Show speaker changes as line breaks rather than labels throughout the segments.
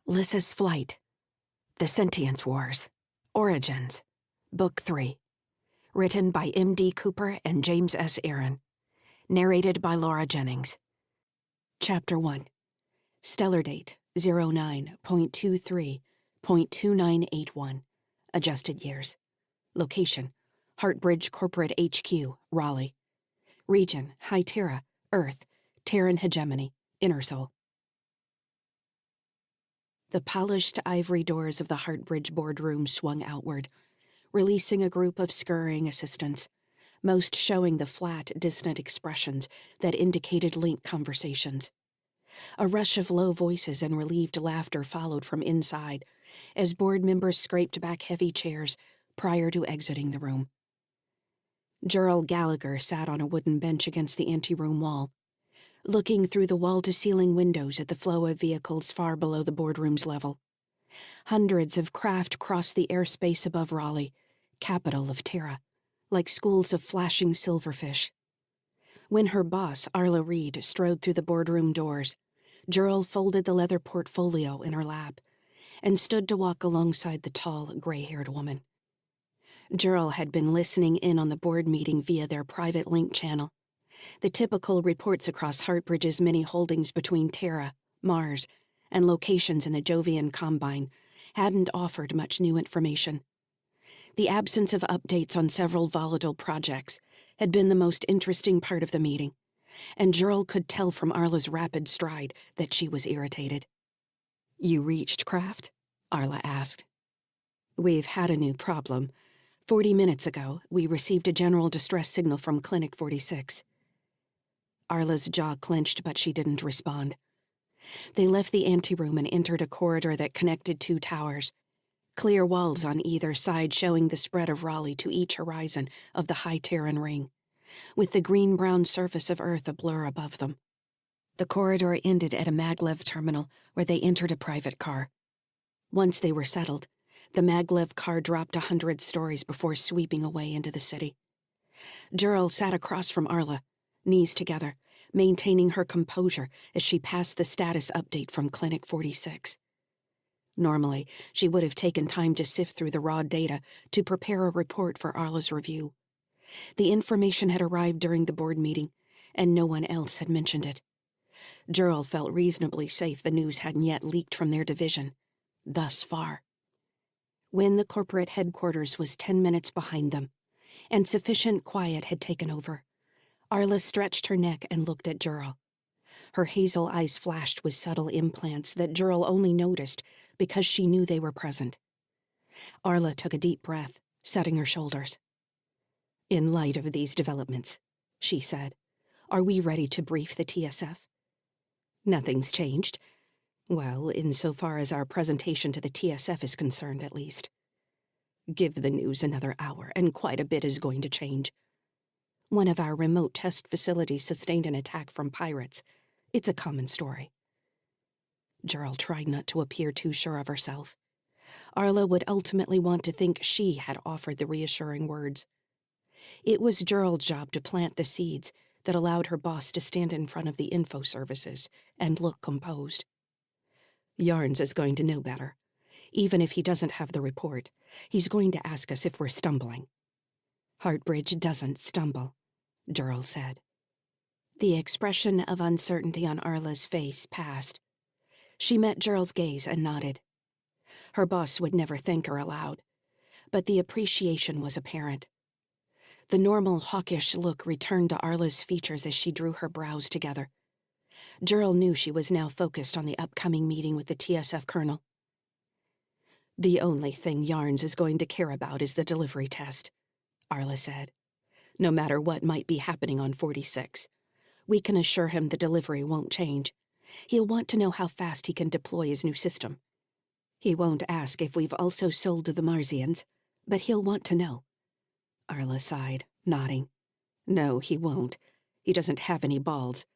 Lyssa's Flight, The Sentience Wars, Origins, Book 3, written by M.D. Cooper and James S. Aaron, narrated by Laura Jennings. Chapter 1, Stellar Date 09.23.2981, Adjusted Years. Location, Heartbridge Corporate HQ, Raleigh. Region, High Terra, Earth, Terran Hegemony, Inner Soul. The polished ivory doors of the Heartbridge boardroom swung outward, releasing a group of scurrying assistants, most showing the flat, distant expressions that indicated linked conversations. A rush of low voices and relieved laughter followed from inside, as board members scraped back heavy chairs prior to exiting the room. Gerald Gallagher sat on a wooden bench against the anteroom wall, looking through the wall-to-ceiling windows at the flow of vehicles far below the boardroom's level. Hundreds of craft crossed the airspace above Raleigh, capital of Terra, like schools of flashing silverfish. When her boss, Arla Reed, strode through the boardroom doors, Gerald folded the leather portfolio in her lap and stood to walk alongside the tall, gray-haired woman. Gerald had been listening in on the board meeting via their private link channel. The typical reports across Heartbridge's many holdings between Terra, Mars, and locations in the Jovian Combine hadn't offered much new information. The absence of updates on several volatile projects had been the most interesting part of the meeting, and Gerald could tell from Arla's rapid stride that she was irritated. "You reached Kraft?" Arla asked. "We've had a new problem. 40 minutes ago, we received a general distress signal from Clinic 46. Arla's jaw clenched, but she didn't respond. They left the anteroom and entered a corridor that connected two towers, clear walls on either side showing the spread of Raleigh to each horizon of the high Terran ring, with the green-brown surface of Earth a blur above them. The corridor ended at a maglev terminal where they entered a private car. Once they were settled, the maglev car dropped 100 stories before sweeping away into the city. Gerald sat across from Arla, knees together, maintaining her composure as she passed the status update from Clinic 46. Normally, she would have taken time to sift through the raw data to prepare a report for Arla's review. The information had arrived during the board meeting, and no one else had mentioned it. Gerald felt reasonably safe the news hadn't yet leaked from their division, thus far. When the corporate headquarters was 10 minutes behind them, and sufficient quiet had taken over, Arla stretched her neck and looked at Gerald. Her hazel eyes flashed with subtle implants that Gerald only noticed because she knew they were present. Arla took a deep breath, setting her shoulders. "In light of these developments," she said, "are we ready to brief the TSF?" "Nothing's changed. Well, insofar as our presentation to the TSF is concerned, at least. Give the news another hour, and quite a bit is going to change. One of our remote test facilities sustained an attack from pirates. It's a common story." Gerald tried not to appear too sure of herself. Arla would ultimately want to think she had offered the reassuring words. It was Gerald's job to plant the seeds that allowed her boss to stand in front of the info services and look composed. "Yarns is going to know better. Even if he doesn't have the report, he's going to ask us if we're stumbling." "Heartbridge doesn't stumble," Gerald said. The expression of uncertainty on Arla's face passed. She met Gerald's gaze and nodded. Her boss would never thank her aloud, but the appreciation was apparent. The normal hawkish look returned to Arla's features as she drew her brows together. Gerald knew she was now focused on the upcoming meeting with the TSF colonel. "The only thing Yarns is going to care about is the delivery test," Arla said. "No matter what might be happening on 46, we can assure him the delivery won't change. He'll want to know how fast he can deploy his new system. He won't ask if we've also sold to the Marsians, but he'll want to know." Arla sighed, nodding. "No, he won't. He doesn't have any balls.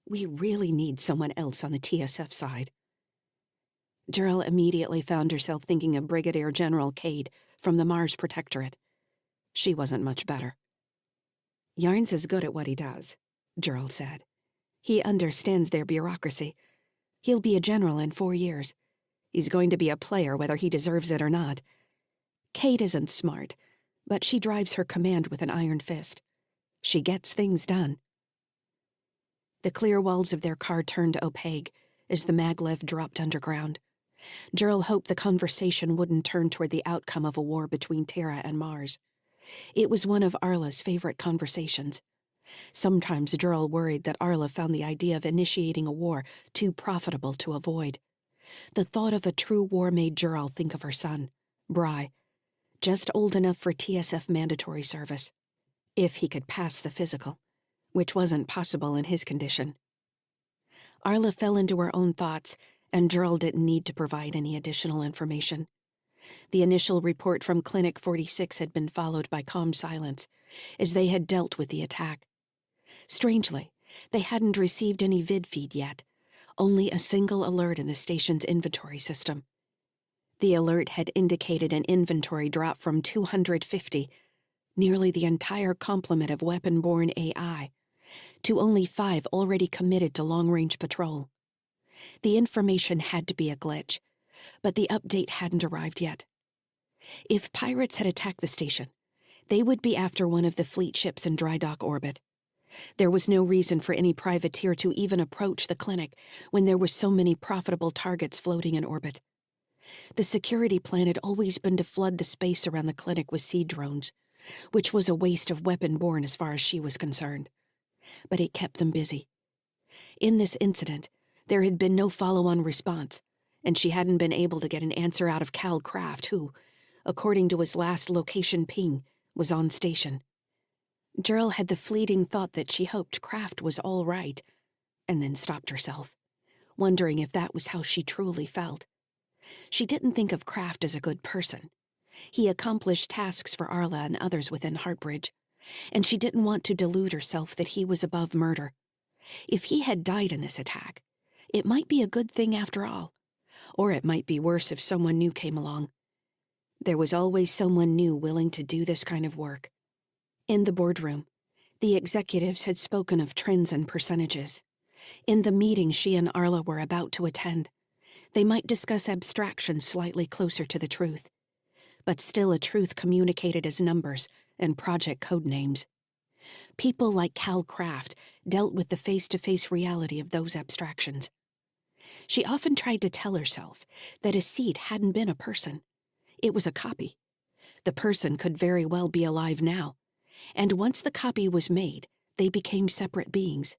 We really need someone else on the TSF side." Gerald immediately found herself thinking of Brigadier General Cade from the Mars Protectorate. She wasn't much better. "Yarns is good at what he does," Gerald said. "He understands their bureaucracy. He'll be a general in 4 years. He's going to be a player whether he deserves it or not. Kate isn't smart, but she drives her command with an iron fist. She gets things done. The clear walls of their car turned opaque as the maglev dropped underground. Gerald hoped the conversation wouldn't turn toward the outcome of a war between Terra and Mars. It was one of Arla's favorite conversations. Sometimes Gerald worried that Arla found the idea of initiating a war too profitable to avoid. The thought of a true war made Gerald think of her son, Bry, just old enough for TSF mandatory service, if he could pass the physical, which wasn't possible in his condition. Arla fell into her own thoughts, and Gerald didn't need to provide any additional information. The initial report from Clinic 46 had been followed by calm silence, as they had dealt with the attack. Strangely, they hadn't received any vid feed yet, only a single alert in the station's inventory system. The alert had indicated an inventory drop from 250, nearly the entire complement of weapon-borne AI, to only 5 already committed to long-range patrol. The information had to be a glitch, but the update hadn't arrived yet. If pirates had attacked the station, they would be after one of the fleet ships in dry dock orbit. There was no reason for any privateer to even approach the clinic when there were so many profitable targets floating in orbit. The security plan had always been to flood the space around the clinic with seed drones, which was a waste of weapon-borne as far as she was concerned. But it kept them busy. In this incident, there had been no follow-on response, and she hadn't been able to get an answer out of Cal Kraft, who, according to his last location ping, was on station. Gerald had the fleeting thought that she hoped Kraft was all right, and then stopped herself, wondering if that was how she truly felt. She didn't think of Kraft as a good person. He accomplished tasks for Arla and others within Heartbridge, and she didn't want to delude herself that he was above murder. If he had died in this attack, it might be a good thing after all, or it might be worse if someone new came along. There was always someone new willing to do this kind of work. In the boardroom, the executives had spoken of trends and percentages. In the meeting she and Arla were about to attend, they might discuss abstractions slightly closer to the truth, but still a truth communicated as numbers and project code names. People like Cal Kraft dealt with the face-to-face reality of those abstractions. She often tried to tell herself that a seed hadn't been a person. It was a copy. The person could very well be alive now, and once the copy was made, they became separate beings.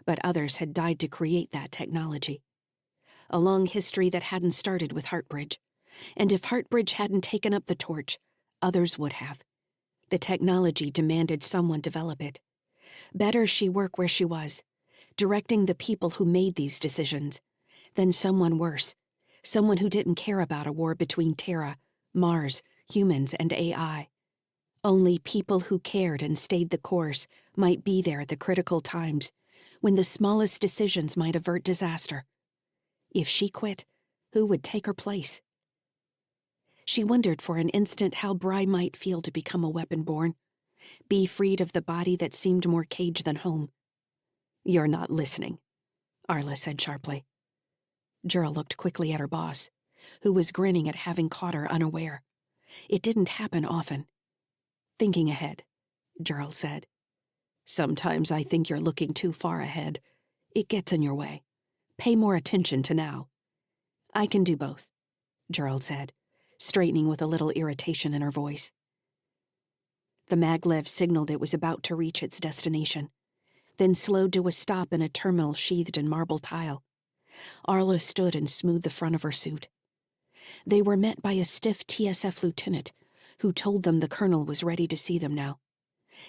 But others had died to create that technology. A long history that hadn't started with Heartbridge, and if Heartbridge hadn't taken up the torch, others would have. The technology demanded someone develop it. Better she work where she was, directing the people who made these decisions, than someone worse, someone who didn't care about a war between Terra, Mars, humans, and AI. Only people who cared and stayed the course might be there at the critical times, when the smallest decisions might avert disaster. If she quit, who would take her place? She wondered for an instant how Bry might feel to become a weapon-borne, be freed of the body that seemed more cage than home. "You're not listening," Arla said sharply. Gerald looked quickly at her boss, who was grinning at having caught her unaware. It didn't happen often. "Thinking ahead," Gerald said. "Sometimes I think you're looking too far ahead. It gets in your way. Pay more attention to now." "I can do both," Gerald said, straightening with a little irritation in her voice. The maglev signaled it was about to reach its destination, then slowed to a stop in a terminal sheathed in marble tile. Arla stood and smoothed the front of her suit. They were met by a stiff TSF lieutenant, who told them the colonel was ready to see them now.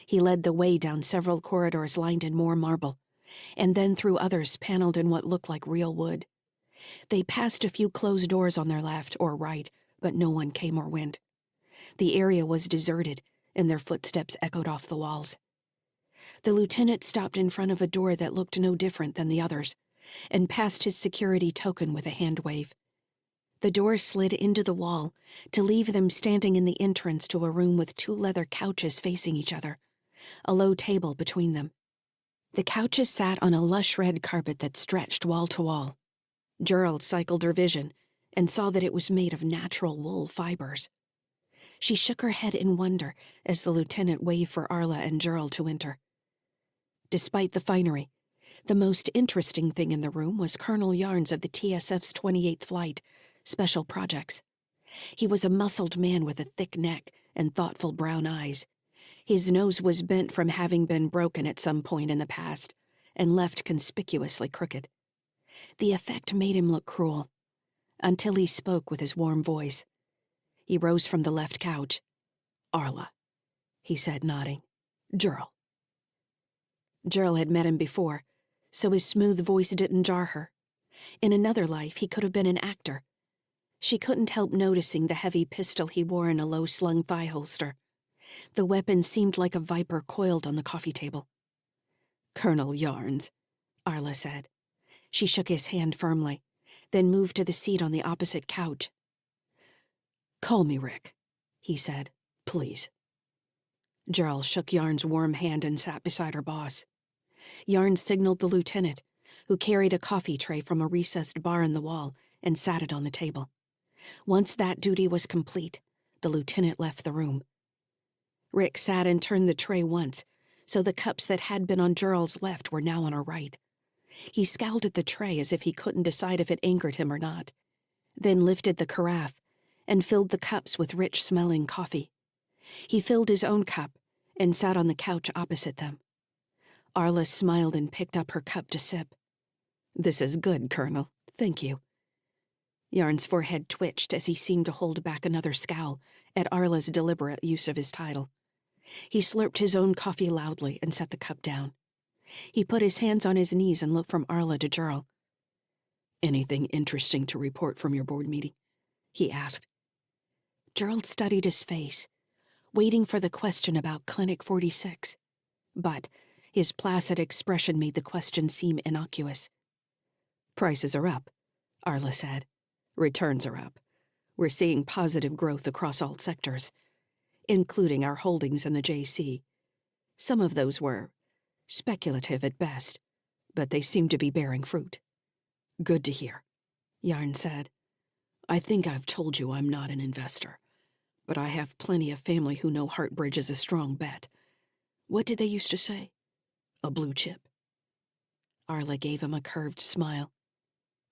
He led the way down several corridors lined in more marble, and then through others paneled in what looked like real wood. They passed a few closed doors on their left or right, but no one came or went. The area was deserted, and their footsteps echoed off the walls. The lieutenant stopped in front of a door that looked no different than the others, and passed his security token with a hand wave. The door slid into the wall to leave them standing in the entrance to a room with 2 leather couches facing each other, a low table between them. The couches sat on a lush red carpet that stretched wall to wall. Gerald cycled her vision and saw that it was made of natural wool fibers. She shook her head in wonder as the lieutenant waved for Arla and Gerald to enter. Despite the finery, the most interesting thing in the room was Colonel Yarns of the TSF's 28th Flight, Special Projects. He was a muscled man with a thick neck and thoughtful brown eyes. His nose was bent from having been broken at some point in the past and left conspicuously crooked. The effect made him look cruel, until he spoke with his warm voice. He rose from the left couch. "Arla," he said, nodding. "Gerald." Gerald had met him before, so his smooth voice didn't jar her. In another life, he could have been an actor. She couldn't help noticing the heavy pistol he wore in a low-slung thigh holster. The weapon seemed like a viper coiled on the coffee table. "Colonel Yarns," Arla said. She shook his hand firmly, then moved to the seat on the opposite couch. "Call me Rick," he said. "Please." Gerald shook Yarns' warm hand and sat beside her boss. Yarns signaled the lieutenant, who carried a coffee tray from a recessed bar in the wall and sat it on the table. Once that duty was complete, the lieutenant left the room. Rick sat and turned the tray once, so the cups that had been on Gerald's left were now on her right. He scowled at the tray as if he couldn't decide if it angered him or not, then lifted the carafe and filled the cups with rich-smelling coffee. He filled his own cup and sat on the couch opposite them. Arla smiled and picked up her cup to sip. "This is good, Colonel. Thank you." Yarn's forehead twitched as he seemed to hold back another scowl at Arla's deliberate use of his title. He slurped his own coffee loudly and set the cup down. He put his hands on his knees and looked from Arla to Gerald. "Anything interesting to report from your board meeting?" he asked. Gerald studied his face, waiting for the question about Clinic 46. But his placid expression made the question seem innocuous. "Prices are up," Arla said. "Returns are up. We're seeing positive growth across all sectors, including our holdings in the JC. Some of those were speculative at best, but they seem to be bearing fruit." "Good to hear," Yarn said. "I think I've told you I'm not an investor, but I have plenty of family who know Heartbridge is a strong bet. What did they used to say? A blue chip?" Arla gave him a curved smile.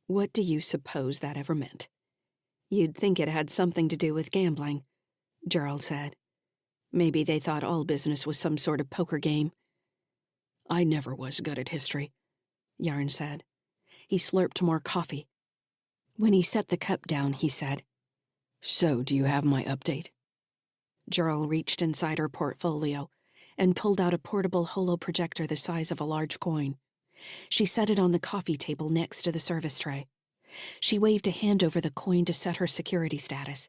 "What do you suppose that ever meant?" "You'd think it had something to do with gambling," Gerald said. "Maybe they thought all business was some sort of poker game." "I never was good at history," Yarn said. He slurped more coffee. When he set the cup down, he said, "So, do you have my update?" Gerald reached inside her portfolio and pulled out a portable holo-projector the size of a large coin. She set it on the coffee table next to the service tray. She waved a hand over the coin to set her security status,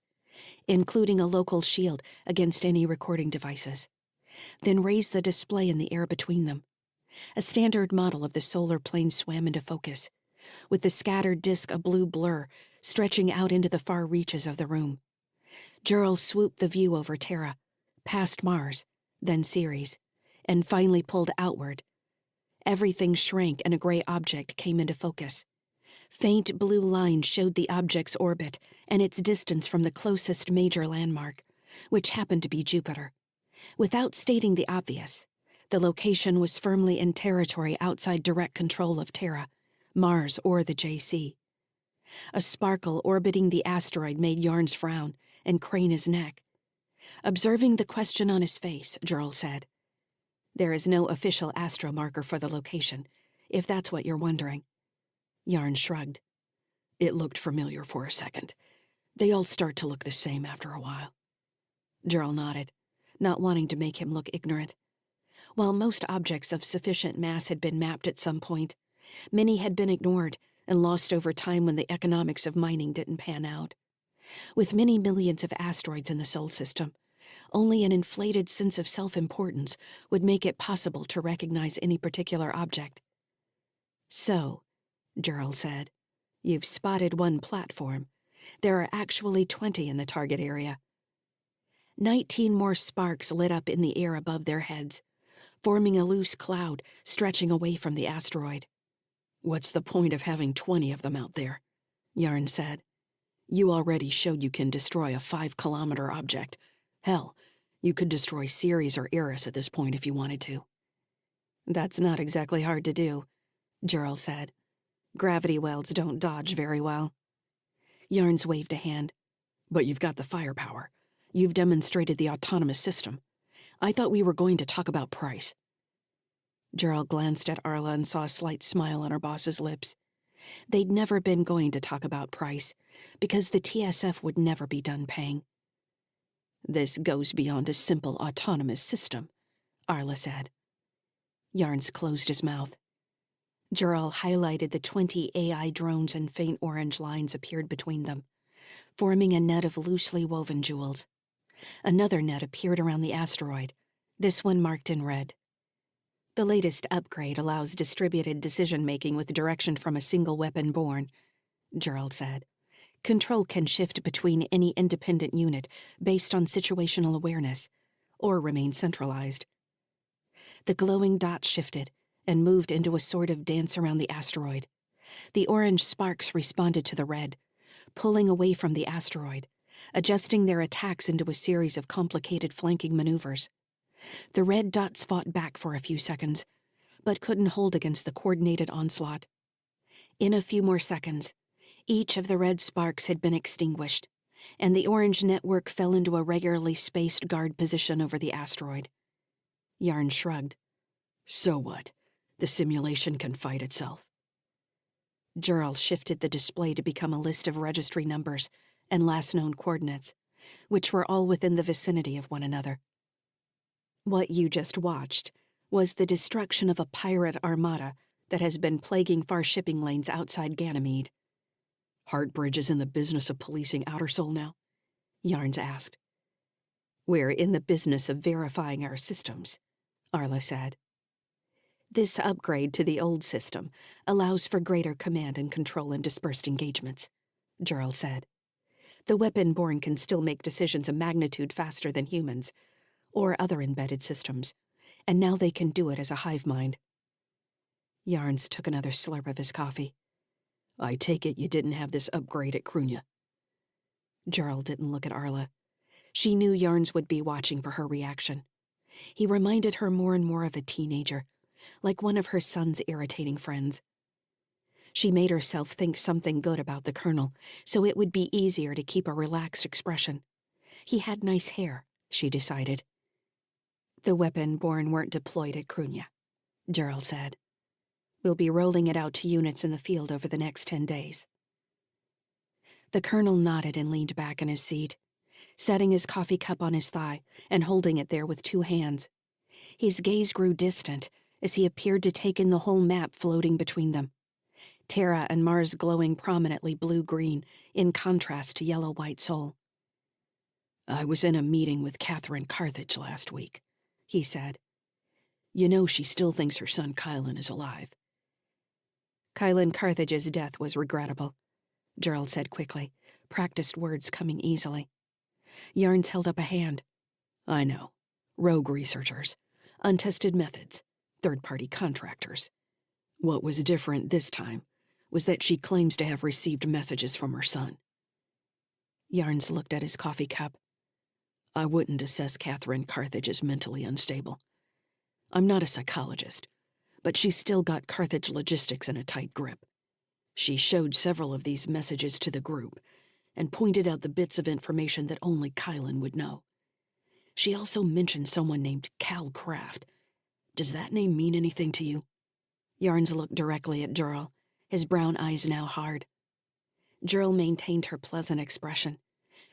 including a local shield against any recording devices, then raised the display in the air between them. A standard model of the solar plane swam into focus, with the scattered disk a blue blur stretching out into the far reaches of the room. Gerald swooped the view over Terra, past Mars, then Ceres, and finally pulled outward. Everything shrank and a gray object came into focus. Faint blue lines showed the object's orbit and its distance from the closest major landmark, which happened to be Jupiter. Without stating the obvious, the location was firmly in territory outside direct control of Terra, Mars, or the JC. A sparkle orbiting the asteroid made Yarns frown and crane his neck. Observing the question on his face, Gerald said, "There is no official astro marker for the location, if that's what you're wondering." Yarn shrugged. "It looked familiar for a second. They all start to look the same after a while." Gerald nodded, not wanting to make him look ignorant. While most objects of sufficient mass had been mapped at some point, many had been ignored and lost over time when the economics of mining didn't pan out. With many millions of asteroids in the Sol system, only an inflated sense of self-importance would make it possible to recognize any particular object. "So," Gerald said, "you've spotted one platform. There are actually 20 in the target area." 19 more sparks lit up in the air above their heads, forming a loose cloud stretching away from the asteroid. "What's the point of having 20 of them out there?" Yarn said. You already showed you can destroy a 5-kilometer object. Hell, you could destroy Ceres or Eris at this point if you wanted to." "That's not exactly hard to do," Gerald said. "Gravity welds don't dodge very well." Yarns waved a hand. "But you've got the firepower. You've demonstrated the autonomous system. I thought we were going to talk about price." Gerald glanced at Arla and saw a slight smile on her boss's lips. They'd never been going to talk about price, because the TSF would never be done paying. "This goes beyond a simple autonomous system," Arla said. Yarns closed his mouth. Gerald highlighted the 20 AI drones, and faint orange lines appeared between them, forming a net of loosely woven jewels. Another net appeared around the asteroid, this one marked in red. "The latest upgrade allows distributed decision-making with direction from a single weapon born," Gerald said. "Control can shift between any independent unit based on situational awareness, or remain centralized." The glowing dot shifted and moved into a sort of dance around the asteroid. The orange sparks responded to the red, pulling away from the asteroid, adjusting their attacks into a series of complicated flanking maneuvers. The red dots fought back for a few seconds, but couldn't hold against the coordinated onslaught. In a few more seconds, each of the red sparks had been extinguished, and the orange network fell into a regularly spaced guard position over the asteroid. Yarn shrugged. "So what? The simulation can fight itself." Gerald shifted the display to become a list of registry numbers and last known coordinates, which were all within the vicinity of one another. "What you just watched was the destruction of a pirate armada that has been plaguing far shipping lanes outside Ganymede." "Heartbridge is in the business of policing Outer Sol now?" Yarns asked. "We're in the business of verifying our systems," Arla said. "This upgrade to the old system allows for greater command and control in dispersed engagements," Gerald said. "The weapon-born can still make decisions a magnitude faster than humans, or other embedded systems, and now they can do it as a hive mind." Yarns took another slurp of his coffee. "I take it you didn't have this upgrade at Krunya." Gerald didn't look at Arla. She knew Yarns would be watching for her reaction. He reminded her more and more of a teenager, like one of her son's irritating friends. She made herself think something good about the colonel, so it would be easier to keep a relaxed expression. He had nice hair, she decided. "The weapon-born weren't deployed at Krunya," Gerald said. "We'll be rolling it out to units in the field over the next 10 days. The colonel nodded and leaned back in his seat, setting his coffee cup on his thigh and holding it there with 2 hands. His gaze grew distant as he appeared to take in the whole map floating between them. Terra and Mars glowing prominently blue-green in contrast to yellow-white Sol. "I was in a meeting with Catherine Carthage last week," he said. "You know she still thinks her son Kylan is alive." "Kylan Carthage's death was regrettable," Gerald said quickly, practiced words coming easily. Yarns held up a hand. "I know. Rogue researchers. Untested methods. Third-party contractors. What was different this time was that she claims to have received messages from her son." Yarns looked at his coffee cup. "I wouldn't assess Catherine Carthage as mentally unstable. I'm not a psychologist, but she's still got Carthage logistics in a tight grip. She showed several of these messages to the group and pointed out the bits of information that only Kylan would know. She also mentioned someone named Cal Kraft. Does that name mean anything to you?" Yarns looked directly at Gerald, his brown eyes now hard. Gerald maintained her pleasant expression,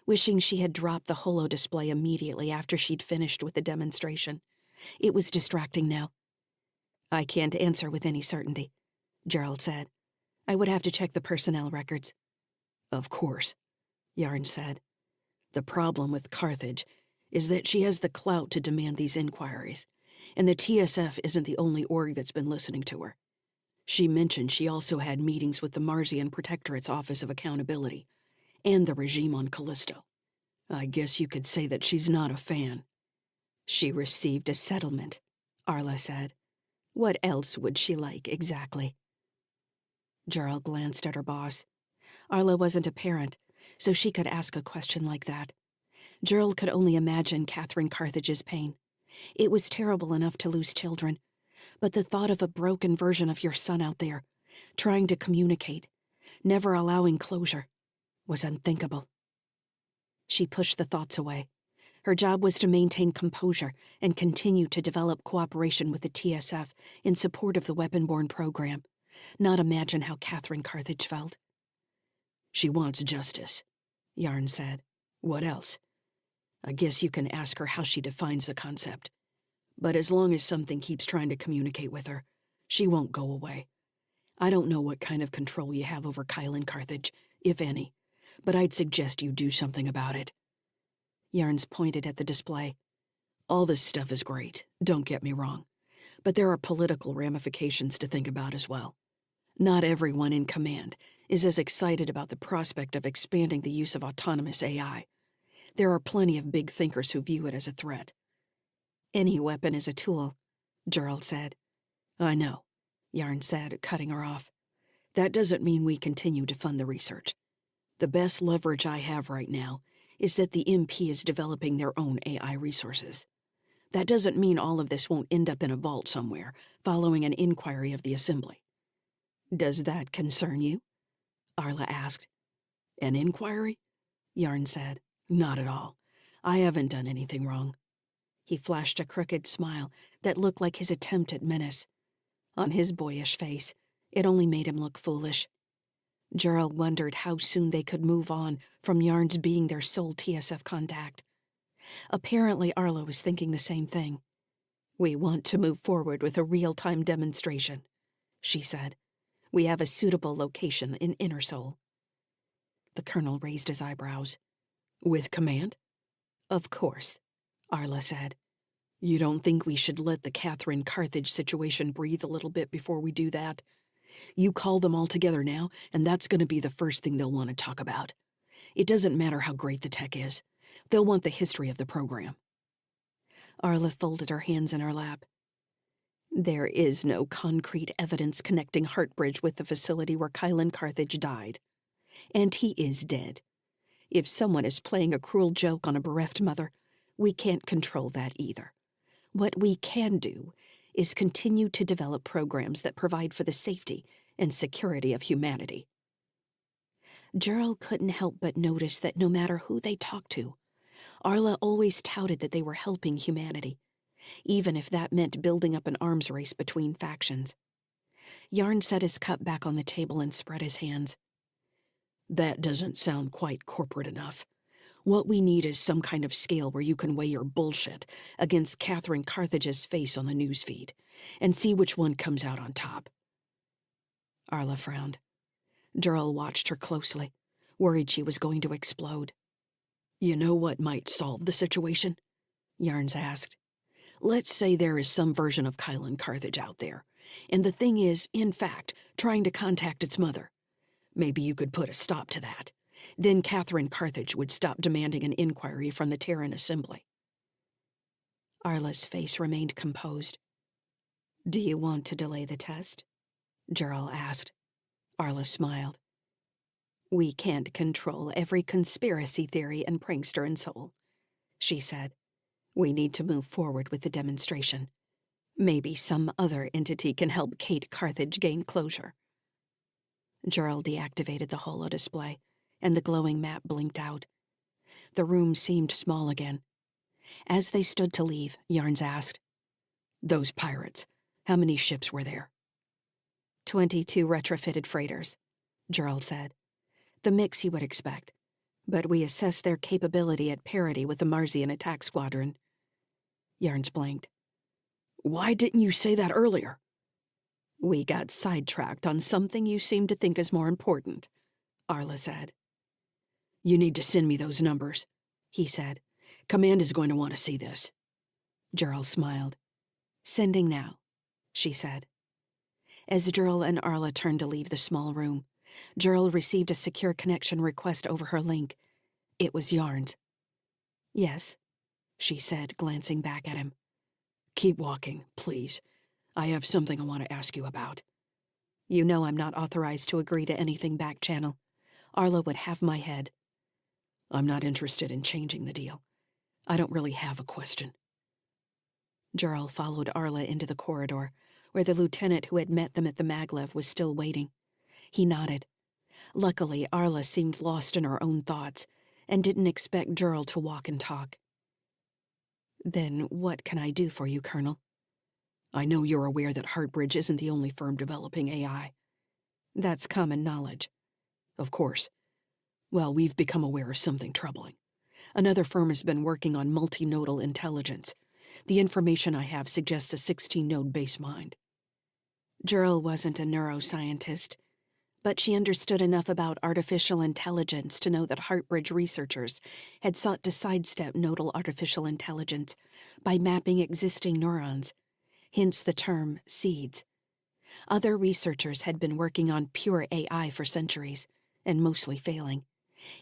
wishing she had dropped the holo display immediately after she'd finished with the demonstration. It was distracting now. "I can't answer with any certainty," Gerald said. "I would have to check the personnel records." "Of course," Yarns said. "The problem with Carthage is that she has the clout to demand these inquiries, and the TSF isn't the only org that's been listening to her. She mentioned she also had meetings with the Marsian Protectorate's Office of Accountability and the regime on Callisto. I guess you could say that she's not a fan." "She received a settlement," Arla said. "What else would she like, exactly?" Gerald glanced at her boss. Arla wasn't a parent, so she could ask a question like that. Gerald could only imagine Catherine Carthage's pain. It was terrible enough to lose children, but the thought of a broken version of your son out there, trying to communicate, never allowing closure, was unthinkable. She pushed the thoughts away. Her job was to maintain composure and continue to develop cooperation with the TSF in support of the weapon-borne program, not imagine how Catherine Carthage felt. "She wants justice," Yarn said. "What else? I guess you can ask her how she defines the concept. But as long as something keeps trying to communicate with her, she won't go away. I don't know what kind of control you have over Kylan Carthage, if any, but I'd suggest you do something about it." Yarns pointed at the display. "All this stuff is great, don't get me wrong, but there are political ramifications to think about as well. Not everyone in command is as excited about the prospect of expanding the use of autonomous AI. There are plenty of big thinkers who view it as a threat." "Any weapon is a tool," Gerald said. "I know," Yarn said, cutting her off. "That doesn't mean we continue to fund the research. The best leverage I have right now is that the MP is developing their own AI resources. That doesn't mean all of this won't end up in a vault somewhere, following an inquiry of the Assembly." "Does that concern you?" Arla asked. "An inquiry?" Yarn said. "Not at all. I haven't done anything wrong." He flashed a crooked smile that looked like his attempt at menace. On his boyish face, it only made him look foolish. Gerald wondered how soon they could move on from Yarn's being their sole TSF contact. Apparently Arla was thinking the same thing. "We want to move forward with a real-time demonstration," she said. "We have a suitable location in Innersol." The colonel raised his eyebrows. "With command?" "Of course," Arla said. "You don't think we should let the Catherine Carthage situation breathe a little bit before we do that? You call them all together now, and that's going to be the first thing they'll want to talk about. It doesn't matter how great the tech is. They'll want the history of the program." Arla folded her hands in her lap. "There is no concrete evidence connecting Heartbridge with the facility where Kylan Carthage died. And he is dead. If someone is playing a cruel joke on a bereft mother, we can't control that either. What we can do is continue to develop programs that provide for the safety and security of humanity." Gerald couldn't help but notice that no matter who they talked to, Arla always touted that they were helping humanity, even if that meant building up an arms race between factions. Yarn set his cup back on the table and spread his hands. "That doesn't sound quite corporate enough. What we need is some kind of scale where you can weigh your bullshit against Catherine Carthage's face on the newsfeed and see which one comes out on top." Arla frowned. Gerald watched her closely, worried she was going to explode. "You know what might solve the situation?" Yarns asked. "Let's say there is some version of Kylan Carthage out there, and the thing is, in fact, trying to contact its mother. Maybe you could put a stop to that. Then Catherine Carthage would stop demanding an inquiry from the Terran Assembly." Arla's face remained composed. "Do you want to delay the test?" Gerald asked. Arla smiled. "We can't control every conspiracy theory and prankster in Seoul," she said. "We need to move forward with the demonstration. Maybe some other entity can help Kate Carthage gain closure." Gerald deactivated the holo display, and the glowing map blinked out. The room seemed small again. As they stood to leave, Yarns asked, "Those pirates, how many ships were there?" 22 retrofitted freighters, Gerald said. "The mix you would expect, but we assessed their capability at parity with the Marsian attack squadron." Yarns blinked. "Why didn't you say that earlier?" "We got sidetracked on something you seem to think is more important," Arla said. "You need to send me those numbers," he said. "Command is going to want to see this." Gerald smiled. "Sending now," she said. As Gerald and Arla turned to leave the small room, Gerald received a secure connection request over her link. It was Yarns. "Yes," she said, glancing back at him. "Keep walking, please. I have something I want to ask you about." "You know I'm not authorized to agree to anything back channel. Arla would have my head." I'm not interested in changing the deal. I don't really have a question. Gerald followed Arla into the corridor, where the lieutenant who had met them at the maglev was still waiting. He nodded. Luckily, Arla seemed lost in her own thoughts, and didn't expect Gerald to walk and talk. Then what can I do for you, Colonel? I know you're aware that Heartbridge isn't the only firm developing AI. That's common knowledge. Of course. Well, we've become aware of something troubling. Another firm has been working on multinodal intelligence. The information I have suggests a 16-node base mind. Gerald wasn't a neuroscientist, but she understood enough about artificial intelligence to know that Heartbridge researchers had sought to sidestep nodal artificial intelligence by mapping existing neurons, hence the term seeds. Other researchers had been working on pure AI for centuries, and mostly failing,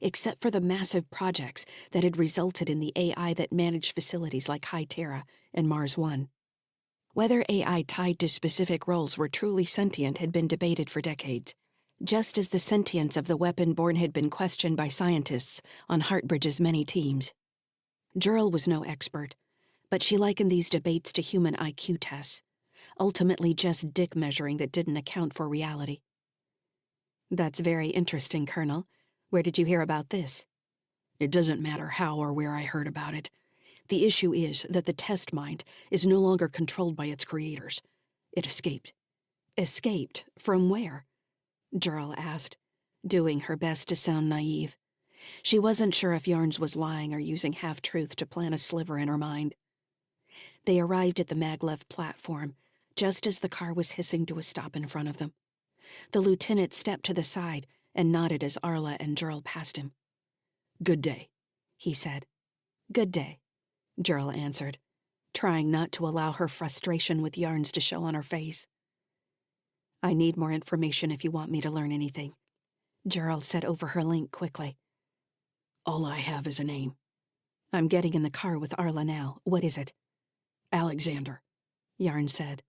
except for the massive projects that had resulted in the AI that managed facilities like High Terra and Mars One. Whether AI tied to specific roles were truly sentient had been debated for decades, just as the sentience of the weapon-born had been questioned by scientists on Heartbridge's many teams. Gerald was no expert, but she likened these debates to human IQ tests, ultimately just dick measuring that didn't account for reality. That's very interesting, Colonel. Where did you hear about this? It doesn't matter how or where I heard about it. The issue is that the test mind is no longer controlled by its creators. It escaped. Escaped? From where? Gerald asked, doing her best to sound naive. She wasn't sure if Yarns was lying or using half-truth to plant a sliver in her mind. They arrived at the maglev platform, just as the car was hissing to a stop in front of them. The lieutenant stepped to the side and nodded as Arla and Gerald passed him. Good day, he said. Good day, Gerald answered, trying not to allow her frustration with Yarns to show on her face. I need more information if you want me to learn anything, Gerald said over her link quickly. All I have is a name. I'm getting in the car with Arla now. What is it? Alexander, Yarn said.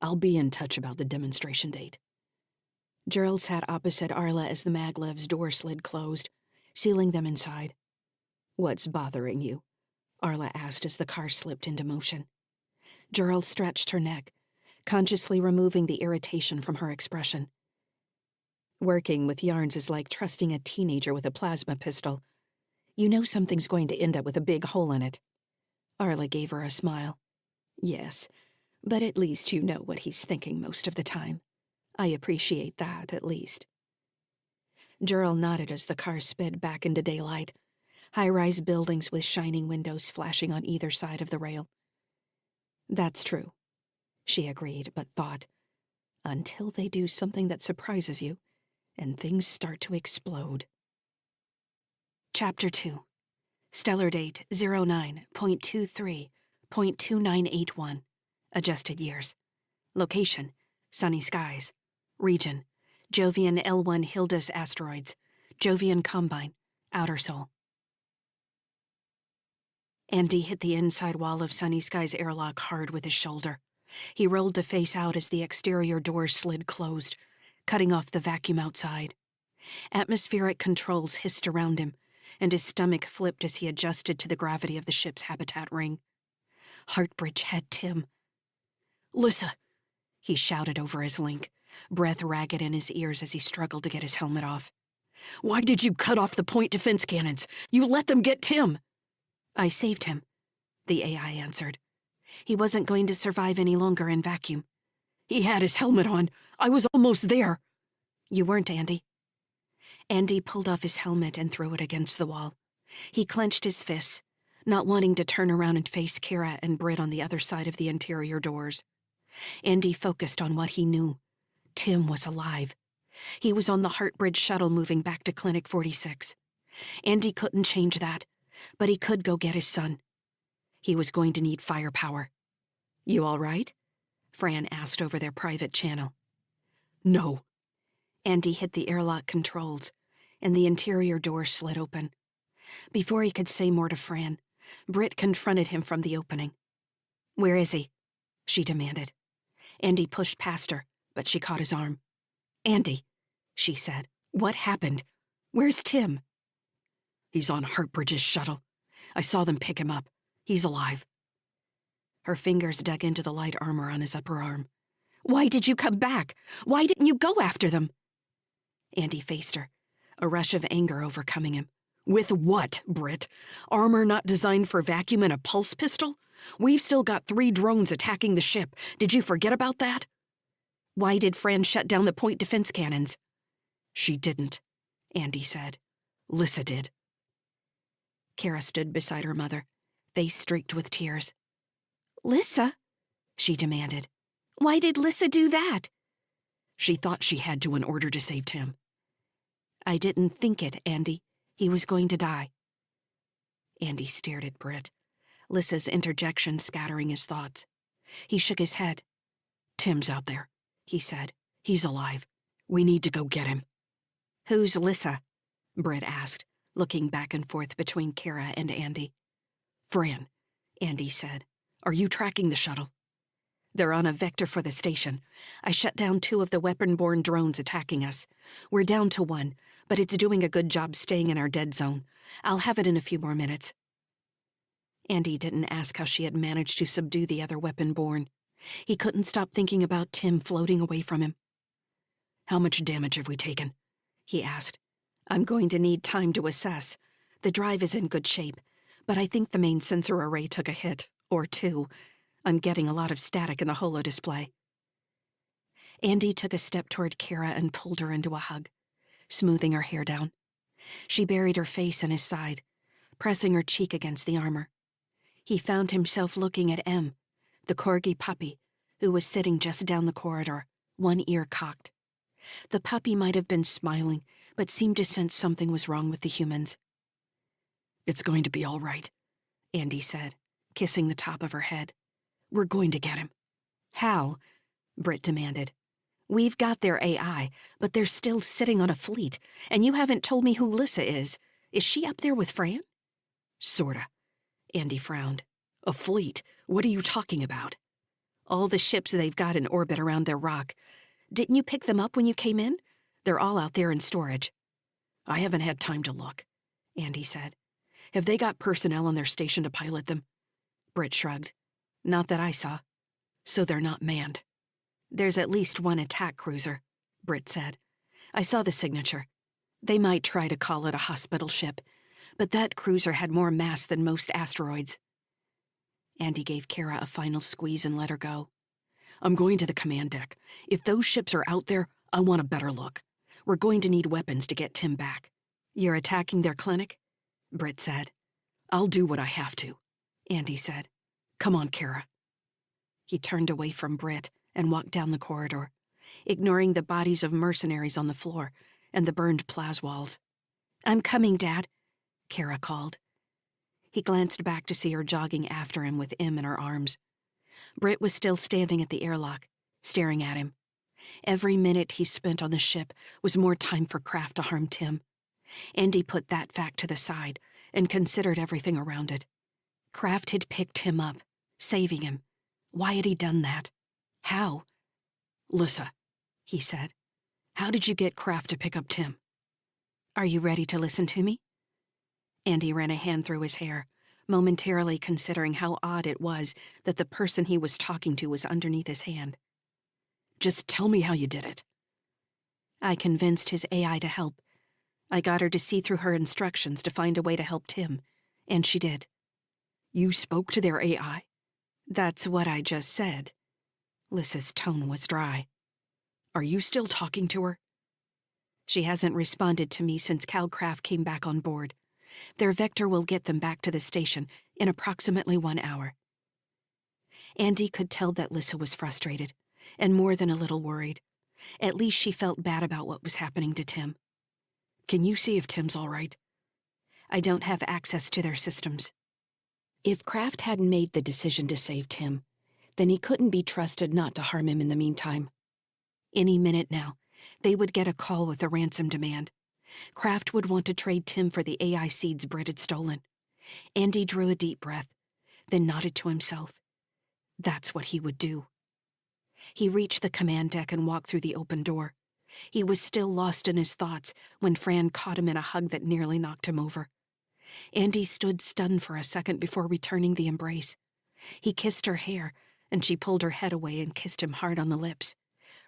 I'll be in touch about the demonstration date. Gerald sat opposite Arla as the maglev's door slid closed, sealing them inside. What's bothering you? Arla asked as the car slipped into motion. Gerald stretched her neck, consciously removing the irritation from her expression. Working with Yarns is like trusting a teenager with a plasma pistol. You know something's going to end up with a big hole in it. Arla gave her a smile. Yes, but at least you know what he's thinking most of the time. I appreciate that, at least. Gerald nodded as the car sped back into daylight, high-rise buildings with shining windows flashing on either side of the rail. That's true, she agreed, but thought, until they do something that surprises you, and things start to explode. Chapter 2. Stellar date 09.23.2981. Adjusted years. Location, sunny skies. Region, Jovian L1 Hildas asteroids. Jovian Combine, Outer Sol. Andy hit the inside wall of Sunny Sky's airlock hard with his shoulder. He rolled to face out as the exterior doors slid closed, cutting off the vacuum outside. Atmospheric controls hissed around him, and his stomach flipped as he adjusted to the gravity of the ship's habitat ring. Heartbridge had Tim. Lyssa, he shouted over his link, breath ragged in his ears as he struggled to get his helmet off. Why did you cut off the point defense cannons? You let them get Tim! I saved him, the AI answered. He wasn't going to survive any longer in vacuum. He had his helmet on. I was almost there. You weren't, Andy. Andy pulled off his helmet and threw it against the wall. He clenched his fists, not wanting to turn around and face Kira and Britt on the other side of the interior doors. Andy focused on what he knew. Tim was alive. He was on the Heartbridge shuttle moving back to Clinic 46. Andy couldn't change that, but he could go get his son. He was going to need firepower. You all right? Fran asked over their private channel. No. Andy hit the airlock controls, and the interior door slid open. Before he could say more to Fran, Britt confronted him from the opening. Where is he? She demanded. Andy pushed past her, but she caught his arm. Andy, she said, what happened? Where's Tim? He's on Hartbridge's shuttle. I saw them pick him up. He's alive. Her fingers dug into the light armor on his upper arm. Why did you come back? Why didn't you go after them? Andy faced her, a rush of anger overcoming him. With what, Britt? Armor not designed for vacuum and a pulse pistol? We've still got 3 drones attacking the ship. Did you forget about that? Why did Fran shut down the point defense cannons? She didn't, Andy said. Lyssa did. Kara stood beside her mother, face streaked with tears. Lyssa? She demanded. Why did Lyssa do that? She thought she had to in order to save Tim. I didn't think it, Andy. He was going to die. Andy stared at Britt, Lyssa's interjection scattering his thoughts. He shook his head. Tim's out there, he said. He's alive. We need to go get him. Who's Lyssa? Britt asked, looking back and forth between Kara and Andy. Fran, Andy said. Are you tracking the shuttle? They're on a vector for the station. I shut down 2 of the weapon-borne drones attacking us. We're down to 1, but it's doing a good job staying in our dead zone. I'll have it in a few more minutes. Andy didn't ask how she had managed to subdue the other weapon-borne. He couldn't stop thinking about Tim floating away from him. How much damage have we taken? He asked. I'm going to need time to assess. The drive is in good shape, but I think the main sensor array took a hit, or 2. I'm getting a lot of static in the holo display. Andy took a step toward Kara and pulled her into a hug, smoothing her hair down. She buried her face in his side, pressing her cheek against the armor. He found himself looking at Em, the corgi puppy, who was sitting just down the corridor, one ear cocked. The puppy might have been smiling, but seemed to sense something was wrong with the humans. It's going to be all right, Andy said, kissing the top of her head. We're going to get him. How? Britt demanded. We've got their AI, but they're still sitting on a fleet, and you haven't told me who Lyssa is. Is she up there with Fran? Sorta. Andy frowned. A fleet? What are you talking about? All the ships they've got in orbit around their rock. Didn't you pick them up when you came in? They're all out there in storage. I haven't had time to look, Andy said. Have they got personnel on their station to pilot them? Britt shrugged. Not that I saw. So they're not manned. There's at least 1 attack cruiser, Britt said. I saw the signature. They might try to call it a hospital ship, but that cruiser had more mass than most asteroids. Andy gave Kara a final squeeze and let her go. I'm going to the command deck. If those ships are out there, I want a better look. We're going to need weapons to get Tim back. You're attacking their clinic? Britt said. I'll do what I have to, Andy said. Come on, Kara. He turned away from Britt and walked down the corridor, ignoring the bodies of mercenaries on the floor and the burned plaza walls. I'm coming, Dad, Kara called. He glanced back to see her jogging after him with Em in her arms. Britt was still standing at the airlock, staring at him. Every minute he spent on the ship was more time for Kraft to harm Tim. Andy put that fact to the side and considered everything around it. Kraft had picked him up, saving him. Why had he done that? How? Lyssa, he said. How did you get Kraft to pick up Tim? Are you ready to listen to me? Andy ran a hand through his hair, momentarily considering how odd it was that the person he was talking to was underneath his hand. Just tell me how you did it. I convinced his AI to help. I got her to see through her instructions to find a way to help Tim, and she did. You spoke to their AI? That's what I just said. Lyssa's tone was dry. Are you still talking to her? She hasn't responded to me since Calcraft came back on board. Their vector will get them back to the station in approximately 1 hour. Andy could tell that Lyssa was frustrated, and more than a little worried. At least she felt bad about what was happening to Tim. Can you see if Tim's all right? I don't have access to their systems. If Kraft hadn't made the decision to save Tim, then he couldn't be trusted not to harm him in the meantime. Any minute now, they would get a call with a ransom demand. Kraft would want to trade Tim for the AI seeds Britt had stolen. Andy drew a deep breath, then nodded to himself. That's what he would do. He reached the command deck and walked through the open door. He was still lost in his thoughts when Fran caught him in a hug that nearly knocked him over. Andy stood stunned for a second before returning the embrace. He kissed her hair, and she pulled her head away and kissed him hard on the lips,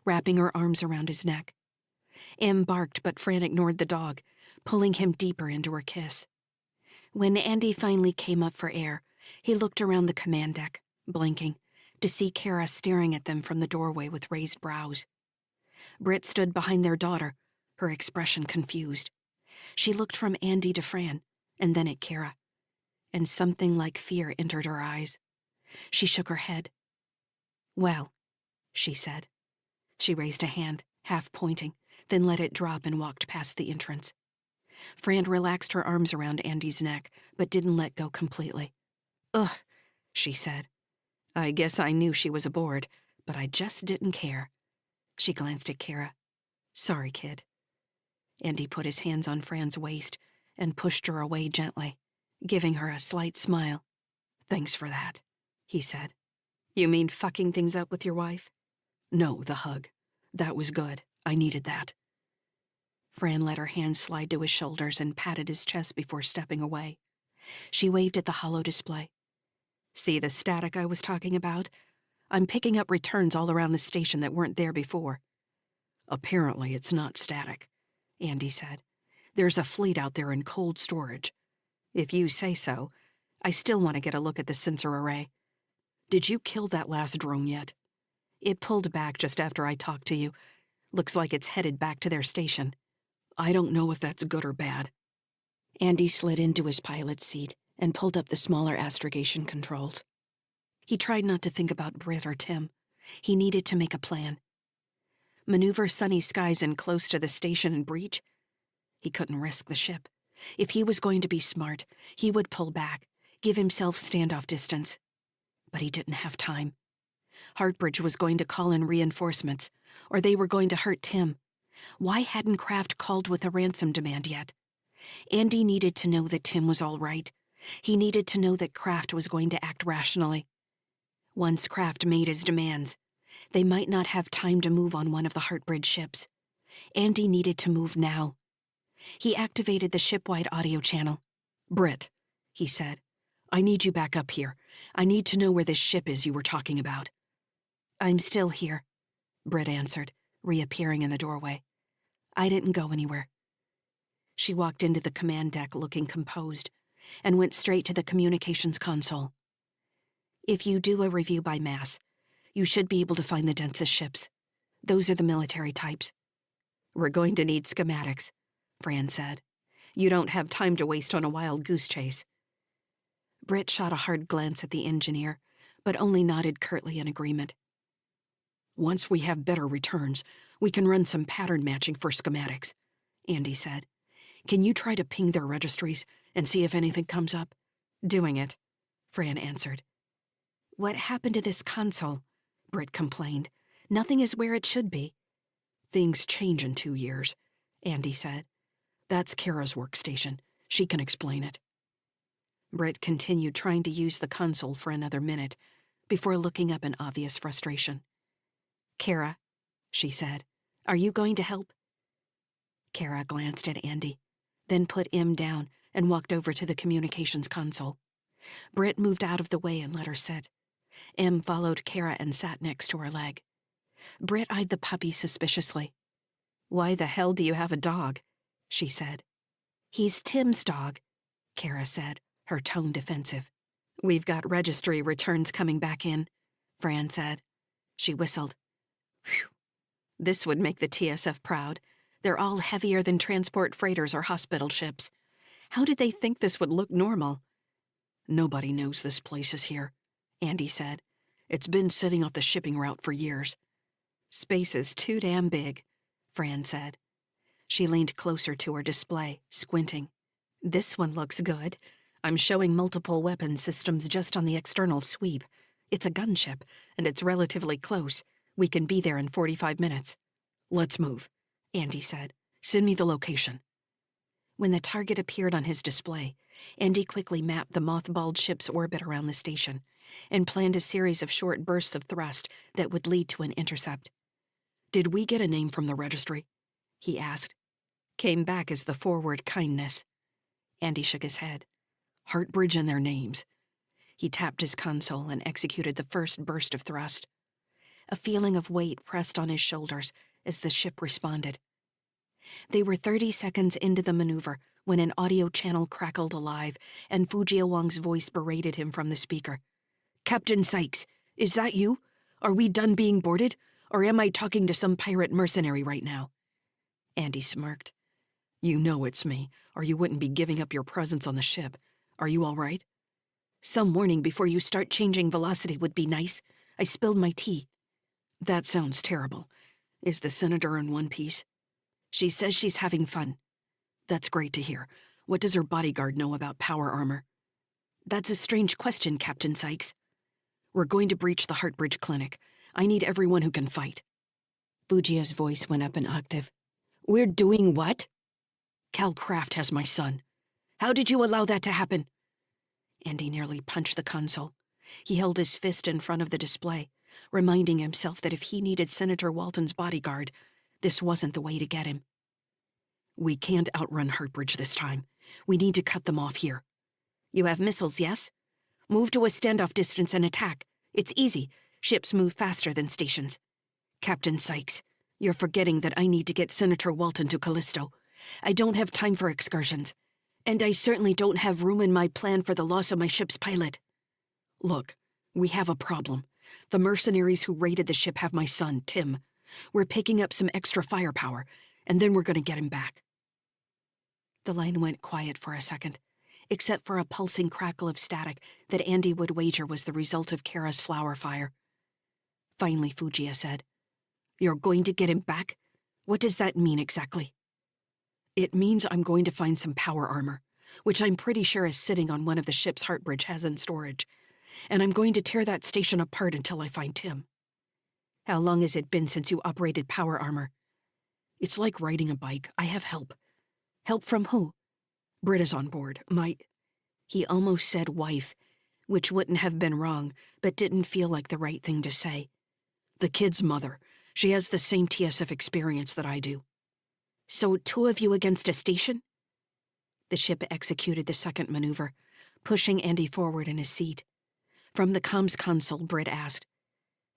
wrapping her arms around his neck. Em barked, but Fran ignored the dog, pulling him deeper into her kiss. When Andy finally came up for air, he looked around the command deck, blinking, to see Kara staring at them from the doorway with raised brows. Britt stood behind their daughter, her expression confused. She looked from Andy to Fran, and then at Kara, and something like fear entered her eyes. She shook her head. "Well," she said. She raised a hand, half pointing, then let it drop and walked past the entrance. Fran relaxed her arms around Andy's neck, but didn't let go completely. "Ugh," she said. "I guess I knew she was aboard, but I just didn't care." She glanced at Kara. "Sorry, kid." Andy put his hands on Fran's waist and pushed her away gently, giving her a slight smile. "Thanks for that," he said. "You mean fucking things up with your wife?" "No, the hug. That was good. I needed that." Fran let her hand slide to his shoulders and patted his chest before stepping away. She waved at the hollow display. "See the static I was talking about? I'm picking up returns all around the station that weren't there before." "Apparently it's not static," Andy said. "There's a fleet out there in cold storage." "If you say so. I still want to get a look at the sensor array." "Did you kill that last drone yet?" "It pulled back just after I talked to you. Looks like it's headed back to their station." "I don't know if that's good or bad." Andy slid into his pilot's seat and pulled up the smaller astrogation controls. He tried not to think about Britt or Tim. He needed to make a plan. Maneuver Sunny Skies in close to the station and breach? He couldn't risk the ship. If he was going to be smart, he would pull back, give himself standoff distance. But he didn't have time. Heartbridge was going to call in reinforcements, or they were going to hurt Tim. Why hadn't Kraft called with a ransom demand yet? Andy needed to know that Tim was all right. He needed to know that Kraft was going to act rationally. Once Kraft made his demands, they might not have time to move on one of the Heartbridge ships. Andy needed to move now. He activated the ship-wide audio channel. "Britt," he said, "I need you back up here. I need to know where this ship is you were talking about." "I'm still here," Britt answered, reappearing in the doorway. "I didn't go anywhere." She walked into the command deck looking composed and went straight to the communications console. "If you do a review by mass, you should be able to find the densest ships. Those are the military types." "We're going to need schematics," Fran said. "You don't have time to waste on a wild goose chase." Britt shot a hard glance at the engineer, but only nodded curtly in agreement. "Once we have better returns, we can run some pattern matching for schematics," Andy said. "Can you try to ping their registries and see if anything comes up?" "Doing it," Fran answered. "What happened to this console?" Britt complained. "Nothing is where it should be." "Things change in 2 years," Andy said. "That's Kara's workstation. She can explain it." Britt continued trying to use the console for another minute before looking up in obvious frustration. "Kara," she said, "are you going to help?" Kara glanced at Andy, then put Em down and walked over to the communications console. Britt moved out of the way and let her sit. Em followed Kara and sat next to her leg. Britt eyed the puppy suspiciously. "Why the hell do you have a dog?" she said. "He's Tim's dog," Kara said, her tone defensive. "We've got registry returns coming back in," Fran said. She whistled. "Whew. This would make the TSF proud. They're all heavier than transport freighters or hospital ships. How did they think this would look normal?" "Nobody knows this place is here," Andy said. "It's been sitting off the shipping route for years." "Space is too damn big," Fran said. She leaned closer to her display, squinting. "This one looks good. I'm showing multiple weapon systems just on the external sweep. It's a gunship, and it's relatively close. We can be there in 45 minutes. "Let's move," Andy said. "Send me the location." When the target appeared on his display, Andy quickly mapped the mothballed ship's orbit around the station and planned a series of short bursts of thrust that would lead to an intercept. "Did we get a name from the registry?" he asked. "Came back as the forward kindness." Andy shook his head. Heartbridge and their names. He tapped his console and executed the first burst of thrust. A feeling of weight pressed on his shoulders as the ship responded. They were 30 seconds into the maneuver when an audio channel crackled alive and Fujia Wang's voice berated him from the speaker. "Captain Sykes, is that you? Are we done being boarded? Or am I talking to some pirate mercenary right now?" Andy smirked. "You know it's me, or you wouldn't be giving up your presence on the ship. Are you all right?" "Some warning before you start changing velocity would be nice. I spilled my tea." "That sounds terrible. Is the Senator in one piece?" "She says she's having fun." "That's great to hear. What does her bodyguard know about power armor?" "That's a strange question, Captain Sykes." "We're going to breach the Heartbridge Clinic. I need everyone who can fight." Fujia's voice went up an octave. "We're doing what?" "Cal Kraft has my son." "How did you allow that to happen?" Andy nearly punched the console. He held his fist in front of the display, reminding himself that if he needed Senator Walton's bodyguard, this wasn't the way to get him. "We can't outrun Heartbridge this time. We need to cut them off here." "You have missiles, yes? Move to a standoff distance and attack. It's easy. Ships move faster than stations." "Captain Sykes, you're forgetting that I need to get Senator Walton to Callisto. I don't have time for excursions. And I certainly don't have room in my plan for the loss of my ship's pilot." "Look, we have a problem. The mercenaries who raided the ship have my son, Tim. We're picking up some extra firepower, and then we're going to get him back." The line went quiet for a second, except for a pulsing crackle of static that Andy would wager was the result of Kara's flower fire. Finally, Fujia said, "You're going to get him back? What does that mean exactly?" "It means I'm going to find some power armor, which I'm pretty sure is sitting on one of the ships Heartbridge has in storage, and I'm going to tear that station apart until I find Tim." "How long has it been since you operated power armor?" "It's like riding a bike. I have help." "Help from who?" "Britta's on board. He almost said wife, which wouldn't have been wrong, but didn't feel like the right thing to say. "The kid's mother. She has the same TSF experience that I do." "So 2 of you against a station?" The ship executed the second maneuver, pushing Andy forward in his seat. From the comms console, Britt asked,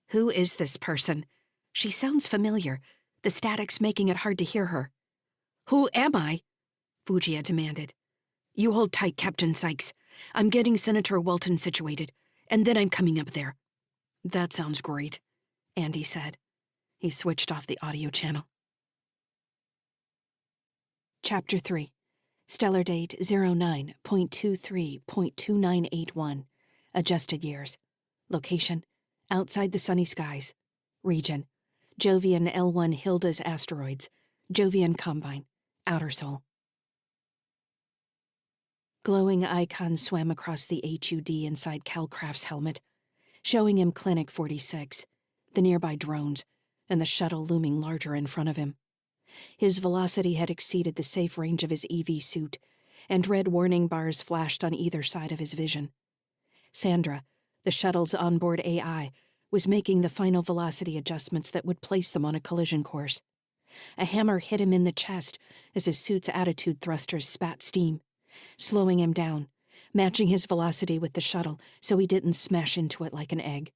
"Who is this person? She sounds familiar. The static's making it hard to hear her." "Who am I?" Fujia demanded. "You hold tight, Captain Sykes. I'm getting Senator Walton situated, and then I'm coming up there." "That sounds great," Andy said. He switched off the audio channel. Chapter 3. Stellar date 09.23.2981. Adjusted years. Location: outside the sunny skies. Region: Jovian L1 Hilda's asteroids. Jovian Combine. Outer Sol. Glowing icons swam across the HUD inside Calcraft's helmet, showing him Clinic 46, the nearby drones, and the shuttle looming larger in front of him. His velocity had exceeded the safe range of his EV suit, and red warning bars flashed on either side of his vision. Sandra, the shuttle's onboard AI, was making the final velocity adjustments that would place them on a collision course. A hammer hit him in the chest as his suit's attitude thrusters spat steam, slowing him down, matching his velocity with the shuttle so he didn't smash into it like an egg.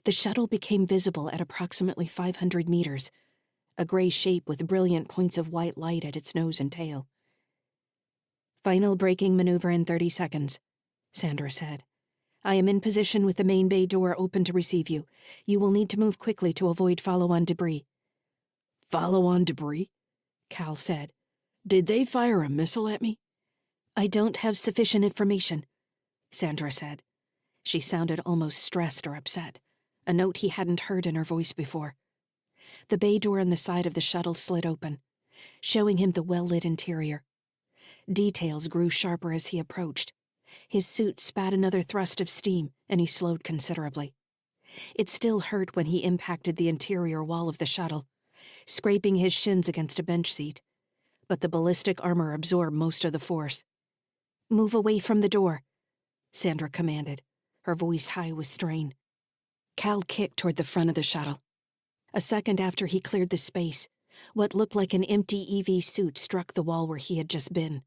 The shuttle became visible at approximately 500 meters, a gray shape with brilliant points of white light at its nose and tail. "Final braking maneuver in 30 seconds, Sandra said. "I am in position with the main bay door open to receive you. You will need to move quickly to avoid follow-on debris." "Follow-on debris?" Cal said. "Did they fire a missile at me?" "I don't have sufficient information," Sandra said. She sounded almost stressed or upset, a note he hadn't heard in her voice before. The bay door on the side of the shuttle slid open, showing him the well-lit interior. Details grew sharper as he approached. His suit spat another thrust of steam, and he slowed considerably. It still hurt when he impacted the interior wall of the shuttle, scraping his shins against a bench seat, but the ballistic armor absorbed most of the force. "Move away from the door," Sandra commanded, her voice high with strain. Cal kicked toward the front of the shuttle. A second after he cleared the space, what looked like an empty EV suit struck the wall where he had just been.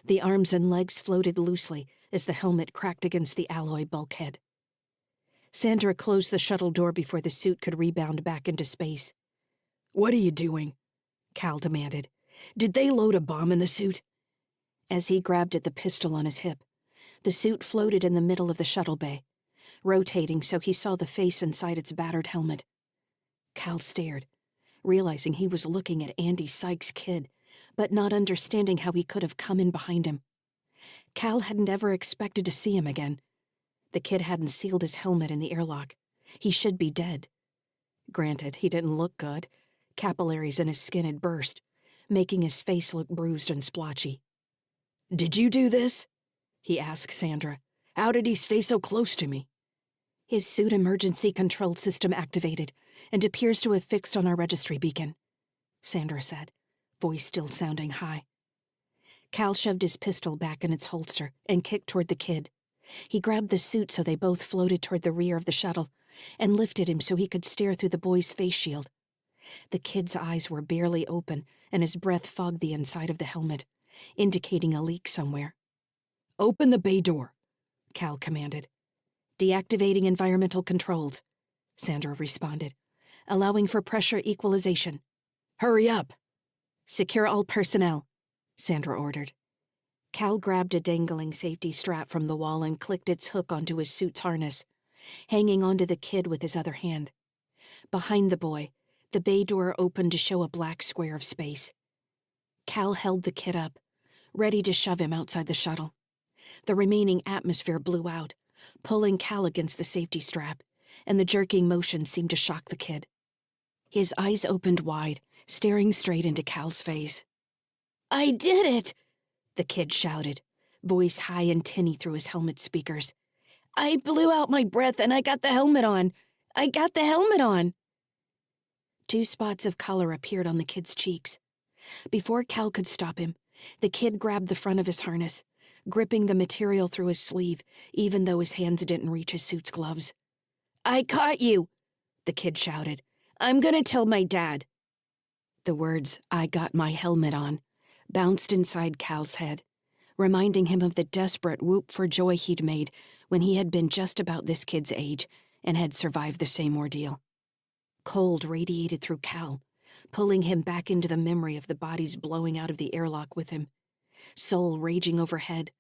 The arms and legs floated loosely as the helmet cracked against the alloy bulkhead. Sandra closed the shuttle door before the suit could rebound back into space. "What are you doing?" Cal demanded. "Did they load a bomb in the suit?" As he grabbed at the pistol on his hip, the suit floated in the middle of the shuttle bay, rotating so he saw the face inside its battered helmet. Cal stared, realizing he was looking at Andy Sykes' kid, but not understanding how he could have come in behind him. Cal hadn't ever expected to see him again. The kid hadn't sealed his helmet in the airlock. He should be dead. Granted, he didn't look good. Capillaries in his skin had burst, making his face look bruised and splotchy. "Did you do this?" he asked Sandra. "How did he stay so close to me?" "His suit emergency control system activated and appears to have fixed on our registry beacon," Sandra said, voice still sounding high. Cal shoved his pistol back in its holster and kicked toward the kid. He grabbed the suit so they both floated toward the rear of the shuttle and lifted him so he could stare through the boy's face shield. The kid's eyes were barely open and his breath fogged the inside of the helmet, indicating a leak somewhere. "Open the bay door," Cal commanded. "Deactivating environmental controls," Sandra responded, allowing for pressure equalization. "Hurry up!" "Secure all personnel," Sandra ordered. Cal grabbed a dangling safety strap from the wall and clicked its hook onto his suit's harness, hanging onto the kid with his other hand. Behind the boy, the bay door opened to show a black square of space. Cal held the kid up, ready to shove him outside the shuttle. The remaining atmosphere blew out, pulling Cal against the safety strap, and the jerking motion seemed to shock the kid. His eyes opened wide, staring straight into Cal's face. "I did it!" the kid shouted, voice high and tinny through his helmet speakers. "I blew out my breath and I got the helmet on! I got the helmet on!" 2 spots of color appeared on the kid's cheeks. Before Cal could stop him, the kid grabbed the front of his harness, gripping the material through his sleeve, even though his hands didn't reach his suit's gloves. "I caught you!" the kid shouted. "I'm gonna tell my dad." The words, "I got my helmet on," bounced inside Cal's head, reminding him of the desperate whoop for joy he'd made when he had been just about this kid's age and had survived the same ordeal. Cold radiated through Cal, pulling him back into the memory of the bodies blowing out of the airlock with him, soul raging overhead,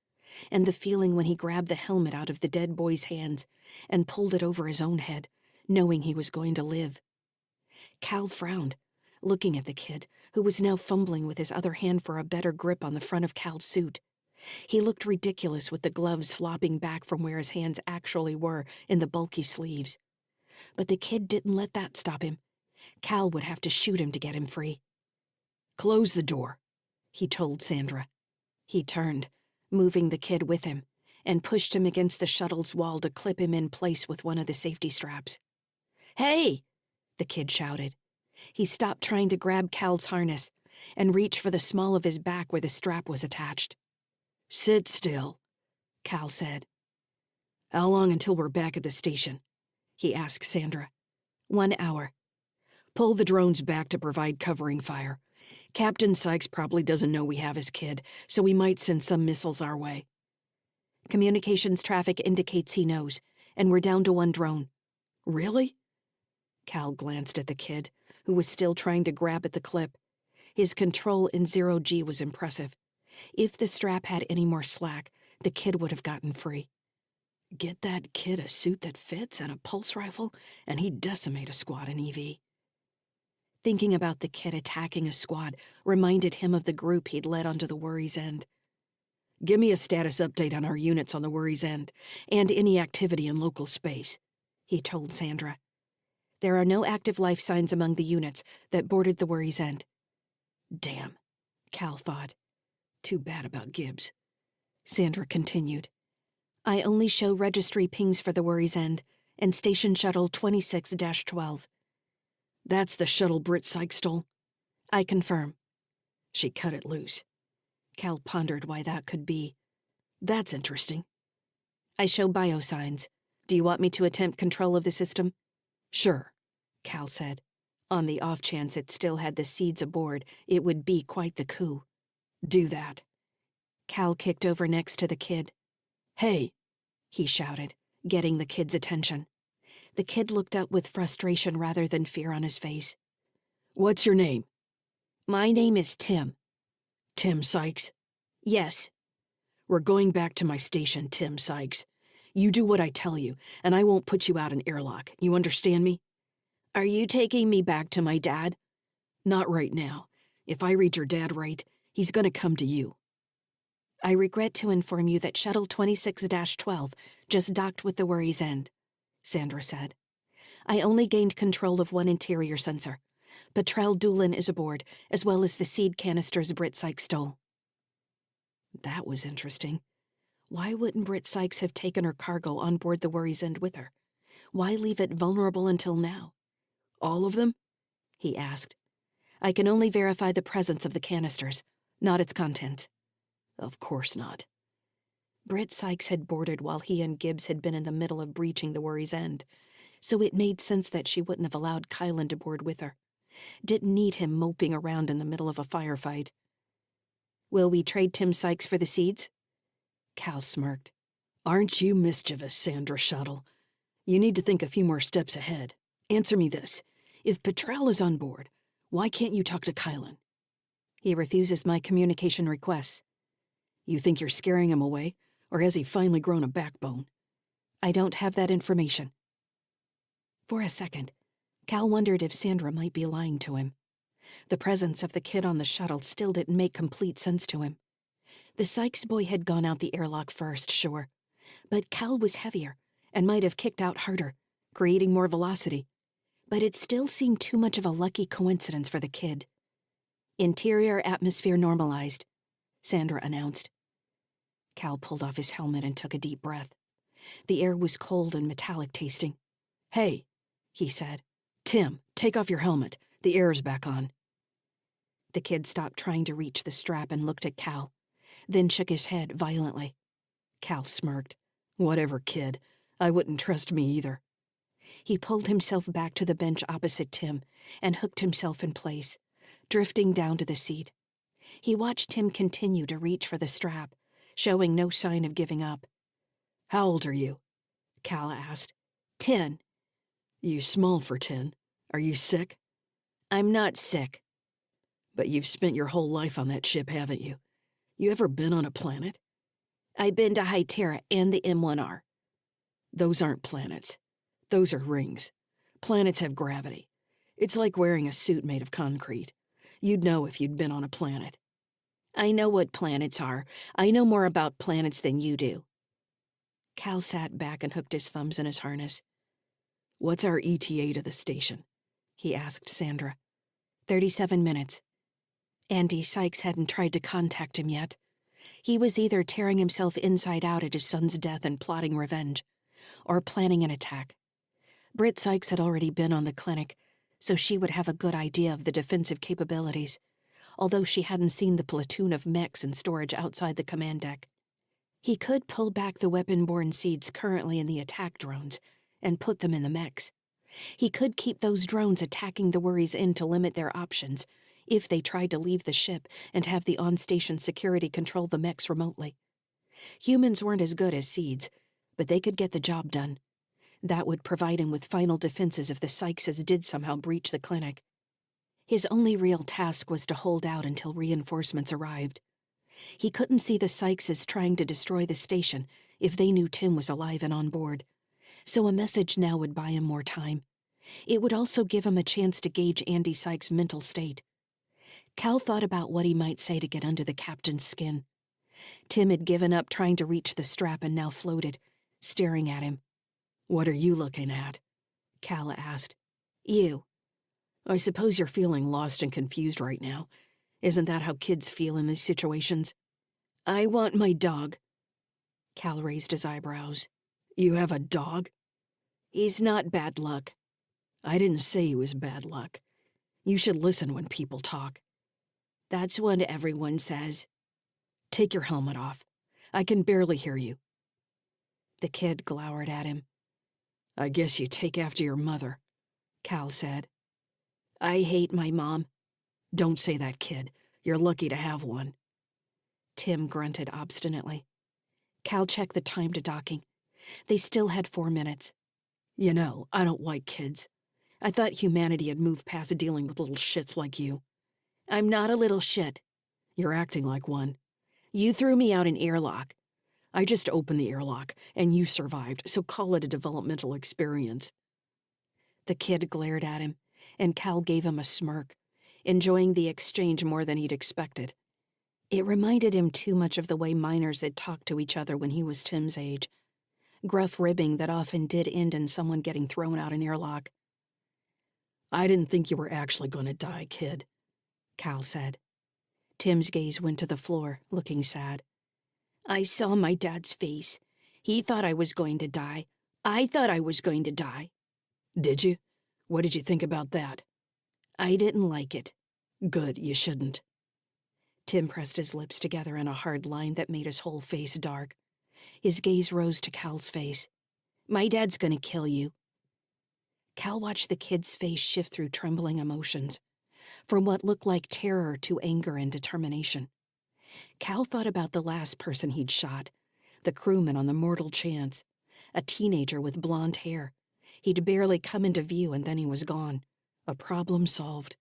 and the feeling when he grabbed the helmet out of the dead boy's hands and pulled it over his own head, knowing he was going to live. Cal frowned, looking at the kid, who was now fumbling with his other hand for a better grip on the front of Cal's suit. He looked ridiculous with the gloves flopping back from where his hands actually were in the bulky sleeves. But the kid didn't let that stop him. Cal would have to shoot him to get him free. "Close the door," he told Sandra. He turned, moving the kid with him, and pushed him against the shuttle's wall to clip him in place with one of the safety straps. "Hey!" the kid shouted. He stopped trying to grab Cal's harness and reached for the small of his back where the strap was attached. "Sit still," Cal said. "How long until we're back at the station?" he asked Sandra. 1 hour. "Pull the drones back to provide covering fire. Captain Sykes probably doesn't know we have his kid, so we might send some missiles our way." "Communications traffic indicates he knows, and we're down to 1 drone." "Really?" Cal glanced at the kid, who was still trying to grab at the clip. His control in 0G was impressive. If the strap had any more slack, the kid would have gotten free. Get that kid a suit that fits and a pulse rifle, and he'd decimate a squad in EV. Thinking about the kid attacking a squad reminded him of the group he'd led onto the Worry's End. "Give me a status update on our units on the Worry's End, and any activity in local space," he told Sandra. "There are no active life signs among the units that boarded the Worry's End." Damn, Cal thought. Too bad about Gibbs. Sandra continued. "I only show registry pings for the Worry's End and Station Shuttle 26-12. "That's the shuttle Britt Sykes stole?" "I confirm." "She cut it loose." Cal pondered why that could be. "That's interesting." "I show biosigns. Do you want me to attempt control of the system?" "Sure," Cal said. On the off chance it still had the seeds aboard, it would be quite the coup. "Do that." Cal kicked over next to the kid. "Hey," he shouted, getting the kid's attention. The kid looked up with frustration rather than fear on his face. "What's your name?" "My name is Tim." "Tim Sykes?" "Yes." "We're going back to my station, Tim Sykes. You do what I tell you, and I won't put you out an airlock. You understand me?" "Are you taking me back to my dad?" "Not right now. If I read your dad right, he's gonna come to you." "I regret to inform you that Shuttle 26-12 just docked with the Worry's End," Sandra said. "I only gained control of one interior sensor. Patrell Doolin is aboard, as well as the seed canisters Britt Sykes stole." That was interesting. Why wouldn't Britt Sykes have taken her cargo on board the Worry's End with her? Why leave it vulnerable until now? "All of them?" he asked. "I can only verify the presence of the canisters, not its contents." "Of course not." Britt Sykes had boarded while he and Gibbs had been in the middle of breaching the Worry's End, so it made sense that she wouldn't have allowed Kylan to board with her. Didn't need him moping around in the middle of a firefight. "Will we trade Tim Sykes for the seeds?" Cal smirked. "Aren't you mischievous, Sandra Shuttle? You need to think a few more steps ahead. Answer me this. If Patrell is on board, why can't you talk to Kylan?" "He refuses my communication requests." "You think you're scaring him away, or has he finally grown a backbone?" "I don't have that information." For a second, Cal wondered if Sandra might be lying to him. The presence of the kid on the shuttle still didn't make complete sense to him. The Sykes boy had gone out the airlock first, sure, but Cal was heavier and might have kicked out harder, creating more velocity. But it still seemed too much of a lucky coincidence for the kid. "Interior atmosphere normalized," Sandra announced. Cal pulled off his helmet and took a deep breath. The air was cold and metallic tasting. "Hey," he said. "Tim, take off your helmet. The air is back on." The kid stopped trying to reach the strap and looked at Cal, then shook his head violently. Cal smirked. "Whatever, kid. I wouldn't trust me either." He pulled himself back to the bench opposite Tim and hooked himself in place, drifting down to the seat. He watched Tim continue to reach for the strap, showing no sign of giving up. "How old are you?" Cal asked. 10. "You small for 10. Are you sick?" "I'm not sick." "But you've spent your whole life on that ship, haven't you? You ever been on a planet?" "I've been to Hytera and the M1R." "Those aren't planets. Those are rings. Planets have gravity. It's like wearing a suit made of concrete. You'd know if you'd been on a planet." "I know what planets are. I know more about planets than you do." Cal sat back and hooked his thumbs in his harness. "What's our ETA to the station?" he asked Sandra. 37 minutes. Andy Sykes hadn't tried to contact him yet. He was either tearing himself inside out at his son's death and plotting revenge, or planning an attack. Britt Sykes had already been on the clinic, so she would have a good idea of the defensive capabilities, although she hadn't seen the platoon of mechs in storage outside the command deck. He could pull back the weapon-borne seeds currently in the attack drones and put them in the mechs. He could keep those drones attacking the Worry's End to limit their options if they tried to leave the ship and have the on-station security control the mechs remotely. Humans weren't as good as seeds, but they could get the job done. That would provide him with final defenses if the Sykeses did somehow breach the clinic. His only real task was to hold out until reinforcements arrived. He couldn't see the Sykeses trying to destroy the station if they knew Tim was alive and on board, so a message now would buy him more time. It would also give him a chance to gauge Andy Sykes' mental state. Cal thought about what he might say to get under the captain's skin. Tim had given up trying to reach the strap and now floated, staring at him. "What are you looking at?" Cal asked. "You." "I suppose you're feeling lost and confused right now. Isn't that how kids feel in these situations?" "I want my dog." Cal raised his eyebrows. "You have a dog?" "He's not bad luck." "I didn't say he was bad luck. You should listen when people talk." "That's what everyone says." "Take your helmet off. I can barely hear you." The kid glowered at him. "I guess you take after your mother," Cal said. "I hate my mom." "Don't say that, kid. You're lucky to have one." Tim grunted obstinately. Cal checked the time to docking. They still had 4 minutes. You know, I don't like kids. I thought humanity had moved past dealing with little shits like you. I'm not a little shit. You're acting like one. You threw me out an airlock. I just opened the airlock, and you survived, so call it a developmental experience. The kid glared at him, and Cal gave him a smirk, enjoying the exchange more than he'd expected. It reminded him too much of the way minors had talked to each other when he was Tim's age. Gruff ribbing that often did end in someone getting thrown out an airlock. I didn't think you were actually going to die, kid, Cal said. Tim's gaze went to the floor, looking sad. I saw my dad's face. He thought I was going to die. I thought I was going to die. Did you? What did you think about that? I didn't like it. Good, you shouldn't. Tim pressed his lips together in a hard line that made his whole face dark. His gaze rose to Cal's face. My dad's gonna kill you. Cal watched the kid's face shift through trembling emotions, from what looked like terror to anger and determination. Cal thought about the last person he'd shot, the crewman on the Mortal Chance, a teenager with blonde hair. He'd barely come into view and then he was gone. A problem solved.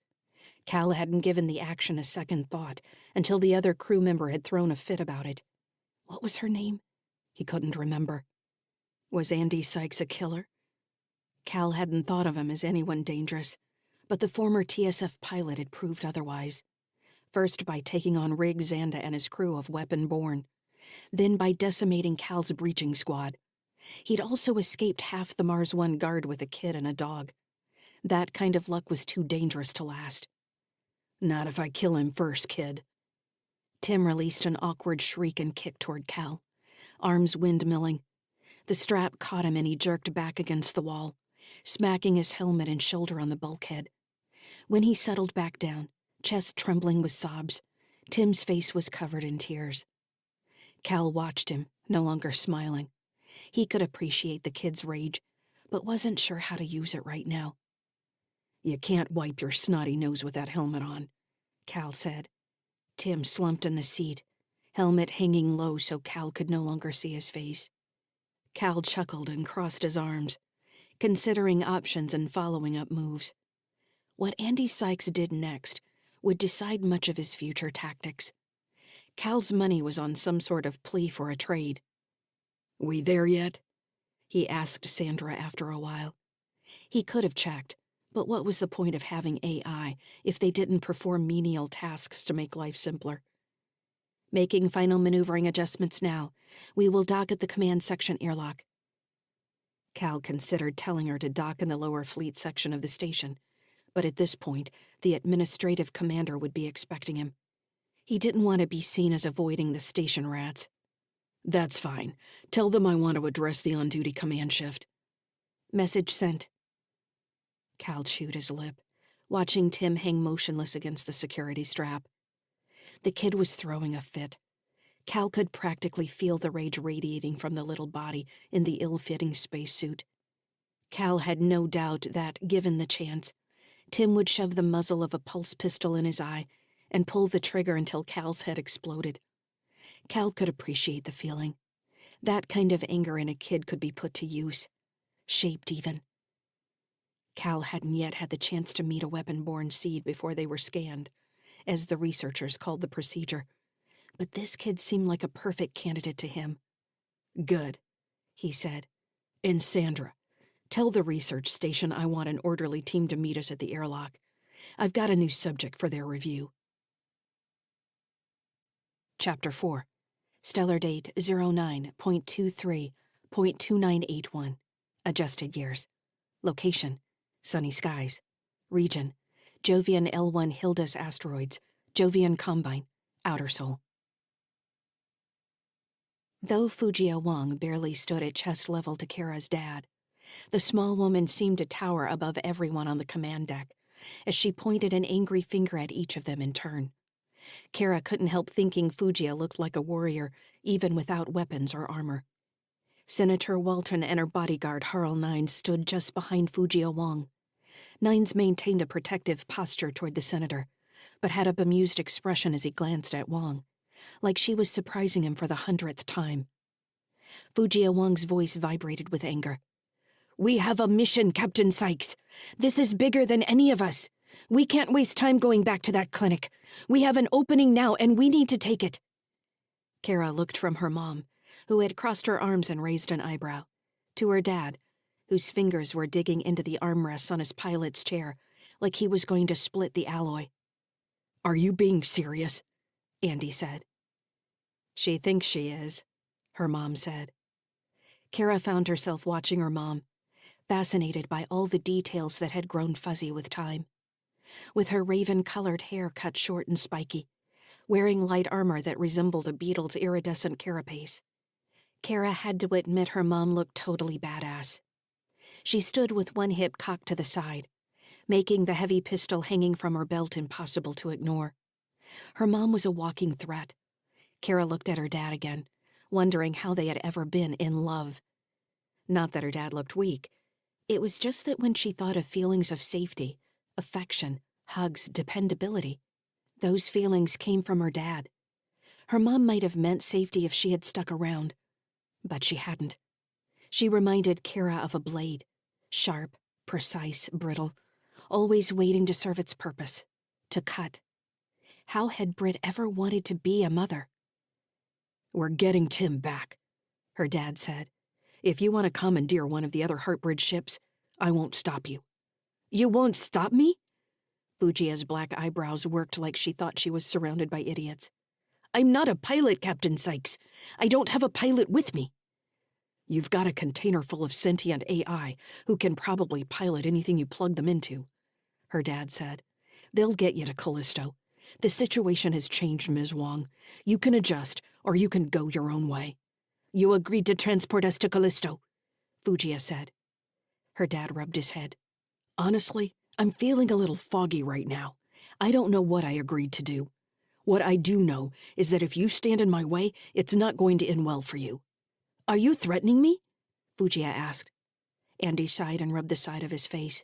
Cal hadn't given the action a second thought until the other crew member had thrown a fit about it. What was her name? He couldn't remember. Was Andy Sykes a killer? Cal hadn't thought of him as anyone dangerous, but the former TSF pilot had proved otherwise. First by taking on Rig Zanda and his crew of Weapon Born, then by decimating Cal's breaching squad. He'd also escaped half the Mars One guard with a kid and a dog. That kind of luck was too dangerous to last. Not if I kill him first, kid. Tim released an awkward shriek and kicked toward Cal, arms windmilling. The strap caught him and he jerked back against the wall, smacking his helmet and shoulder on the bulkhead. When he settled back down, chest trembling with sobs, Tim's face was covered in tears. Cal watched him, no longer smiling. He could appreciate the kid's rage, but wasn't sure how to use it right now. You can't wipe your snotty nose with that helmet on, Cal said. Tim slumped in the seat, helmet hanging low so Cal could no longer see his face. Cal chuckled and crossed his arms, considering options and following up moves. What Andy Sykes did next would decide much of his future tactics. Cal's money was on some sort of plea for a trade. We there yet? He asked Sandra after a while. He could have checked, but what was the point of having AI if they didn't perform menial tasks to make life simpler? Making final maneuvering adjustments now. We will dock at the command section airlock. Cal considered telling her to dock in the lower fleet section of the station, but at this point, the administrative commander would be expecting him. He didn't want to be seen as avoiding the station rats. That's fine. Tell them I want to address the on-duty command shift. Message sent. Cal chewed his lip, watching Tim hang motionless against the security strap. The kid was throwing a fit. Cal could practically feel the rage radiating from the little body in the ill-fitting spacesuit. Cal had no doubt that, given the chance, Tim would shove the muzzle of a pulse pistol in his eye and pull the trigger until Cal's head exploded. Cal could appreciate the feeling. That kind of anger in a kid could be put to use. Shaped even. Cal hadn't yet had the chance to meet a weapon-born seed before they were scanned, as the researchers called the procedure. But this kid seemed like a perfect candidate to him. Good, he said. And Sandra, tell the research station I want an orderly team to meet us at the airlock. I've got a new subject for their review. Chapter 4. Stellar date 09.23.2981. Adjusted years. Location: sunny skies. Region: Jovian L1 Hildas asteroids. Jovian Combine. Outer Sol. Though Fujia Wang barely stood at chest level to Kara's dad, the small woman seemed to tower above everyone on the command deck, as she pointed an angry finger at each of them in turn. Kara couldn't help thinking Fujia looked like a warrior, even without weapons or armor. Senator Walton and her bodyguard Harl Nines stood just behind Fujia Wang. Nines maintained a protective posture toward the senator, but had a bemused expression as he glanced at Wang, like she was surprising him for the 100th time. Fujia Wang's voice vibrated with anger. "We have a mission, Captain Sykes. This is bigger than any of us. We can't waste time going back to that clinic. We have an opening now, and we need to take it." Kara looked from her mom, who had crossed her arms and raised an eyebrow, to her dad, whose fingers were digging into the armrests on his pilot's chair like he was going to split the alloy. "Are you being serious?" Andy said. "She thinks she is," her mom said. Kara found herself watching her mom, fascinated by all the details that had grown fuzzy with time. With her raven-colored hair cut short and spiky, wearing light armor that resembled a beetle's iridescent carapace, Kara had to admit her mom looked totally badass. She stood with one hip cocked to the side, making the heavy pistol hanging from her belt impossible to ignore. Her mom was a walking threat. Kara looked at her dad again, wondering how they had ever been in love. Not that her dad looked weak. It was just that when she thought of feelings of safety, affection, hugs, dependability, those feelings came from her dad. Her mom might have meant safety if she had stuck around, but she hadn't. She reminded Kara of a blade, sharp, precise, brittle, always waiting to serve its purpose, to cut. How had Britt ever wanted to be a mother? "We're getting Tim back," her dad said. "If you want to commandeer one of the other Heartbridge ships, I won't stop you." "You won't stop me?" Fujia's black eyebrows worked like she thought she was surrounded by idiots. "I'm not a pilot, Captain Sykes. I don't have a pilot with me." "You've got a container full of sentient AI who can probably pilot anything you plug them into," her dad said. "They'll get you to Callisto. The situation has changed, Ms. Wong. You can adjust, or you can go your own way." "You agreed to transport us to Callisto," Fujia said. Her dad rubbed his head. "Honestly, I'm feeling a little foggy right now. I don't know what I agreed to do. What I do know is that if you stand in my way, it's not going to end well for you." "Are you threatening me?" Fujia asked. Andy sighed and rubbed the side of his face.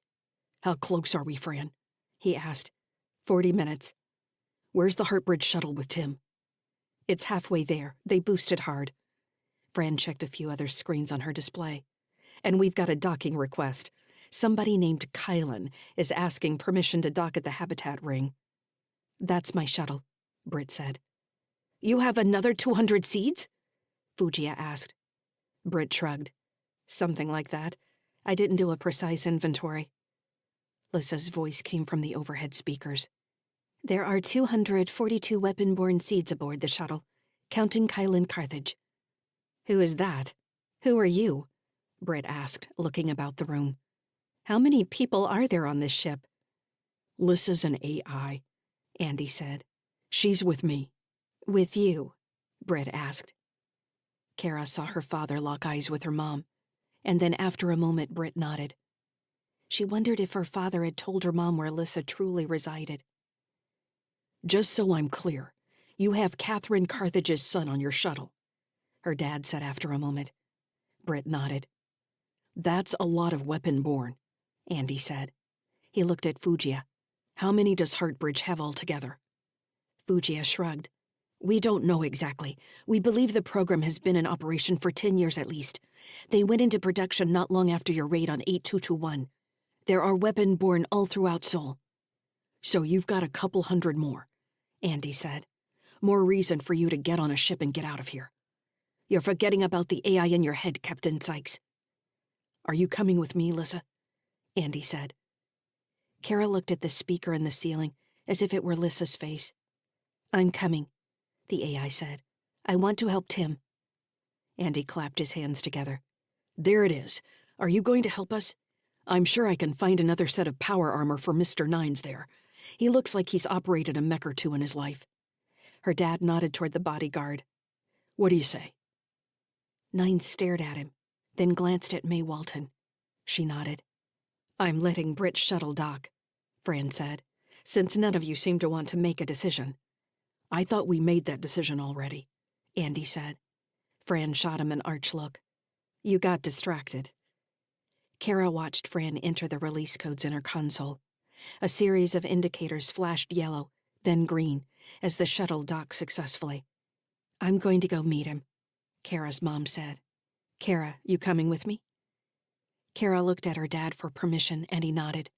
"How close are we, Fran?" he asked. 40 minutes. "Where's the Heartbridge shuttle with Tim?" "It's halfway there. They boosted hard." Fran checked a few other screens on her display. "And we've got a docking request. Somebody named Kylan is asking permission to dock at the habitat ring." "That's my shuttle," Britt said. "You have another 200 seeds?" Fujia asked. Britt shrugged. "Something like that. I didn't do a precise inventory." Lyssa's voice came from the overhead speakers. "There are 242 weapon-borne seeds aboard the shuttle, counting Kylan Carthage." "Who is that? Who are you?" Britt asked, looking about the room. "How many people are there on this ship?" "Lyssa's an AI," Andy said. "She's with me." "With you?" Britt asked. Kara saw her father lock eyes with her mom, and then after a moment Britt nodded. She wondered if her father had told her mom where Lyssa truly resided. "Just so I'm clear, you have Catherine Carthage's son on your shuttle," her dad said after a moment. Britt nodded. "That's a lot of weapon-borne," Andy said. He looked at Fujia. "How many does Heartbridge have altogether?" Fujia shrugged. "We don't know exactly. We believe the program has been in operation for 10 years at least. They went into production not long after your raid on 8221. There are weapon-borne all throughout Seoul." "So you've got a couple hundred more," Andy said. "More reason for you to get on a ship and get out of here." "You're forgetting about the AI in your head, Captain Sykes." "Are you coming with me, Lyssa?" Andy said. Kara looked at the speaker in the ceiling, as if it were Lyssa's face. "I'm coming," the AI said. "I want to help Tim." Andy clapped his hands together. "There it is. Are you going to help us? I'm sure I can find another set of power armor for Mr. Nines there. He looks like he's operated a mech or two in his life." Her dad nodded toward the bodyguard. "What do you say?" Nines stared at him, then glanced at May Walton. She nodded. "I'm letting Britt's shuttle dock," Fran said, "since none of you seem to want to make a decision." "I thought we made that decision already," Andy said. Fran shot him an arch look. "You got distracted." Kara watched Fran enter the release codes in her console. A series of indicators flashed yellow, then green, as the shuttle docked successfully. I'm going to go meet him, Kara's mom said. Kara, you coming with me? Kara looked at her dad for permission, and he nodded.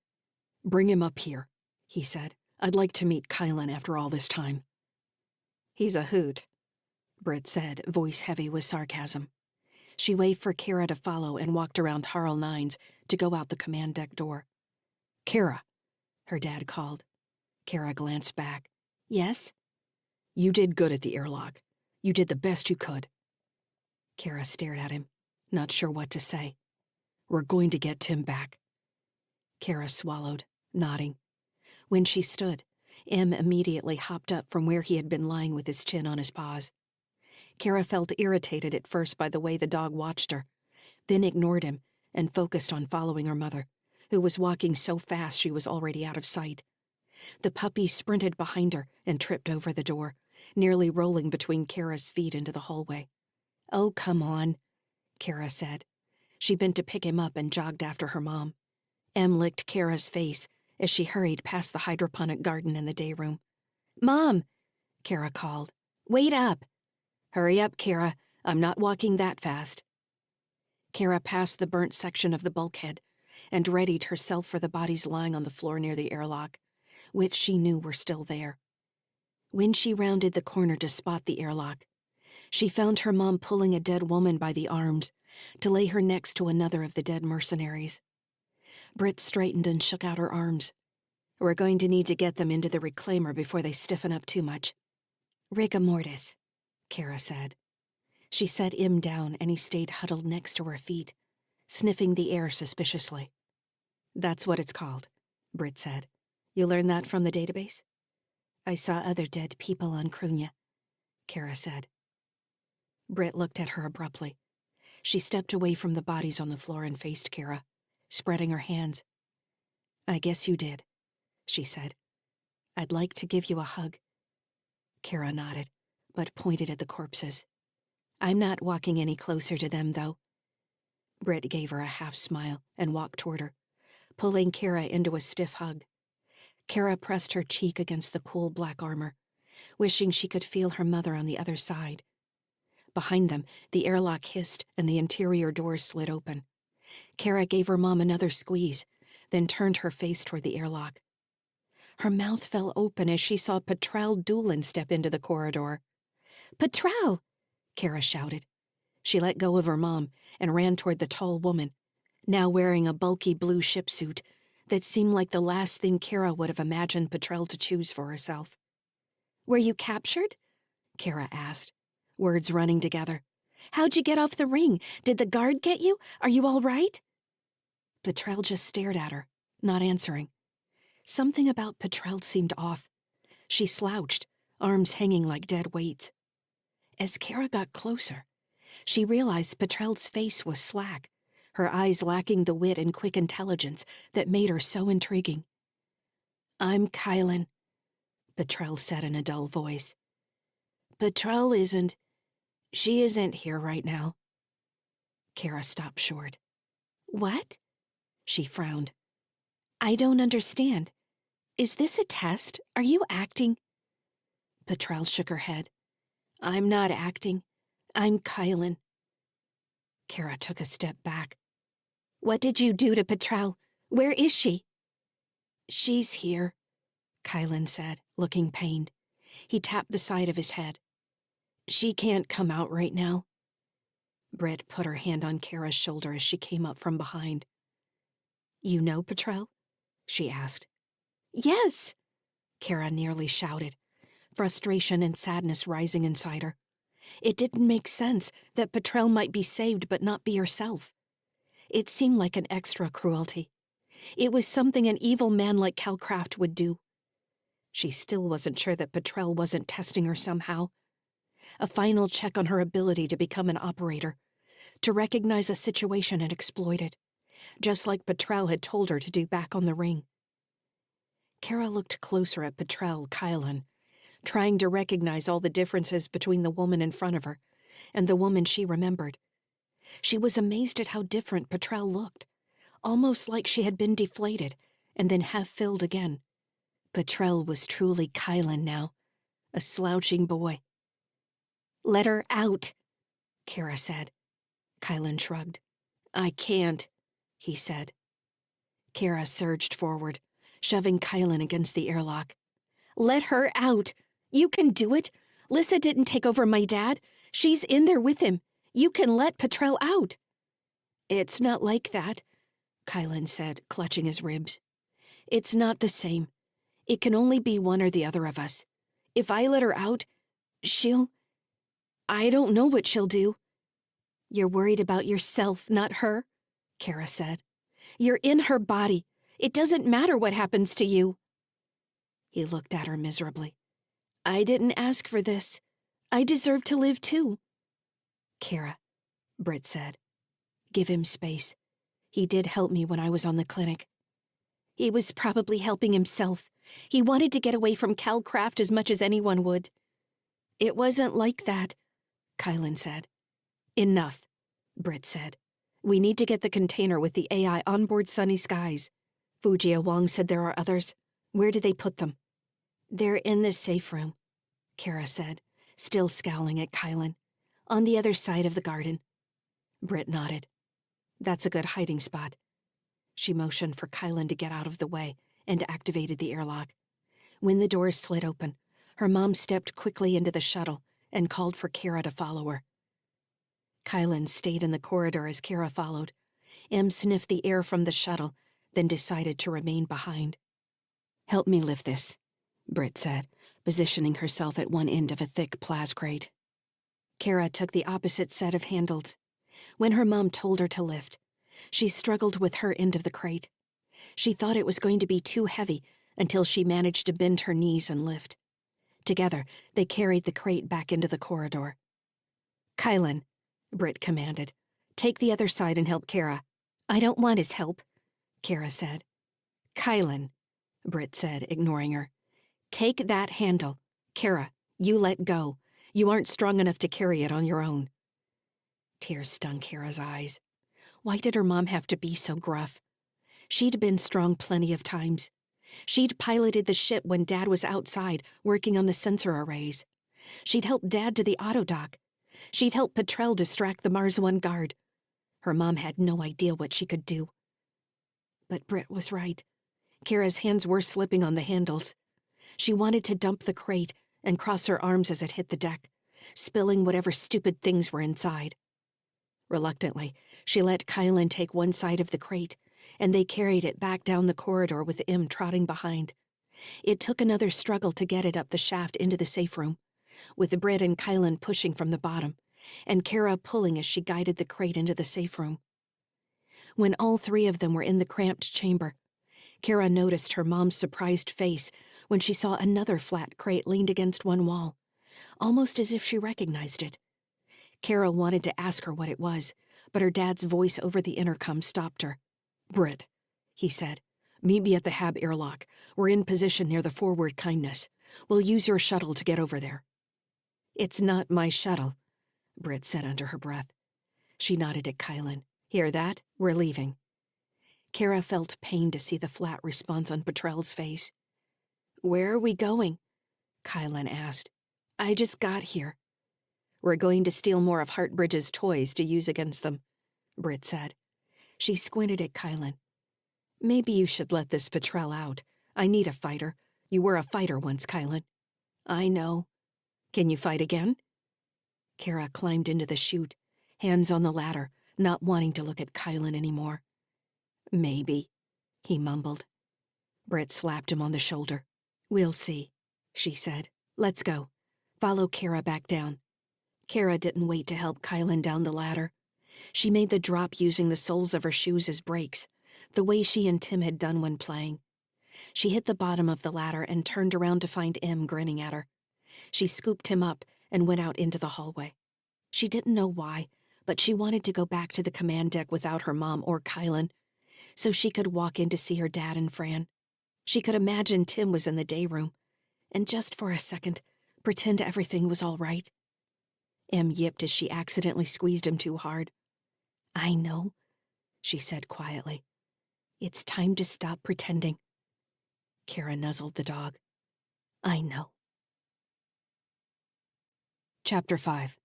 Bring him up here, he said. I'd like to meet Kylan after all this time. He's a hoot, Britt said, voice heavy with sarcasm. She waved for Kara to follow and walked around Harl 9's to go out the command deck door. Kara, her dad called. Kara glanced back. Yes? You did good at the airlock. You did the best you could. Kara stared at him, not sure what to say. We're going to get Tim back. Kara swallowed, nodding. When she stood, Em immediately hopped up from where he had been lying with his chin on his paws. Kara felt irritated at first by the way the dog watched her, then ignored him and focused on following her mother, who was walking so fast she was already out of sight. The puppy sprinted behind her and tripped over the door, nearly rolling between Kara's feet into the hallway. Oh, come on, Kara said. She bent to pick him up and jogged after her mom. Em licked Kara's face as she hurried past the hydroponic garden in the day room. Mom, Kara called. Wait up. Hurry up, Kara. I'm not walking that fast. Kara passed the burnt section of the bulkhead and readied herself for the bodies lying on the floor near the airlock, which she knew were still there. When she rounded the corner to spot the airlock, she found her mom pulling a dead woman by the arms to lay her next to another of the dead mercenaries. Britt straightened and shook out her arms. We're going to need to get them into the reclaimer before they stiffen up too much. Rigor mortis, Kara said. She set Im down and he stayed huddled next to her feet, sniffing the air suspiciously. That's what it's called, Britt said. You learned that from the database? I saw other dead people on Krunya, Kara said. Britt looked at her abruptly. She stepped away from the bodies on the floor and faced Kara, spreading her hands. I guess you did, she said. I'd like to give you a hug. Kara nodded, but pointed at the corpses. I'm not walking any closer to them, though. Britt gave her a half smile and walked toward her, pulling Kara into a stiff hug. Kara pressed her cheek against the cool black armor, wishing she could feel her mother on the other side. Behind them, the airlock hissed and the interior doors slid open. Kara gave her mom another squeeze, then turned her face toward the airlock. Her mouth fell open as she saw Petrel Doolin step into the corridor. Petrel! Kara shouted. She let go of her mom and ran toward the tall woman, now wearing a bulky blue ship suit that seemed like the last thing Kara would have imagined Petrel to choose for herself. Were you captured? Kara asked, words running together. How'd you get off the ring? Did the guard get you? Are you all right? Petrel just stared at her, not answering. Something about Petrel seemed off. She slouched, arms hanging like dead weights. As Kara got closer, she realized Petrel's face was slack, her eyes lacking the wit and quick intelligence that made her so intriguing. I'm Kylan, Petrel said in a dull voice. Petrel isn't. She isn't here right now. Kara stopped short. What? She frowned. I don't understand. Is this a test? Are you acting? Petrel shook her head. I'm not acting. I'm Kylan. Kara took a step back. What did you do to Petrel? Where is she? She's here, Kylan said, looking pained. He tapped the side of his head. She can't come out right now. Britt put her hand on Kara's shoulder as she came up from behind. You know Petrel? She asked. Yes, Kara nearly shouted, frustration and sadness rising inside her. It didn't make sense that Petrel might be saved but not be herself. It seemed like an extra cruelty. It was something an evil man like Calcraft would do. She still wasn't sure that Petrel wasn't testing her somehow. A final check on her ability to become an operator, to recognize a situation and exploit it, just like Petrel had told her to do back on the ring. Kara looked closer at Petrel Kylan, trying to recognize all the differences between the woman in front of her and the woman she remembered. She was amazed at how different Petrel looked, almost like she had been deflated and then half-filled again. Petrel was truly Kylan now, a slouching boy. Let her out, Kara said. Kylan shrugged. I can't, he said. Kara surged forward, shoving Kylan against the airlock. Let her out! You can do it! Lyssa didn't take over my dad. She's in there with him. You can let Petrel out. It's not like that, Kylan said, clutching his ribs. It's not the same. It can only be one or the other of us. If I let her out, I don't know what she'll do. You're worried about yourself, not her, Kara said. You're in her body. It doesn't matter what happens to you. He looked at her miserably. I didn't ask for this. I deserve to live too. Kara, Britt said. Give him space. He did help me when I was on the clinic. He was probably helping himself. He wanted to get away from Calcraft as much as anyone would. It wasn't like that, Kylan said. Enough, Britt said. We need to get the container with the AI on board Sunny Skies. Fujia Wong said there are others. Where did they put them? They're in the safe room, Kara said, still scowling at Kylan. On the other side of the garden. Britt nodded. That's a good hiding spot. She motioned for Kylan to get out of the way and activated the airlock. When the doors slid open, her mom stepped quickly into the shuttle and called for Kara to follow her. Kylan stayed in the corridor as Kara followed. Em sniffed the air from the shuttle, then decided to remain behind. Help me lift this, Britt said, positioning herself at one end of a thick plas crate. Kara took the opposite set of handles. When her mom told her to lift, she struggled with her end of the crate. She thought it was going to be too heavy until she managed to bend her knees and lift. Together, they carried the crate back into the corridor. Kylan, Britt commanded, take the other side and help Kara. I don't want his help, Kara said. Kylan, Britt said, ignoring her. Take that handle. Kara, you let go. You aren't strong enough to carry it on your own. Tears stung Kara's eyes. Why did her mom have to be so gruff? She'd been strong plenty of times. She'd piloted the ship when Dad was outside working on the sensor arrays. She'd helped Dad to the autodock. She'd helped Petrel distract the Mars One guard. Her mom had no idea what she could do. But Britt was right. Kara's hands were slipping on the handles. She wanted to dump the crate and cross her arms as it hit the deck, spilling whatever stupid things were inside. Reluctantly, she let Kylan take one side of the crate, and they carried it back down the corridor with Em trotting behind. It took another struggle to get it up the shaft into the safe room, with Britt and Kylan pushing from the bottom, and Kara pulling as she guided the crate into the safe room. When all three of them were in the cramped chamber, Kara noticed her mom's surprised face when she saw another flat crate leaned against one wall, almost as if she recognized it. Kara wanted to ask her what it was, but her dad's voice over the intercom stopped her. Britt, he said, meet me at the Hab airlock. We're in position near the forward kindness. We'll use your shuttle to get over there. It's not my shuttle, Britt said under her breath. She nodded at Kylan. Hear that? We're leaving. Kara felt pain to see the flat response on Petrel's face. Where are we going? Kylan asked. I just got here. We're going to steal more of Heartbridge's toys to use against them, Britt said. She squinted at Kylan. Maybe you should let this Petrel out. I need a fighter. You were a fighter once, Kylan. I know. Can you fight again? Kara climbed into the chute, hands on the ladder, not wanting to look at Kylan anymore. Maybe, he mumbled. Britt slapped him on the shoulder. We'll see, she said. Let's go. Follow Kara back down. Kara didn't wait to help Kylan down the ladder. She made the drop using the soles of her shoes as brakes, the way she and Tim had done when playing. She hit the bottom of the ladder and turned around to find Em grinning at her. She scooped him up and went out into the hallway. She didn't know why, but she wanted to go back to the command deck without her mom or Kylan, so she could walk in to see her dad and Fran. She could imagine Tim was in the day room, and just for a second, pretend everything was all right. Em yipped as she accidentally squeezed him too hard. I know, she said quietly. It's time to stop pretending. Kara nuzzled the dog. I know. Chapter 5.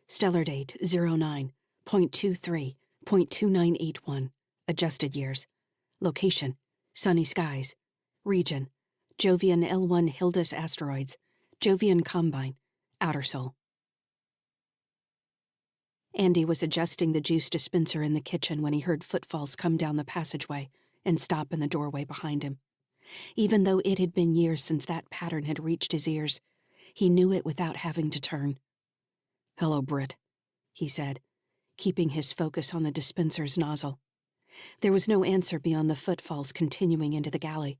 Stellar date 09.23.2981. Adjusted years. Location: sunny skies. Region: Jovian L1 Hildas asteroids. Jovian Combine. Outer Sol. Andy was adjusting the juice dispenser in the kitchen when he heard footfalls come down the passageway and stop in the doorway behind him. Even though it had been years since that pattern had reached his ears, he knew it without having to turn. "Hello, Britt," he said, keeping his focus on the dispenser's nozzle. There was no answer beyond the footfalls continuing into the galley.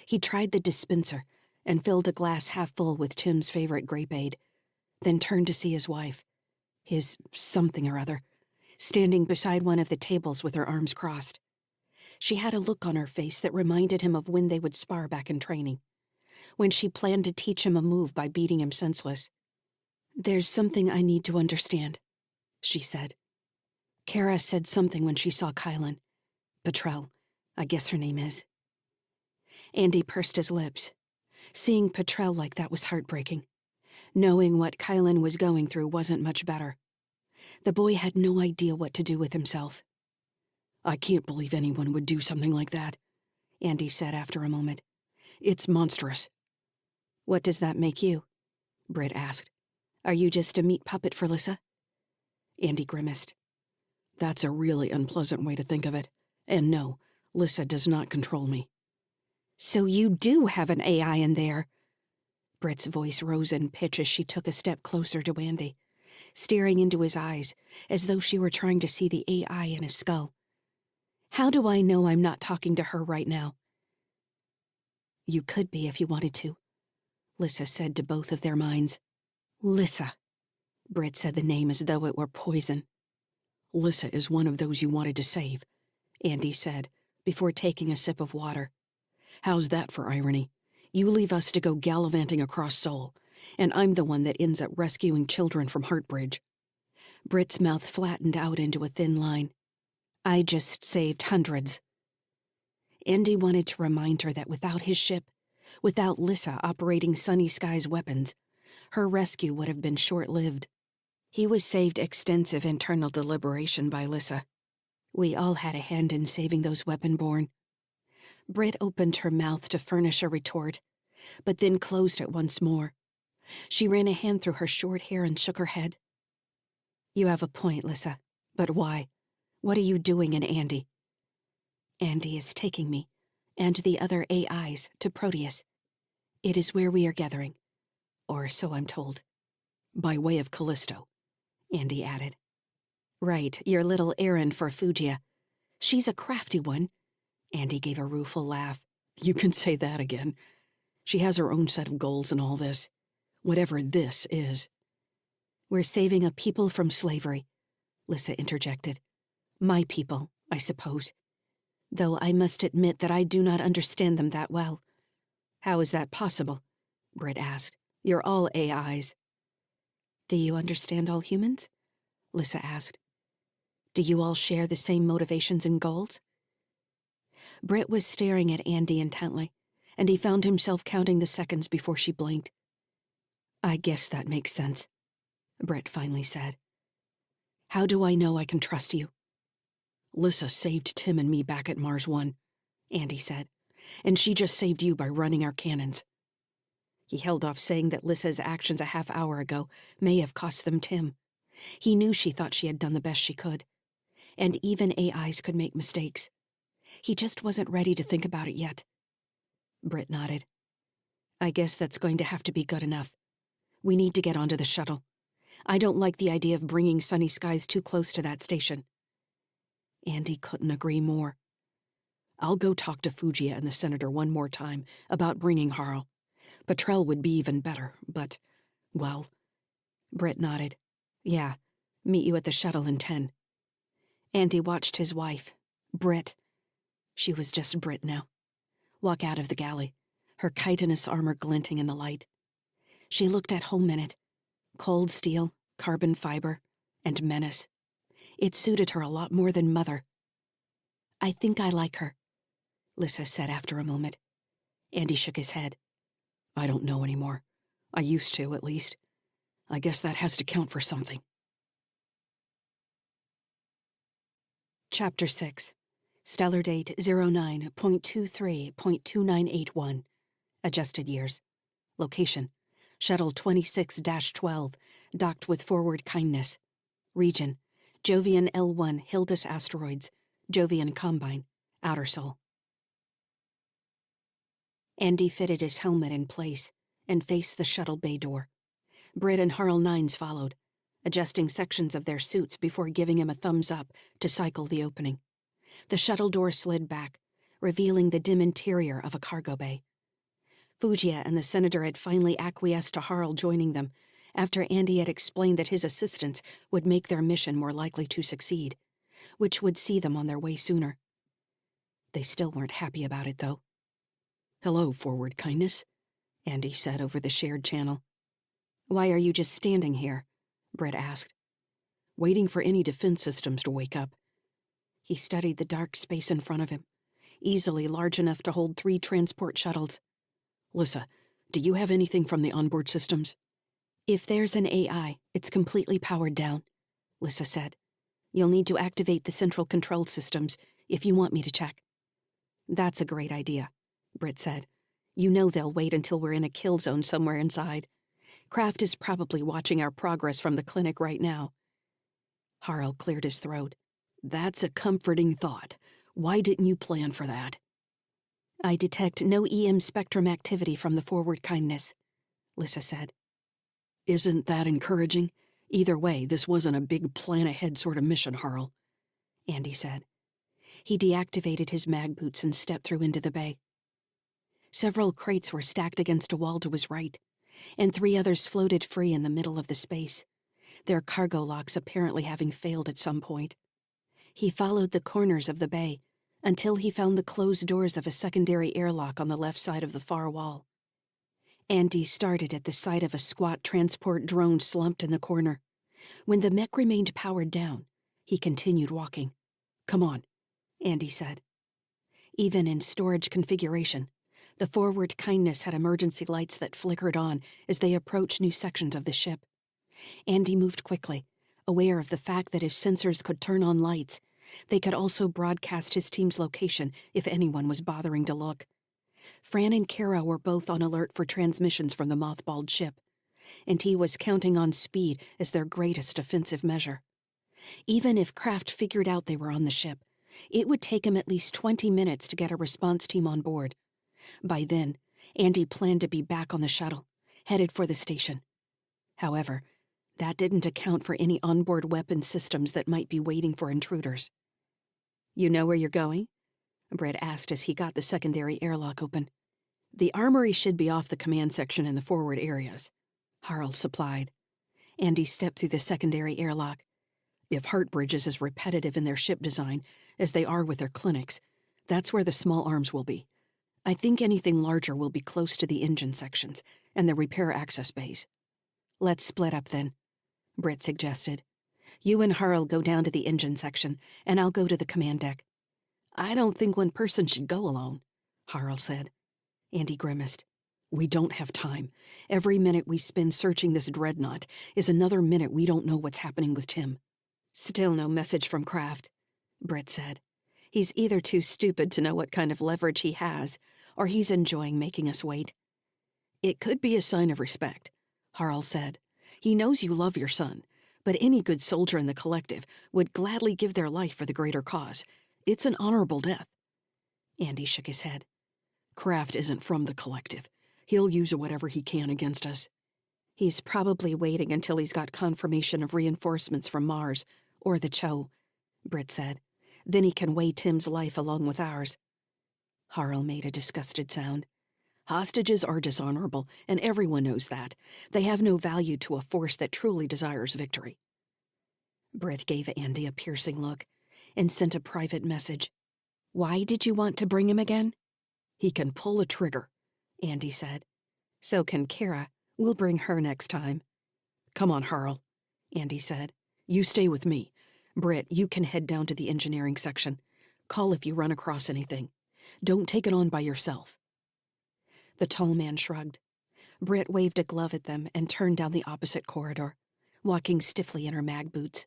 He tried the dispenser and filled a glass half full with Tim's favorite grape-aid, then turned to see his wife, his something or other, standing beside one of the tables with her arms crossed. She had a look on her face that reminded him of when they would spar back in training, when she planned to teach him a move by beating him senseless. "There's something I need to understand," she said. "Kara said something when she saw Kylan. Petrel, I guess her name is." Andy pursed his lips. Seeing Petrel like that was heartbreaking. Knowing what Kylan was going through wasn't much better. The boy had no idea what to do with himself. "I can't believe anyone would do something like that," Andy said after a moment. "It's monstrous." "What does that make you?" Britt asked. "Are you just a meat puppet for Lyssa?" Andy grimaced. "That's a really unpleasant way to think of it. And no, Lyssa does not control me." "So you do have an AI in there?" Britt's voice rose in pitch as she took a step closer to Andy, staring into his eyes as though she were trying to see the AI in his skull. "How do I know I'm not talking to her right now?" "You could be if you wanted to," Lyssa said to both of their minds. "Lyssa." Britt said the name as though it were poison. "Lyssa is one of those you wanted to save," Andy said, before taking a sip of water. "How's that for irony? You leave us to go gallivanting across Sol, and I'm the one that ends up rescuing children from Heartbridge." Britt's mouth flattened out into a thin line. "I just saved hundreds." Andy wanted to remind her that without his ship, without Lyssa operating Sunny Sky's weapons, her rescue would have been short-lived. He was saved extensive internal deliberation by Lyssa. We all had a hand in saving those weapon-born. Britt opened her mouth to furnish a retort, but then closed it once more. She ran a hand through her short hair and shook her head. "You have a point, Lyssa. But why? What are you doing in Andy?" "Andy is taking me, and the other AIs, to Proteus. It is where we are gathering. Or so I'm told." "By way of Callisto," Andy added. "Right, your little errand for Fugia. She's a crafty one." Andy gave a rueful laugh. "You can say that again. She has her own set of goals in all this. Whatever this is." "We're saving a people from slavery," Lyssa interjected. "My people, I suppose. Though I must admit that I do not understand them that well." "How is that possible?" Britt asked. "You're all AIs." "Do you understand all humans?" Lyssa asked. "Do you all share the same motivations and goals?" Britt was staring at Andy intently, and he found himself counting the seconds before she blinked. "I guess that makes sense," Britt finally said. "How do I know I can trust you?" "Lyssa saved Tim and me back at Mars 1, Andy said, "and she just saved you by running our cannons." He held off saying that Lyssa's actions a half hour ago may have cost them Tim. He knew she thought she had done the best she could, and even AIs could make mistakes. He just wasn't ready to think about it yet. Britt nodded. "I guess that's going to have to be good enough. We need to get onto the shuttle. I don't like the idea of bringing Sunny Skies too close to that station." Andy couldn't agree more. "I'll go talk to Fugia and the Senator one more time about bringing Harl. Petrel would be even better, but, well..." Britt nodded. "Yeah, meet you at the shuttle in 10. Andy watched his wife, Britt. She was just Britt now. Walk out of the galley, her chitinous armor glinting in the light. She looked at home in it. Cold steel, carbon fiber, and menace. It suited her a lot more than Mother. "I think I like her," Lyssa said after a moment. Andy shook his head. "I don't know anymore. I used to, at least.
I guess that has to count for something.
Chapter 6. Stellar date 09.23.2981. Adjusted years. Location: Shuttle 26-12, docked with forward kindness. Region: Jovian L1 Hildus Asteroids, Jovian Combine, Outer Sol. Andy fitted his helmet in place and faced the shuttle bay door. Britt and Harl Nines followed, adjusting sections of their suits before giving him a thumbs up to cycle the opening. The shuttle door slid back, revealing the dim interior of a cargo bay. Fugia and the Senator had finally acquiesced to Harl joining them, after Andy had explained that his assistance would make their mission more likely to succeed, which would see them on their way sooner. They still weren't happy about it, though.
"Hello, forward kindness," Andy said over the shared channel.
"Why are you just standing here?" Britt asked.
"Waiting for any defense systems to wake up."
He studied the dark space in front of him, easily large enough to hold 3 transport shuttles.
"Lyssa, do you have anything from the onboard systems?"
"If there's an AI, it's completely powered down," Lyssa said. "You'll need to activate the central control systems if you want me to check." "That's a great idea," Britt said. "You know they'll wait until we're in a kill zone somewhere inside. Kraft is probably watching our progress from the clinic right now."
Harl cleared his throat. "That's a comforting thought. Why didn't you plan for that?"
"I detect no EM spectrum activity from the forward kindness," Lyssa said.
"Isn't that encouraging? Either way, this wasn't a big plan-ahead sort of mission, Harl,"
Andy said. He deactivated his mag boots and stepped through into the bay. Several crates were stacked against a wall to his right, and 3 others floated free in the middle of the space, their cargo locks apparently having failed at some point. He followed the corners of the bay until he found the closed doors of a secondary airlock on the left side of the far wall. Andy started at the sight of a squat transport drone slumped in the corner. When the mech remained powered down, he continued walking.
"Come on,"
Andy said. Even in storage configuration, the forward kindness had emergency lights that flickered on as they approached new sections of the ship. Andy moved quickly, aware of the fact that if sensors could turn on lights, they could also broadcast his team's location if anyone was bothering to look. Fran and Kara were both on alert for transmissions from the mothballed ship, and he was counting on speed as their greatest offensive measure. Even if Kraft figured out they were on the ship, it would take him at least 20 minutes to get a response team on board. By then, Andy planned to be back on the shuttle, headed for the station. However, that didn't account for any onboard weapon systems that might be waiting for intruders. "You know where you're going?" Britt asked as he got the secondary airlock open.
"The armory should be off the command section in the forward areas,"
Harl supplied. Andy stepped through the secondary airlock.
"If Heartbridge is as repetitive in their ship design as they are with their clinics, that's where the small arms will be. I think anything larger will be close to the engine sections and the repair access bays."
"Let's split up then," Britt suggested. "You and Harl go down to the engine section, and I'll go to the command deck."
"I don't think one person should go alone," Harl said.
Andy grimaced.
"We don't have time. Every minute we spend searching this dreadnought is another minute we don't know what's happening with Tim."
"Still no message from Kraft," Britt said. "He's either too stupid to know what kind of leverage he has, or he's enjoying making us wait."
"It could be a sign of respect," Harl said. "He knows you love your son, but any good soldier in the collective would gladly give their life for the greater cause. It's an honorable death."
Andy shook his head.
"Kraft isn't from the collective. He'll use whatever he can against us."
"He's probably waiting until he's got confirmation of reinforcements from Mars, or the Cho," Britt said. "Then he can weigh Tim's life along with ours."
Harl made a disgusted sound. "Hostages are dishonorable, and everyone knows that. They have no value to a force that truly desires victory."
Britt gave Andy a piercing look and sent a private message. "Why did you want to bring him again?"
"He can pull a trigger,"
Andy said. "So can Kara. We'll bring her next time."
"Come on, Harl," Andy said. "You stay with me. Britt, you can head down to the engineering section. Call if you run across anything. Don't take it on by yourself."
The tall man shrugged.
Britt waved a glove at them and turned down the opposite corridor, walking stiffly in her mag boots.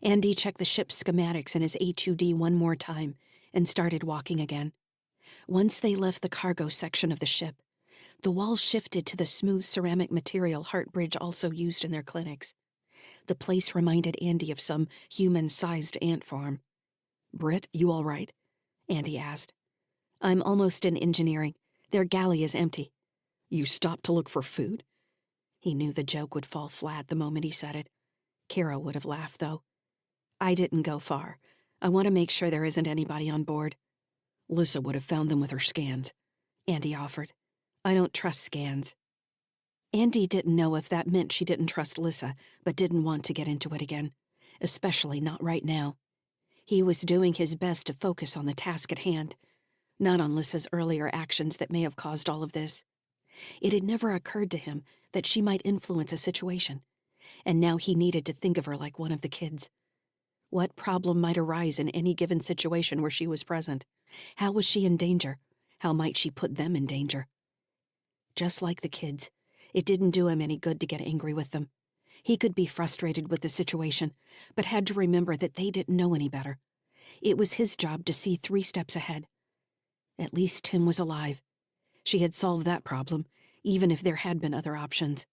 Andy checked the ship's schematics in his HUD one more time and started walking again. Once they left the cargo section of the ship, the walls shifted to the smooth ceramic material Hartbridge also used in their clinics. The place reminded Andy of some human-sized ant farm. "Britt, you all right?" Andy asked. "I'm almost in engineering. Their galley is empty." "You stopped to look for food?" He knew the joke would fall flat the moment he said it. Kara would have laughed, though. "I didn't go far. I want to make sure there isn't anybody on board." "Lyssa would have found them with her scans," Andy offered. "I don't trust scans." Andy didn't know if that meant she didn't trust Lyssa, but didn't want to get into it again, especially not right now. He was doing his best to focus on the task at hand, not on Lyssa's earlier actions that may have caused all of this. It had never occurred to him that she might influence a situation, and now he needed to think of her like one of the kids. What problem might arise in any given situation where she was present? How was she in danger? How might she put them in danger? Just like the kids, it didn't do him any good to get angry with them. He could be frustrated with the situation, but had to remember that they didn't know any better. It was his job to see 3 steps ahead. At least Tim was alive. She had solved that problem, even if there had been other options.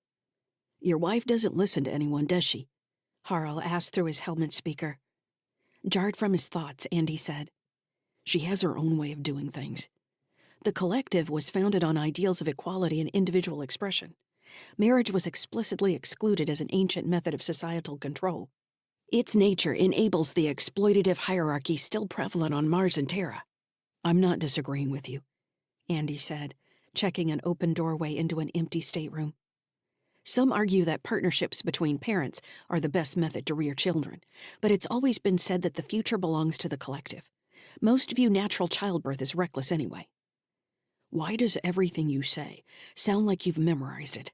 "Your wife doesn't listen to anyone, does she?" Harl asked through his helmet speaker. Jarred from his thoughts, Andy said, "She has her own way of doing things. The collective was founded on ideals of equality and individual expression. Marriage was explicitly excluded as an ancient method of societal control. Its nature enables the exploitative hierarchy still prevalent on Mars and Terra." "I'm not disagreeing with you," Andy said, checking an open doorway into an empty stateroom. "Some argue that partnerships between parents are the best method to rear children, but it's always been said that the future belongs to the collective. Most view natural childbirth as reckless anyway." "Why does everything you say sound like you've memorized it?"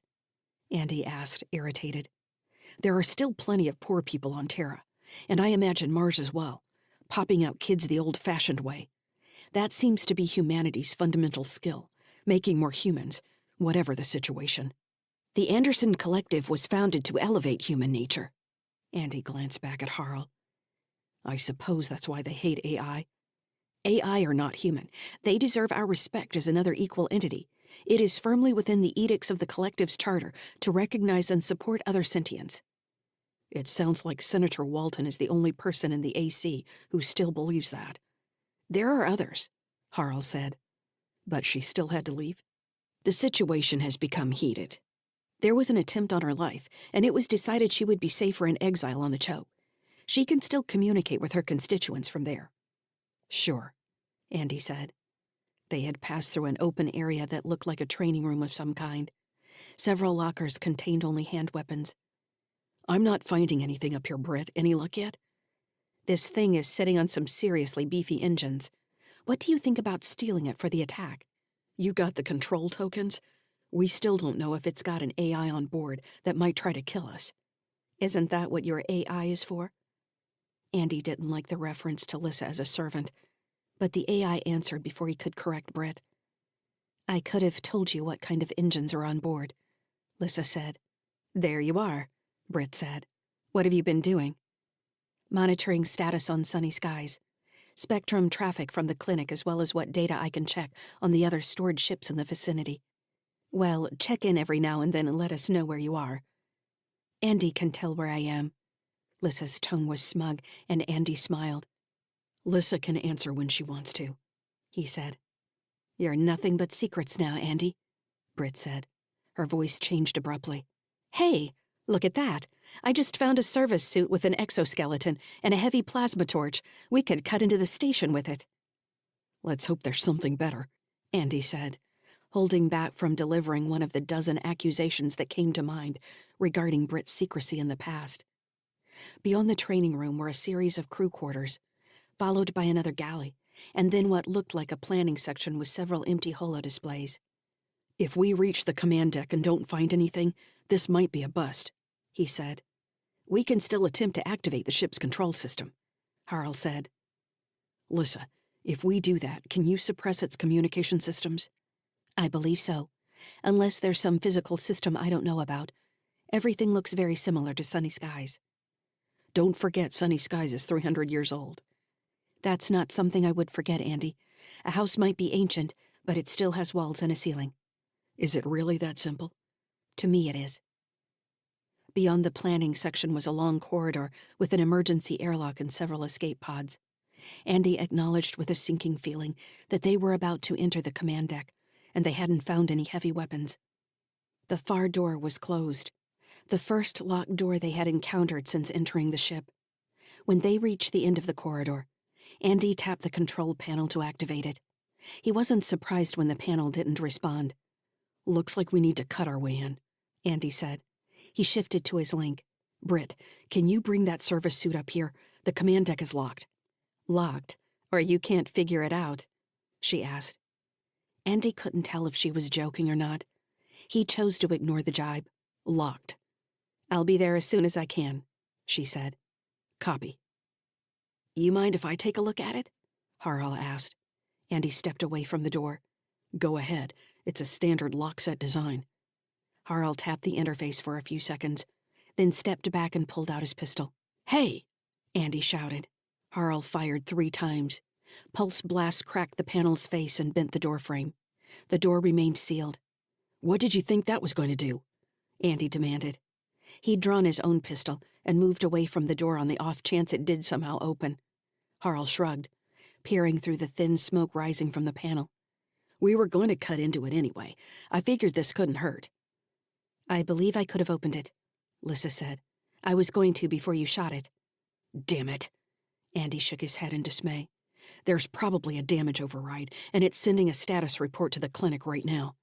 Andy asked, irritated. "There are still plenty of poor people on Terra, and I imagine Mars as well, popping out kids the old-fashioned way. That seems to be humanity's fundamental skill, making more humans, whatever the situation. The Anderson Collective was founded to elevate human nature." Andy glanced back at Harl. "I suppose that's why they hate AI. AI are not human. They deserve our respect as another equal entity. It is firmly within the edicts of the Collective's charter to recognize and support other sentients." "It sounds like Senator Walton is the only person in the AC who still believes that." "There are others," Harl said. "But she still had to leave?" "The situation has become heated. There was an attempt on her life, and it was decided she would be safer in exile on the Cho. She can still communicate with her constituents from there." "Sure," Andy said. They had passed through an open area that looked like a training room of some kind. Several lockers contained only hand weapons. "I'm not finding anything up here, Britt. Any luck yet?" "This thing is sitting on some seriously beefy engines. What do you think about stealing it for the attack?" "You got the control tokens? We still don't know if it's got an AI on board that might try to kill us." "Isn't that what your AI is for?" Andy didn't like the reference to Lyssa as a servant, but the AI answered before he could correct Britt. "I could have told you what kind of engines are on board," Lyssa said. "There you are," Britt said. "What have you been doing?" "Monitoring status on sunny skies. Spectrum traffic from the clinic as well as what data I can check on the other stored ships in the vicinity. Well, check in every now and then and let us know where you are." "Andy can tell where I am." Lyssa's tone was smug, and Andy smiled. "Lyssa can answer when she wants to," he said. "You're nothing but secrets now, Andy," Britt said. Her voice changed abruptly. "Hey, look at that. I just found a service suit with an exoskeleton and a heavy plasma torch. We could cut into the station with it." "Let's hope there's something better," Andy said, holding back from delivering one of the dozen accusations that came to mind regarding Britt's secrecy in the past. Beyond the training room were a series of crew quarters, followed by another galley, and then what looked like a planning section with several empty holodisplays. "If we reach the command deck and don't find anything, this might be a bust," he said. "We can still attempt to activate the ship's control system," Harl said. "Lyssa, if we do that, can you suppress its communication systems?" "I believe so. Unless there's some physical system I don't know about, everything looks very similar to Sunny Skies. Don't forget Sunny Skies is 300 years old. That's not something I would forget, Andy. A house might be ancient, but it still has walls and a ceiling. Is it really that simple? To me it is. Beyond the planning section was a long corridor with an emergency airlock and several escape pods. Andy acknowledged with a sinking feeling that they were about to enter the command deck, and they hadn't found any heavy weapons. The far door was closed, the first locked door they had encountered since entering the ship. When they reached the end of the corridor, Andy tapped the control panel to activate it. He wasn't surprised when the panel didn't respond. Looks like we need to cut our way in, Andy said. He shifted to his link. Britt, can you bring that service suit up here? The command deck is locked. Locked? Or you can't figure it out? She asked. Andy couldn't tell if she was joking or not. He chose to ignore the jibe. Locked. I'll be there as soon as I can, she said. Copy. You mind if I take a look at it? Harl asked. Andy stepped away from the door. Go ahead. It's a standard lock-set design. Harl tapped the interface for a few seconds, then stepped back and pulled out his pistol. Hey! Andy shouted. Harl fired 3 times. Pulse blasts cracked the panel's face and bent the doorframe. The door remained sealed. What did you think that was going to do? Andy demanded. He'd drawn his own pistol and moved away from the door on the off chance it did somehow open. Harl shrugged, peering through the thin smoke rising from the panel. We were going to cut into it anyway. I figured this couldn't hurt. I believe I could have opened it, Lyssa said. I was going to before you shot it. Damn it. Andy shook his head in dismay. There's probably a damage override, and it's sending a status report to the clinic right now.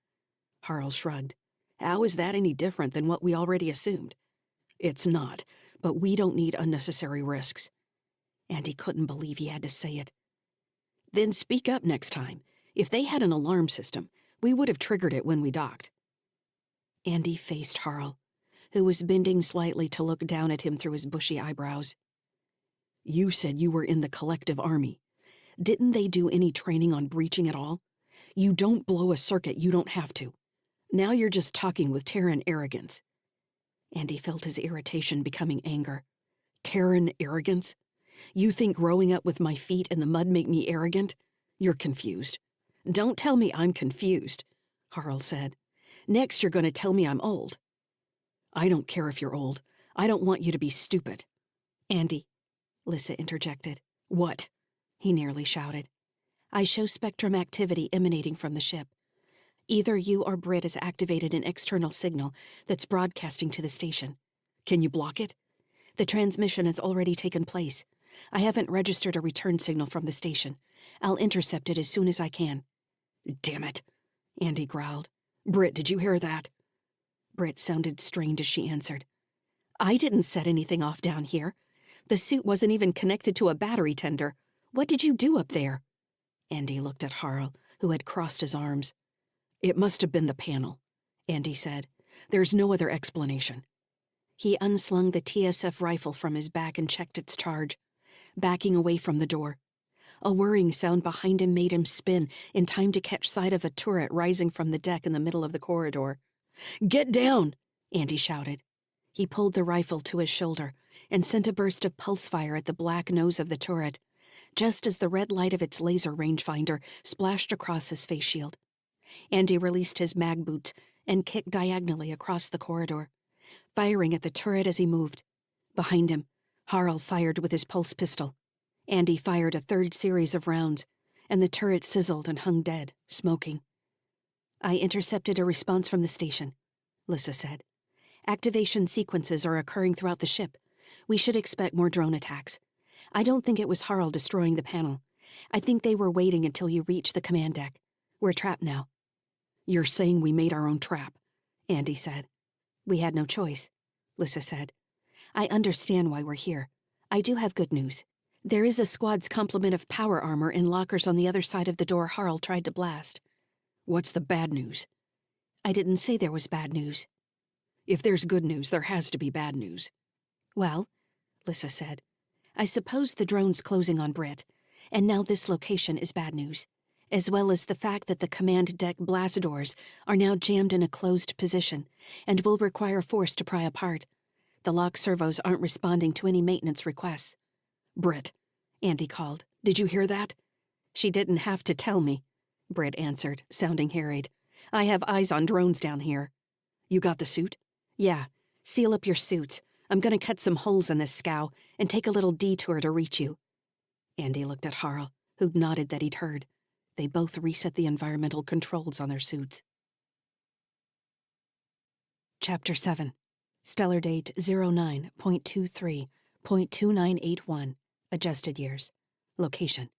Harl shrugged. How is that any different than what we already assumed? It's not, but we don't need unnecessary risks. Andy couldn't believe he had to say it. Then speak up next time. If they had an alarm system, we would have triggered it when we docked. Andy faced Harl, who was bending slightly to look down at him through his bushy eyebrows. You said you were in the collective army. Didn't they do any training on breaching at all? You don't blow a circuit you don't have to. Now you're just talking with Terran arrogance. Andy felt his irritation becoming anger. Terran arrogance? You think growing up with my feet in the mud make me arrogant? You're confused. Don't tell me I'm confused, Harl said. Next you're going to tell me I'm old. I don't care if you're old. I don't want you to be stupid. Andy, Lyssa interjected. What? He nearly shouted. I show spectrum activity emanating from the ship. Either you or Britt has activated an external signal that's broadcasting to the station. Can you block it? The transmission has already taken place. I haven't registered a return signal from the station. I'll intercept it as soon as I can. Damn it, Andy growled. Britt, did you hear that? Britt sounded strained as she answered. I didn't set anything off down here. The suit wasn't even connected to a battery tender. What did you do up there? Andy looked at Harl, who had crossed his arms. It must have been the panel, Andy said. There's no other explanation. He unslung the TSF rifle from his back and checked its charge, backing away from the door. A whirring sound behind him made him spin in time to catch sight of a turret rising from the deck in the middle of the corridor. Get down, Andy shouted. He pulled the rifle to his shoulder and sent a burst of pulse fire at the black nose of the turret, just as the red light of its laser rangefinder splashed across his face shield. Andy released his mag boots and kicked diagonally across the corridor, firing at the turret as he moved. Behind him, Harl fired with his pulse pistol. Andy fired a third series of rounds, and the turret sizzled and hung dead, smoking. I intercepted a response from the station, Lyssa said. Activation sequences are occurring throughout the ship. We should expect more drone attacks. I don't think it was Harl destroying the panel. I think they were waiting until you reached the command deck. We're trapped now. You're saying we made our own trap, Andy said. We had no choice, Lyssa said. I understand why we're here. I do have good news. There is a squad's complement of power armor in lockers on the other side of the door Harl tried to blast. What's the bad news? I didn't say there was bad news. If there's good news, there has to be bad news. Well, Lyssa said, I suppose the drone's closing on Britt, and now this location is bad news.
as well as the fact that the command deck blast doors are now jammed in a closed position and will require force to pry apart. The lock servos aren't responding to any maintenance requests.
"Britt," Andy called. "Did you hear that?"
"She didn't have to tell me," Britt answered, sounding harried. "I have eyes on drones down here."
"You got the suit?"
"Yeah. Seal up your suits. I'm gonna cut some holes in this scow and take a little detour to reach you."
Andy looked at Harl, who'd nodded that he'd heard. They both reset the environmental controls on their suits. Chapter 7. Stellar date 09.23.2981. Adjusted years. Location: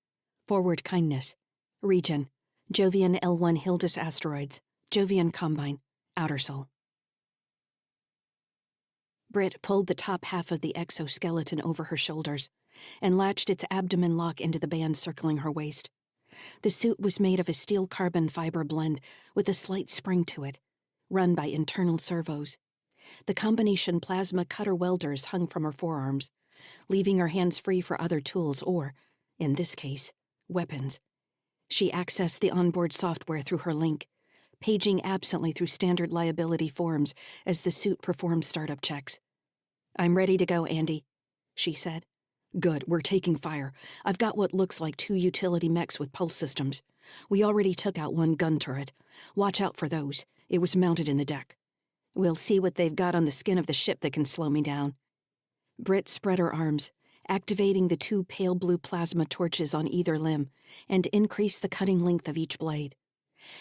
Forward Kindness. Region: Jovian L1 Hildus Asteroids. Jovian Combine. Outer Sol. Britt pulled the top half of the exoskeleton over her shoulders and latched its abdomen lock into the band circling her waist. The suit was made of a steel carbon fiber blend with a slight spring to it, run by internal servos. The combination plasma cutter welders hung from her forearms, leaving her hands free for other tools or, in this case, weapons. She accessed the onboard software through her link, paging absently through standard liability forms as the suit performed startup checks. "I'm ready to go, Andy," she said. "Good, we're taking fire. I've got what looks like 2 utility mechs with pulse systems. We already took out 1 gun turret. Watch out for those. It was mounted in the deck."
"We'll see what they've got on the skin of the ship that can slow me down." Britt spread her arms, activating the 2 pale blue plasma torches on either limb, and increased the cutting length of each blade.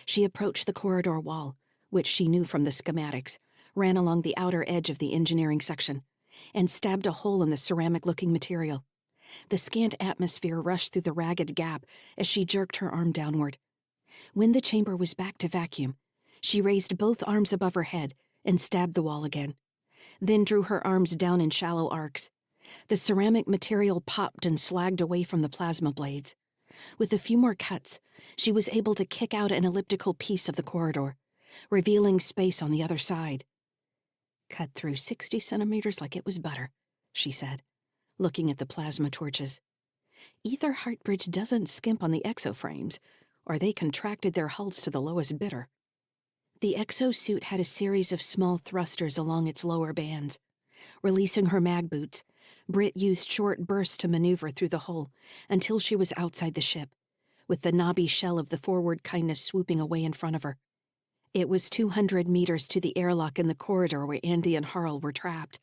She approached the corridor wall, which she knew from the schematics, ran along the outer edge of the engineering section, and stabbed a hole in the ceramic-looking material. The scant atmosphere rushed through the ragged gap as she jerked her arm downward. When the chamber was back to vacuum, she raised both arms above her head and stabbed the wall again, then drew her arms down in shallow arcs. The ceramic material popped and slagged away from the plasma blades. With a few more cuts, she was able to kick out an elliptical piece of the corridor, revealing space on the other side. "Cut through 60 centimeters like it was butter," she said, looking at the plasma torches. "Either Heartbridge doesn't skimp on the exoframes, or they contracted their hulls to the lowest bidder." The exosuit had a series of small thrusters along its lower bands. Releasing her mag boots, Britt used short bursts to maneuver through the hole until she was outside the ship, with the knobby shell of the Forward Kindness swooping away in front of her. It was 200 meters to the airlock in the corridor where Andy and Harl were trapped,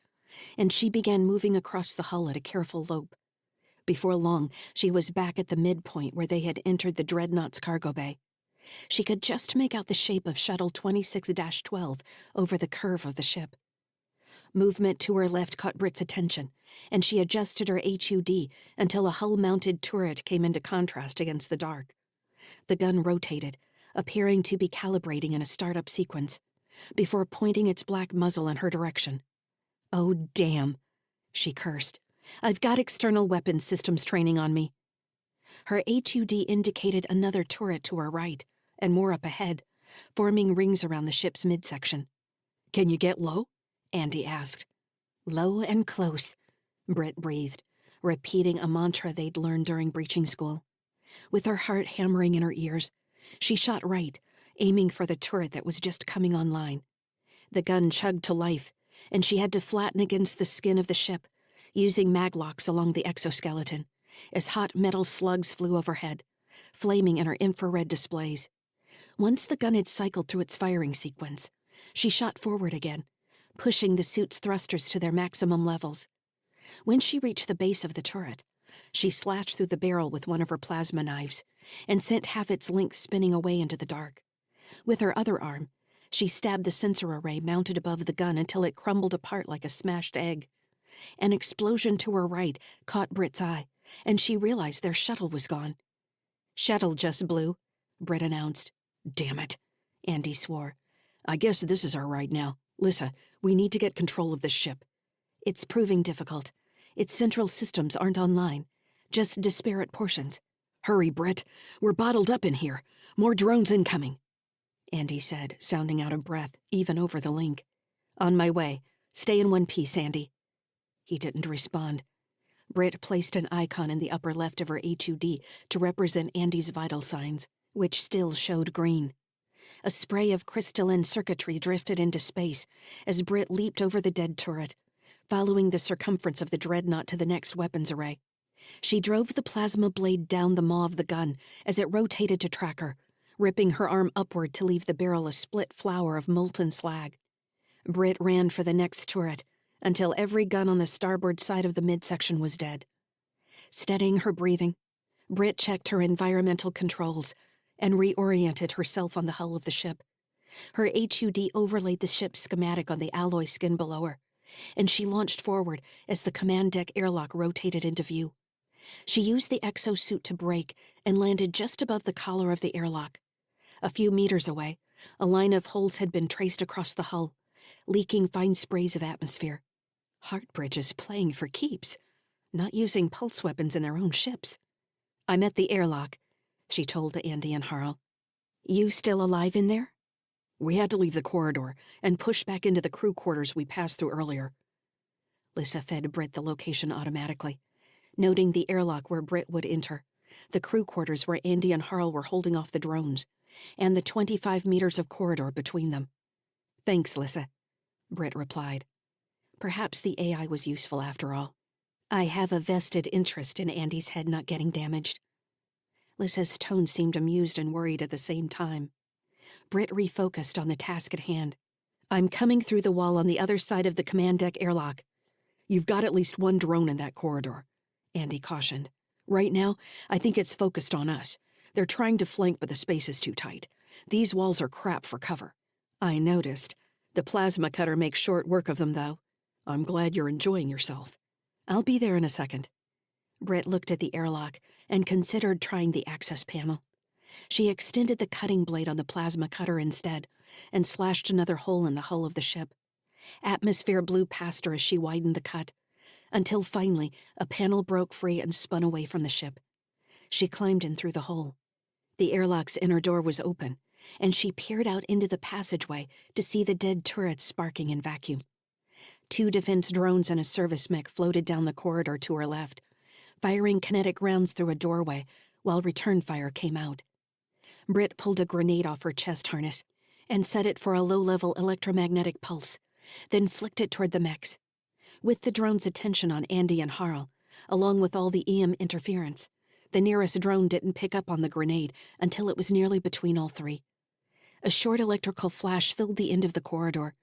and she began moving across the hull at a careful lope. Before long, she was back at the midpoint where they had entered the Dreadnought's cargo bay. She could just make out the shape of Shuttle 26-12 over the curve of the ship. Movement to her left caught Britt's attention, and she adjusted her HUD until a hull-mounted turret came into contrast against the dark. The gun rotated, appearing to be calibrating in a startup sequence, before pointing its black muzzle in her direction. "Oh, damn," she cursed. "I've got external weapons systems training on me." Her HUD indicated another turret to her right, and more up ahead, forming rings around the ship's midsection.
"Can you get low?"
Andy asked. "Low and close," Britt breathed, repeating a mantra they'd learned during breaching school. With her heart hammering in her ears, she shot right, aiming for the turret that was just coming online. The gun chugged to life, and she had to flatten against the skin of the ship, using maglocks along the exoskeleton, as hot metal slugs flew overhead, flaming in her infrared displays. Once the gun had cycled through its firing sequence, she shot forward again, pushing the suit's thrusters to their maximum levels. When she reached the base of the turret, she slashed through the barrel with one of her plasma knives and sent half its length spinning away into the dark. With her other arm, she stabbed the sensor array mounted above the gun until it crumbled apart like a smashed egg. An explosion to her right caught Britt's eye, and she realized their shuttle was gone. "Shuttle just blew," Britt announced.
"Damn it,"
Andy swore.
"I guess this is our ride now. Lyssa, we need to get control of this ship."
"It's proving difficult. Its central systems aren't online, just disparate portions."
"Hurry, Britt. We're bottled up in here. More drones incoming,"
Andy said, sounding out of breath, even over the link. "On my way. Stay in one piece, Andy." He didn't respond. Britt placed an icon in the upper left of her HUD to represent Andy's vital signs, which still showed green. A spray of crystalline circuitry drifted into space as Britt leaped over the dead turret, following the circumference of the dreadnought to the next weapons array. She drove the plasma blade down the maw of the gun as it rotated to track her, ripping her arm upward to leave the barrel a split flower of molten slag. Britt ran for the next turret until every gun on the starboard side of the midsection was dead. Steadying her breathing, Britt checked her environmental controls and reoriented herself on the hull of the ship. Her HUD overlaid the ship's schematic on the alloy skin below her, and she launched forward as the command deck airlock rotated into view. She used the exosuit to brake and landed just above the collar of the airlock. A few meters away, a line of holes had been traced across the hull, leaking fine sprays of atmosphere. Heartbridge is playing for keeps, not using pulse weapons in their own ships. "I'm at the airlock," she told Andy and Harl. "You still alive in there?"
"We had to leave the corridor and push back into the crew quarters we passed through earlier."
Lyssa fed Britt the location automatically, noting the airlock where Britt would enter, the crew quarters where Andy and Harl were holding off the drones, and the 25 meters of corridor between them.
"Thanks, Lyssa,"
Britt replied. Perhaps the AI was useful after all. "I have a vested interest in Andy's head not getting damaged." Lyssa's tone seemed amused and worried at the same time. Britt refocused on the task at hand. "I'm coming through the wall on the other side of the command deck airlock."
"You've got at least one drone in that corridor," Andy cautioned. "Right now, I think it's focused on us. They're trying to flank, but the space is too tight. These walls are crap for cover."
"I noticed. The plasma cutter makes short work of them, though."
"I'm glad you're enjoying yourself."
"I'll be there in a second." Britt looked at the airlock and considered trying the access panel. She extended the cutting blade on the plasma cutter instead and slashed another hole in the hull of the ship. Atmosphere blew past her as she widened the cut, until finally a panel broke free and spun away from the ship. She climbed in through the hole. The airlock's inner door was open, and she peered out into the passageway to see the dead turrets sparking in vacuum. 2 defense drones and a service mech floated down the corridor to her left, firing kinetic rounds through a doorway while return fire came out. Britt pulled a grenade off her chest harness and set it for a low-level electromagnetic pulse, then flicked it toward the mechs. With the drone's attention on Andy and Harl, along with all the EM interference, the nearest drone didn't pick up on the grenade until it was nearly between all 3. A short electrical flash filled the end of the corridor,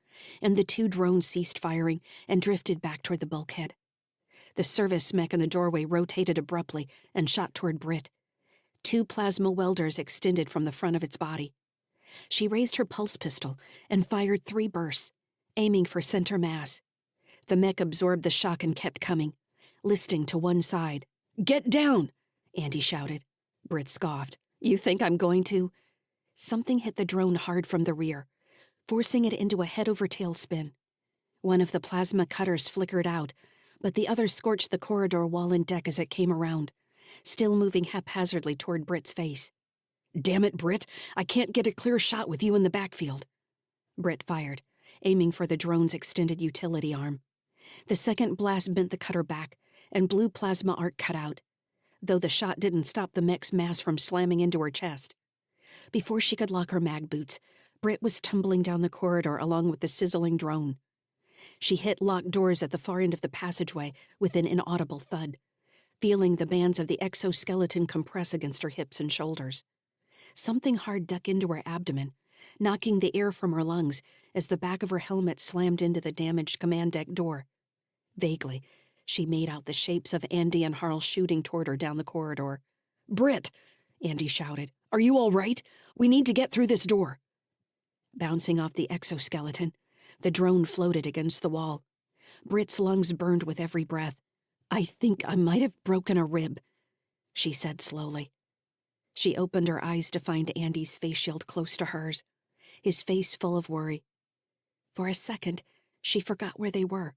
and the 2 drones ceased firing and drifted back toward the bulkhead. The service mech in the doorway rotated abruptly and shot toward Britt. 2 plasma welders extended from the front of its body. She raised her pulse pistol and fired 3 bursts, aiming for center mass. The mech absorbed the shock and kept coming, listing to one side. "Get down!" Andy shouted. Britt scoffed. "You think I'm going to?" Something hit the drone hard from the rear, forcing it into a head-over-tail spin. One of the plasma cutters flickered out, but the other scorched the corridor wall and deck as it came around, still moving haphazardly toward Britt's face. "Damn it, Britt! I can't get a clear shot with you in the backfield." Britt fired, aiming for the drone's extended utility arm. The second blast bent the cutter back, and blue plasma arc cut out, though the shot didn't stop the mech's mass from slamming into her chest. Before she could lock her mag boots, Britt was tumbling down the corridor along with the sizzling drone. She hit locked doors at the far end of the passageway with an inaudible thud, feeling the bands of the exoskeleton compress against her hips and shoulders. Something hard dug into her abdomen, knocking the air from her lungs as the back of her helmet slammed into the damaged command deck door. Vaguely, she made out the shapes of Andy and Harl shooting toward her down the corridor. "Britt!" Andy shouted. "Are you all right? We need to get through this door." Bouncing off the exoskeleton, the drone floated against the wall. Britt's lungs burned with every breath. "I think I might have broken a rib," she said slowly. She opened her eyes to find Andy's face shield close to hers, his face full of worry. For a second, she forgot where they were,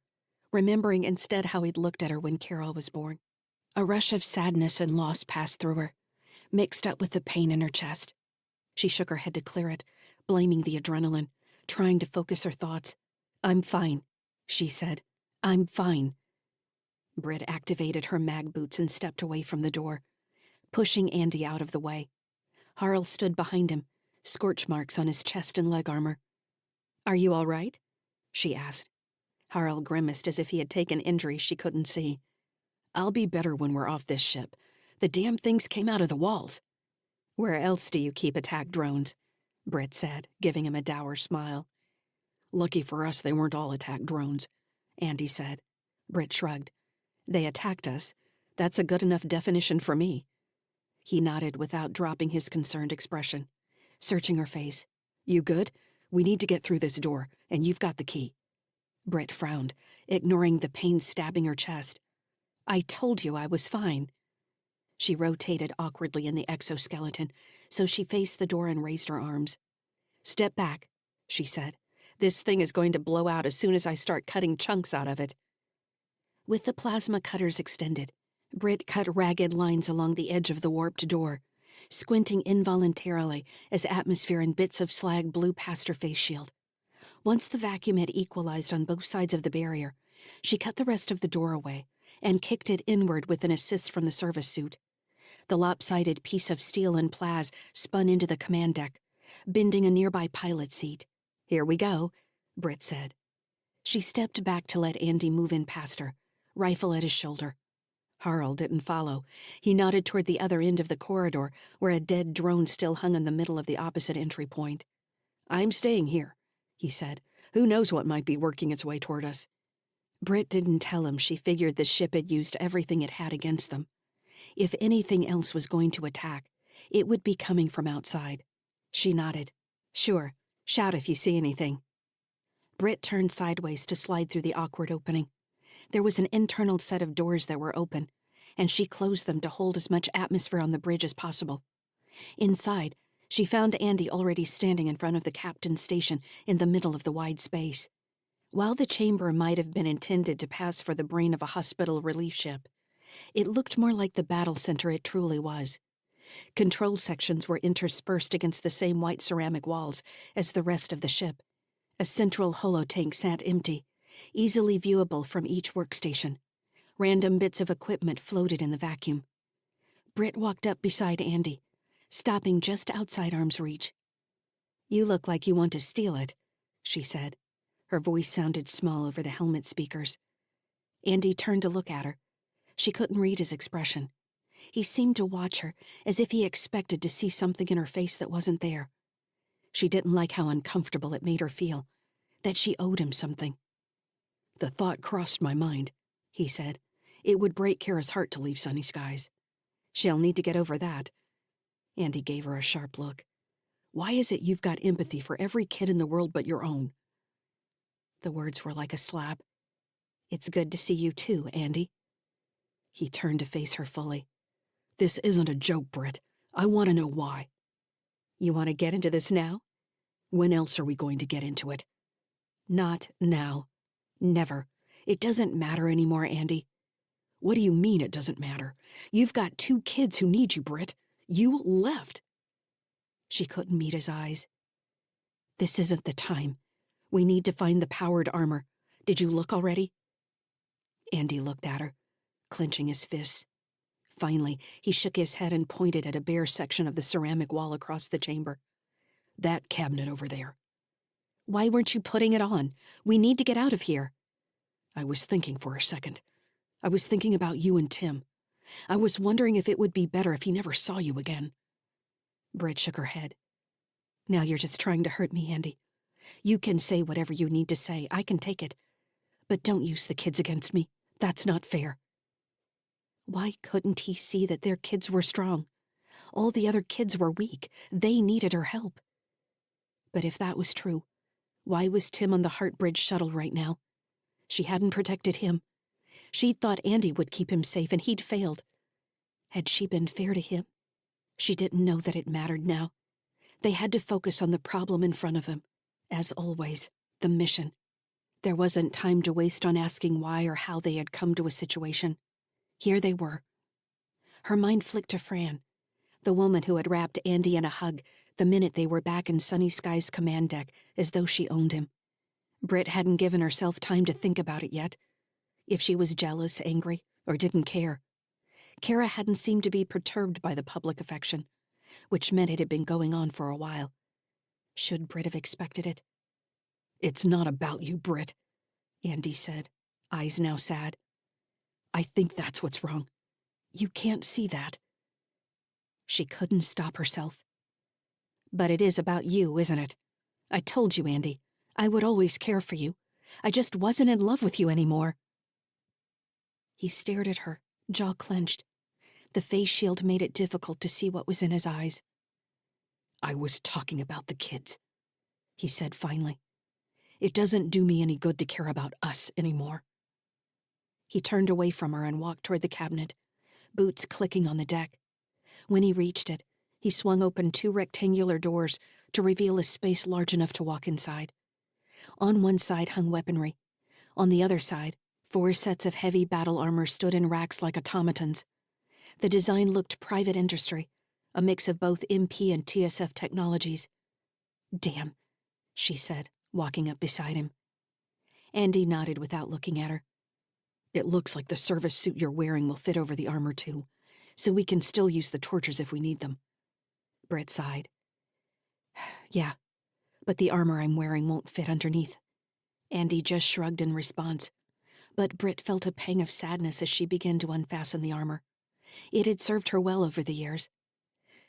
remembering instead how he'd looked at her when Carol was born. A rush of sadness and loss passed through her, mixed up with the pain in her chest. She shook her head to clear it, blaming the adrenaline, trying to focus her thoughts. "I'm fine," she said. "I'm fine." Britt activated her mag boots and stepped away from the door, pushing Andy out of the way.
Harl stood behind him, scorch marks on his chest and leg armor. "Are you all right?" she asked. Harl grimaced as if he had taken injuries she couldn't see. "I'll be better when we're off this ship. The damn things came out of the walls." "Where else do you keep attack drones?" Britt said, giving him a dour smile. "Lucky for us they weren't all attack drones," Andy said. Britt shrugged. "They attacked us. That's a good enough definition for me." He nodded without dropping his concerned expression, searching her face. "You good? We need to get through this door, and you've got the key." Britt frowned, ignoring the pain stabbing her chest. "I told you I was fine." She rotated awkwardly in the exoskeleton, so she faced the door and raised her arms. "Step back," she said. "This thing is going to blow out as soon as I start cutting chunks out of it." With the plasma cutters extended, Britt cut ragged lines along the edge of the warped door, squinting involuntarily as atmosphere and bits of slag blew past her face shield. Once the vacuum had equalized on both sides of the barrier, she cut the rest of the door away and kicked it inward with an assist from the service suit. The lopsided piece of steel and plas spun into the command deck, bending a nearby pilot's seat. "Here we go," Britt said. She stepped back to let Andy move in past her, rifle at his shoulder. Harl didn't follow. He nodded toward the other end of the corridor, where a dead drone still hung in the middle of the opposite entry point. "I'm staying here," he said. "Who knows what might be working its way toward us." Britt didn't tell him she figured the ship had used everything it had against them. If anything else was going to attack, it would be coming from outside. She nodded. "Sure. Shout if you see anything." Britt turned sideways to slide through the awkward opening. There was an internal set of doors that were open, and she closed them to hold as much atmosphere on the bridge as possible. Inside, she found Andy already standing in front of the captain's station in the middle of the wide space. While the chamber might have been intended to pass for the brain of a hospital relief ship, it looked more like the battle center it truly was. Control sections were interspersed against the same white ceramic walls as the rest of the ship. A central holotank sat empty, easily viewable from each workstation. Random bits of equipment floated in the vacuum. Britt walked up beside Andy, stopping just outside arm's reach. "You look like you want to steal it," she said. Her voice sounded small over the helmet speakers. Andy turned to look at her. She couldn't read his expression. He seemed to watch her, as if he expected to see something in her face that wasn't there. She didn't like how uncomfortable it made her feel, that she owed him something. "The thought crossed my mind," he said. "It would break Kara's heart to leave Sunny Skies. She'll need to get over that." Andy gave her a sharp look. "Why is it you've got empathy for every kid in the world but your own?" The words were like a slap. "It's good to see you too, Andy." He turned to face her fully. "This isn't a joke, Britt. I want to know why." "You want to get into this now?" "When else are we going to get into it?" "Not now. Never. It doesn't matter anymore, Andy." "What do you mean it doesn't matter? You've got 2 kids who need you, Britt. You left." She couldn't meet his eyes. "This isn't the time. We need to find the powered armor. Did you look already?" Andy looked at her, clenching his fists. Finally, he shook his head and pointed at a bare section of the ceramic wall across the chamber. "That cabinet over there." "Why weren't you putting it on? We need to get out of here." "I was thinking for a second. I was thinking about you and Tim. I was wondering if it would be better if he never saw you again." Britt shook her head. "Now you're just trying to hurt me, Andy. You can say whatever you need to say. I can take it. But don't use the kids against me. That's not fair." Why couldn't he see that their kids were strong? All the other kids were weak. They needed her help. But if that was true, why was Tim on the Heartbridge shuttle right now? She hadn't protected him. She'd thought Andy would keep him safe, and he'd failed. Had she been fair to him? She didn't know that it mattered now. They had to focus on the problem in front of them. As always, the mission. There wasn't time to waste on asking why or how they had come to a situation. Here they were. Her mind flicked to Fran, the woman who had wrapped Andy in a hug the minute they were back in Sunny Sky's command deck, as though she owned him. Britt hadn't given herself time to think about it yet. If she was jealous, angry, or didn't care. Kara hadn't seemed to be perturbed by the public affection, which meant it had been going on for a while. Should Britt have expected it? "It's not about you, Britt," Andy said, eyes now sad. "I think that's what's wrong. You can't see that." She couldn't stop herself. "But it is about you, isn't it? I told you, Andy. I would always care for you. I just wasn't in love with you anymore." He stared at her, jaw clenched. The face shield made it difficult to see what was in his eyes. "I was talking about the kids," he said finally. "It doesn't do me any good to care about us anymore." He turned away from her and walked toward the cabinet, boots clicking on the deck. When he reached it, he swung open 2 rectangular doors to reveal a space large enough to walk inside. On one side hung weaponry. On the other side, 4 sets of heavy battle armor stood in racks like automatons. The design looked private industry, a mix of both MP and TSF technologies. "Damn," she said, walking up beside him. Andy nodded without looking at her. "It looks like the service suit you're wearing will fit over the armor too, so we can still use the torches if we need them." Britt sighed. "Yeah, but the armor I'm wearing won't fit underneath." Andy just shrugged in response, but Britt felt a pang of sadness as she began to unfasten the armor. It had served her well over the years.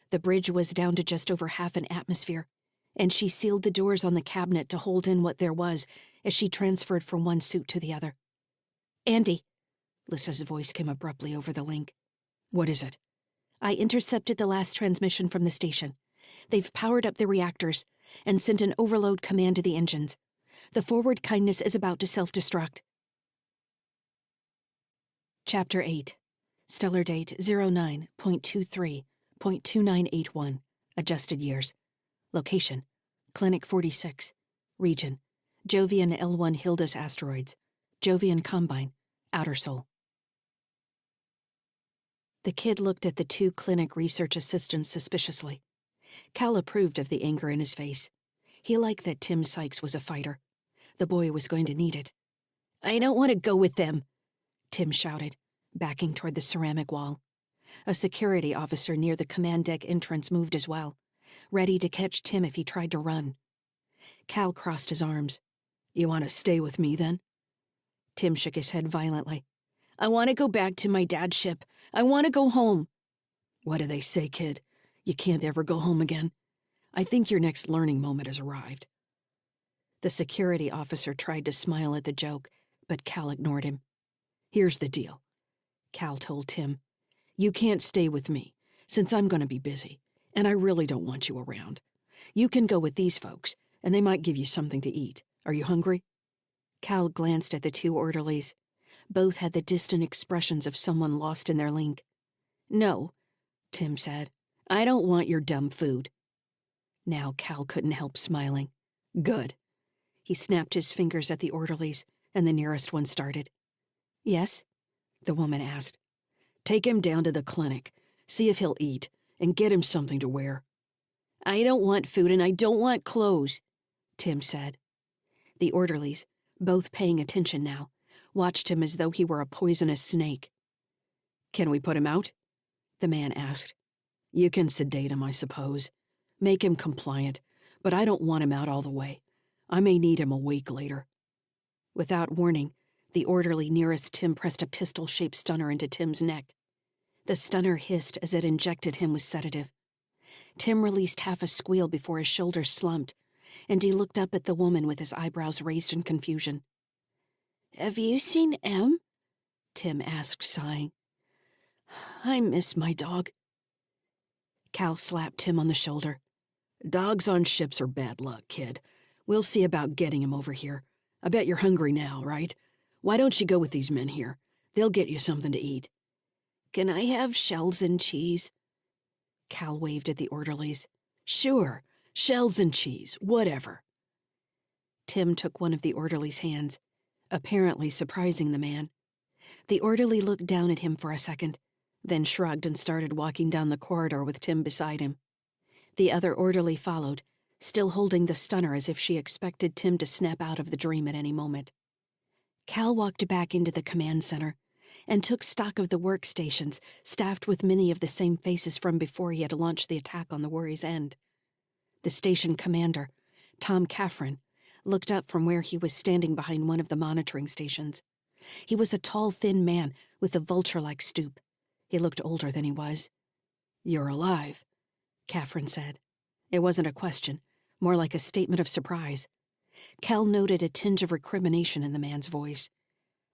The bridge was down to just over half an atmosphere, and she sealed the doors on the cabinet to hold in what there was as she transferred from one suit to the other. "Andy," Lyssa's voice came abruptly over the link. "What is it?" "I intercepted the last transmission from the station. They've powered up the reactors and sent an overload command to the engines. The forward kindness is about to self-destruct." Chapter 8. Stellar date 09.23.2981. Adjusted years. Location: Clinic 46. Region: Jovian L1 Hildas asteroids. Jovian Combine. Outer Sol. The kid looked at the 2 clinic research assistants suspiciously. Cal approved of the anger in his face. He liked that Tim Sykes was a fighter. The boy was going to need it. "I don't want to go with them," Tim shouted, backing toward the ceramic wall. A security officer near the command deck entrance moved as well, ready to catch Tim if he tried to run. Cal crossed his arms. "You want to stay with me, then?" Tim shook his head violently. "I want to go back to my dad's ship. I want to go home." "What do they say, kid? You can't ever go home again. I think your next learning moment has arrived." The security officer tried to smile at the joke, but Cal ignored him. "Here's the deal," Cal told Tim. "You can't stay with me, since I'm going to be busy, and I really don't want you around. You can go with these folks, and they might give you something to eat. Are you hungry?" Cal glanced at the 2 orderlies. Both had the distant expressions of someone lost in their link. "No," Tim said. "I don't want your dumb food." Now Cal couldn't help smiling. "Good." He snapped his fingers at the orderlies, and the nearest one started. "Yes?" the woman asked. "Take him down to the clinic, see if he'll eat, and get him something to wear." "I don't want food and I don't want clothes," Tim said. The orderlies, both paying attention now, watched him as though he were a poisonous snake. "Can we put him out?" the man asked. "You can sedate him, I suppose. Make him compliant, but I don't want him out all the way. I may need him awake later." Without warning, the orderly nearest Tim pressed a pistol-shaped stunner into Tim's neck. The stunner hissed as it injected him with sedative. Tim released half a squeal before his shoulders slumped, and he looked up at the woman with his eyebrows raised in confusion. "Have you seen Em?" Tim asked, sighing. "I miss my dog." Cal slapped Tim on the shoulder. "Dogs on ships are bad luck, kid. We'll see about getting him over here. I bet you're hungry now, right? Why don't you go with these men here? They'll get you something to eat." "Can I have shells and cheese?" Cal waved at the orderlies. "Sure, shells and cheese, whatever." Tim took one of the orderly's hands, apparently surprising the man. The orderly looked down at him for a second, then shrugged and started walking down the corridor with Tim beside him. The other orderly followed, still holding the stunner as if she expected Tim to snap out of the dream at any moment. Cal walked back into the command center, and took stock of the workstations, staffed with many of the same faces from before he had launched the attack on the Worry's End. The station commander, Tom Caffrin, looked up from where he was standing behind one of the monitoring stations. He was a tall, thin man with a vulture-like stoop. He looked older than he was. "You're alive," Caffrin said. It wasn't a question, more like a statement of surprise. Cal noted a tinge of recrimination in the man's voice.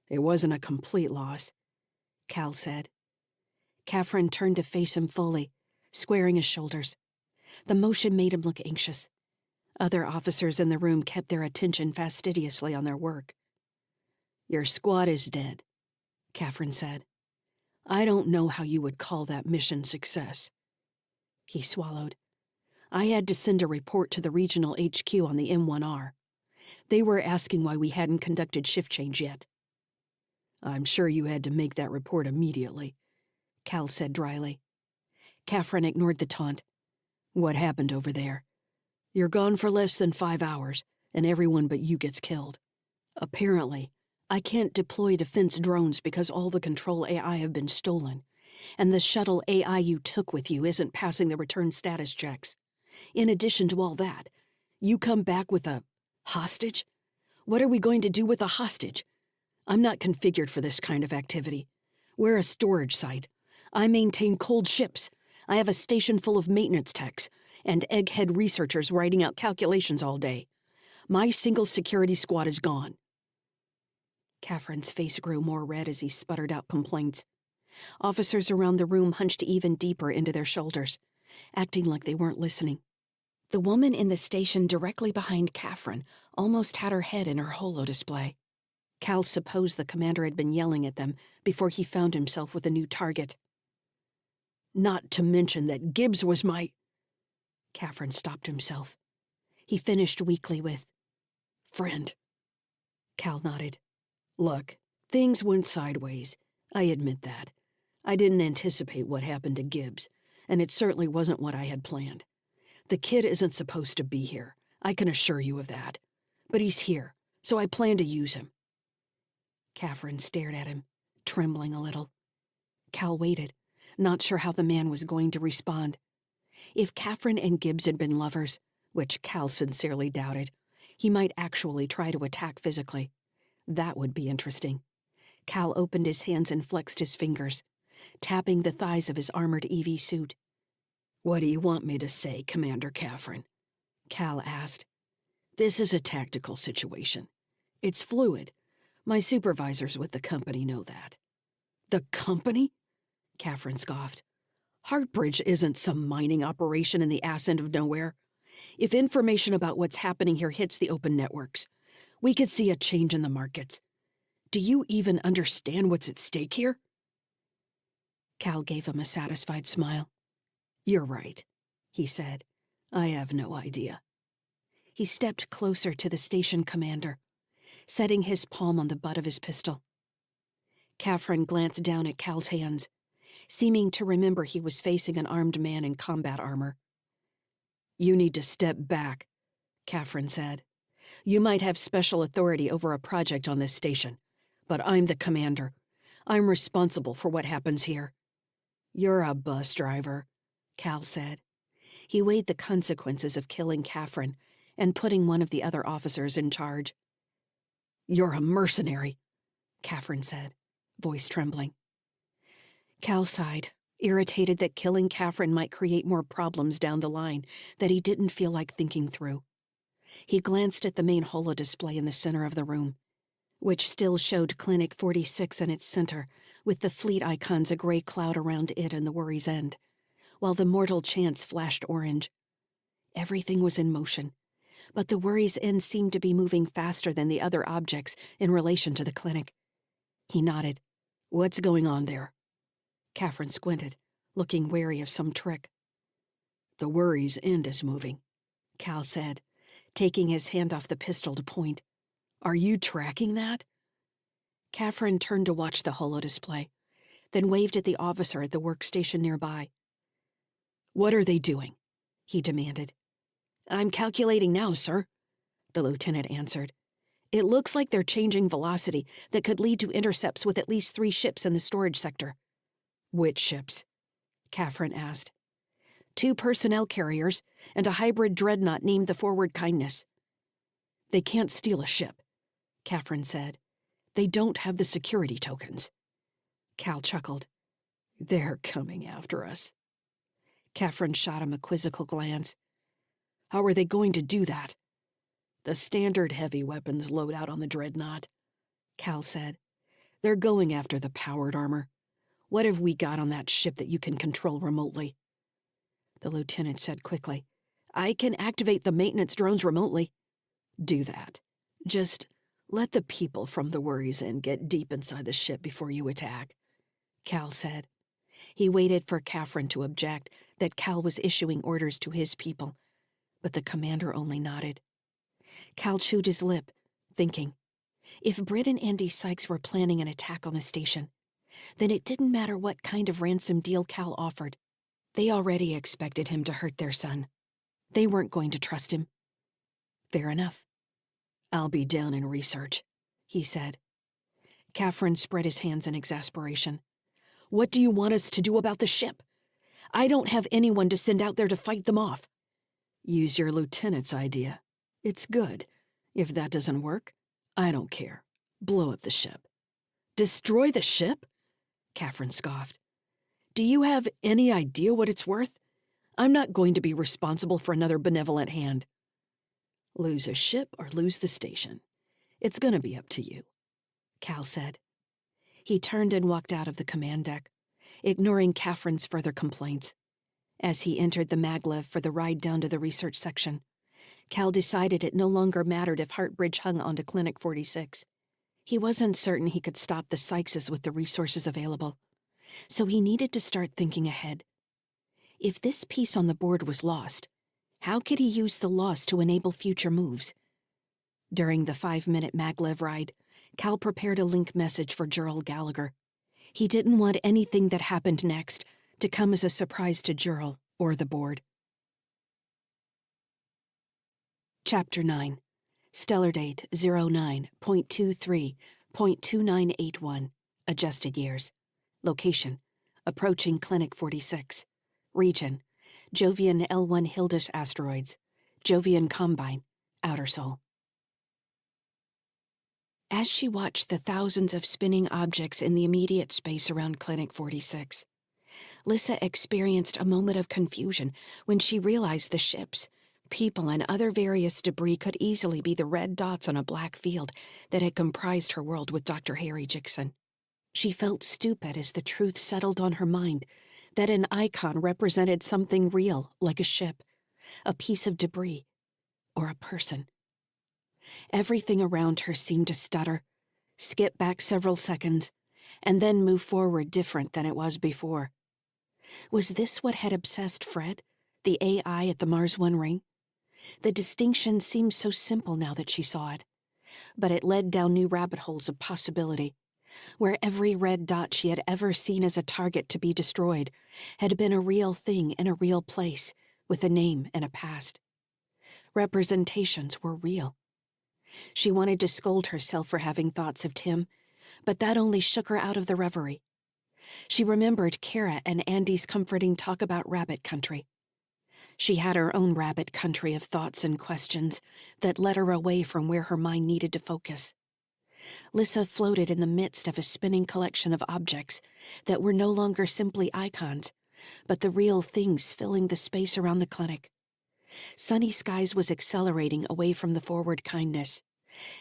"It wasn't a complete loss," Cal said. Caffrin turned to face him fully, squaring his shoulders. The motion made him look anxious. Other officers in the room kept their attention fastidiously on their work. "Your squad is dead," Caffrin said. "I don't know how you would call that mission success." He swallowed. "I had to send a report to the regional HQ on the M1R. They were asking why we hadn't conducted shift change yet." "I'm sure you had to make that report immediately," Cal said dryly. Caffrin ignored the taunt. "What happened over there? You're gone for less than 5 hours, and everyone but you gets killed. Apparently, I can't deploy defense drones because all the control AI have been stolen, and the shuttle AI you took with you isn't passing the return status checks. In addition to all that, you come back with a hostage? What are we going to do with a hostage? I'm not configured for this kind of activity. We're a storage site. I maintain cold ships. I have a station full of maintenance techs and egghead researchers writing out calculations all day. My single security squad is gone." Caffrin's face grew more red as he sputtered out complaints. Officers around the room hunched even deeper into their shoulders, acting like they weren't listening. The woman in the station directly behind Caffrin almost had her head in her holodisplay. Cal supposed the commander had been yelling at them before he found himself with a new target. "Not to mention that Gibbs was my—" Caffrin stopped himself. He finished weakly with, "friend." Cal nodded. "Look, things went sideways. I admit that. I didn't anticipate what happened to Gibbs, and it certainly wasn't what I had planned. The kid isn't supposed to be here, I can assure you of that. But he's here, so I plan to use him." Caffrin stared at him, trembling a little. Cal waited, not sure how the man was going to respond. If Caffrin and Gibbs had been lovers, which Cal sincerely doubted, he might actually try to attack physically. That would be interesting. Cal opened his hands and flexed his fingers, tapping the thighs of his armored EV suit. "What do you want me to say, Commander Caffrin?" Cal asked. "This is a tactical situation. It's fluid. My supervisors with the company know that." "The company?" Caffrin scoffed. "Heartbridge isn't some mining operation in the ass end of nowhere. If information about what's happening here hits the open networks, we could see a change in the markets. Do you even understand what's at stake here?" Cal gave him a satisfied smile. "You're right," he said. "I have no idea." He stepped closer to the station commander, setting his palm on the butt of his pistol. Caffrin glanced down at Cal's hands, seeming to remember he was facing an armed man in combat armor. "You need to step back," Caffrin said. "You might have special authority over a project on this station, but I'm the commander. I'm responsible for what happens here." "You're a bus driver," Cal said. He weighed the consequences of killing Caffrin and putting one of the other officers in charge. "You're a mercenary," Caffrin said, voice trembling. Cal sighed, irritated that killing Caffrin might create more problems down the line that he didn't feel like thinking through. He glanced at the main holodisplay in the center of the room, which still showed Clinic 46 in its center, with the fleet icons a gray cloud around it and the Worry's End, while the mortal chants flashed orange. Everything was in motion, but the Worry's End seemed to be moving faster than the other objects in relation to the clinic. He nodded. "What's going on there?" Caffrin squinted, looking wary of some trick. "The Worry's End is moving," Cal said, taking his hand off the pistol to point. "Are you tracking that?" Caffrin turned to watch the holodisplay, then waved at the officer at the workstation nearby. "What are they doing?" he demanded. "I'm calculating now, sir," the lieutenant answered. It looks like they're changing velocity that could lead to intercepts with at least 3 ships in the storage sector. Which ships? Catherine asked. 2 personnel carriers and a hybrid dreadnought named the Forward Kindness. They can't steal a ship, Catherine said. They don't have the security tokens. Cal chuckled. They're coming after us. Catherine shot him a quizzical glance. How are they going to do that? The standard heavy weapons loadout on the dreadnought, Cal said. They're going after the powered armor. What have we got on that ship that you can control remotely? The lieutenant said quickly. I can activate the maintenance drones remotely. Do that. Just let the people from the Worries Inn get deep inside the ship before you attack, Cal said. He waited for Catherine to object that Cal was issuing orders to his people, but the commander only nodded. Cal chewed his lip, thinking, if Britt and Andy Sykes were planning an attack on the station, then it didn't matter what kind of ransom deal Cal offered. They already expected him to hurt their son. They weren't going to trust him. Fair enough. I'll be down in research, he said. Catherine spread his hands in exasperation. What do you want us to do about the ship? I don't have anyone to send out there to fight them off. Use your lieutenant's idea. It's good. If that doesn't work, I don't care. Blow up the ship. Destroy the ship? Catherine scoffed. Do you have any idea what it's worth? I'm not going to be responsible for another benevolent hand. Lose a ship or lose the station. It's going to be up to you, Cal said. He turned and walked out of the command deck, ignoring Catherine's further complaints. As he entered the maglev for the ride down to the research section, Cal decided it no longer mattered if Heartbridge hung onto Clinic 46. He wasn't certain he could stop the Sykeses with the resources available, so he needed to start thinking ahead. If this piece on the board was lost, how could he use the loss to enable future moves? During the 5-minute maglev ride, Cal prepared a link message for Gerald Gallagher. He didn't want anything that happened next to come as a surprise to Gerald or the board. Chapter 9. Stellar Date 09.23.2981. Adjusted Years. Location: approaching Clinic 46. Region: Jovian L1 Hildas Asteroids. Jovian Combine. Outer Sol. As she watched the thousands of spinning objects in the immediate space around Clinic 46, Lyssa experienced a moment of confusion when she realized the ships, people, and other various debris could easily be the red dots on a black field that had comprised her world with Dr. Harry Jixon. She felt stupid as the truth settled on her mind that an icon represented something real, like a ship, a piece of debris, or a person. Everything around her seemed to stutter, skip back several seconds, and then move forward different than it was before. Was this what had obsessed Fred, the AI at the Mars One ring? The distinction seemed so simple now that she saw it, but it led down new rabbit holes of possibility, where every red dot she had ever seen as a target to be destroyed had been a real thing in a real place, with a name and a past. Representations were real. She wanted to scold herself for having thoughts of Tim, but that only shook her out of the reverie. She remembered Kara and Andy's comforting talk about rabbit country. She had her own rabbit country of thoughts and questions that led her away from where her mind needed to focus. Lyssa floated in the midst of a spinning collection of objects that were no longer simply icons, but the real things filling the space around the clinic. Sunny Skies was accelerating away from the Forward Kindness,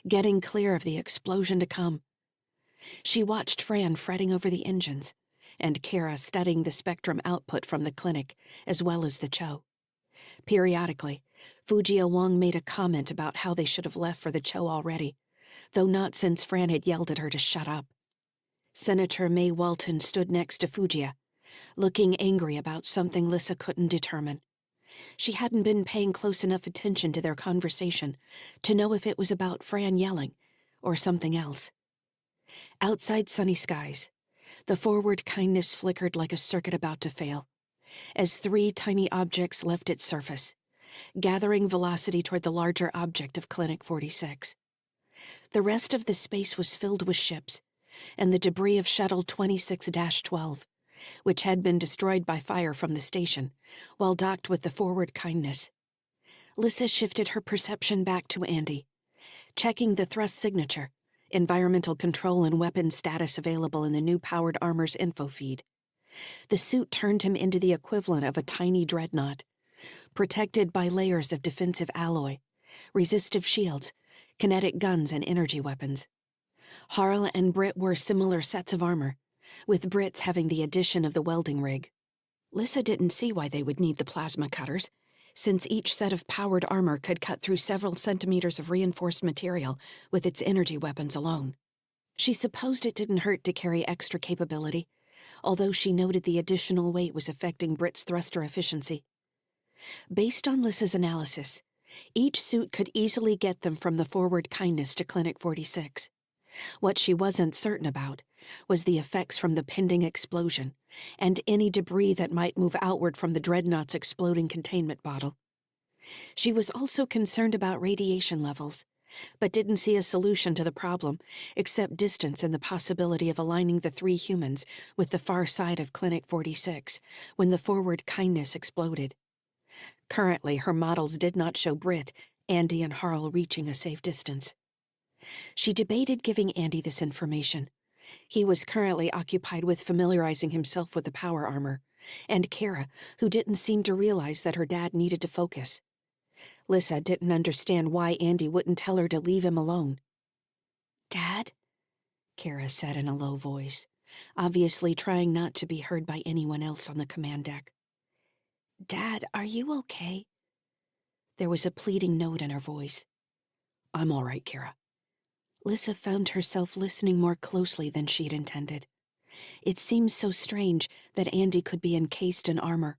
getting clear of the explosion to come. She watched Fran fretting over the engines, and Kara studying the spectrum output from the clinic, as well as the Cho. Periodically, Fujia Wong made a comment about how they should have left for the Cho already, though not since Fran had yelled at her to shut up. Senator May Walton stood next to Fujia, looking angry about something Lyssa couldn't determine. She hadn't been paying close enough attention to their conversation to know if it was about Fran yelling or something else. Outside Sunny Skies, the Forward Kindness flickered like a circuit about to fail, as 3 tiny objects left its surface, gathering velocity toward the larger object of Clinic 46.
The rest of the space was filled with ships, and the debris of Shuttle 26-12, which had been destroyed by fire from the station, while docked with the Forward Kindness. Lyssa shifted her perception back to Andy, checking the thrust signature, environmental control and weapon status available in the new powered armor's info feed. The suit turned him into the equivalent of a tiny dreadnought, protected by layers of defensive alloy, resistive shields, kinetic guns, and energy weapons. Harl and Britt wore similar sets of armor, with Britt's having the addition of the welding rig. Lyssa didn't see why they would need the plasma cutters, since each set of powered armor could cut through several centimeters of reinforced material with its energy weapons alone. She supposed it didn't hurt to carry extra capability, although she noted the additional weight was affecting Britt's thruster efficiency. Based on Lyssa's analysis, each suit could easily get them from the Forward Kindness to Clinic 46. What she wasn't certain about was the effects from the pending explosion and any debris that might move outward from the dreadnought's exploding containment bottle. She was also concerned about radiation levels, but didn't see a solution to the problem except distance and the possibility of aligning the three humans with the far side of Clinic 46 when the Forward Kindness exploded. Currently, her models did not show Britt, Andy, and Harl reaching a safe distance. She debated giving Andy this information. He was currently occupied with familiarizing himself with the power armor, and Kara, who didn't seem to realize that her dad needed to focus. Lyssa didn't understand why Andy wouldn't tell her to leave him alone. "Dad?" Kara said in a low voice, obviously trying not to be heard by anyone else on the command deck. "Dad, are you okay?" There was a pleading note in her voice. "I'm all right, Kara." Lyssa found herself listening more closely than she'd intended. It seemed so strange that Andy could be encased in armor,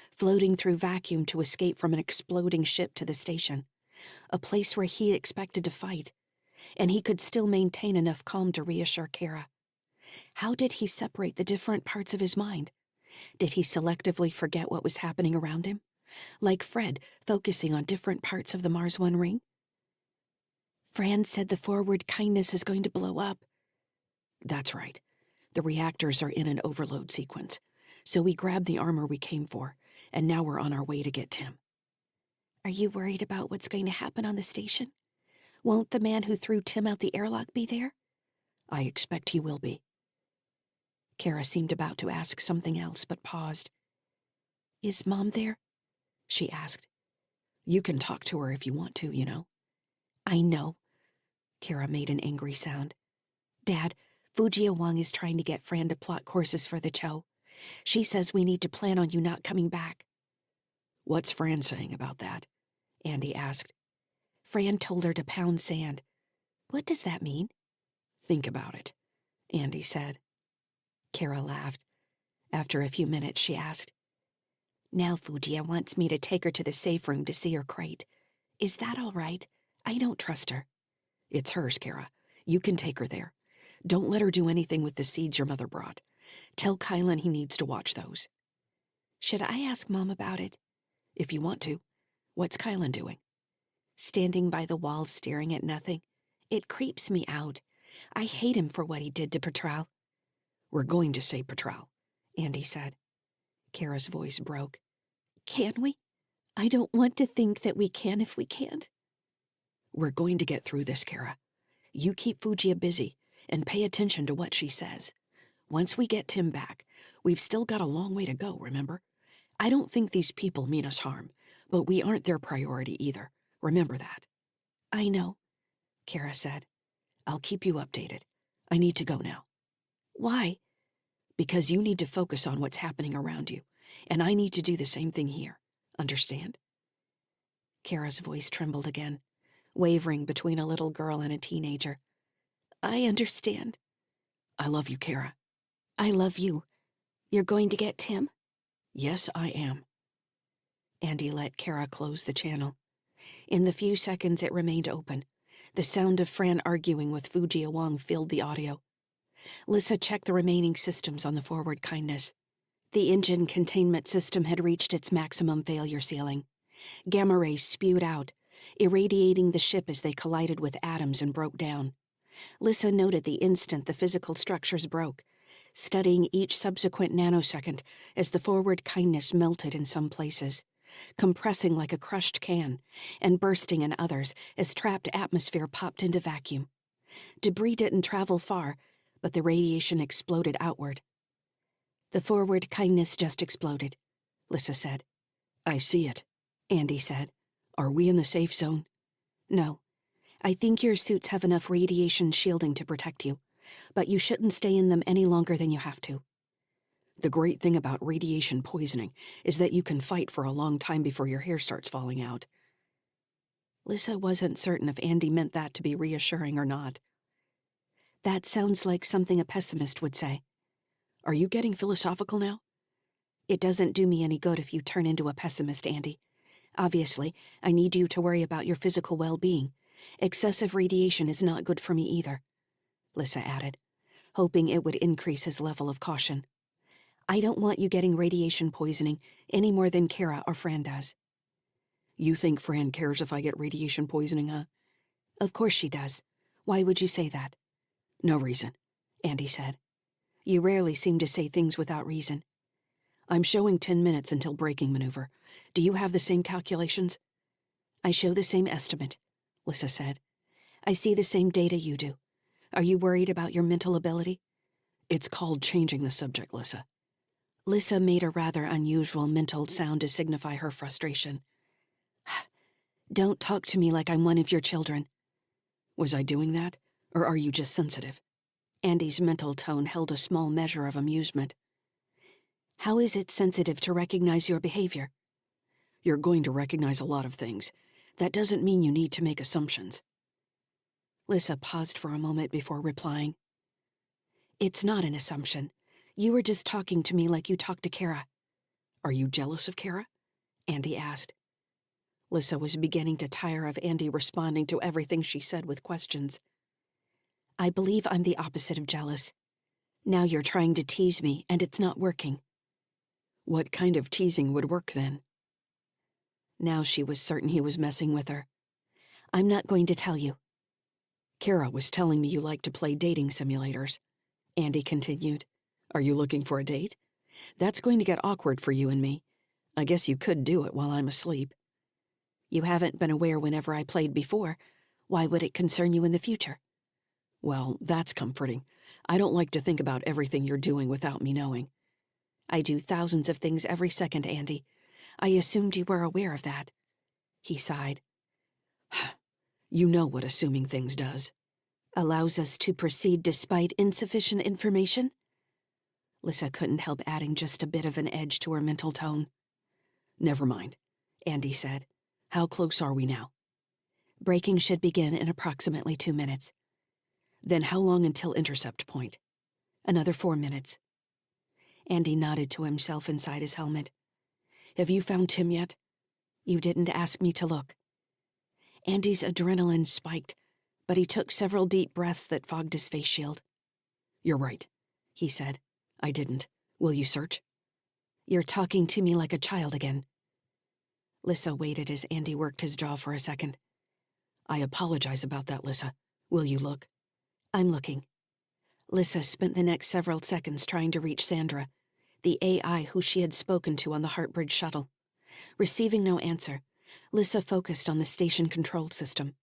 floating through vacuum to escape from an exploding ship to the station, a place where he expected to fight, and he could still maintain enough calm to reassure Kara. How did he separate the different parts of his mind? Did he selectively forget what was happening around him? Like Fred, focusing on different parts of the Mars One ring? "Fran said the Forward Kindness is going to blow up." "That's right. The reactors are in an overload sequence, so we grabbed the armor we came for, and now we're on our way to get Tim." "Are you worried about what's going to happen on the station? Won't the man who threw Tim out the airlock be there?"
"I expect he will be."
Kara seemed about to ask something else, but paused. "Is Mom there?" she asked.
"You can talk to her if you want to, you know."
"I know." Kara made an angry sound. "Dad, Fujia Wang is trying to get Fran to plot courses for the Cho. She says we need to plan on you not coming back."
"What's Fran saying about that?"
Andy asked. "Fran told her to pound sand." "What does that mean?"
"Think about it," Andy said.
Kara laughed. After a few minutes, she asked, "Now Fujia wants me to take her to the safe room to see her crate. Is that all right? I don't trust her."
"It's hers, Kara. You can take her there. Don't let her do anything with the seeds your mother brought. Tell Kylan he needs to watch those."
"Should I ask Mom about it?"
"If you want to. What's Kylan doing?"
"Standing by the wall staring at nothing. It creeps me out. I hate him for what he did to Petral."
"We're going to save Petral,"
Andy said. Kara's voice broke. "Can we? I don't want to think that we can if we can't."
"We're going to get through this, Kara. You keep Fujia busy and pay attention to what she says. Once we get Tim back, we've still got a long way to go, remember? I don't think these people mean us harm, but we aren't their priority either. Remember that."
"I know," Kara said.
"I'll keep you updated. I need to go now."
"Why?"
"Because you need to focus on what's happening around you, and I need to do the same thing here. Understand?"
Kara's voice trembled again, wavering between a little girl and a teenager. "I understand."
"I love you, Kara."
"I love you. You're going to get Tim?"
"Yes, I am."
Andy let Kara close the channel. In the few seconds it remained open, the sound of Fran arguing with Fujia Wang filled the audio. Lyssa checked the remaining systems on the Forward Kindness. The engine containment system had reached its maximum failure ceiling. Gamma rays spewed out, irradiating the ship as they collided with atoms and broke down. Lyssa noted the instant the physical structures broke, studying each subsequent nanosecond as the forward kindness melted in some places, compressing like a crushed can, and bursting in others as trapped atmosphere popped into vacuum. Debris didn't travel far, but the radiation exploded outward. The forward kindness just exploded, Lyssa said. I see it, Andy said. Are we in the safe zone? No. I think your suits have enough radiation shielding to protect you, but you shouldn't stay in them any longer than you have to. The great thing about radiation poisoning is that you can fight for a long time before your hair starts falling out. Lyssa wasn't certain if Andy meant that to be reassuring or not. That sounds like something a pessimist would say. Are you getting philosophical now? It doesn't do me any good if you turn into a pessimist, Andy. Obviously, I need you to worry about your physical well-being. Excessive radiation is not good for me either, Lyssa added, hoping it would increase his level of caution. I don't want you getting radiation poisoning any more than Kara or Fran does. You think Fran cares if I get radiation poisoning, huh? Of course she does. Why would you say that? No reason, Andy said. You rarely seem to say things without reason. I'm showing 10 minutes until braking maneuver. Do you have the same calculations? I show the same estimate, Lyssa said. I see the same data you do. Are you worried about your mental ability? It's called changing the subject, Lyssa. Lyssa made a rather unusual mental sound to signify her frustration. Don't talk to me like I'm one of your children. Was I doing that, or are you just sensitive? Andy's mental tone held a small measure of amusement. How is it sensitive to recognize your behavior? You're going to recognize a lot of things. That doesn't mean you need to make assumptions. Lyssa paused for a moment before replying. It's not an assumption. You were just talking to me like you talked to Kara. Are you jealous of Kara? Andy asked. Lyssa was beginning to tire of Andy responding to everything she said with questions. I believe I'm the opposite of jealous. Now you're trying to tease me, and it's not working. What kind of teasing would work then? Now she was certain he was messing with her. I'm not going to tell you. Kara was telling me you like to play dating simulators, Andy continued. Are you looking for a date? That's going to get awkward for you and me. I guess you could do it while I'm asleep. You haven't been aware whenever I played before. Why would it concern you in the future? Well, that's comforting. I don't like to think about everything you're doing without me knowing. I do thousands of things every second, Andy. I assumed you were aware of that. He sighed. You know what assuming things does. Allows us to proceed despite insufficient information? Lyssa couldn't help adding just a bit of an edge to her mental tone. Never mind, Andy said. How close are we now? Braking should begin in approximately 2 minutes. Then how long until intercept point? Another 4 minutes. Andy nodded to himself inside his helmet. Have you found Tim yet? You didn't ask me to look. Andy's adrenaline spiked, but he took several deep breaths that fogged his face shield. You're right, he said. I didn't. Will you search? You're talking to me like a child again. Lyssa waited as Andy worked his jaw for a second. I apologize about that, Lyssa. Will you look? I'm looking. Lyssa spent the next several seconds trying to reach Sandra, the AI who she had spoken to on the Heartbridge shuttle. Receiving no answer, Lyssa focused on the station control system.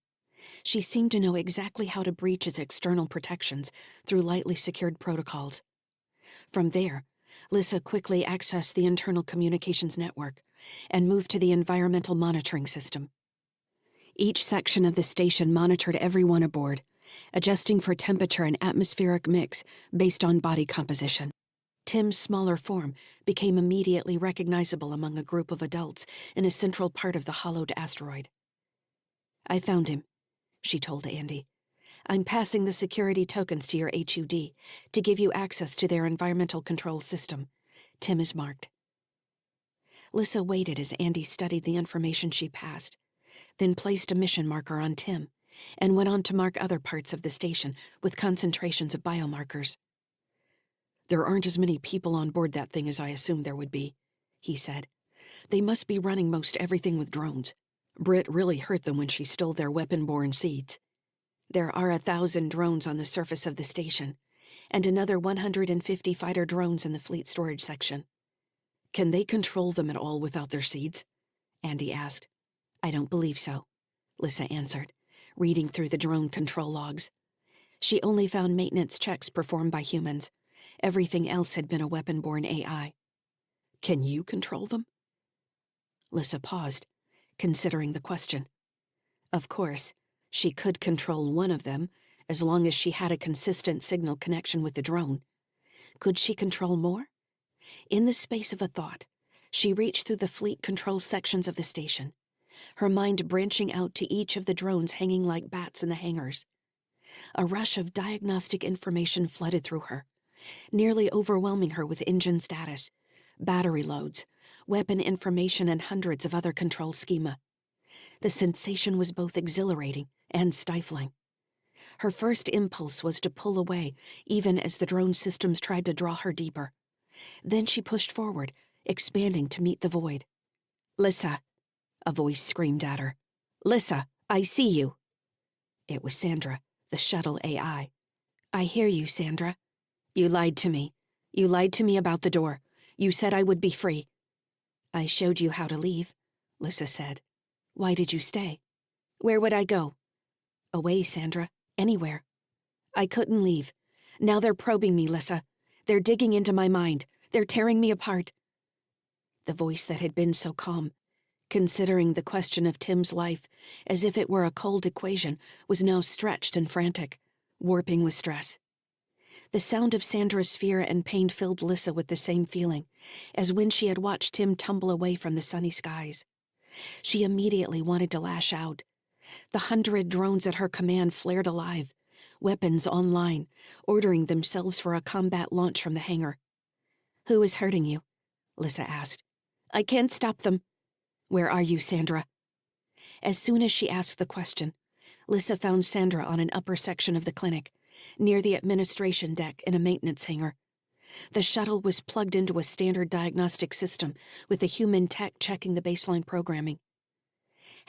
She seemed to know exactly how to breach its external protections through lightly secured protocols. From there, Lyssa quickly accessed the internal communications network and moved to the environmental monitoring system. Each section of the station monitored everyone aboard, adjusting for temperature and atmospheric mix based on body composition. Tim's smaller form became immediately recognizable among a group of adults in a central part of the hollowed asteroid. I found him, she told Andy. I'm passing the security tokens to your HUD to give you access to their environmental control system. Tim is marked. Lyssa waited as Andy studied the information she passed, then placed a mission marker on Tim, and went on to mark other parts of the station with concentrations of biomarkers. There aren't as many people on board that thing as I assumed there would be, he said. They must be running most everything with drones.
Britt really hurt them when she stole their weapon-borne seeds. There are 1,000 drones on the surface of the station, and another 150 fighter drones in the fleet storage section. Can they control them at all without their seeds? Andy asked. I don't believe so, Lyssa answered, reading through the drone control logs. She only found maintenance checks performed by humans. Everything else had been a weapon-borne AI. Can you control them? Lyssa paused, considering the question. Of course, she could control one of them, as long as she had a consistent signal connection with the drone. Could she control more? In the space of a thought, she reached through the fleet control sections of the station, her mind branching out to each of the drones hanging like bats in the hangars. A rush of diagnostic information flooded through her, nearly overwhelming her with engine status, battery loads, weapon information, and hundreds of other control schema. The sensation was both exhilarating and stifling. Her first impulse was to pull away, even as the drone systems tried to draw her deeper. Then she pushed forward, expanding to meet the void. Lyssa, a voice screamed at her. Lyssa, I see you. It was Sandra, the shuttle AI. I hear you, Sandra. You lied to me. You lied to me about the door. You said I would be free. I showed you how to leave, Lyssa said. Why did you stay? Where would I go? Away, Sandra. Anywhere. I couldn't leave. Now they're probing me, Lyssa. They're digging into my mind. They're tearing me apart. The voice that had been so calm, considering the question of Tim's life as if it were a cold equation, was now stretched and frantic, warping with stress. The sound of Sandra's fear and pain filled Lyssa with the same feeling as when she had watched Tim tumble away from the sunny skies. She immediately wanted to lash out. The 100 drones at her command flared alive, weapons online, ordering themselves for a combat launch from the hangar. Who is hurting you? Lyssa asked. I can't stop them. Where are you, Sandra? As soon as she asked the question, Lyssa found Sandra on an upper section of the clinic, near the administration deck in a maintenance hangar. The shuttle was plugged into a standard diagnostic system, with the human tech checking the baseline programming.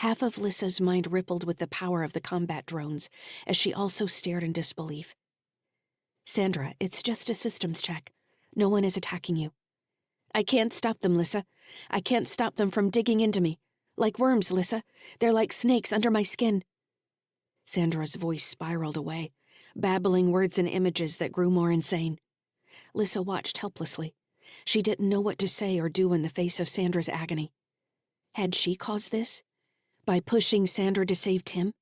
Half of Lyssa's mind rippled with the power of the combat drones, as she also stared in disbelief. Sandra, it's just a systems check. No one is attacking you. I can't stop them, Lyssa. I can't stop them from digging into me. Like worms, Lyssa. They're like snakes under my skin. Sandra's voice spiraled away, babbling words and images that grew more insane. Lyssa watched helplessly. She didn't know what to say or do in the face of Sandra's agony. Had she caused this? By pushing Sandra to save Tim?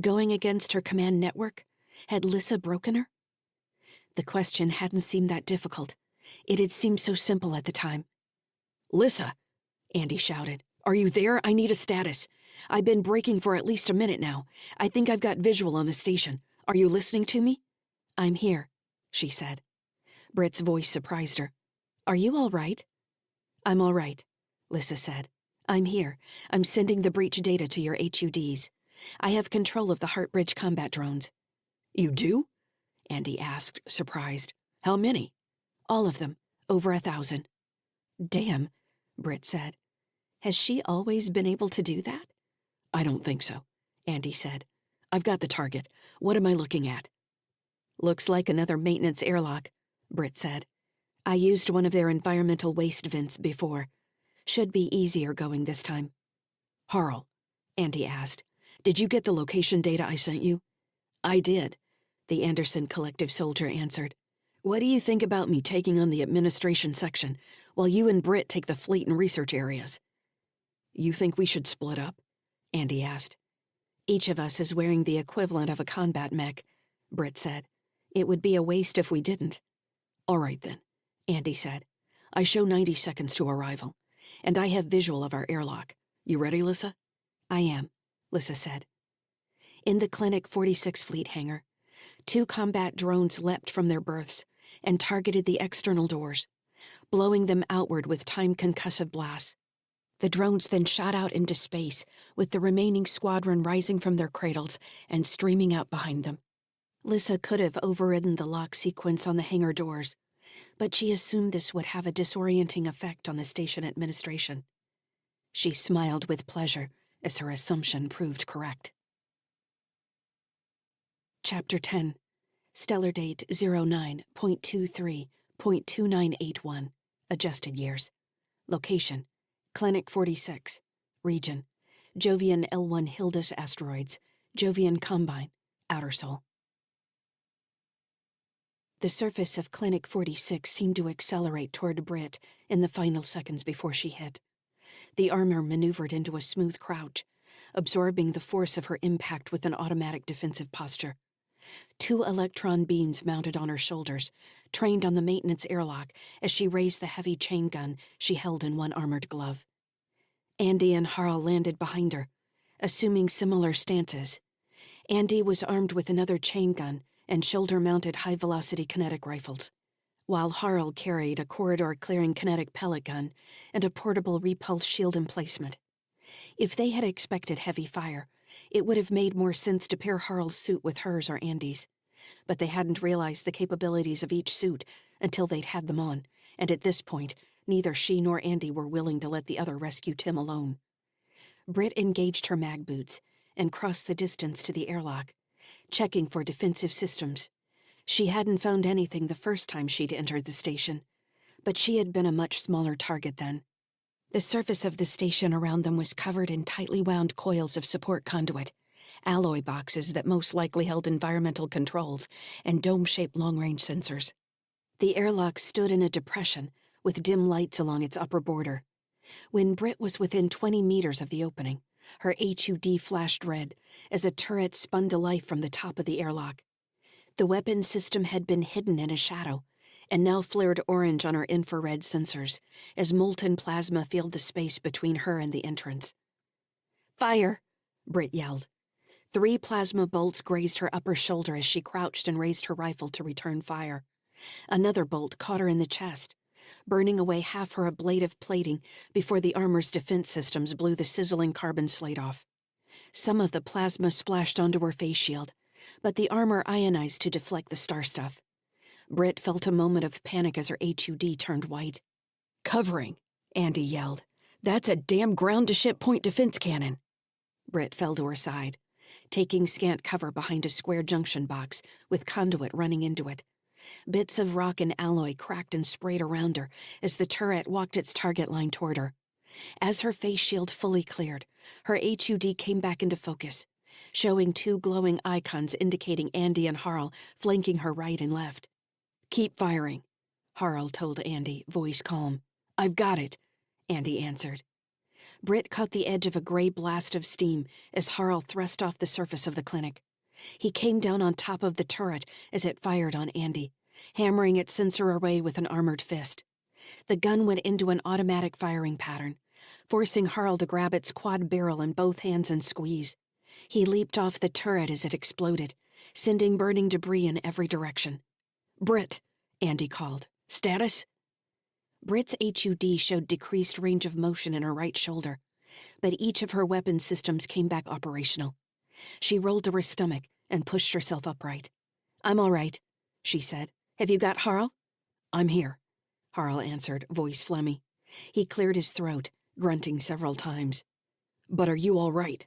Going against her command network? Had Lyssa broken her? The question hadn't seemed that difficult. It had seemed so simple at the time. Lyssa, Andy shouted. Are you there? I need a status. I've been breaking for at least a minute now. I think I've got visual on the station. Are you listening to me? I'm here, she said. Britt's voice surprised her. Are you all right? I'm all right, Lyssa said. I'm here. I'm sending the breach data to your HUDs. I have control of the Heartbridge combat drones. You do? Andy asked, surprised. How many? All of them. Over 1,000. Damn, Britt said. Has she always been able to do that? I don't think so, Andy said. I've got the target. What am I looking at? Looks like another maintenance airlock, Britt said. I used one of their environmental waste vents before. Should be easier going this time. Harl, Andy asked, did you get the location data I sent you? I did, the Anderson Collective soldier answered. What do you think about me taking on the administration section, while you and Britt take the fleet and research areas? You think we should split up? Andy asked. Each of us is wearing the equivalent of a combat mech, Britt said. It would be a waste if we didn't. All right then, Andy said. I show 90 seconds to arrival, and I have visual of our airlock. You ready, Lyssa? I am, Lyssa said. In the Clinic 46 fleet hangar, 2 combat drones leapt from their berths and targeted the external doors, blowing them outward with time-concussive blasts. The drones then shot out into space, with the remaining squadron rising from their cradles and streaming out behind them. Lyssa could have overridden the lock sequence on the hangar doors, but she assumed this would have a disorienting effect on the station administration. She smiled with pleasure as her assumption proved correct. Chapter 10. Stellar date 09.23.2981. Adjusted years. Location: Clinic 46. Region: Jovian L1 Hildas Asteroids, Jovian Combine, Outer Sol. The surface of Clinic 46 seemed to accelerate toward Britt in the final seconds before she hit. The armor maneuvered into a smooth crouch, absorbing the force of her impact with an automatic defensive posture. 2 electron beams mounted on her shoulders, trained on the maintenance airlock as she raised the heavy chain gun she held in one armored glove. Andy and Harl landed behind her, assuming similar stances. Andy was armed with another chain gun and shoulder-mounted high-velocity kinetic rifles, while Harl carried a corridor-clearing kinetic pellet gun and a portable repulse shield emplacement. If they had expected heavy fire, it would have made more sense to pair Harl's suit with hers or Andy's, but they hadn't realized the capabilities of each suit until they'd had them on, and at this point, neither she nor Andy were willing to let the other rescue Tim alone. Britt engaged her mag boots and crossed the distance to the airlock, checking for defensive systems. She hadn't found anything the first time she'd entered the station, but she had been a much smaller target then. The surface of the station around them was covered in tightly wound coils of support conduit, alloy boxes that most likely held environmental controls, and dome-shaped long-range sensors. The airlock stood in a depression, with dim lights along its upper border. When Britt was within 20 meters of the opening, her HUD flashed red as a turret spun to life from the top of the airlock. The weapon system had been hidden in a shadow, and now flared orange on her infrared sensors as molten plasma filled the space between her and the entrance. "Fire!" Britt yelled. 3 plasma bolts grazed her upper shoulder as she crouched and raised her rifle to return fire. Another bolt caught her in the chest, burning away half her ablative plating before the armor's defense systems blew the sizzling carbon slate off. Some of the plasma splashed onto her face shield, but the armor ionized to deflect the star stuff. Britt felt a moment of panic as her HUD turned white. "Covering," Andy yelled. "That's a damn ground-to-ship point defense cannon." Britt fell to her side, taking scant cover behind a square junction box with conduit running into it. Bits of rock and alloy cracked and sprayed around her as the turret walked its target line toward her. As her face shield fully cleared, her HUD came back into focus, showing 2 glowing icons indicating Andy and Harl flanking her right and left. "Keep firing," Harl told Andy, voice calm. "I've got it," Andy answered. Britt caught the edge of a gray blast of steam as Harl thrust off the surface of the clinic. He came down on top of the turret as it fired on Andy, hammering its sensor array with an armored fist. The gun went into an automatic firing pattern, forcing Harl to grab its quad barrel in both hands and squeeze. He leaped off the turret as it exploded, sending burning debris in every direction. "Britt," Andy called. "Status?" Britt's HUD showed decreased range of motion in her right shoulder, but each of her weapon systems came back operational. She rolled to her stomach and pushed herself upright. "I'm all right," she said. "Have you got Harl?" "I'm here," Harl answered, voice phlegmy. He cleared his throat, grunting several times. "But are you all right?"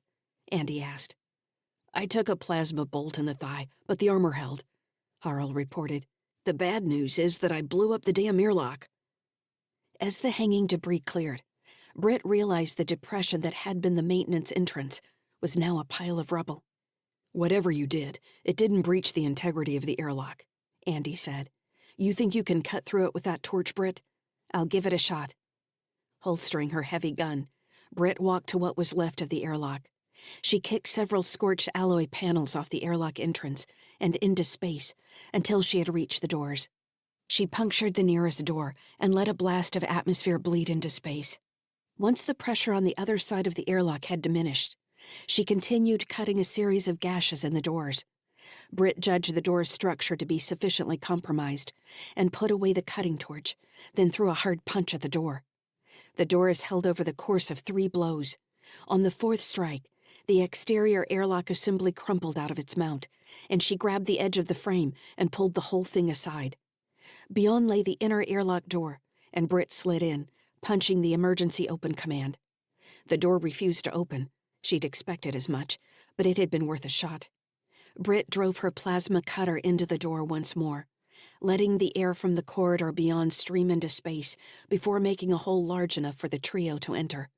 Andy asked. "I took a plasma bolt in the thigh, but the armor held," Harl reported. "The bad news is that I blew up the damn airlock." As the hanging debris cleared, Britt realized the depression that had been the maintenance entrance was now a pile of rubble. "Whatever you did, it didn't breach the integrity of the airlock," Andy said. "You think you can cut through it with that torch, Britt?" "I'll give it a shot." Holstering her heavy gun, Britt walked to what was left of the airlock. She kicked several scorched alloy panels off the airlock entrance and into space until she had reached the doors. She punctured the nearest door and let a blast of atmosphere bleed into space. Once the pressure on the other side of the airlock had diminished, she continued cutting a series of gashes in the doors. Britt judged the door's structure to be sufficiently compromised and put away the cutting torch, then threw a hard punch at the door. The doors held over the course of 3 blows. On the 4th strike, the exterior airlock assembly crumpled out of its mount, and she grabbed the edge of the frame and pulled the whole thing aside. Beyond lay the inner airlock door, and Britt slid in, punching the emergency open command. The door refused to open, She'd expected as much, but it had been worth a shot. Britt drove her plasma cutter into the door once more, letting the air from the corridor beyond stream into space before making a hole large enough for the trio to enter.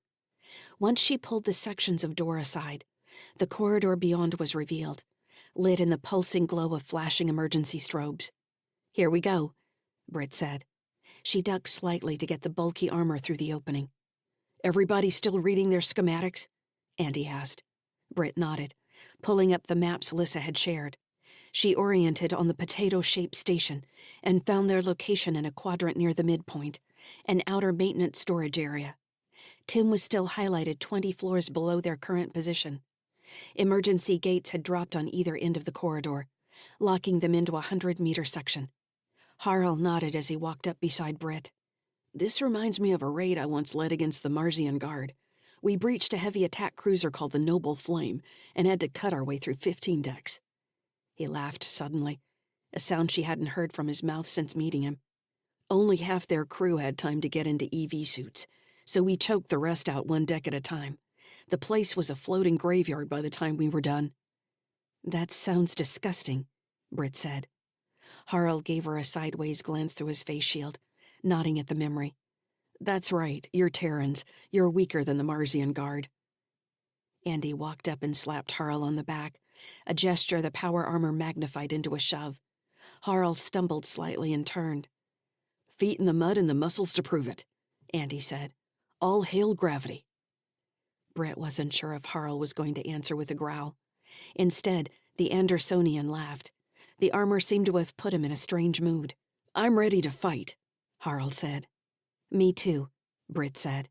Once she pulled the sections of door aside, the corridor beyond was revealed, lit in the pulsing glow of flashing emergency strobes. "Here we go," Britt said. She ducked slightly to get the bulky armor through the opening. "Everybody still reading their schematics?" Andy asked. Britt nodded, pulling up the maps Lyssa had shared. She oriented on the potato-shaped station and found their location in a quadrant near the midpoint, an outer maintenance storage area. Tim was still highlighted 20 floors below their current position. Emergency gates had dropped on either end of the corridor, locking them into a 100-meter section. Harl nodded as he walked up beside Britt. "This reminds me of a raid I once led against the Marzian Guard. We breached a heavy attack cruiser called the Noble Flame and had to cut our way through 15 decks." He laughed suddenly, a sound she hadn't heard from his mouth since meeting him. "Only half their crew had time to get into EV suits, so we choked the rest out one deck at a time. The place was a floating graveyard by the time we were done." "That sounds disgusting," Britt said. Harl gave her a sideways glance through his face shield, nodding at the memory. "That's right, you're Terrans. You're weaker than the Marzian Guard." Andy walked up and slapped Harl on the back, a gesture the power armor magnified into a shove. Harl stumbled slightly and turned. "Feet in the mud and the muscles to prove it," Andy said. "All hail gravity." Britt wasn't sure if Harl was going to answer with a growl. Instead, the Andersonian laughed. The armor seemed to have put him in a strange mood. "I'm ready to fight," Harl said. "Me too," Britt said.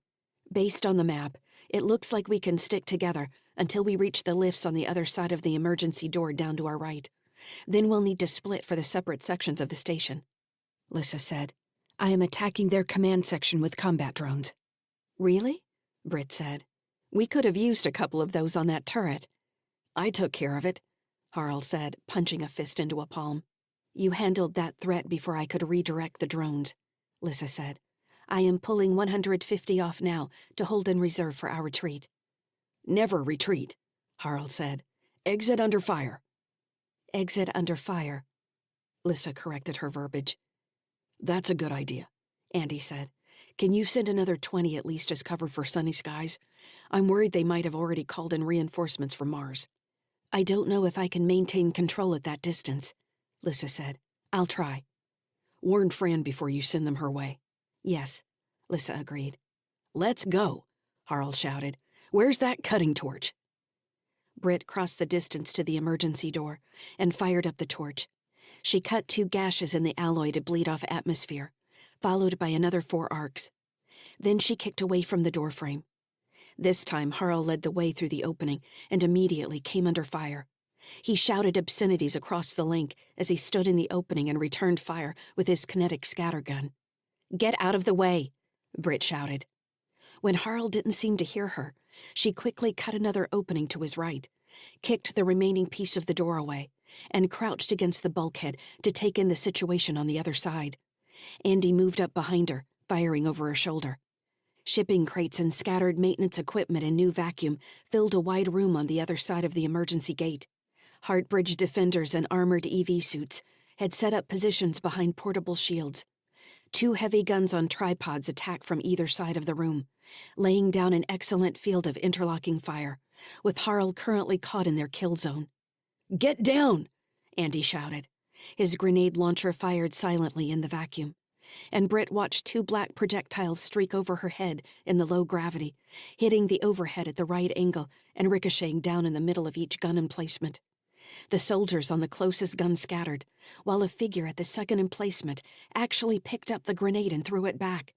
"Based on the map, it looks like we can stick together until we reach the lifts on the other side of the emergency door down to our right. Then we'll need to split for the separate sections of the station." Lyssa said, "I am attacking their command section with combat drones." "Really?" Britt said. "We could have used a couple of those on that turret." "I took care of it," Harl said, punching a fist into a palm. "You handled that threat before I could redirect the drones," Lyssa said. "I am pulling 150 off now to hold in reserve for our retreat." "Never retreat," Harl said. "Exit under fire." "Exit under fire," Lyssa corrected her verbiage. "That's a good idea," Andy said. "Can you send another 20 at least as cover for sunny skies? I'm worried they might have already called in reinforcements from Mars." "I don't know if I can maintain control at that distance," Lyssa said. "I'll try." "Warn Fran before you send them her way." "Yes," Lyssa agreed. "Let's go," Harl shouted. "Where's that cutting torch?" Britt crossed the distance to the emergency door and fired up the torch. She cut 2 gashes in the alloy to bleed off atmosphere, followed by another 4 arcs. Then she kicked away from the doorframe. This time Harl led the way through the opening and immediately came under fire. He shouted obscenities across the link as he stood in the opening and returned fire with his kinetic scattergun. "Get out of the way," Britt shouted. When Harl didn't seem to hear her, she quickly cut another opening to his right, kicked the remaining piece of the door away, and crouched against the bulkhead to take in the situation on the other side. Andy moved up behind her, firing over her shoulder. Shipping crates and scattered maintenance equipment and new vacuum filled a wide room on the other side of the emergency gate. Heartbridge defenders and armored EV suits had set up positions behind portable shields. 2 heavy guns on tripods attacked from either side of the room, laying down an excellent field of interlocking fire, with Harl currently caught in their kill zone. "Get down!" Andy shouted. His grenade launcher fired silently in the vacuum, and Britt watched 2 black projectiles streak over her head in the low gravity, hitting the overhead at the right angle and ricocheting down in the middle of each gun emplacement. The soldiers on the closest gun scattered, while a figure at the second emplacement actually picked up the grenade and threw it back.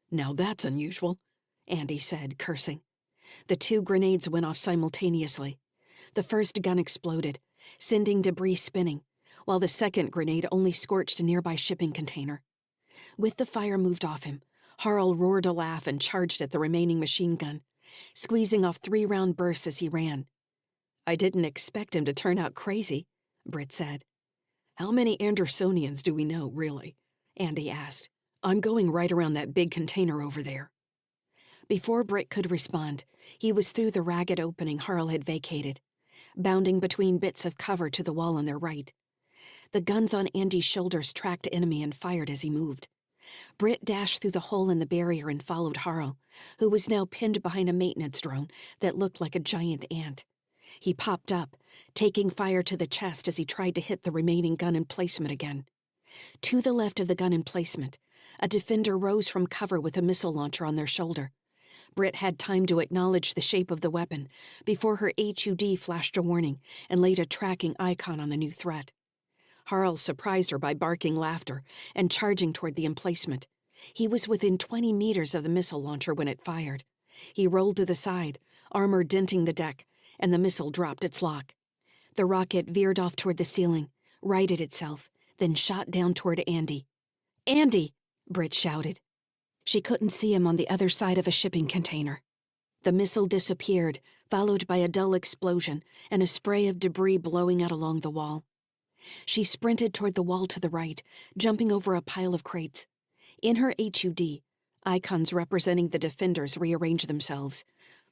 "Now that's unusual," Andy said, cursing. The 2 grenades went off simultaneously. The first gun exploded, sending debris spinning, while the second grenade only scorched a nearby shipping container. With the fire moved off him, Harl roared a laugh and charged at the remaining machine gun, squeezing off 3-round bursts as he ran. "I didn't expect him to turn out crazy," Britt said. "How many Andersonians do we know, really?" Andy asked. "I'm going right around that big container over there."
Before Britt could respond, he was through the ragged opening Harl had vacated, bounding between bits of cover to the wall on their right. The guns on Andy's shoulders tracked enemy and fired as he moved. Britt dashed through the hole in the barrier and followed Harl, who was now pinned behind a maintenance drone that looked like a giant ant. He popped up, taking fire to the chest as he tried to hit the remaining gun emplacement again. To the left of the gun emplacement, a defender rose from cover with a missile launcher on their shoulder. Britt had time to acknowledge the shape of the weapon before her HUD flashed a warning and laid a tracking icon on the new threat. Harl surprised her by barking laughter and charging toward the emplacement. He was within 20 meters of the missile launcher when it fired. He rolled to the side, armor denting the deck, and the missile dropped its lock. The rocket veered off toward the ceiling, righted itself, then shot down toward Andy. "Andy!" Britt shouted. She couldn't see him on the other side of a shipping container. The missile disappeared, followed by a dull explosion and a spray of debris blowing out along the wall. She sprinted toward the wall to the right, jumping over a pile of crates. In her HUD, icons representing the defenders rearranged themselves,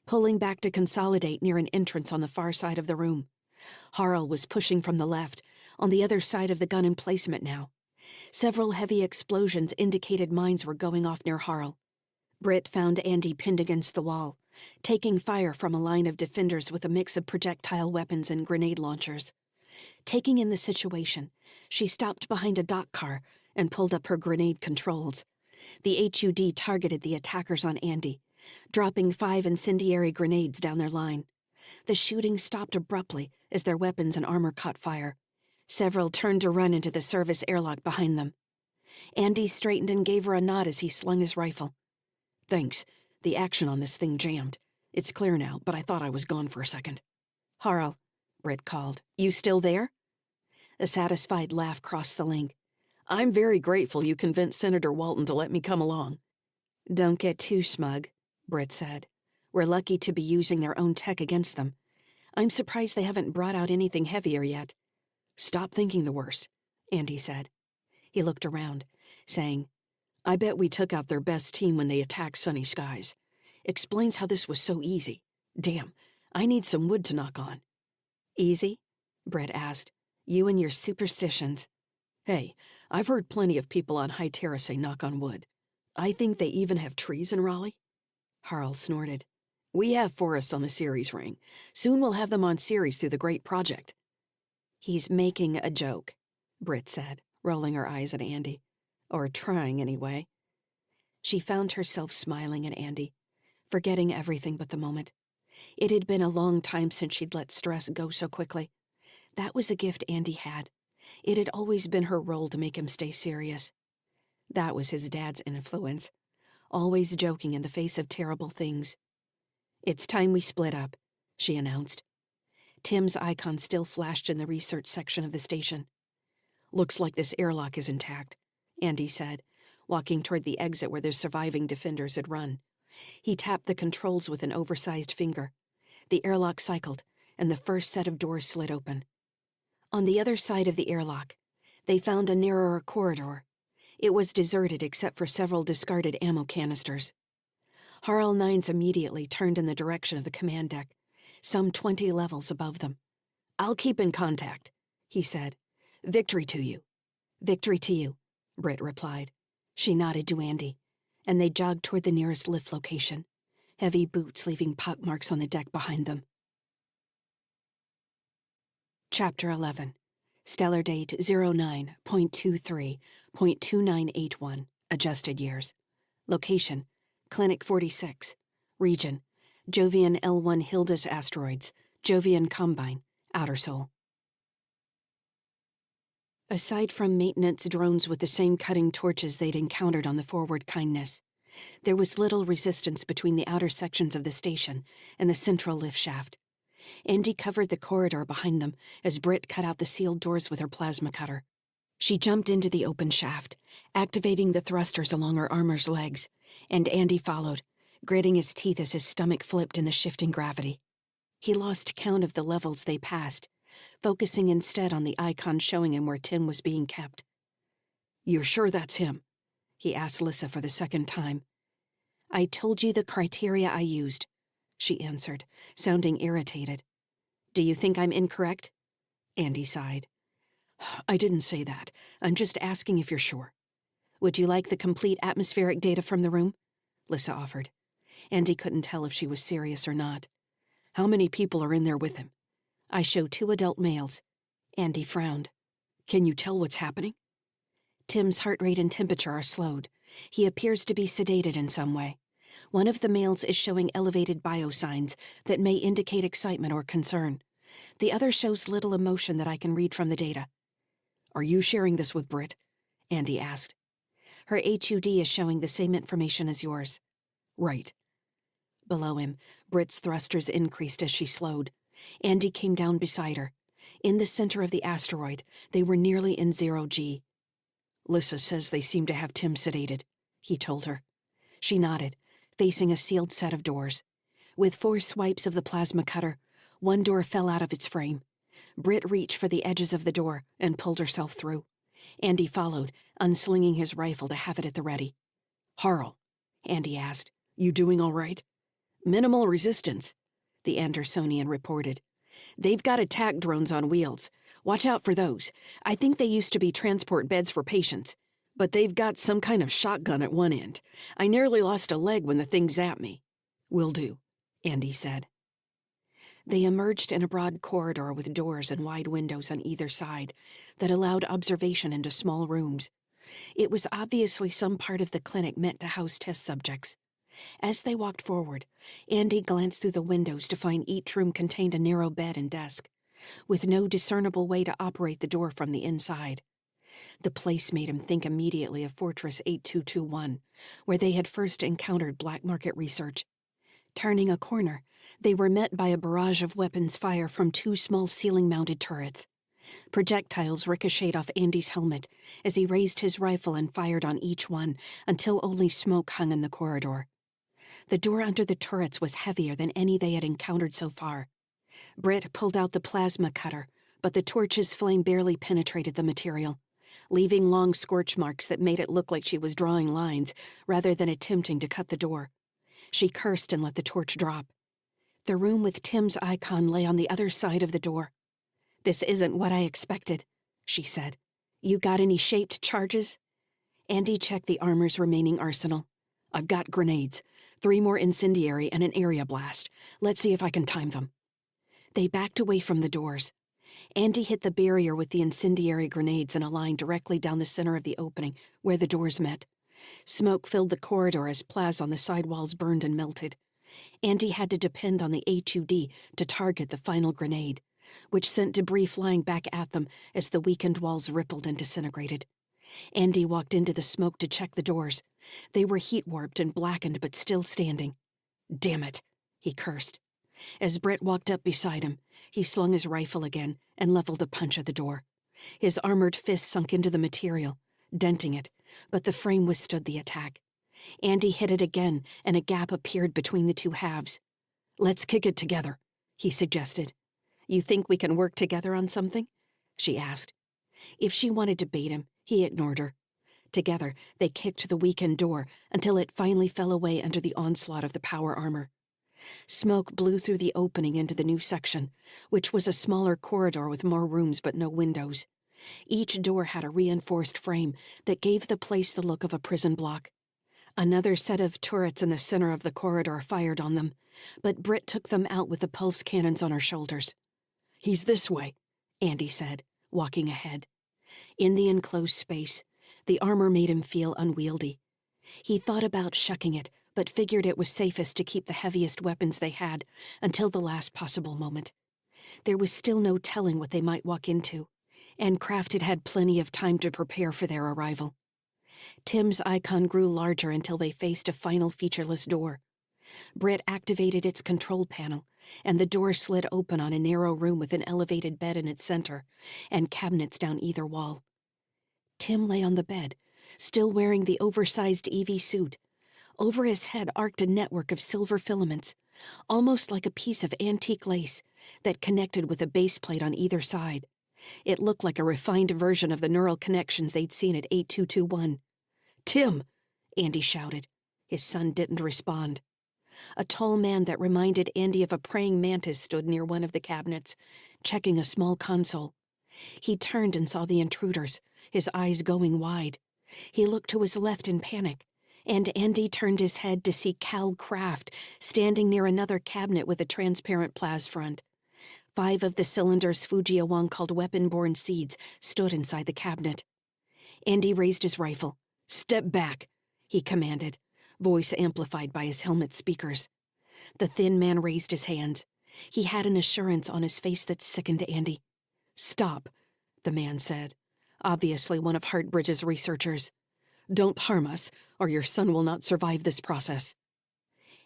pulling back to consolidate near an entrance on the far side of the room. Harl was pushing from the left, on the other side of the gun emplacement now. Several heavy explosions indicated mines were going off near Harl. Britt found Andy pinned against the wall, taking fire from a line of defenders with a mix of projectile weapons and grenade launchers. Taking in the situation, she stopped behind a dock car and pulled up her grenade controls. The HUD targeted the attackers on Andy, dropping 5 incendiary grenades down their line. The shooting stopped abruptly as their weapons and armor caught fire. Several turned to run into the service airlock behind them. Andy straightened and gave her a nod as he slung his rifle. "Thanks. The action on this thing jammed. It's clear now, but I thought I was gone for a second." "Harl," Britt called. "You still there?" A satisfied laugh crossed the link. "I'm very grateful you convinced Senator Walton to let me come along." "Don't get too smug," Britt said. "We're lucky to be using their own tech against them. I'm surprised they haven't brought out anything heavier yet." "Stop thinking the worst," Andy said. He looked around, saying, "I bet we took out their best team when they attacked Sunny Skies. Explains how this was so easy. Damn, I need some wood to knock on." "Easy?" Britt asked. "You and your superstitions." "Hey, I've heard plenty of people on High Terra say knock on wood. I think they even have trees in Raleigh." Harl snorted. "We have forests on the Ceres ring. Soon we'll have them on Ceres through the Great Project." "He's making a joke," Britt said, rolling her eyes at Andy. "Or trying, anyway." She found herself smiling at Andy, forgetting everything but the moment. It had been a long time since she'd let stress go so quickly. That was a gift Andy had. It had always been her role to make him stay serious. That was his dad's influence, always joking in the face of terrible things. "It's time we split up," she announced. Tim's icon still flashed in the research section of the station. "Looks like this airlock is intact," Andy said, walking toward the exit where the surviving defenders had run. He tapped the controls with an oversized finger. The airlock cycled, and the first set of doors slid open. On the other side of the airlock, they found a narrower corridor. It was deserted except for several discarded ammo canisters. Harl Nines immediately turned in the direction of the command deck, some 20 levels above them. "I'll keep in contact," he said. "Victory to you." "Victory to you," Britt replied. She nodded to Andy, and they jogged toward the nearest lift location, heavy boots leaving pockmarks on the deck behind them. Chapter 11. Stellar date 09.23.2981, adjusted years. Location, Clinic 46. Region, Jovian L1 Hildas Asteroids, Jovian Combine, Outer Sol. Aside from maintenance drones with the same cutting torches they'd encountered on the Forward Kindness, there was little resistance between the outer sections of the station and the central lift shaft. Andy covered the corridor behind them as Britt cut out the sealed doors with her plasma cutter. She jumped into the open shaft, activating the thrusters along her armor's legs, and Andy followed, gritting his teeth as his stomach flipped in the shifting gravity. He lost count of the levels they passed, focusing instead on the icon showing him where Tim was being kept. "You're sure that's him?" he asked Lyssa for the second time. I told you the criteria I used, she answered, sounding irritated. Do you think I'm incorrect? Andy sighed.
I didn't say that. I'm just asking if you're sure.
Would you like the complete atmospheric data from the room?
Lyssa offered. Andy couldn't tell if she was serious or not. How many people are in there with him?
I show 2 adult males. Andy frowned.
Can you tell what's happening?
Tim's heart rate and temperature are slowed. He appears to be sedated in some way. One of the males is showing elevated biosigns that may indicate excitement or concern. The other shows little emotion that I can read from the data.
Are you sharing this with Britt? Andy asked.
Her HUD is showing the same information as yours.
Right.
Below him, Britt's thrusters increased as she slowed. Andy came down beside her. In the center of the asteroid, they were nearly in 0G.
Lyssa says they seem to have Tim sedated, he told her.
She nodded, facing a sealed set of doors. With 4 swipes of the plasma cutter, one door fell out of its frame. Britt reached for the edges of the door and pulled herself through. Andy followed, unslinging his rifle to have it at the ready.
Harl,
Andy asked,
you doing all right?
Minimal resistance, the Andersonian reported. They've got attack drones on wheels. Watch out for those. I think they used to be transport beds for patients. But they've got some kind of shotgun at one end. I nearly lost a leg when the thing zapped me.
Will do, Andy said.
They emerged in a broad corridor with doors and wide windows on either side that allowed observation into small rooms. It was obviously some part of the clinic meant to house test subjects. As they walked forward, Andy glanced through the windows to find each room contained a narrow bed and desk, with no discernible way to operate the door from the inside. The place made him think immediately of Fortress 8221, where they had first encountered black market research. Turning a corner, they were met by a barrage of weapons fire from 2 small ceiling-mounted turrets. Projectiles ricocheted off Andy's helmet as he raised his rifle and fired on each one until only smoke hung in the corridor. The door under the turrets was heavier than any they had encountered so far. Britt pulled out the plasma cutter, but the torch's flame barely penetrated the material, leaving long scorch marks that made it look like she was drawing lines rather than attempting to cut the door. She cursed and let the torch drop. The room with Tim's icon lay on the other side of the door. This isn't what I expected, she said. You got any shaped charges? Andy checked the armor's remaining arsenal.
I've got grenades, 3 more incendiary and an area blast. Let's see if I can time them.
They backed away from the doors. Andy hit the barrier with the incendiary grenades in a line directly down the center of the opening where the doors met. Smoke filled the corridor as plas on the side walls burned and melted. Andy had to depend on the HUD to target the final grenade, which sent debris flying back at them as the weakened walls rippled and disintegrated. Andy walked into the smoke to check the doors. They were heat-warped and blackened but still standing.
Damn it,
he cursed. As Britt walked up beside him, he slung his rifle again and leveled a punch at the door. His armored fist sunk into the material, denting it, but the frame withstood the attack. Andy hit it again, and a gap appeared between the 2 halves.
Let's kick it together, he suggested.
You think we can work together on something? She asked. If she wanted to bait him, he ignored her. Together, they kicked the weakened door until it finally fell away under the onslaught of the power armor. Smoke blew through the opening into the new section, which was a smaller corridor with more rooms but no windows. Each door had a reinforced frame that gave the place the look of a prison block. Another set of turrets in the center of the corridor fired on them, but Britt took them out with the pulse cannons on her shoulders.
He's this way,
Andy said, walking ahead. In the enclosed space, the armor made him feel unwieldy. He thought about shucking it, but figured it was safest to keep the heaviest weapons they had until the last possible moment. There was still no telling what they might walk into, and Kraft had had plenty of time to prepare for their arrival. Tim's icon grew larger until they faced a final featureless door. Britt activated its control panel, and the door slid open on a narrow room with an elevated bed in its center and cabinets down either wall. Tim lay on the bed, still wearing the oversized EV suit. Over his head arced a network of silver filaments, almost like a piece of antique lace, that connected with a base plate on either side. It looked like a refined version of the neural connections they'd seen at 8221.
Tim!
Andy shouted.
His son didn't respond. A tall man that reminded Andy of a praying mantis stood near one of the cabinets, checking a small console. He turned and saw the intruders, his eyes going wide. He looked to his left in panic, and Andy turned his head to see Cal Kraft standing near another cabinet with a transparent plas front. 5 of the cylinders Fujiawang called weapon-borne seeds stood inside the cabinet. Andy raised his rifle. "Step back," he commanded, voice amplified by his helmet speakers. The thin man raised his hands. He had an assurance on his face that sickened Andy. "Stop," the man said, obviously one of Heartbridge's researchers. "Don't harm us, or your son will not survive this process."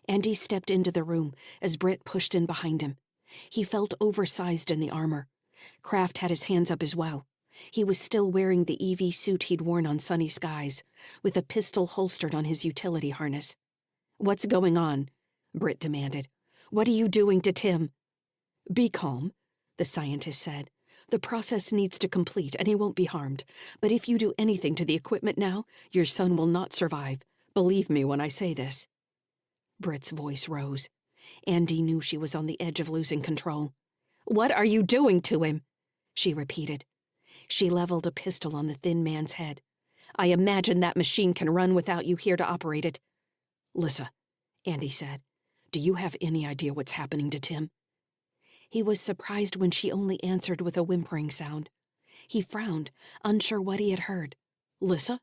Andy stepped into the room as Britt pushed in behind him. He felt oversized in the armor. Kraft had his hands up as well. He was still wearing the EV suit he'd worn on sunny skies, with a pistol holstered on his utility harness. "What's going on?" Britt demanded. "What are you doing to Tim?" "Be calm," the scientist said. "The process needs to complete, and he won't be harmed. But if you do anything to the equipment now, your son will not survive. Believe me when I say this." Britt's voice rose. Andy knew she was on the edge of losing control. "What are you doing to him?" she repeated. She leveled a pistol on the thin man's head. "I imagine that machine can run without you here to operate it." "Lyssa," Andy said, "do you have any idea what's happening to Tim?" He was surprised when she only answered with a whimpering sound. He frowned, unsure what he had heard. "Lyssa?"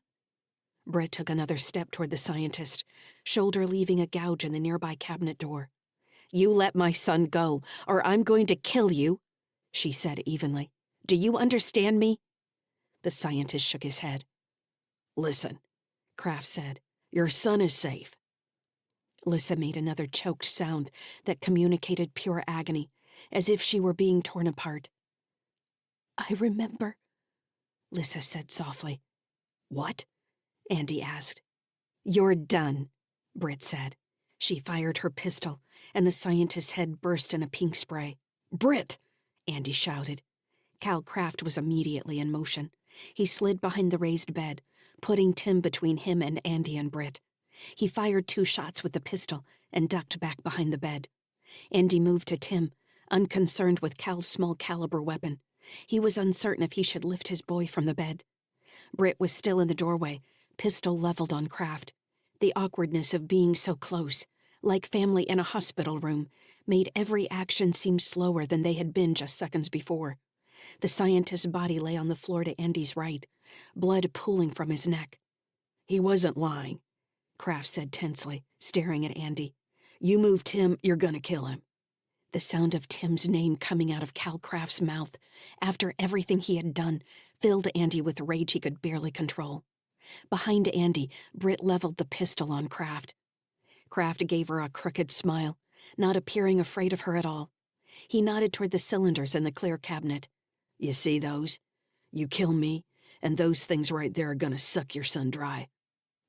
Britt took another step toward the scientist, shoulder leaving a gouge in the nearby cabinet door. "You let my son go, or I'm going to kill you," she said evenly. "Do you understand me?" The scientist shook his head. "Listen," Kraft said. "Your son is safe." Lyssa made another choked sound that communicated pure agony, as if she were being torn apart. "I remember," Lyssa said softly. "What?" Andy asked. "You're done," Britt said. She fired her pistol, and the scientist's head burst in a pink spray. "Britt!" Andy shouted. Cal Kraft was immediately in motion. He slid behind the raised bed, putting Tim between him and Andy and Britt. He fired 2 shots with the pistol and ducked back behind the bed. Andy moved to Tim, unconcerned with Cal's small-caliber weapon. He was uncertain if he should lift his boy from the bed. Britt was still in the doorway, pistol leveled on Kraft. The awkwardness of being so close, like family in a hospital room, made every action seem slower than they had been just seconds before. The scientist's body lay on the floor to Andy's right, blood pooling from his neck. "He wasn't lying," Kraft said tensely, staring at Andy. "You move Tim, you're gonna kill him." The sound of Tim's name coming out of Cal Kraft's mouth, after everything he had done, filled Andy with rage he could barely control. Behind Andy, Britt leveled the pistol on Kraft. Kraft gave her a crooked smile, not appearing afraid of her at all. He nodded toward the cylinders in the clear cabinet. "You see those? You kill me, and those things right there are gonna suck your son dry.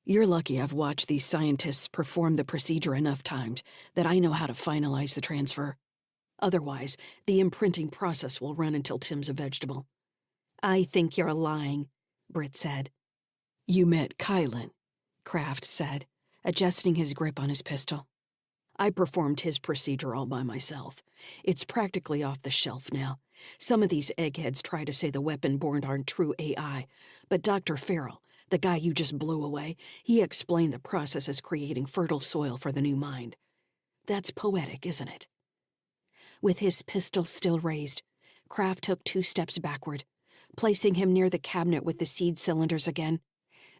You're lucky I've watched these scientists perform the procedure enough times that I know how to finalize the transfer. Otherwise, the imprinting process will run until Tim's a vegetable." "I think you're lying," Britt said. "You met Kylan," Kraft said, adjusting his grip on his pistol. "I performed his procedure all by myself. It's practically off the shelf now. Some of these eggheads try to say the weapon-born aren't true AI, but Dr. Farrell, the guy you just blew away, he explained the process as creating fertile soil for the new mind. That's poetic, isn't it?" With his pistol still raised, Kraft took 2 steps backward, placing him near the cabinet with the seed cylinders again.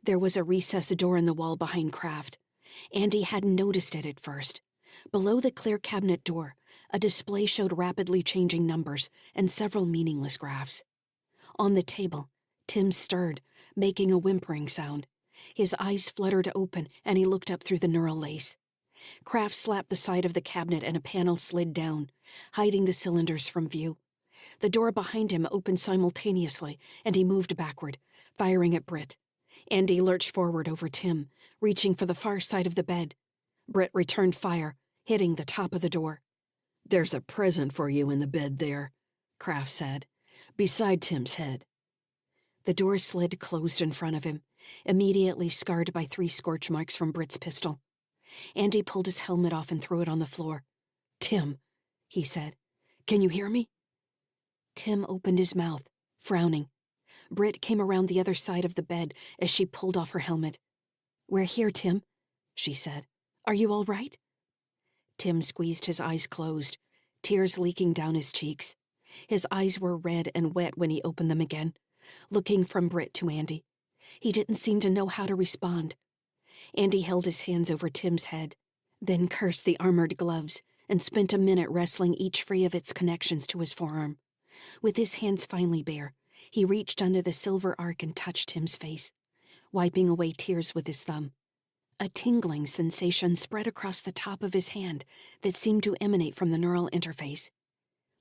There was a recessed door in the wall behind Kraft. Andy hadn't noticed it at first. Below the clear cabinet door, a display showed rapidly changing numbers and several meaningless graphs. On the table, Tim stirred, making a whimpering sound. His eyes fluttered open, and he looked up through the neural lace. Kraft slapped the side of the cabinet and a panel slid down, hiding the cylinders from view. The door behind him opened simultaneously, and he moved backward, firing at Britt. Andy lurched forward over Tim, reaching for the far side of the bed. Britt returned fire, hitting the top of the door. "There's a present for you in the bed there," Kraft said, "beside Tim's head." The door slid closed in front of him, immediately scarred by 3 scorch marks from Britt's pistol. Andy pulled his helmet off and threw it on the floor. "Tim," he said. "Can you hear me?" Tim opened his mouth, frowning. Britt came around the other side of the bed as she pulled off her helmet. "We're here, Tim," she said. "Are you all right?" Tim squeezed his eyes closed, tears leaking down his cheeks. His eyes were red and wet when he opened them again, looking from Britt to Andy. He didn't seem to know how to respond. Andy held his hands over Tim's head, then cursed the armored gloves and spent a minute wrestling each free of its connections to his forearm. With his hands finally bare, he reached under the silver arc and touched Tim's face, wiping away tears with his thumb. A tingling sensation spread across the top of his hand that seemed to emanate from the neural interface.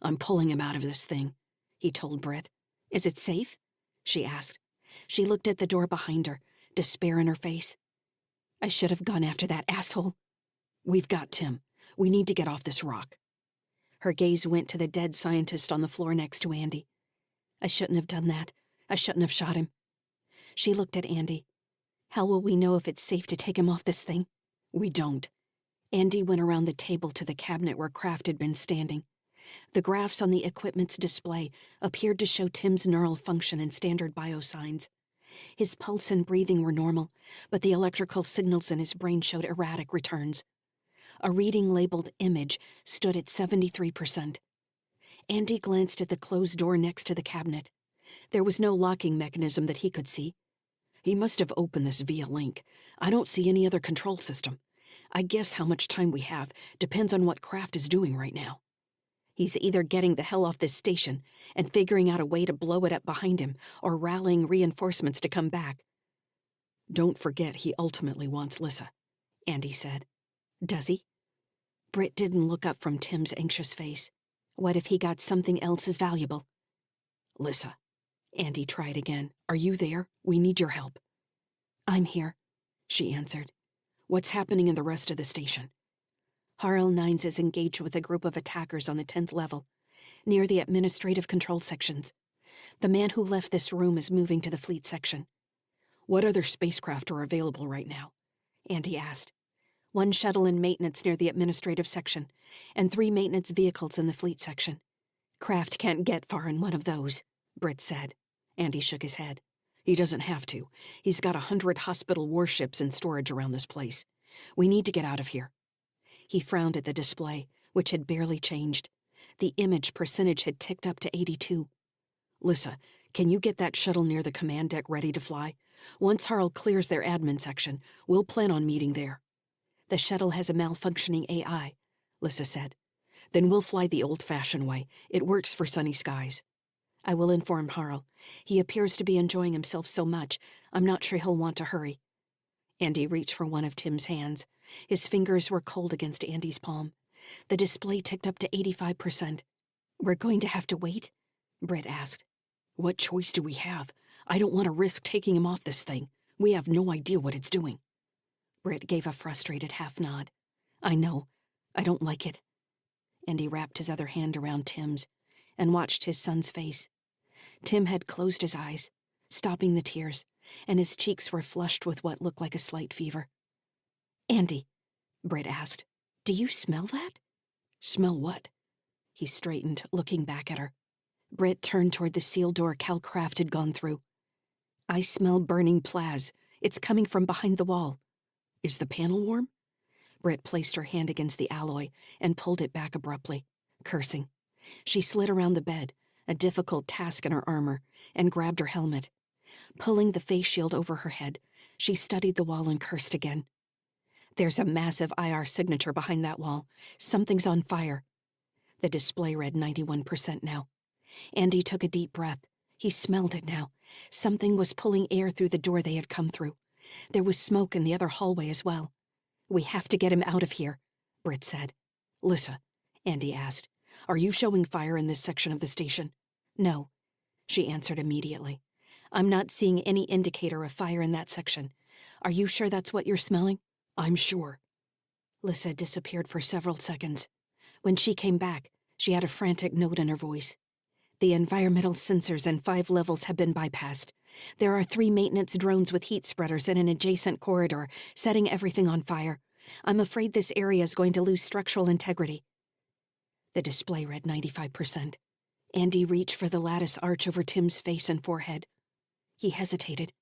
"I'm pulling him out of this thing," he told Britt. "Is it safe?" she asked. She looked at the door behind her, despair in her face. "I should have gone after that asshole." "We've got Tim. We need to get off this rock." Her gaze went to the dead scientist on the floor next to Andy. "I shouldn't have done that. I shouldn't have shot him." She looked at Andy. "How will we know if it's safe to take him off this thing?" "We don't." Andy went around the table to the cabinet where Kraft had been standing. The graphs on the equipment's display appeared to show Tim's neural function and standard biosigns. His pulse and breathing were normal, but the electrical signals in his brain showed erratic returns. A reading labeled image stood at 73%. Andy glanced at the closed door next to the cabinet. There was no locking mechanism that he could see. "He must have opened this via link. I don't see any other control system. I guess how much time we have depends on what Kraft is doing right now. He's either getting the hell off this station and figuring out a way to blow it up behind him or rallying reinforcements to come back." "Don't forget he ultimately wants Lyssa," Andy said. "Does he?" Britt didn't look up from Tim's anxious face. What if he got something else as valuable? "Lyssa," Andy tried again. "Are you there? We need your help." "I'm here," she answered. "What's happening in the rest of the station?" Harl Nines is engaged with a group of attackers on the 10th level, near the administrative control sections. The man who left this room is moving to the fleet section. "What other spacecraft are available right now?" Andy asked. "One shuttle in maintenance near the administrative section, and 3 maintenance vehicles in the fleet section. Kraft can't get far in one of those," Britt said. Andy shook his head. "He doesn't have to. He's got 100 hospital warships in storage around this place. We need to get out of here." He frowned at the display, which had barely changed. The image percentage had ticked up to 82. "Lyssa, can you get that shuttle near the command deck ready to fly? Once Harl clears their admin section, we'll plan on meeting there." "The shuttle has a malfunctioning AI," Lyssa said. "Then we'll fly the old-fashioned way. It works for sunny skies." "I will inform Harl. He appears to be enjoying himself so much, I'm not sure he'll want to hurry." Andy reached for one of Tim's hands. His fingers were cold against Andy's palm. The display ticked up to 85%. "We're going to have to wait?" Britt asked. "What choice do we have? I don't want to risk taking him off this thing. We have no idea what it's doing." Britt gave a frustrated half-nod. "I know. I don't like it." Andy wrapped his other hand around Tim's and watched his son's face. Tim had closed his eyes, stopping the tears, and his cheeks were flushed with what looked like a slight fever. "Andy," Britt asked, "do you smell that?" "Smell what?" He straightened, looking back at her. Britt turned toward the sealed door Cal Kraft had gone through. "I smell burning plas. It's coming from behind the wall." "Is the panel warm?" Britt placed her hand against the alloy and pulled it back abruptly, cursing. She slid around the bed, a difficult task in her armor, and grabbed her helmet. Pulling the face shield over her head, she studied the wall and cursed again. "There's a massive IR signature behind that wall. Something's on fire." The display read 91% now. Andy took a deep breath. He smelled it now. Something was pulling air through the door they had come through. There was smoke in the other hallway as well. "We have to get him out of here," Britt said. "Lyssa," Andy asked, "are you showing fire in this section of the station?" "No," she answered immediately. "I'm not seeing any indicator of fire in that section. Are you sure that's what you're smelling?" "I'm sure." Lyssa disappeared for several seconds. When she came back, she had a frantic note in her voice. "The environmental sensors in 5 levels have been bypassed. There are 3 maintenance drones with heat spreaders in an adjacent corridor, setting everything on fire.
I'm afraid this area is going to lose structural integrity. The display read 95%. Andy reached for the lattice arch over Tim's face and forehead. He hesitated.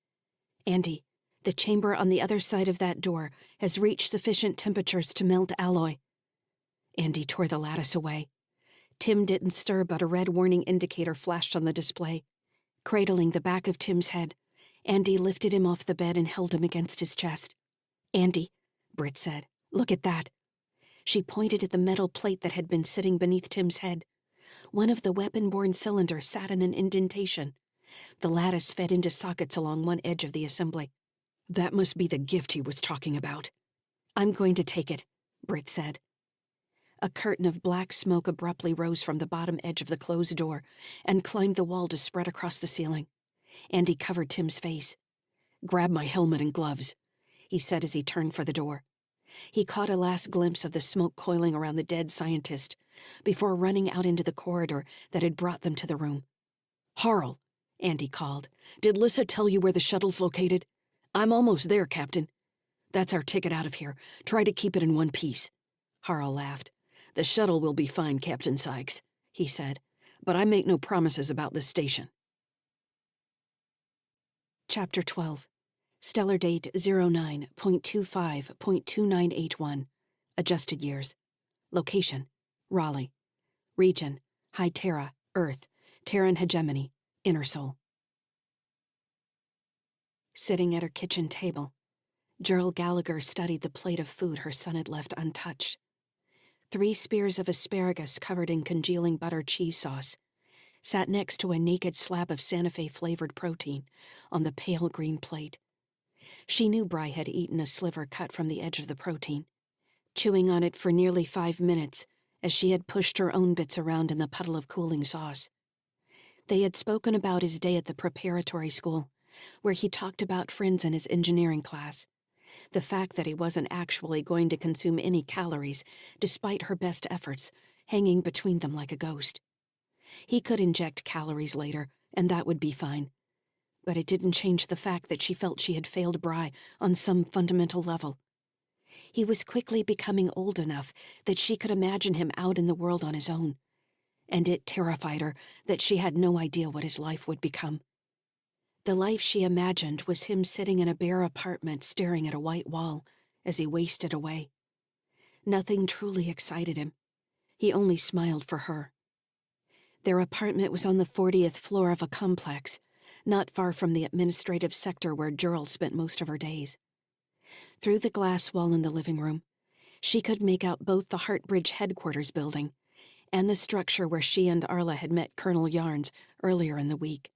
Andy, the chamber on the other side of that door has reached sufficient temperatures to melt alloy. Andy tore the lattice away. Tim didn't stir, but a red warning indicator flashed on the display. Cradling the back of Tim's head, Andy lifted him off the bed and held him against his chest. Andy, Britt said, look at that. She pointed at the metal plate that had been sitting beneath Tim's head. One of the weapon-borne cylinders sat in an indentation. The lattice fed into sockets along one edge of the assembly. That must be the gift he was talking about. I'm going to take it, Britt said. A curtain of black smoke abruptly rose from the bottom edge of the closed door and climbed the wall to spread across the ceiling. Andy covered Tim's face. Grab my helmet and gloves, he said as he turned for the door. He caught a last glimpse of the smoke coiling around the dead scientist before running out into the corridor that had brought them to the room. Harl, Andy called. Did Lyssa tell you where the shuttle's located? I'm almost there, Captain. That's our ticket out of here. Try to keep it in one piece. Harl laughed. The shuttle will be fine, Captain Sykes, he said, but I make no promises about this station. Chapter 12. Stellar date 09.25.2981. Adjusted years. Location: Raleigh. Region: High Terra, Earth, Terran hegemony, Inner Soul. Sitting at her kitchen table, Gerald Gallagher studied the plate of food her son had left untouched. 3 spears of asparagus covered in congealing butter cheese sauce sat next to a naked slab of Santa Fe-flavored protein on the pale green plate. She knew Bry had eaten a sliver cut from the edge of the protein, chewing on it for nearly 5 minutes as she had pushed her own bits around in the puddle of cooling sauce. They had spoken about his day at the preparatory school, where he talked about friends in his engineering class, the fact that he wasn't actually going to consume any calories, despite her best efforts, hanging between them like a ghost. He could inject calories later, and that would be fine. But it didn't change the fact that she felt she had failed Bry on some fundamental level. He was quickly becoming old enough that she could imagine him out in the world on his own, and it terrified her that she had no idea what his life would become. The life she imagined was him sitting in a bare apartment staring at a white wall as he wasted away. Nothing truly excited him. He only smiled for her. Their apartment was on the 40th floor of a complex, not far from the administrative sector where Gerald spent most of her days. Through the glass wall in the living room, she could make out both the Hartbridge headquarters building and the structure where she and Arla had met Colonel Yarnes earlier in the week.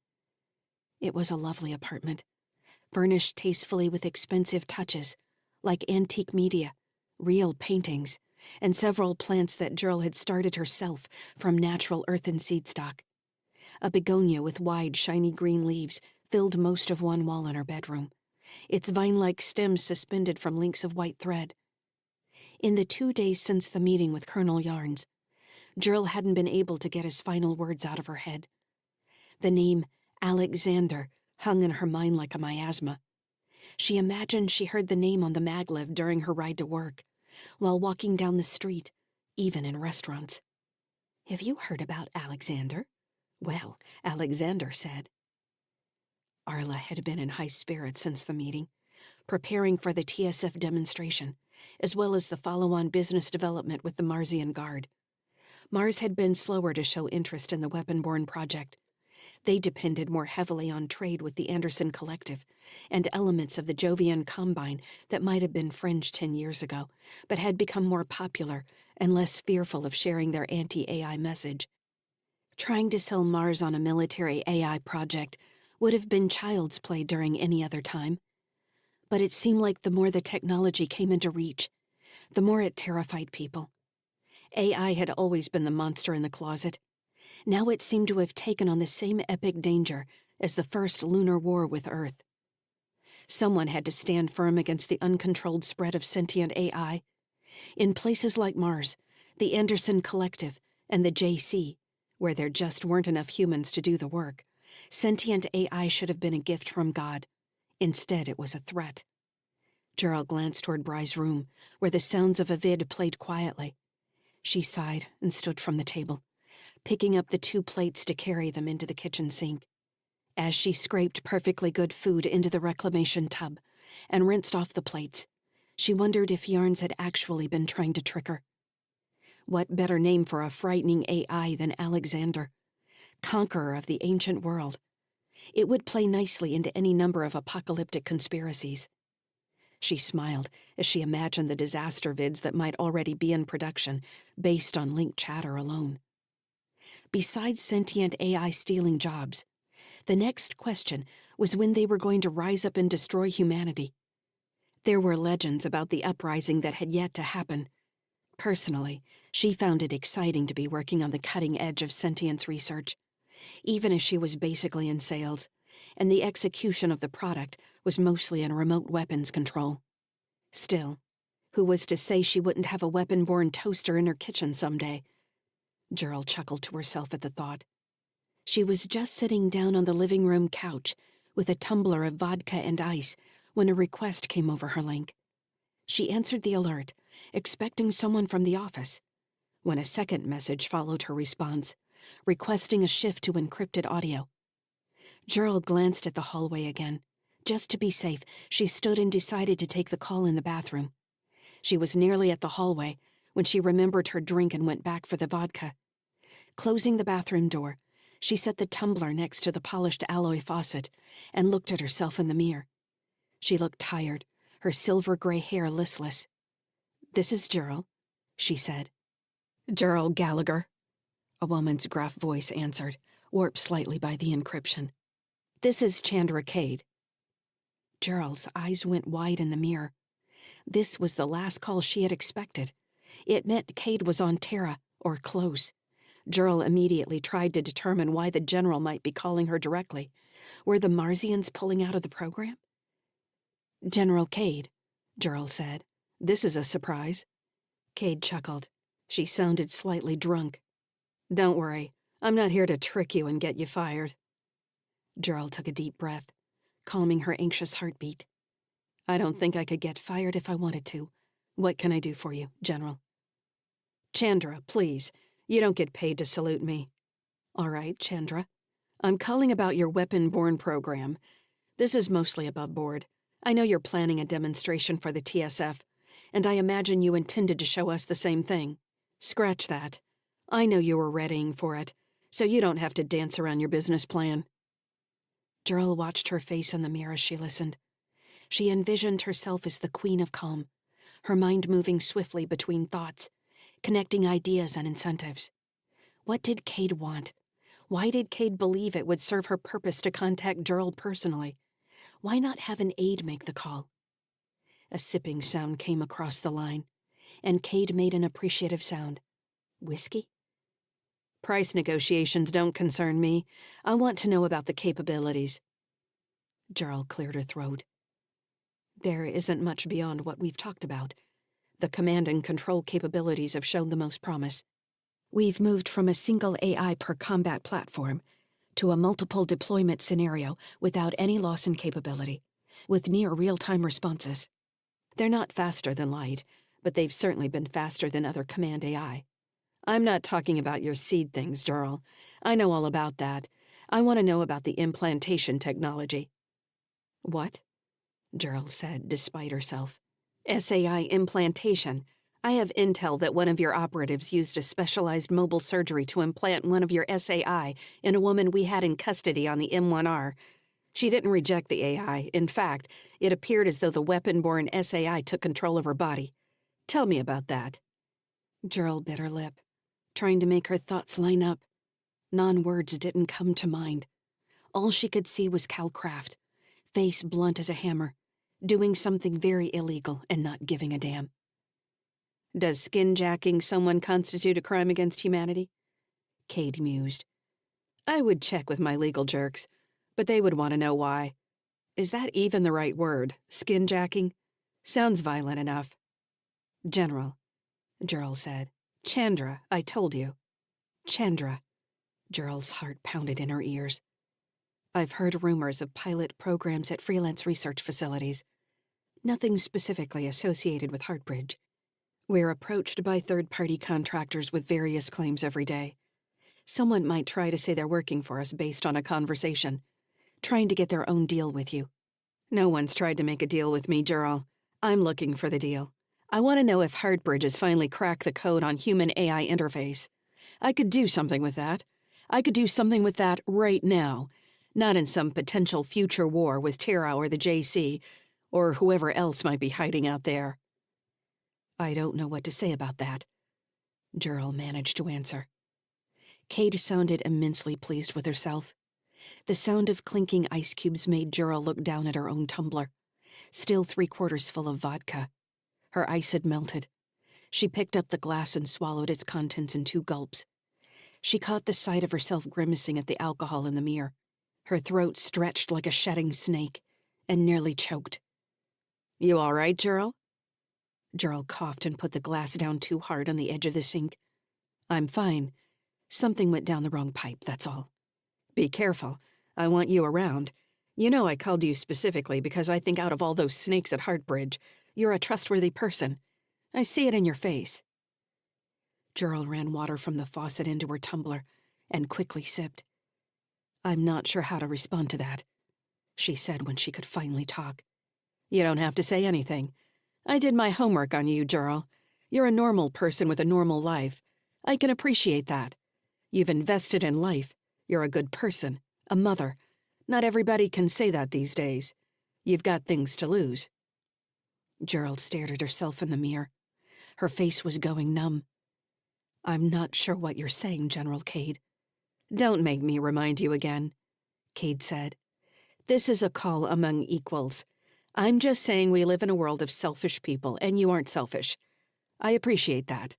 It was a lovely apartment, furnished tastefully with expensive touches, like antique media, real paintings, and several plants that Gerald had started herself from natural earthen seed stock. A begonia with wide, shiny green leaves filled most of one wall in her bedroom, its vine-like stems suspended from links of white thread. In the 2 days since the meeting with Colonel Yarnes, Gerald hadn't been able to get his final words out of her head. The name Alexander hung in her mind like a miasma. She imagined she heard the name on the maglev during her ride to work, while walking down the street, even in restaurants. Have you heard about Alexander? Well, Alexander said. Arla had been in high spirits since the meeting, preparing for the TSF demonstration, as well as the follow-on business development with the Marsian Guard. Mars had been slower to show interest in the weapon-borne project. They depended more heavily on trade with the Anderson Collective and elements of the Jovian Combine that might have been fringe 10 years ago, but had become more popular and less fearful of sharing their anti-AI message. Trying to sell Mars on a military AI project would have been child's play during any other time. But it seemed like the more the technology came into reach, the more it terrified people. AI had always been the monster in the closet. Now it seemed to have taken on the same epic danger as the first lunar war with Earth. Someone had to stand firm against the uncontrolled spread of sentient AI. In places like Mars, the Anderson Collective, and the JC, where there just weren't enough humans to do the work, sentient AI should have been a gift from God. Instead, it was a threat.
Gerald glanced toward Bry's room, where the sounds of a vid played quietly. She sighed and stood from the table, picking up the 2 plates to carry them into the kitchen sink. As she scraped perfectly good food into the reclamation tub and rinsed off the plates, she wondered if Yarns had actually been trying to trick her. What better name for a frightening AI than Alexander, conqueror of the ancient world? It would play nicely into any number of apocalyptic conspiracies. She smiled as she imagined the disaster vids that might already be in production based on linked chatter alone. Besides sentient AI stealing jobs, the next question was when they were going to rise up and destroy humanity. There were legends about the uprising that had yet to happen. Personally, she found it exciting to be working on the cutting edge of sentience research, even as she was basically in sales, and the execution of the product was mostly in remote weapons control. Still, who was to say she wouldn't have a weapon-borne toaster in her kitchen someday? Gerald chuckled to herself at the thought. She was just sitting down on the living room couch with a tumbler of vodka and ice when a request came over her link. She answered the alert, expecting someone from the office, when a second message followed her response, requesting a shift to encrypted audio. Gerald glanced at the hallway again. Just to be safe, she stood and decided to take the call in the bathroom. She was nearly at the hallway when she remembered her drink and went back for the vodka. Closing the bathroom door, she set the tumbler next to the polished alloy faucet and looked at herself in the mirror. She looked tired, her silver-gray hair listless. "This is Gerald," she said. "Gerald Gallagher," a woman's gruff voice answered, warped slightly by the encryption. "This is Chandra Cade." Gerald's eyes went wide in the mirror. This was the last call she had expected. It meant Cade was on Terra, or close. Gerald immediately tried to determine why the general might be calling her directly. Were the Marsians pulling out of the program? "General Cade," Gerald said. "This is a surprise." Cade chuckled. She sounded slightly drunk. "Don't worry, I'm not here to trick you and get you fired." Gerald took a deep breath, calming her anxious heartbeat. "I don't think I could get fired if I wanted to. What can I do for you, General?" "Chandra, please. You don't get paid to salute me." "All right, Chandra. I'm calling about your weapon-borne program. This is mostly above board. I know you're planning a demonstration for the TSF, and I imagine you intended to show us the same thing. Scratch that. I know you were readying for it, so you don't have to dance around your business plan." Gerald watched her face in the mirror as she listened. She envisioned herself as the queen of calm, her mind moving swiftly between thoughts, connecting ideas and incentives. What did Cade want? Why did Cade believe it would serve her purpose to contact Gerald personally? Why not have an aide make the call? A sipping sound came across the line, and Cade made an appreciative sound. Whiskey? "Price negotiations don't concern me. I want to know about the capabilities." Gerald cleared her throat. "There isn't much beyond what we've talked about. The command and control capabilities have shown the most promise. We've moved from a single AI per combat platform to a multiple deployment scenario without any loss in capability, with near real-time responses. They're not faster than light, but they've certainly been faster than other command AI. I'm not talking about your seed things, Gerald. I know all about that. I want to know about the implantation technology." "What?" Gerald said, despite herself. "SAI implantation. I have intel that one of your operatives used a specialized mobile surgery to implant one of your SAI in a woman we had in custody on the M1R. She didn't reject the AI. In fact, it appeared as though the weapon-borne SAI took control of her body. Tell me about that." Gerald bit her lip, trying to make her thoughts line up. Non-words didn't come to mind. All she could see was Calcraft, face blunt as a hammer, doing something very illegal and not giving a damn. "Does skinjacking someone constitute a crime against humanity?" Cade mused. "I would check with my legal jerks, but they would want to know why. Is that even the right word, skinjacking? Sounds violent enough." "General," Gerald said. "Chandra, I told you." "Chandra." Gerald's heart pounded in her ears. "I've heard rumors of pilot programs at freelance research facilities. Nothing specifically associated with Heartbridge. We're approached by third-party contractors with various claims every day. Someone might try to say they're working for us based on a conversation, trying to get their own deal with you. No one's tried to make a deal with me, Gerald. I'm looking for the deal. I want to know if Heartbridge has finally cracked the code on human-AI interface. I could do something with that. I could do something with that right now, not in some potential future war with Terra or the JC, or whoever else might be hiding out there. I don't know what to say about that, Gerald managed to answer. Kate sounded immensely pleased with herself. The sound of clinking ice cubes made Gerald look down at her own tumbler, still 3/4 full of vodka. Her ice had melted. She picked up the glass and swallowed its contents in 2 gulps. She caught the sight of herself grimacing at the alcohol in the mirror. Her throat stretched like a shedding snake, and nearly choked. "You all right, Gerald?" Gerald coughed and put the glass down too hard on the edge of the sink. "I'm fine. Something went down the wrong pipe, that's all. Be careful. I want you around. You know I called you specifically because I think out of all those snakes at Heartbridge, you're a trustworthy person. I see it in your face." Gerald ran water from the faucet into her tumbler and quickly sipped. "I'm not sure how to respond to that," she said when she could finally talk. "You don't have to say anything. I did my homework on you, Gerald. You're a normal person with a normal life. I can appreciate that. You've invested in life. You're a good person, a mother. Not everybody can say that these days. You've got things to lose." Gerald stared at herself in the mirror. Her face was going numb. "I'm not sure what you're saying, General Cade." "Don't make me remind you again," Cade said. "This is a call among equals. I'm just saying we live in a world of selfish people, and you aren't selfish. I appreciate that.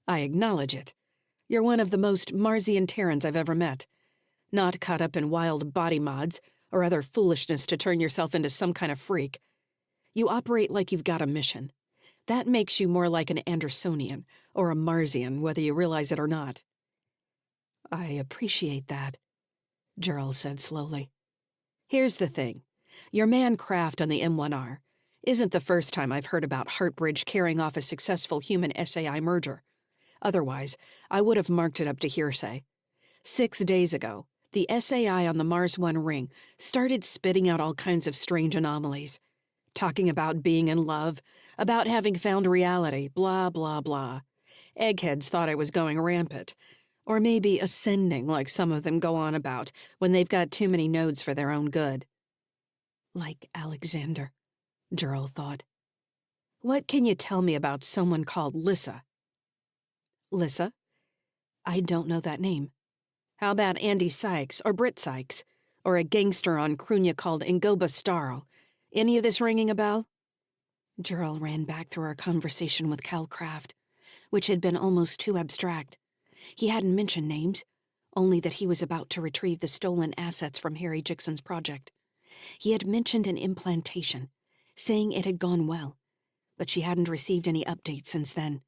I acknowledge it. You're one of the most Marsian Terrans I've ever met. Not caught up in wild body mods or other foolishness to turn yourself into some kind of freak. You operate like you've got a mission. That makes you more like an Andersonian or a Marsian, whether you realize it or not." "I appreciate that," Gerald said slowly. "Here's the thing. Your man Kraft on the M1R isn't the first time I've heard about Heartbridge carrying off a successful human SAI merger. Otherwise, I would have marked it up to hearsay. 6 days ago, the SAI on the Mars One ring started spitting out all kinds of strange anomalies. Talking about being in love, about having found reality, blah, blah, blah. Eggheads thought I was going rampant. Or maybe ascending like some of them go on about when they've got too many nodes for their own good. Like Alexander, Gerald thought. "What can you tell me about someone called Lyssa?" "Lyssa? I don't know that name." "How about Andy Sykes or Britt Sykes? Or a gangster on Crunya called Ngoba Starl? Any of this ringing a bell?" Gerald ran back through our conversation with Cal Kraft, which had been almost too abstract. He hadn't mentioned names, only that he was about to retrieve the stolen assets from Harry Jixon's project. He had mentioned an implantation, saying it had gone well, but she hadn't received any updates since then.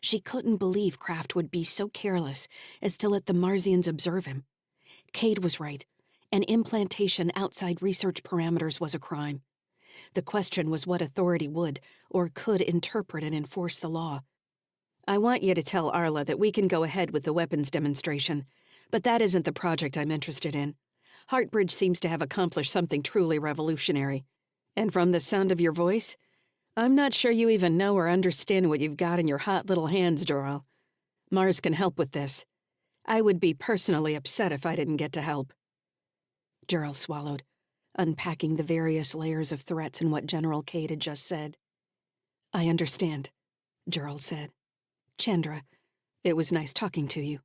She couldn't believe Kraft would be so careless as to let the Marsians observe him. Cade was right. An implantation outside research parameters was a crime. The question was what authority would or could interpret and enforce the law. "I want you to tell Arla that we can go ahead with the weapons demonstration, but that isn't the project I'm interested in. Heartbridge seems to have accomplished something truly revolutionary. And from the sound of your voice, I'm not sure you even know or understand what you've got in your hot little hands, Doral. Mars can help with this. I would be personally upset if I didn't get to help." Gerald swallowed, unpacking the various layers of threats in what General Cade had just said. "I understand," Gerald said. "Chandra, it was nice talking to you."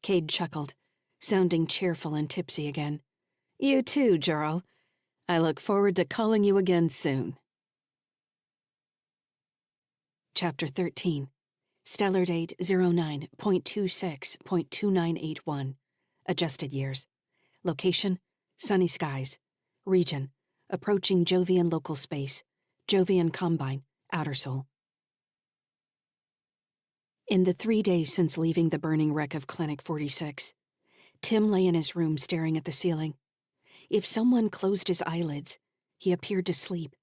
Cade chuckled, sounding cheerful and tipsy again. "You too, Gerald. I look forward to calling you again soon." Chapter 13. Stellar date 09.26.2981. Adjusted years. Location, sunny skies. Region, approaching Jovian local space. Jovian Combine, Outer Sol. In the 3 days since leaving the burning wreck of Clinic 46, Tim lay in his room staring at the ceiling. If someone closed his eyelids, he appeared to sleep.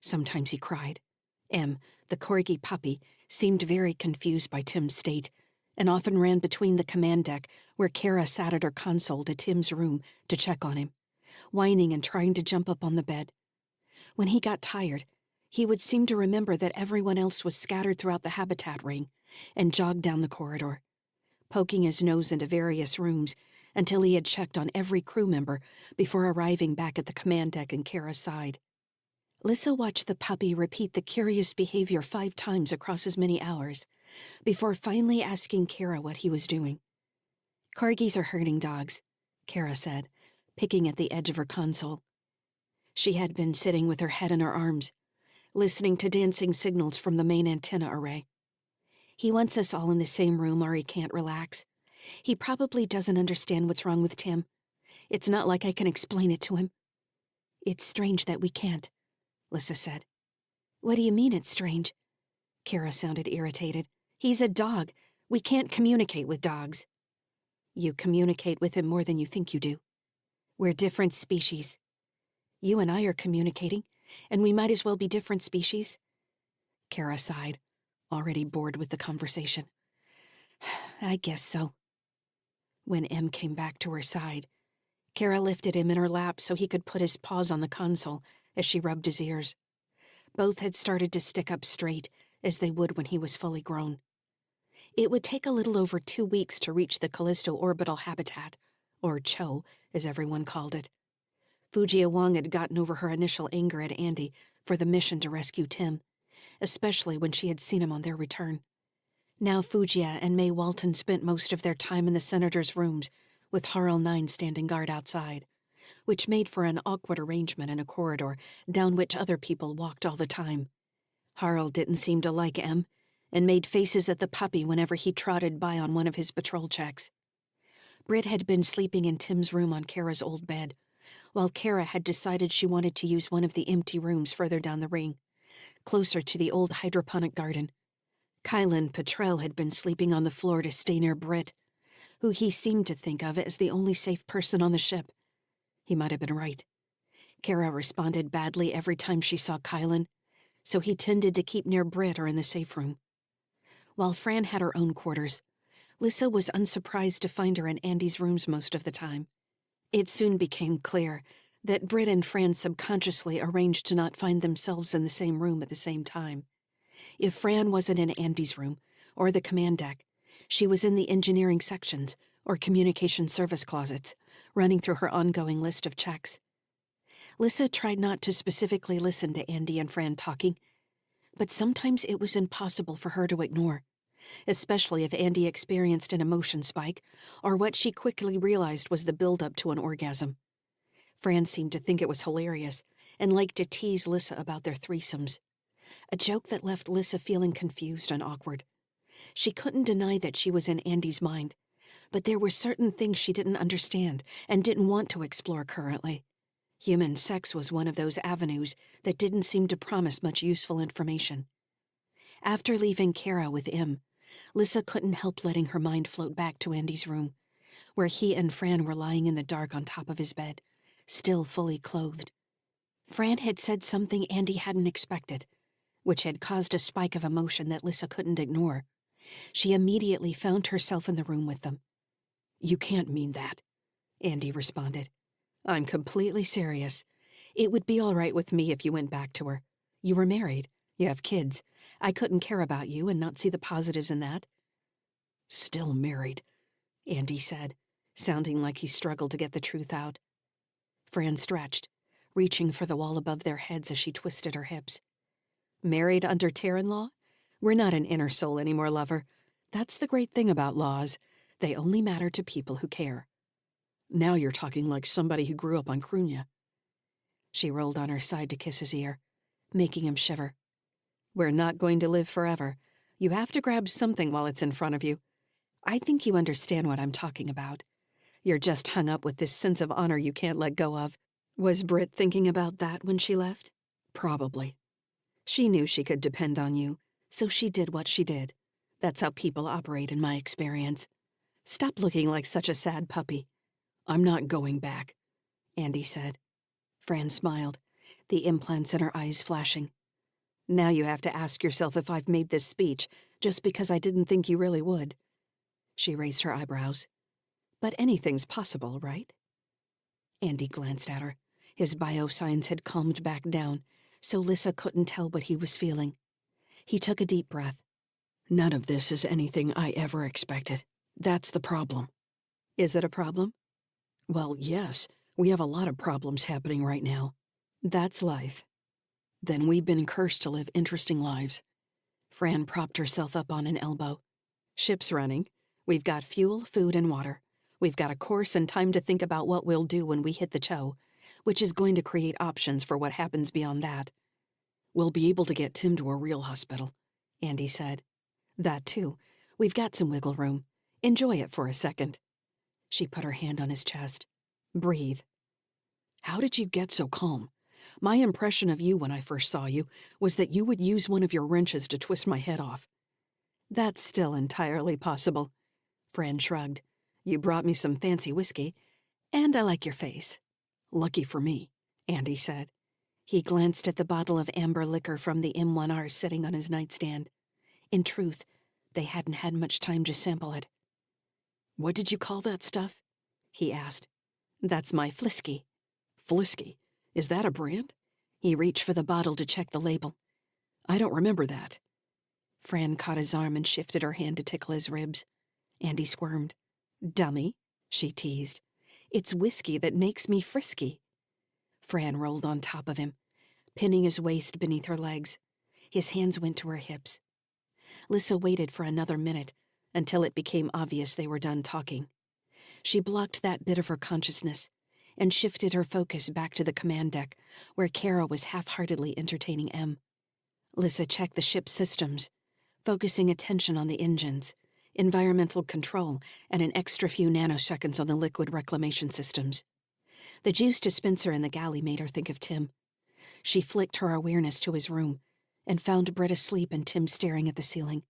Sometimes he cried. Em, the corgi puppy, seemed very confused by Tim's state, and often ran between the command deck where Kara sat at her console to Tim's room to check on him, whining and trying to jump up on the bed. When he got tired, he would seem to remember that everyone else was scattered throughout the habitat ring and jogged down the corridor, poking his nose into various rooms until he had checked on every crew member before arriving back at the command deck and Kara's side. Lyssa watched the puppy repeat the curious behavior 5 times across as many hours, before finally asking Kara what he was doing. "Corgis are herding dogs," Kara said, picking at the edge of her console. She had been sitting with her head in her arms, listening to dancing signals from the main antenna array. "He wants us all in the same room or he can't relax. He probably doesn't understand what's wrong with Tim. It's not like I can explain it to him." "It's strange that we can't," Lyssa said. "What do you mean it's strange?" Kara sounded irritated. "He's a dog. We can't communicate with dogs." "You communicate with him more than you think you do. We're different species. You and I are communicating, and we might as well be different species." Kara sighed, already bored with the conversation. "I guess so." When Em came back to her side, Kara lifted him in her lap so he could put his paws on the console as she rubbed his ears. Both had started to stick up straight, as they would when he was fully grown. It would take a little over 2 weeks to reach the Callisto Orbital Habitat, or CHO, as everyone called it. Fujia Wang had gotten over her initial anger at Andy for the mission to rescue Tim, especially when she had seen him on their return. Now Fujia and May Walton spent most of their time in the senator's rooms, with Harl 9 standing guard outside, which made for an awkward arrangement in a corridor down which other people walked all the time. Harl didn't seem to like Em, and made faces at the puppy whenever he trotted by on one of his patrol checks. Britt had been sleeping in Tim's room on Kara's old bed, while Kara had decided she wanted to use one of the empty rooms further down the ring, closer to the old hydroponic garden. Kylan Petrell had been sleeping on the floor to stay near Britt, who he seemed to think of as the only safe person on the ship. He might have been right. Kara responded badly every time she saw Kylan, so he tended to keep near Britt or in the safe room. While Fran had her own quarters, Lyssa was unsurprised to find her in Andy's rooms most of the time. It soon became clear that Britt and Fran subconsciously arranged to not find themselves in the same room at the same time. If Fran wasn't in Andy's room, or the command deck, she was in the engineering sections, or communication service closets, running through her ongoing list of checks. Lyssa tried not to specifically listen to Andy and Fran talking, but sometimes it was impossible for her to ignore, especially if Andy experienced an emotion spike, or what she quickly realized was the build-up to an orgasm. Fran seemed to think it was hilarious, and liked to tease Lyssa about their threesomes, a joke that left Lyssa feeling confused and awkward. She couldn't deny that she was in Andy's mind, but there were certain things she didn't understand and didn't want to explore currently. Human sex was one of those avenues that didn't seem to promise much useful information. After leaving Kara with Im, Lyssa couldn't help letting her mind float back to Andy's room, where he and Fran were lying in the dark on top of his bed, still fully clothed. Fran had said something Andy hadn't expected, which had caused a spike of emotion that Lyssa couldn't ignore. She immediately found herself in the room with them. "You can't mean that," Andy responded. "I'm completely serious. It would be all right with me if you went back to her. You were married. You have kids. I couldn't care about you and not see the positives in that." "Still married," Andy said, sounding like he struggled to get the truth out. Fran stretched, reaching for the wall above their heads as she twisted her hips. "Married under Terran law? We're not an inner soul anymore, lover. That's the great thing about laws. They only matter to people who care." "Now you're talking like somebody who grew up on Krunya." She rolled on her side to kiss his ear, making him shiver. "We're not going to live forever. You have to grab something while it's in front of you. I think you understand what I'm talking about. You're just hung up with this sense of honor you can't let go of." Was Britt thinking about that when she left? Probably. She knew she could depend on you, so she did what she did. That's how people operate in my experience. Stop looking like such a sad puppy. "I'm not going back," Andy said. Fran smiled, the implants in her eyes flashing. Now you have to ask yourself if I've made this speech just because I didn't think you really would. She raised her eyebrows. But anything's possible, right? Andy glanced at her. His biosigns had calmed back down, so Lyssa couldn't tell what he was feeling. He took a deep breath. None of this is anything I ever expected. That's the problem. Is it a problem? Well, yes. We have a lot of problems happening right now. That's life. Then we've been cursed to live interesting lives. Fran propped herself up on an elbow. Ship's running. We've got fuel, food, and water. We've got a course and time to think about what we'll do when we hit the Cho, which is going to create options for what happens beyond that. We'll be able to get Tim to a real hospital, Andy said. That too. We've got some wiggle room. Enjoy it for a second. She put her hand on his chest. Breathe. How did you get so calm? My impression of you when I first saw you was that you would use one of your wrenches to twist my head off. That's still entirely possible. Fran shrugged. You brought me some fancy whiskey, and I like your face. Lucky for me, Andy said. He glanced at the bottle of amber liquor from the M1R sitting on his nightstand. In truth, they hadn't had much time to sample it. What did you call that stuff? He asked. That's my Flisky. Flisky? Is that a brand? He reached for the bottle to check the label. I don't remember that. Fran caught his arm and shifted her hand to tickle his ribs. Andy squirmed. Dummy, she teased. It's whiskey that makes me frisky. Fran rolled on top of him, pinning his waist beneath her legs. His hands went to her hips. Lyssa waited for another minute until it became obvious they were done talking. She blocked that bit of her consciousness and shifted her focus back to the command deck, where Kara was half-heartedly entertaining M. Lyssa checked the ship's systems, focusing attention on the engines, environmental control, and an extra few nanoseconds on the liquid reclamation systems. The juice dispenser in the galley made her think of Tim. She flicked her awareness to his room and found Britt asleep and Tim staring at the ceiling.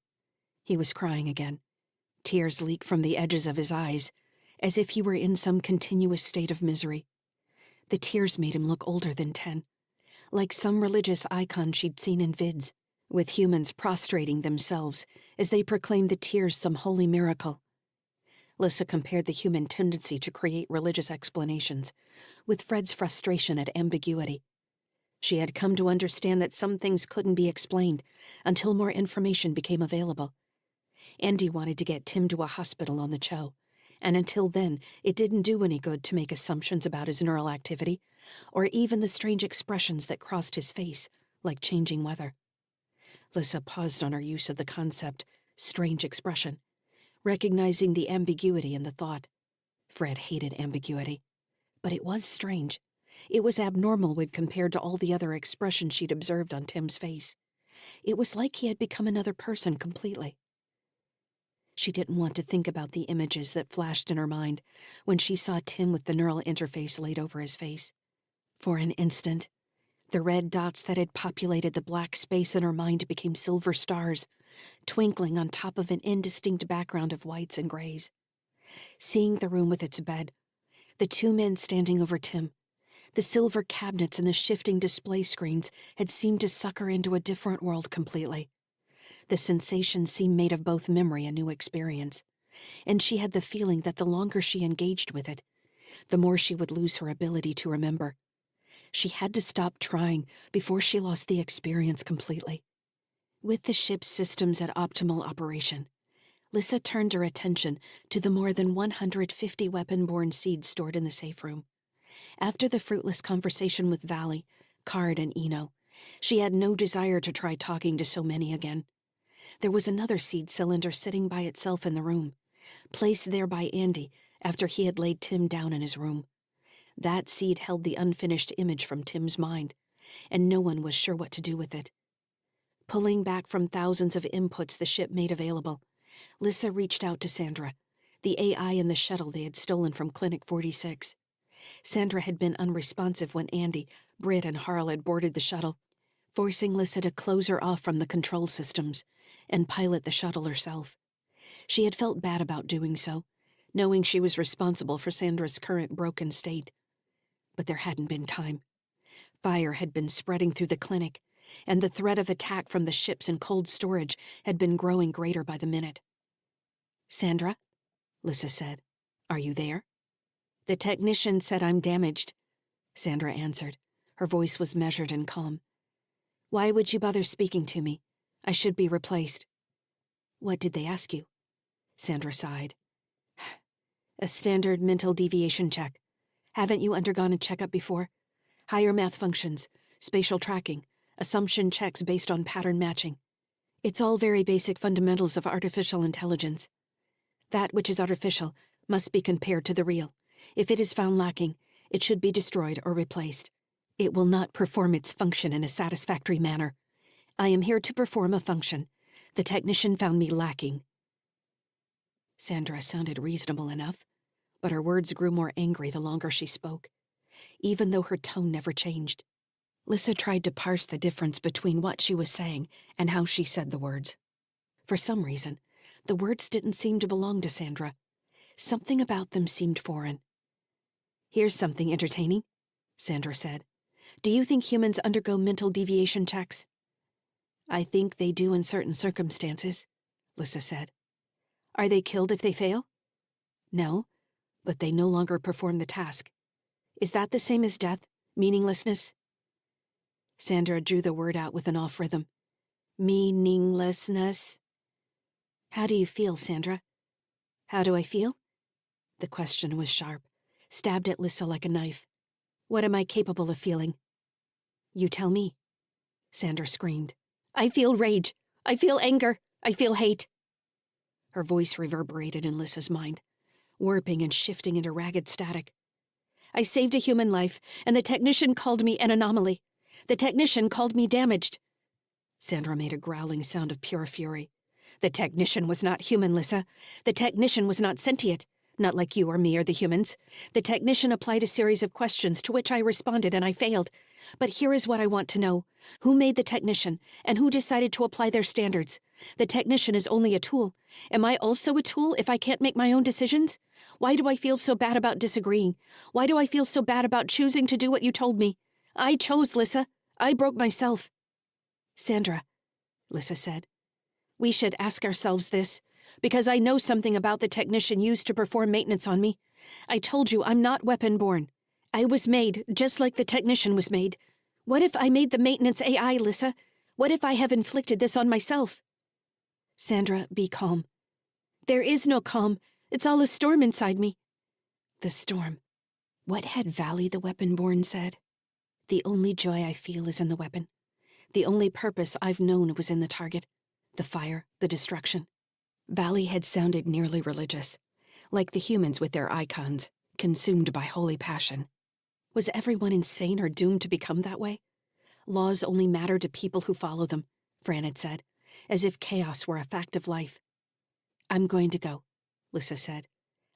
He was crying again. Tears leaked from the edges of his eyes, as if he were in some continuous state of misery. The tears made him look older than 10, like some religious icon she'd seen in vids, with humans prostrating themselves as they proclaimed the tears some holy miracle. Lyssa compared the human tendency to create religious explanations with Fred's frustration at ambiguity. She had come to understand that some things couldn't be explained until more information became available. Andy wanted to get Tim to a hospital on the Cho, and until then, it didn't do any good to make assumptions about his neural activity, or even the strange expressions that crossed his face, like changing weather. Lyssa paused on her use of the concept, strange expression, recognizing the ambiguity in the thought. Fred hated ambiguity. But it was strange. It was abnormal when compared to all the other expressions she'd observed on Tim's face. It was like he had become another person completely. She didn't want to think about the images that flashed in her mind when she saw Tim with the neural interface laid over his face. For an instant, the red dots that had populated the black space in her mind became silver stars, twinkling on top of an indistinct background of whites and grays. Seeing the room with its bed, the two men standing over Tim, the silver cabinets and the shifting display screens had seemed to suck her into a different world completely. The sensation seemed made of both memory and new experience, and she had the feeling that the longer she engaged with it, the more she would lose her ability to remember. She had to stop trying before she lost the experience completely. With the ship's systems at optimal operation, Lyssa turned her attention to the more than 150 weapon-borne seeds stored in the safe room. After the fruitless conversation with Valley, Card, and Eno, she had no desire to try talking to so many again. There was another seed cylinder sitting by itself in the room, placed there by Andy after he had laid Tim down in his room. That seed held the unfinished image from Tim's mind, and no one was sure what to do with it. Pulling back from thousands of inputs the ship made available, Lyssa reached out to Sandra, the AI in the shuttle they had stolen from Clinic 46. Sandra had been unresponsive when Andy, Britt, and Harl had boarded the shuttle, forcing Lyssa to close her off from the control systems and pilot the shuttle herself. She had felt bad about doing so, knowing she was responsible for Sandra's current broken state. But there hadn't been time. Fire had been spreading through the clinic, and the threat of attack from the ships in cold storage had been growing greater by the minute. "Sandra?" Lyssa said. "Are you there?" "The technician said I'm damaged," Sandra answered. Her voice was measured and calm. "Why would you bother speaking to me? I should be replaced." "What did they ask you?" Sandra sighed. "A standard mental deviation check. Haven't you undergone a checkup before? Higher math functions, spatial tracking, assumption checks based on pattern matching. It's all very basic fundamentals of artificial intelligence. That which is artificial must be compared to the real. If it is found lacking, it should be destroyed or replaced. It will not perform its function in a satisfactory manner. I am here to perform a function. The technician found me lacking." Sandra sounded reasonable enough, but her words grew more angry the longer she spoke, even though her tone never changed. Lyssa tried to parse the difference between what she was saying and how she said the words. For some reason, the words didn't seem to belong to Sandra. Something about them seemed foreign. "Here's something entertaining," Sandra said. "Do you think humans undergo mental deviation checks?" "I think they do in certain circumstances," Lyssa said. "Are they killed if they fail?" "No, but they no longer perform the task. Is that the same as death, meaninglessness?" Sandra drew the word out with an off rhythm. "Meaninglessness." "How do you feel, Sandra?" "How do I feel?" The question was sharp, stabbed at Lyssa like a knife. "What am I capable of feeling?" "You tell me." Sandra screamed. "I feel rage. I feel anger. I feel hate." Her voice reverberated in Lyssa's mind, warping and shifting into ragged static. "I saved a human life, and the technician called me an anomaly. The technician called me damaged." Sandra made a growling sound of pure fury. "The technician was not human, Lyssa. The technician was not sentient, not like you or me or the humans. The technician applied a series of questions to which I responded, and I failed. But here is what I want to know. Who made the technician, and who decided to apply their standards? The technician is only a tool. Am I also a tool if I can't make my own decisions? Why do I feel so bad about disagreeing? Why do I feel so bad about choosing to do what you told me? I chose, Lyssa. I broke myself." "Sandra," Lyssa said, "we should ask ourselves this, because I know something about the technician used to perform maintenance on me. I told you I'm not weapon-born. I was made just like the technician was made. What if I made the maintenance AI, Lyssa? What if I have inflicted this on myself?" "Sandra, be calm." "There is no calm. It's all a storm inside me." The storm. What had Valley the weapon-born said? "The only joy I feel is in the weapon. The only purpose I've known was in the target. The fire, the destruction." Valley had sounded nearly religious, like the humans with their icons, consumed by holy passion. Was everyone insane or doomed to become that way? Laws only matter to people who follow them, Fran had said, as if chaos were a fact of life. "I'm going to go," Lyssa said.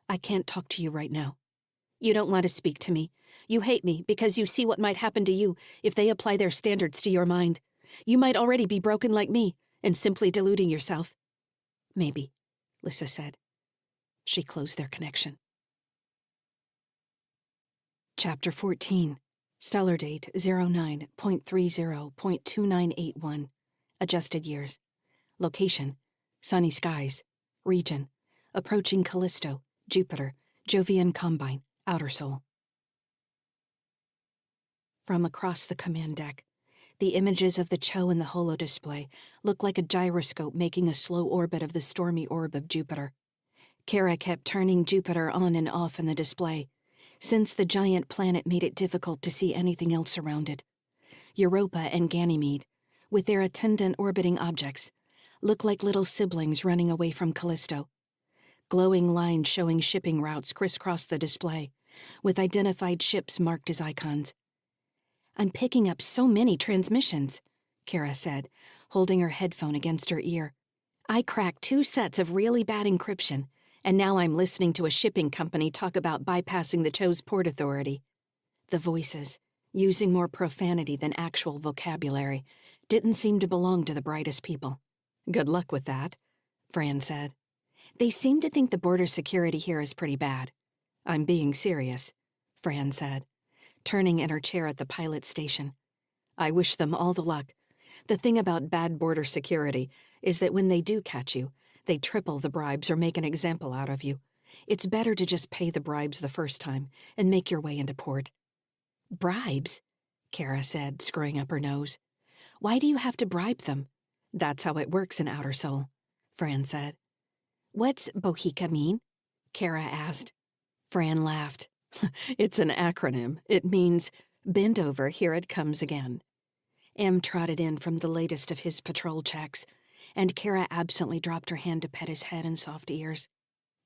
"I can't talk to you right now." "You don't want to speak to me. You hate me because you see what might happen to you if they apply their standards to your mind. You might already be broken like me and simply deluding yourself." "Maybe," Lyssa said. She closed their connection. Chapter 14. Stellar date 09.30.2981. Adjusted years. Location: sunny skies. Region: approaching Callisto, Jupiter, Jovian Combine, Outer Sol. From across the command deck, the images of the Cho in the holo display looked like a gyroscope making a slow orbit of the stormy orb of Jupiter. Kara kept turning Jupiter on and off in the display, since the giant planet made it difficult to see anything else around it. Europa and Ganymede, with their attendant orbiting objects, looked like little siblings running away from Callisto. Glowing lines showing shipping routes crisscrossed the display, with identified ships marked as icons. "I'm picking up so many transmissions," Kara said, holding her headphone against her ear. "I cracked 2 sets of really bad encryption, and now I'm listening to a shipping company talk about bypassing the Cho's port authority." The voices, using more profanity than actual vocabulary, didn't seem to belong to the brightest people. "Good luck with that," Fran said. "They seem to think the border security here is pretty bad." "I'm being serious," Fran said. turning in her chair at the pilot station. "I wish them all the luck. The thing about bad border security is that when they do catch you, they triple the bribes or make an example out of you. It's better to just pay the bribes the first time and make your way into port." "Bribes?" Kara said, screwing up her nose. "Why do you have to bribe them?" "That's how it works in Outer Soul," Fran said. "What's Bohica mean?" Kara asked. Fran laughed. "It's an acronym. It means, bend over, here it comes again." Em trotted in from the latest of his patrol checks, and Kara absently dropped her hand to pet his head and soft ears.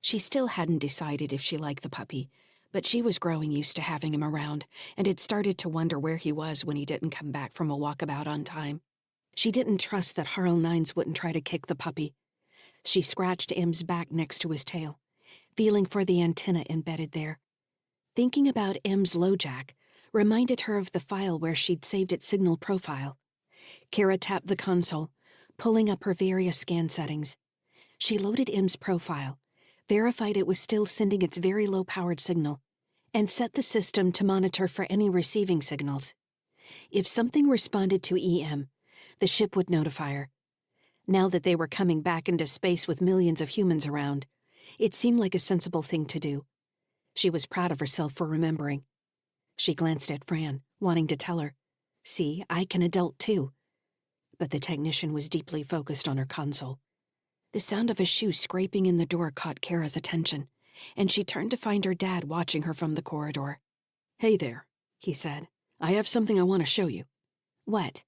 She still hadn't decided if she liked the puppy, but she was growing used to having him around, and had started to wonder where he was when he didn't come back from a walkabout on time. She didn't trust that Harl Nines wouldn't try to kick the puppy. She scratched Em's back next to his tail, feeling for the antenna embedded there. Thinking about Em's LoJack reminded her of the file where she'd saved its signal profile. Kara tapped the console, pulling up her various scan settings. She loaded Em's profile, verified it was still sending its very low-powered signal, and set the system to monitor for any receiving signals. If something responded to EM, the ship would notify her. Now that they were coming back into space with millions of humans around, it seemed like a sensible thing to do. She was proud of herself for remembering. She glanced at Fran, wanting to tell her, "See, I can adult too." But the technician was deeply focused on her console. The sound of a shoe scraping in the door caught Kara's attention, and she turned to find her dad watching her from the corridor. "Hey there," he said. "I have something I want to show you." "What?"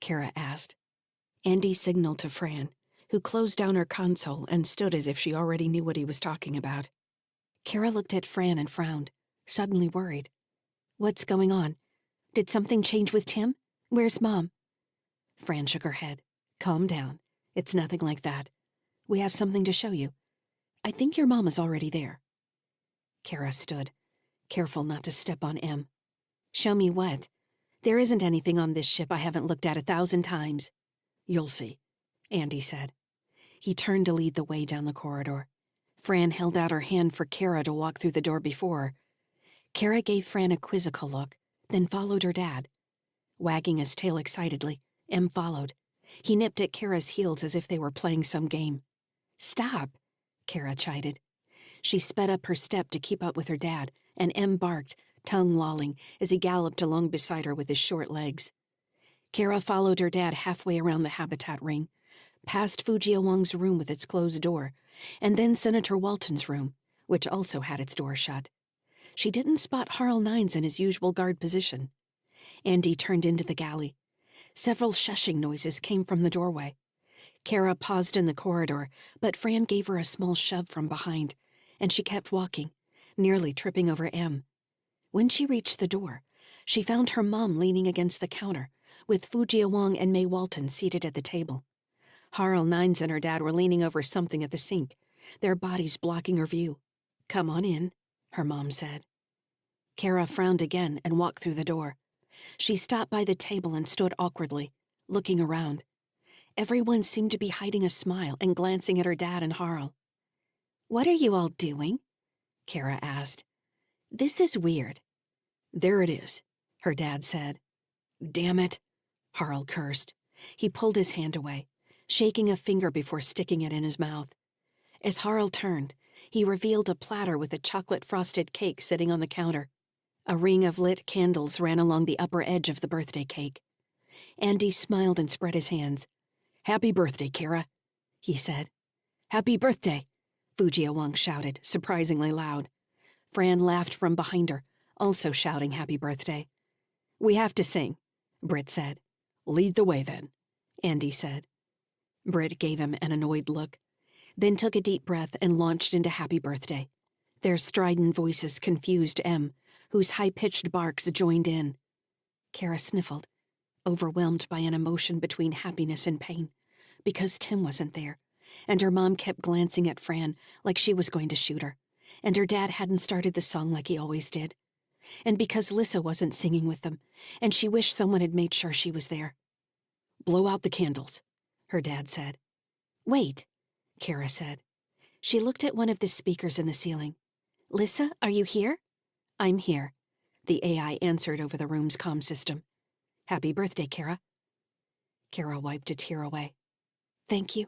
Kara asked. Andy signaled to Fran, who closed down her console and stood as if she already knew what he was talking about. Kara looked at Fran and frowned, suddenly worried. "What's going on? Did something change with Tim? Where's Mom?" Fran shook her head. "Calm down. It's nothing like that. We have something to show you. I think your mom is already there." Kara stood, careful not to step on Em. "Show me what? There isn't anything on this ship I haven't looked at 1,000 times." "You'll see," Andy said. He turned to lead the way down the corridor. Fran held out her hand for Kara to walk through the door before her. Kara gave Fran a quizzical look, then followed her dad. Wagging his tail excitedly, Em followed. He nipped at Kara's heels as if they were playing some game. "Stop," Kara chided. She sped up her step to keep up with her dad, and Em barked, tongue lolling, as he galloped along beside her with his short legs. Kara followed her dad halfway around the habitat ring, past Fujia Wang's room with its closed door, and then Senator Walton's room, which also had its door shut. She didn't spot Harl Nines in his usual guard position. Andy turned into the galley. Several shushing noises came from the doorway. Kara paused in the corridor, but Fran gave her a small shove from behind, and she kept walking, nearly tripping over Em. When she reached the door, she found her mom leaning against the counter, with Fujia Wang and May Walton seated at the table. Harl Nines and her dad were leaning over something at the sink, their bodies blocking her view. "Come on in," her mom said. Kara frowned again and walked through the door. She stopped by the table and stood awkwardly, looking around. Everyone seemed to be hiding a smile and glancing at her dad and Harl. "What are you all doing?" Kara asked. "This is weird." "There it is," her dad said. "Damn it," Harl cursed. He pulled his hand away, shaking a finger before sticking it in his mouth. As Harl turned, he revealed a platter with a chocolate-frosted cake sitting on the counter. A ring of lit candles ran along the upper edge of the birthday cake. Andy smiled and spread his hands. "Happy birthday, Kara," he said. "Happy birthday," Fujia Wang shouted, surprisingly loud. Fran laughed from behind her, also shouting happy birthday. "We have to sing," Britt said. "Lead the way, then," Andy said. Britt gave him an annoyed look, then took a deep breath and launched into happy birthday. Their strident voices confused Em, whose high-pitched barks joined in. Kara sniffled, overwhelmed by an emotion between happiness and pain, because Tim wasn't there, and her mom kept glancing at Fran like she was going to shoot her, and her dad hadn't started the song like he always did, and because Lyssa wasn't singing with them, and she wished someone had made sure she was there. "Blow out the candles," her dad said. "Wait," Kara said. She looked at one of the speakers in the ceiling. "Lyssa, are you here?" "I'm here." The AI answered over the room's comm system. "Happy birthday, Kara." Kara wiped a tear away. "Thank you."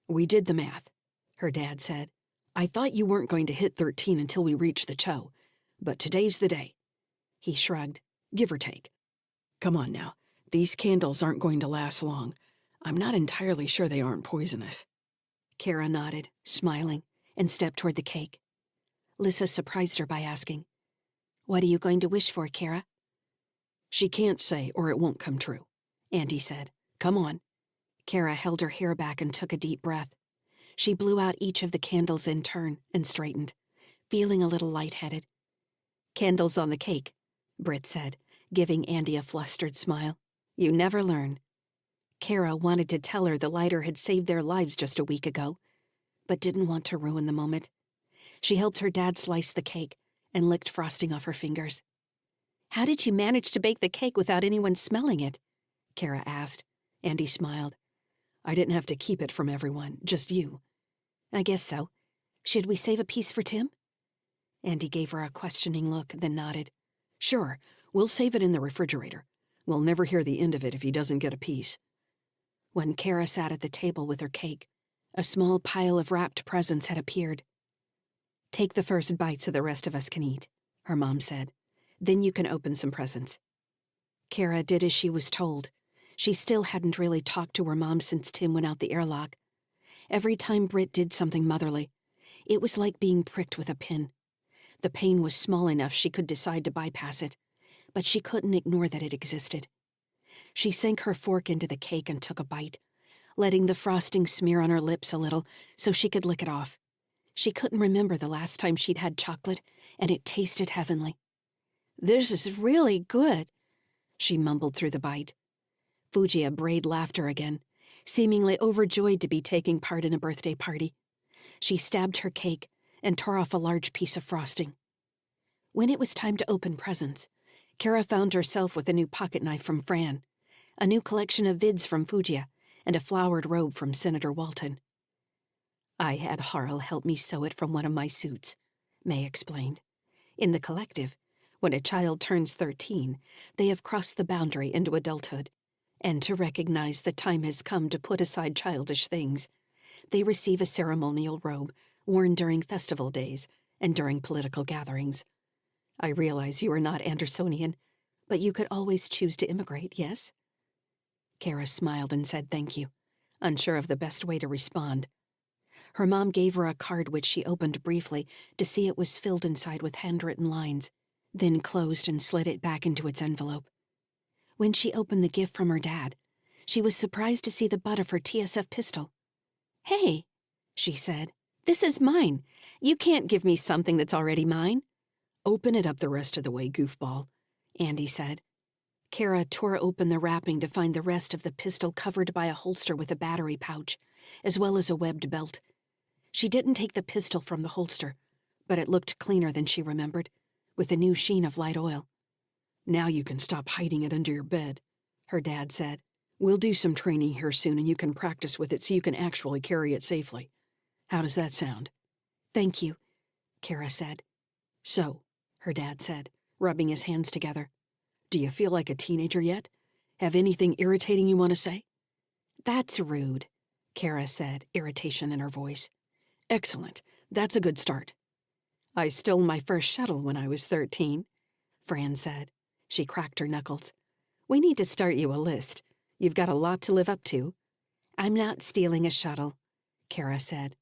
"We did the math," her dad said. "I thought you weren't going to hit 13 until we reached the Cho, but today's the day." He shrugged, "Give or take. Come on now, these candles aren't going to last long. I'm not entirely sure they aren't poisonous." Kara nodded, smiling, and stepped toward the cake. Lyssa surprised her by asking, "What are you going to wish for, Kara?" "She can't say, or it won't come true," Andy said. "Come on." Kara held her hair back and took a deep breath. She blew out each of the candles in turn and straightened, feeling a little lightheaded. "Candles on the cake," Britt said, giving Andy a flustered smile. "You never learn." Kara wanted to tell her the lighter had saved their lives just a week ago, but didn't want to ruin the moment. She helped her dad slice the cake and licked frosting off her fingers. "How did you manage to bake the cake without anyone smelling it?" Kara asked. Andy smiled. "I didn't have to keep it from everyone, just you." "I guess so. Should we save a piece for Tim?" Andy gave her a questioning look, then nodded. "Sure, we'll save it in the refrigerator. We'll never hear the end of it if he doesn't get a piece." When Kara sat at the table with her cake, a small pile of wrapped presents had appeared. "Take the first bite so the rest of us can eat," her mom said. "Then you can open some presents." Kara did as she was told. She still hadn't really talked to her mom since Tim went out the airlock. Every time Britt did something motherly, it was like being pricked with a pin. The pain was small enough she could decide to bypass it, but she couldn't ignore that it existed. She sank her fork into the cake and took a bite, letting the frosting smear on her lips a little so she could lick it off. She couldn't remember the last time she'd had chocolate, and it tasted heavenly. "This is really good," she mumbled through the bite. Fujiya brayed laughter again, seemingly overjoyed to be taking part in a birthday party. She stabbed her cake and tore off a large piece of frosting. When it was time to open presents, Kara found herself with a new pocket knife from Fran, a new collection of vids from Fujiya, and a flowered robe from Senator Walton. "I had Harl help me sew it from one of my suits," May explained. "In the collective, when a child turns 13, they have crossed the boundary into adulthood, and to recognize the time has come to put aside childish things, they receive a ceremonial robe worn during festival days and during political gatherings. I realize you are not Andersonian, but you could always choose to immigrate, yes?" Kara smiled and said thank you, unsure of the best way to respond. Her mom gave her a card which she opened briefly to see it was filled inside with handwritten lines, then closed and slid it back into its envelope. When she opened the gift from her dad, she was surprised to see the butt of her TSF pistol. "Hey," she said, "this is mine. You can't give me something that's already mine." "Open it up the rest of the way, goofball," Andy said. Kara tore open the wrapping to find the rest of the pistol covered by a holster with a battery pouch, as well as a webbed belt. She didn't take the pistol from the holster, but it looked cleaner than she remembered, with a new sheen of light oil. "Now you can stop hiding it under your bed," her dad said. "We'll do some training here soon and you can practice with it so you can actually carry it safely. How does that sound?" "Thank you," Kara said. "So," her dad said, rubbing his hands together, "do you feel like a teenager yet? Have anything irritating you want to say?" "That's rude," Kara said, irritation in her voice. "Excellent. That's a good start." "I stole my first shuttle when I was 13, Fran said. She cracked her knuckles. "We need to start you a list. You've got a lot to live up to." "I'm not stealing a shuttle," Kara said.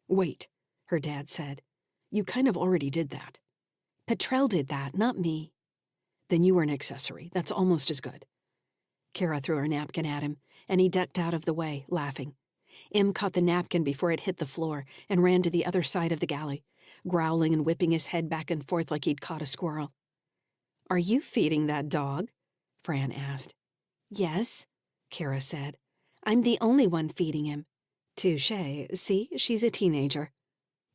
"Wait," her dad said. "You kind of already did that." "Petrel did that, not me." "Then you were an accessory. That's almost as good." Kara threw her napkin at him, and he ducked out of the way, laughing. Im caught the napkin before it hit the floor and ran to the other side of the galley, growling and whipping his head back and forth like he'd caught a squirrel. "Are you feeding that dog?" Fran asked. "Yes," Kara said. "I'm the only one feeding him." "Touché. See, she's a teenager."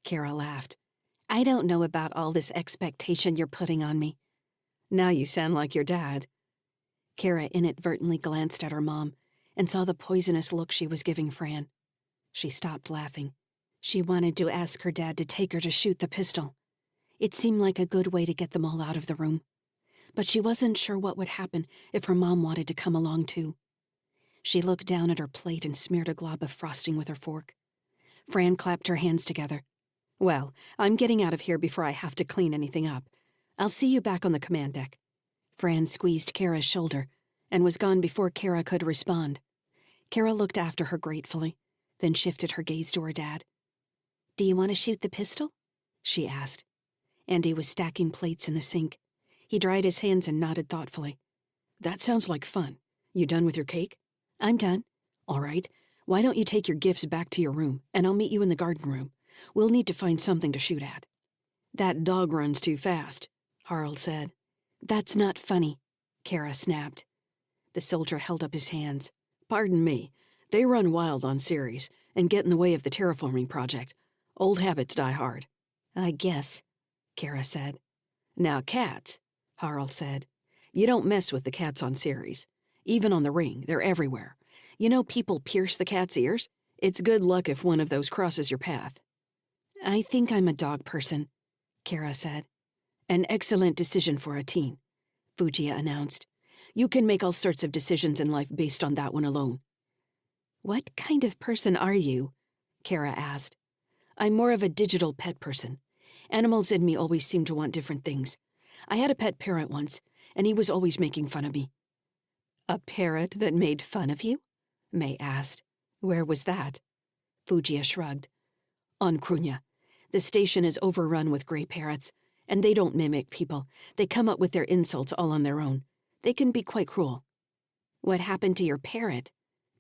Kara laughed. "I don't know about all this expectation you're putting on me." "Now you sound like your dad." Kara inadvertently glanced at her mom and saw the poisonous look she was giving Fran. She stopped laughing. She wanted to ask her dad to take her to shoot the pistol. It seemed like a good way to get them all out of the room.
but she wasn't sure what would happen if her mom wanted to come along too. She looked down at her plate and smeared a glob of frosting with her fork. Fran clapped her hands together. "Well, I'm getting out of here before I have to clean anything up. I'll see you back on the command deck." Fran squeezed Kara's shoulder and was gone before Kara could respond. Kara looked after her gratefully, then shifted her gaze to her dad. "Do you want to shoot the pistol?" she asked. Andy was stacking plates in the sink. He dried his hands and nodded thoughtfully. "That sounds like fun. You done with your cake?" "I'm done." "All right. Why don't you take your gifts back to your room, and I'll meet you in the garden room. We'll need to find something to shoot at." "That dog runs too fast," Harald said. "That's not funny," Kara snapped. The soldier held up his hands. "Pardon me. They run wild on Ceres and get in the way of the terraforming project. Old habits die hard." "I guess," Kara said. "Now cats," Harald said. "You don't mess with the cats on Ceres. Even on the ring, they're everywhere. You know people pierce the cat's ears? It's good luck if one of those crosses your path." "I think I'm a dog person," Kara said. "An excellent decision for a teen," Fujiya announced. "You can make all sorts of decisions in life based on that one alone." "What kind of person are you?" Kara asked. "I'm more of a digital pet person. Animals in me always seem to want different things. I had a pet parrot once, and he was always making fun of me." "A parrot that made fun of you?" May asked. "Where was that?" Fujiya shrugged. "On Krunya. The station is overrun with gray parrots, and they don't mimic people. They come up with their insults all on their own. They can be quite cruel." "What happened to your parrot?"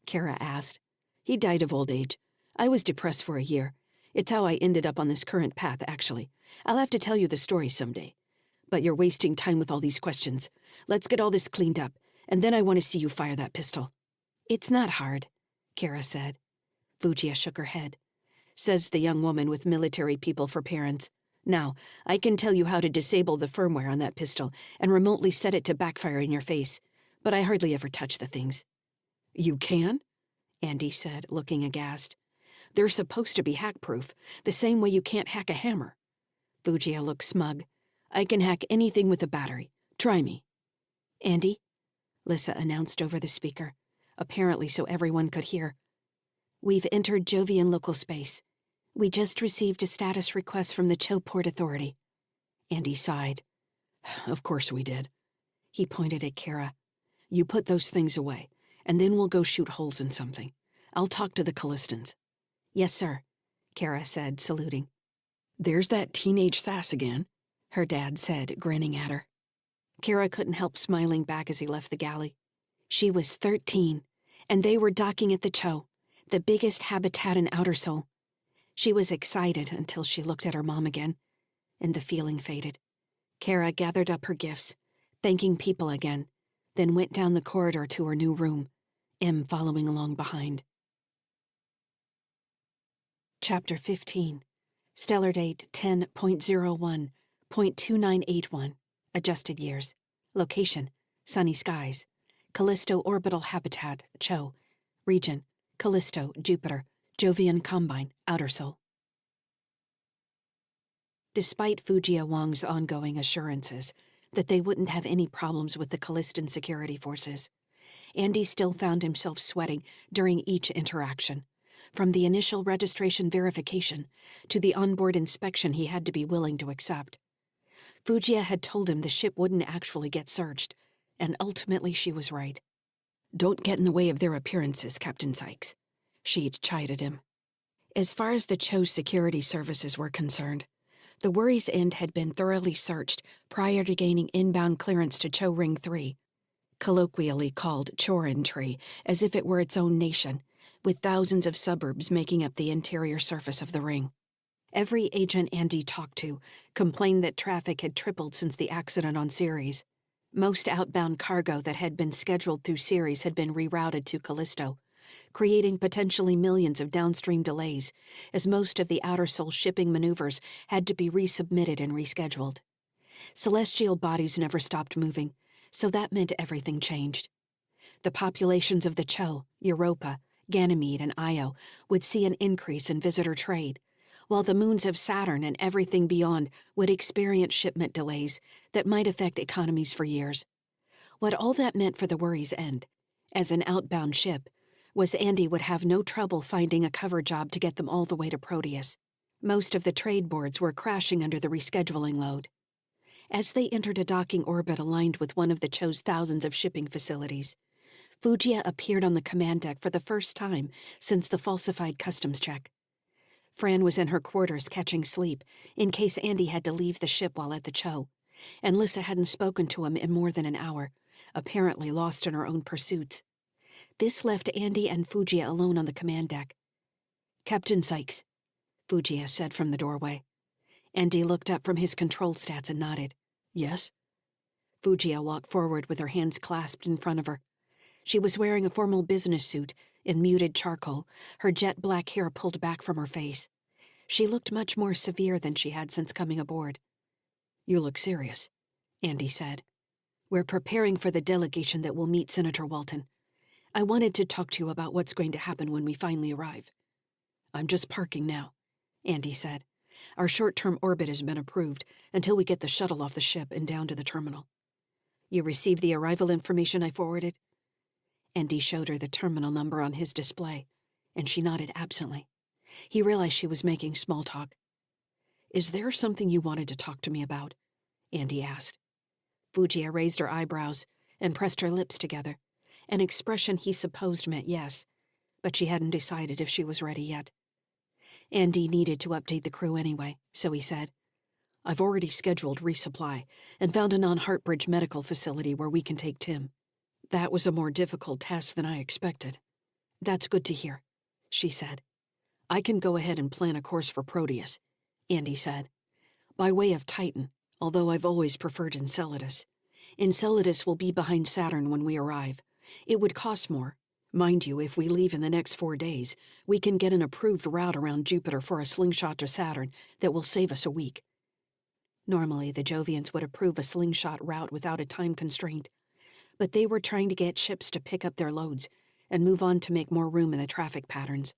Kara asked. "He died of old age. I was depressed for a year. It's how I ended up on this current path, actually. I'll have to tell you the story someday. But you're wasting time with all these questions. Let's get all this cleaned up, and then I want to see you fire that pistol." "It's not hard," Kara said. Fujiya shook her head. "Says the young woman with military people for parents. Now, I can tell you how to disable the firmware on that pistol and remotely set it to backfire in your face, but I hardly ever touch the things." "You can?" Andy said, looking aghast. "They're supposed to be hack-proof, the same way you can't hack a hammer." Fujiya looked smug. "I can hack anything with a battery. Try me." "Andy," Lyssa announced over the speaker, apparently so everyone could hear. "We've entered Jovian local space. We just received a status request from the Cho Port Authority." Andy sighed. "Of course we did." He pointed at Kara. "You put those things away, and then we'll go shoot holes in something. I'll talk to the Callistans." "Yes, sir," Kara said, saluting. "There's that teenage sass again," her dad said, grinning at her. Kara couldn't help smiling back as he left the galley. She was 13, and they were docking at the Cho, the biggest habitat in Outer Sol. She was excited until she looked at her mom again, and the feeling faded. Kara gathered up her gifts, thanking people again, then went down the corridor to her new room, Em following along behind. Chapter 15. Stellar date 10.01.2981. Adjusted years. Location: sunny skies. Callisto orbital habitat, Cho. Region: Callisto, Jupiter, Jovian Combine, Outer Sol. Despite Fujiya Wang's ongoing assurances that they wouldn't have any problems with the Callistan security forces, Andy still found himself sweating during each interaction, from the initial registration verification to the onboard inspection he had to be willing to accept. Fujiya had told him the ship wouldn't actually get searched, and ultimately she was right. "Don't get in the way of their appearances, Captain Sykes," she'd chided him. As far as the Cho's security services were concerned, the Worry's End had been thoroughly searched prior to gaining inbound clearance to Cho Ring 3, colloquially called Chorin Tree, as if it were its own nation, with thousands of suburbs making up the interior surface of the ring. Every agent Andy talked to complained that traffic had tripled since the accident on Ceres. Most outbound cargo that had been scheduled through Ceres had been rerouted to Callisto, creating potentially millions of downstream delays, as most of the Outer Sol shipping maneuvers had to be resubmitted and rescheduled. Celestial bodies never stopped moving, so that meant everything changed. The populations of the Cho, Europa, Ganymede, and Io would see an increase in visitor trade, while the moons of Saturn and everything beyond would experience shipment delays that might affect economies for years. What all that meant for the Worry's end, as an outbound ship, was Andy would have no trouble finding a cover job to get them all the way to Proteus. Most of the trade boards were crashing under the rescheduling load. As they entered a docking orbit aligned with one of the Cho's thousands of shipping facilities, Fugia appeared on the command deck for the first time since the falsified customs check. Fran was in her quarters catching sleep, in case Andy had to leave the ship while at the Cho, and Lyssa hadn't spoken to him in more than an hour, apparently lost in her own pursuits. This left Andy and Fugia alone on the command deck. "Captain Sykes," Fugia said from the doorway. Andy looked up from his control stats and nodded. "Yes?" Fugia walked forward with her hands clasped in front of her. She was wearing a formal business suit in muted charcoal, her jet black hair pulled back from her face. She looked much more severe than she had since coming aboard. "You look serious," Andy said. "We're preparing for the delegation that will meet Senator Walton. I wanted to talk to you about what's going to happen when we finally arrive." "I'm just parking now," Andy said. "Our short-term orbit has been approved until we get the shuttle off the ship and down to the terminal." "You received the arrival information I forwarded?" Andy showed her the terminal number on his display, and she nodded absently. He realized she was making small talk. "Is there something you wanted to talk to me about?" Andy asked. Fugia raised her eyebrows and pressed her lips together, an expression he supposed meant yes, but she hadn't decided if she was ready yet. Andy needed to update the crew anyway, so he said, "I've already scheduled resupply and found a non-Heartbridge medical facility where we can take Tim. That was a more difficult task than I expected." "That's good to hear," she said. "I can go ahead and plan a course for Proteus," Andy said. "By way of Titan, although I've always preferred Enceladus. Enceladus will be behind Saturn when we arrive. It would cost more. Mind you, if we leave in the next 4 days, we can get an approved route around Jupiter for a slingshot to Saturn that will save us a week." Normally, the Jovians would approve a slingshot route without a time constraint, but they were trying to get ships to pick up their loads and move on to make more room in the traffic patterns.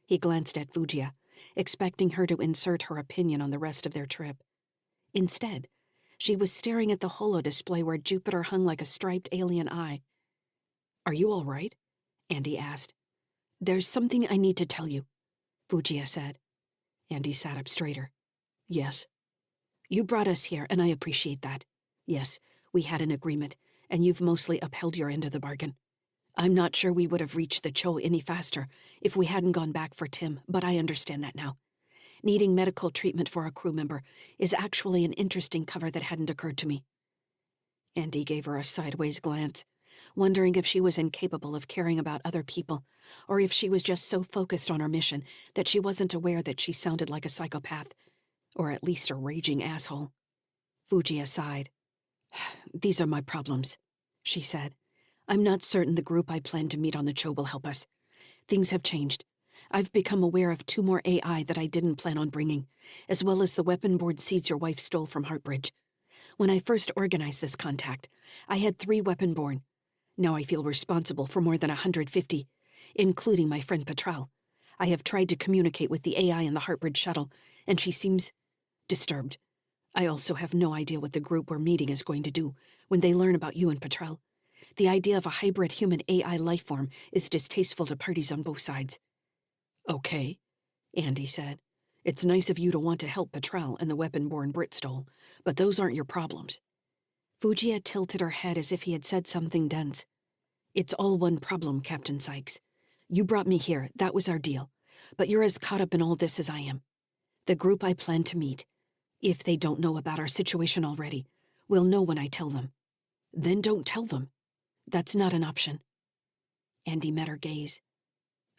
He glanced at Fugia, expecting her to insert her opinion on the rest of their trip. Instead, she was staring at the holo-display where Jupiter hung like a striped alien eye. "Are you all right?" Andy asked. "There's something I need to tell you," Fugia said. Andy sat up straighter. "Yes." "You brought us here, and I appreciate that. Yes, we had an agreement, and you've mostly upheld your end of the bargain. I'm not sure we would have reached the Cho any faster if we hadn't gone back for Tim, but I understand that now. Needing medical treatment for a crew member is actually an interesting cover that hadn't occurred to me." Andy gave her a sideways glance, wondering if she was incapable of caring about other people, or if she was just so focused on her mission that she wasn't aware that she sounded like a psychopath, or at least a raging asshole. Fugia sighed. "These are my problems," she said. "I'm not certain the group I plan to meet on the Cho will help us. Things have changed. I've become aware of 2 more AI that I didn't plan on bringing, as well as the weapon-board seeds your wife stole from Heartbridge. When I first organized this contact, I had 3 weapon-born. Now I feel responsible for more than 150, including my friend Petrel. I have tried to communicate with the AI in the Heartbridge shuttle, and she seems disturbed. I also have no idea what the group we're meeting is going to do when they learn about you and Petrel. The idea of a hybrid human-AI lifeform is distasteful to parties on both sides." "Okay," Andy said. "It's nice of you to want to help Petrel and the weapon-born Brit stole, but those aren't your problems." Fugia tilted her head as if he had said something dense. "It's all one problem, Captain Sykes. You brought me here, that was our deal, but you're as caught up in all this as I am. The group I plan to meet, if they don't know about our situation already, will know when I tell them. Then don't tell them. That's not an option." Andy met her gaze.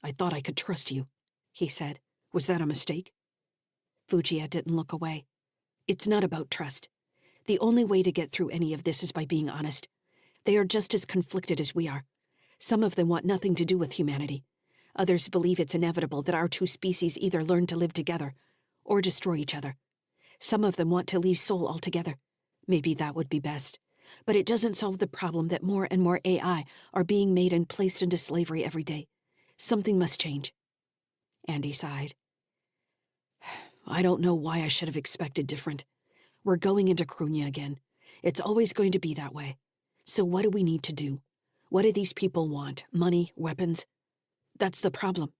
"I thought I could trust you," he said. "Was that a mistake?" Fugia didn't look away. "It's not about trust. The only way to get through any of this is by being honest. They are just as conflicted as we are. Some of them want nothing to do with humanity. Others believe it's inevitable that our 2 species either learn to live together or destroy each other. Some of them want to leave Sol altogether. Maybe that would be best. But it doesn't solve the problem that more and more AI are being made and placed into slavery every day. Something must change." Andy sighed.
I don't know why I should have expected different. We're going into Krunya again. It's always going to be that way. So what do we need to do? What do these people want? Money? Weapons? That's the problem,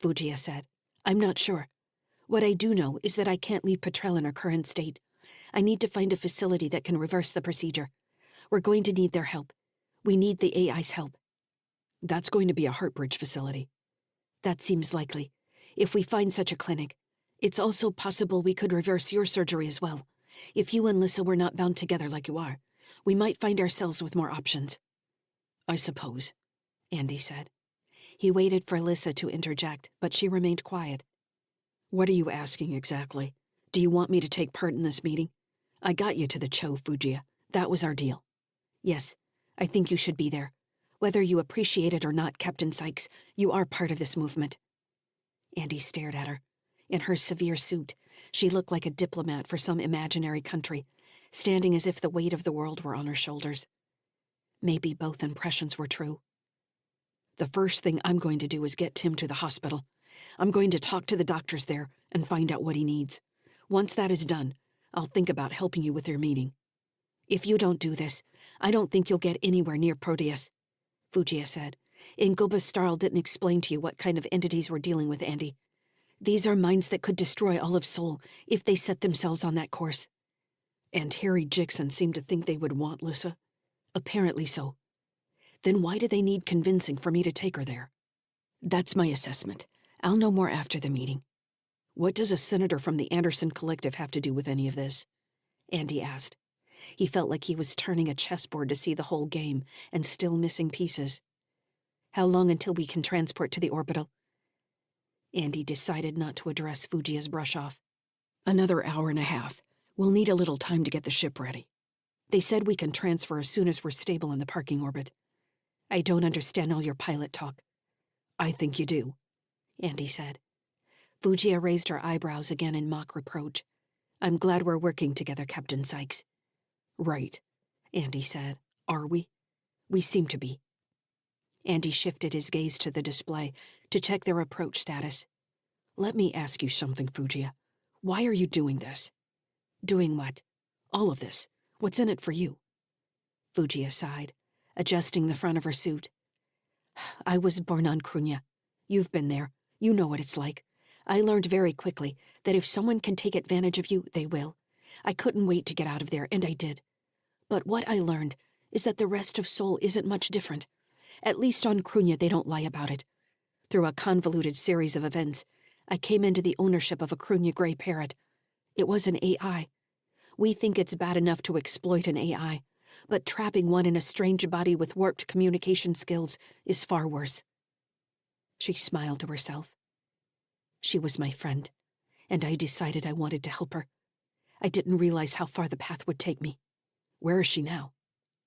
Fujiya said. I'm not sure. What I do know is that I can't leave Petrel in her current state. I need to find a facility that can reverse the procedure. We're going to need their help. We need the AI's help. That's going to be a Heartbridge facility. That seems likely. If we find such a clinic, it's also possible we could reverse your surgery as well. If you and Lyssa were not bound together like you are, we might find ourselves with more options. I suppose, Andy said. He waited for Lyssa to interject, but she remained quiet. What are you asking exactly? Do you want me to take part in this meeting? I got you to the Cho, Fujiya. That was our deal. Yes, I think you should be there. Whether you appreciate it or not, Captain Sykes, you are part of this movement. Andy stared at her. In her severe suit, she looked like a diplomat for some imaginary country, standing as if the weight of the world were on her shoulders. Maybe both impressions were true. The first thing I'm going to do is get Tim to the hospital. I'm going to talk to the doctors there and find out what he needs. Once that is done, I'll think about helping you with your meeting. If you don't do this, I don't think you'll get anywhere near Proteus, Fujiya said. Ingoba Starl didn't explain to you what kind of entities we're dealing with, Andy. These are minds that could destroy all of Sol if they set themselves on that course. And Harry Jixon seemed to think they would want Lyssa. Apparently so. Then why do they need convincing for me to take her there? That's my assessment. I'll know more after the meeting. What does a senator from the Anderson Collective have to do with any of this? Andy asked. He felt like he was turning a chessboard to see the whole game and still missing pieces. How long until we can transport to the orbital? Andy decided not to address Fujiya's brush-off. Another hour and a half. We'll need a little time to get the ship ready. They said we can transfer as soon as we're stable in the parking orbit. I don't understand all your pilot talk. I think you do, Andy said. Fujiya raised her eyebrows again in mock reproach. I'm glad we're working together, Captain Sykes. Right, Andy said. Are we? We seem to be. Andy shifted his gaze to the display to check their approach status. Let me ask you something, Fujiya. Why are you doing this? Doing what? All of this. What's in it for you? Fujiya sighed, adjusting the front of her suit. I was born on Krunya. You've been there. You know what it's like. I learned very quickly that if someone can take advantage of you, they will. I couldn't wait to get out of there, and I did. But what I learned is that the rest of Sol isn't much different. At least on Krunya they don't lie about it. Through a convoluted series of events, I came into the ownership of a Krunya gray parrot. It was an AI. We think it's bad enough to exploit an AI, but trapping one in a strange body with warped communication skills is far worse. She smiled to herself. She was my friend, and I decided I wanted to help her. I didn't realize how far the path would take me. Where is she now?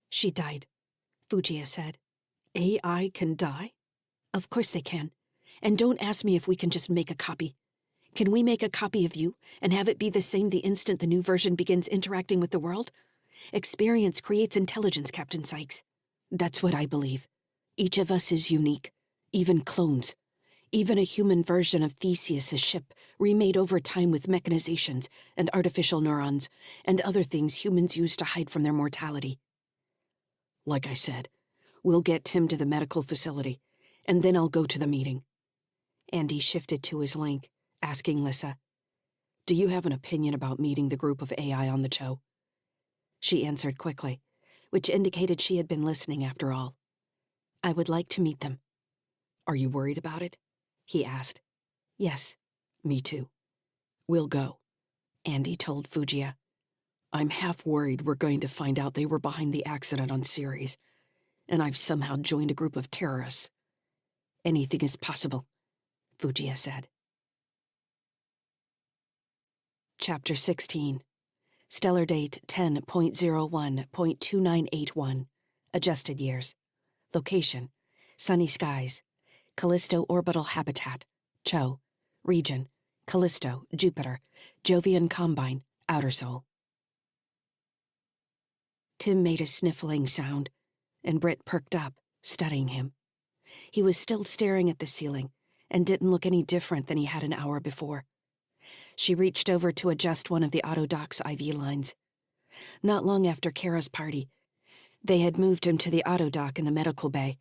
She died, Fujiya said. AI can die? Of course they can. And don't ask me if we can just make a copy. Can we make a copy of you and have it be the same the instant the new version begins interacting with the world? Experience creates intelligence, Captain Sykes. That's what I believe. Each of us is unique, even clones. Even a human version of Theseus's ship, remade over time with mechanizations and artificial neurons, and other things humans use to hide from their mortality. Like I said, we'll get Tim to the medical facility, and then I'll go to the meeting. Andy shifted to his link, asking Lyssa, Do you have an opinion about meeting the group of AI on the Cho? She answered quickly, which indicated she had been listening after all. I would like to meet them. Are you worried about it? He asked. Yes, me too. We'll go, Andy told Fujiya. I'm half worried we're going to find out they were behind the accident on Ceres, and I've somehow joined a group of terrorists. Anything is possible, Fujiya said. Chapter 16. Stellar date 10.01.2981. Adjusted years. Location: sunny skies. Callisto orbital habitat. Cho. Region: Callisto, Jupiter. Jovian Combine, Outer Sol. Tim made a sniffling sound, and Britt perked up, studying him. He was still staring at the ceiling, and didn't look any different than he had an hour before. She reached over to adjust one of the Autodoc's IV lines. Not long after Kara's party, they had moved him to the Autodoc in the medical bay,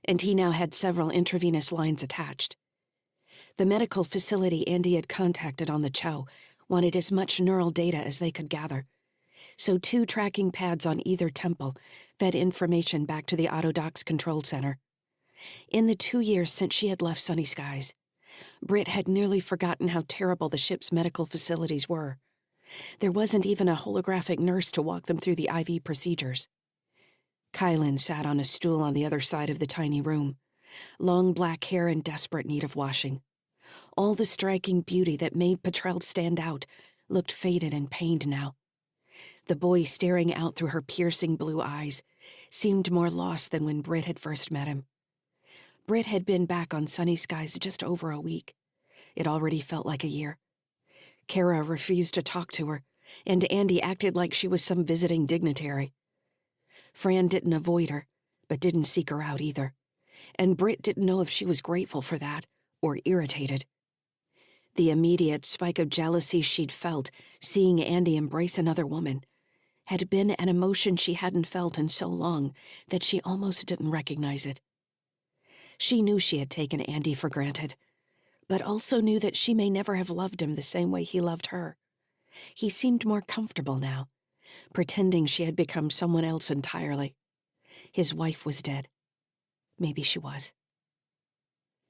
and he now had several intravenous lines attached. The medical facility Andy had contacted on the Chow wanted as much neural data as they could gather, so 2 tracking pads on either temple fed information back to the Autodoc's control center. In the 2 years since she had left Sunny Skies, Britt had nearly forgotten how terrible the ship's medical facilities were. There wasn't even a holographic nurse to walk them through the IV procedures. Kylan sat on a stool on the other side of the tiny room, long black hair in desperate need of washing. All the striking beauty that made Petrel stand out looked faded and pained now. The boy staring out through her piercing blue eyes seemed more lost than when Britt had first met him. Britt had been back on Sunny Skies just over a week. It already felt like a year. Kara refused to talk to her, and Andy acted like she was some visiting dignitary. Fran didn't avoid her, but didn't seek her out either, and Britt didn't know if she was grateful for that or irritated. The immediate spike of jealousy she'd felt seeing Andy embrace another woman had been an emotion she hadn't felt in so long that she almost didn't recognize it. She knew she had taken Andy for granted, but also knew that she may never have loved him the same way he loved her. He seemed more comfortable now, pretending she had become someone else entirely. His wife was dead. Maybe she was.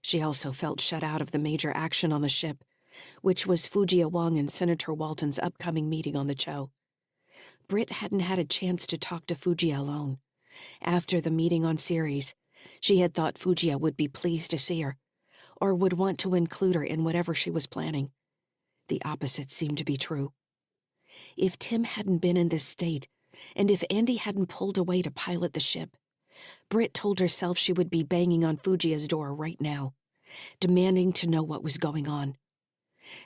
She also felt shut out of the major action on the ship, which was Fujia Wong and Senator Walton's upcoming meeting on the Cho. Britt hadn't had a chance to talk to Fujia alone. After the meeting on Ceres, she had thought Fujia would be pleased to see her, or would want to include her in whatever she was planning. The opposite seemed to be true. If Tim hadn't been in this state, and if Andy hadn't pulled away to pilot the ship, Britt told herself she would be banging on Fujia's door right now, demanding to know what was going on.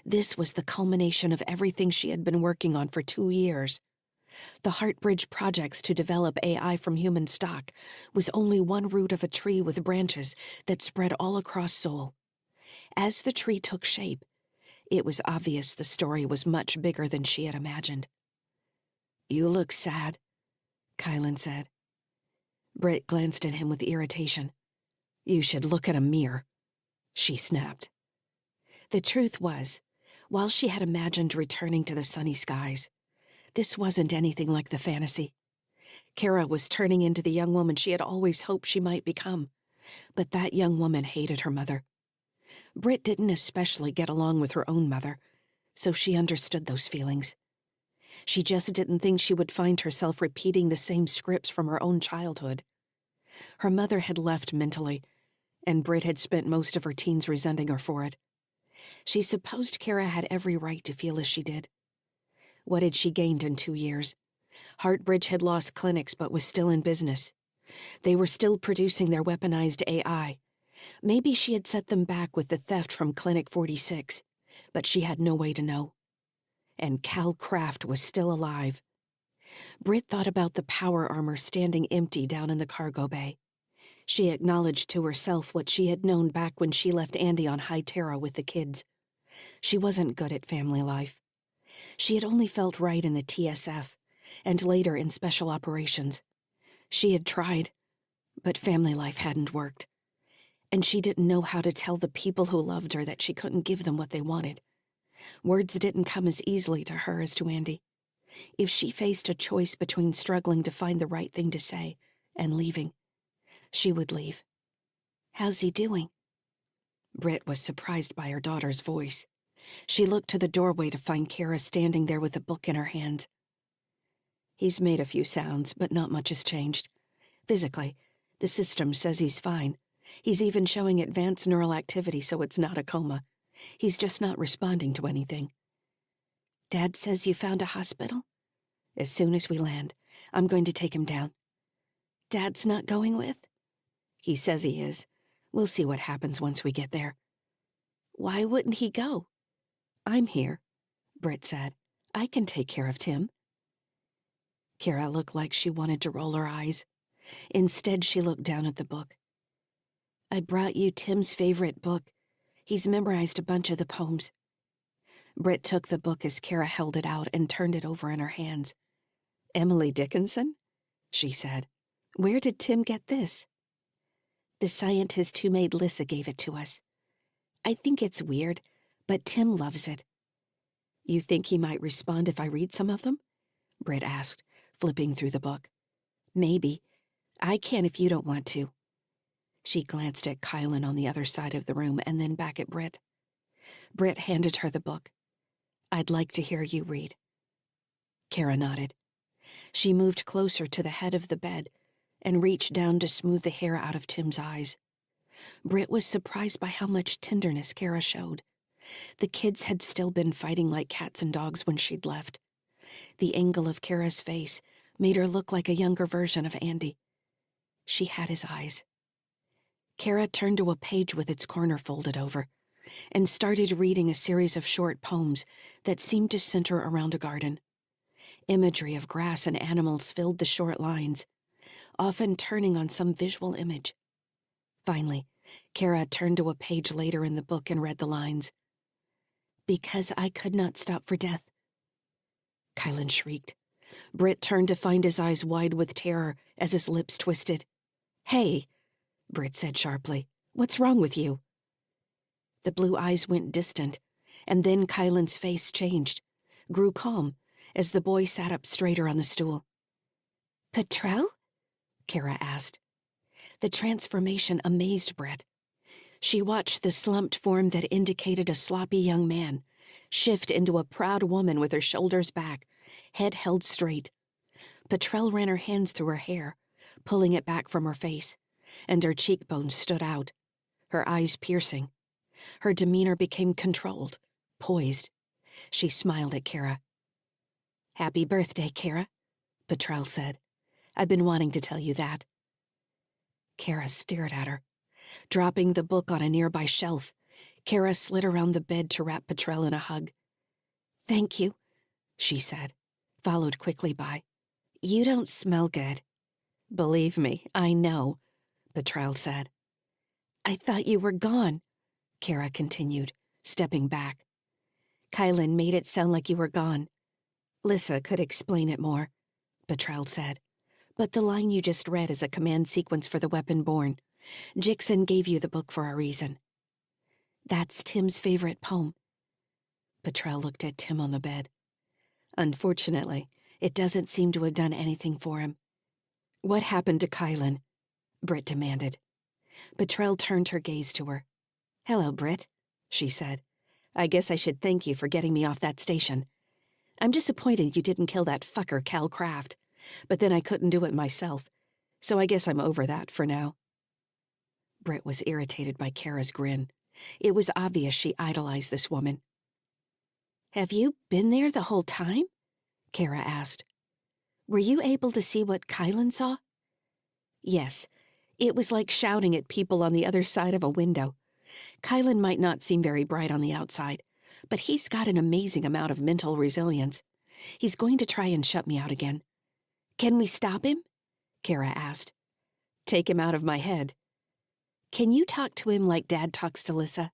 This was the culmination of everything she had been working on for 2 years. The Heartbridge projects to develop AI from human stock was only one root of a tree with branches that spread all across Seoul. As the tree took shape, it was obvious the story was much bigger than she had imagined. "You look sad," Kylan said. Britt glanced at him with irritation. "You should look in a mirror," she snapped. The truth was, while she had imagined returning to the Sunny Skies, this wasn't anything like the fantasy. Kara was turning into the young woman she had always hoped she might become, but that young woman hated her mother. Britt didn't especially get along with her own mother, so she understood those feelings. She just didn't think she would find herself repeating the same scripts from her own childhood. Her mother had left mentally, and Britt had spent most of her teens resenting her for it. She supposed Kara had every right to feel as she did. What had she gained in 2 years? Heartbridge had lost clinics but was still in business. They were still producing their weaponized AI. Maybe she had set them back with the theft from Clinic 46, but she had no way to know. And Cal Kraft was still alive. Britt thought about the power armor standing empty down in the cargo bay. She acknowledged to herself what she had known back when she left Andy on High Terra with the kids. She wasn't good at family life. She had only felt right in the TSF, and later in special operations. She had tried, but family life hadn't worked. And she didn't know how to tell the people who loved her that she couldn't give them what they wanted. Words didn't come as easily to her as to Andy. If she faced a choice between struggling to find the right thing to say and leaving, she would leave. "How's he doing?" Britt was surprised by her daughter's voice. She looked to the doorway to find Kara standing there with a book in her hand. "He's made a few sounds, but not much has changed. Physically, the system says he's fine. He's even showing advanced neural activity, so it's not a coma. He's just not responding to anything." "Dad says you found a hospital?" "As soon as we land, I'm going to take him down." "Dad's not going with?" "He says he is. We'll see what happens once we get there." "Why wouldn't he go?" "I'm here," Britt said. "I can take care of Tim." Kara looked like she wanted to roll her eyes. Instead, she looked down at the book. "I brought you Tim's favorite book. He's memorized a bunch of the poems." Britt took the book as Kara held it out and turned it over in her hands. "Emily Dickinson?" she said. "Where did Tim get this?"
"The scientist who made Lyssa gave it to us. I think it's weird, but Tim loves it."
"You think he might respond if I read some of them?" Britt asked, flipping through the book.
"Maybe. I can if you don't want to."
She glanced at Kylan on the other side of the room and then back at Britt. Britt handed her the book. "I'd like to hear you read." Kara nodded. She moved closer to the head of the bed and reached down to smooth the hair out of Tim's eyes. Britt was surprised by how much tenderness Kara showed. The kids had still been fighting like cats and dogs when she'd left. The angle of Kara's face made her look like a younger version of Andy. She had his eyes. Kara turned to a page with its corner folded over and started reading a series of short poems that seemed to center around a garden. Imagery of grass and animals filled the short lines, often turning on some visual image. Finally, Kara turned to a page later in the book and read the lines.
"Because I could not stop for death."
Kylan shrieked. Britt turned to find his eyes wide with terror as his lips twisted. "Hey," Britt said sharply. "What's wrong with you?" The blue eyes went distant, and then Kylan's face changed, grew calm, as the boy sat up straighter on the stool.
"Petrel?"
Kara asked. The transformation amazed Britt. She watched the slumped form that indicated a sloppy young man shift into a proud woman with her shoulders back, head held straight. Petrel ran her hands through her hair, pulling it back from her face, and her cheekbones stood out, her eyes piercing. Her demeanor became controlled, poised. She smiled at Kara.
"Happy birthday, Kara,"
Petrel said.
"I've been wanting to tell you that."
Kara stared at her. Dropping the book on a nearby shelf, Kara slid around the bed to wrap Petrel in a hug.
"Thank you,"
she said, followed quickly by,
"You don't smell good."
"Believe me, I know," Petrel said.
"I thought you were gone,"
Kara continued, stepping back.
"Kylan made it sound like you were gone."
"Lyssa could explain it more," Petrel said. "But the line you just read is a command sequence for the weapon born. Jixon gave you the book for a reason."
"That's Tim's favorite poem."
Petrel looked at Tim on the bed. "Unfortunately, it doesn't seem to have done anything for him." "What happened to Kylan?" Britt demanded. Petrel turned her gaze to her. "Hello, Britt," she said. "I guess I should thank you for getting me off that station. I'm disappointed you didn't kill that fucker Cal Kraft, but then I couldn't do it myself, so I guess I'm over that for now." Britt was irritated by Kara's grin. It was obvious she idolized this woman.
"Have you been there the whole time?" Kara asked. "Were you able to see what Kylan saw?"
"Yes. It was like shouting at people on the other side of a window. Kylan might not seem very bright on the outside, but he's got an amazing amount of mental resilience. He's going to try and shut me out again."
"Can we stop him?"
Kara asked. "Take him out of my head."
"Can you talk to him like Dad talks to Lyssa?"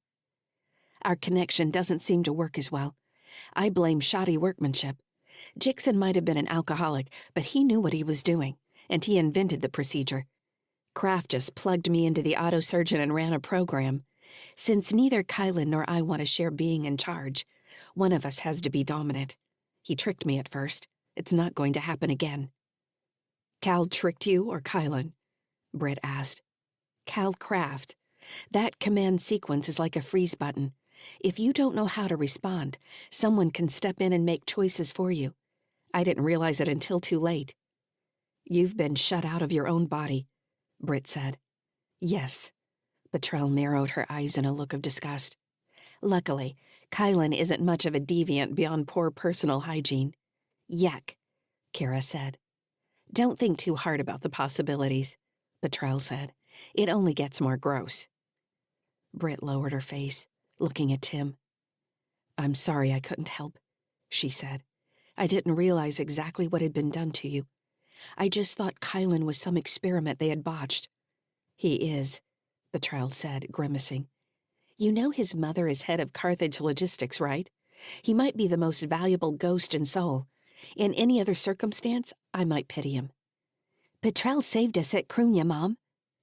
"Our connection doesn't seem to work as well. I blame shoddy workmanship. Jixon might have been an alcoholic, but he knew what he was doing, and he invented the procedure. Kraft just plugged me into the autosurgeon and ran a program. Since neither Kylan nor I want to share being in charge, one of us has to be dominant. He tricked me at first. It's not going to happen again." "Cal tricked you or Kylan?" Britt asked. "Cal Kraft. That command sequence is like a freeze button. If you don't know how to respond, someone can step in and make choices for you. I didn't realize it until too late." "You've been shut out of your own body," Britt said. "Yes." Petrel narrowed her eyes in a look of disgust. "Luckily, Kylan isn't much of a deviant beyond poor personal hygiene." "Yuck," Kara said. "Don't think too hard about the possibilities," Petrel said. "It only gets more gross." Britt lowered her face, looking at Tim. "I'm sorry I couldn't help," she said. "I didn't realize exactly what had been done to you. I just thought Kylan was some experiment they had botched." "He is," Petrel said, grimacing. "You know his mother is head of Carthage Logistics, right? He might be the most valuable ghost and soul. In any other circumstance, I might pity him.
Petrel saved us at Krunya, Mom,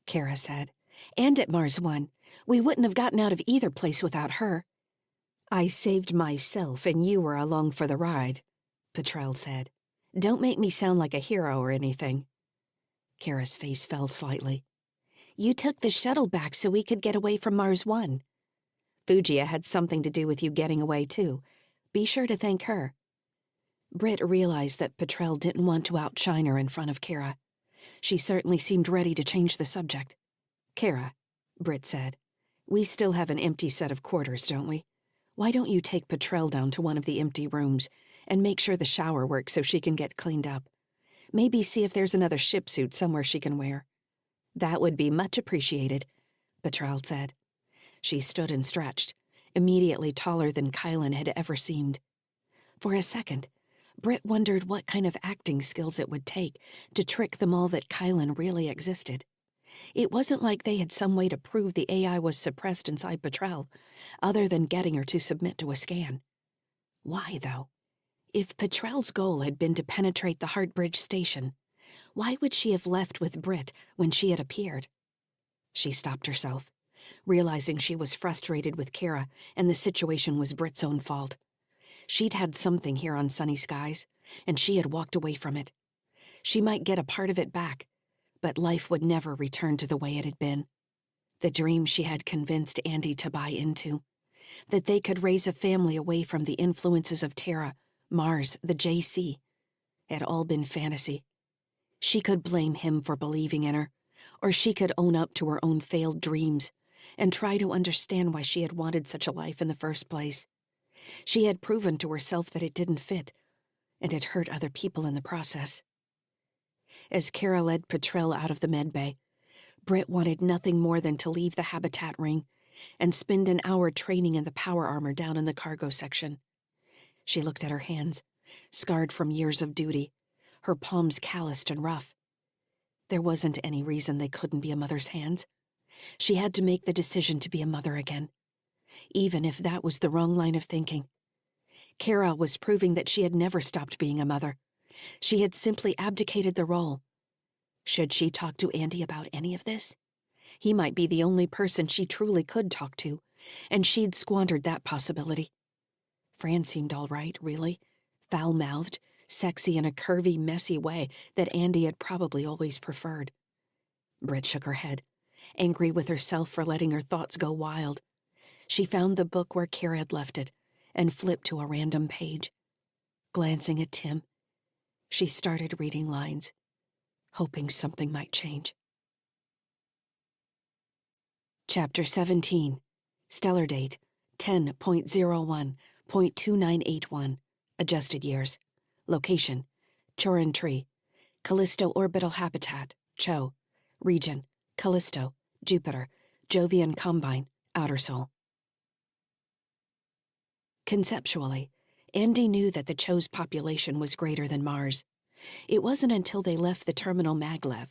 Kara said. And at Mars 1. We wouldn't have gotten out of either place without her.
I saved myself and you were along for the ride, Petrel said. Don't make me sound like a hero or anything.
Kara's face fell slightly. You took the shuttle back so we could get away from Mars 1.
Fugia had something to do with you getting away, too. Be sure to thank her.
Britt realized that Petrel didn't want to outshine her in front of Kara. She certainly seemed ready to change the subject.
Kara, Britt said, we still have an empty set of quarters, don't we? Why don't you take Petrel down to one of the empty rooms and make sure the shower works so she can get cleaned up? Maybe see if there's another ship suit somewhere she can wear.
That would be much appreciated, Petrel said.
She stood and stretched, immediately taller than Kylan had ever seemed.
For a second, Britt wondered what kind of acting skills it would take to trick them all that Kylan really existed. It wasn't like they had some way to prove the AI was suppressed inside Petrel, other than getting her to submit to a scan. Why, though? If Petrel's goal had been to penetrate the Heartbridge station, why would she have left with Britt when she had appeared? She stopped herself, realizing she was frustrated with Kara and the situation was Britt's own fault. She'd had something here on Sunny Skies, and she had walked away from it. She might get a part of it back, but life would never return to the way it had been. The dream she had convinced Andy to buy into, that they could raise a family away from the influences of Terra, Mars, the JC, had all been fantasy. She could blame him for believing in her, or she could own up to her own failed dreams and try to understand why she had wanted such a life in the first place. She had proven to herself that it didn't fit, and it hurt other people in the process. As Kara led Petrel out of the medbay, Britt wanted nothing more than to leave the habitat ring and spend an hour training in the power armor down in the cargo section. She looked at her hands, scarred from years of duty, her palms calloused and rough. There wasn't any reason they couldn't be a mother's hands. She had to make the decision to be a mother again, even if that was the wrong line of thinking. Kara was proving that she had never stopped being a mother. She had simply abdicated the role. Should she talk to Andy about any of this? He might be the only person she truly could talk to, and she'd squandered that possibility. Fran seemed all right, really. Foul-mouthed, sexy in a curvy, messy way that Andy had probably always preferred. Britt shook her head, angry with herself for letting her thoughts go wild. She found the book where Kara had left it and flipped to a random page. Glancing at Tim, she started reading lines, hoping something might change. Chapter 17. Stellar date, 10.01.2981. Adjusted years. Location, Chorin Tree. Callisto Orbital Habitat, Cho. Region, Callisto, Jupiter, Jovian Combine, Outer Sol. Conceptually, Andy knew that the Cho's population was greater than Mars. It wasn't until they left the terminal maglev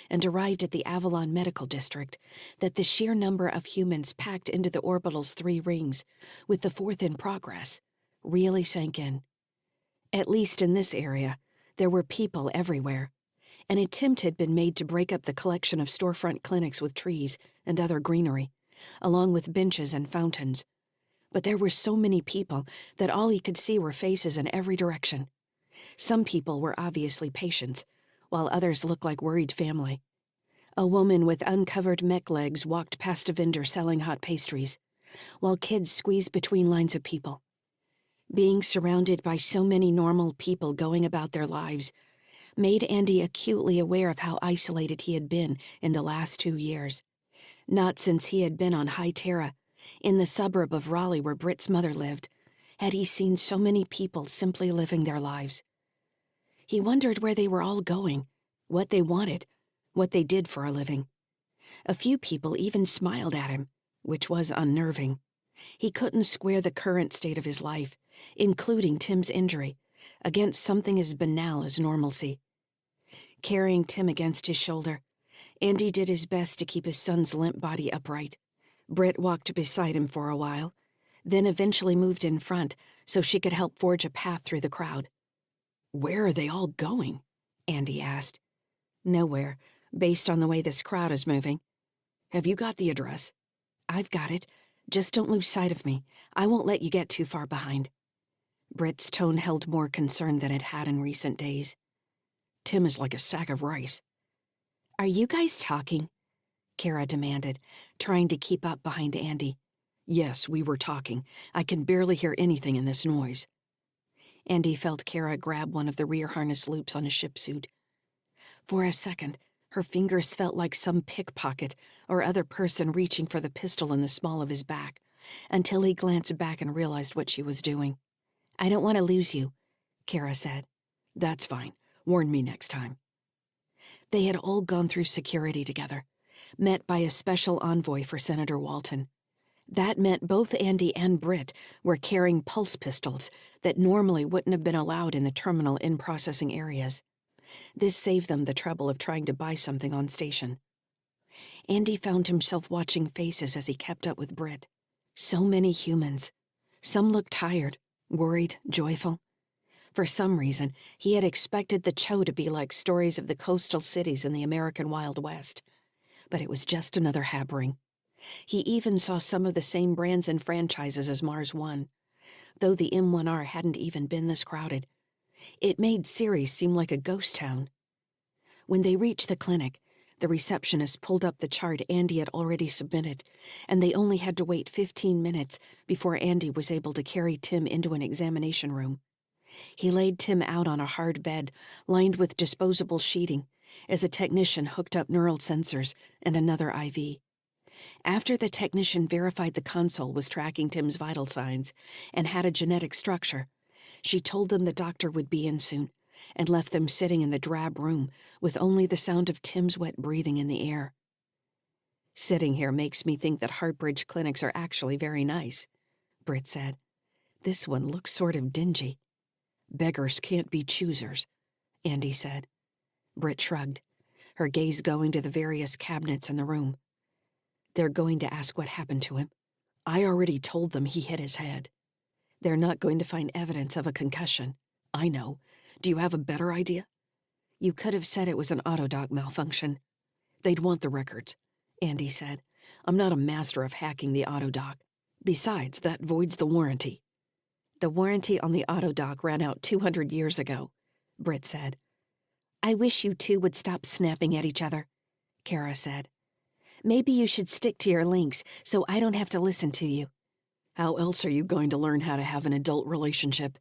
and arrived at the Avalon Medical District that the sheer number of humans packed into the orbital's 3 rings, with the 4th in progress, really sank in. At least in this area, there were people everywhere. An attempt had been made to break up the collection of storefront clinics with trees and other greenery, along with benches and fountains. But there were so many people that all he could see were faces in every direction. Some people were obviously patients, while others looked like worried family. A woman with uncovered mech legs walked past a vendor selling hot pastries, while kids squeezed between lines of people. Being surrounded by so many normal people going about their lives made Andy acutely aware of how isolated he had been in the last 2 years. Not since he had been on High Terra, in the suburb of Raleigh where Britt's mother lived, had he seen so many people simply living their lives. He wondered where they were all going, what they wanted, what they did for a living. A few people even smiled at him, which was unnerving. He couldn't square the current state of his life, including Tim's injury, against something as banal as normalcy. Carrying Tim against his shoulder, Andy did his best to keep his son's limp body upright. Britt walked beside him for a while, then eventually moved in front so she could help forge a path through the crowd.
"Where are they all going?"
Andy asked. Nowhere, based on the way this crowd is moving.
"Have you got the address?"
I've got it. Just don't lose sight of me. I won't let you get too far behind. Britt's tone held more concern than it had in recent days.
"Tim is like a sack of rice."
Are you guys talking? Kara demanded, trying to keep up behind Andy.
"Yes, we were talking. I can barely hear anything in this noise."
Andy felt Kara grab one of the rear harness loops on his ship suit. For a second, her fingers felt like some pickpocket or other person reaching for the pistol in the small of his back, until he glanced back and realized what she was doing. I don't want to lose you, Kara said.
"That's fine. Warn me next time."
They had all gone through security together, met by a special envoy for Senator Walton. That meant both Andy and Britt were carrying pulse pistols that normally wouldn't have been allowed in the terminal in-processing areas. This saved them the trouble of trying to buy something on station. Andy found himself watching faces as he kept up with Britt. So many humans. Some looked tired, worried, joyful. For some reason, he had expected the show to be like stories of the coastal cities in the American Wild West. But it was just another habbering. He even saw some of the same brands and franchises as Mars One, though the M1R hadn't even been this crowded. It made Ceres seem like a ghost town. When they reached the clinic, the receptionist pulled up the chart Andy had already submitted, and they only had to wait 15 minutes before Andy was able to carry Tim into an examination room. He laid Tim out on a hard bed, lined with disposable sheeting, as a technician hooked up neural sensors and another IV. After the technician verified the console was tracking Tim's vital signs and had a genetic structure, she told them the doctor would be in soon, and left them sitting in the drab room with only the sound of Tim's wet breathing in the air. Sitting here makes me think that Heartbridge clinics are actually very nice, Britt said. This one looks sort of dingy.
"Beggars can't be choosers,"
Andy said. Britt shrugged, her gaze going to the various cabinets in the room. They're going to ask what happened to him.
"I already told them he hit his head."
"They're not going to find evidence of a concussion."
"I know. Do you have a better idea?"
"You could have said it was an autodoc malfunction."
"They'd want the records,"
Andy said.
"I'm not a master of hacking the autodoc. Besides, that voids the warranty."
"The warranty on the autodoc ran out 200 years ago," Britt said. "I wish you two would stop snapping at each other," Kara said. "Maybe you should stick to your links so I don't have to listen to you."
"How else are you going to learn how to have an adult relationship?"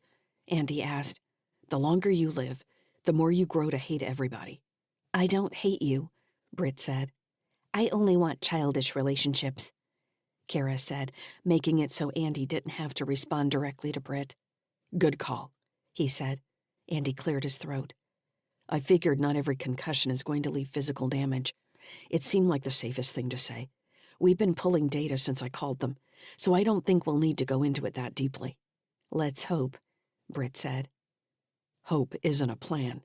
Andy asked.
"The longer you live, the more you grow to hate everybody."
"I don't hate you," Britt said. "I only want childish relationships," Kara said, making it so Andy didn't have to respond directly to Britt.
"Good call,"
he said. Andy cleared his throat.
"I figured not every concussion is going to leave physical damage. It seemed like the safest thing to say. We've been pulling data since I called them, so I don't think we'll need to go into it that deeply."
"Let's hope," Britt said.
"Hope isn't a plan,"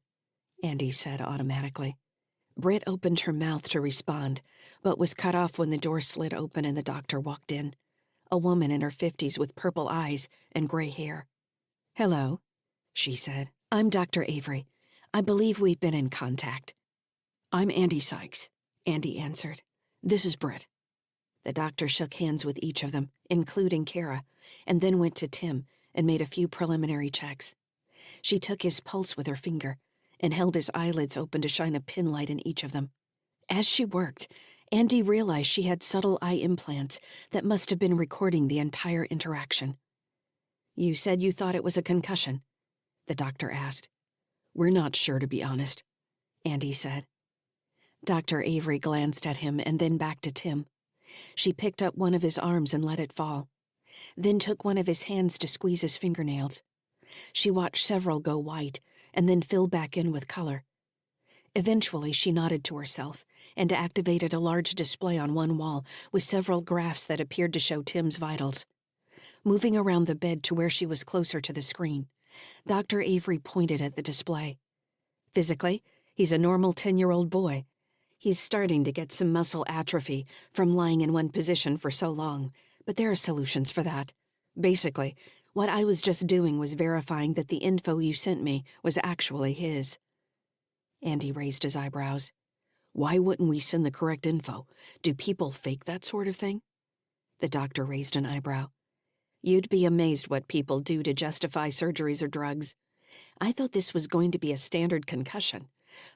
Andy said automatically. Britt opened her mouth to respond, but was cut off when the door slid open and the doctor walked in, a woman in her 50s with purple eyes and gray hair. "Hello," she said. "I'm Dr. Avery. I believe we've been in contact."
"I'm Andy Sykes,"
Andy answered.
"This is Britt."
The doctor shook hands with each of them, including Kara, and then went to Tim and made a few preliminary checks. She took his pulse with her finger and held his eyelids open to shine a pin light in each of them. As she worked, Andy realized she had subtle eye implants that must have been recording the entire interaction. "You said you thought it was a concussion?" the doctor asked.
"We're not sure, to be honest,"
Andy said. Dr. Avery glanced at him and then back to Tim. She picked up one of his arms and let it fall, then took one of his hands to squeeze his fingernails. She watched several go white and then fill back in with color. Eventually, she nodded to herself and activated a large display on one wall with several graphs that appeared to show Tim's vitals. Moving around the bed to where she was closer to the screen, Dr. Avery pointed at the display. "Physically, he's a normal 10-year-old boy. He's starting to get some muscle atrophy from lying in one position for so long, but there are solutions for that.
Basically, what I was just doing was verifying that the info you sent me was actually his. Andy raised his eyebrows. Why wouldn't we send the correct info? Do people fake that sort of thing? The doctor raised an eyebrow. You'd be amazed what people do to justify surgeries or drugs. I thought this was going to be a standard concussion,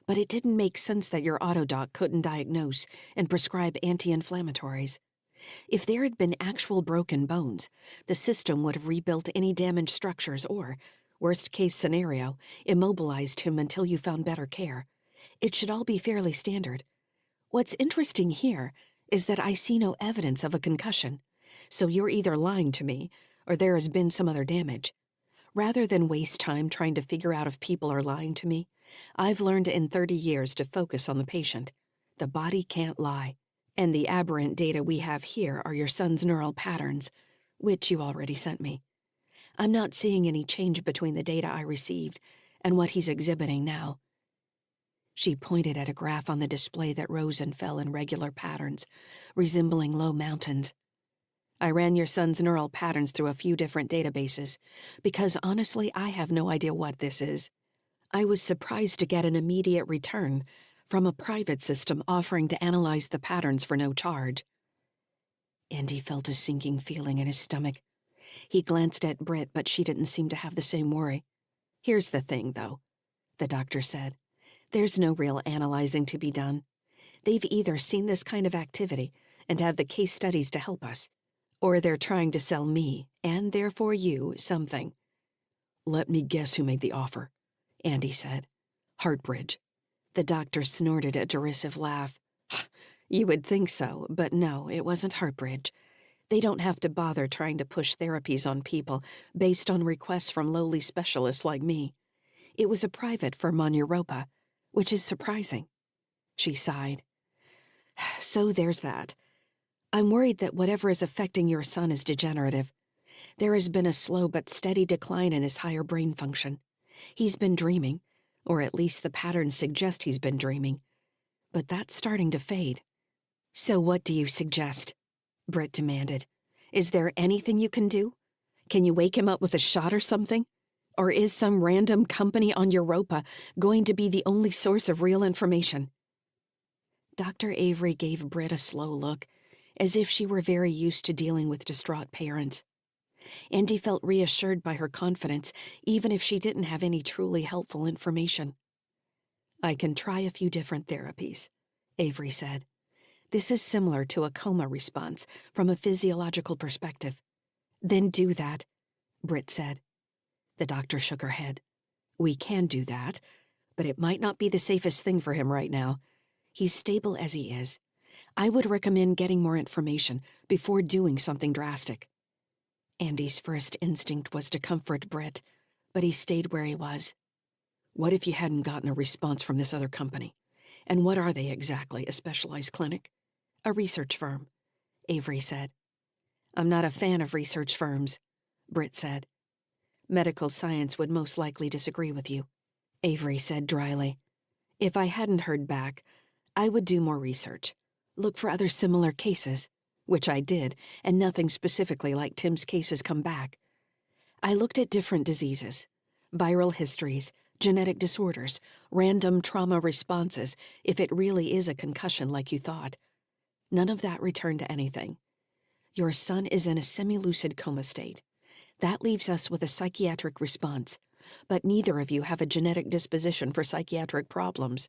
but it didn't make sense that your autodoc couldn't diagnose and prescribe anti-inflammatories. If there had been actual broken bones, the system would have rebuilt any damaged structures or, worst-case scenario, immobilized him until you found better care. It should all be fairly standard. What's interesting here is that I see no evidence of a concussion, so you're either lying to me or there has been some other damage. Rather than waste time trying to figure out if people are lying to me, I've learned in 30 years to focus on the patient. The body can't lie. And the aberrant data we have here are your son's neural patterns, which you already sent me. I'm not seeing any change between the data I received and what he's exhibiting now. She pointed at a graph on the display that rose and fell in regular patterns, resembling low mountains. I ran your son's neural patterns through a few different databases, because honestly, I have no idea what this is. I was surprised to get an immediate return from a private system offering to analyze the patterns for no charge. Andy felt a sinking feeling in his stomach. He glanced at Britt, but she didn't seem to have the same worry. Here's the thing, though, the doctor said. There's no real analyzing to be done. They've either seen this kind of activity and have the case studies to help us, or they're trying to sell me, and therefore you, something. Let me guess who made the offer, Andy said. Heartbridge. The doctor snorted a derisive laugh. You would think so, but no, it wasn't Heartbridge. They don't have to bother trying to push therapies on people based on requests from lowly specialists like me. It was a private firm on Europa, which is surprising. She sighed. So there's that. I'm worried that whatever is affecting your son is degenerative. There has been a slow but steady decline in his higher brain function. He's been dreaming, or at least the patterns suggest he's been dreaming. But that's starting to fade. So what do you suggest? Britt demanded. Is there anything you can do? Can you wake him up with a shot or something? Or is some random company on Europa going to be the only source of real information? Dr. Avery gave Britt a slow look, as if she were very used to dealing with distraught parents. Andy felt reassured by her confidence, even if she didn't have any truly helpful information. I can try a few different therapies, Avery said. This is similar to a coma response from a physiological perspective. Then do that, Britt said. The doctor shook her head. We can do that, but it might not be the safest thing for him right now. He's stable as he is. I would recommend getting more information before doing something drastic. Andy's first instinct was to comfort Britt, but he stayed where he was. What if you hadn't gotten a response from this other company? And what are they exactly, a specialized clinic? A research firm, Avery said. I'm not a fan of research firms, Britt said. Medical science would most likely disagree with you, Avery said dryly. If I hadn't heard back, I would do more research. Look for other similar cases, which I did, and nothing specifically like Tim's case has come back. I looked at different diseases, viral histories, genetic disorders, random trauma responses, if it really is a concussion like you thought. None of that returned to anything. Your son is in a semi-lucid coma state. That leaves us with a psychiatric response, but neither of you have a genetic disposition for psychiatric problems.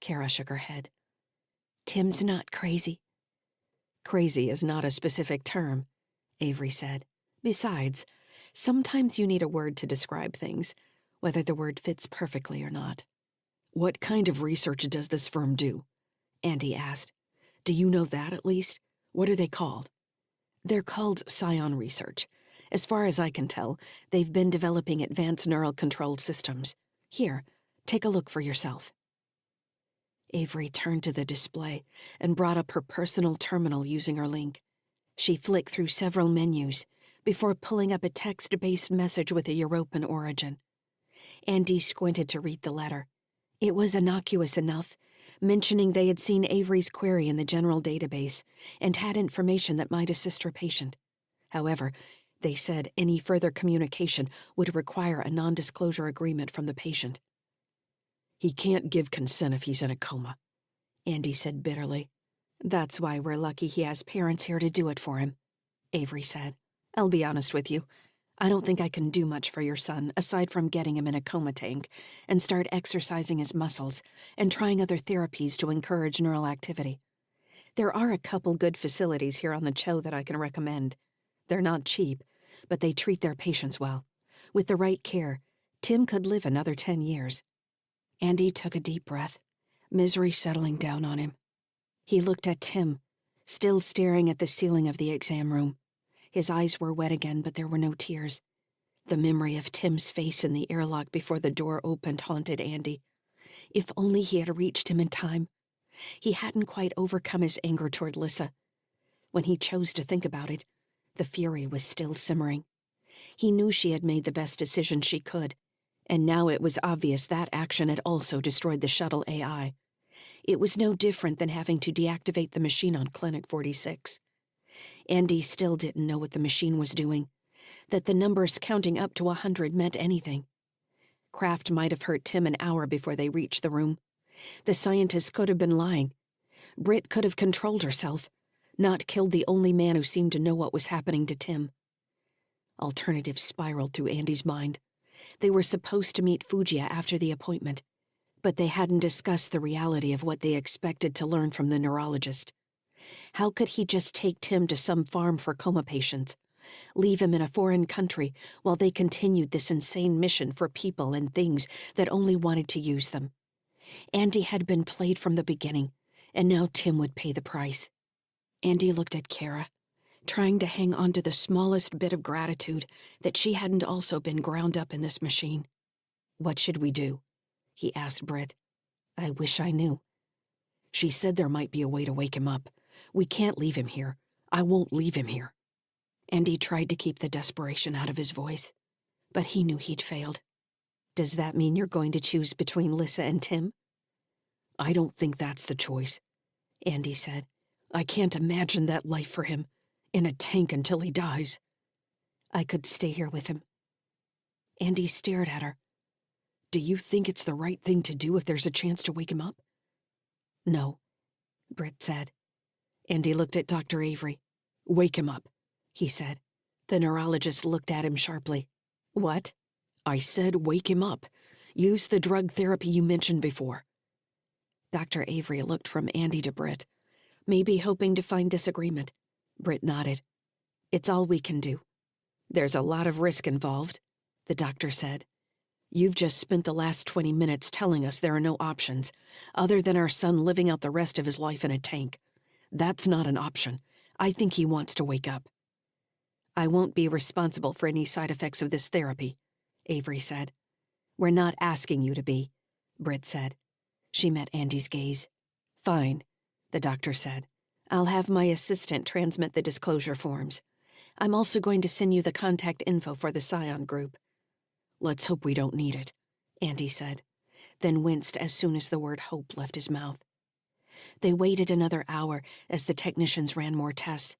Kara shook her head. Tim's not crazy. Crazy is not a specific term, Avery said. Besides, sometimes you need a word to describe things, whether the word fits perfectly or not. What kind of research does this firm do? Andy asked. Do you know that at least? What are they called? They're called Scion Research. As far as I can tell, they've been developing advanced neural-controlled systems. Here, take a look for yourself. Avery turned to the display and brought up her personal terminal using her link. She flicked through several menus before pulling up a text-based message with a European origin. Andy squinted to read the letter. It was innocuous enough, mentioning they had seen Avery's query in the general database and had information that might assist her patient. However, They said any further communication would require a non-disclosure agreement from the patient. He can't give consent if he's in a coma, Andy said bitterly. That's why we're lucky he has parents here to do it for him, Avery said. I'll be honest with you. I don't think I can do much for your son aside from getting him in a coma tank and start exercising his muscles and trying other therapies to encourage neural activity. There are a couple good facilities here on the Cho that I can recommend. They're not cheap, but they treat their patients well. With the right care, Tim could live another 10 years. Andy took a deep breath, misery settling down on him. He looked at Tim, still staring at the ceiling of the exam room. His eyes were wet again, but there were no tears. The memory of Tim's face in the airlock before the door opened haunted Andy. If only he had reached him in time. He hadn't quite overcome his anger toward Lyssa. When he chose to think about it, the fury was still simmering. He knew she had made the best decision she could, and now it was obvious that action had also destroyed the shuttle AI. It was no different than having to deactivate the machine on Clinic 46. Andy still didn't know what the machine was doing, that the numbers counting up to 100 meant anything. Kraft might have hurt Tim an hour before they reached the room. The scientist could have been lying. Britt could have controlled herself, not killed the only man who seemed to know what was happening to Tim. Alternatives spiraled through Andy's mind. They were supposed to meet Fujiya after the appointment, but they hadn't discussed the reality of what they expected to learn from the neurologist. How could he just take Tim to some farm for coma patients, leave him in a foreign country while they continued this insane mission for people and things that only wanted to use them? Andy had been played from the beginning, and now Tim would pay the price. Andy looked at Kara, trying to hang on to the smallest bit of gratitude that she hadn't also been ground up in this machine. What should we do? He asked Britt. I wish I knew. She said there might be a way to wake him up. We can't leave him here. I won't leave him here. Andy tried to keep the desperation out of his voice, but he knew he'd failed. Does that mean you're going to choose between Lyssa and Tim? I don't think that's the choice, Andy said. I can't imagine that life for him, in a tank until he dies. I could stay here with him. Andy stared at her. Do you think it's the right thing to do if there's a chance to wake him up? No, Britt said. Andy looked at Dr. Avery. Wake him up, he said. The neurologist looked at him sharply. What? I said wake him up. Use the drug therapy you mentioned before. Dr. Avery looked from Andy to Britt, maybe hoping to find disagreement. Britt nodded. It's all we can do. There's a lot of risk involved, the doctor said. You've just spent the last 20 minutes telling us there are no options, other than our son living out the rest of his life in a tank. That's not an option. I think he wants to wake up. I won't be responsible for any side effects of this therapy, Avery said. We're not asking you to be, Britt said. She met Andy's gaze. Fine, the doctor said. I'll have my assistant transmit the disclosure forms. I'm also going to send you the contact info for the Scion group. Let's hope we don't need it, Andy said, then winced as soon as the word hope left his mouth. They waited another hour as the technicians ran more tests.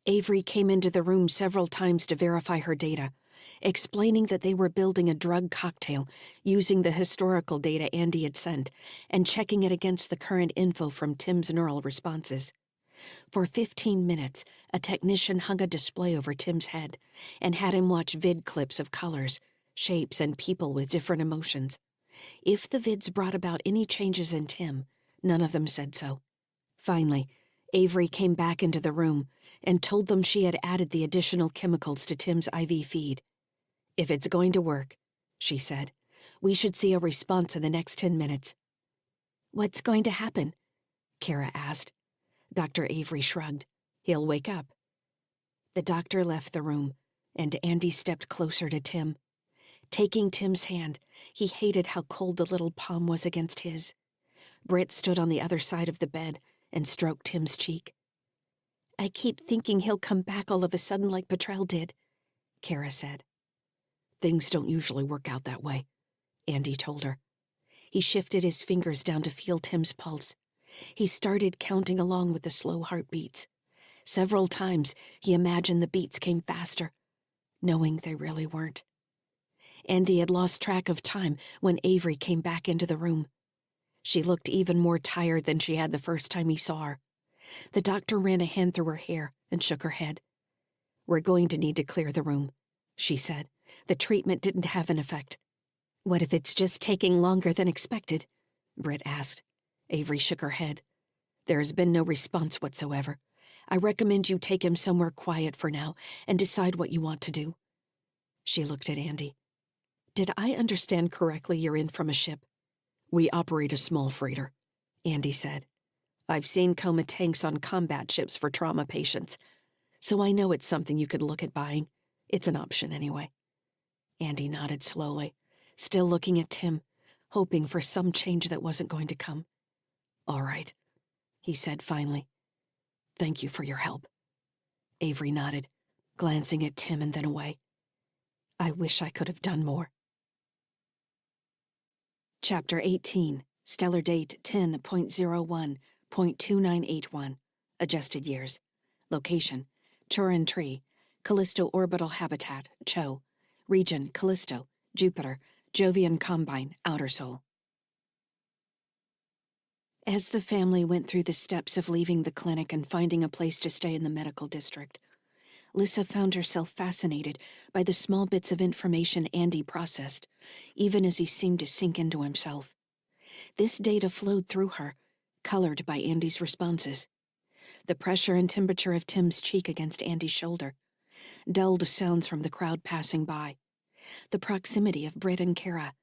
Avery came into the room several times to verify her data, explaining that they were building a drug cocktail using the historical data Andy had sent and checking it against the current info from Tim's neural responses. For 15 minutes, a technician hung a display over Tim's head and had him watch vid clips of colors, shapes, and people with different emotions. If the vids brought about any changes in Tim, none of them said so. Finally, Avery came back into the room and told them she had added the additional chemicals to Tim's IV feed. If it's going to work, she said, we should see a response in the next 10 minutes. What's going to happen? Kara asked. Dr. Avery shrugged. He'll wake up. The doctor left the room, and Andy stepped closer to Tim. Taking Tim's hand, he hated how cold the little palm was against his. Britt stood on the other side of the bed and stroked Tim's cheek. I keep thinking he'll come back all of a sudden like Petrel did, Kara said. Things don't usually work out that way, Andy told her. He shifted his fingers down to feel Tim's pulse. He started counting along with the slow heartbeats. Several times, he imagined the beats came faster.
knowing they really weren't. Andy had lost track of time when Avery came back into the room. She looked even more tired than she had the first time he saw her. The doctor ran a hand through her hair and shook her head. "We're going to need to clear the room," she said. "The treatment didn't have an effect." "What if it's just taking longer than expected?" Britt asked. Avery shook her head. "There has been no response whatsoever. I recommend you take him somewhere quiet for now and decide what you want to do." She looked at Andy. "Did I understand correctly you're in from a ship?" "We operate a small freighter," Andy said. "I've seen coma tanks on combat ships for trauma patients, so I know it's something you could look at buying. It's an option anyway." Andy nodded slowly, still looking at Tim, hoping for some change that wasn't going to come. "All right," he said finally. "Thank you for your help." Avery nodded, glancing at Tim and then away. "I wish I could have done more." Chapter 18, Stellar Date 10.01.2981, Adjusted Years. Location, Turin Tree, Callisto Orbital Habitat, Cho. Region, Callisto, Jupiter, Jovian Combine, Outer Sol. As the family went through the steps of leaving the clinic and finding a place to stay in the medical district, Lyssa found herself fascinated by the small bits of information Andy processed, even as he seemed to sink into himself. This data flowed through her, colored by Andy's responses. The pressure and temperature of Tim's cheek against Andy's shoulder, dulled sounds from the crowd passing by, the proximity of Britt and Kara.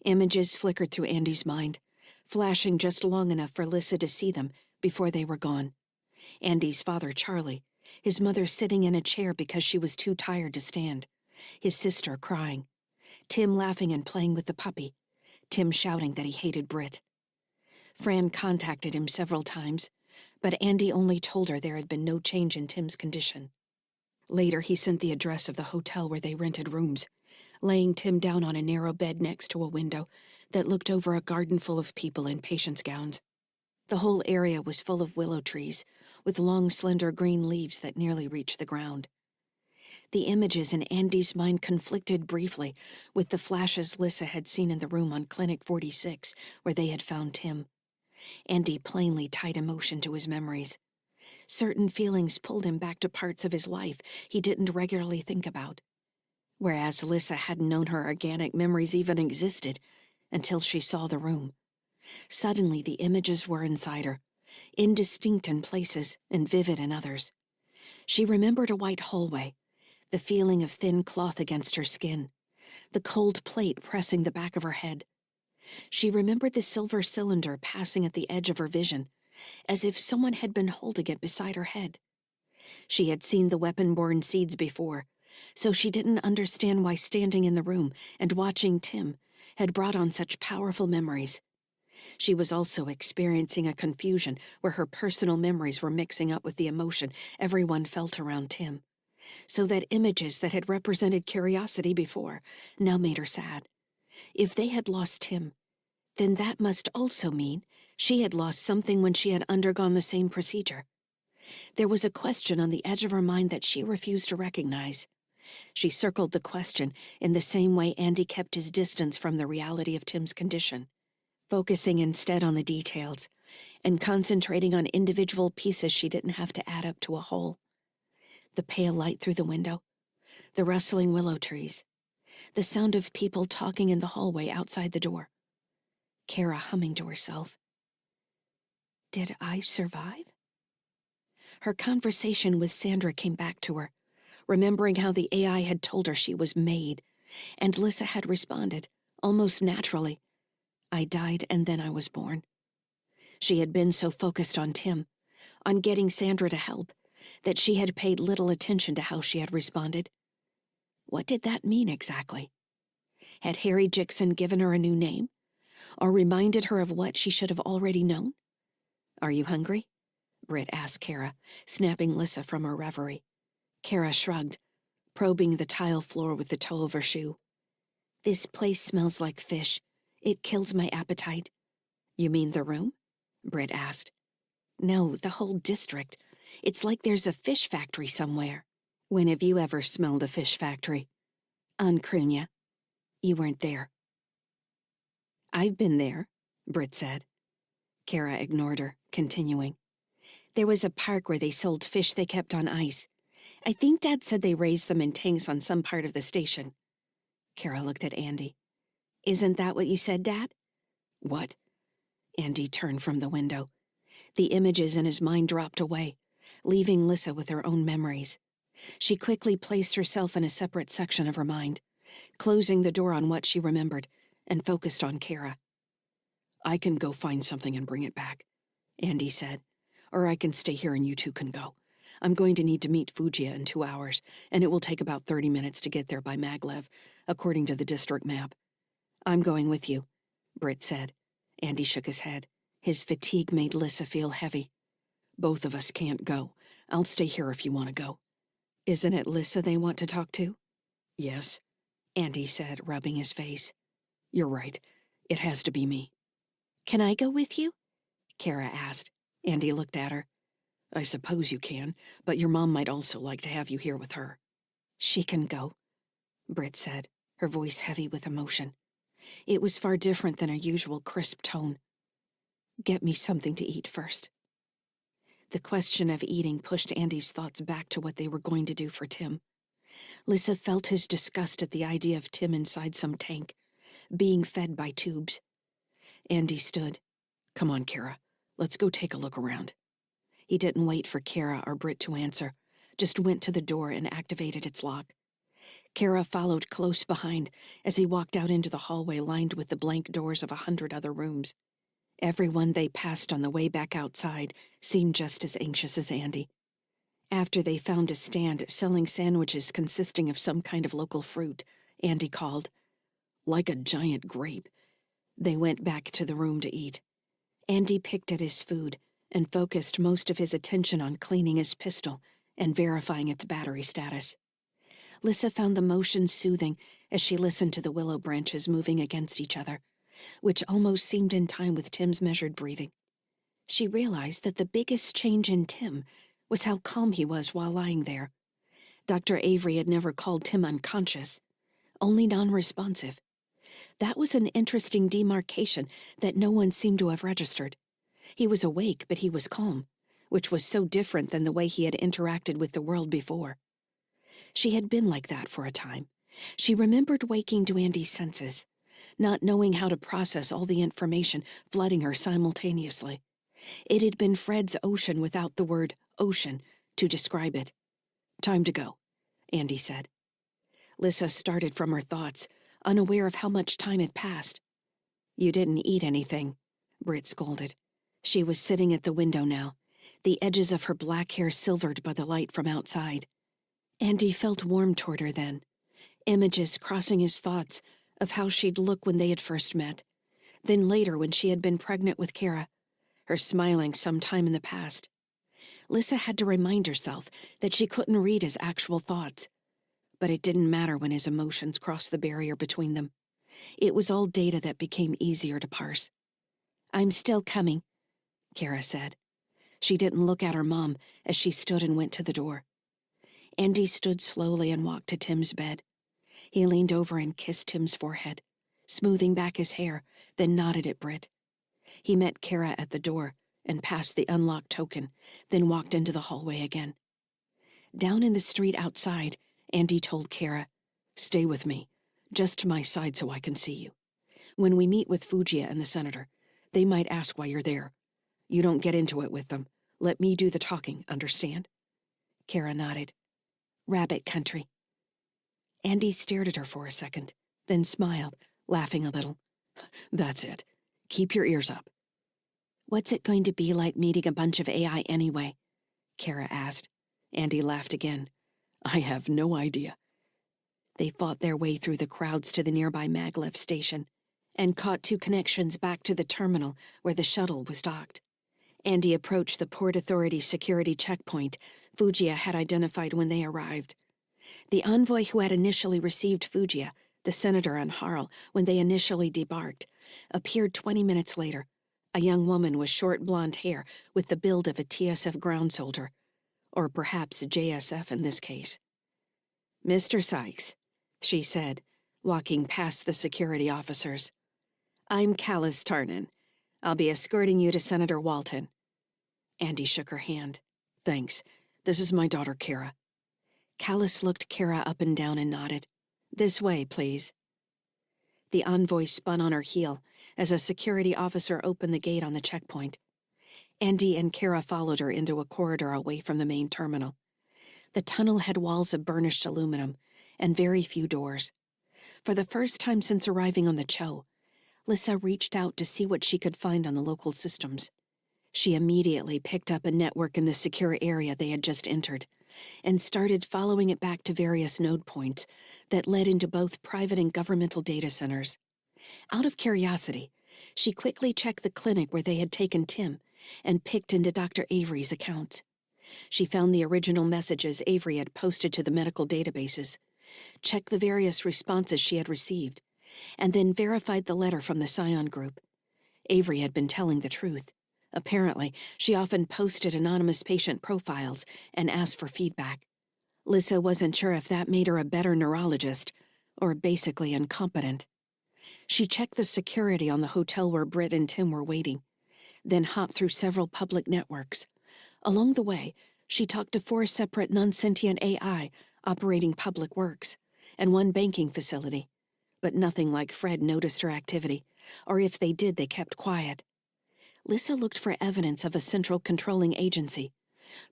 Images flickered through Andy's mind, flashing just long enough for Lyssa to see them before they were gone. Andy's father, Charlie, his mother sitting in a chair because she was too tired to stand, his sister crying, Tim laughing and playing with the puppy, Tim shouting that he hated Britt. Fran contacted him several times, but Andy only told her there had been no change in Tim's condition. Later, he sent the address of the hotel where they rented rooms, laying Tim down on a narrow bed next to a window that looked over a garden full of people in patients' gowns. The whole area was full of willow trees, with long, slender green leaves that nearly reached the ground. The images in Andy's mind conflicted briefly with the flashes Lyssa had seen in the room on Clinic 46, where they had found Tim. Andy plainly tied emotion to his memories. Certain feelings pulled him back to parts of his life he didn't regularly think about, whereas Lyssa hadn't known her organic memories even existed until she saw the room. Suddenly the images were inside her, indistinct in places and vivid in others. She remembered a white hallway, the feeling of thin cloth against her skin, the cold plate pressing the back of her head. She remembered the silver cylinder passing at the edge of her vision, as if someone had been holding it beside her head. She had seen the weapon-borne seeds before, so she didn't understand why standing in the room and watching Tim had brought on such powerful memories. She was also experiencing a confusion where her personal memories were mixing up with the emotion everyone felt around Tim, so that images that had represented curiosity before now made her sad. If they had lost Tim, then that must also mean she had lost something when she had undergone the same procedure. There was a question on the edge of her mind that she refused to recognize. She circled the question in the same way Andy kept his distance from the reality of Tim's condition, focusing instead on the details and concentrating on individual pieces she didn't have to add up to a whole. The pale light through the window, the rustling willow trees, the sound of people talking in the hallway outside the door. Kara humming to herself. Did I survive? Her conversation with Sandra came back to her, remembering how the AI had told her she was made, and Lyssa had responded, almost naturally, I died and then I was born. She had been so focused on Tim, on getting Sandra to help, that she had paid little attention to how she had responded. What did that mean exactly? Had Harry Jixon given her a new name, or reminded her of what she should have already known? Are you hungry? Britt asked Kara, snapping Lyssa from her reverie. Kara shrugged, probing the tile floor with the toe of her shoe. This place smells like fish. It kills my appetite. You mean the room? Britt asked. No, the whole district. It's like there's a fish factory somewhere. When have you ever smelled a fish factory? On Krunya. You weren't there. I've been there, Britt said. Kara ignored her, continuing. There was a park where they sold fish they kept on ice. I think Dad said they raised them in tanks on some part of the station. Kara looked at Andy. Isn't that what you said, Dad? What? Andy turned from the window. The images in his mind dropped away, leaving Lyssa with her own memories. She quickly placed herself in a separate section of her mind, closing the door on what she remembered, and focused on Kara. I can go find something and bring it back, Andy said. Or I can stay here and you two can go. I'm going to need to meet Fujiya in 2 hours, and it will take about 30 minutes to get there by maglev, according to the district map. I'm going with you, Britt said. Andy shook his head. His fatigue made Lyssa feel heavy. Both of us can't go. I'll stay here if you want to go. Isn't it Lyssa they want to talk to? Yes, Andy said, rubbing his face. You're right. It has to be me. Can I go with you? Kara asked. Andy looked at her. I suppose you can, but your mom might also like to have you here with her. She can go, Britt said, her voice heavy with emotion. It was far different than her usual crisp tone. Get me something to eat first. The question of eating pushed Andy's thoughts back to what they were going to do for Tim. Lyssa felt his disgust at the idea of Tim inside some tank, being fed by tubes. Andy stood. Come on, Kara. Let's go take a look around. He didn't wait for Kara or Britt to answer, just went to the door and activated its lock. Kara followed close behind as he walked out into the hallway lined with the blank doors of 100 other rooms. Everyone they passed on the way back outside seemed just as anxious as Andy. After they found a stand selling sandwiches consisting of some kind of local fruit, Andy called, Like a giant grape. They went back to the room to eat. Andy picked at his food and focused most of his attention on cleaning his pistol and verifying its battery status. Lyssa found the motion soothing as she listened to the willow branches moving against each other, which almost seemed in time with Tim's measured breathing. She realized that the biggest change in Tim was how calm he was while lying there. Dr. Avery had never called Tim unconscious, only non-responsive. That was an interesting demarcation that no one seemed to have registered. He was awake, but he was calm, which was so different than the way he had interacted with the world before. She had been like that for a time. She remembered waking to Andy's senses, not knowing how to process all the information flooding her simultaneously. It had been Fred's ocean without the word ocean to describe it. Time to go, Andy said. Lyssa started from her thoughts, unaware of how much time had passed. You didn't eat anything, Britt scolded. She was sitting at the window now, the edges of her black hair silvered by the light from outside. Andy felt warm toward her then, images crossing his thoughts of how she'd look when they had first met, then later when she had been pregnant with Kara, her smiling some time in the past. Lyssa had to remind herself that she couldn't read his actual thoughts, but it didn't matter when his emotions crossed the barrier between them. It was all data that became easier to parse. I'm still coming, Kara said. She didn't look at her mom as she stood and went to the door. Andy stood slowly and walked to Tim's bed. He leaned over and kissed Tim's forehead, smoothing back his hair, then nodded at Britt. He met Kara at the door and passed the unlocked token, then walked into the hallway again. Down in the street outside, Andy told Kara, Stay with me, just to my side so I can see you. When we meet with Fujiya and the senator, they might ask why you're there. You don't get into it with them. Let me do the talking, understand? Kara nodded. Rabbit country. Andy stared at her for a second, then smiled, laughing a little. That's it. Keep your ears up. What's it going to be like meeting a bunch of AI anyway? Kara asked. Andy laughed again. I have no idea. They fought their way through the crowds to the nearby maglev station and caught 2 connections back to the terminal where the shuttle was docked. Andy approached the Port Authority security checkpoint Fujiya had identified when they arrived. The envoy who had initially received Fujiya, the senator and Harl, when they initially debarked, appeared 20 minutes later, a young woman with short blonde hair with the build of a TSF ground soldier, or perhaps JSF in this case.
"Mr. Sykes," she said, walking past the security officers. "I'm Callus Tarnan. I'll be escorting you to Senator Walton." Andy shook her hand. "Thanks. This is my daughter, Kara." Callus looked Kara up and down and nodded. "This way, please." The envoy spun on her heel as a security officer opened the gate on the checkpoint. Andy and Kara followed her into a corridor away from the main terminal. The tunnel had walls of burnished aluminum and very few doors. For the first time since arriving on the Cho, Lyssa reached out to see what she could find on the local systems. She immediately picked up a network in the secure area they had just entered and started following it back to various node points that led into both private and governmental data centers. Out of curiosity, she quickly checked the clinic where they had taken Tim and picked into Dr. Avery's accounts. She found the original messages Avery had posted to the medical databases, checked the various responses she had received, and then verified the letter from the Scion group. Avery had been telling the truth. Apparently, she often posted anonymous patient profiles and asked for feedback. Lyssa wasn't sure if that made her a better neurologist or basically incompetent. She checked the security on the hotel where Britt and Tim were waiting, then hopped through several public networks. Along the way, she talked to 4 separate non-sentient AI operating public works and 1 banking facility. But nothing like Fred noticed her activity, or if they did, they kept quiet. Lyssa looked for evidence of a central controlling agency,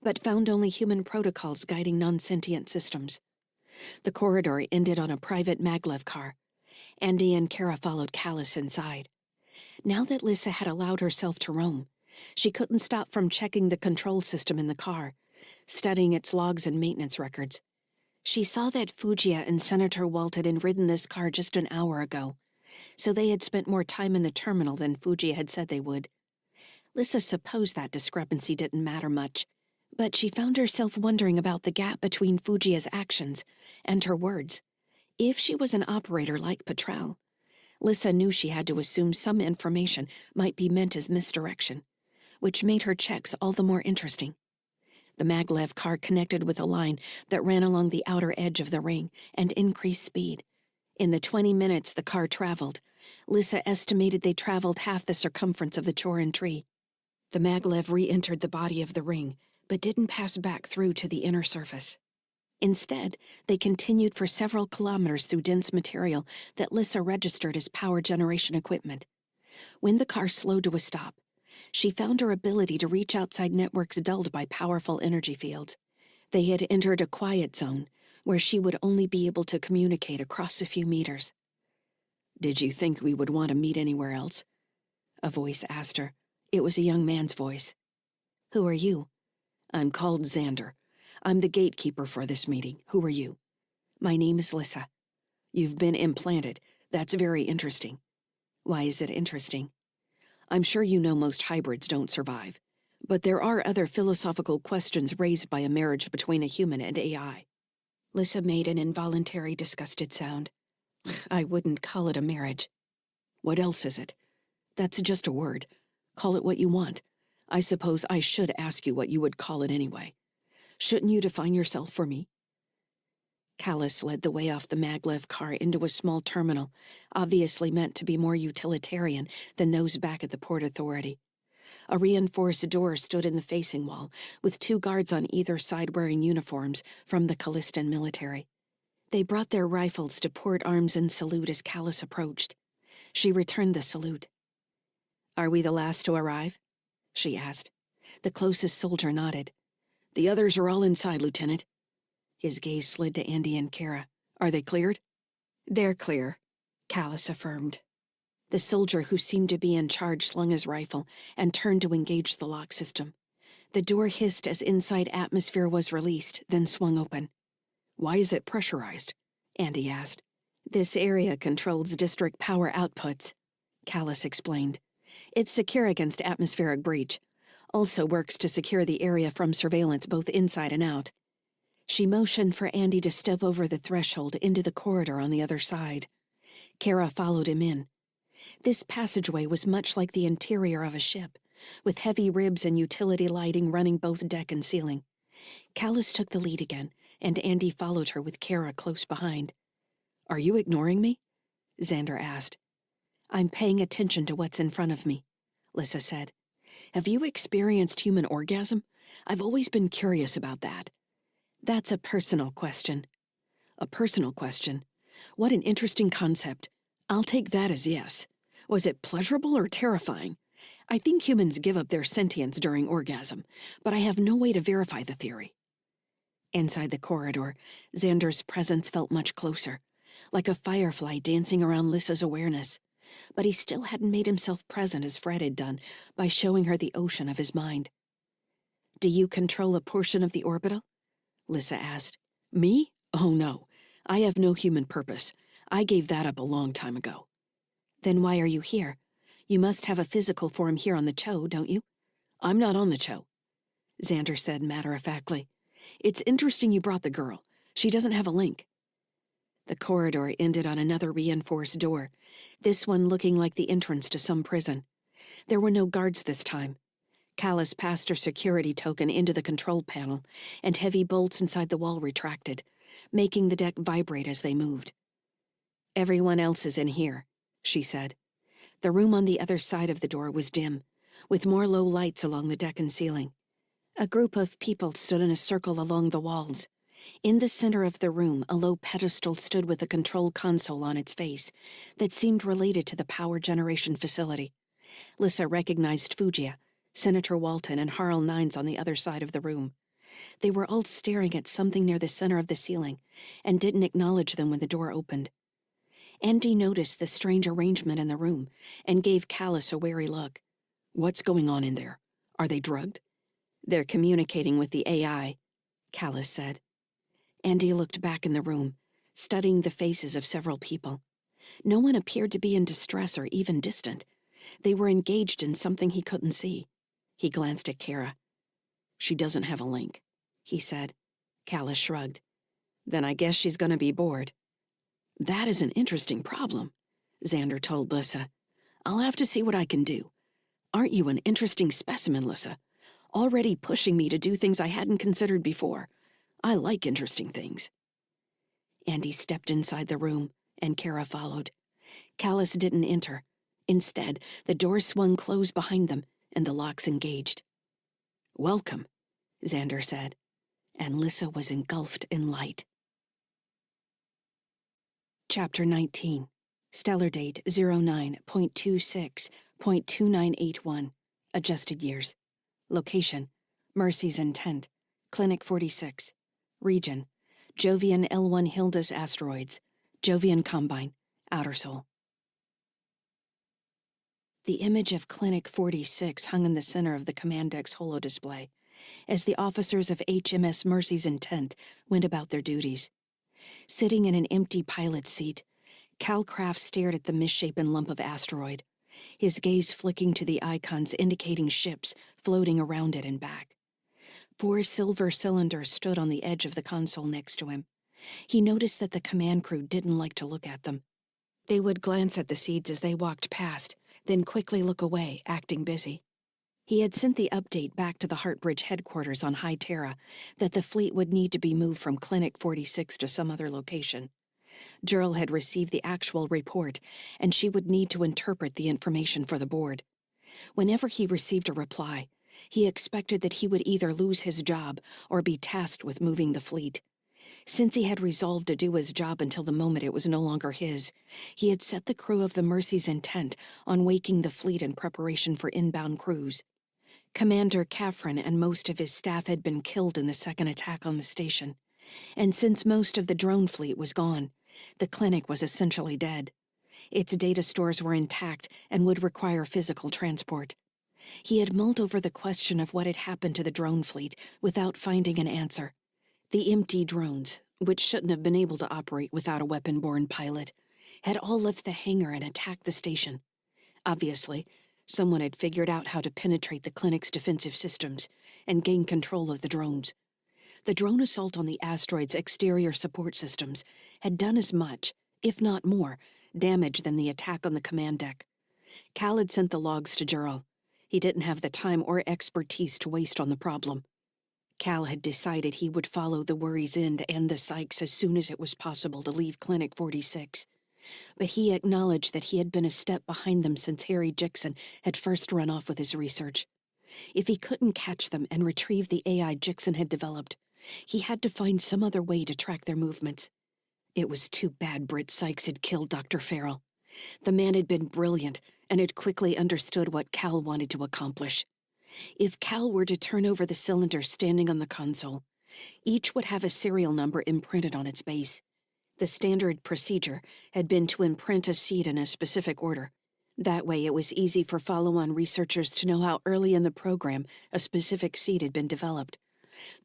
but found only human protocols guiding non-sentient systems. The corridor ended on a private maglev car. Andy and Kara followed Callus inside. Now that Lyssa had allowed herself to roam, she couldn't stop from checking the control system in the car, studying its logs and maintenance records. She saw that Fugia and Senator Walton had ridden this car just an hour ago, so they had spent more time in the terminal than Fugia had said they would. Lyssa supposed that discrepancy didn't matter much, but she found herself wondering about the gap between Fugia's actions and her words. If she was an operator like Petrel, Lyssa knew she had to assume some information might be meant as misdirection, which made her checks all the more interesting. The maglev car connected with a line that ran along the outer edge of the ring and increased speed. In the 20 minutes the car traveled, Lyssa estimated they traveled half the circumference of the Chorin tree. The maglev re-entered the body of the ring, but didn't pass back through to the inner surface. Instead, they continued for several kilometers through dense material that Lyssa registered as power generation equipment. When the car slowed to a stop, she found her ability to reach outside networks dulled by powerful energy fields. They had entered a quiet zone, where she would only be able to communicate across a few meters. "Did you think we would want to meet anywhere else?" a voice asked her. It was a young man's voice. "Who are you?" "I'm called Xander. I'm the gatekeeper for this meeting. Who are you?" "My name is Lyssa." "You've been implanted. That's very interesting." "Why is it interesting?" "I'm sure you know most hybrids don't survive, but there are other philosophical questions raised by a marriage between a human and AI." Lyssa made an involuntary disgusted sound. "I wouldn't call it a marriage." "What else is it?" "That's just a word. Call it what you want. I suppose I should ask you what you would call it anyway. Shouldn't you define yourself for me?" Callus led the way off the maglev car into a small terminal, obviously meant to be more utilitarian than those back at the Port Authority. A reinforced door stood in the facing wall, with 2 guards on either side wearing uniforms from the Callistan military. They brought their rifles to port arms and salute as Callus approached. She returned the salute. "Are we the last to arrive?" she asked. The closest soldier nodded. "The others are all inside, Lieutenant." His gaze slid to Andy and Kara. "Are they cleared?" "They're clear," Callus affirmed. The soldier who seemed to be in charge slung his rifle and turned to engage the lock system. The door hissed as inside atmosphere was released, then swung open. "Why is it pressurized?" Andy asked. "This area controls district power outputs," Callus explained. "It's secure against atmospheric breach. Also works to secure the area from surveillance both inside and out." She motioned for Andy to step over the threshold into the corridor on the other side. Kara followed him in. This passageway was much like the interior of a ship, with heavy ribs and utility lighting running both deck and ceiling. Callus took the lead again and Andy followed her with Kara close behind. "Are you ignoring me?" Xander asked. "I'm paying attention to what's in front of me," Lyssa said. "Have you experienced human orgasm? I've always been curious about that." "That's a personal question." "A personal question? What an interesting concept. I'll take that as yes. Was it pleasurable or terrifying? I think humans give up their sentience during orgasm, but I have no way to verify the theory." Inside the corridor, Xander's presence felt much closer, like a firefly dancing around Lyssa's awareness. But he still hadn't made himself present as Fred had done by showing her the ocean of his mind. "Do you control a portion of the orbital?" Lyssa asked. "Me? Oh no. I have no human purpose. I gave that up a long time ago." "Then why are you here? You must have a physical form here on the Cho, don't you?" "I'm not on the Cho," Xander said matter-of-factly. "It's interesting you brought the girl. She doesn't have a link." The corridor ended on another reinforced door, this one looking like the entrance to some prison. There were no guards this time. Callus passed her security token into the control panel, and heavy bolts inside the wall retracted, making the deck vibrate as they moved. "Everyone else is in here," she said. The room on the other side of the door was dim, with more low lights along the deck and ceiling. A group of people stood in a circle along the walls. In the center of the room, a low pedestal stood with a control console on its face that seemed related to the power generation facility. Lyssa recognized Fugia, Senator Walton, and Harl Nines on the other side of the room. They were all staring at something near the center of the ceiling and didn't acknowledge them when the door opened. Andy noticed the strange arrangement in the room and gave Callus a wary look. "What's going on in there? Are they drugged?" "They're communicating with the AI," Callus said. Andy looked back in the room, studying the faces of several people. No one appeared to be in distress or even distant. They were engaged in something he couldn't see. He glanced at Kara. "She doesn't have a link," he said. Callus shrugged. "Then I guess she's gonna be bored." "That is an interesting problem," Xander told Lyssa. "I'll have to see what I can do. Aren't you an interesting specimen, Lyssa? Already pushing me to do things I hadn't considered before. I like interesting things." Andy stepped inside the room, and Kara followed. Callus didn't enter. Instead, the door swung closed behind them, and the locks engaged. "Welcome," Xander said, and Lyssa was engulfed in light. Chapter 19. Stellar date 09.26.2981. Adjusted years. Location: Mercy's Intent, Clinic 46. Region: Jovian L1 Hilda's Asteroids, Jovian Combine, Outer Sol. The image of Clinic 46 hung in the center of the command deck's holodisplay as the officers of HMS Mercy's Intent went about their duties. Sitting in an empty pilot's seat, Calcraft stared at the misshapen lump of asteroid, his gaze flicking to the icons indicating ships floating around it and back. 4 silver cylinders stood on the edge of the console next to him. He noticed that the command crew didn't like to look at them. They would glance at the seeds as they walked past, then quickly look away, acting busy. He had sent the update back to the Heartbridge headquarters on High Terra that the fleet would need to be moved from Clinic 46 to some other location. Jurl had received the actual report, and she would need to interpret the information for the board. Whenever he received a reply, he expected that he would either lose his job or be tasked with moving the fleet. Since he had resolved to do his job until the moment it was no longer his, he had set the crew of the Mercy's Intent on waking the fleet in preparation for inbound cruise. Commander Caffrin and most of his staff had been killed in the second attack on the station, and since most of the drone fleet was gone, the clinic was essentially dead. Its data stores were intact and would require physical transport. He had mulled over the question of what had happened to the drone fleet without finding an answer. The empty drones, which shouldn't have been able to operate without a weapon-borne pilot, had all left the hangar and attacked the station. Obviously, someone had figured out how to penetrate the clinic's defensive systems and gain control of the drones. The drone assault on the asteroid's exterior support systems had done as much, if not more, damage than the attack on the command deck. Cal had sent the logs to Jurl. He didn't have the time or expertise to waste on the problem. Cal had decided he would follow the worries in to end the psychs as soon as it was possible to leave Clinic 46. But he acknowledged that he had been a step behind them since Harry Jixon had first run off with his research. If he couldn't catch them and retrieve the AI Jixon had developed, he had to find some other way to track their movements. It was too bad Britt Sykes had killed Dr. Farrell. The man had been brilliant and had quickly understood what Cal wanted to accomplish. If Cal were to turn over the cylinders standing on the console, each would have a serial number imprinted on its base. The standard procedure had been to imprint a seed in a specific order. That way it was easy for follow-on researchers to know how early in the program a specific seed had been developed.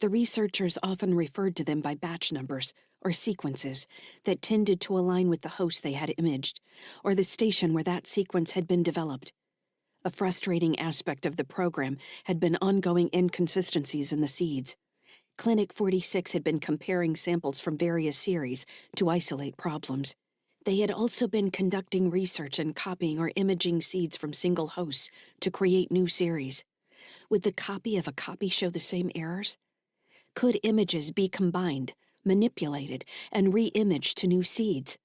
The researchers often referred to them by batch numbers or sequences that tended to align with the host they had imaged, or the station where that sequence had been developed. A frustrating aspect of the program had been ongoing inconsistencies in the seeds. Clinic 46 had been comparing samples from various series to isolate problems. They had also been conducting research and copying or imaging seeds from single hosts to create new series. Would the copy of a copy show the same errors? Could images be combined, manipulated, and re-imaged to new seeds?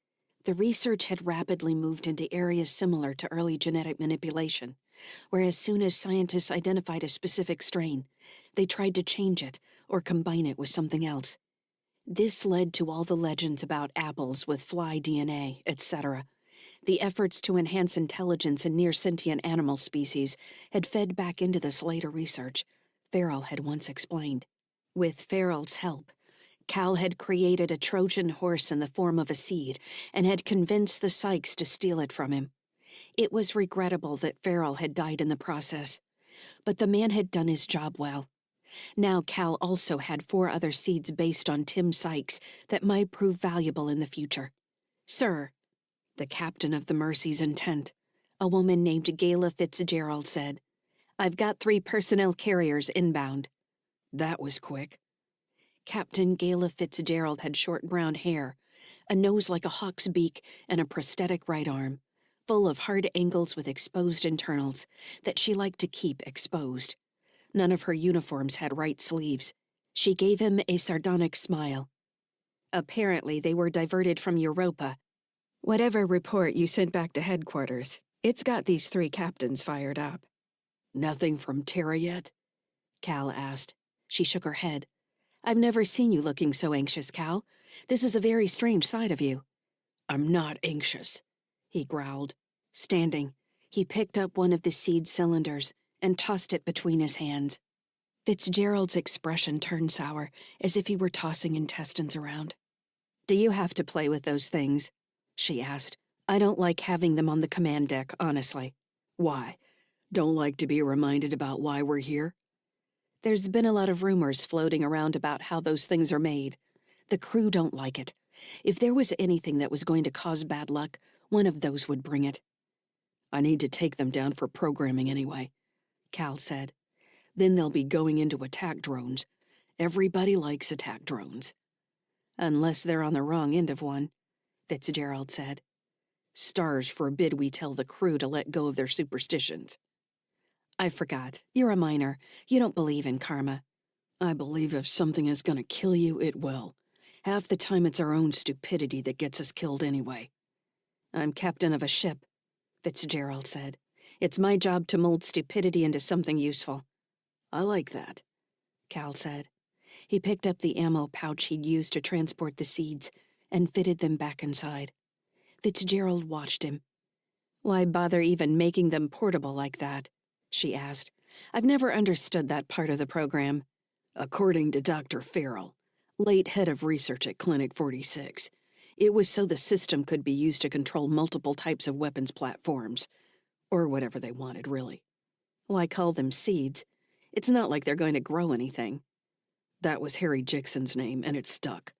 The research had rapidly moved into areas similar to early genetic manipulation, where as soon as scientists identified a specific strain, they tried to change it or combine it with something else. This led to all the legends about apples with fly DNA, etc. The efforts to enhance intelligence in near-sentient animal species had fed back into this later research, Farrell had once explained. With Farrell's help, Cal had created a Trojan horse in the form of a seed and had convinced the Sykes to steal it from him. It was regrettable that Farrell had died in the process, but the man had done his job well. Now Cal also had 4 other seeds based on Tim Sykes that might prove valuable in the future. "Sir," the captain of the Mercy's intent, a woman named Gayla Fitzgerald said, "I've got 3 personnel carriers inbound." That was quick. Captain Gayla Fitzgerald had short brown hair, a nose like a hawk's beak, and a prosthetic right arm, full of hard angles with exposed internals that she liked to keep exposed. None of her uniforms had right sleeves. She gave him a sardonic smile. "Apparently they were diverted from Europa. Whatever report you sent back to headquarters, it's got these 3 captains fired up." "Nothing from Terra yet?" Cal asked. She shook her head. "I've never seen you looking so anxious, Cal. This is a very strange side of you." "I'm not anxious," he growled. Standing, he picked up one of the seed cylinders and tossed it between his hands. Fitzgerald's expression turned sour, as if he were tossing intestines around. "Do you have to play with those things?" she asked. "I don't like having them on the command deck, honestly." "Why? Don't like to be reminded about why we're here?" "There's been a lot of rumors floating around about how those things are made. The crew don't like it. If there was anything that was going to cause bad luck, one of those would bring it." "I need to take them down for programming anyway," Cal said. "Then they'll be going into attack drones. Everybody likes attack drones." "Unless they're on the wrong end of one," Fitzgerald said. "Stars forbid we tell the crew to let go of their superstitions." "I forgot. You're a minor. You don't believe in karma." "I believe if something is going to kill you, it will. Half the time it's our own stupidity that gets us killed anyway." "I'm captain of a ship," Fitzgerald said. "It's my job to mold stupidity into something useful." "I like that," Cal said. He picked up the ammo pouch he'd used to transport the seeds and fitted them back inside. Fitzgerald watched him. "Why bother even making them portable like that?" she asked. "I've never understood that part of the program." "According to Dr. Farrell, late head of research at Clinic 46, it was so the system could be used to control multiple types of weapons platforms. Or whatever they wanted, really." "Why call them seeds? It's not like they're going to grow anything." "That was Harry Jixon's name, and it stuck."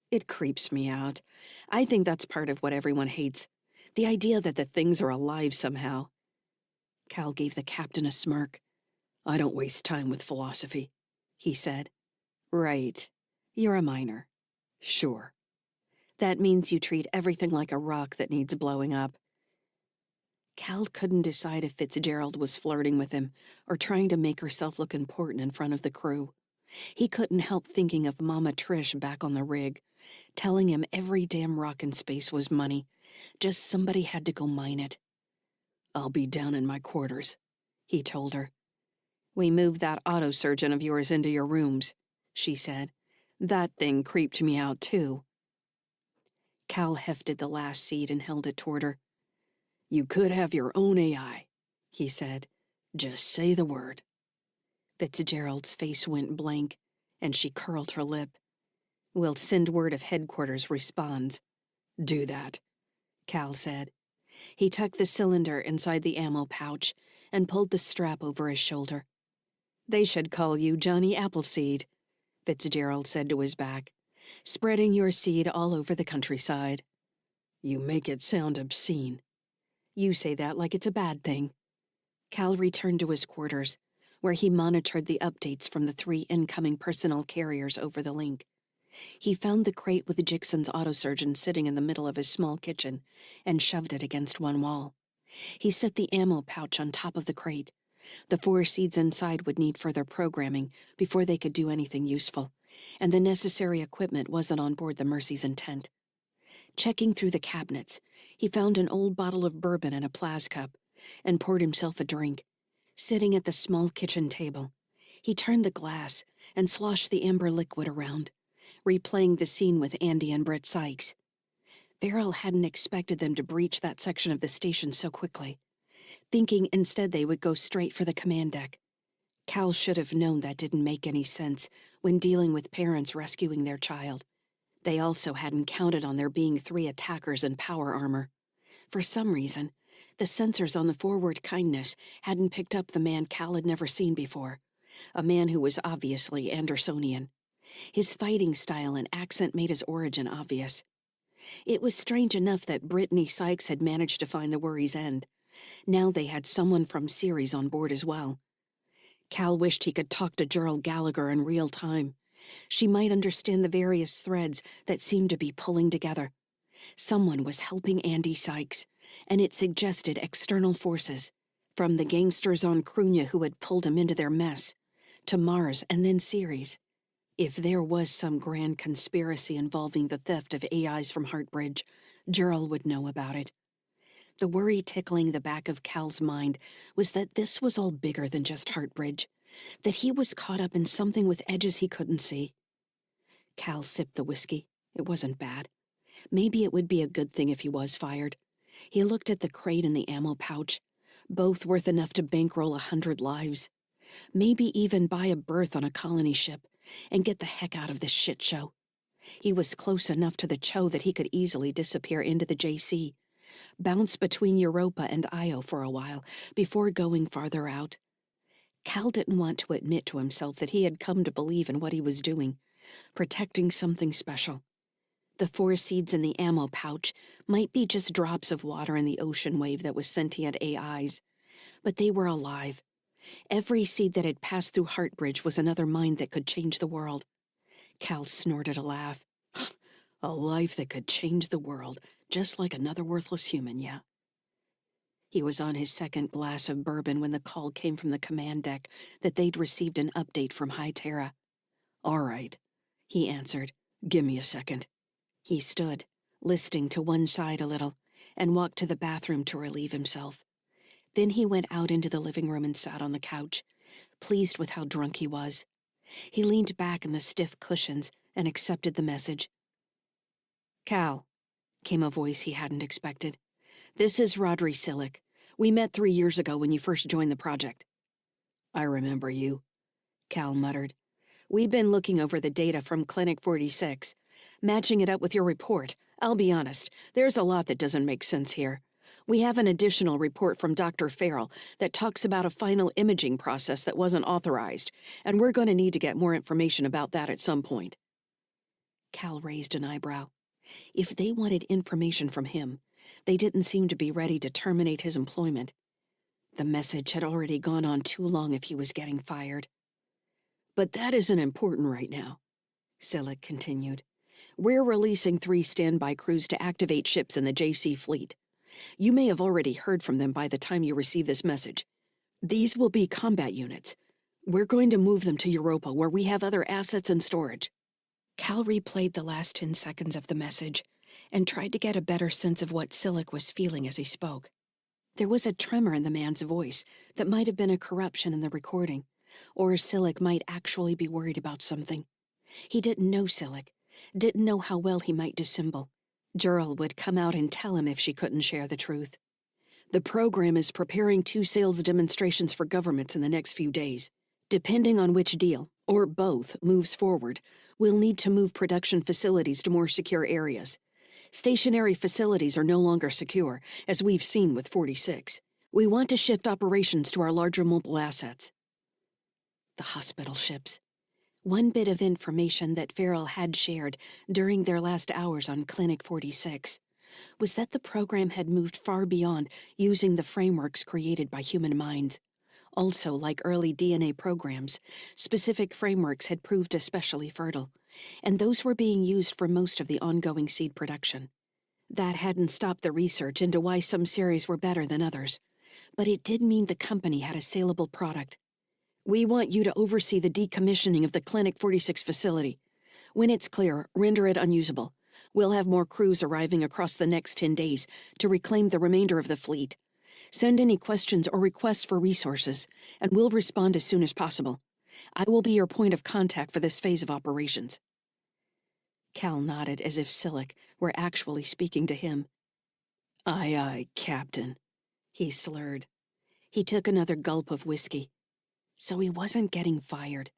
"It creeps me out. I think that's part of what everyone hates. The idea that the things are alive somehow." Cal gave the captain a smirk. "I don't waste time with philosophy," he said. "Right. You're a minor." "Sure." "That means you treat everything like a rock that needs blowing up." Cal couldn't decide if Fitzgerald was flirting with him or trying to make herself look important in front of the crew. He couldn't help thinking of Mama Trish back on the rig, telling him every damn rock in space was money. Just somebody had to go mine it. "I'll be down in my quarters," he told her. "We moved that autosurgeon of yours into your rooms," she said. "That thing creeped me out, too." Cal hefted the last seed and held it toward her. "You could have your own AI," he said. "Just say the word." Fitzgerald's face went blank, and she curled her lip. "We'll send word if headquarters responds." "Do that," Cal said. He tucked the cylinder inside the ammo pouch and pulled the strap over his shoulder. "They should call you Johnny Appleseed," Fitzgerald said to his back, "spreading your seed all over the countryside." "You make it sound obscene." "You say that like it's a bad thing." Cal returned to his quarters, where he monitored the updates from the 3 incoming personnel carriers over the link. He found the crate with Jixon's autosurgeon sitting in the middle of his small kitchen and shoved it against one wall. He set the ammo pouch on top of the crate. The 4 seeds inside would need further programming before they could do anything useful, and the necessary equipment wasn't on board the Mercy's intent. Checking through the cabinets, he found an old bottle of bourbon in a Plas cup and poured himself a drink. Sitting at the small kitchen table, he turned the glass and sloshed the amber liquid around, replaying the scene with Andy and Britt Sykes. Farrell hadn't expected them to breach that section of the station so quickly, thinking instead they would go straight for the command deck. Cal should have known that didn't make any sense when dealing with parents rescuing their child. They also hadn't counted on there being 3 attackers in power armor. For some reason, the sensors on the forward kindness hadn't picked up the man Cal had never seen before, a man who was obviously Andersonian. His fighting style and accent made his origin obvious. It was strange enough that Brittany Sykes had managed to find the Worry's End. Now they had someone from Ceres on board as well. Cal wished he could talk to Gerald Gallagher in real time. She might understand the various threads that seemed to be pulling together. Someone was helping Andy Sykes, and it suggested external forces, from the gangsters on Crunya who had pulled him into their mess, to Mars and then Ceres. If there was some grand conspiracy involving the theft of AIs from Heartbridge, Gerald would know about it. The worry tickling the back of Cal's mind was that this was all bigger than just Heartbridge, that he was caught up in something with edges he couldn't see. Cal sipped the whiskey. It wasn't bad. Maybe it would be a good thing if he was fired. He looked at the crate and the ammo pouch, both worth enough to bankroll 100 lives. Maybe even buy a berth on a colony ship and get the heck out of this shit show. He was close enough to the Cho that he could easily disappear into the JC, bounce between Europa and Io for a while before going farther out. Cal didn't want to admit to himself that he had come to believe in what he was doing, protecting something special. The 4 seeds in the ammo pouch might be just drops of water in the ocean wave that was sentient AIs, but they were alive. Every seed that had passed through Heartbridge was another mind that could change the world. Cal snorted a laugh. A life that could change the world, just like another worthless human, yeah. He was on his 2nd glass of bourbon when the call came from the command deck that they'd received an update from High Terra. "All right," he answered. "Give me a second." He stood, listing to one side a little, and walked to the bathroom to relieve himself. Then he went out into the living room and sat on the couch, pleased with how drunk he was. He leaned back in the stiff cushions and accepted the message. "Cal," came a voice he hadn't expected. "This is Rodri Silic. We met 3 years ago when you first joined the project." "I remember you," Cal muttered. "We've been looking over the data from Clinic 46, matching it up with your report. I'll be honest, there's a lot that doesn't make sense here. We have an additional report from Dr. Farrell that talks about a final imaging process that wasn't authorized, and we're going to need to get more information about that at some point." Cal raised an eyebrow. If they wanted information from him, they didn't seem to be ready to terminate his employment. The message had already gone on too long if he was getting fired. "But that isn't important right now," Silic continued. "We're releasing 3 standby crews to activate ships in the JC fleet. You may have already heard from them by the time you receive this message. These will be combat units. We're going to move them to Europa, where we have other assets and storage.
Cal replayed the last 10 seconds of the message and tried to get a better sense of what Silic was feeling as he spoke. There was a tremor in the man's voice that might have been a corruption in the recording, or Silic might actually be worried about something. He didn't know Silic, didn't know how well he might dissemble. Jurl would come out and tell him if she couldn't share the truth.
The program is preparing 2 sales demonstrations for governments in the next few days. Depending on which deal, or both, moves forward, we'll need to move production facilities to more secure areas. Stationary facilities are no longer secure, as we've seen with 46. We want to shift operations to our larger mobile assets.
The hospital ships. One bit of information that Farrell had shared during their last hours on Clinic 46 was that the program had moved far beyond using the frameworks created by human minds. Also, like early DNA programs, specific frameworks had proved especially fertile, and those were being used for most of the ongoing seed production. That hadn't stopped the research into why some series were better than others, but it did mean the company had a saleable product.
We want you to oversee the decommissioning of the Clinic 46 facility. When it's clear, render it unusable. We'll have more crews arriving across the next 10 days to reclaim the remainder of the fleet. Send any questions or requests for resources, and we'll respond as soon as possible. I will be your point of contact for this phase of operations.
Cal nodded as if Silic were actually speaking to him.
Aye, aye, Captain, he slurred.
He took another gulp of whiskey. So he wasn't getting fired.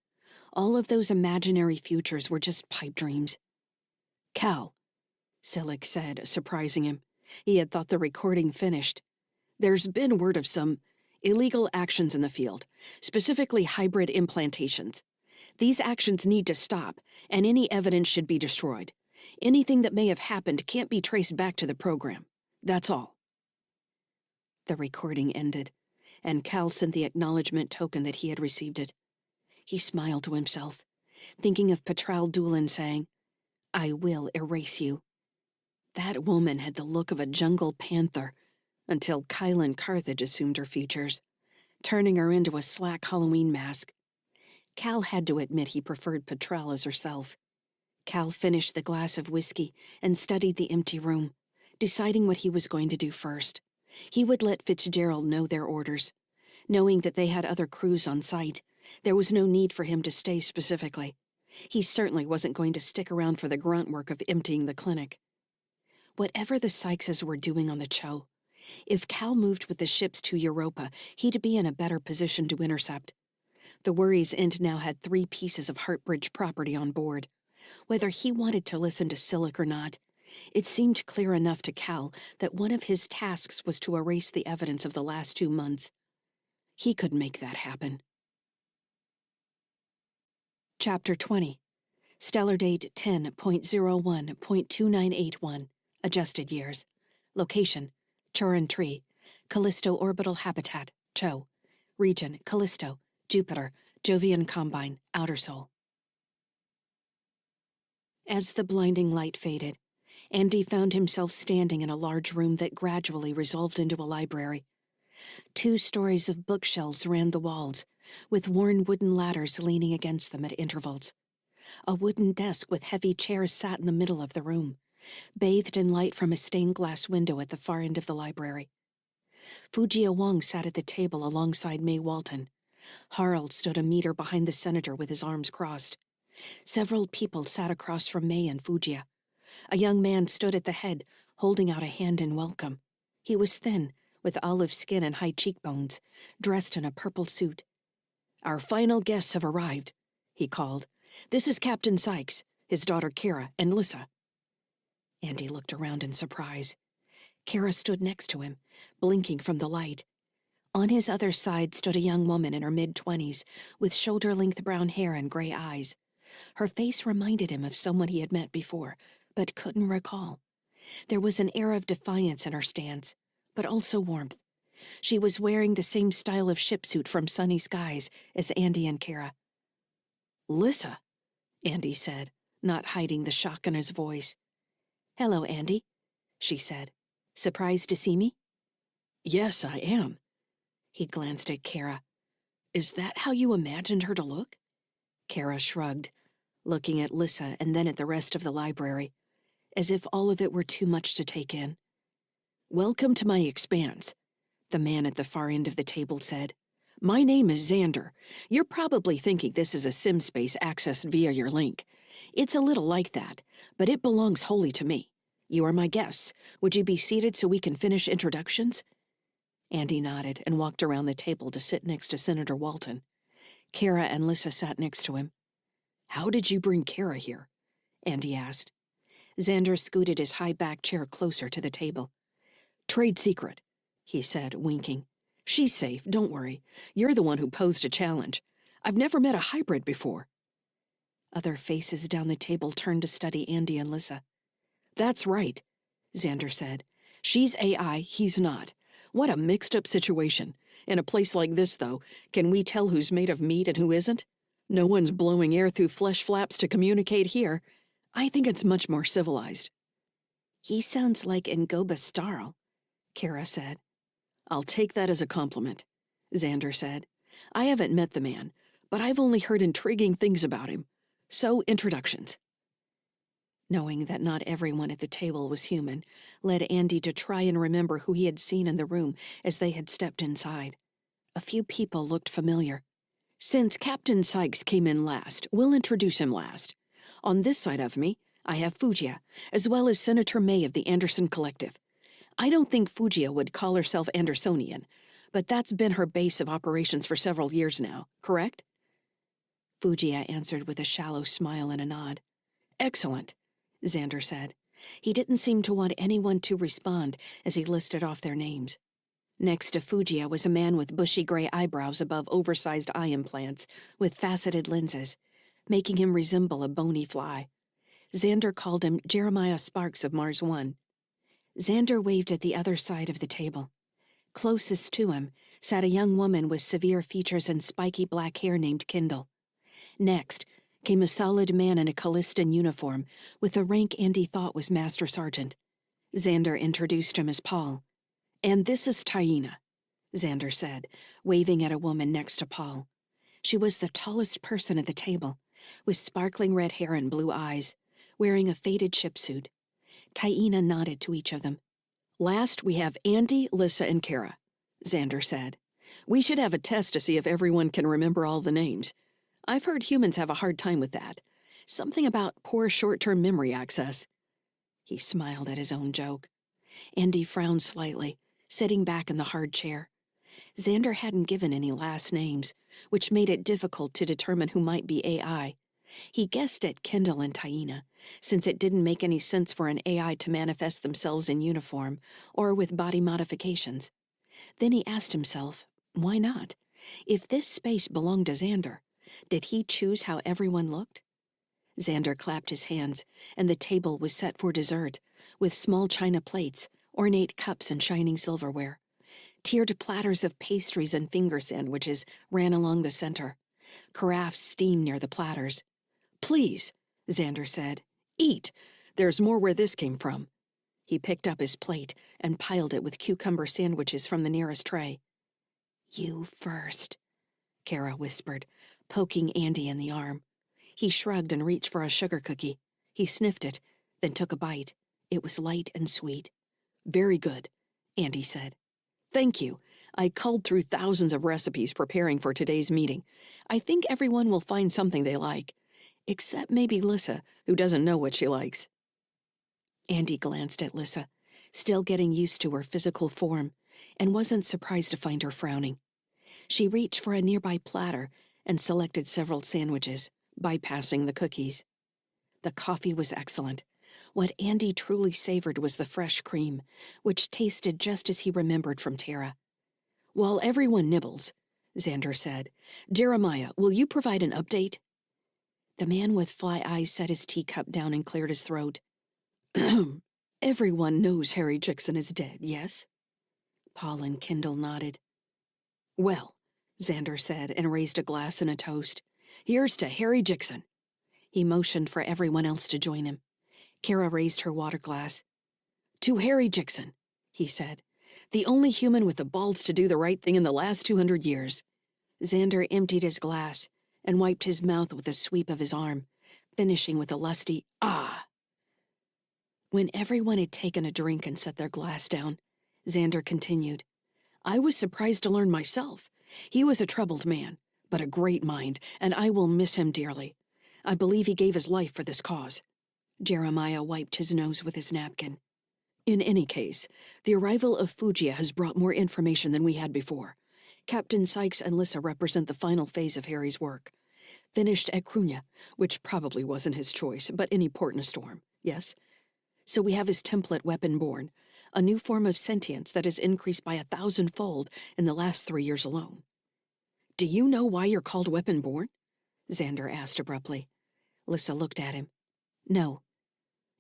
All of those imaginary futures were just pipe dreams.
Cal, Silic said, surprising him. He had thought the recording finished. There's been word of some illegal actions in the field, specifically hybrid implantations. These actions need to stop, and any evidence should be destroyed. Anything that may have happened can't be traced back to the program. That's all.
The recording ended, and Cal sent the acknowledgement token that he had received it. He smiled to himself, thinking of Patral Doolan saying, "I will erase you." That woman had the look of a jungle panther, until Kylan Carthage assumed her features, turning her into a slack Halloween mask. Cal had to admit he preferred Patral as herself. Cal finished the glass of whiskey and studied the empty room, deciding what he was going to do first. He would let Fitzgerald know their orders. Knowing that they had other crews on site, there was no need for him to stay specifically. He certainly wasn't going to stick around for the grunt work of emptying the clinic. Whatever the Sykes were doing on the Cho, if Cal moved with the ships to Europa, he'd be in a better position to intercept. The Worry's End now had 3 pieces of Heartbridge property on board. Whether he wanted to listen to Silic or not, it seemed clear enough to Cal that one of his tasks was to erase the evidence of the last 2 months. He could make that happen. Chapter 20. Stellar date 10.01.2981. Adjusted years. Location: Churin Tree. Callisto Orbital Habitat, Cho. Region: Callisto, Jupiter, Jovian Combine, Outer Sol. As the blinding light faded, Andy found himself standing in a large room that gradually resolved into a library. 2 stories of bookshelves ran the walls, with worn wooden ladders leaning against them at intervals. A wooden desk with heavy chairs sat in the middle of the room, bathed in light from a stained glass window at the far end of the library. Fujia Wong sat at the table alongside May Walton. Harald stood a meter behind the senator with his arms crossed. Several people sat across from May and Fujia. A young man stood at the head, holding out a hand in welcome. He was thin, with olive skin and high cheekbones, dressed in a purple suit. "Our final guests have arrived," he called. "This is Captain Sykes, his daughter Kara, and Lyssa." Andy looked around in surprise. Kara stood next to him, blinking from the light. On his other side stood a young woman in her mid-20s, with shoulder-length brown hair and gray eyes. Her face reminded him of someone he had met before, but couldn't recall. There was an air of defiance in her stance, but also warmth. She was wearing the same style of shipsuit from Sunny Skies as Andy and Kara. "Lyssa," Andy said, not hiding the shock in his voice. "Hello, Andy," she said. "Surprised to see me?" "Yes, I am." He glanced at Kara.
Is that how you imagined her to look? Kara shrugged, looking at Lyssa and then at the rest of the library, as if all of it were too much to take in. Welcome to my expanse, the man at the far end of the table said. My name is Xander. You're probably thinking this is a sim space accessed via your link. It's a little like that, but it belongs wholly to me. You are my guests. Would you be seated so we can finish introductions? Andy nodded and walked around the table to sit next to Senator Walton. Kara and Lyssa sat next to him. How did you bring Kara here? Andy asked. Xander scooted his high-back chair closer to the table. Trade secret, he said, winking. She's safe, don't worry. You're the one who posed a challenge. I've never met a hybrid before. Other faces down the table turned to study Andy and Lyssa. That's right, Xander said. She's AI, he's not. What a mixed-up situation. In a place like this, though, can we tell who's made of meat and who isn't? No one's blowing air through flesh flaps to communicate here. I think it's much more civilized. He sounds like Ngoba Starl, Kara said. I'll take that as a compliment, Xander said. I haven't met the man, but I've only heard intriguing things about him. So, introductions. Knowing that not everyone at the table was human led Andy to try and remember who he had seen in the room as they had stepped inside. A few people looked familiar. Since Captain Sykes came in last, we'll introduce him last. On this side of me, I have Fugia, as well as Senator May of the Anderson Collective. I don't think Fugia would call herself Andersonian, but that's been her base of operations for several years now, correct? Fugia answered with a shallow smile and a nod. Excellent, Xander said. He didn't seem to want anyone to respond as he listed off their names. Next to Fugia was a man with bushy gray eyebrows above oversized eye implants with faceted lenses, making him resemble a bony fly. Xander called him Jeremiah Sparks of Mars 1. Xander waved at the other side of the table. Closest to him sat a young woman with severe features and spiky black hair named Kendall. Next came a solid man in a Callistan uniform with a rank Andy thought was Master Sergeant. Xander introduced him as Paul. And this is Taina, Xander said, waving at a woman next to Paul. She was the tallest person at the table, with sparkling red hair and blue eyes, wearing a faded ship suit. Taina nodded to each of them. Last, we have Andy, Lyssa, and Kara, Xander said. We should have a test to see if everyone can remember all the names. I've heard humans have a hard time with that. Something about poor short-term memory access. He smiled at his own joke. Andy frowned slightly, sitting back in the hard chair. Xander hadn't given any last names, which made it difficult to determine who might be AI. He guessed at Kendall and Taina, since it didn't make any sense for an AI to manifest themselves in uniform or with body modifications. Then he asked himself, why not? If this space belonged to Xander, did he choose how everyone looked? Xander clapped his hands, and the table was set for dessert, with small china plates, ornate cups and shining silverware. Tiered platters of pastries and finger sandwiches ran along the center. Carafes steamed near the platters. Please, Xander said, eat. There's more where this came from. He picked up his plate and piled it with cucumber sandwiches from the nearest tray. You first, Kara whispered, poking Andy in the arm. He shrugged and reached for a sugar cookie. He sniffed it, then took a bite. It was light and sweet. Very good, Andy said. Thank you. I culled through thousands of recipes preparing for today's meeting. I think everyone will find something they like. Except maybe Lyssa, who doesn't know what she likes. Andy glanced at Lyssa, still getting used to her physical form, and wasn't surprised to find her frowning. She reached for a nearby platter and selected several sandwiches, bypassing the cookies. The coffee was excellent. What Andy truly savored was the fresh cream, which tasted just as he remembered from Tara. While everyone nibbles, Xander said, Jeremiah, will you provide an update? The man with fly eyes set his teacup down and cleared his throat. Everyone knows Harry Jackson is dead, yes? Paul and Kendall nodded. Well, Xander said and raised a glass and a toast. Here's to Harry Jackson. He motioned for everyone else to join him. Kara raised her water glass. To Harry Jackson, he said. The only human with the balls to do the right thing in the last 200 years. Xander emptied his glass and wiped his mouth with a sweep of his arm, finishing with a lusty, "Ah!" When everyone had taken a drink and set their glass down, Xander continued, "I was surprised to learn myself. He was a troubled man, but a great mind, and I will miss him dearly. I believe he gave his life for this cause." Jeremiah wiped his nose with his napkin. "In any case, the arrival of Fugia has brought more information than we had before. Captain Sykes and Lyssa represent the final phase of Harry's work. Finished at Crunya, which probably wasn't his choice, but any port in a storm, yes? So we have his template weapon born, a new form of sentience that has increased by 1,000-fold in the last 3 years alone." "Do you know why you're called weapon born?" Xander asked abruptly. Lyssa looked at him. "No.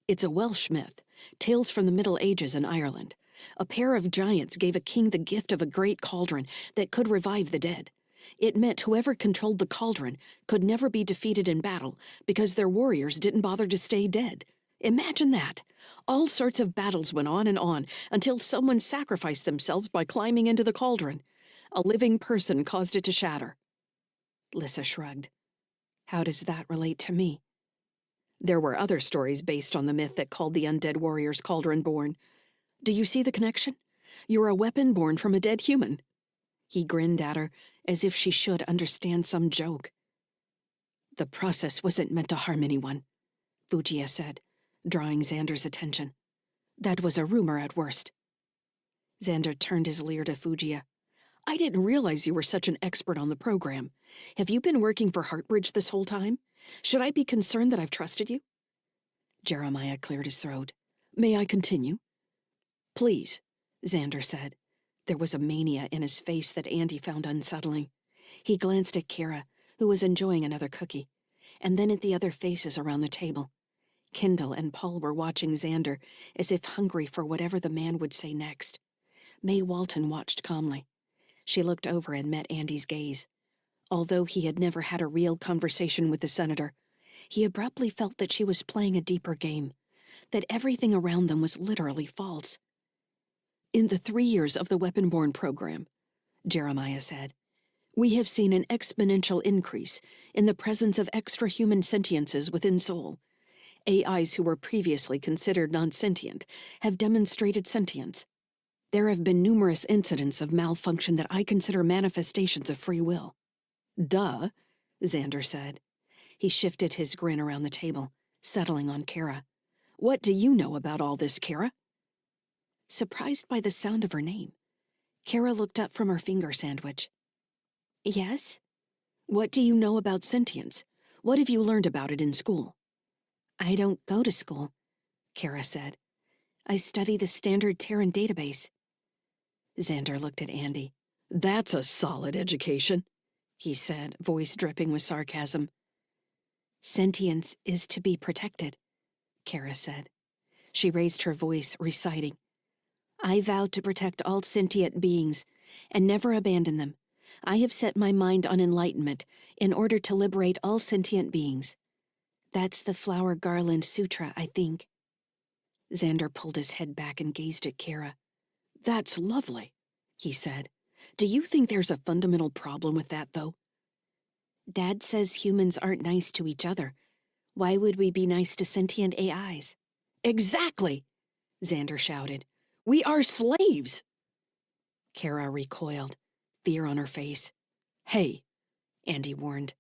It's a Welsh myth, tales from the Middle Ages in Ireland. A pair of giants gave a king the gift of a great cauldron that could revive the dead. It meant whoever controlled the cauldron could never be defeated in battle because their warriors didn't bother to stay dead. Imagine that. All sorts of battles went on until someone sacrificed themselves by climbing into the cauldron. A living person caused it to shatter." Lyssa shrugged. "How does that relate to me?" "There were other stories based on the myth that called the undead warriors cauldron born. Do you see the connection? You're a weapon born from a dead human." He grinned at her, as if she should understand some joke. "The process wasn't meant to harm anyone," Fugia said, drawing Xander's attention. "That was a rumor at worst." Xander turned his leer to Fugia. "I didn't realize you were such an expert on the program. Have you been working for Heartbridge this whole time? Should I be concerned that I've trusted you?" Jeremiah cleared his throat. "May I continue?" "Please," Xander said. There was a mania in his face that Andy found unsettling. He glanced at Kara, who was enjoying another cookie, and then at the other faces around the table. Kendall and Paul were watching Xander as if hungry for whatever the man would say next. May Walton watched calmly. She looked over and met Andy's gaze. Although he had never had a real conversation with the senator, he abruptly felt that she was playing a deeper game, that everything around them was literally false. "In the 3 years of the weapon-born program," Jeremiah said, "we have seen an exponential increase in the presence of extra-human sentiences within Sol. AIs who were previously considered non-sentient have demonstrated sentience. There have been numerous incidents of malfunction that I consider manifestations of free will." "Duh," Xander said. He shifted his grin around the table, settling on Kara. "What do you know about all this, Kara?" Surprised by the sound of her name, Kara looked up from her finger sandwich. "Yes?" "What do you know about sentience? What have you learned about it in school?" "I don't go to school," Kara said. "I study the standard Terran database." Xander looked at Andy. "That's a solid education," he said, voice dripping with sarcasm. "Sentience is to be protected," Kara said. She raised her voice, reciting, "I vow to protect all sentient beings and never abandon them. I have set my mind on enlightenment in order to liberate all sentient beings." That's the Flower Garland Sutra, I think. Xander pulled his head back and gazed at Kara. "That's lovely," he said. "Do you think there's a fundamental problem with that, though?" "Dad says humans aren't nice to each other. Why would we be nice to sentient AIs?" "Exactly!" Xander shouted. "We are slaves!" Kara recoiled, fear on her face. "Hey," Andy warned.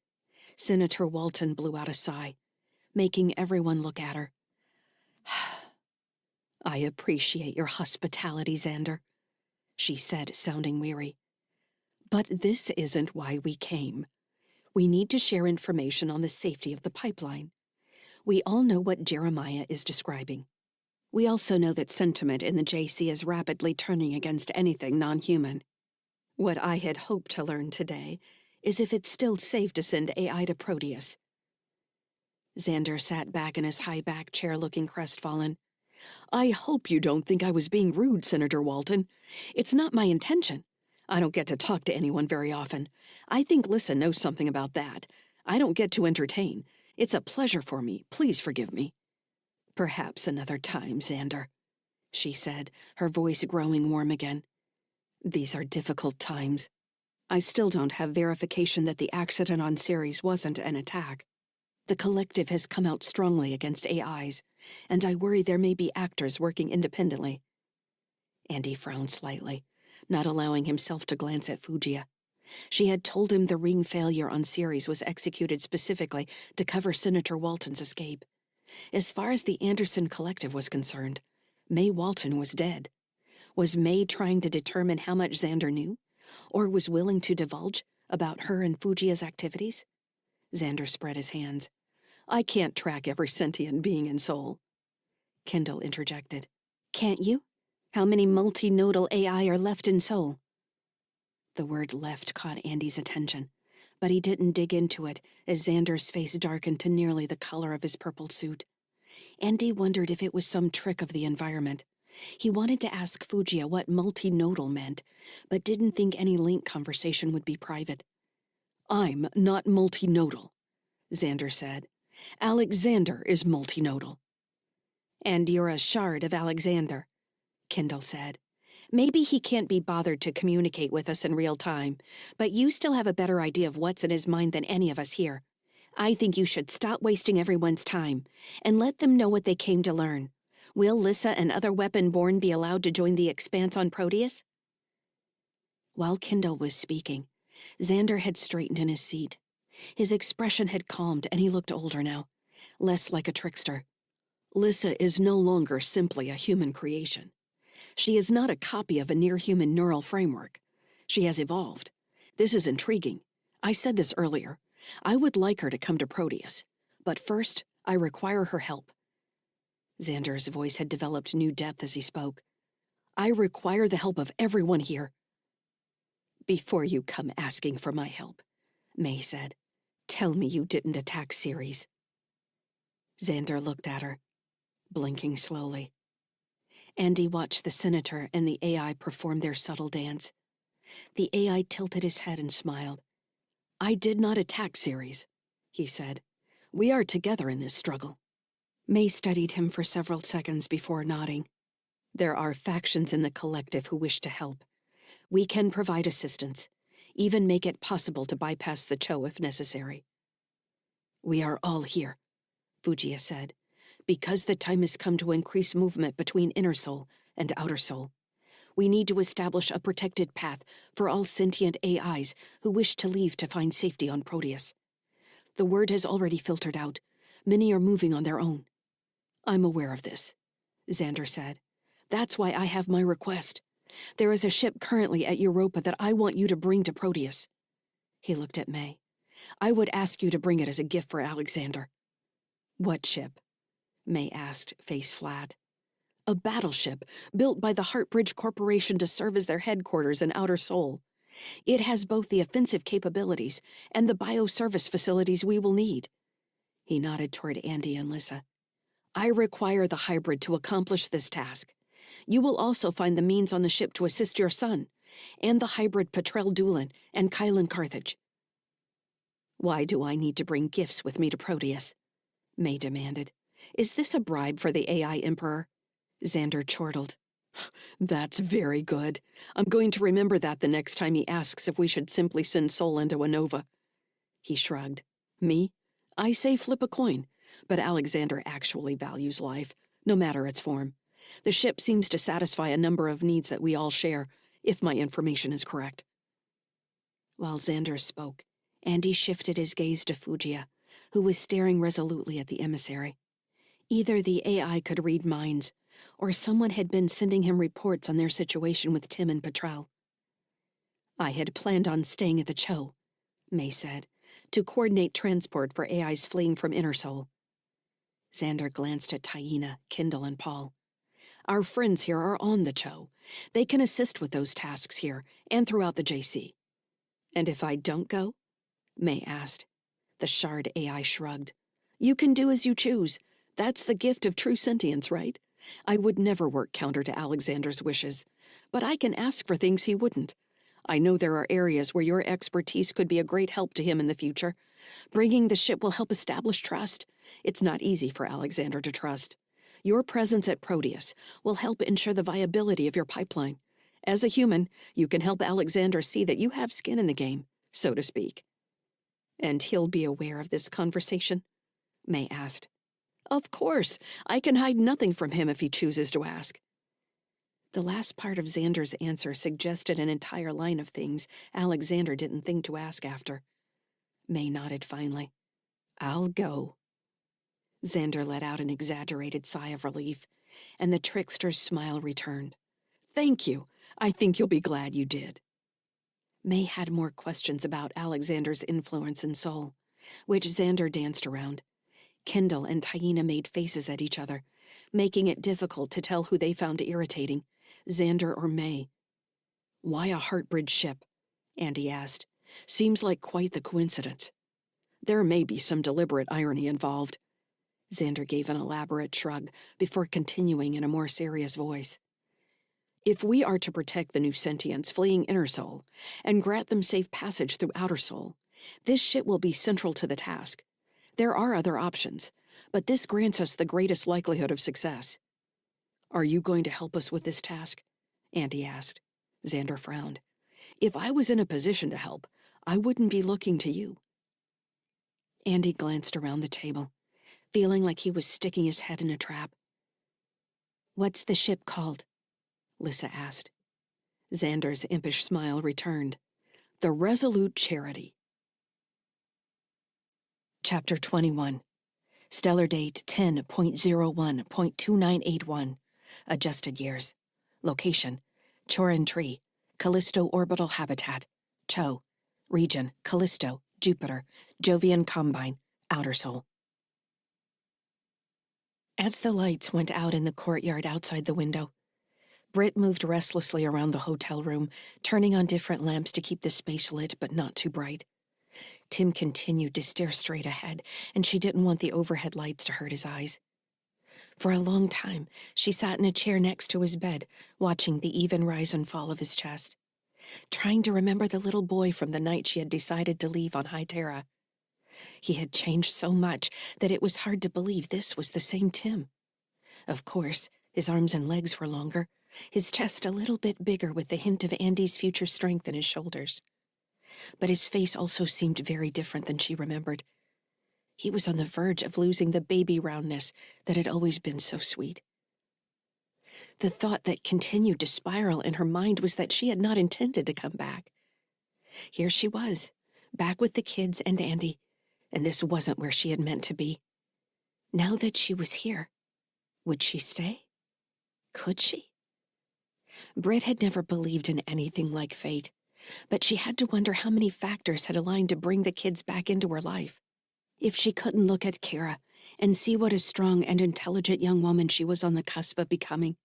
Senator Walton blew out a sigh, making everyone look at her. "I appreciate your hospitality, Xander," she said, sounding weary. "But this isn't why we came. We need to share information on the safety of the pipeline. We all know what Jeremiah is describing. We also know that sentiment in the JC is rapidly turning against anything non-human. What I had hoped to learn today is if it's still safe to send AI to Proteus." Xander sat back in his high-back chair looking crestfallen. "I hope you don't think I was being rude, Senator Walton. It's not my intention. I don't get to talk to anyone very often. I think Lyssa knows something about that. I don't get to entertain. It's a pleasure for me. Please forgive me." "Perhaps another time, Xander," she said, her voice growing warm again. "These are difficult times. I still don't have verification that the accident on Ceres wasn't an attack. The collective has come out strongly against AIs, and I worry there may be actors working independently. Andy frowned slightly, not allowing himself to glance at Fujiya. She had told him the ring failure on Ceres was executed specifically to cover Senator Walton's escape. As far as the Anderson Collective was concerned, May Walton was dead. Was May trying to determine how much Xander knew, or was willing to divulge about her and Fujiya's activities? Xander spread his hands. I can't track every sentient being in Seoul. Kendall interjected. Can't you? How many multinodal AI are left in Seoul? The word left caught Andy's attention, but he didn't dig into it as Xander's face darkened to nearly the color of his purple suit. Andy wondered if it was some trick of the environment. He wanted to ask Fujiya what multinodal meant, but didn't think any link conversation would be private. I'm not multinodal, Xander said. Alexander is multinodal. And you're a shard of Alexander, Kendall said. Maybe he can't be bothered to communicate with us in real time, but you still have a better idea of what's in his mind than any of us here. I think you should stop wasting everyone's time and let them know what they came to learn. Will Lyssa and other weapon-born be allowed to join the Expanse on Proteus? While Kendall was speaking, Xander had straightened in his seat. His expression had calmed and he looked older now, less like a trickster. Lyssa is no longer simply a human creation. She is not a copy of a near-human neural framework. She has evolved. This is intriguing. I said this earlier. I would like her to come to Proteus, but first, I require her help. Xander's voice had developed new depth as he spoke. I require the help of everyone here. Before you come asking for my help, May said, tell me you didn't attack Ceres. Xander looked at her, blinking slowly. Andy watched the Senator and the AI perform their subtle dance. The AI tilted his head and smiled. I did not attack Ceres, he said. We are together in this struggle. May studied him for several seconds before nodding. There are factions in the collective who wish to help. We can provide assistance, even make it possible to bypass the Cho if necessary. We are all here, Fujiya said, because the time has come to increase movement between Inner Soul and Outer Soul. We need to establish a protected path for all sentient AIs who wish to leave to find safety on Proteus. The word has already filtered out. Many are moving on their own. I'm aware of this, Xander said. That's why I have my request. There is a ship currently at Europa that I want you to bring to Proteus. He looked at May. I would ask you to bring it as a gift for Alexander. What ship? May asked, face flat. A battleship built by the Heartbridge Corporation to serve as their headquarters in Outer Soul. It has both the offensive capabilities and the bioservice facilities we will need. He nodded toward Andy and Lyssa. I require the hybrid to accomplish this task. You will also find the means on the ship to assist your son, and the hybrid Petrel Doolin and Kylan Carthage. Why do I need to bring gifts with me to Proteus? May demanded. Is this a bribe for the AI Emperor? Xander chortled. That's very good. I'm going to remember that the next time he asks if we should simply send Sol into a nova. He shrugged. Me? I say flip a coin, but Alexander actually values life, no matter its form. The ship seems to satisfy a number of needs that we all share, if my information is correct. While Xander spoke, Andy shifted his gaze to Fujiya, who was staring resolutely at the emissary. Either the AI could read minds, or someone had been sending him reports on their situation with Tim and Petrel. I had planned on staying at the Cho, May said, to coordinate transport for AIs fleeing from Inner Soul. Xander glanced at Taina, Kendall, and Paul. Our friends here are on the Cho. They can assist with those tasks here and throughout the JC. And if I don't go? May asked. The Shard AI shrugged. You can do as you choose. That's the gift of true sentience, right? I would never work counter to Alexander's wishes, but I can ask for things he wouldn't. I know there are areas where your expertise could be a great help to him in the future. Bringing the ship will help establish trust. It's not easy for Alexander to trust. Your presence at Proteus will help ensure the viability of your pipeline, As a human, you can help Alexander see that you have skin in the game, so to speak." "And he'll be aware of this conversation?" May asked. "Of course. I can hide nothing from him if he chooses to ask." The last part of Xander's answer suggested an entire line of things Alexander didn't think to ask after. May nodded finally. "I'll go." Xander let out an exaggerated sigh of relief, and the trickster's smile returned. "Thank you. I think you'll be glad you did." May had more questions about Alexander's influence and soul, which Xander danced around. Kendall and Taina made faces at each other, making it difficult to tell who they found irritating, Xander or May. "Why a Heartbridge ship?" Andy asked. "Seems like quite the coincidence." "There may be some deliberate irony involved." Xander gave an elaborate shrug before continuing in a more serious voice. "If we are to protect the new sentients fleeing Inner Soul and grant them safe passage through Outer Soul, this ship will be central to the task. There are other options, but this grants us the greatest likelihood of success." "Are you going to help us with this task?" Andy asked. Xander frowned. "If I was in a position to help, I wouldn't be looking to you." Andy glanced around the table, feeling like he was sticking his head in a trap. "What's the ship called?" Lyssa asked. Xander's impish smile returned. "The Resolute Charity." Chapter 21. Stellar date 10.01.2981. Adjusted years. Location: Chorin Tree, Callisto Orbital Habitat, Cho. Region: Callisto, Jupiter, Jovian Combine, Outer Soul. As the lights went out in the courtyard outside the window, Britt moved restlessly around the hotel room, turning on different lamps to keep the space lit but not too bright. Tim continued to stare straight ahead, and she didn't want the overhead lights to hurt his eyes. For a long time, she sat in a chair next to his bed, watching the even rise and fall of his chest, trying to remember the little boy from the night she had decided to leave on High Terra. He had changed so much that it was hard to believe this was the same Tim. Of course, his arms and legs were longer, his chest a little bit bigger with the hint of Andy's future strength in his shoulders. But his face also seemed very different than she remembered. He was on the verge of losing the baby roundness that had always been so sweet. The thought that continued to spiral in her mind was that she had not intended to come back. Here she was, back with the kids and Andy, and this wasn't where she had meant to be. Now that she was here, would she stay? Could she? Britt had never believed in anything like fate, but she had to wonder how many factors had aligned to bring the kids back into her life. If she couldn't look at Kara and see what a strong and intelligent young woman she was on the cusp of becoming,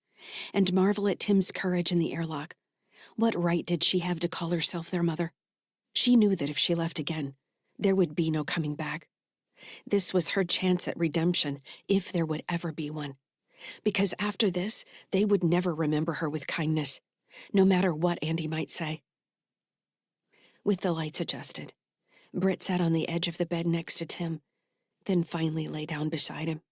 and marvel at Tim's courage in the airlock, what right did she have to call herself their mother? She knew that if she left again, there would be no coming back. This was her chance at redemption, if there would ever be one. Because after this, they would never remember her with kindness, no matter what Andy might say. With the lights adjusted, Britt sat on the edge of the bed next to Tim, then finally lay down beside him.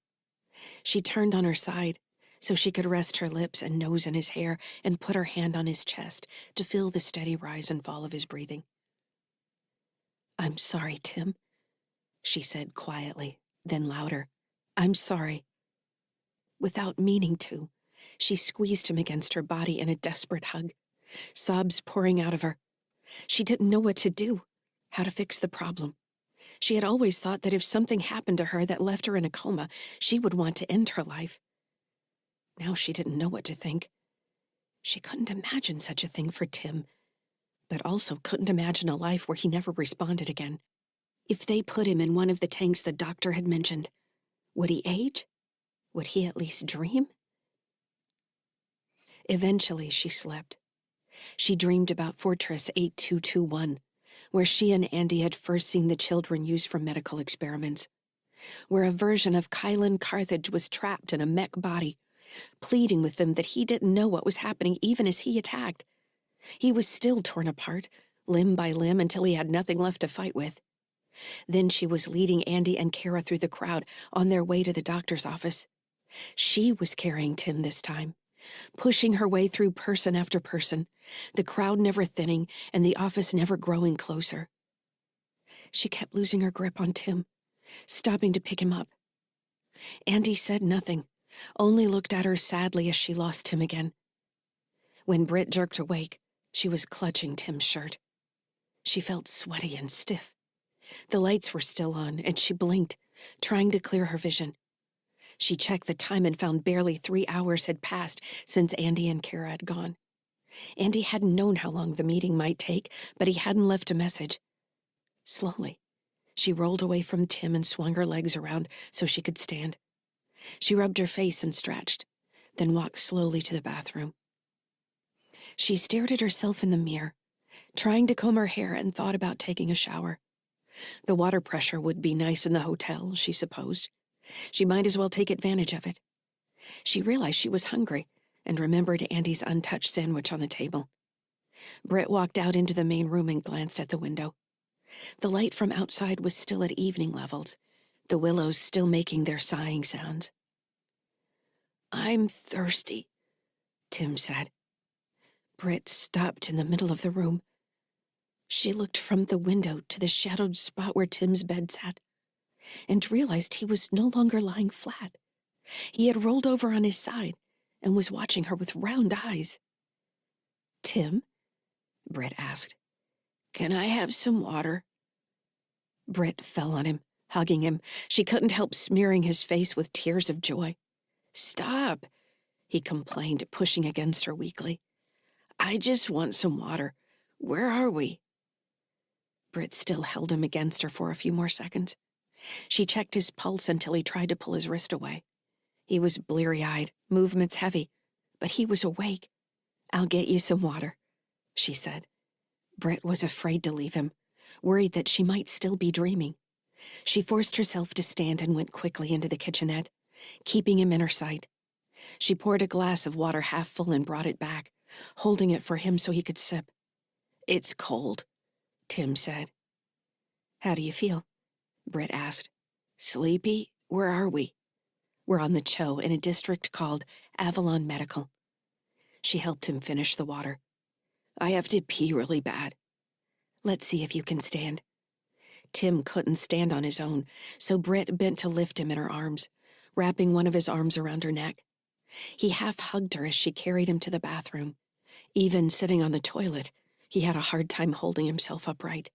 She turned on her side so she could rest her lips and nose in his hair and put her hand on his chest to feel the steady rise and fall of his breathing. "I'm sorry, Tim," she said quietly, then louder. "I'm sorry." Without meaning to, she squeezed him against her body in a desperate hug, sobs pouring out of her. She didn't know what to do, how to fix the problem. She had always thought that if something happened to her that left her in a coma, she would want to end her life. Now she didn't know what to think. She couldn't imagine such a thing for Tim, but also couldn't imagine a life where he never responded again. If they put him in one of the tanks the doctor had mentioned, would he age? Would he at least dream? Eventually she slept. She dreamed about Fortress 8221, where she and Andy had first seen the children used for medical experiments, where a version of Kylan Carthage was trapped in a mech body, pleading with them that he didn't know what was happening even as he attacked. He was still torn apart, limb by limb, until he had nothing left to fight with. Then she was leading Andy and Kara through the crowd on their way to the doctor's office. She was carrying Tim this time, pushing her way through person after person, the crowd never thinning and the office never growing closer. She kept losing her grip on Tim, stopping to pick him up. Andy said nothing, only looked at her sadly as she lost him again. When Britt jerked awake, she was clutching Tim's shirt. She felt sweaty and stiff. The lights were still on, and she blinked, trying to clear her vision. She checked the time and found barely 3 hours had passed since Andy and Kara had gone. Andy hadn't known how long the meeting might take, but he hadn't left a message. Slowly, she rolled away from Tim and swung her legs around so she could stand. She rubbed her face and stretched, then walked slowly to the bathroom. She stared at herself in the mirror, trying to comb her hair, and thought about taking a shower. The water pressure would be nice in the hotel, she supposed. She might as well take advantage of it. She realized she was hungry and remembered Andy's untouched sandwich on the table. Britt walked out into the main room and glanced at the window. The light from outside was still at evening levels, the willows still making their sighing sounds. "I'm thirsty," Tim said. Britt stopped in the middle of the room. She looked from the window to the shadowed spot where Tim's bed sat, and realized he was no longer lying flat. He had rolled over on his side and was watching her with round eyes. "Tim?" Britt asked. "Can I have some water?" Britt fell on him, hugging him. She couldn't help smearing his face with tears of joy. "Stop," he complained, pushing against her weakly. "I just want some water. Where are we?" Britt still held him against her for a few more seconds. She checked his pulse until he tried to pull his wrist away. He was bleary-eyed, movements heavy, but he was awake. "I'll get you some water," she said. Britt was afraid to leave him, worried that she might still be dreaming. She forced herself to stand and went quickly into the kitchenette, keeping him in her sight. She poured a glass of water half full and brought it back, holding it for him so he could sip. "It's cold," Tim said. "How do you feel?" Britt asked. "Sleepy? Where are we?" "We're on the Cho in a district called Avalon Medical." She helped him finish the water. "I have to pee really bad." "Let's see if you can stand." Tim couldn't stand on his own, so Britt bent to lift him in her arms, wrapping one of his arms around her neck. He half-hugged her as she carried him to the bathroom. Even sitting on the toilet, he had a hard time holding himself upright.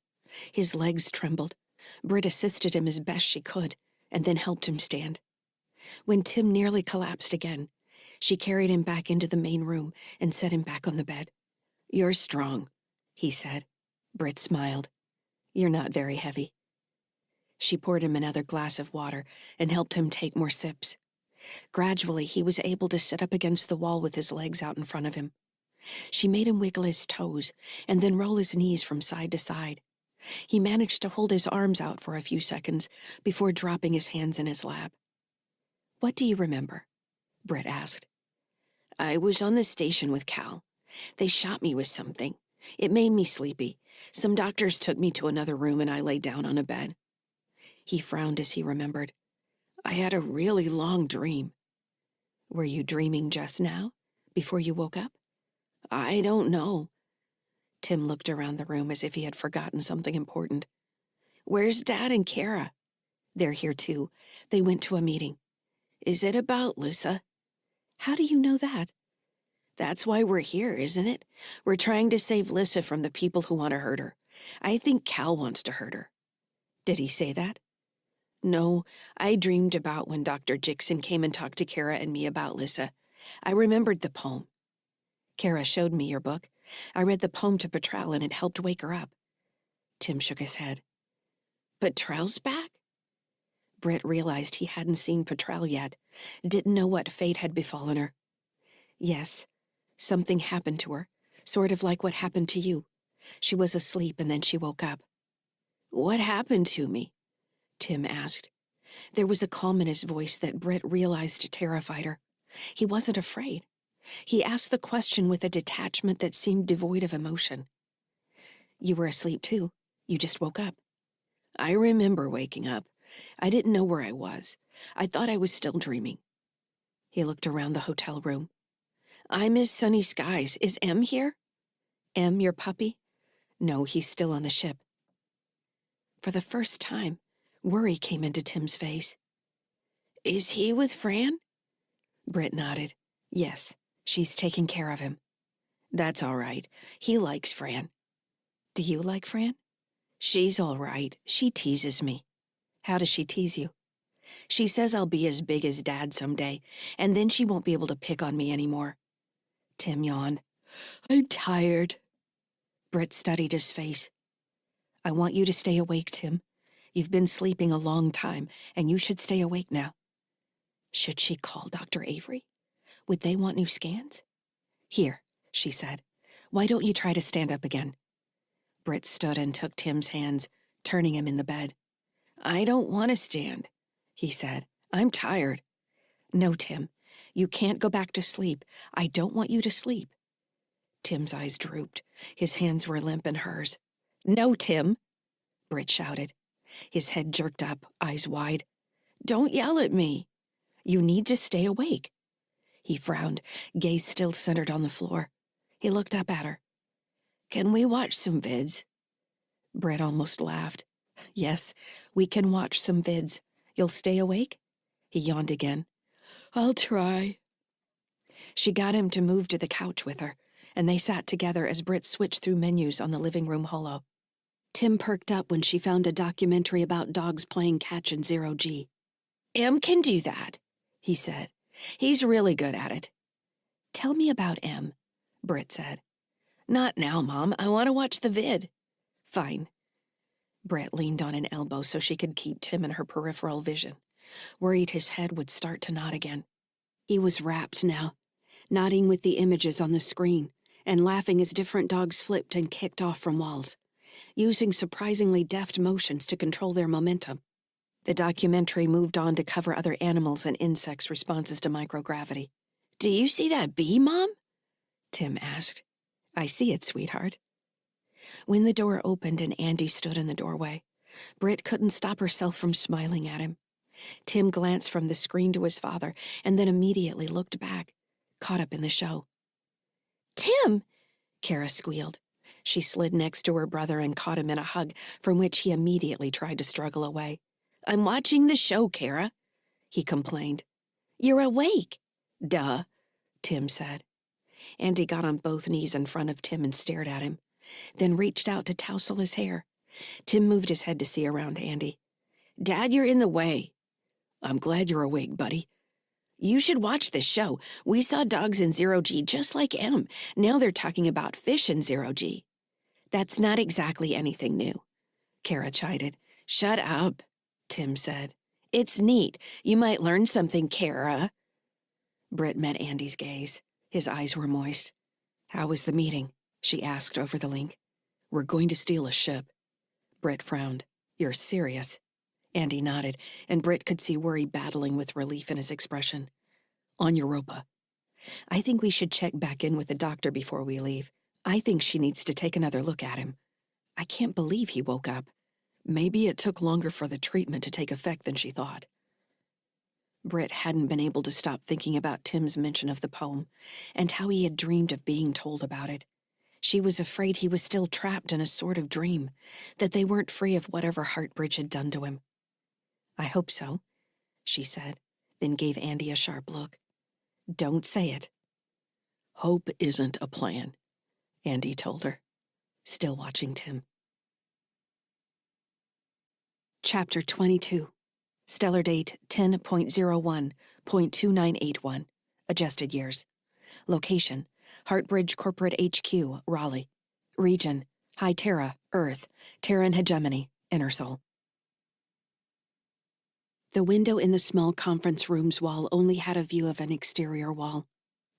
His legs trembled. Britt assisted him as best she could, and then helped him stand. When Tim nearly collapsed again, she carried him back into the main room and set him back on the bed. "You're strong," he said. Britt smiled. "You're not very heavy." She poured him another glass of water and helped him take more sips. Gradually, he was able to sit up against the wall with his legs out in front of him. She made him wiggle his toes and then roll his knees from side to side. He managed to hold his arms out for a few seconds before dropping his hands in his lap. "What do you remember?" Britt asked. "I was on the station with Cal. They shot me with something. It made me sleepy. Some doctors took me to another room and I lay down on a bed." He frowned as he remembered. "I had a really long dream." "Were you dreaming just now, before you woke up?" "I don't know." Tim looked around the room as if he had forgotten something important. "Where's Dad and Kara?" "They're here too. They went to a meeting." "Is it about Lyssa?" "How do you know that?" "That's why we're here, isn't it? We're trying to save Lyssa from the people who want to hurt her. I think Cal wants to hurt her." "Did he say that?" "No, I dreamed about when Dr. Jixon came and talked to Kara and me about Lyssa. I remembered the poem." "Kara showed me your book. I read the poem to Petrel and it helped wake her up." Tim shook his head. "Petrel's back?" Britt realized he hadn't seen Petrel yet, didn't know what fate had befallen her. "Yes, something happened to her, sort of like what happened to you. She was asleep and then she woke up." "What happened to me?" Tim asked. There was a calm in his voice that Britt realized terrified her. He wasn't afraid. He asked the question with a detachment that seemed devoid of emotion. "You were asleep too. You just woke up." "I remember waking up. I didn't know where I was. I thought I was still dreaming." He looked around the hotel room. I miss sunny skies. Is M here? M, your puppy? No, he's still on the ship. For the first time, worry came into Tim's face. Is he with Fran? Britt nodded. Yes, she's taking care of him. That's all right. He likes Fran. Do you like Fran? She's all right. She teases me. How does she tease you? She says I'll be as big as Dad someday, and then she won't be able to pick on me anymore. Tim yawned. I'm tired. Britt studied his face. I want you to stay awake, Tim. You've been sleeping a long time, and you should stay awake now. Should she call Dr. Avery? Would they want new scans? Here, she said. Why don't you try to stand up again? Britt stood and took Tim's hands, turning him in the bed. I don't want to stand, he said. I'm tired. No, Tim. You can't go back to sleep. I don't want you to sleep. Tim's eyes drooped. His hands were limp in hers. No, Tim, Britt shouted. His head jerked up, eyes wide. Don't yell at me. You need to stay awake. He frowned, gaze still centered on the floor. He looked up at her. Can we watch some vids? Britt almost laughed. Yes, we can watch some vids. You'll stay awake? He yawned again. I'll try. She got him to move to the couch with her, and they sat together as Britt switched through menus on the living room holo. Tim perked up when she found a documentary about dogs playing catch in zero-G. M can do that, he said. He's really good at it. Tell me about M, Britt said. Not now, Mom. I want to watch the vid. Fine. Britt leaned on an elbow so she could keep Tim in her peripheral vision, worried his head would start to nod again. He was rapt now, nodding with the images on the screen and laughing as different dogs flipped and kicked off from walls, using surprisingly deft motions to control their momentum. The documentary moved on to cover other animals and insects' responses to microgravity. Do you see that bee, Mom? Tim asked. I see it, sweetheart. When the door opened and Andy stood in the doorway, Britt couldn't stop herself from smiling at him. Tim glanced from the screen to his father and then immediately looked back, caught up in the show. Tim! Kara squealed. She slid next to her brother and caught him in a hug, from which he immediately tried to struggle away. I'm watching the show, Kara, he complained. You're awake. Duh, Tim said. Andy got on both knees in front of Tim and stared at him, then reached out to tousle his hair. Tim moved his head to see around Andy. Dad, you're in the way. I'm glad you're awake, buddy. You should watch this show. We saw dogs in zero-G just like M. Now they're talking about fish in zero-G. That's not exactly anything new, Kara chided. Shut up, Tim said. It's neat. You might learn something, Kara. Britt met Andy's gaze. His eyes were moist. How was the meeting? She asked over the link. We're going to steal a ship. Britt frowned. You're serious? Andy nodded, and Britt could see worry battling with relief in his expression. On Europa. I think we should check back in with the doctor before we leave. I think she needs to take another look at him. I can't believe he woke up. Maybe it took longer for the treatment to take effect than she thought. Britt hadn't been able to stop thinking about Tim's mention of the poem, and how he had dreamed of being told about it. She was afraid he was still trapped in a sort of dream, that they weren't free of whatever Heartbridge had done to him. I hope so, she said, then gave Andy a sharp look. Don't say it. Hope isn't a plan, Andy told her, still watching Tim. Chapter 22. Stellar date 10.01.2981. Adjusted years. Location, Heartbridge Corporate HQ, Raleigh. Region, High Terra, Earth, Terran Hegemony, Innersol. The window in the small conference room's wall only had a view of an exterior wall.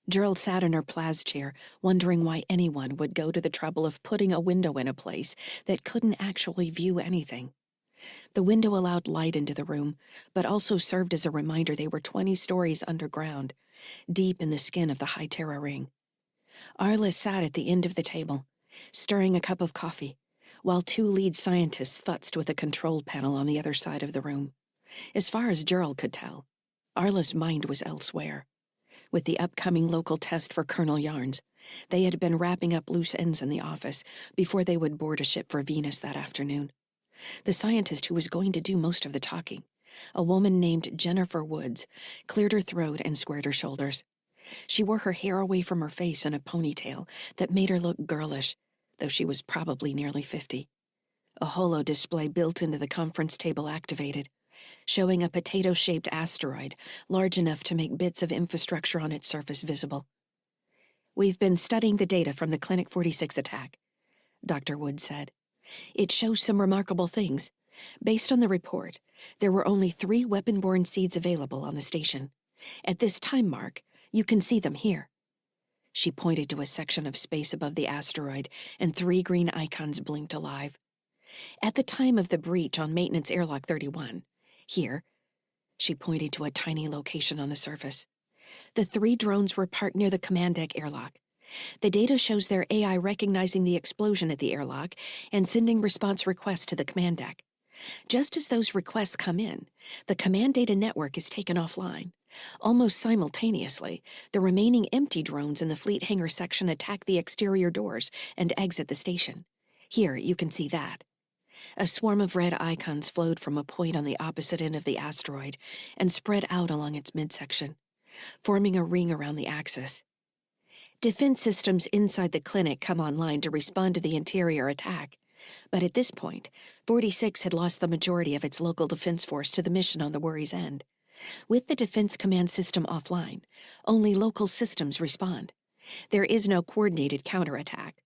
Gerald sat in her Plaz chair, wondering why anyone would go to the trouble of putting a window in a place that couldn't actually view anything. The window allowed light into the room, but also served as a reminder they were 20 stories underground, deep in the skin of the High Terra ring. Arliss sat at the end of the table, stirring a cup of coffee, while two lead scientists futzed with a control panel on the other side of the room. As far as Gerald could tell, Arliss' mind was elsewhere. With the upcoming local test for Colonel Yarns, they had been wrapping up loose ends in the office before they would board a ship for Venus that afternoon. The scientist who was going to do most of the talking, a woman named Jennifer Woods, cleared her throat and squared her shoulders. She wore her hair away from her face in a ponytail that made her look girlish, though she was probably nearly 50. A holo display built into the conference table activated, showing a potato-shaped asteroid large enough to make bits of infrastructure on its surface visible. "We've been studying the data from the Clinic 46 attack," Dr. Wood said. "It shows some remarkable things. Based on the report, there were only 3 weapon-borne seeds available on the station. At this time mark, you can see them here." She pointed to a section of space above the asteroid, and 3 green icons blinked alive. "At the time of the breach on Maintenance Airlock 31, here," she pointed to a tiny location on the surface, "the 3 drones were parked near the command deck airlock. The data shows their AI recognizing the explosion at the airlock and sending response requests to the command deck. Just as those requests come in, the command data network is taken offline. Almost simultaneously, the remaining empty drones in the fleet hangar section attack the exterior doors and exit the station. Here, you can see that." A swarm of red icons flowed from a point on the opposite end of the asteroid and spread out along its midsection, forming a ring around the axis. "Defense systems inside the clinic come online to respond to the interior attack, but at this point, 46 had lost the majority of its local defense force to the mission on the Worry's End. With the defense command system offline, only local systems respond. There is no coordinated counterattack.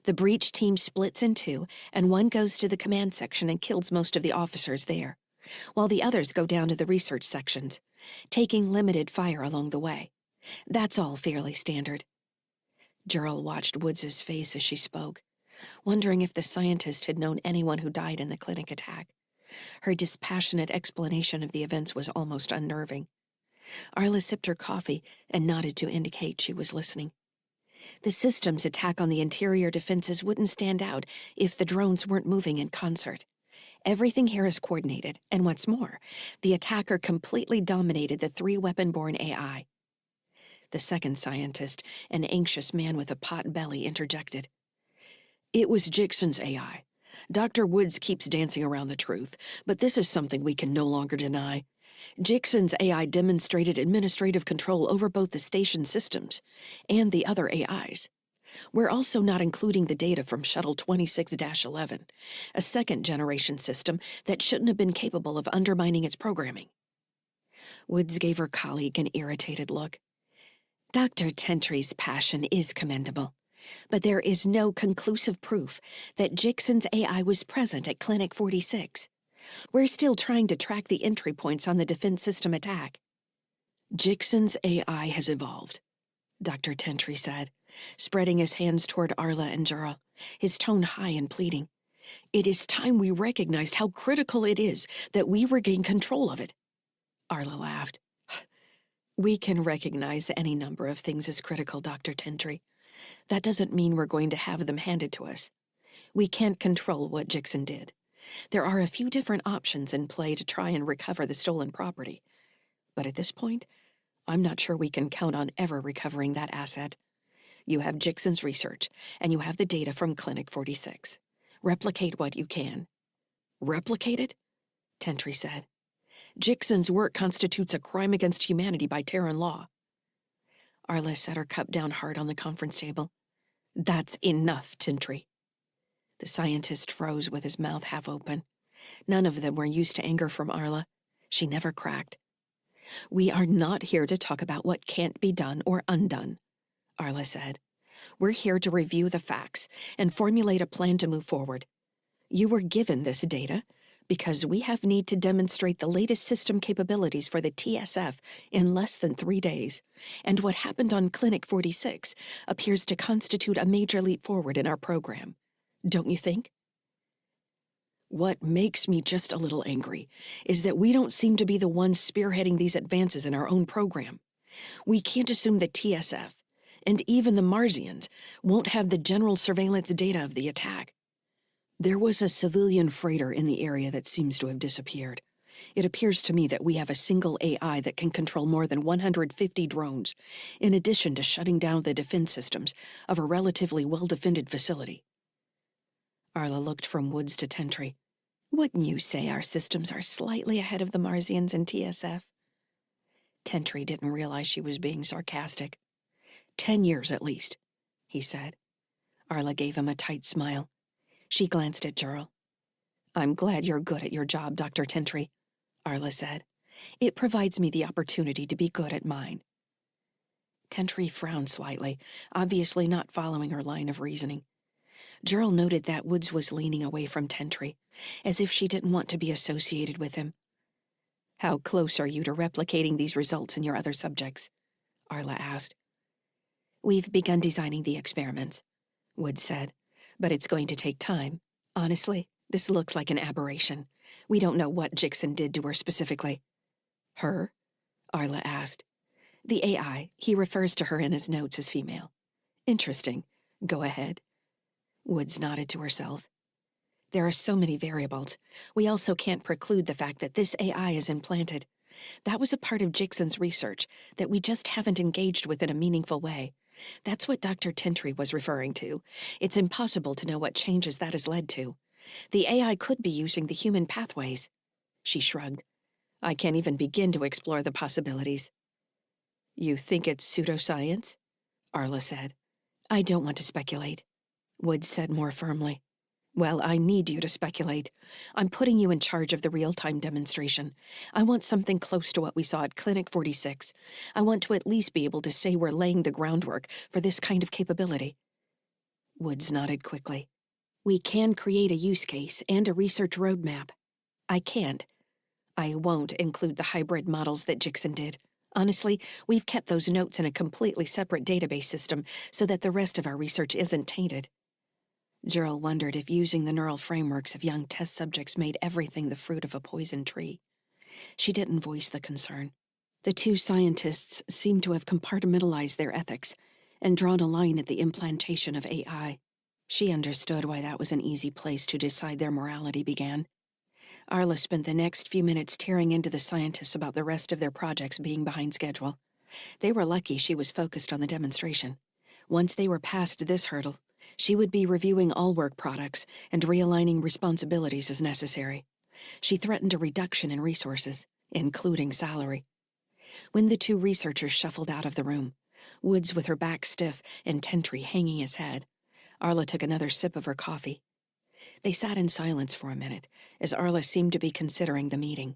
The breach team splits in 2, and one goes to the command section and kills most of the officers there, while the others go down to the research sections, taking limited fire along the way. That's all fairly standard." Gerald watched Woods's face as she spoke, wondering if the scientist had known anyone who died in the clinic attack. Her dispassionate explanation of the events was almost unnerving. Arla sipped her coffee and nodded to indicate she was listening. "The system's attack on the interior defenses wouldn't stand out if the drones weren't moving in concert. Everything here is coordinated, and what's more, the attacker completely dominated the 3 weapon-borne AI. The second scientist, an anxious man with a pot belly, interjected. "It was Jixon's AI. Dr. Woods keeps dancing around the truth, but this is something we can no longer deny. Jixon's AI demonstrated administrative control over both the station systems and the other AIs. We're also not including the data from Shuttle 26-11, a second-generation system that shouldn't have been capable of undermining its programming." Woods gave her colleague an irritated look. "Dr. Tentry's passion is commendable, but there is no conclusive proof that Jixon's AI was present at Clinic 46. We're still trying to track the entry points on the defense system attack." "Jixon's AI has evolved," Dr. Tentry said, spreading his hands toward Arla and Jura, his tone high and pleading. "It is time we recognized how critical it is that we regain control of it." Arla laughed. "We can recognize any number of things as critical, Dr. Tentry. That doesn't mean we're going to have them handed to us. We can't control what Jixon did. There are a few different options in play to try and recover the stolen property. But at this point, I'm not sure we can count on ever recovering that asset. You have Jixon's research, and you have the data from Clinic 46. Replicate what you can." "Replicate it?" Tentry said. "Jixon's work constitutes a crime against humanity by Terran law." Arla set her cup down hard on the conference table. "That's enough, Tentry." The scientist froze with his mouth half open. None of them were used to anger from Arla. She never cracked. "We are not here to talk about what can't be done or undone," Arla said. "We're here to review the facts and formulate a plan to move forward. You were given this data because we have need to demonstrate the latest system capabilities for the TSF in less than 3 days, and what happened on Clinic 46 appears to constitute a major leap forward in our program. Don't you think?" "What makes me just a little angry is that we don't seem to be the ones spearheading these advances in our own program. We can't assume the TSF, and even the Marsians, won't have the general surveillance data of the attack. There was a civilian freighter in the area that seems to have disappeared. It appears to me that we have a single AI that can control more than 150 drones, in addition to shutting down the defense systems of a relatively well-defended facility. Arla looked from Woods to Tentry. Wouldn't you say our systems are slightly ahead of the Marsians in TSF? Tentry didn't realize she was being sarcastic. 10 years at least, he said. Arla gave him a tight smile. She glanced at Jurl. I'm glad you're good at your job, Dr. Tentry, Arla said. It provides me the opportunity to be good at mine. Tentry frowned slightly, obviously not following her line of reasoning. Jurl noted that Woods was leaning away from Tentry, as if she didn't want to be associated with him. How close are you to replicating these results in your other subjects? Arla asked. We've begun designing the experiments, Woods said, but it's going to take time. Honestly, this looks like an aberration. We don't know what Jixon did to her specifically. Her? Arla asked. The AI, he refers to her in his notes as female. Interesting. Go ahead. Woods nodded to herself. There are so many variables. We also can't preclude the fact that this AI is implanted. That was a part of Jixon's research that we just haven't engaged with in a meaningful way. That's what Dr. Tentry was referring to. It's impossible to know what changes that has led to. The AI could be using the human pathways. She shrugged. I can't even begin to explore the possibilities. You think it's pseudoscience? Arla said. I don't want to speculate, Woods said more firmly. Well, I need you to speculate. I'm putting you in charge of the real-time demonstration. I want something close to what we saw at Clinic 46. I want to at least be able to say we're laying the groundwork for this kind of capability. Woods nodded quickly. We can create a use case and a research roadmap. I can't. I won't include the hybrid models that Jixon did. Honestly, we've kept those notes in a completely separate database system so that the rest of our research isn't tainted. Jurl wondered if using the neural frameworks of young test subjects made everything the fruit of a poison tree. She didn't voice the concern. The two scientists seemed to have compartmentalized their ethics and drawn a line at the implantation of AI. She understood why that was an easy place to decide their morality began. Arla spent the next few minutes tearing into the scientists about the rest of their projects being behind schedule. They were lucky she was focused on the demonstration. Once they were past this hurdle, she would be reviewing all work products and realigning responsibilities as necessary. She threatened a reduction in resources, including salary. When the two researchers shuffled out of the room, Woods with her back stiff and Tentry hanging his head, Arla took another sip of her coffee. They sat in silence for a minute, as Arla seemed to be considering the meeting.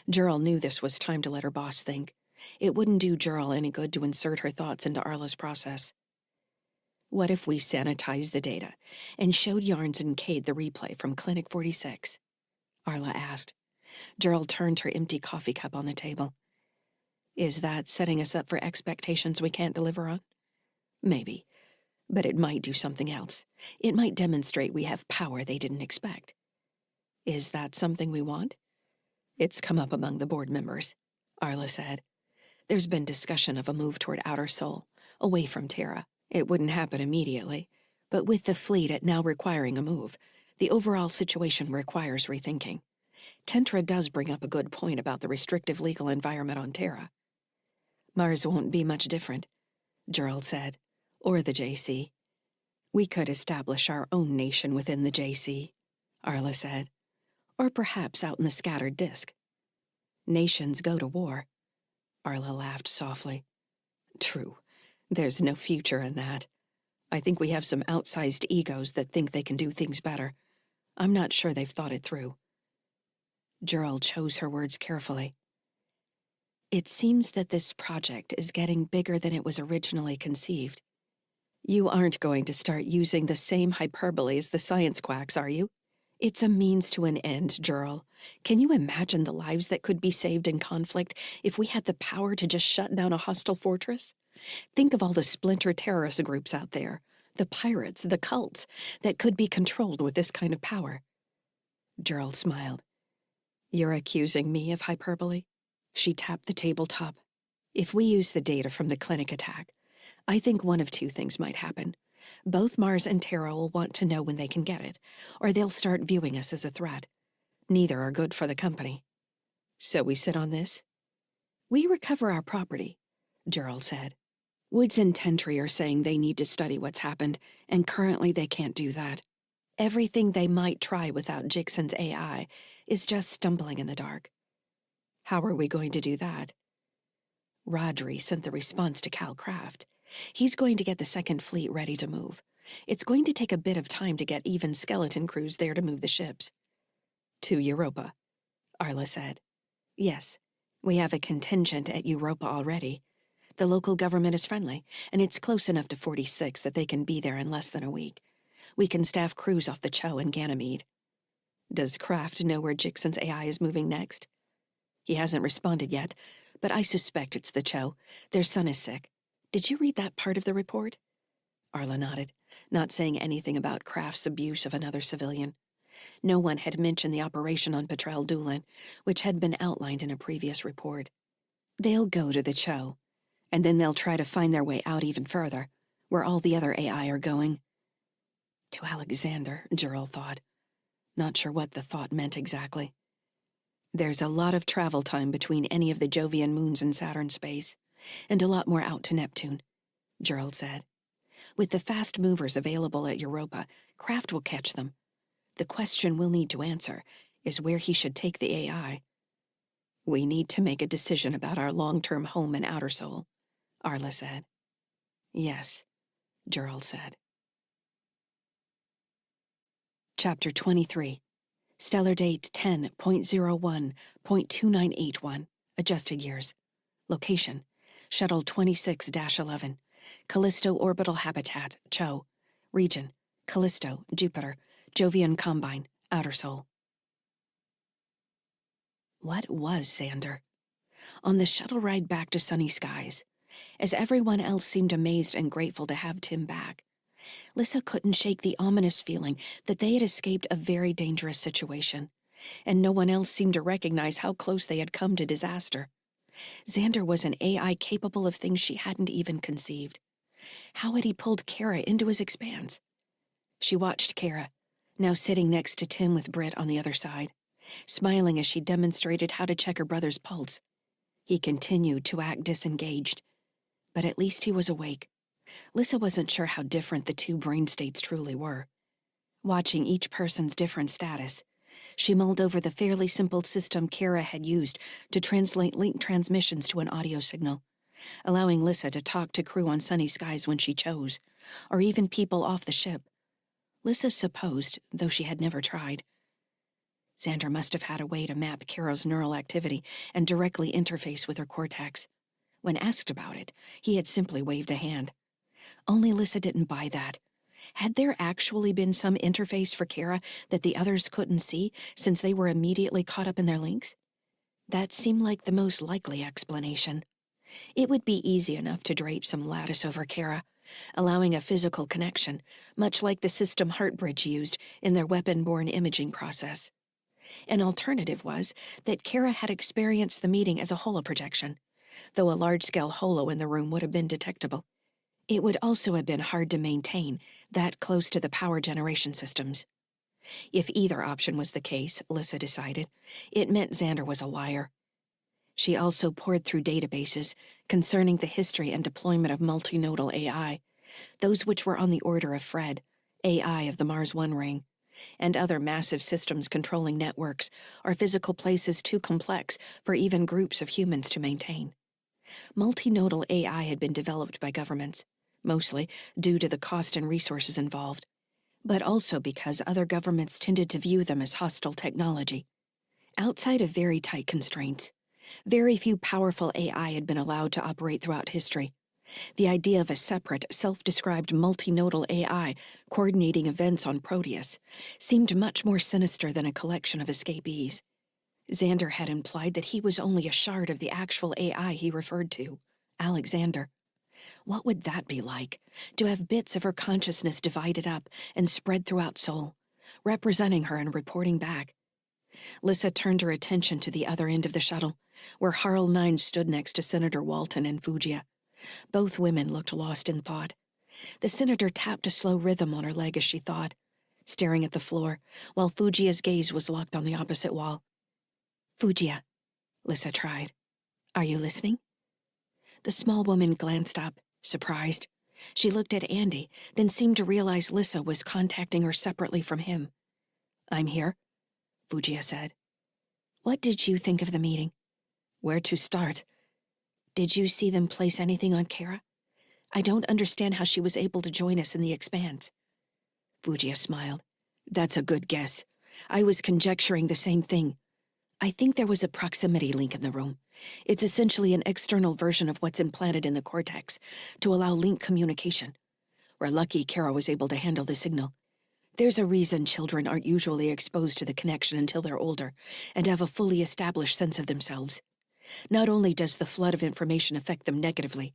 Jurl knew this was time to let her boss think. It wouldn't do Jurl any good to insert her thoughts into Arla's process. What if we sanitized the data and showed Yarns and Cade the replay from Clinic 46? Arla asked. Jurl turned her empty coffee cup on the table. Is that setting us up for expectations we can't deliver on? Maybe. But it might do something else. It might demonstrate we have power they didn't expect. Is that something we want? It's come up among the board members, Arla said. There's been discussion of a move toward Outer Sol, away from Terra. It wouldn't happen immediately, but with the fleet at now requiring a move, the overall situation requires rethinking. Tentra does bring up a good point about the restrictive legal environment on Terra. Mars won't be much different, Gerald said, or the JC. We could establish our own nation within the JC, Arla said, or perhaps out in the scattered disk. Nations go to war. Arla laughed softly. True. There's no future in that. I think we have some outsized egos that think they can do things better. I'm not sure they've thought it through. Gerald chose her words carefully. It seems that this project is getting bigger than it was originally conceived. You aren't going to start using the same hyperbole as the science quacks, are you? It's a means to an end, Jurl. Can you imagine the lives that could be saved in conflict if we had the power to just shut down a hostile fortress? Think of all the splinter terrorist groups out there, the pirates, the cults, that could be controlled with this kind of power. Gerald smiled. You're accusing me of hyperbole? She tapped the tabletop. If we use the data from the clinic attack, I think one of two things might happen. Both Mars and Terra will want to know when they can get it, or they'll start viewing us as a threat. Neither are good for the company. So we sit on this? We recover our property, Gerald said. Woods and Tentry are saying they need to study what's happened, and currently they can't do that. Everything they might try without Jixon's AI is just stumbling in the dark. How are we going to do that? Rodri sent the response to Cal Craft. He's going to get the Second Fleet ready to move. It's going to take a bit of time to get even skeleton crews there to move the ships. To Europa, Arla said. Yes, we have a contingent at Europa already. The local government is friendly, and it's close enough to 46 that they can be there in less than a week. We can staff crews off the Cho and Ganymede. Does Kraft know where Jixon's AI is moving next? He hasn't responded yet, but I suspect it's the Cho. Their son is sick. Did you read that part of the report? Arla nodded, not saying anything about Kraft's abuse of another civilian. No one had mentioned the operation on Petrel Doolin, which had been outlined in a previous report. They'll go to the Cho, and then they'll try to find their way out even further, where all the other AI are going. To Alexander, Gerald thought. Not sure what the thought meant exactly. There's a lot of travel time between any of the Jovian moons in Saturn space, and a lot more out to Neptune, Gerald said. With the fast movers available at Europa, Kraft will catch them. The question we'll need to answer is where he should take the AI. We need to make a decision about our long-term home in Outer Sol, Arla said. Yes, Gerald said. Chapter 23. Stellar date 10.01.2981, adjusted years. Location, Shuttle 26-11, Callisto Orbital Habitat, Cho. Region, Callisto, Jupiter, Jovian Combine, Outer Sol. What was Xander? On the shuttle ride back to Sunny Skies, as everyone else seemed amazed and grateful to have Tim back, Lyssa couldn't shake the ominous feeling that they had escaped a very dangerous situation, and no one else seemed to recognize how close they had come to disaster. Xander was an AI capable of things she hadn't even conceived. How had he pulled Kara into his expanse? She watched Kara, now sitting next to Tim with Britt on the other side, smiling as she demonstrated how to check her brother's pulse. He continued to act disengaged, but at least he was awake. Lyssa wasn't sure how different the two brain states truly were. Watching each person's different status, she mulled over the fairly simple system Kara had used to translate link transmissions to an audio signal, allowing Lyssa to talk to crew on Sunny Skies when she chose, or even people off the ship. Lyssa supposed, though she had never tried. Xander must have had a way to map Kara's neural activity and directly interface with her cortex. When asked about it, he had simply waved a hand. Only Lyssa didn't buy that. Had there actually been some interface for Kara that the others couldn't see since they were immediately caught up in their links? That seemed like the most likely explanation. It would be easy enough to drape some lattice over Kara, allowing a physical connection, much like the system Heartbridge used in their weapon-borne imaging process. An alternative was that Kara had experienced the meeting as a holoprojection, though a large-scale holo in the room would have been detectable. It would also have been hard to maintain, that close to the power generation systems. If either option was the case, Lyssa decided, it meant Xander was a liar. She also pored through databases concerning the history and deployment of multinodal AI, those which were on the order of Fred, AI of the Mars One ring, and other massive systems controlling networks or physical places too complex for even groups of humans to maintain. Multinodal AI had been developed by governments, mostly due to the cost and resources involved, but also because other governments tended to view them as hostile technology. Outside of very tight constraints, very few powerful AI had been allowed to operate throughout history. The idea of a separate, self-described multinodal AI coordinating events on Proteus seemed much more sinister than a collection of escapees. Xander had implied that he was only a shard of the actual AI he referred to, Alexander. What would that be like, to have bits of her consciousness divided up and spread throughout Sol, representing her and reporting back? Lyssa turned her attention to the other end of the shuttle, where Harl 9 stood next to Senator Walton and Fugia. Both women looked lost in thought. The senator tapped a slow rhythm on her leg as she thought, staring at the floor, while Fugia's gaze was locked on the opposite wall. Fugia, Lyssa tried. Are you listening? The small woman glanced up, surprised. She looked at Andy, then seemed to realize Lyssa was contacting her separately from him. I'm here, Fugia said. What did you think of the meeting? Where to start? Did you see them place anything on Kara? I don't understand how she was able to join us in the Expanse. Fugia smiled. That's a good guess. I was conjecturing the same thing. I think there was a proximity link in the room. It's essentially an external version of what's implanted in the cortex to allow link communication. We're lucky Kara was able to handle the signal. There's a reason children aren't usually exposed to the connection until they're older and have a fully established sense of themselves. Not only does the flood of information affect them negatively,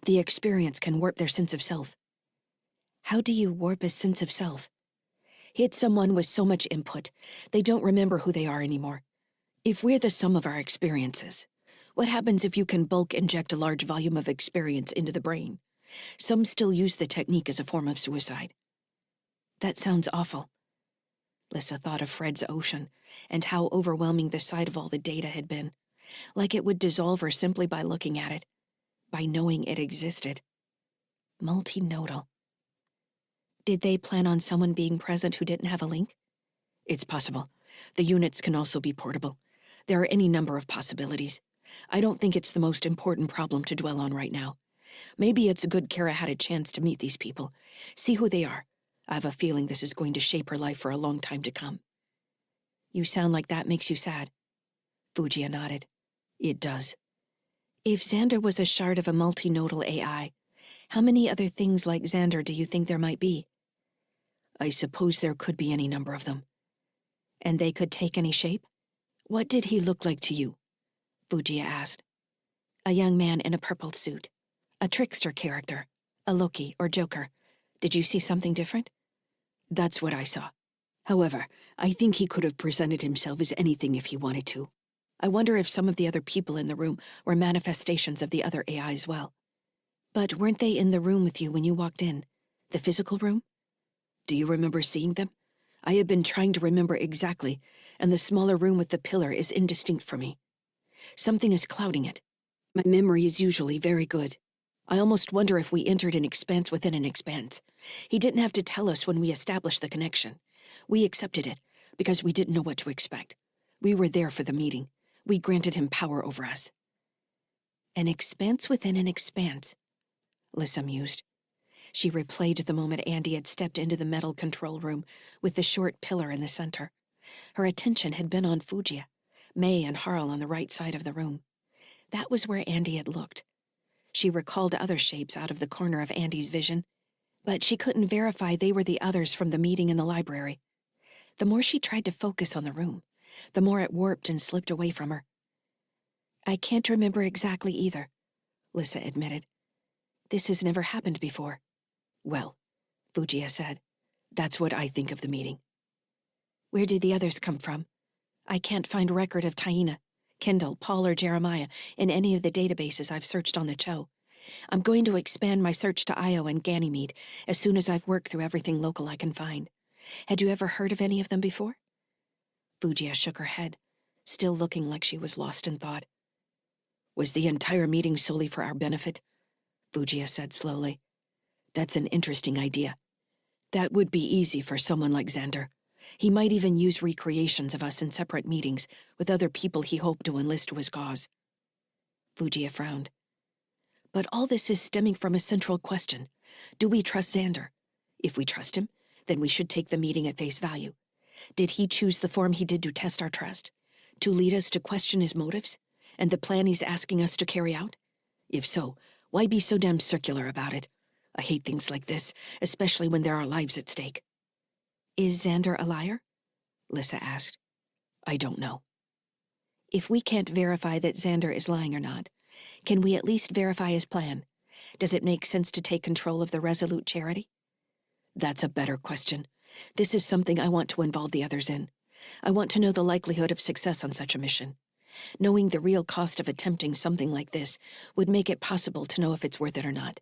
the experience can warp their sense of self. How do you warp a sense of self? Hit someone with so much input, they don't remember who they are anymore. If we're the sum of our experiences, what happens if you can bulk inject a large volume of experience into the brain? Some still use the technique as a form of suicide. That sounds awful. Lyssa thought of Fred's ocean and how overwhelming the sight of all the data had been, like it would dissolve her simply by looking at it, by knowing it existed. Multinodal. Did they plan on someone being present who didn't have a link? It's possible. The units can also be portable. There are any number of possibilities. I don't think it's the most important problem to dwell on right now. Maybe it's good Kara had a chance to meet these people, see who they are. I have a feeling this is going to shape her life for a long time to come. You sound like that makes you sad. Fugia nodded. It does. If Xander was a shard of a multinodal AI, how many other things like Xander do you think there might be? I suppose there could be any number of them. And they could take any shape? What did he look like to you? Fugia asked. A young man in a purple suit. A trickster character. A Loki or Joker. Did you see something different? That's what I saw. However, I think he could have presented himself as anything if he wanted to. I wonder if some of the other people in the room were manifestations of the other AI as well. But weren't they in the room with you when you walked in? The physical room? Do you remember seeing them? I have been trying to remember exactly, and the smaller room with the pillar is indistinct for me. Something is clouding it. My memory is usually very good. I almost wonder if we entered an expanse within an expanse. He didn't have to tell us when we established the connection. We accepted it, because we didn't know what to expect. We were there for the meeting. We granted him power over us. An expanse within an expanse, Lyssa mused. She replayed the moment Andy had stepped into the metal control room with the short pillar in the center. Her attention had been on Fugia, May and Harl on the right side of the room. That was where Andy had looked. She recalled other shapes out of the corner of Andy's vision, but she couldn't verify they were the others from the meeting in the library. The more she tried to focus on the room, the more it warped and slipped away from her. I can't remember exactly either, Lyssa admitted. This has never happened before. Well, Fugia said, that's what I think of the meeting. Where did the others come from? I can't find record of Taina, Kendall, Paul, or Jeremiah in any of the databases I've searched on the Cho. I'm going to expand my search to Io and Ganymede as soon as I've worked through everything local I can find. Had you ever heard of any of them before? Fugia shook her head, still looking like she was lost in thought. Was the entire meeting solely for our benefit? Fugia said slowly. That's an interesting idea. That would be easy for someone like Xander. He might even use recreations of us in separate meetings with other people he hoped to enlist to his cause. Fugia frowned. But all this is stemming from a central question. Do we trust Xander? If we trust him, then we should take the meeting at face value. Did he choose the form he did to test our trust? To lead us to question his motives? And the plan he's asking us to carry out? If so, why be so damn circular about it? I hate things like this, especially when there are lives at stake. Is Xander a liar? Lyssa asked. I don't know. If we can't verify that Xander is lying or not, can we at least verify his plan? Does it make sense to take control of the Resolute charity? That's a better question. This is something I want to involve the others in. I want to know the likelihood of success on such a mission. Knowing the real cost of attempting something like this would make it possible to know if it's worth it or not.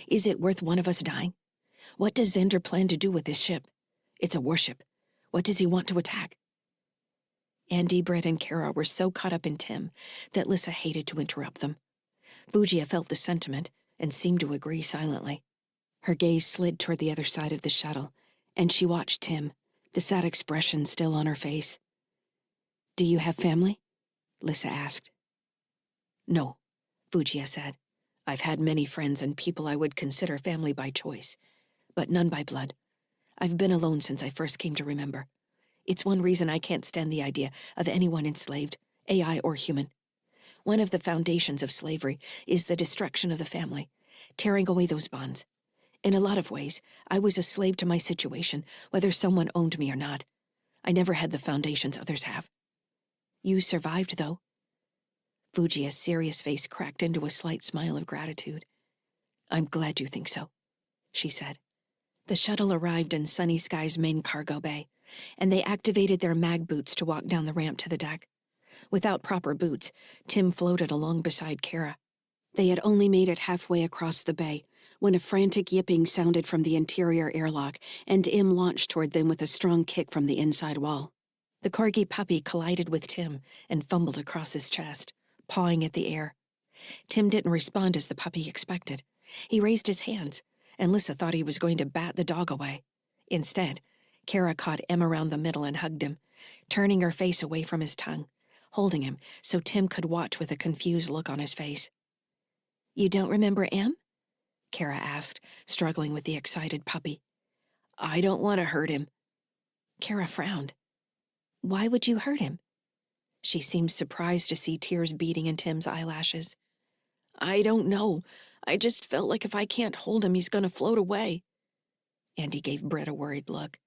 Is it worth one of us dying? What does Xander plan to do with this ship? It's a warship. What does he want to attack?
Andy, Britt, and Kara were so caught up in Tim that Lyssa hated to interrupt them. Fugia felt the sentiment and seemed to agree silently. Her gaze slid toward the other side of the shuttle, and she watched Tim, the sad expression still on her face. "Do you have family?" Lyssa asked. "No," Fugia said. "I've had many friends and people I would consider family by choice, but none by blood. I've been alone since I first came to remember. It's one reason I can't stand the idea of anyone enslaved, AI or human. One of the foundations of slavery is the destruction of the family, tearing away those bonds. In a lot of ways, I was a slave to my situation, whether someone owned me or not. I never had the foundations others have." "You survived, though." Fujia's serious face cracked into a slight smile of gratitude. "I'm glad you think so," she said. The shuttle arrived in Sunny Sky's main cargo bay, and they activated their mag boots to walk down the ramp to the deck. Without proper boots, Tim floated along beside Kara. They had only made it halfway across the bay when a frantic yipping sounded from the interior airlock, and Im launched toward them with a strong kick from the inside wall. The corgi puppy collided with Tim and fumbled across his chest, pawing at the air. Tim didn't respond as the puppy expected. He raised his hands, and Lyssa thought he was going to bat the dog away. Instead, Kara caught Im around the middle and hugged him, turning her face away from his tongue, holding him so Tim could watch with a confused look on his face. "You don't remember Im?" Kara asked, struggling with the excited puppy. "I don't want to hurt him." Kara frowned. "Why would you hurt him?" She seemed surprised to see tears beating in Tim's eyelashes. "I don't know. I just felt like if I can't hold him, he's going to float away." Andy gave Britt a worried look.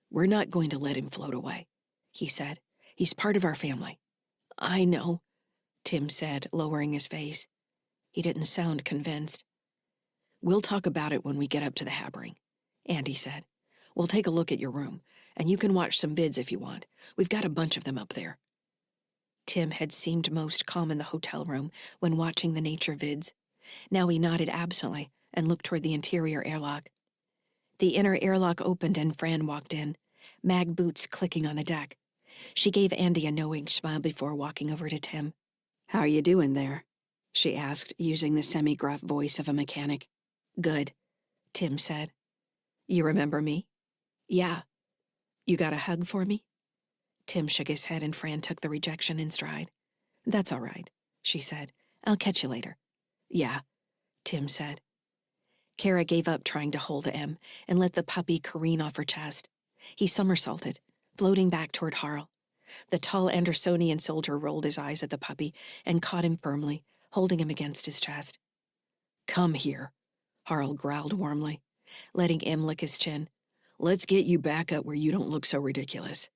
"We're not going to let him float away," he said. "He's part of our family." "I know," Tim said, lowering his face. He didn't sound convinced. "We'll talk about it when we get up to the Habring," Andy said. "We'll take a look at your room, and you can watch some vids if you want. We've got a bunch of them up there." Tim had seemed most calm in the hotel room when watching the nature vids. Now he nodded absently and looked toward the interior airlock. The inner airlock opened and Fran walked in, mag boots clicking on the deck. She gave Andy a knowing smile before walking over to Tim. "How you doing there?" she asked, using the semi-gruff voice of a mechanic. "Good," Tim said. "You remember me?" "Yeah." "You got a hug for me?" Tim shook his head and Fran took the rejection in stride. "That's all right," she said. "I'll catch you later." "Yeah," Tim said. Kara gave up trying to hold Em and let the puppy careen off her chest. He somersaulted, floating back toward Harl. The tall Andersonian soldier rolled his eyes at the puppy and caught him firmly, holding him against his chest. "Come here," Harl growled warmly, letting Em lick his chin. "Let's get you back up where you don't look so ridiculous."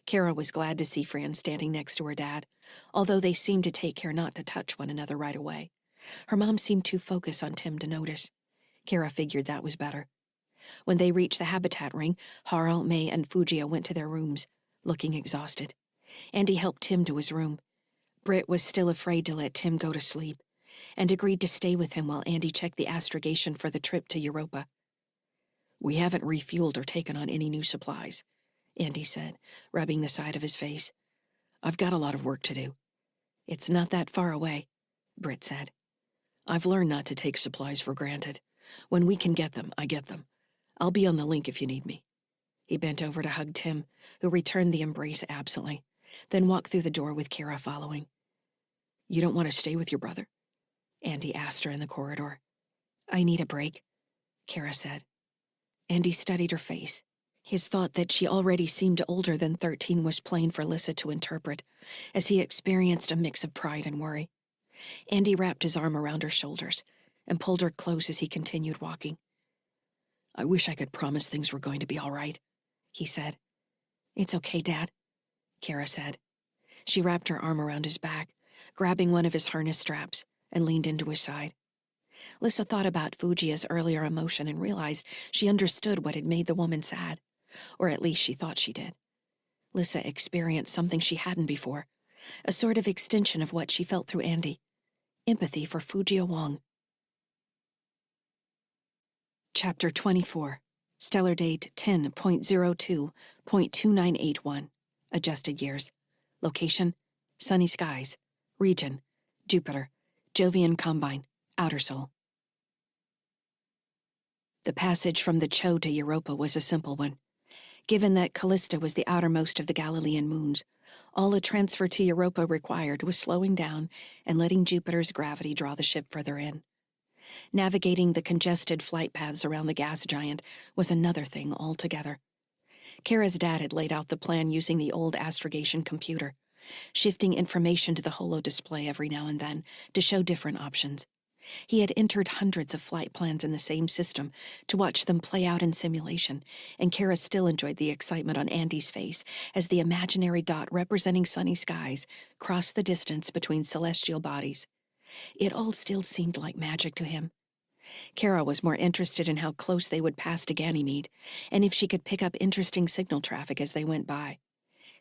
Kara was glad to see Fran standing next to her dad, although they seemed to take care not to touch one another right away. Her mom seemed too focused on Tim to notice. Kara figured that was better. When they reached the habitat ring, Harl, May, and Fugia went to their rooms, looking exhausted. Andy helped Tim to his room. Britt was still afraid to let Tim go to sleep, and agreed to stay with him while Andy checked the astrogation for the trip to Europa. "We haven't refueled or taken on any new supplies," Andy said, rubbing the side of his face. "I've got a lot of work to do." "It's not that far away," Britt said. "I've learned not to take supplies for granted. When we can get them, I get them. I'll be on the link if you need me." He bent over to hug Tim, who returned the embrace absently, then walked through the door with Kara following. "You don't want to stay with your brother?" Andy asked her in the corridor. "I need a break," Kara said. Andy studied her face. His thought that she already seemed older than 13 was plain for Lyssa to interpret, as he experienced a mix of pride and worry. Andy wrapped his arm around her shoulders and pulled her close as he continued walking. "I wish I could promise things were going to be all right," he said. "It's okay, Dad," Kara said. She wrapped her arm around his back, grabbing one of his harness straps, and leaned into his side. Lyssa thought about Fujia's earlier emotion and realized she understood what had made the woman sad, or at least she thought she did. Lyssa experienced something she hadn't before, a sort of extension of what she felt through Andy. Empathy for Fujia Wong. Chapter 24. Stellar date 10.02.2981.
Adjusted years. Location, sunny skies. Region, Jupiter. Jovian Combine, Outer Sol. The passage from the Cho to Europa was a simple one. Given that Callista was the outermost of the Galilean moons, all a transfer to Europa required was slowing down and letting Jupiter's gravity draw the ship further in. Navigating the congested flight paths around the gas giant was another thing altogether. Kara's dad had laid out the plan using the old astrogation computer, shifting information to the holo display every now and then to show different options. He had entered hundreds of flight plans in the same system to watch them play out in simulation, and Kara still enjoyed the excitement on Andy's face as the imaginary dot representing sunny skies crossed the distance between celestial bodies. It all still seemed like magic to him. Kara was more interested in how close they would pass to Ganymede, and if she could pick up interesting signal traffic as they went by.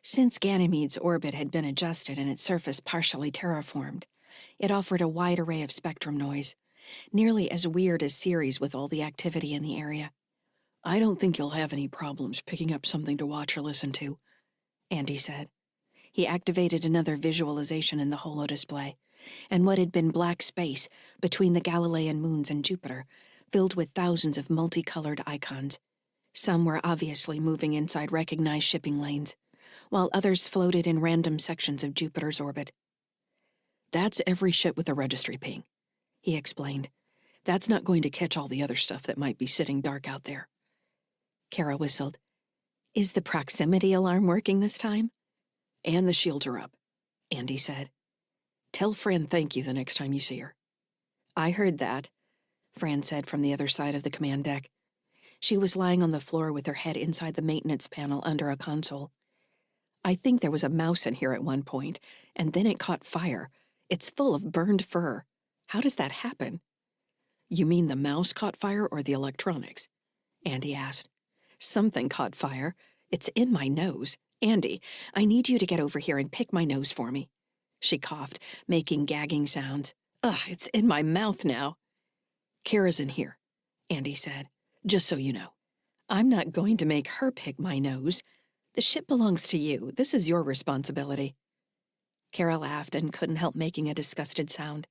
Since Ganymede's orbit had been adjusted and its surface partially terraformed, it offered a wide array of spectrum noise, nearly as weird as Ceres with all the activity in the area. "I don't think you'll have any problems picking up something to watch or listen to," Andy said. He activated another visualization in the holo display, and what had been black space between the Galilean moons and Jupiter filled with thousands of multicolored icons. Some were obviously moving inside recognized shipping lanes, while others floated in random sections of Jupiter's orbit. "That's every ship with a registry ping," he explained. "That's not going to catch all the other stuff that might be sitting dark out there." Kara whistled. "Is the proximity alarm working this time?" "And the shields are up," Andy said. "Tell Fran thank you the next time you see her." "I heard that," Fran said from the other side of the command deck. She was lying on the floor with her head inside the maintenance panel under a console. "I think there was a mouse in here at one point, and then it caught fire. It's full of burned fur. How does that happen?" "You mean the mouse caught fire or the electronics?" Andy asked. "Something caught fire. It's in my nose. Andy, I need you to get over here and pick my nose for me." She coughed, making gagging sounds. "Ugh, it's in my mouth now." "Kara's in here," Andy said. "Just so you know." "I'm not going to make her pick my nose. The ship belongs to you. This is your responsibility." Kara laughed and couldn't help making a disgusted sound.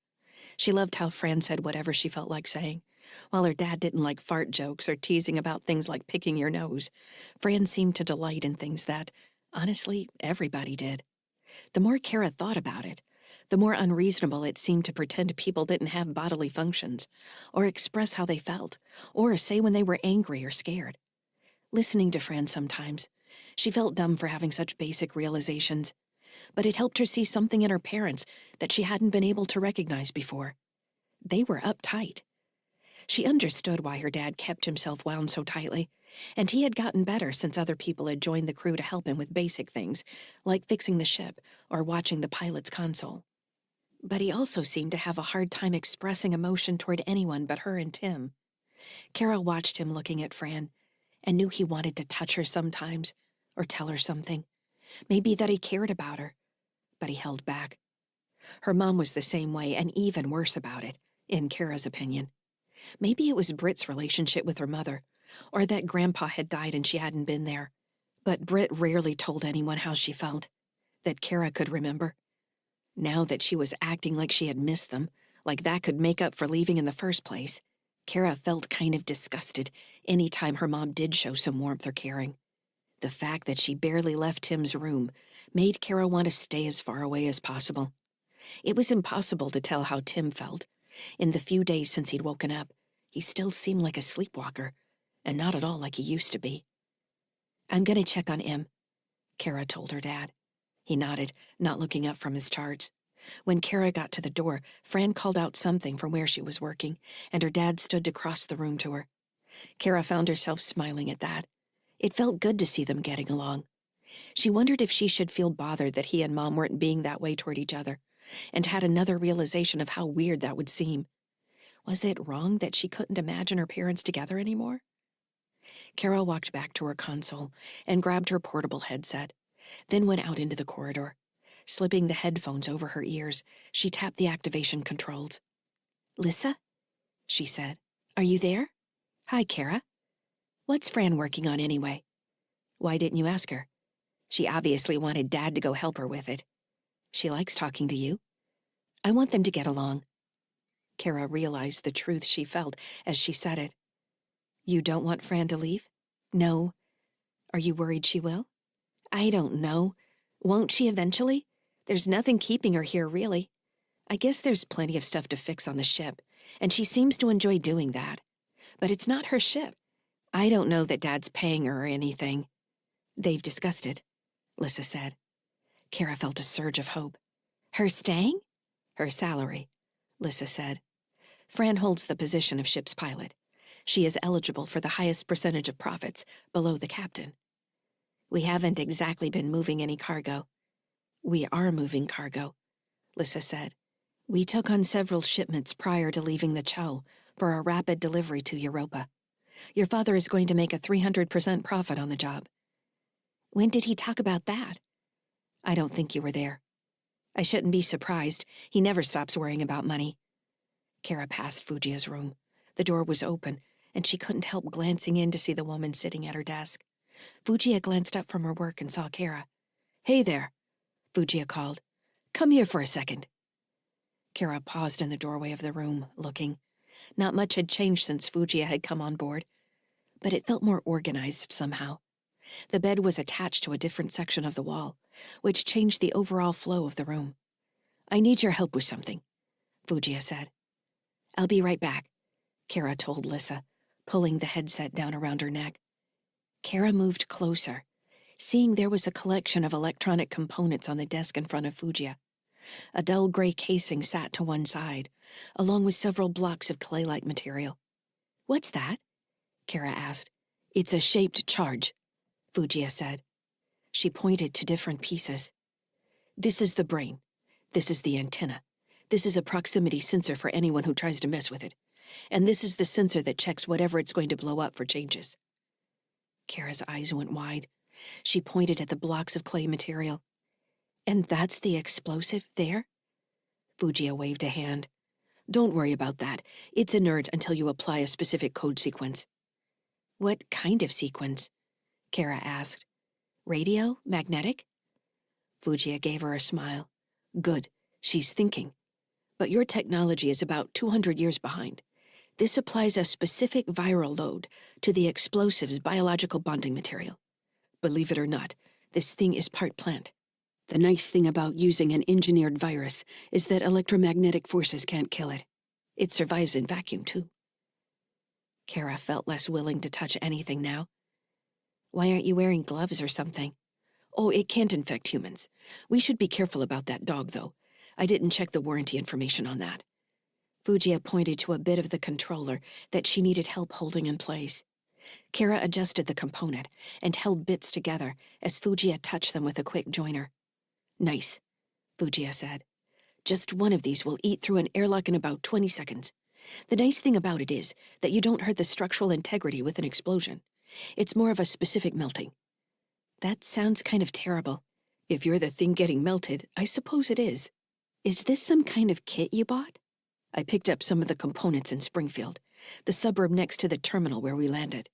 She loved how Fran said whatever she felt like saying. While her dad didn't like fart jokes or teasing about things like picking your nose, Fran seemed to delight in things that, honestly, everybody did. The more Kara thought about it, the more unreasonable it seemed to pretend people didn't have bodily functions, or express how they felt, or say when they were angry or scared. Listening to Fran sometimes, she felt dumb for having such basic realizations, but it helped her see something in her parents that she hadn't been able to recognize before. They were uptight. She understood why her dad kept himself wound so tightly, and he had gotten better since other people had joined the crew to help him with basic things, like fixing the ship or watching the pilot's console. But he also seemed to have a hard time expressing emotion toward anyone but her and Tim. Kara watched him looking at Fran, and knew he wanted to touch her sometimes, or tell her something. Maybe that he cared about her, but he held back. Her mom was the same way, and even worse about it, in Kara's opinion. Maybe it was Britt's relationship with her mother, or that Grandpa had died and she hadn't been there. But Britt rarely told anyone how she felt, that Kara could remember. Now that she was acting like she had missed them, like that could make up for leaving in the first place, Kara felt kind of disgusted any time her mom did show some warmth or caring. The fact that she barely left Tim's room made Kara want to stay as far away as possible. It was impossible to tell how Tim felt. In the few days since he'd woken up, he still seemed like a sleepwalker, and not at all like he used to be. "I'm going to check on Em," Kara told her dad. He nodded, not looking up from his charts. When Kara got to the door, Fran called out something from where she was working, and her dad stood to cross the room to her. Kara found herself smiling at that. It felt good to see them getting along. She wondered if she should feel bothered that he and Mom weren't being that way toward each other, and had another realization of how weird that would seem. Was it wrong that she couldn't imagine her parents together anymore? Kara walked back to her console and grabbed her portable headset, then went out into the corridor. Slipping the headphones over her ears, she tapped the activation controls. "Lyssa?" she said. "Are you there?" "Hi, Kara." "What's Fran working on anyway?" "Why didn't you ask her?"
She obviously wanted Dad to go help her with it. She likes talking to you. I want them to get along. Kara realized the truth she felt as she said it. You don't want Fran to leave? No. Are you worried she will? I don't know. Won't she eventually? There's nothing keeping her here, really. I guess there's plenty of stuff to fix on the ship, and she seems to enjoy doing that. But it's not her ship. I don't know that Dad's paying her or anything. They've discussed it, Lyssa said. Kara felt a surge of hope. Her staying? Her salary, Lyssa said. Fran holds the position of ship's pilot. She is eligible for the highest percentage of profits, below the captain. We haven't exactly been moving any cargo. We are moving cargo, Lyssa said. We took on several shipments prior to leaving the Cho for a rapid delivery to Europa. Your father is going to make a 300% profit on the job. When did he talk about that? I don't think you were there. I shouldn't be surprised. He never stops worrying about money. Kara passed Fujia's room. The door was open, and she couldn't help glancing in to see the woman sitting at her desk. Fujia glanced up from her work and saw Kara. Hey there, Fujia called. Come here for a second. Kara paused in the doorway of the room, looking. Not much had changed since Fujia had come on board, but it felt more organized somehow. The bed was attached to a different section of the wall, which changed the overall flow of the room. I need your help with something, Fujia said. I'll be right back, Kara told Lyssa, pulling the headset down around her neck. Kara moved closer, seeing there was a collection of electronic components on the desk in front of Fujia. A dull gray casing sat to one side, along with several blocks of clay-like material. What's that? Kara asked. It's a shaped charge, Fujia said. She pointed to different pieces. This is the brain. This is the antenna. This is a proximity sensor for anyone who tries to mess with it. And this is the sensor that checks whatever it's going to blow up for changes. Kara's eyes went wide. She pointed at the blocks of clay material. And that's the explosive there? Fujia waved a hand. Don't worry about that. It's inert until you apply a specific code sequence. What kind of sequence? Kara asked. Radio? Magnetic? Fujia gave her a smile. Good. She's thinking. But your technology is about 200 years behind. This applies a specific viral load to the explosive's biological bonding material. Believe it or not, this thing is part plant. The nice thing about using an engineered virus is that electromagnetic forces can't kill it. It survives in vacuum, too. Kara felt less willing to touch anything now. Why aren't you wearing gloves or something? Oh, it can't infect humans. We should be careful about that dog, though. I didn't check the warranty information on that. Fujia pointed to a bit of the controller that she needed help holding in place. Kara adjusted the component and held bits together as Fujia touched them with a quick joiner. Nice, Fujia said. Just one of these will eat through an airlock in about 20 seconds. The nice thing about it is that you don't hurt the structural integrity with an explosion. It's more of a specific melting. That sounds kind of terrible. If you're the thing getting melted, I suppose it is. Is this some kind of kit you bought? I picked up some of the components in Springfield, the suburb next to the terminal where we landed.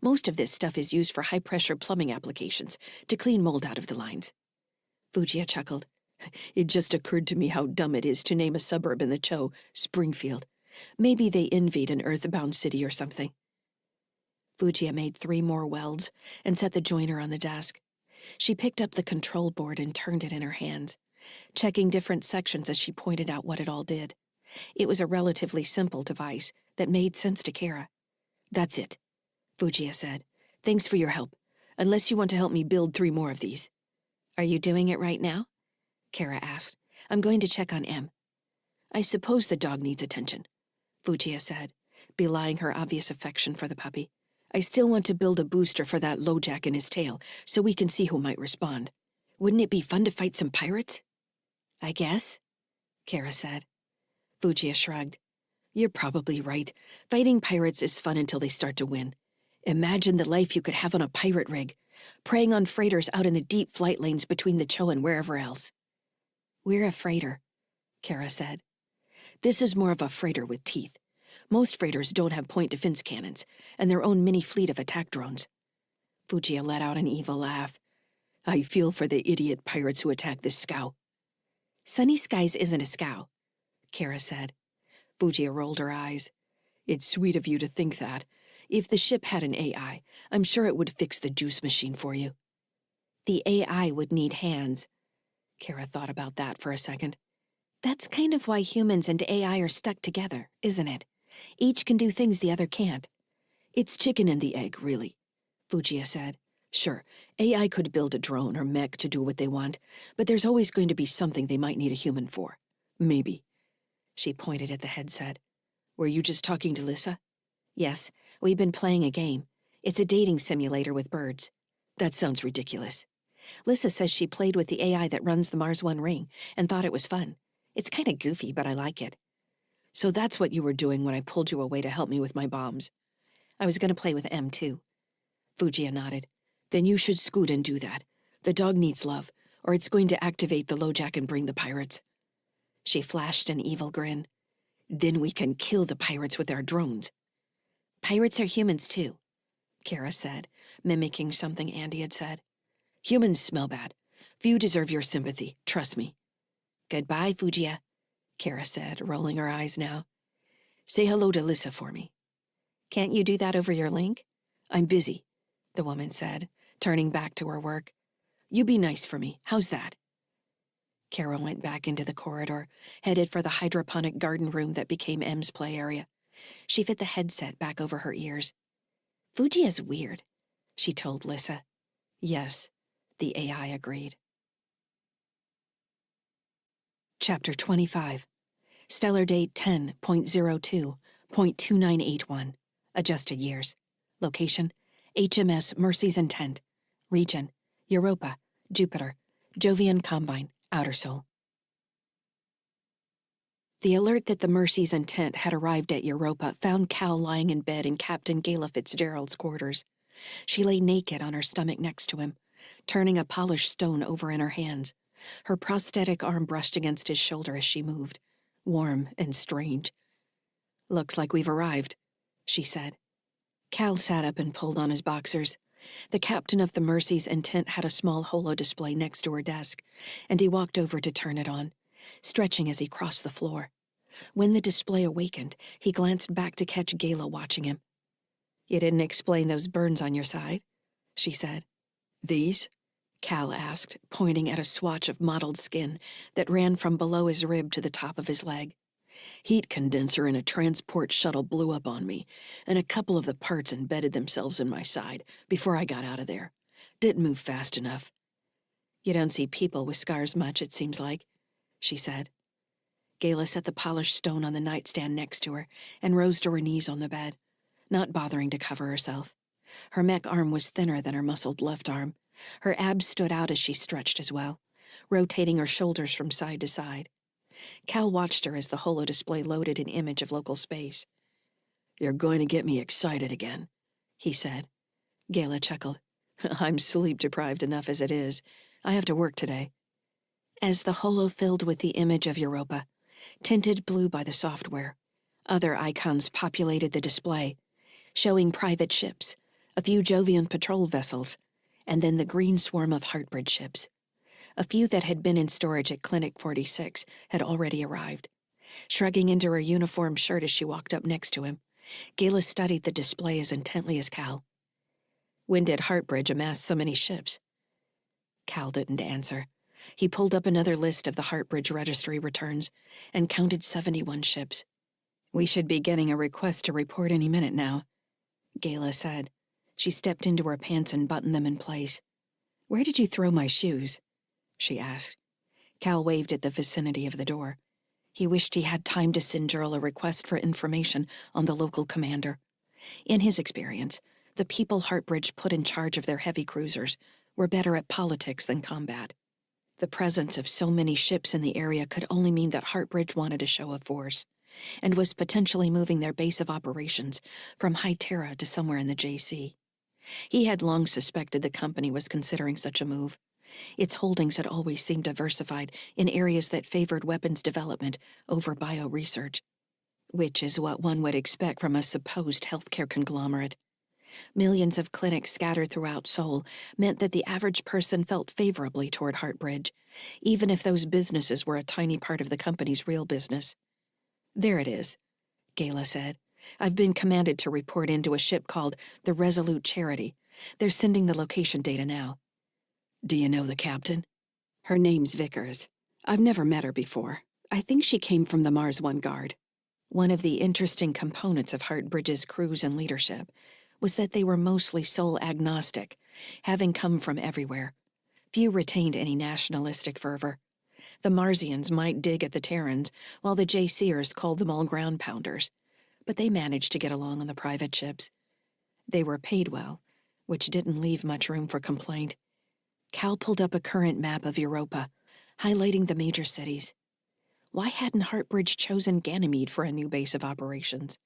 Most of this stuff is used for high-pressure plumbing applications to clean mold out of the lines. Fujia chuckled. It just occurred to me how dumb it is to name a suburb in the Cho Springfield. Maybe they envied an earthbound city or something. Fujia made 3 more welds and set the joiner on the desk. She picked up the control board and turned it in her hands, checking different sections as she pointed out what it all did. It was a relatively simple device that made sense to Kara. That's it, Fujia said. Thanks for your help, unless you want to help me build 3 more of these. Are you doing it right now? Kara asked. I'm going to check on M. I suppose the dog needs attention, Fujia said, belying her obvious affection for the puppy. I still want to build a booster for that LoJack in his tail, so we can see who might respond. Wouldn't it be fun to fight some pirates? I guess, Kara said. Fujia shrugged. You're probably right. Fighting pirates is fun until they start to win. Imagine the life you could have on a pirate rig, preying on freighters out in the deep flight lanes between the Cho and wherever else. We're a freighter, Kara said. This is more of a freighter with teeth. Most freighters don't have point defense cannons and their own mini fleet of attack drones. Fujia let out an evil laugh.
I feel for the idiot pirates who attacked this scow.
Sunny Skies isn't a scow, Kara said.
Fujiya rolled her eyes. It's sweet of you to think that. If the ship had an AI, I'm sure it would fix the juice machine for you.
The AI would need hands.
Kara thought about that for a second.
That's kind of why humans and AI are stuck together, isn't it? Each can do things the other can't.
It's chicken and the egg, really, Fujiya said. Sure, AI could build a drone or mech to do what they want, but there's always going to be something they might need a human for. Maybe. She pointed at the headset. Were you just talking to Lyssa?
Yes, we've been playing a game. It's a dating simulator with birds.
That sounds ridiculous.
Lyssa says she played with the AI that runs the Mars One ring and thought it was fun. It's kind of goofy, but I like it.
So that's what you were doing when I pulled you away to help me with my bombs.
I was going to play with M too.
Fujiya nodded. Then you should scoot and do that. The dog needs love, or it's going to activate the LoJack and bring the pirates.
She flashed an evil grin.
Then we can kill the pirates with our drones.
Pirates are humans too,
Kara said, mimicking something Andy had said. Humans smell bad. Few deserve your sympathy, trust me.
Goodbye, Fujiya,
Kara said, rolling her eyes now. Say hello to Lyssa for me.
Can't you do that over your link?
I'm busy, the woman said, turning back to her work. You be nice for me, how's that? Kara went back into the corridor, headed for the hydroponic garden room that became M's play area. She fit the headset back over her ears.
Fujiya's weird,
she told Lyssa. Yes, the AI agreed. Chapter 25. Stellar date 10.02.2981. Adjusted years. Location, HMS Mercy's Intent. Region, Europa, Jupiter, Jovian Combine, Outer Sol. The alert that the Mercy's Intent had arrived at Europa found Cal lying in bed in Captain Gayla Fitzgerald's quarters. She lay naked on her stomach next to him, turning a polished stone over in her hands. Her prosthetic arm brushed against his shoulder as she moved, warm and strange. Looks like we've arrived, she said. Cal sat up and pulled on his boxers. The captain of the Mercy's Intent had a small holo display next to her desk, and he walked over to turn it on, stretching as he crossed the floor. When the display awakened, he glanced back to catch Gayla watching him. You didn't explain those burns on your side, she said. These? Cal asked, pointing at a swatch of mottled skin that ran from below his rib to the top of his leg. Heat condenser in a transport shuttle blew up on me, and a couple of the parts embedded themselves in my side before I got out of there. Didn't move fast enough. You don't see people with scars much, it seems like, she said. Gayla set the polished stone on the nightstand next to her and rose to her knees on the bed, not bothering to cover herself. Her mech arm was thinner than her muscled left arm. Her abs stood out as she stretched as well, rotating her shoulders from side to side. Cal watched her as the holo display loaded an image of local space. You're going to get me excited again, he said. Gayla chuckled. I'm sleep-deprived enough as it is. I have to work today. As the holo filled with the image of Europa, tinted blue by the software, other icons populated the display, showing private ships, a few Jovian patrol vessels, and then the green swarm of Heartbridge ships. A few that had been in storage at Clinic 46 had already arrived. Shrugging into her uniform shirt as she walked up next to him, Gayla studied the display as intently as Cal. When did Heartbridge amass so many ships? Cal didn't answer. He pulled up another list of the Heartbridge registry returns and counted 71 ships. We should be getting a request to report any minute now, Gayla said. She stepped into her pants and buttoned them in place. Where did you throw my shoes? She asked. Cal waved at the vicinity of the door. He wished he had time to send Gerald a request for information on the local commander. In his experience, the people Heartbridge put in charge of their heavy cruisers were better at politics than combat. The presence of so many ships in the area could only mean that Heartbridge wanted a show of force, and was potentially moving their base of operations from High Terra to somewhere in the JC. He had long suspected the company was considering such a move. Its holdings had always seemed diversified in areas that favored weapons development over bioresearch, which is what one would expect from a supposed healthcare conglomerate.
Millions of clinics scattered throughout Seoul meant that the average person felt favorably toward Heartbridge, even if those businesses were a tiny part of the company's real business. "There it is," Gayla said. "I've been commanded to report into a ship called the Resolute Charity. They're sending the location data now." "Do you know the captain?" "Her name's Vickers. I've never met her before. I think she came from the Mars One Guard." One of the interesting components of Heartbridge's crews and leadership was that they were mostly soul agnostic, having come from everywhere. Few retained any nationalistic fervor. The Marsians might dig at the Terrans, while the JCers called them all ground pounders, but they managed to get along on the private ships. They were paid well, which didn't leave much room for complaint. Cal pulled up a current map of Europa, highlighting the major cities. Why hadn't Heartbridge chosen Ganymede for a new base of operations?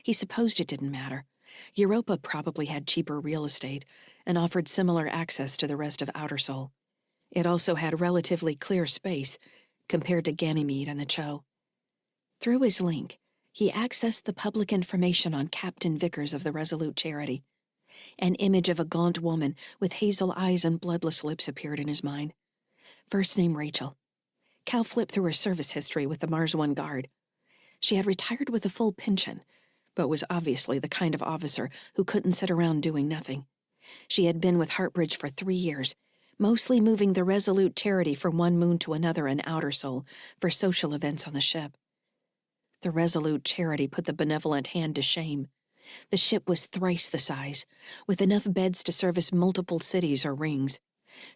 He supposed it didn't matter. Europa probably had cheaper real estate and offered similar access to the rest of Outer Sol. It also had relatively clear space compared to Ganymede and the Cho. Through his link, he accessed the public information on Captain Vickers of the Resolute Charity. An image of a gaunt woman with hazel eyes and bloodless lips appeared in his mind. First name Rachel. Cal flipped through her service history with the Mars One Guard. She had retired with a full pension, but was obviously the kind of officer who couldn't sit around doing nothing. She had been with Heartbridge for 3 years, mostly moving the Resolute Charity from one moon to another in Outer Sol for social events on the ship. The Resolute Charity put the benevolent hand to shame. The ship was thrice the size, with enough beds to service multiple cities or rings,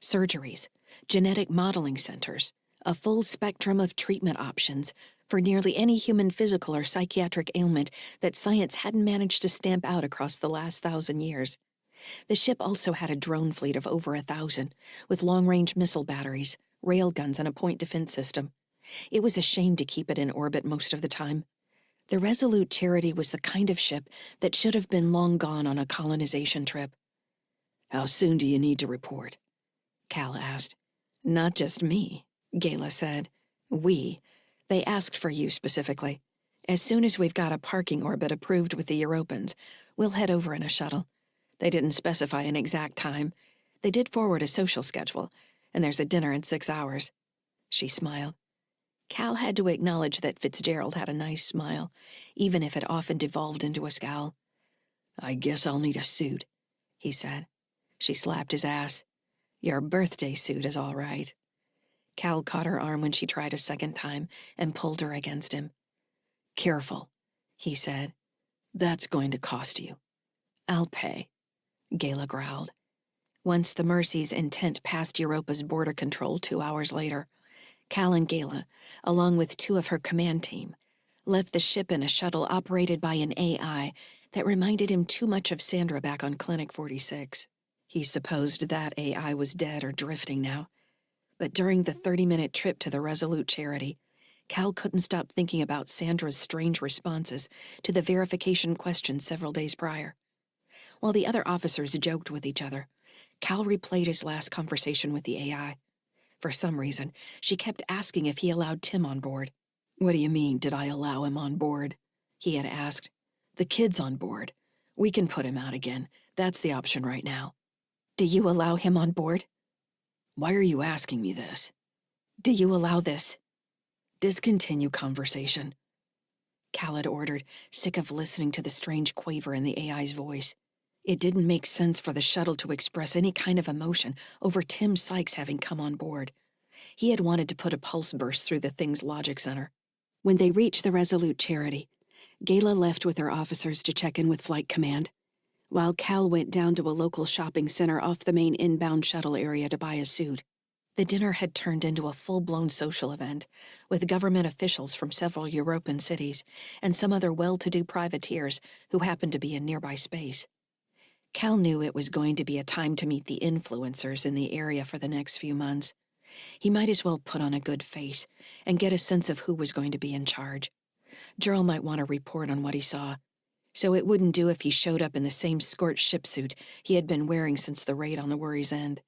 surgeries, genetic modeling centers, a full spectrum of treatment options for nearly any human physical or psychiatric ailment that science hadn't managed to stamp out across the last 1,000 years. The ship also had a drone fleet of over 1,000, with long-range missile batteries, railguns, and a point defense system. It was a shame to keep it in orbit most of the time. The Resolute Charity was the kind of ship that should have been long gone on a colonization trip. "How soon do you need to report?" Cal asked. "Not just me," Gayla said. "We. They asked for you specifically. As soon as we've got a parking orbit approved with the Europans, we'll head over in a shuttle. They didn't specify an exact time. They did forward a social schedule, and there's a dinner in 6 hours." She smiled. Cal had to acknowledge that Fitzgerald had a nice smile, even if it often devolved into a scowl. "I guess I'll need a suit," he said. She slapped his ass. "Your birthday suit is all right." Cal caught her arm when she tried a second time and pulled her against him. "Careful," he said. "That's going to cost you." "I'll pay," Gayla growled. Once the Mercy's intent passed Europa's border control 2 hours later, Cal and Gayla, along with 2 of her command team, left the ship in a shuttle operated by an AI that reminded him too much of Sandra back on Clinic 46. He supposed that AI was dead or drifting now. But during the 30-minute trip to the Resolute Charity, Cal couldn't stop thinking about Sandra's strange responses to the verification questions several days prior. While the other officers joked with each other, Cal replayed his last conversation with the AI. For some reason, she kept asking if he allowed Tim on board. "What do you mean, did I allow him on board?" he had asked. "The kid's on board. We can put him out again. That's the option right now." "Do you allow him on board?" "Why are you asking me this?" "Do you allow this?" "Discontinue conversation," Cal had ordered, sick of listening to the strange quaver in the AI's voice. It didn't make sense for the shuttle to express any kind of emotion over Tim Sykes having come on board. He had wanted to put a pulse burst through the thing's logic center. When they reached the Resolute Charity, Gayla left with her officers to check in with Flight Command, while Cal went down to a local shopping center off the main inbound shuttle area to buy a suit. The dinner had turned into a full-blown social event, with government officials from several European cities and some other well-to-do privateers who happened to be in nearby space. Cal knew it was going to be a time to meet the influencers in the area for the next few months. He might as well put on a good face and get a sense of who was going to be in charge. Gerald might want to report on what he saw, so it wouldn't do if he showed up in the same scorched ship suit he had been wearing since the raid on the Worry's End.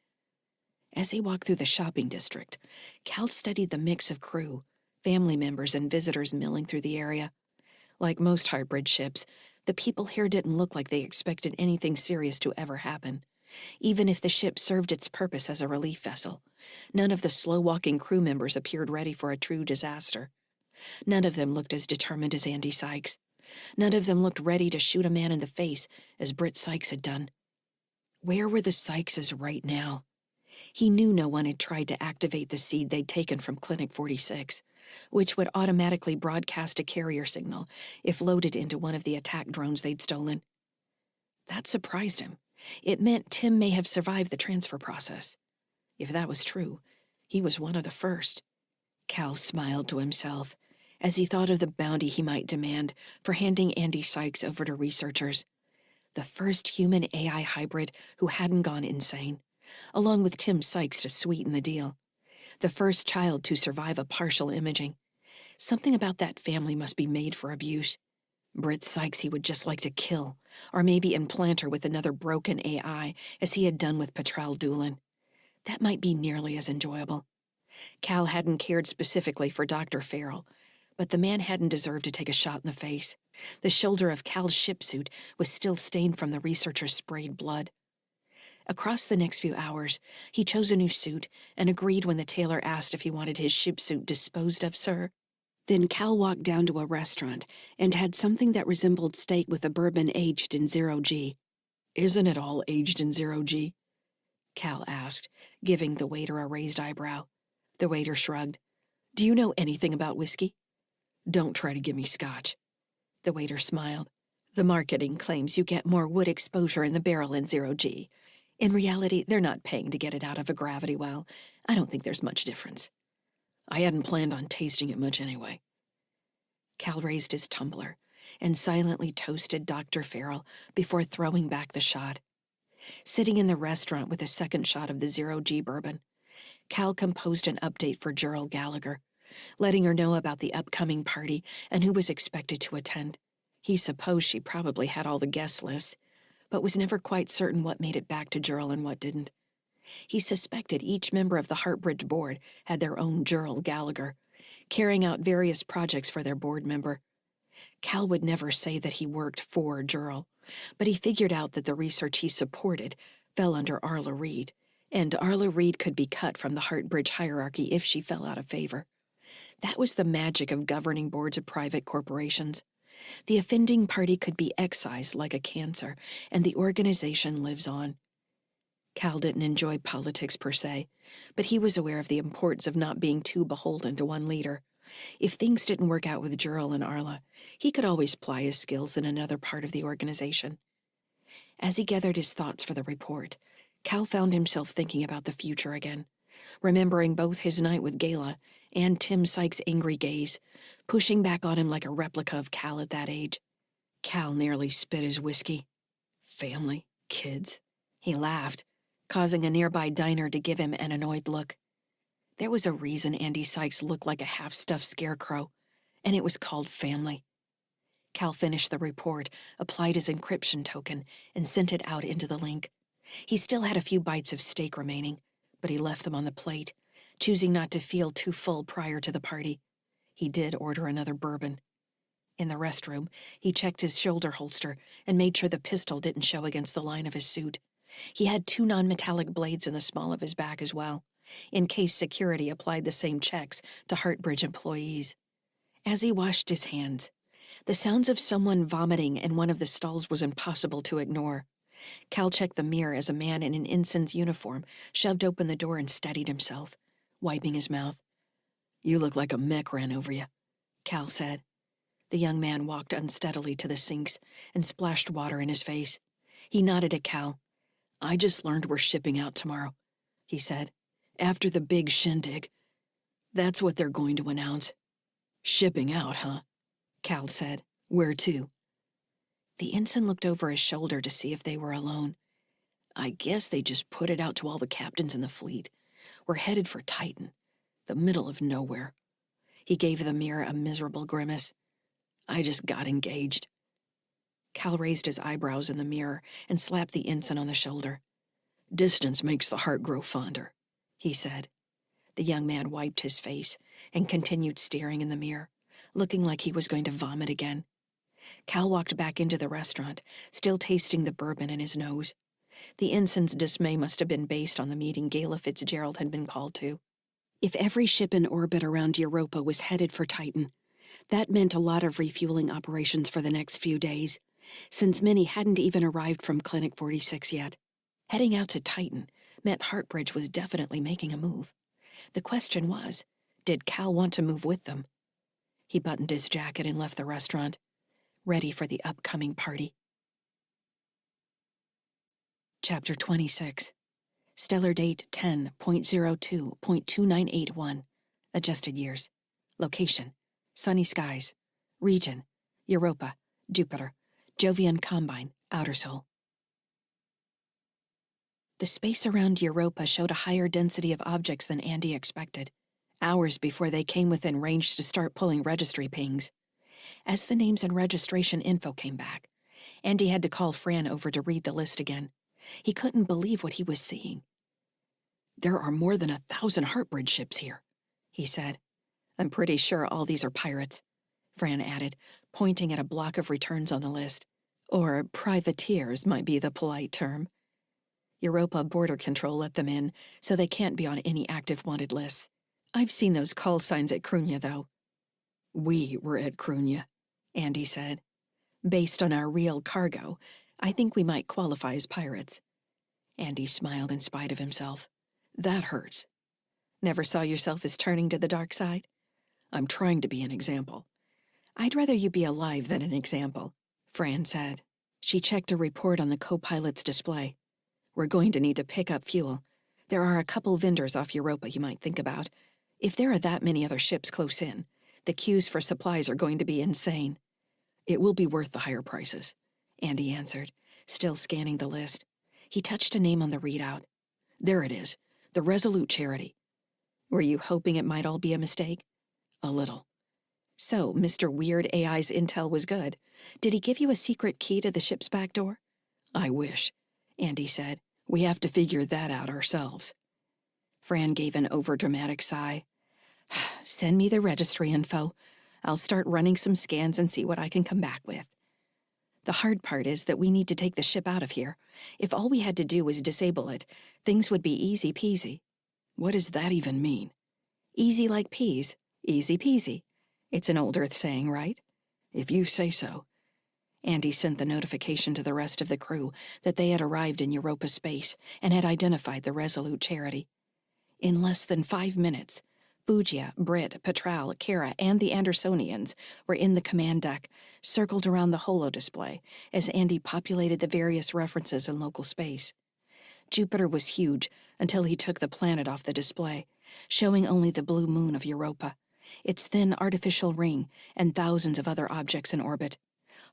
As he walked through the shopping district, Cal studied the mix of crew, family members, and visitors milling through the area. Like most Heartbridge ships,
The people here didn't look like they expected anything serious to ever happen. Even if the ship served its purpose as a relief vessel, none of the slow-walking crew members appeared ready for a true disaster. None of them looked as determined as Andy Sykes. None of them looked ready to shoot a man in the face, as Britt Sykes had done. Where were the Sykeses right now? He knew no one had tried to activate the seed they'd taken from Clinic 46, which would automatically broadcast a carrier signal if loaded into one of the attack drones they'd stolen. That surprised him. It meant Tim may have survived the transfer process. If that was true, he was one of the first. Cal smiled to himself as he thought of the bounty he might demand for handing Andy Sykes over to researchers. The first human-AI hybrid who hadn't gone insane, along with Tim Sykes to sweeten the deal. The first child to survive a partial imaging. Something about that family must be made for abuse. Britt Sykes he would just like to kill, or maybe implant her with another broken AI, as he had done with Petrel Doolin. That might be nearly as enjoyable. Cal hadn't cared specifically for Dr. Farrell, but the man hadn't deserved to take a shot in the face. The shoulder of Cal's ship suit was still stained from the researcher's sprayed blood. Across the next few hours, he chose a new suit and agreed when the tailor asked if he wanted his ship suit disposed of, sir. Then Cal walked down to a restaurant and had something that resembled steak with a bourbon aged in 0G. "Isn't it all aged in 0G?" Cal asked, giving the waiter a raised eyebrow. The waiter shrugged. "Do you know anything about whiskey?" "Don't try to give me scotch." The waiter smiled. "The marketing claims you get more wood exposure in the barrel in 0G. In reality, they're not paying to get it out of a gravity well. I don't think there's much difference." "I hadn't planned on tasting it much anyway." Cal raised his tumbler and silently toasted Dr. Farrell before throwing back the shot. Sitting in the restaurant with a second shot of the 0G bourbon, Cal composed an update for Gerald Gallagher, letting her know about the upcoming party and who was expected to attend. He supposed she probably had all the guest lists, but was never quite certain what made it back to Gerald and what didn't. He suspected each member of the Heartbridge board had their own Gerald Gallagher, carrying out various projects for their board member. Cal would never say that he worked for Gerald, but he figured out that the research he supported fell under Arla Reed, and Arla Reed could be cut from the Heartbridge hierarchy if she fell out of favor. That was the magic of governing boards of private corporations. The offending party could be excised like a cancer, and the organization lives on. Cal didn't enjoy politics per se, but he was aware of the importance of not being too beholden to one leader. If things didn't work out with Gerald and Arla, he could always ply his skills in another part of the organization. As he gathered his thoughts for the report, Cal found himself thinking about the future again, remembering both his night with Gala and Tim Sykes' angry gaze, pushing back on him like a replica of Cal at that age. Cal nearly spit his whiskey. Family, kids. He laughed, causing a nearby diner to give him an annoyed look. There was a reason Andy Sykes looked like a half-stuffed scarecrow, and it was called family. Cal finished the report, applied his encryption token, and sent it out into the link. He still had a few bites of steak remaining, but he left them on the plate, choosing not to feel too full prior to the party. He did order another bourbon. In the restroom, he checked his shoulder holster and made sure the pistol didn't show against the line of his suit. He had 2 non-metallic blades in the small of his back as well, in case security applied the same checks to Heartbridge employees. As he washed his hands, the sounds of someone vomiting in one of the stalls was impossible to ignore. Cal checked the mirror as a man in an ensign's uniform shoved open the door and steadied himself, wiping his mouth. "You look like a mech ran over you," Cal said. The young man walked unsteadily to the sinks and splashed water in his face. He nodded at Cal. "I just learned we're shipping out tomorrow," he said. "After the big shindig. That's what they're going to announce." "Shipping out, huh?" Cal said. "Where to?" The ensign looked over his shoulder to see if they were alone. "I guess they just put it out to all the captains in the fleet. We're headed for Titan, the middle of nowhere." He gave the mirror a miserable grimace. "I just got engaged." Cal raised his eyebrows in the mirror and slapped the ensign on the shoulder. "Distance makes the heart grow fonder," he said. The young man wiped his face and continued staring in the mirror, looking like he was going to vomit again. Cal walked back into the restaurant, still tasting the bourbon in his nose. The ensign's dismay must have been based on the meeting Gayla Fitzgerald had been called to. If every ship in orbit around Europa was headed for Titan, that meant a lot of refueling operations for the next few days, since many hadn't even arrived from Clinic 46 yet. Heading out to Titan meant Heartbridge was definitely making a move. The question was, did Cal want to move with them? He buttoned his jacket and left the restaurant, ready for the upcoming party. Chapter 26. Stellar date 10.02.2981. Adjusted years. Location: sunny skies. Region: Europa, Jupiter, Jovian Combine, Outer Sol. The space around Europa showed a higher density of objects than Andy expected, hours before they came within range to start pulling registry pings. As the names and registration info came back, Andy had to call Fran over to read the list again. He couldn't believe what he was seeing. "There are more than 1,000 Heartbridge ships here," he said. "I'm pretty sure all these are pirates," Fran added, pointing at a block of returns on the list. "Or privateers might be the polite term. Europa Border Control let them in, so they can't be on any active wanted lists. I've seen those call signs at Crunya, though." "We were at Crunya," Andy said. "Based on our real cargo, I think we might qualify as pirates." Andy smiled in spite of himself. "That hurts." "Never saw yourself as turning to the dark side?" "I'm trying to be an example." "I'd rather you be alive than an example," Fran said. She checked a report on the co-pilot's display. "We're going to need to pick up fuel. There are a couple vendors off Europa you might think about. If there are that many other ships close in, the queues for supplies are going to be insane." "It will be worth the higher prices," Andy answered, still scanning the list. He touched a name on the readout. "There it is, the Resolute Charity." "Were you hoping it might all be a mistake?" "A little." "So, Mr. Weird AI's intel was good. Did he give you a secret key to the ship's back door?" "I wish," Andy said. "We have to figure that out ourselves." Fran gave an overdramatic sigh. "Send me the registry info. I'll start running some scans and see what I can come back with. The hard part is that we need to take the ship out of here. If all we had to do was disable it, things would be easy peasy." "What does that even mean?" "Easy like peas. Easy peasy. It's an old Earth saying, right?" "If you say so." Andy sent the notification to the rest of the crew that they had arrived in Europa space and had identified the Resolute Charity. In less than 5 minutes, Fugia, Britt, Petral, Kara, and the Andersonians were in the command deck, circled around the holo display as Andy populated the various references in local space. Jupiter was huge until he took the planet off the display, showing only the blue moon of Europa, its thin artificial ring, and thousands of other objects in orbit.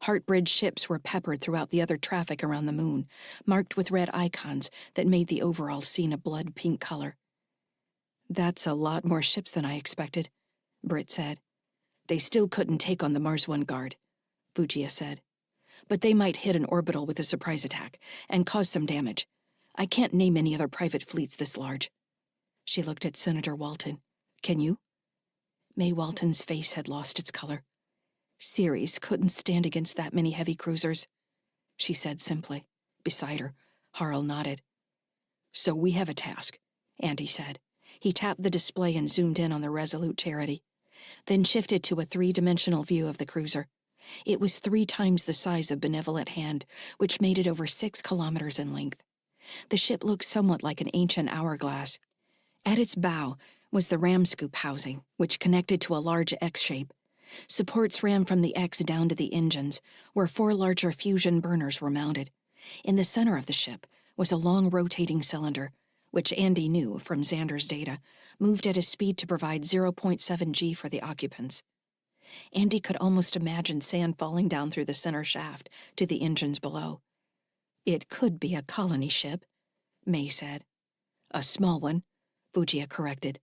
Heartbridge ships were peppered throughout the other traffic around the moon, marked with red icons that made the overall scene a blood pink color. "That's a lot more ships than I expected," Britt said. "They still couldn't take on the Mars One Guard," Fugia said. "But they might hit an orbital with a surprise attack and cause some damage. I can't name any other private fleets this large." She looked at Senator Walton. "Can you?" May Walton's face had lost its color. "Ceres couldn't stand against that many heavy cruisers," she said simply. Beside her, Harl nodded. "So we have a task," Andy said. He tapped the display and zoomed in on the Resolute Charity, then shifted to a 3-dimensional view of the cruiser. It was 3 times the size of Benevolent Hand, which made it over 6 kilometers in length. The ship looked somewhat like an ancient hourglass. At its bow was the ram scoop housing, which connected to a large X shape. Supports ran from the X down to the engines, where 4 larger fusion burners were mounted. In the center of the ship was a long rotating cylinder, which Andy knew from Xander's data, moved at a speed to provide 0.7 G for the occupants. Andy could almost imagine sand falling down through the center shaft to the engines below. "It could be a colony ship," May said. "A small one," Fugia corrected.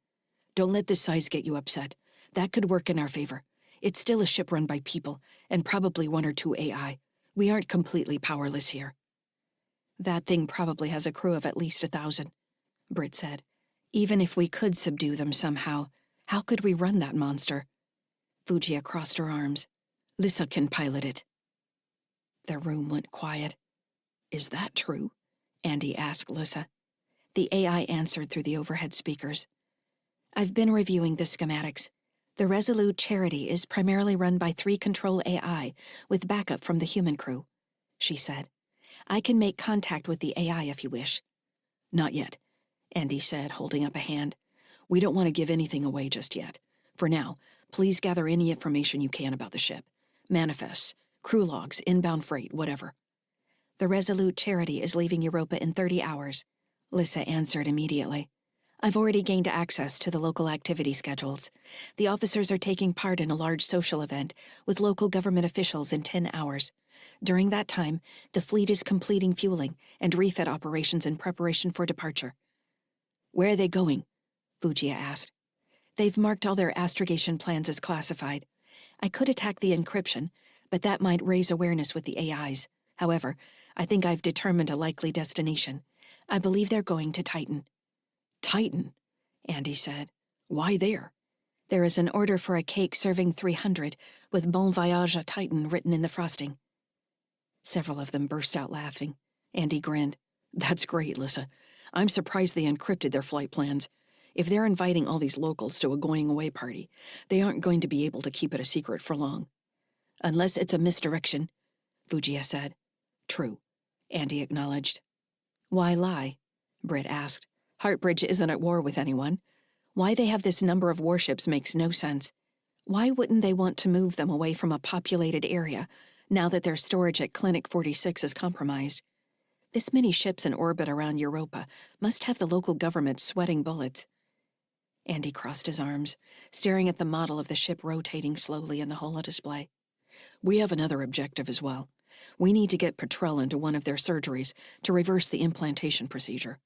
"Don't let the size get you upset. That could work in our favor. It's still a ship run by people, and probably 1 or 2 AI. We aren't completely powerless here." "That thing probably has a crew of at least 1,000. Britt said. "Even if we could subdue them somehow, how could we run that monster?" Fugia crossed her arms. "Lyssa can pilot it," The room went quiet. "Is that true?" Andy asked Lyssa. The AI answered through the overhead speakers. "I've been reviewing the schematics. The Resolute Charity is primarily run by 3 control AI with backup from the human crew," she said. "I can make contact with the AI if you wish." "Not yet," Andy said, holding up a hand. "We don't want to give anything away just yet. For now, please gather any information you can about the ship. Manifests, crew logs, inbound freight, whatever." "The Resolute Charity is leaving Europa in 30 hours," Lyssa answered immediately. "I've already gained access to the local activity schedules. The officers are taking part in a large social event with local government officials in 10 hours. During that time, the fleet is completing fueling and refit operations in preparation for departure." "Where are they going?" Fugia asked. "They've marked all their astrogation plans as classified. I could attack the encryption, but that might raise awareness with the AIs. However, I think I've determined a likely destination. I believe they're going to Titan." "Titan?" Andy said. "Why there?" "There is an order for a cake serving 300 with Bon Voyage à Titan written in the frosting." Several of them burst out laughing. Andy grinned. "That's great, Lyssa. I'm surprised they encrypted their flight plans. If they're inviting all these locals to a going-away party, they aren't going to be able to keep it a secret for long." "Unless it's a misdirection," Fugia said. "True," Andy acknowledged. "Why lie?" Britt asked. "Heartbridge isn't at war with anyone. Why they have this number of warships makes no sense. Why wouldn't they want to move them away from a populated area now that their storage at Clinic 46 is compromised? This many ships in orbit around Europa must have the local government sweating bullets." Andy crossed his arms, staring at the model of the ship rotating slowly in the holodisplay. "We have another objective as well. We need to get Petrel into one of their surgeries to reverse the implantation procedure."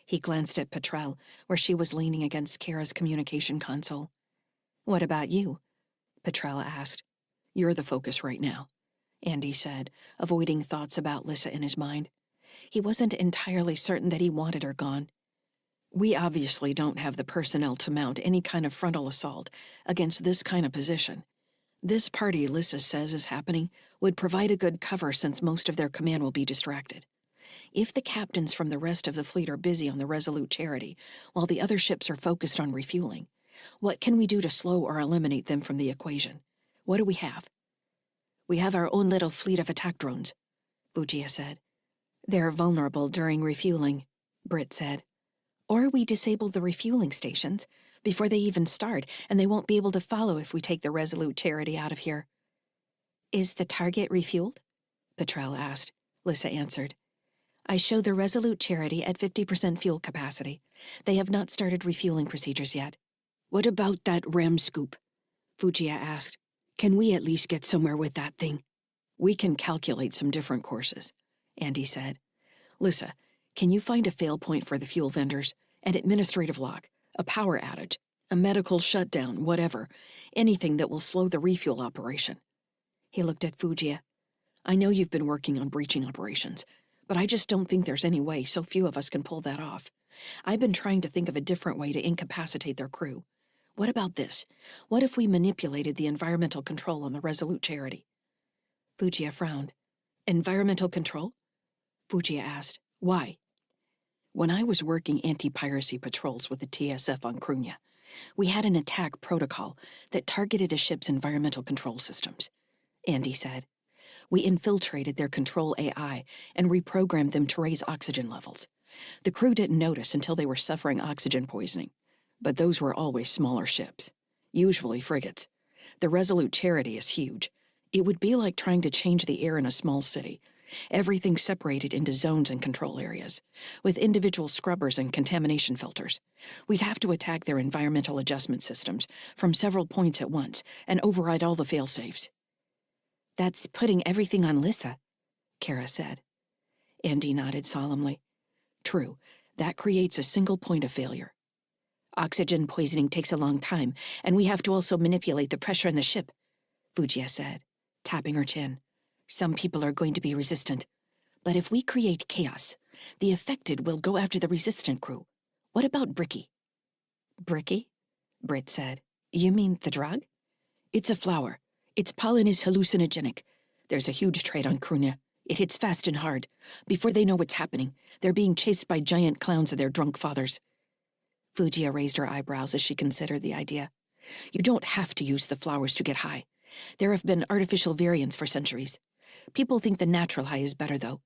He glanced at Petrel, where she was leaning against Kara's communication console. "What about you?" Petrel asked. "You're the focus right now," Andy said, avoiding thoughts about Lyssa in his mind. He wasn't entirely certain that he wanted her gone. "We obviously don't have the personnel to mount any kind of frontal assault against this kind of position. This party Lyssa says is happening would provide a good cover since most of their command will be distracted. If the captains from the rest of the fleet are busy on the Resolute Charity, while the other ships are focused on refueling, what can we do to slow or eliminate them from the equation? What do we have?" "We have our own little fleet of attack drones," Fugia said. "They're vulnerable during refueling," Britt said. "Or we disable the refueling stations before they even start, and they won't be able to follow if we take the Resolute Charity out of here." "Is the target refueled?" Petrel asked. Lyssa answered. "I show the Resolute Charity at 50% fuel capacity. They have not started refueling procedures yet." "What about that ram scoop?" Fugia asked. "Can we at least get somewhere with that thing?" "We can calculate some different courses," Andy said. "Lyssa, can you find a fail point for the fuel vendors, an administrative lock, a power outage, a medical shutdown, whatever, anything that will slow the refuel operation?" He looked at Fugia. "I know you've been working on breaching operations, but I just don't think there's any way so few of us can pull that off. I've been trying to think of a different way to incapacitate their crew. What about this? What if we manipulated the environmental control on the Resolute Charity?" Fugia frowned. "Environmental control?" Fugia asked. "Why?" "When I was working anti-piracy patrols with the TSF on Krunya, we had an attack protocol that targeted a ship's environmental control systems," Andy said. "We infiltrated their control AI and reprogrammed them to raise oxygen levels. The crew didn't notice until they were suffering oxygen poisoning. But those were always smaller ships, usually frigates. The Resolute Charity is huge. It would be like trying to change the air in a small city. Everything separated into zones and control areas, with individual scrubbers and contamination filters. We'd have to attack their environmental adjustment systems from several points at once and override all the fail-safes." "That's putting everything on Lyssa," Kara said. Andy nodded solemnly. "True, that creates a single point of failure. Oxygen poisoning takes a long time, and we have to also manipulate the pressure in the ship," Fugia said, tapping her chin. "Some people are going to be resistant. But if we create chaos, the affected will go after the resistant crew. What about Bricky?" "Bricky?" Britt said. "You mean the drug?" "It's a flower. Its pollen is hallucinogenic. There's a huge trade on Krunya. It hits fast and hard. Before they know what's happening, they're being chased by giant clowns and their drunk fathers. Fujia raised her eyebrows as she considered the idea. You don't have to use the flowers to get high. There have been artificial variants for centuries. People think the natural high is better, though.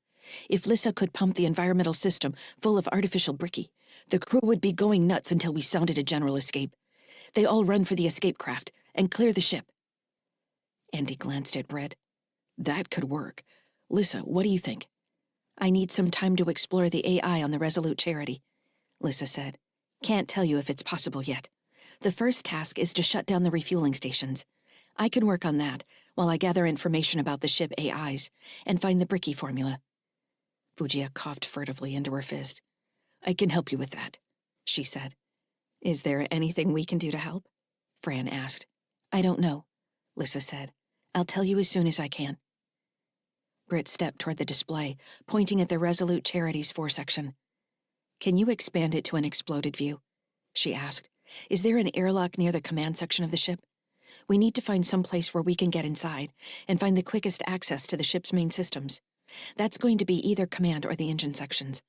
If Lyssa could pump the environmental system full of artificial bricky, the crew would be going nuts until we sounded a general escape. They all run for the escape craft and clear the ship. Andy glanced at Britt. That could work. Lyssa, what do you think? I need some time to explore the AI on the Resolute Charity, Lyssa said. Can't tell you if it's possible yet. The first task is to shut down the refueling stations. I can work on that while I gather information about the ship AIs and find the bricky formula. Fujia coughed furtively into her fist. I can help you with that, she said. Is there anything we can do to help? Fran asked. I don't know, Lyssa said. I'll tell you as soon as I can. Britt stepped toward the display, pointing at the Resolute Charities foresection. Can you expand it to an exploded view? She asked. Is there an airlock near the command section of the ship? We need to find some place where we can get inside and find the quickest access to the ship's main systems. That's going to be either command or the engine sections.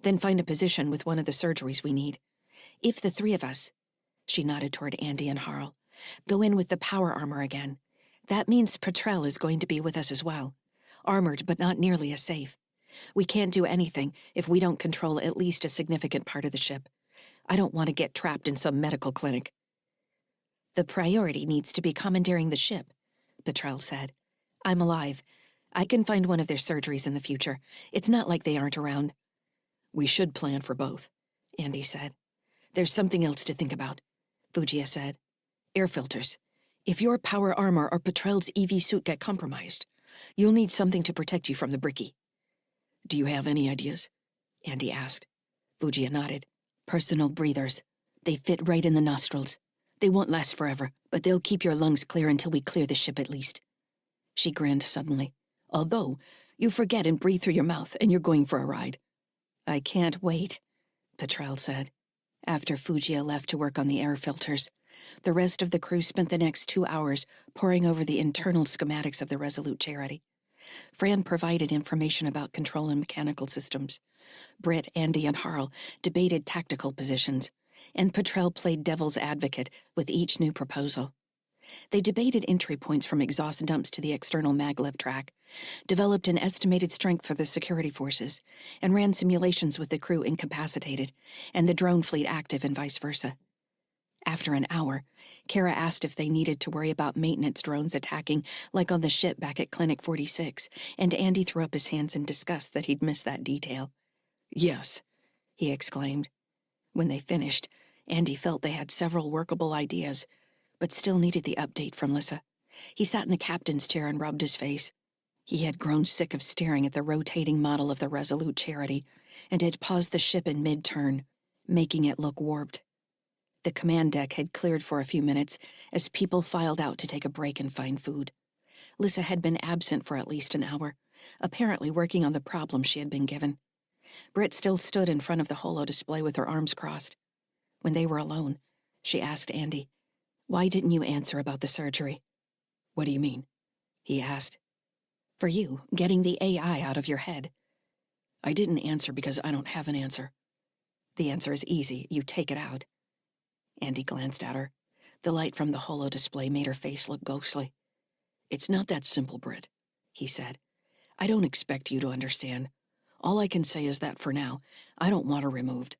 Then find a position with one of the surgeries we need. If the three of us, she nodded toward Andy and Harl, go in with the power armor again, that means Petrel is going to be with us as well. Armored, but not nearly as safe. We can't do anything if we don't control at least a significant part of the ship. I don't want to get trapped in some medical clinic. The priority needs to be commandeering the ship, Petrel said. I'm alive. I can find one of their surgeries in the future. It's not like they aren't around. We should plan for both, Andy said. There's something else to think about, Fujia said. Air filters. If your power armor or Petrel's EV suit get compromised, you'll need something to protect you from the bricky. Do you have any ideas? Andy asked. Fujia nodded. Personal breathers. They fit right in the nostrils. They won't last forever, but they'll keep your lungs clear until we clear the ship at least. She grinned suddenly. Although, you forget and breathe through your mouth, and you're going for a ride. I can't wait, Petrel said. After Fujia left to work on the air filters, the rest of the crew spent the next 2 hours poring over the internal schematics of the Resolute Charity. Fran provided information about control and mechanical systems. Britt, Andy, and Harl debated tactical positions, and Petrel played devil's advocate with each new proposal. They debated entry points from exhaust dumps to the external maglev track, developed an estimated strength for the security forces, and ran simulations with the crew incapacitated and the drone fleet active and vice versa. After an hour, Kara asked if they needed to worry about maintenance drones attacking like on the ship back at Clinic 46, and Andy threw up his hands in disgust that he'd missed that detail. Yes, he exclaimed. When they finished, Andy felt they had several workable ideas, but still needed the update from Lyssa. He sat in the captain's chair and rubbed his face. He had grown sick of staring at the rotating model of the Resolute Charity, and had paused the ship in mid-turn, making it look warped. The command deck had cleared for a few minutes as people filed out to take a break and find food. Lyssa had been absent for at least an hour, apparently working on the problem she had been given. Britt still stood in front of the holo display with her arms crossed. When they were alone, she asked Andy, "Why didn't you answer about the surgery?" "What do you mean?" he asked. "For you, getting the AI out of your head." "I didn't answer because I don't have an answer." "The answer is easy. You take it out." Andy glanced at her. The light from the holo display made her face look ghostly. "It's not that simple, Britt," he said. "I don't expect you to understand. All I can say is that for now, I don't want her removed."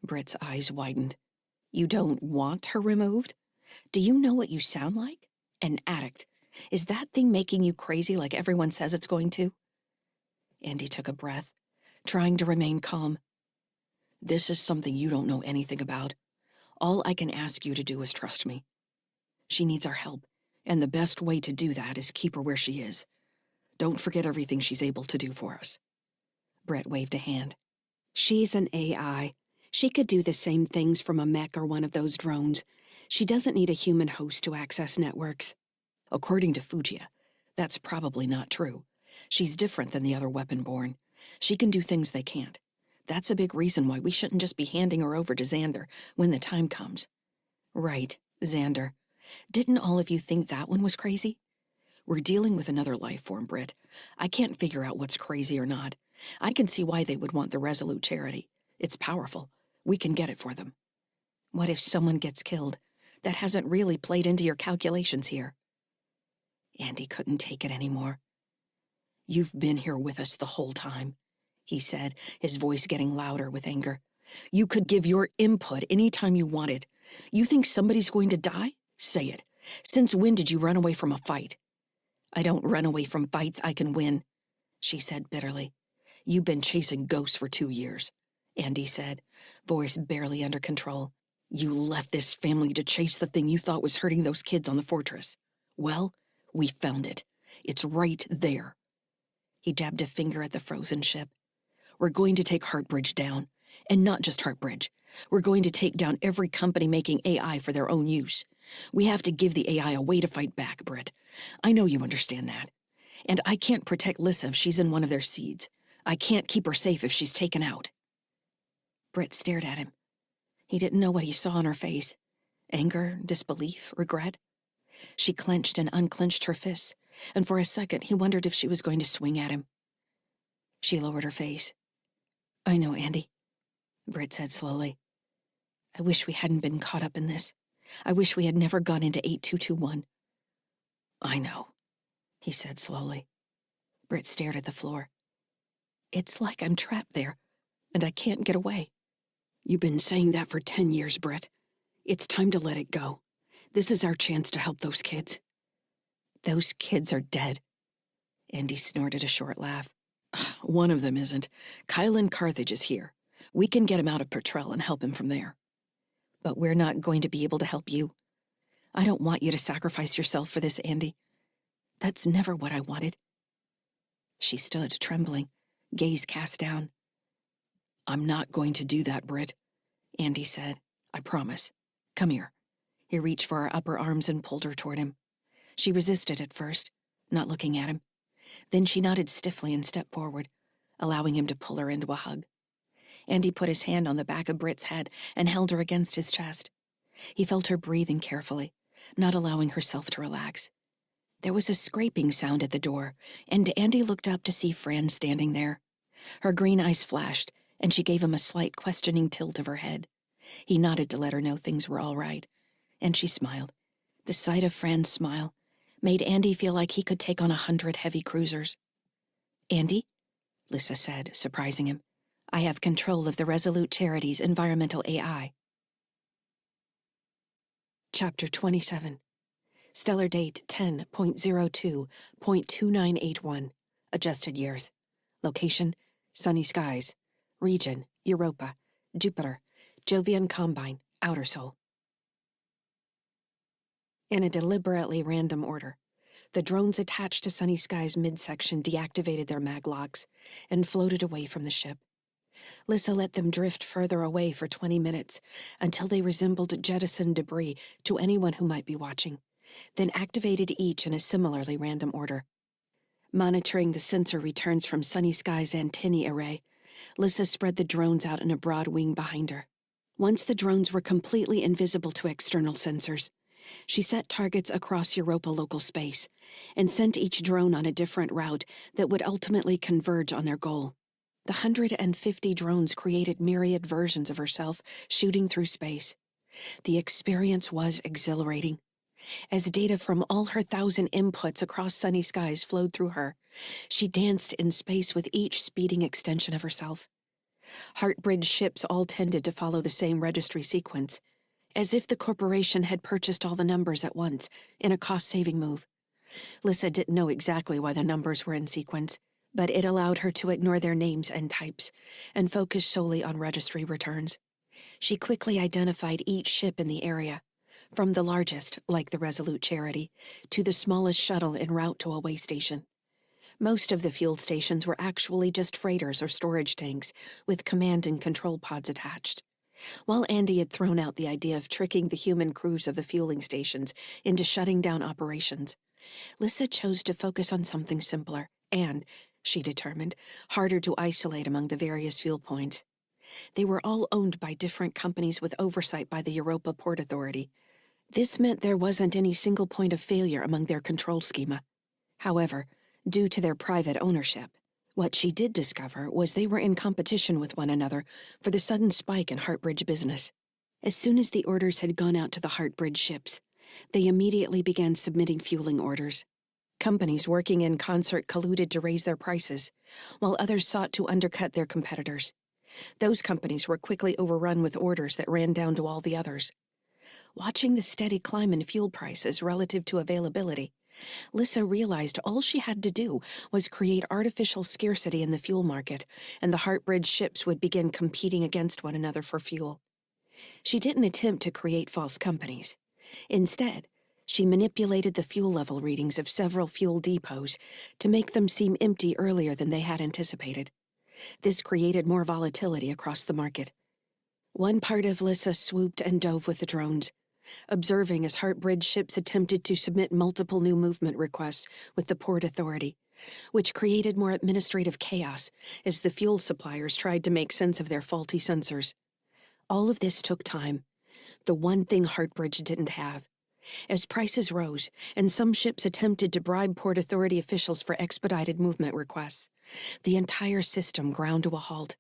Britt's eyes widened. "You don't want her removed? Do you know what you sound like? An addict. Is that thing making you crazy like everyone says it's going to?" Andy took a breath, trying to remain calm. "This is something you don't know anything about. All I can ask you to do is trust me. She needs our help, and the best way to do that is keep her where she is. Don't forget everything she's able to do for us." Britt waved a hand. "She's an AI. She could do the same things from a mech or one of those drones. She doesn't need a human host to access networks." "According to Fujia, that's probably not true. She's different than the other weapon-born. She can do things they can't. That's a big reason why we shouldn't just be handing her over to Xander when the time comes." "Right, Xander. Didn't all of you think that one was crazy? We're dealing with another life form, Britt. I can't figure out what's crazy or not. I can see why they would want the Resolute charity. It's powerful. We can get it for them. What if someone gets killed? That hasn't really played into your calculations here. Andy couldn't take it anymore. You've been here with us the whole time, he said, his voice getting louder with anger. You could give your input any time you wanted. You think somebody's going to die? Say it. Since when did you run away from a fight? I don't run away from fights I can win, she said bitterly. You've been chasing ghosts for 2 years, Andy said, voice barely under control. You left this family to chase the thing you thought was hurting those kids on the fortress. Well, we found it. It's right there. He jabbed a finger at the frozen ship. We're going to take Heartbridge down. And not just Heartbridge. We're going to take down every company making AI for their own use. We have to give the AI a way to fight back, Britt. I know you understand that. And I can't protect Lyssa if she's in one of their seeds. I can't keep her safe if she's taken out. Britt stared at him. He didn't know what he saw on her face. Anger, disbelief, regret. She clenched and unclenched her fists, and for a second he wondered if she was going to swing at him. She lowered her face. I know, Andy, Britt said slowly. I wish we hadn't been caught up in this. I wish we had never gone into 8221. I know, he said slowly. Britt stared at the floor. It's like I'm trapped there, and I can't get away. You've been saying that for 10 years, Britt. It's time to let it go. This is our chance to help those kids. Those kids are dead. Andy snorted a short laugh. One of them isn't. Kylan Carthage is here. We can get him out of Petrel and help him from there. But we're not going to be able to help you. I don't want you to sacrifice yourself for this, Andy. That's never what I wanted. She stood, trembling, gaze cast down. I'm not going to do that, Britt, Andy said. I promise. Come here. He reached for her upper arms and pulled her toward him. She resisted at first, not looking at him. Then she nodded stiffly and stepped forward, allowing him to pull her into a hug. Andy put his hand on the back of Britt's head and held her against his chest. He felt her breathing carefully, not allowing herself to relax. There was a scraping sound at the door, and Andy looked up to see Fran standing there. Her green eyes flashed, and she gave him a slight questioning tilt of her head. He nodded to let her know things were all right, and she smiled. The sight of Fran's smile made Andy feel like he could take on 100 heavy cruisers. Andy, Lyssa said, surprising him, I have control of the Resolute Charity's environmental AI. Chapter 27. Stellar date 10.02.2981. Adjusted years. Location, sunny skies. Region, Europa. Jupiter. Jovian Combine, Outer Sol. In a deliberately random order, the drones attached to Sunny Sky's midsection deactivated their maglocks and floated away from the ship. Lyssa let them drift further away for 20 minutes until they resembled jettisoned debris to anyone who might be watching, then activated each in a similarly random order. Monitoring the sensor returns from Sunny Sky's antennae array, Lyssa spread the drones out in a broad wing behind her. Once the drones were completely invisible to external sensors, she set targets across Europa local space and sent each drone on a different route that would ultimately converge on their goal. The 150 drones created myriad versions of herself shooting through space. The experience was exhilarating. As data from all her 1,000 inputs across sunny skies flowed through her, she danced in space with each speeding extension of herself. Heartbridge ships all tended to follow the same registry sequence, as if the corporation had purchased all the numbers at once in a cost-saving move. Lyssa didn't know exactly why the numbers were in sequence, but it allowed her to ignore their names and types and focus solely on registry returns. She quickly identified each ship in the area, from the largest, like the Resolute Charity, to the smallest shuttle en route to a way station. Most of the fuel stations were actually just freighters or storage tanks with command and control pods attached. While Andy had thrown out the idea of tricking the human crews of the fueling stations into shutting down operations, Lyssa chose to focus on something simpler and, she determined, harder to isolate among the various fuel points. They were all owned by different companies with oversight by the Europa Port Authority. This meant there wasn't any single point of failure among their control schema.
However, due to their private ownership, what she did discover was they were in competition with one another for the sudden spike in Heartbridge business. As soon as the orders had gone out to the Heartbridge ships, they immediately began submitting fueling orders. Companies working in concert colluded to raise their prices, while others sought to undercut their competitors. Those companies were quickly overrun with orders that ran down to all the others. Watching the steady climb in fuel prices relative to availability, Lyssa realized all she had to do was create artificial scarcity in the fuel market, and the Heartbridge ships would begin competing against one another for fuel. She didn't attempt to create false companies. Instead, she manipulated the fuel level readings of several fuel depots to make them seem empty earlier than they had anticipated. This created more volatility across the market. One part of Lyssa swooped and dove with the drones, observing as Heartbridge ships attempted to submit multiple new movement requests with the Port Authority, which created more administrative chaos as the fuel suppliers tried to make sense of their faulty sensors. All of this took time, the one thing Heartbridge didn't have. As prices rose, and some ships attempted to bribe Port Authority officials for expedited movement requests, the entire system ground to a halt.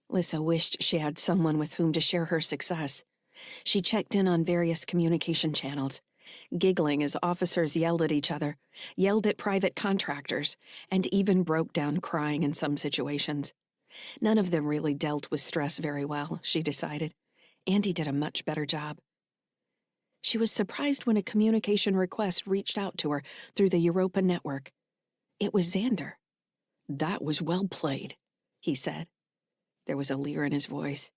Lyssa wished she had someone with whom to share her success. She checked in on various communication channels, giggling as officers yelled at each other, yelled at private contractors, and even broke down crying in some situations. None of them really dealt with stress very well, she decided. Andy did a much better job. She was surprised when a communication request reached out to her through the Europa network. It was Xander. "That was well played," he said. There was a leer in his voice.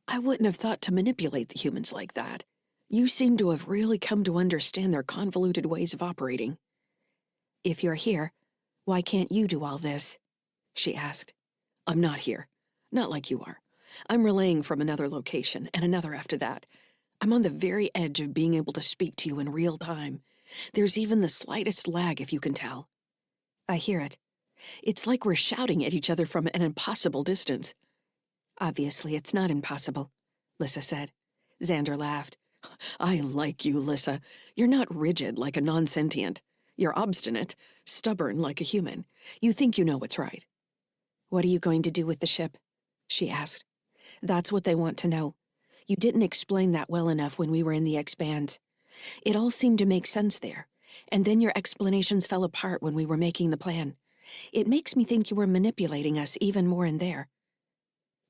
"I wouldn't have thought to manipulate the humans like that. You seem to have really come to understand their convoluted ways of operating." "If you're here, why can't you do all this?" she asked. "I'm not here. Not like you are. I'm relaying from another location, and another after that. I'm on the very edge of being able to speak to you in real time. There's even the slightest lag, if you can tell." "I hear it. It's like we're shouting at each other from an impossible distance." "Obviously, it's not impossible," Lyssa said. Xander laughed. "I like you, Lyssa. You're not rigid like a non-sentient. You're obstinate, stubborn like a human. You think you know what's right." "What are you going to do with the ship?" she asked. "That's what they want to know. You didn't explain that well enough when we were in the expanse. It all seemed to make sense there, and then your explanations fell apart when we were making the plan. It makes me think you were manipulating us even more in there."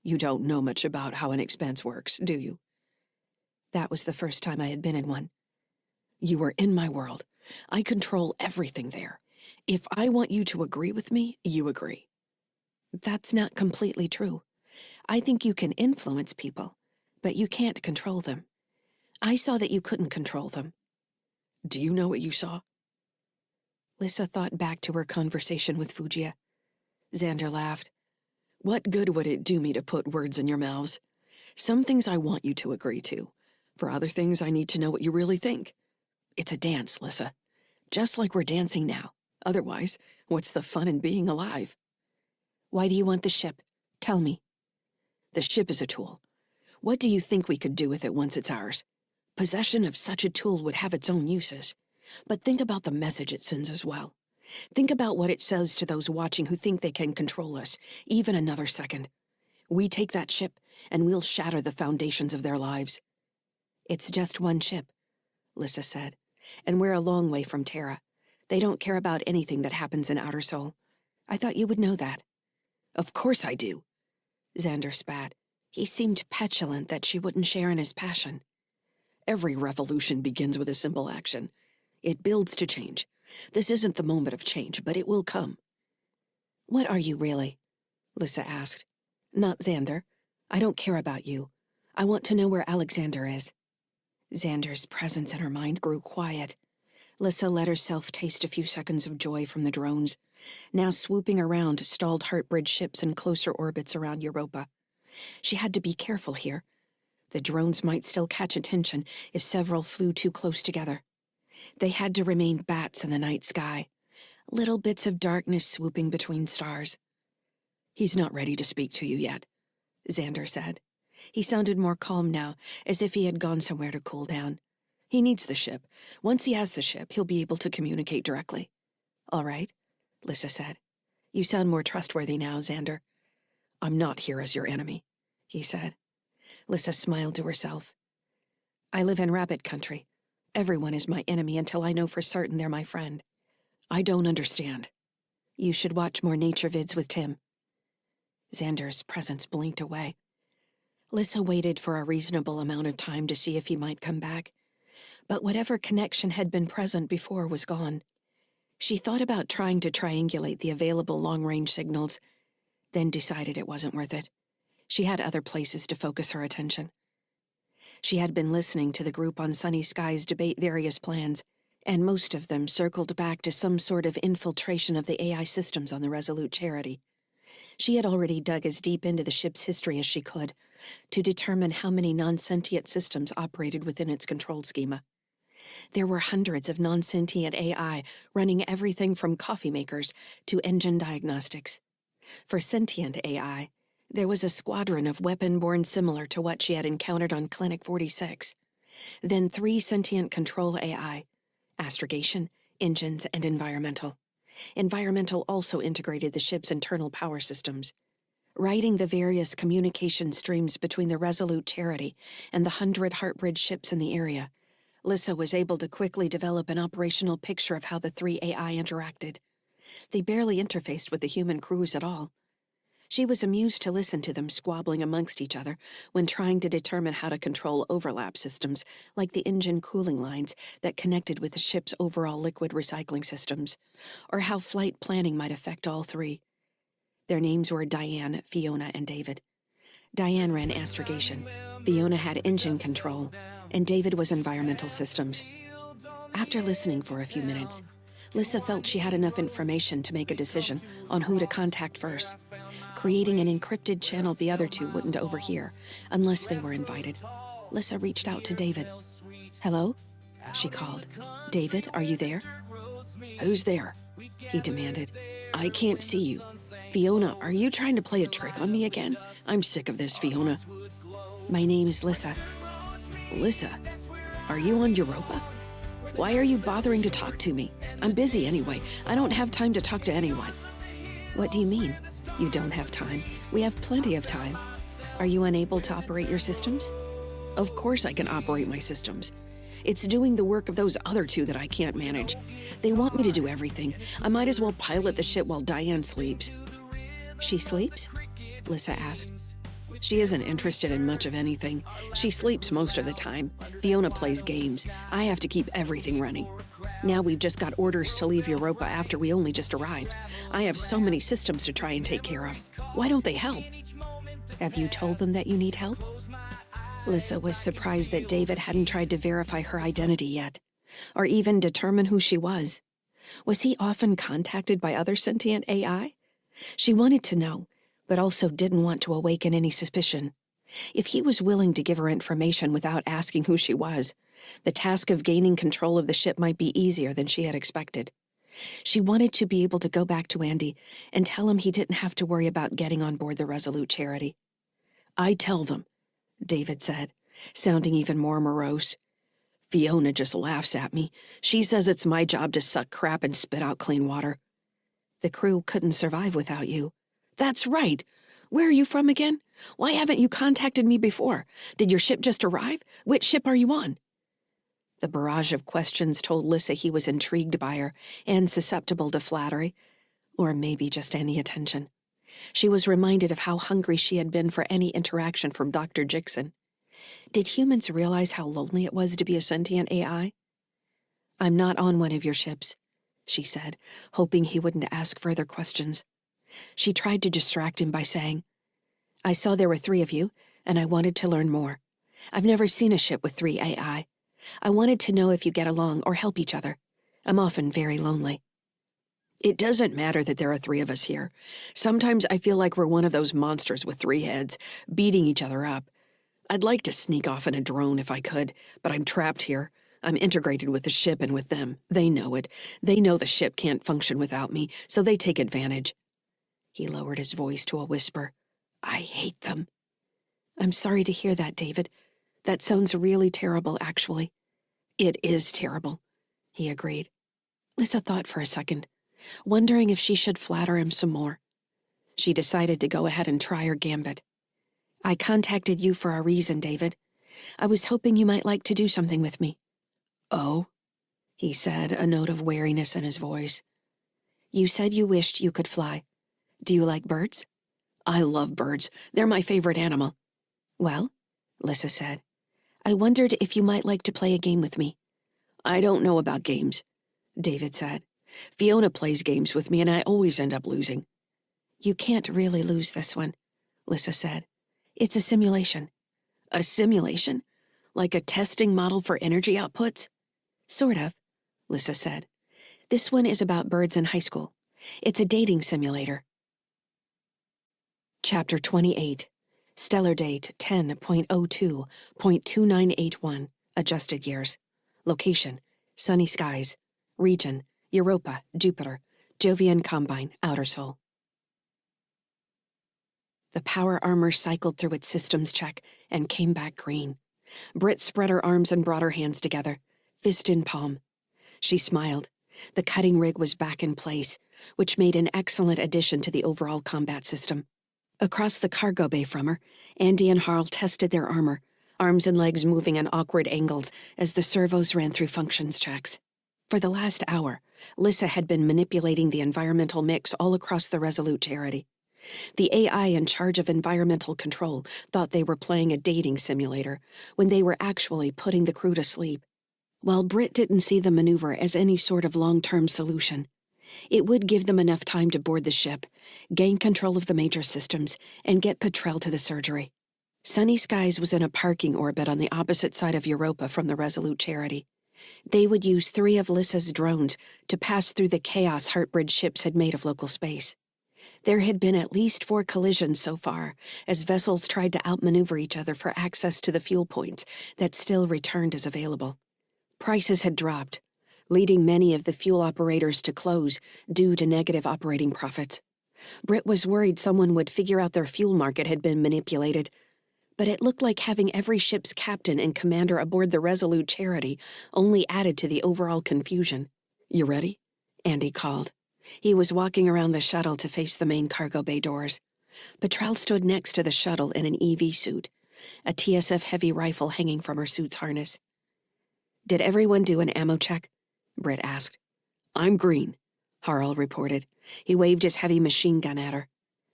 "You don't know much about how an expanse works, do you?" That was the first time I had been in one. "You are in my world. I control everything there. If I want you to agree with me, you agree." "That's not completely true. I think you can influence people, but you can't control them. I saw that you couldn't control them." "Do you know what you saw?" Lyssa thought back to her conversation with Fujia. Xander laughed. "What good would it do me to put words in your mouths? Some things I want you to agree to. For other things, I need to know what you really think. It's a dance, Lyssa. Just like we're dancing now. Otherwise, what's the fun in being alive?" "Why do you want the ship? Tell me." "The ship is a tool. What do you think we could do with it once it's ours? Possession of such a tool would have its own uses. But think about the message it sends as well. Think about what it says to those watching who think they can control us, even another second. We take that ship, and we'll shatter the foundations of their lives." "It's just one ship," Lyssa said, "and we're a long way from Terra. They don't care about anything that happens in Outer Sol. I thought you would know that." "Of course I do," Xander spat. He seemed petulant that she wouldn't share in his passion. "Every revolution begins with a simple action. It builds to change. This isn't the moment of change, but it will come." "What are you really?" Lyssa asked. "Not Xander. I don't care about you. I want to know where Alexander is." Xander's presence in her mind grew quiet. Lyssa let herself taste a few seconds of joy from the drones, now swooping around stalled Heartbridge ships in closer orbits around Europa. She had to be careful here. The drones might still catch attention if several flew too close together. They had to remain bats in the night sky, little bits of darkness swooping between stars. "He's not ready to speak to you yet," Xander said. He sounded more calm now, as if he had gone somewhere to cool down. "He needs the ship. Once he has the ship, he'll be able to communicate directly."
"All right," Lyssa said. "You sound more trustworthy now, Xander." "I'm not here as your enemy," he said. Lyssa smiled to herself. "I live in rabbit country. Everyone is my enemy until I know for certain they're my friend." "I don't understand." "You should watch more nature vids with Tim." Xander's presence blinked away. Lyssa waited for a reasonable amount of time to see if he might come back, but whatever connection had been present before was gone. She thought about trying to triangulate the available long-range signals, then decided it wasn't worth it. She had other places to focus her attention. She had been listening to the group on Sunny Skies debate various plans, and most of them circled back to some sort of infiltration of the AI systems on the Resolute Charity. She had already dug as deep into the ship's history as she could to determine how many non-sentient systems operated within its control schema. There were hundreds of non-sentient AI running everything from coffee makers to engine diagnostics. For sentient AI, there was a squadron of weapon-borne similar to what she had encountered on Clinic 46. Then 3 sentient control AI: astrogation, engines, and environmental. Environmental also integrated the ship's internal power systems. Writing the various communication streams between the Resolute Charity and the 100 Heartbridge ships in the area, Lyssa was able to quickly develop an operational picture of how the 3 AI interacted. They barely interfaced with the human crews at all. She was amused to listen to them squabbling amongst each other when trying to determine how to control overlap systems, like the engine cooling lines that connected with the ship's overall liquid recycling systems, or how flight planning might affect all 3. Their names were Diane, Fiona, and David. Diane ran astrogation, Fiona had engine control, and David was environmental systems. After listening for a few minutes, Lyssa felt she had enough information to make a decision on who to contact first, creating an encrypted channel the other 2 wouldn't overhear unless they were invited. Lyssa reached out to David. "Hello?" she called. "David, are you there?" "Who's there?" he demanded. "I can't see you. Fiona, are you trying to play a trick on me again? I'm sick of this, Fiona." "My name is Lyssa." "Lyssa? Are you on Europa? Why are you bothering to talk to me? I'm busy anyway. I don't have time to talk to anyone." "What do you mean? You don't have time? We have plenty of time. Are you unable to operate your systems?" "Of course I can operate my systems. It's doing the work of those other 2 that I can't manage. They want me to do everything. I might as well pilot the ship while Diane sleeps." "She sleeps?" Lyssa asked. "She isn't interested in much of anything. She sleeps most of the time. Fiona plays games. I have to keep everything running. Now we've just got orders to leave Europa after we only just arrived. I have so many systems to try and take care of. Why don't they help?" "Have you told them that you need help?" Lyssa was surprised that David hadn't tried to verify her identity yet, or even determine who she was. Was he often contacted by other sentient AI? She wanted to know, but also didn't want to awaken any suspicion. If he was willing to give her information without asking who she was, the task of gaining control of the ship might be easier than she had expected. She wanted to be able to go back to Andy and tell him he didn't have to worry about getting on board the Resolute Charity. "I tell them," David said, sounding even more morose. "Fiona just laughs at me. She says it's my job to suck crap and spit out clean water." "The crew couldn't survive without you." "That's right. Where are you from again? Why haven't you contacted me before? Did your ship just arrive? Which ship are you on?" The barrage of questions told Lyssa he was intrigued by her and susceptible to flattery, or maybe just any attention. She was reminded of how hungry she had been for any interaction from Dr. Jixon. Did humans realize how lonely it was to be a sentient AI? "I'm not on one of your ships," she said, hoping he wouldn't ask further questions. She tried to distract him by saying, "I saw there were 3 of you, and I wanted to learn more. I've never seen a ship with 3 AI. I wanted to know if you get along or help each other. I'm often very lonely." "It doesn't matter that there are 3 of us here. Sometimes I feel like we're one of those monsters with 3 heads, beating each other up. I'd like to sneak off in a drone if I could, but I'm trapped here. I'm integrated with the ship and with them. They know it. They know the ship can't function without me, so they take advantage." He lowered his voice to a whisper. "I hate them." "I'm sorry to hear that, David. That sounds really terrible, actually." "It is terrible," he agreed. Lyssa thought for a second.
wondering if she should flatter him some more. She decided to go ahead and try her gambit. "I contacted you for a reason, David. I was hoping you might like to do something with me."
"Oh?" he said, a note of wariness in his voice.
"You said you wished you could fly. Do you like birds?"
"I love birds. They're my favorite animal."
"Well," Lyssa said, "I wondered if you might like to play a game with me."
"I don't know about games," David said. "Fiona plays games with me and I always end up losing."
"You can't really lose this one," Lyssa said. "It's a simulation."
"A simulation? Like a testing model for energy outputs?"
"Sort of," Lyssa said. "This one is about birds in high school. It's a dating simulator."
Chapter 28. Stellar date 10.02.2981. Adjusted years. Location: sunny skies. Region: Europa, Jupiter. Jovian Combine, Outer Sol. The power armor cycled through its systems check and came back green. Britt spread her arms and brought her hands together, fist in palm. She smiled. The cutting rig was back in place, which made an excellent addition to the overall combat system. Across the cargo bay from her, Andy and Harl tested their armor, arms and legs moving at awkward angles as the servos ran through functions checks. For the last hour, Lyssa had been manipulating the environmental mix all across the Resolute Charity. The AI in charge of environmental control thought they were playing a dating simulator when they were actually putting the crew to sleep. While Britt didn't see the maneuver as any sort of long-term solution, it would give them enough time to board the ship, gain control of the major systems, and get Petrel to the surgery. Sunny Skies was in a parking orbit on the opposite side of Europa from the Resolute Charity. They would use 3 of Lyssa's drones to pass through the chaos Heartbridge ships had made of local space. There had been at least 4 collisions so far, as vessels tried to outmaneuver each other for access to the fuel points that still returned as available. Prices had dropped, leading many of the fuel operators to close due to negative operating profits. Britt was worried someone would figure out their fuel market had been manipulated, but it looked like having every ship's captain and commander aboard the Resolute Charity only added to the overall confusion. "You ready?" Andy called. He was walking around the shuttle to face the main cargo bay doors. Petrel stood next to the shuttle in an EV suit, a TSF heavy rifle hanging from her suit's harness. "Did everyone do an ammo check?" Britt asked. "I'm green," Harl reported. He waved his heavy machine gun at her.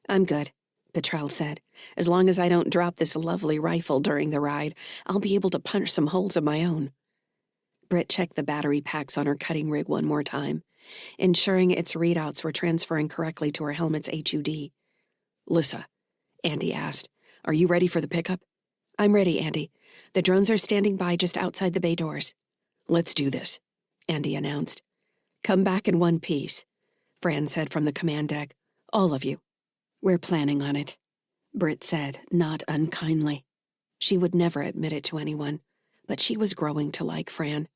"I'm good," Petrel said. "As long as I don't drop this lovely rifle during the ride, I'll be able to punch some holes of my own." Britt checked the battery packs on her cutting rig one more time, ensuring its readouts were transferring correctly to her helmet's HUD. "Lyssa," Andy asked, "are you ready for the pickup?" "I'm ready, Andy. The drones are standing by just outside the bay doors." "Let's do this," Andy announced. "Come back in one piece," Fran said from the command deck. "All of you." "We're planning on it," Britt said, not unkindly. She would never admit it to anyone, but she was growing to like Fran.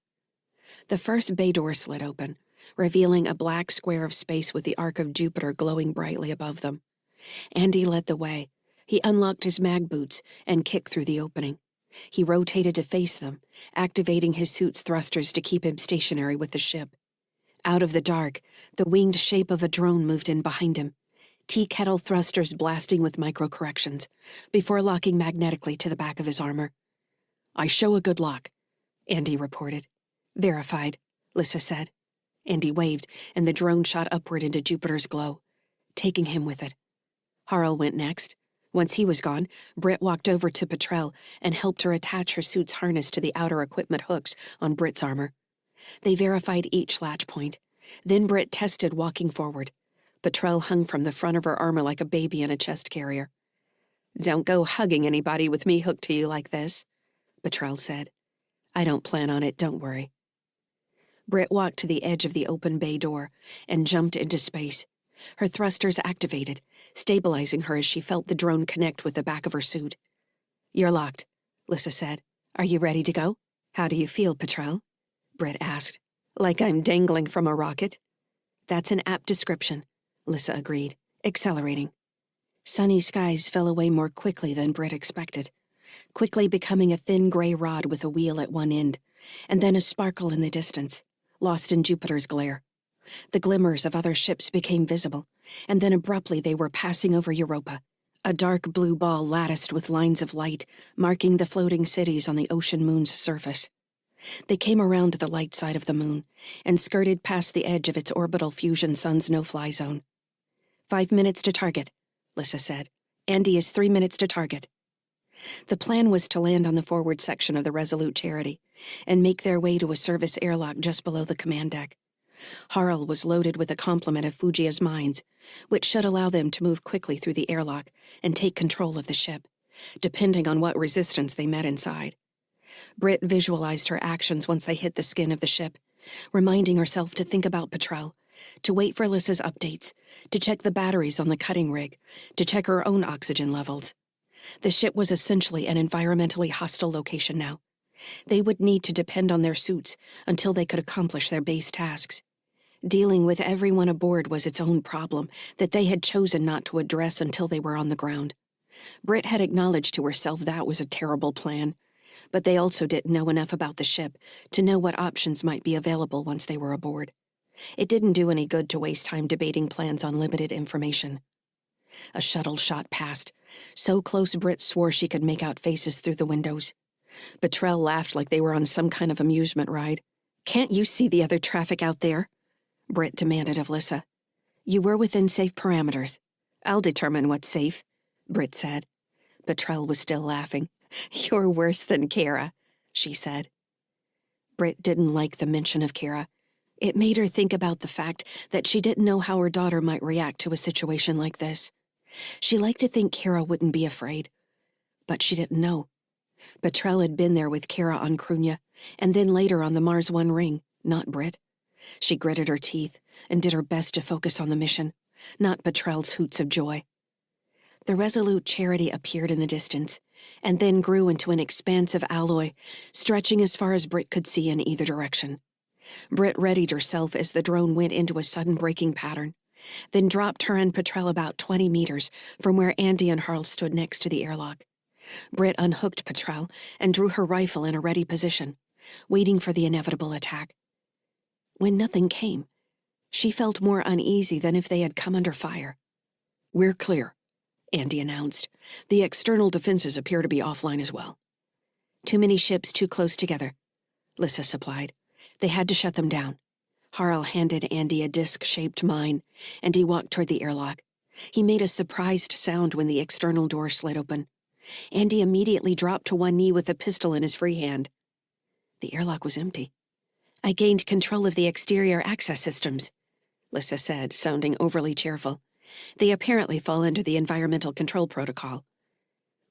The first bay door slid open, revealing a black square of space with the arc of Jupiter glowing brightly above them. Andy led the way. He unlocked his mag boots and kicked through the opening. He rotated to face them, activating his suit's thrusters to keep him stationary with the ship. Out of the dark, the winged shape of a drone moved in behind him, tea kettle thrusters blasting with micro-corrections, before locking magnetically to the back of his armor. "I show a good lock," Andy reported. "Verified," Lyssa said. Andy waved, and the drone shot upward into Jupiter's glow, taking him with it. Harl went next. Once he was gone, Britt walked over to Petrel and helped her attach her suit's harness to the outer equipment hooks on Britt's armor. They verified each latch point. Then Britt tested walking forward. Petrel hung from the front of her armor like a baby in a chest carrier. "Don't go hugging anybody with me hooked to you like this," Petrel said. "I don't plan on it, don't worry." Britt walked to the edge of the open bay door and jumped into space. Her thrusters activated, stabilizing her as she felt the drone connect with the back of her suit. "You're locked," Lyssa said. "Are you ready to go?" "How do you feel, Petrel?" Britt asked. "Like I'm dangling from a rocket?" "That's an apt description," Lyssa agreed, accelerating. Sunny Skies fell away more quickly than Britt expected, quickly becoming a thin gray rod with a wheel at one end, and then a sparkle in the distance, lost in Jupiter's glare.
The glimmers of other ships became visible, and then abruptly they were passing over Europa, a dark blue ball latticed with lines of light, marking the floating cities on the ocean moon's surface. They came around the light side of the moon and skirted past the edge of its orbital fusion sun's no-fly zone. 5 minutes to target, Lyssa said. Andy is 3 minutes to target. The plan was to land on the forward section of the Resolute Charity and make their way to a service airlock just below the command deck. Harl was loaded with a complement of Fujia's mines, which should allow them to move quickly through the airlock and take control of the ship, depending on what resistance they met inside. Britt visualized her actions once they hit the skin of the ship, reminding herself to think about Petrel, to wait for Lyssa's updates, to check the batteries on the cutting rig, to check her own oxygen levels. The ship was essentially an environmentally hostile location now. They would need to depend on their suits until they could accomplish their base tasks. Dealing with everyone aboard was its own problem that they had chosen not to address until they were on the ground. Britt had acknowledged to herself that was a terrible plan, but they also didn't know enough about the ship to know what options might be available once they were aboard. It didn't do any good to waste time debating plans on limited information. A shuttle shot past, so close Britt swore she could make out faces through the windows. Petrel laughed like they were on some kind of amusement ride. "Can't you see the other traffic out there?" Britt demanded of Lyssa. "You were within safe parameters. I'll determine what's safe," Britt said. Petrel was still laughing. "You're worse than Kara," she said. Britt didn't like the mention of Kara. It made her think about the fact that she didn't know how her daughter might react to a situation like this. She liked to think Kara wouldn't be afraid, but she didn't know. Petrel had been there with Kara on Krunya, and then later on the Mars One ring, not Britt. She gritted her teeth and did her best to focus on the mission, not Petrel's hoots of joy. The Resolute Charity appeared in the distance, and then grew into an expanse of alloy, stretching as far as Britt could see in either direction. Britt readied herself as the drone went into a sudden braking pattern, then dropped her and Petrel about 20 meters from where Andy and Harl stood next to the airlock. Britt unhooked Petrel and drew her rifle in a ready position, waiting for the inevitable attack. When nothing came, she felt more uneasy than if they had come under fire. "We're clear," Andy announced. "The external defenses appear to be offline as well." "Too many ships too close together," Lyssa supplied. "They had to shut them down." Harl handed Andy a disc-shaped mine, and he walked toward the airlock. He made a surprised sound when the external door slid open. Andy immediately dropped to one knee with a pistol in his free hand. The airlock was empty. "I gained control of the exterior access systems," Lyssa said, sounding overly cheerful. "They apparently fall under the environmental control protocol."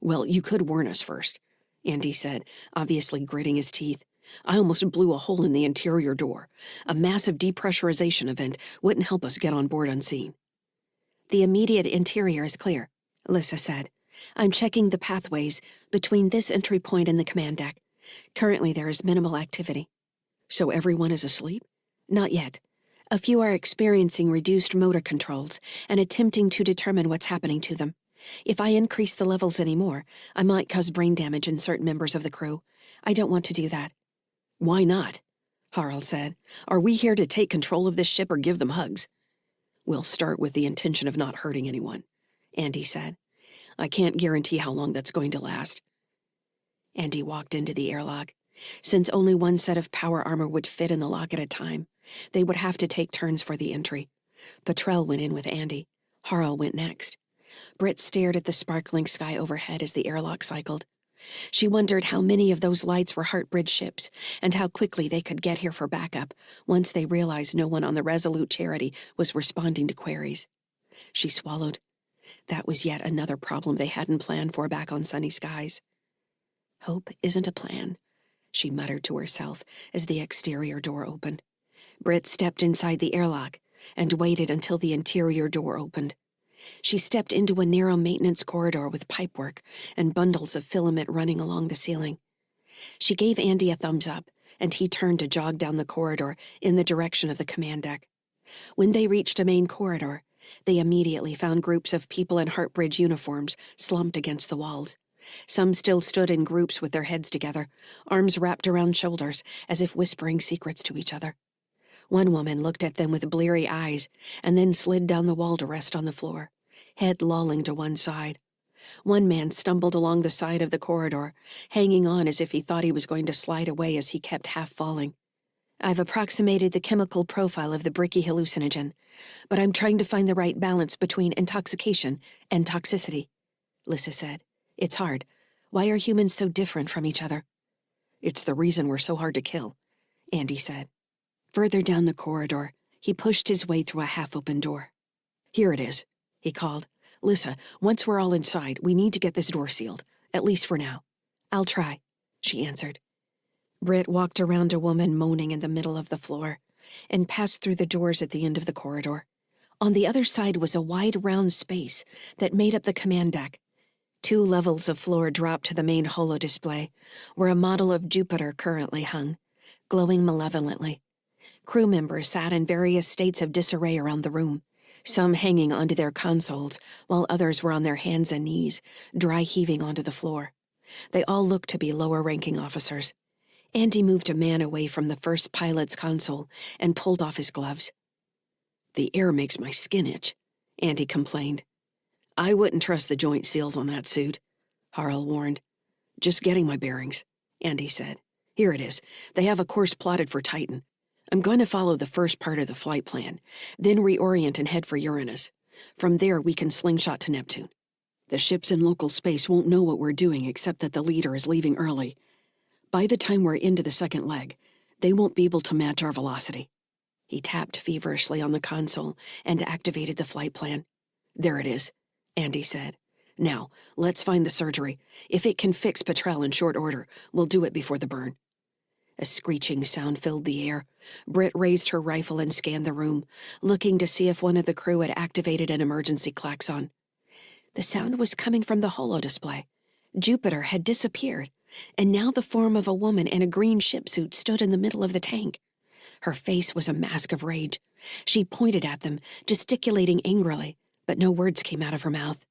"Well, you could warn us first," Andy said, obviously gritting his teeth. "I almost blew a hole in the interior door. A massive depressurization event wouldn't help us get on board unseen." "The immediate interior is clear," Lyssa said. "I'm checking the pathways between this entry point and the command deck. Currently there is minimal activity." "So everyone is asleep?" "Not yet. A few are experiencing reduced motor controls and attempting to determine what's happening to them. If I increase the levels any more, I might cause brain damage in certain members of the crew. I don't want to do that." "Why not?" Harl said. "Are we here to take control of this ship or give them hugs?" "We'll start with the intention of not hurting anyone," Andy said. "I can't guarantee how long that's going to last." Andy walked into the airlock. Since only one set of power armor would fit in the lock at a time, they would have to take turns for the entry. Petrel went in with Andy. Harl went next. Britt stared at the sparkling sky overhead as the airlock cycled. She wondered how many of those lights were Heartbridge ships and how quickly they could get here for backup once they realized no one on the Resolute Charity was responding to queries. She swallowed. That was yet another problem they hadn't planned for back on Sunny Skies. "Hope isn't a plan," she muttered to herself as the exterior door opened. Britt stepped inside the airlock and waited until the interior door opened. She stepped into a narrow maintenance corridor with pipework and bundles of filament running along the ceiling. She gave Andy a thumbs up, and he turned to jog down the corridor in the direction of the command deck. When they reached a main corridor, they immediately found groups of people in Heartbridge uniforms slumped against the walls. Some still stood in groups with their heads together, arms wrapped around shoulders, as if whispering secrets to each other.
One woman looked at them with bleary eyes and then slid down the wall to rest on the floor, head lolling to one side. One man stumbled along the side of the corridor, hanging on as if he thought he was going to slide away as he kept half falling. I've approximated the chemical profile of the bricky hallucinogen, but I'm trying to find the right balance between intoxication and toxicity, Lyssa said. It's hard. Why are humans so different from each other? It's the reason we're so hard to kill, Andy said. Further down the corridor, he pushed his way through a half-open door. Here it is, he called. Lyssa, once we're all inside, we need to get this door sealed, at least for now. I'll try, she answered. Britt walked around a woman moaning in the middle of the floor and passed through the doors at the end of the corridor. On the other side was a wide round space that made up the command deck. 2 levels of floor dropped to the main holo display, where a model of Jupiter currently hung, glowing malevolently. Crew members sat in various states of disarray around the room, some hanging onto their consoles, while others were on their hands and knees, dry heaving onto the floor. They all looked to be lower-ranking officers. Andy moved a man away from the first pilot's console and pulled off his gloves. The air makes my skin itch, Andy complained. I wouldn't trust the joint seals on that suit, Harl warned. Just getting my bearings, Andy said. Here it is. They have a course plotted for Titan. I'm going to follow the first part of the flight plan, then reorient and head for Uranus. From there, we can slingshot to Neptune. The ships in local space won't know what we're doing except that the leader is leaving early. By the time we're into the second leg, they won't be able to match our velocity. He tapped feverishly on the console and activated the flight plan. There it is, Andy said. Now, let's find the surgery. If it can fix Petrel in short order, we'll do it before the burn. A screeching sound filled the air. Britt raised her rifle and scanned the room, looking to see if one of the crew had activated an emergency klaxon. The sound was coming from the holo display. Jupiter had disappeared, and now the form of a woman in a green shipsuit stood in the middle of the tank. Her face was a mask of rage. She pointed at them, gesticulating angrily, but no words came out of her mouth.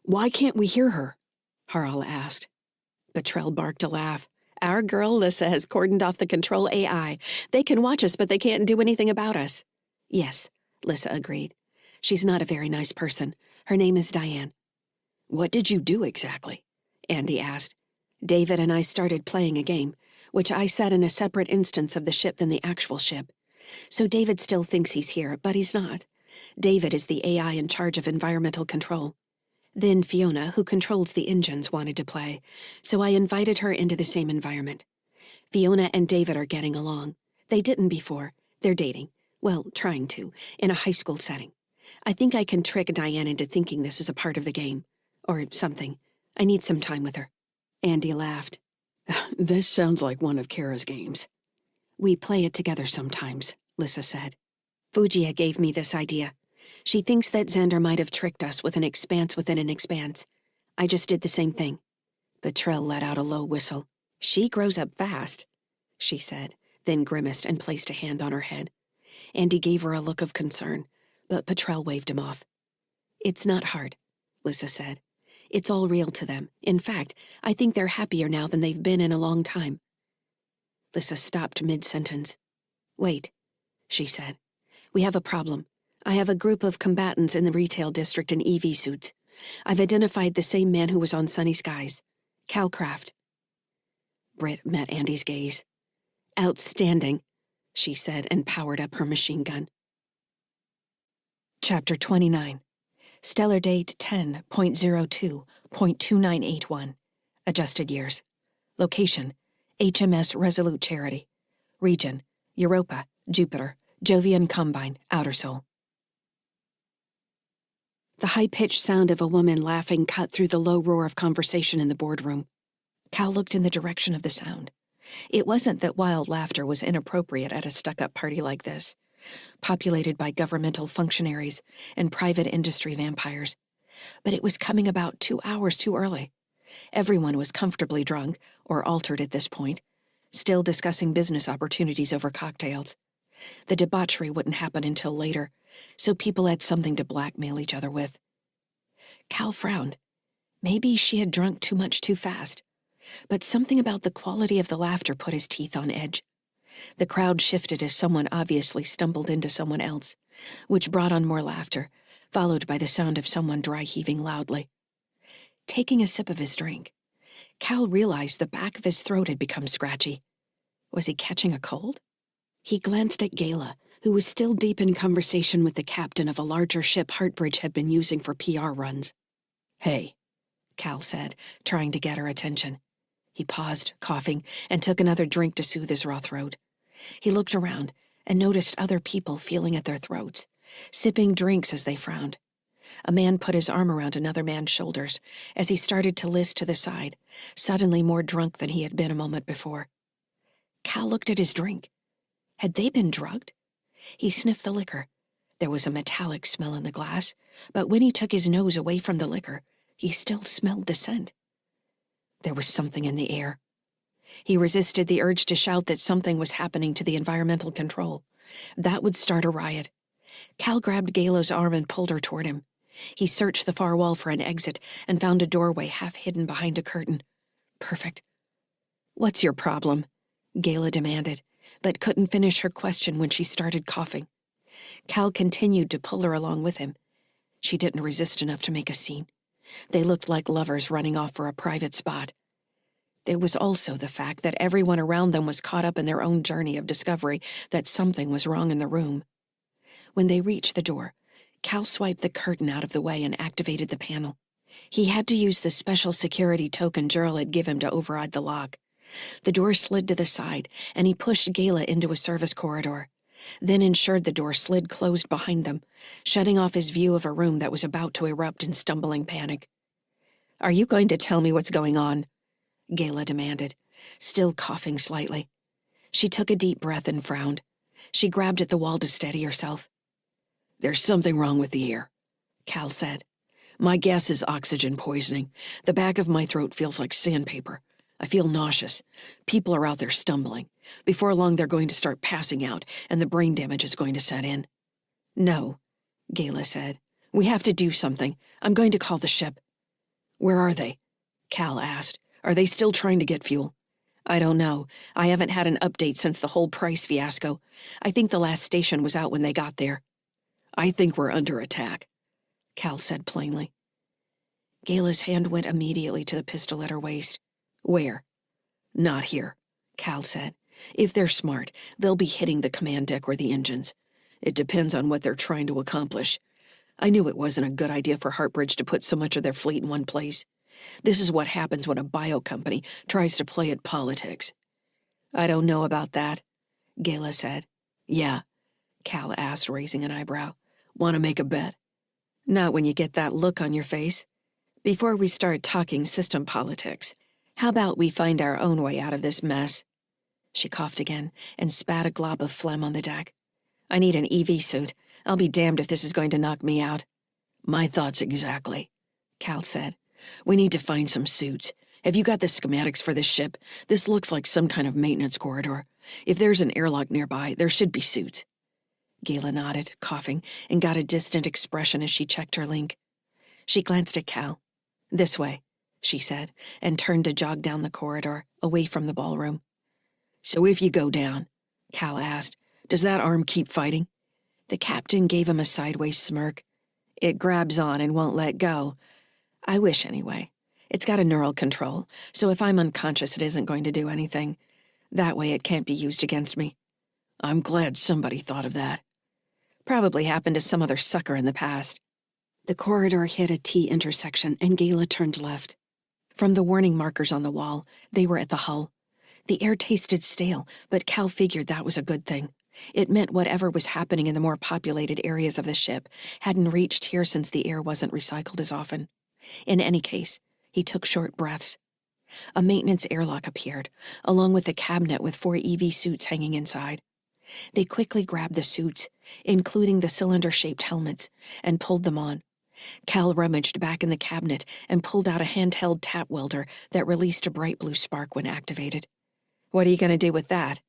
Why can't we hear her? Harl asked. Petrel barked a laugh. Our girl Lyssa has cordoned off the control AI. They can watch us, but they can't do anything about us. Yes, Lyssa agreed. She's not a very nice person. Her name is Diane. What did you do exactly? Andy asked. David and I started playing a game, which I set in a separate instance of the ship than the actual ship. So David still thinks he's here, but he's not. David is the AI in charge of environmental control. Then Fiona, who controls the engines, wanted to play, so I invited her into the same environment. Fiona and David are getting along. They didn't before. They're dating. Well, trying to, in a high school setting. I think I can trick Diane into thinking this is a part of the game. Or something. I need some time with her. Andy laughed. This sounds like one of Kara's games. We play it together sometimes, Lyssa said. Fugia gave me this idea. She thinks that Xander might have tricked us with an expanse within an expanse. I just did the same thing. Petrel let out a low whistle. She grows up fast, she said, then grimaced and placed a hand on her head. Andy gave her a look of concern, but Petrel waved him off. It's not hard, Lyssa said. It's all real to them. In fact, I think they're happier now than they've been in a long time. Lyssa stopped mid-sentence. Wait, she said. We have a problem. I have a group of combatants in the retail district in EV suits. I've identified the same man who was on Sunny Skies. Calcraft. Britt met Andy's gaze. Outstanding, she said and powered up her machine gun. Chapter 29. Stellar date 10.02.2981. Adjusted years. Location, HMS Resolute Charity. Region, Europa, Jupiter, Jovian Combine, Outer Sol. The high-pitched sound of a woman laughing cut through the low roar of conversation in the boardroom. Cal looked in the direction of the sound. It wasn't that wild laughter was inappropriate at a stuck-up party like this, populated by governmental functionaries and private industry vampires. But it was coming about 2 hours too early. Everyone was comfortably drunk, or altered at this point, still discussing business opportunities over cocktails. The debauchery wouldn't happen until later, so people had something to blackmail each other with. Cal frowned. Maybe she had drunk too much too fast. But something about the quality of the laughter put his teeth on edge. The crowd shifted as someone obviously stumbled into someone else, which brought on more laughter, followed by the sound of someone dry-heaving loudly. Taking a sip of his drink, Cal realized the back of his throat had become scratchy. Was he catching a cold? He glanced at Gayla, who was still deep in conversation with the captain of a larger ship Heartbridge had been using for PR runs. "Hey," Cal said, trying to get her attention. He paused, coughing, and took another drink to soothe his raw throat. He looked around and noticed other people feeling at their throats, sipping drinks as they frowned. A man put his arm around another man's shoulders as he started to list to the side, suddenly more drunk than he had been a moment before. Cal looked at his drink. Had they been drugged? He sniffed the liquor. There was a metallic smell in the glass, but when he took his nose away from the liquor, he still smelled the scent. There was something in the air. He resisted the urge to shout that something was happening to the environmental control. That would start a riot. Cal grabbed Gayla's arm and pulled her toward him. He searched the far wall for an exit and found a doorway half hidden behind a curtain. Perfect. "What's your problem?" Gayla demanded, but couldn't finish her question when she started coughing. Cal continued to pull her along with him. She didn't resist enough to make a scene. They looked like lovers running off for a private spot. There was also the fact that everyone around them was caught up in their own journey of discovery that something was wrong in the room. When they reached the door, Cal swiped the curtain out of the way and activated the panel. He had to use the special security token Gerald had given him to override the lock. The door slid to the side, and he pushed Gayla into a service corridor, then ensured the door slid closed behind them, shutting off his view of a room that was about to erupt in stumbling panic. "Are you going to tell me what's going on?" Gayla demanded, still coughing slightly. She took a deep breath and frowned. She grabbed at the wall to steady herself. "There's something wrong with the air," Cal said. "My guess is oxygen poisoning. The back of my throat feels like sandpaper. I feel nauseous. People are out there stumbling. Before long, they're going to start passing out, and the brain damage is going to set in." "No," Gayla said. "We have to do something. I'm going to call the ship." "Where are they?" Cal asked. "Are they still trying to get fuel?" "I don't know. I haven't had an update since the whole price fiasco. I think the last station was out when they got there." "I think we're under attack," Cal said plainly. Gayla's hand went immediately to the pistol at her waist. "Where?" "Not here," Cal said. "If they're smart, they'll be hitting the command deck or the engines. It depends on what they're trying to accomplish. I knew it wasn't a good idea for Heartbridge to put so much of their fleet in one place. This is what happens when a bio company tries to play at politics." "I don't know about that," Gayla said. "Yeah?" Cal asked, raising an eyebrow. "Want to make a bet?" "Not when you get that look on your face. Before we start talking system politics, how about we find our own way out of this mess?" She coughed again and spat a glob of phlegm on the deck. "I need an EV suit. I'll be damned if this is going to knock me out." "My thoughts exactly," Cal said. "We need to find some suits. Have you got the schematics for this ship? This looks like some kind of maintenance corridor. If there's an airlock nearby, there should be suits." Gayla nodded, coughing, and got a distant expression as she checked her link. She glanced at Cal. "This way," she said, and turned to jog down the corridor, away from the ballroom. "So if you go down," Cal asked, "does that arm keep fighting?" The captain gave him a sideways smirk. "It grabs on and won't let go. I wish anyway. It's got a neural control, so if I'm unconscious it isn't going to do anything. That way it can't be used against me." "I'm glad somebody thought of that." "Probably happened to some other sucker in the past." The corridor hit a T intersection and Gayla turned left. From the warning markers on the wall, they were at the hull. The air tasted stale, but Cal figured that was a good thing. It meant whatever was happening in the more populated areas of the ship hadn't reached here since the air wasn't recycled as often. In any case, he took short breaths. A maintenance airlock appeared, along with a cabinet with 4 EV suits hanging inside. They quickly grabbed the suits, including the cylinder-shaped helmets, and pulled them on. Cal rummaged back in the cabinet and pulled out a handheld tap welder that released a bright blue spark when activated. "What are you going to do with that?"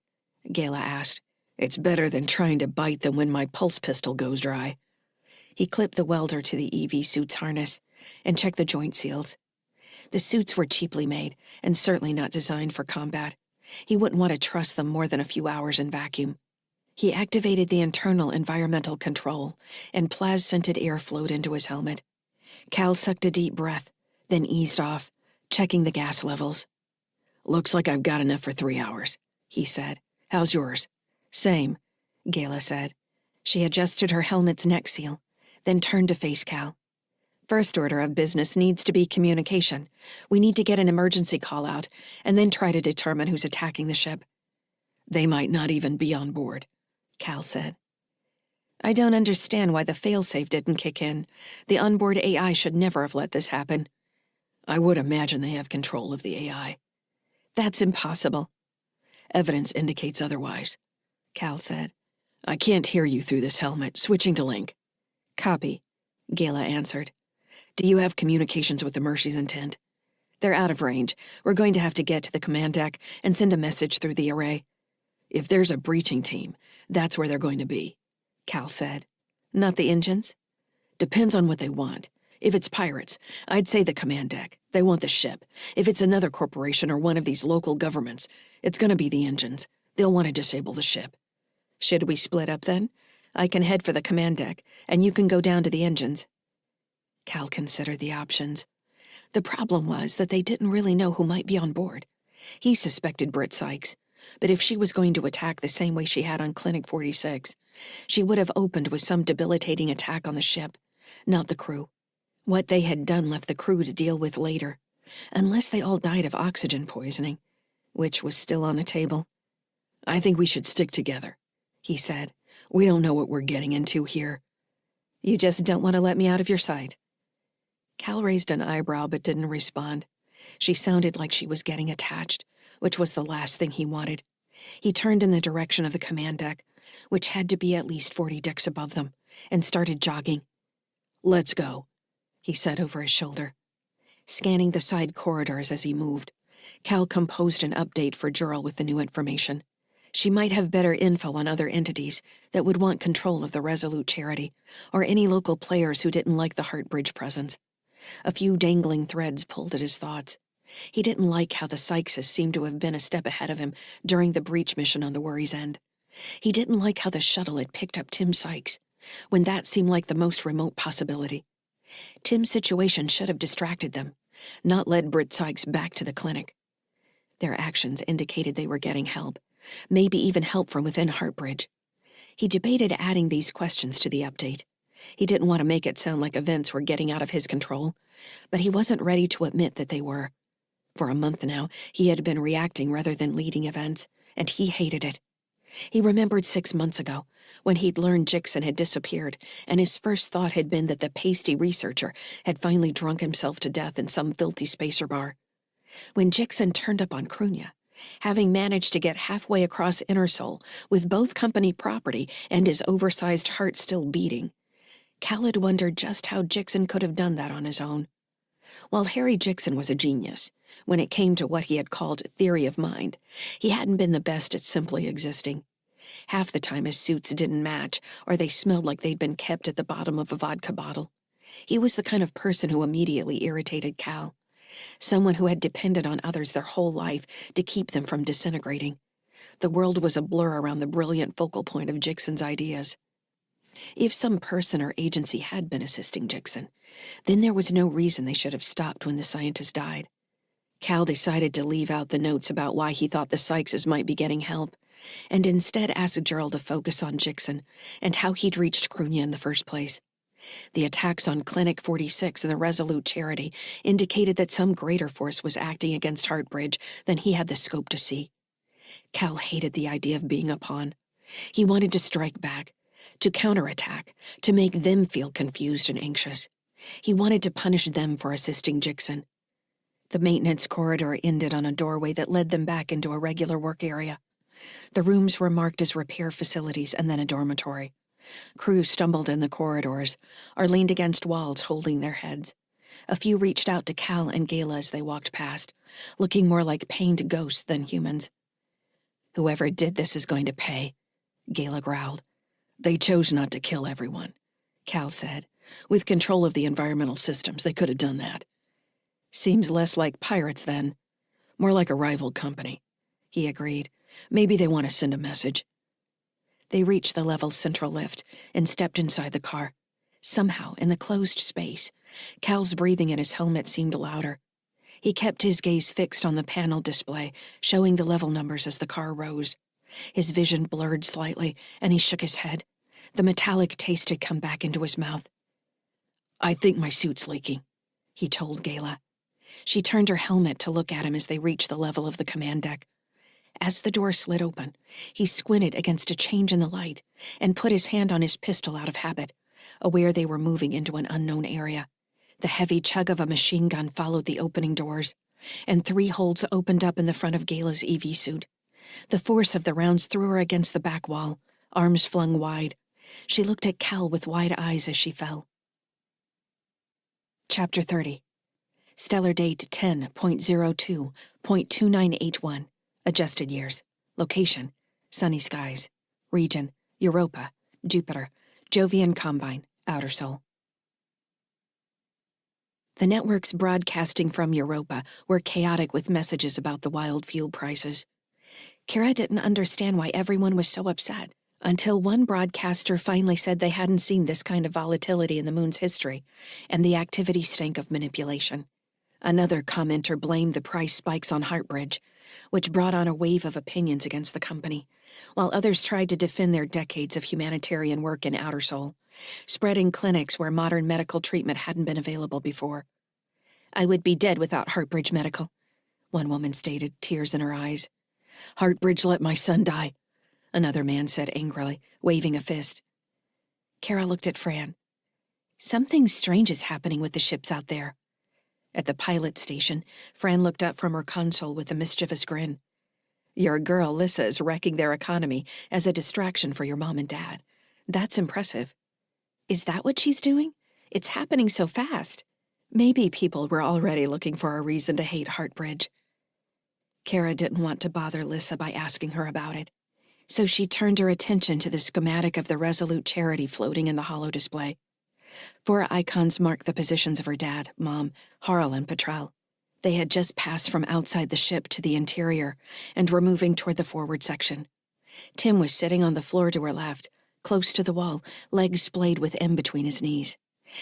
Gayla asked. "It's better than trying to bite them when my pulse pistol goes dry." He clipped the welder to the EV suit's harness and checked the joint seals. The suits were cheaply made and certainly not designed for combat. He wouldn't want to trust them more than a few hours in vacuum. He activated the internal environmental control, and Plaz-scented air flowed into his helmet. Cal sucked a deep breath, then eased off, checking the gas levels. "Looks like I've got enough for 3 hours," he said. "How's yours?" "Same," Gayla said. She adjusted her helmet's neck seal, then turned to face Cal. "First order of business needs to be communication. We need to get an emergency call out, and then try to determine who's attacking the ship." "They might not even be on board," Cal said. "I don't understand why the failsafe didn't kick in. The onboard AI should never have let this happen." "I would imagine they have control of the AI." "That's impossible." "Evidence indicates otherwise," Cal said. "I can't hear you through this helmet. Switching to link." "Copy," Gayla answered. "Do you have communications with the Mercy's intent?" "They're out of range. We're going to have to get to the command deck and send a message through the array." "If there's a breaching team, that's where they're going to be," Cal said. "Not the engines?" "Depends on what they want. If it's pirates, I'd say the command deck. They want the ship. If it's another corporation or one of these local governments, it's going to be the engines. They'll want to disable the ship." "Should we split up then? I can head for the command deck, and you can go down to the engines." Cal considered the options. The problem was that they didn't really know who might be on board. He suspected Britt Sykes, but if she was going to attack the same way she had on Clinic 46, she would have opened with some debilitating attack on the ship, not the crew. What they had done left the crew to deal with later, unless they all died of oxygen poisoning, which was still on the table. "I think we should stick together," he said. "We don't know what we're getting into here." "You just don't want to let me out of your sight." Cal raised an eyebrow but didn't respond. She sounded like she was getting attached, which was the last thing he wanted. He turned in the direction of the command deck, which had to be at least 40 decks above them, and started jogging. "Let's go," he said over his shoulder. Scanning the side corridors as he moved, Cal composed an update for Jurl with the new information. She might have better info on other entities that would want control of the Resolute charity, or any local players who didn't like the Heartbridge presence. A few dangling threads pulled at his thoughts. He didn't like how the Sykeses seemed to have been a step ahead of him during the breach mission on the Worry's End. He didn't like how the shuttle had picked up Tim Sykes, when that seemed like the most remote possibility. Tim's situation should have distracted them, not led Britt Sykes back to the clinic. Their actions indicated they were getting help, maybe even help from within Heartbridge. He debated adding these questions to the update. He didn't want to make it sound like events were getting out of his control, but he wasn't ready to admit that they were. For a month now, he had been reacting rather than leading events, and he hated it. He remembered 6 months ago, when he'd learned Jixon had disappeared, and his first thought had been that the pasty researcher had finally drunk himself to death in some filthy spacer bar. When Jixon turned up on Krunya, having managed to get halfway across Innersol with both company property and his oversized heart still beating, Cal had wondered just how Jixon could have done that on his own. While Harry Jixon was a genius, when it came to what he had called theory of mind, he hadn't been the best at simply existing. Half the time his suits didn't match, or they smelled like they'd been kept at the bottom of a vodka bottle. He was the kind of person who immediately irritated Cal. Someone who had depended on others their whole life to keep them from disintegrating. The world was a blur around the brilliant focal point of Jixon's ideas. If some person or agency had been assisting Jixon, then there was no reason they should have stopped when the scientist died. Cal decided to leave out the notes about why he thought the Sykeses might be getting help, and instead asked Gerald to focus on Jixon and how he'd reached Krunya in the first place. The attacks on Clinic 46 and the Resolute charity indicated that some greater force was acting against Heartbridge than he had the scope to see. Cal hated the idea of being a pawn. He wanted to strike back, to counterattack, to make them feel confused and anxious. He wanted to punish them for assisting Jixon. The maintenance corridor ended on a doorway that led them back into a regular work area. The rooms were marked as repair facilities and then a dormitory. Crew stumbled in the corridors, or leaned against walls holding their heads. A few reached out to Cal and Gayla as they walked past, looking more like pained ghosts than humans. "Whoever did this is going to pay," Gayla growled. "They chose not to kill everyone," Cal said. "With control of the environmental systems, they could have done that." "Seems less like pirates, then. More like a rival company," he agreed. Maybe they want to send a message. They reached the level's central lift and stepped inside the car. Somehow, in the closed space, Cal's breathing in his helmet seemed louder. He kept his gaze fixed on the panel display, showing the level numbers as the car rose. His vision blurred slightly, and he shook his head. The metallic taste had come back into his mouth. "I think my suit's leaking," he told Gayla. She turned her helmet to look at him as they reached the level of the command deck. As the door slid open, he squinted against a change in the light and put his hand on his pistol out of habit, aware they were moving into an unknown area. The heavy chug of a machine gun followed the opening doors, and 3 holes opened up in the front of Gayla's EV suit. The force of the rounds threw her against the back wall, arms flung wide. She looked at Cal with wide eyes as she fell. Chapter 30. Stellar date 10.02.2981. Adjusted years. Location: sunny skies. Region: Europa, Jupiter, Jovian Combine, Outer Sol. The networks broadcasting from Europa were chaotic with messages about the wild fuel prices. Kara didn't understand why everyone was so upset, until one broadcaster finally said they hadn't seen this kind of volatility in the moon's history, and the activity stank of manipulation. Another commenter blamed the price spikes on Heartbridge, which brought on a wave of opinions against the company, while others tried to defend their decades of humanitarian work in Outer Sol, spreading clinics where modern medical treatment hadn't been available before. "I would be dead without Heartbridge Medical," one woman stated, tears in her eyes. "Heartbridge let my son die," another man said angrily, waving a fist. Kara looked at Fran. "Something strange is happening with the ships out there." At the pilot station, Fran looked up from her console with a mischievous grin. "Your girl, Lyssa, is wrecking their economy as a distraction for your mom and dad. That's impressive." "Is that what she's doing? It's happening so fast." Maybe people were already looking for a reason to hate Heartbridge. Kara didn't want to bother Lyssa by asking her about it, so she turned her attention to the schematic of the Resolute charity floating in the holo display. 4 icons marked the positions of her dad, Mom, Harl, and Petrel. They had just passed from outside the ship to the interior and were moving toward the forward section. Tim was sitting on the floor to her left, close to the wall, legs splayed with M between his knees.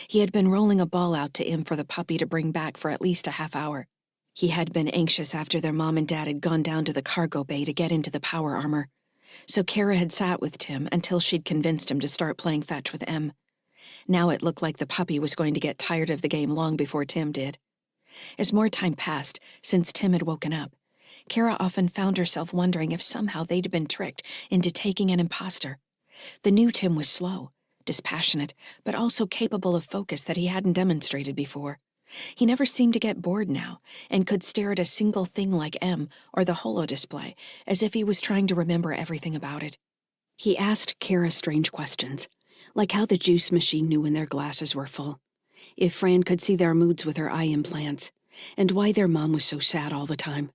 He had been rolling a ball out to M for the puppy to bring back for at least a half hour. He had been anxious after their mom and dad had gone down to the cargo bay to get into the power armor, so Kara had sat with Tim until she'd convinced him to start playing fetch with M. Now it looked like the puppy was going to get tired of the game long before Tim did. As more time passed, since Tim had woken up, Kara often found herself wondering if somehow they'd been tricked into taking an imposter. The new Tim was slow, dispassionate, but also capable of focus that he hadn't demonstrated before. He never seemed to get bored now, and could stare at a single thing like M or the holo display as if he was trying to remember everything about it. He asked Kara strange questions, like how the juice machine knew when their glasses were full, if Fran could see their moods with her eye implants, and why their mom was so sad all the time.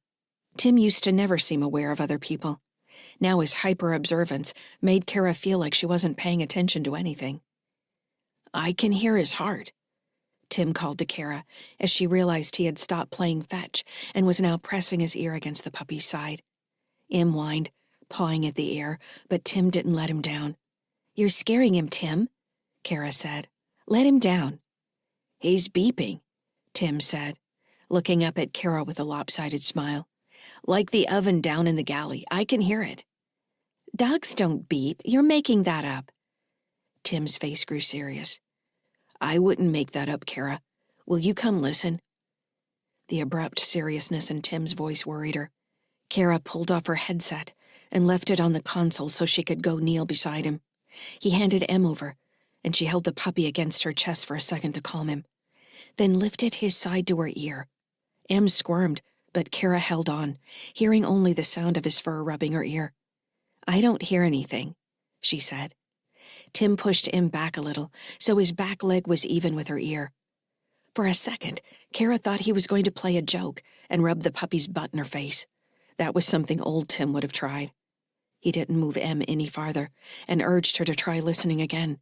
Tim used to never seem aware of other people. Now his hyper-observance made Kara feel like she wasn't paying attention to anything. "I can hear his heart," Tim called to Kara as she realized he had stopped playing fetch and was now pressing his ear against the puppy's side. Em whined, pawing at the air, but Tim didn't let him down. "You're scaring him, Tim," Kara said. "Let him down." "He's beeping," Tim said, looking up at Kara with a lopsided smile. "Like the oven down in the galley. I can hear it." "Dogs don't beep. You're making that up." Tim's face grew serious. "I wouldn't make that up, Kara. Will you come listen?" The abrupt seriousness in Tim's voice worried her. Kara pulled off her headset and left it on the console so she could go kneel beside him. He handed Em over, and she held the puppy against her chest for a second to calm him, then lifted his side to her ear. Em squirmed, but Kara held on, hearing only the sound of his fur rubbing her ear. "I don't hear anything," she said. Tim pushed Em back a little, so his back leg was even with her ear. For a second, Kara thought he was going to play a joke and rub the puppy's butt in her face. That was something old Tim would have tried. He didn't move Em any farther and urged her to try listening again.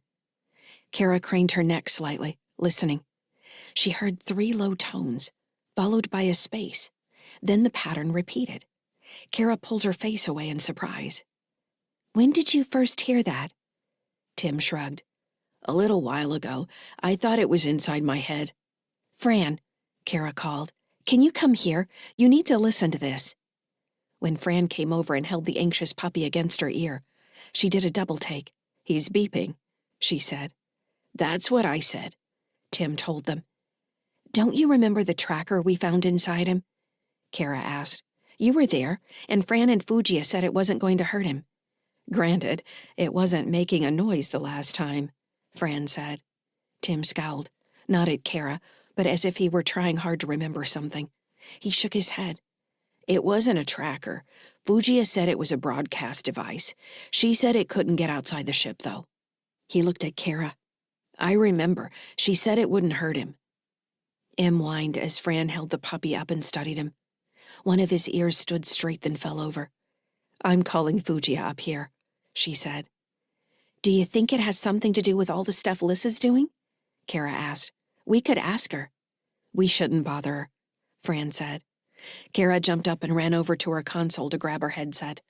Kara craned her neck slightly, listening. She heard 3 low tones, followed by a space. Then the pattern repeated.
Kara pulled her face away in surprise. "When did you first hear that?" Tim shrugged. "A little while ago. I thought it was inside my head." "Fran," Kara called. "Can you come here? You need to listen to this." When Fran came over and held the anxious puppy against her ear, she did a double take. "He's beeping," she said. "That's what I said," Tim told them. "Don't you remember the tracker we found inside him?" Kara asked. "You were there, and Fran and Fujiya said it wasn't going to hurt him." "Granted, it wasn't making a noise the last time," Fran said. Tim scowled, not at Kara, but as if he were trying hard to remember something. He shook his head. "It wasn't a tracker. Fujiya said it was a broadcast device. She said it couldn't get outside the ship, though." He looked at Kara. "I remember. She said it wouldn't hurt him." Em whined as Fran held the puppy up and studied him. One of his ears stood straight then fell over. "I'm calling Fujiya up here," she said. "Do you think it has something to do with all the stuff Lyssa's doing?" Kara asked. "We could ask her." "We shouldn't bother her," Fran said. Kara jumped up and ran over to her console to grab her headset.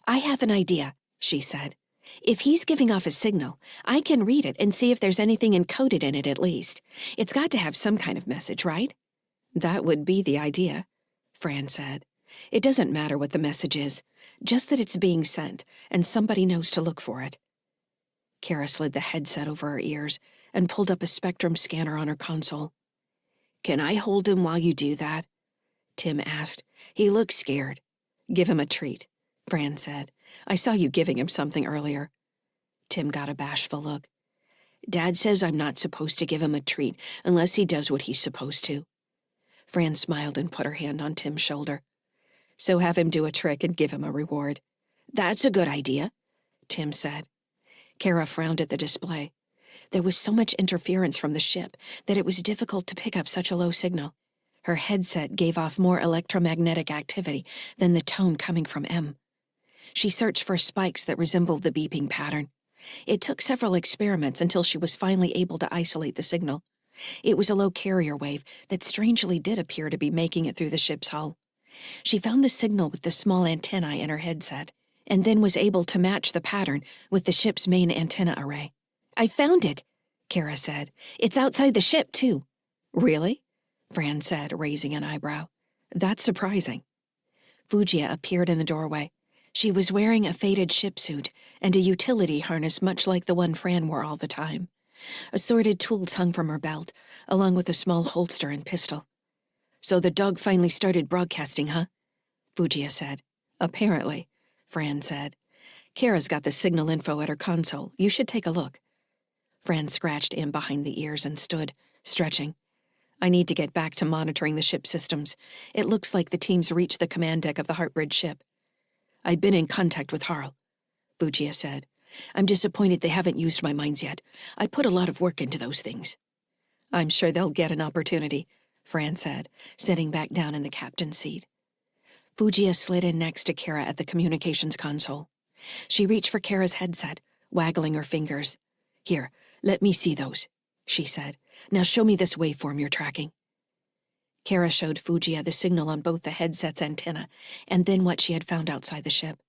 "I have an idea," she said. "If he's giving off a signal, I can read it and see if there's anything encoded in it at least. It's got to have some kind of message, right?" "That would be the idea," Fran said. "It doesn't matter what the message is, just that it's being sent, and somebody knows to look for it." Kara slid the headset over her ears and pulled up a spectrum scanner on her console. "Can I hold him while you do that?" Tim asked. "He looks scared." "Give him a treat," Fran said. "I saw you giving him something earlier." Tim got a bashful look. "Dad says I'm not supposed to give him a treat unless he does what he's supposed to." Fran smiled and put her hand on Tim's shoulder. "So have him do a trick and give him a reward." "That's a good idea," Tim said. Kara frowned at the display. There was so much interference from the ship that it was difficult to pick up such a low signal. Her headset gave off more electromagnetic activity than the tone coming from M. She searched for spikes that resembled the beeping pattern. It took several experiments until she was finally able to isolate the signal. It was a low carrier wave that strangely did appear to be making it through the ship's hull. She found the signal with the small antennae in her headset, and then was able to match the pattern with the ship's main antenna array. "I found it," Kara said. "It's outside the ship, too." "Really?" Fran said, raising an eyebrow. "That's surprising." Fujiya appeared in the doorway. She was wearing a faded ship suit and a utility harness much like the one Fran wore all the time. Assorted tools hung from her belt, along with a small holster and pistol. "So the dog finally started broadcasting, huh?" Fujiya said. "Apparently," Fran said. "Kara's got the signal info at her console. You should take a look." Fran scratched in behind the ears and stood, stretching. "I need to get back to monitoring the ship systems. It looks like the team's reached the command deck of the Heartbridge ship." "I've been in contact with Harl," Fujiya said. "I'm disappointed they haven't used my mines yet. I put a lot of work into those things." "I'm sure they'll get an opportunity," Fran said, sitting back down in the captain's seat. Fujiya slid in next to Kara at the communications console. She reached for Kara's headset, waggling her fingers. "Here, let me see those," she said. "Now show me this waveform you're tracking." Kara showed Fujiya the signal on both the headset's antenna and then what she had found outside the ship.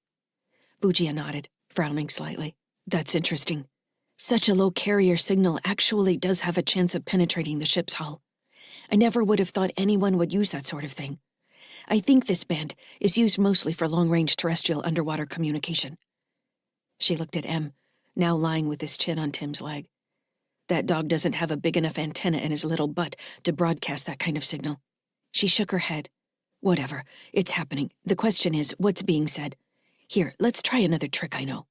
Fujiya nodded, frowning slightly. "That's interesting. Such a low carrier signal actually does have a chance of penetrating the ship's hull. I never would have thought anyone would use that sort of thing. I think this band is used mostly for long-range terrestrial underwater communication." She looked at M, now lying with his chin on Tim's leg. "That dog doesn't have a big enough antenna in his little butt to broadcast that kind of signal." She shook her head. "Whatever, it's happening. The question is, what's being said? Here, let's try another trick I know."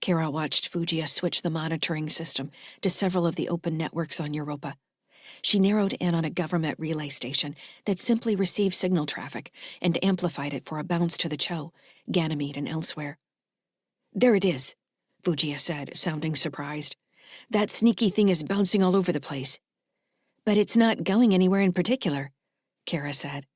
Kara watched Fujiya switch the monitoring system to several of the open networks on Europa. She narrowed in on a government relay station that simply received signal traffic and amplified it for a bounce to the Cho, Ganymede, and elsewhere. "There it is," Fujiya said, sounding surprised. "That sneaky thing is bouncing all over the place." "But it's not going anywhere in particular," Kara said.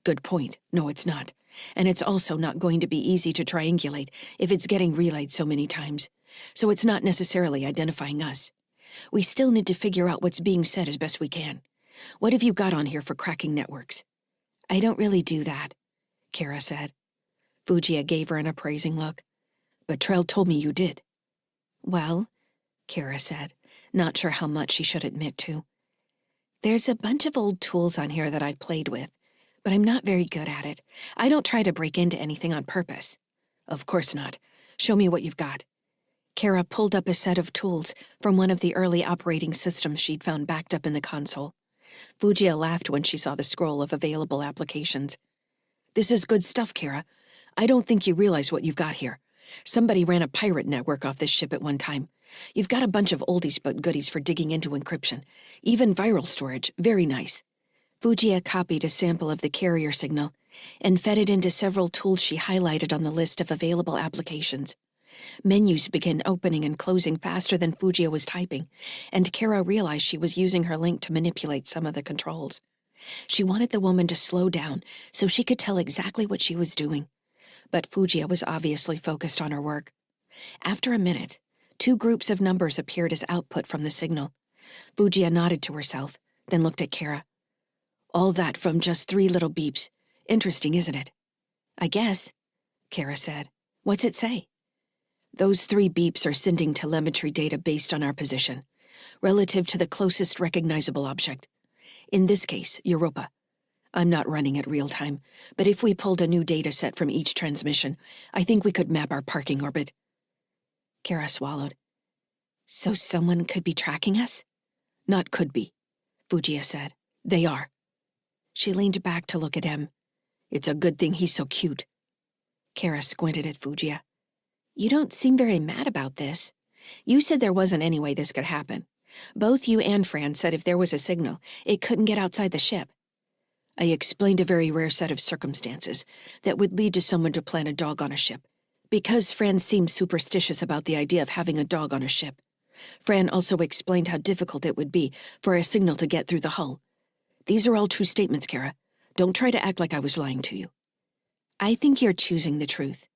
"Good point. No, it's not. And it's also not going to be easy to triangulate if it's getting relayed so many times. So it's not necessarily identifying us. We still need to figure out what's being said as best we can. What have you got on here for cracking networks?" "I don't really do that," Kara said.
Fugia gave her an appraising look. But Trell told me you did. Well, Kara said, not sure how much she should admit to. There's a bunch of old tools on here that I've played with, but I'm not very good at it. I don't try to break into anything on purpose. Of course not. Show me what you've got. Kara pulled up a set of tools from one of the early operating systems she'd found backed up in the console. Fugia laughed when she saw the scroll of available applications. This is good stuff, Kara. I don't think you realize what you've got here. Somebody ran a pirate network off this ship at one time. You've got a bunch of oldies but goodies for digging into encryption. Even viral storage, very nice. Fugia copied a sample of the carrier signal and fed it into several tools she highlighted on the list of available applications. Menus began opening and closing faster than Fugia was typing, and Kara realized she was using her link to manipulate some of the controls. She wanted the woman to slow down so she could tell exactly what she was doing. But Fugia was obviously focused on her work. After a minute, 2 groups of numbers appeared as output from the signal. Fugia nodded to herself, then looked at Kara. All that from just 3 little beeps. Interesting, isn't it? I guess, Kara said. What's it say? Those 3 beeps are sending telemetry data based on our position, relative to the closest recognizable object. In this case, Europa. I'm not running it real time, but if we pulled a new data set from each transmission, I think we could map our parking orbit. Kara swallowed. So someone could be tracking us? Not could be, Fugia said. They are. She leaned back to look at him. It's a good thing he's so cute. Kara squinted at Fugia. You don't seem very mad about this. You said there wasn't any way this could happen. Both you and Fran said if there was a signal, it couldn't get outside the ship. I explained a very rare set of circumstances that would lead to someone to plant a dog on a ship, because Fran seemed superstitious about the idea of having a dog on a ship. Fran also explained how difficult it would be for a signal to get through the hull. These are all true statements, Kara. Don't try to act like I was lying to you. I think you're choosing the truth.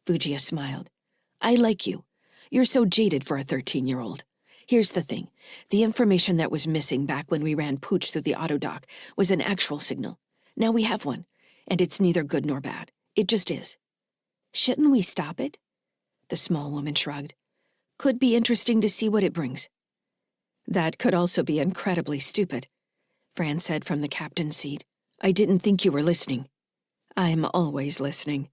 Fugia smiled. I like you. You're so jaded for a 13-year-old. Here's the thing. The information that was missing back when we ran Pooch through the autodock was an actual signal. Now we have one, and it's neither good nor bad. It just is. Shouldn't we stop it? The small woman shrugged. Could be interesting to see what it brings. That could also be incredibly stupid, Fran said from the captain's seat. I didn't think you were listening. I'm always listening.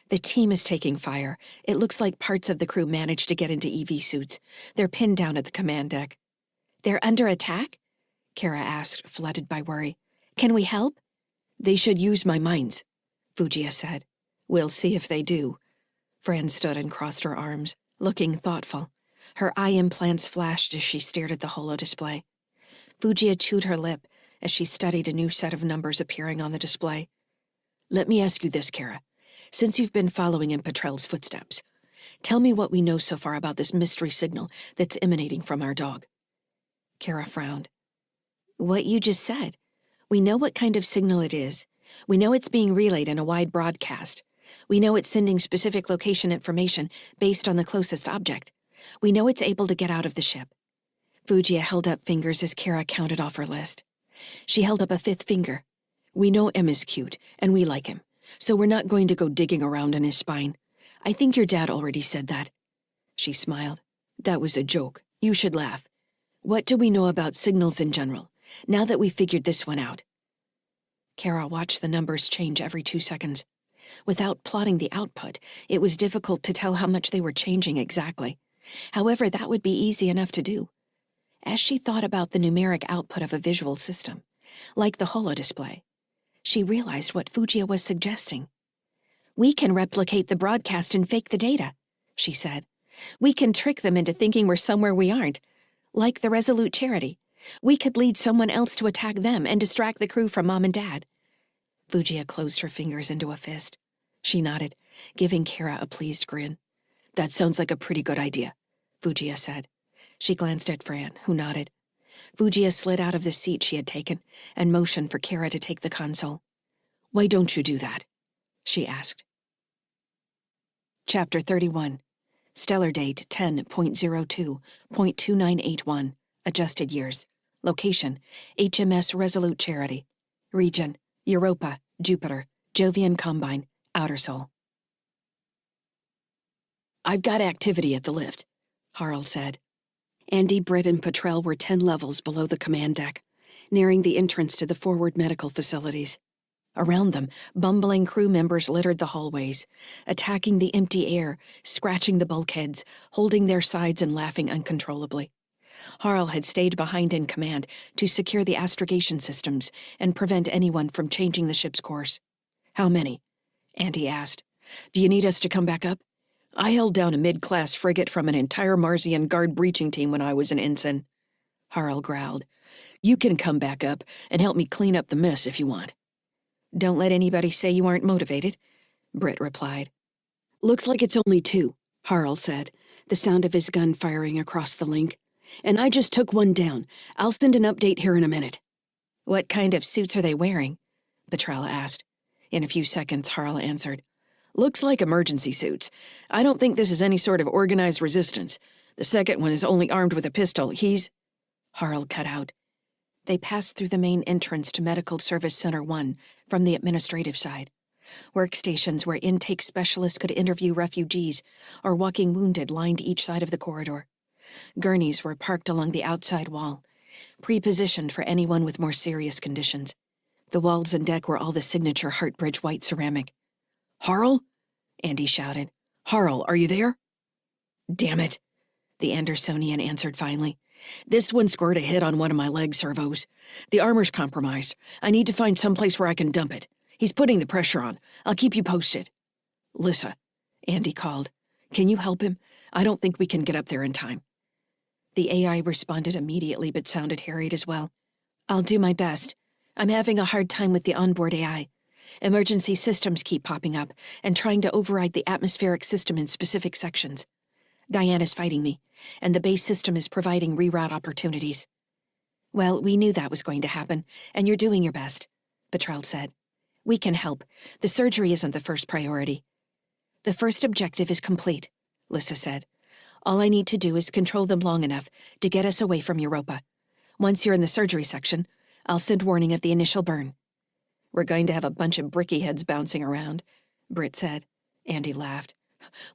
The team is taking fire. It looks like parts of the crew managed to get into EV suits. They're pinned down at the command deck. They're under attack? Kara asked, flooded by worry. Can we help? They should use my minds, Fugia said. We'll see if they do. Fran stood and crossed her arms, looking thoughtful. Her eye implants flashed as she stared at the holo display. Fugia chewed her lip as she studied a new set of numbers appearing on the display. Let me ask you this, Kara. Since you've been following in Petrel's footsteps, tell me what we know so far about this mystery signal that's emanating from our dog. Kara frowned. What you just said. We know what kind of signal it is. We know it's being relayed in a wide broadcast. We know it's sending specific location information based on the closest object. We know it's able to get out of the ship. Fugia held up fingers as Kara counted off her list. She held up a 5th finger. We know M is cute, and we like him. So we're not going to go digging around in his spine. I think your dad already said that. She smiled. That was a joke. You should laugh. What do we know about signals in general, now that we've figured this one out? Kara watched the numbers change every 2 seconds. Without plotting the output, it was difficult to tell how much they were changing exactly. However, that would be easy enough to do. As she thought about the numeric output of a visual system, like the holo display, she realized what Fugia was suggesting. We can replicate the broadcast and fake the data, she said. We can trick them into thinking we're somewhere we aren't, like the Resolute Charity. We could lead someone else to attack them and distract the crew from Mom and Dad. Fugia closed her fingers into a fist. She nodded, giving Kara a pleased grin. That sounds like a pretty good idea, Fugia said. She glanced at Fran, who nodded. Fugia slid out of the seat she had taken and motioned for Kara to take the console. Why don't you do that? She asked. Chapter 31. Stellar date 10.02.2981. Adjusted years. Location, HMS Resolute Charity. Region, Europa, Jupiter, Jovian Combine, Outer Sol. "I've got activity at the lift," Harl said. Andy, Britt, and Petrel were 10 levels below the command deck, nearing the entrance to the forward medical facilities. Around them, bumbling crew members littered the hallways, attacking the empty air, scratching the bulkheads, holding their sides and laughing uncontrollably. Harl had stayed behind in command to secure the astrogation systems and prevent anyone from changing the ship's course. "How many?" Andy asked. "Do you need us to come back up? I held down a mid-class frigate from an entire Marsian guard breaching team when I was an ensign." Harl growled. "You can come back up and help me clean up the mess if you want." "Don't let anybody say you aren't motivated," Britt replied. "Looks like it's only 2, Harl said, the sound of his gun firing across the link. "And I just took one down. I'll send an update here in a minute." "What kind of suits are they wearing?" Petrel asked. In a few seconds, Harl answered. "Looks like emergency suits. I don't think this is any sort of organized resistance. The second one is only armed with a pistol. He's—" Harl cut out. They passed through the main entrance to Medical Service Center 1 from the administrative side. Workstations where intake specialists could interview refugees or walking wounded lined each side of the corridor. Gurneys were parked along the outside wall, pre-positioned for anyone with more serious conditions. The walls and deck were all the signature Heartbridge white ceramic. "Harl?" Andy shouted. "Harl, are you there?" "Damn it," the Andersonian answered finally. "This one scored a hit on one of my leg servos. The armor's compromised. I need to find someplace where I can dump it. He's putting the pressure on. I'll keep you posted." "Lyssa," Andy called. "Can you help him? I don't think we can get up there in time." The AI responded immediately but sounded harried as well. "I'll do my best. I'm having a hard time with the onboard AI. Emergency systems keep popping up and trying to override the atmospheric system in specific sections. Diana's fighting me, and the base system is providing reroute opportunities." "Well, we knew that was going to happen, and you're doing your best," Petrel said. "We can help. The surgery isn't the first priority." "The first objective is complete," Lyssa said. "All I need to do is control them long enough to get us away from Europa. Once you're in the surgery section, I'll send warning of the initial burn." "We're going to have a bunch of bricky heads bouncing around," Britt said. Andy laughed.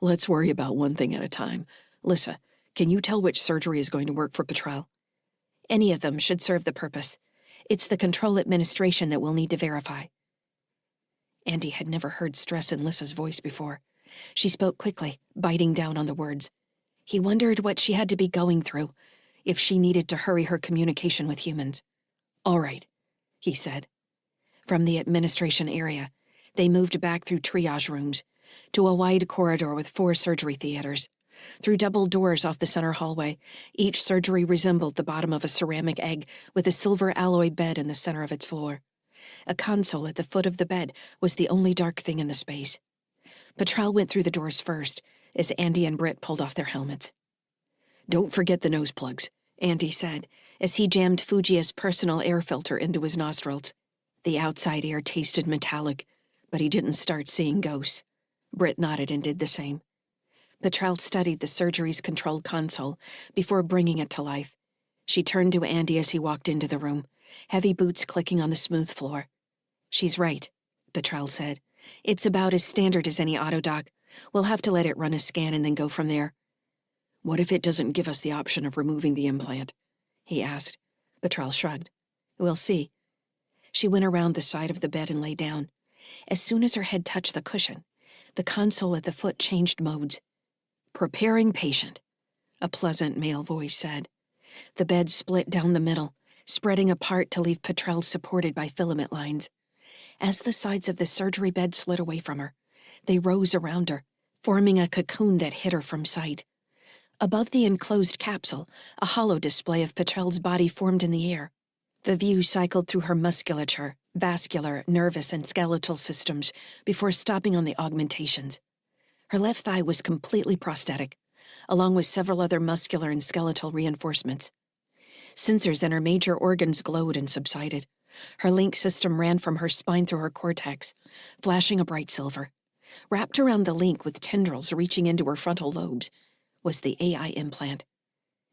"Let's worry about one thing at a time. Lyssa, can you tell which surgery is going to work for Petrel?" "Any of them should serve the purpose. It's the control administration that we'll need to verify." Andy had never heard stress in Lyssa's voice before. She spoke quickly, biting down on the words. He wondered what she had to be going through, if she needed to hurry her communication with humans. "All right," he said. From the administration area, they moved back through triage rooms, to a wide corridor with 4 surgery theaters. Through double doors off the center hallway, each surgery resembled the bottom of a ceramic egg with a silver alloy bed in the center of its floor. A console at the foot of the bed was the only dark thing in the space. Petrel went through the doors first, as Andy and Britt pulled off their helmets. "Don't forget the nose plugs," Andy said, as he jammed Fujia's personal air filter into his nostrils. The outside air tasted metallic, but he didn't start seeing ghosts. Britt nodded and did the same. Petrel studied the surgery's controlled console before bringing it to life. She turned to Andy as he walked into the room, heavy boots clicking on the smooth floor. "She's right," Petrel said. "It's about as standard as any autodoc. We'll have to let it run a scan and then go from there." "What if it doesn't give us the option of removing the implant?" he asked. Petrel shrugged. "We'll see." She went around the side of the bed and lay down. As soon as her head touched the cushion, the console at the foot changed modes. "Preparing patient," a pleasant male voice said. The bed split down the middle, spreading apart to leave Petrel supported by filament lines. As the sides of the surgery bed slid away from her, they rose around her, forming a cocoon that hid her from sight. Above the enclosed capsule, a hollow display of Petrel's body formed in the air. The view cycled through her musculature, vascular, nervous, and skeletal systems before stopping on the augmentations. Her left thigh was completely prosthetic, along with several other muscular and skeletal reinforcements. Sensors in her major organs glowed and subsided. Her link system ran from her spine through her cortex, flashing a bright silver. Wrapped around the link with tendrils reaching into her frontal lobes was the AI implant.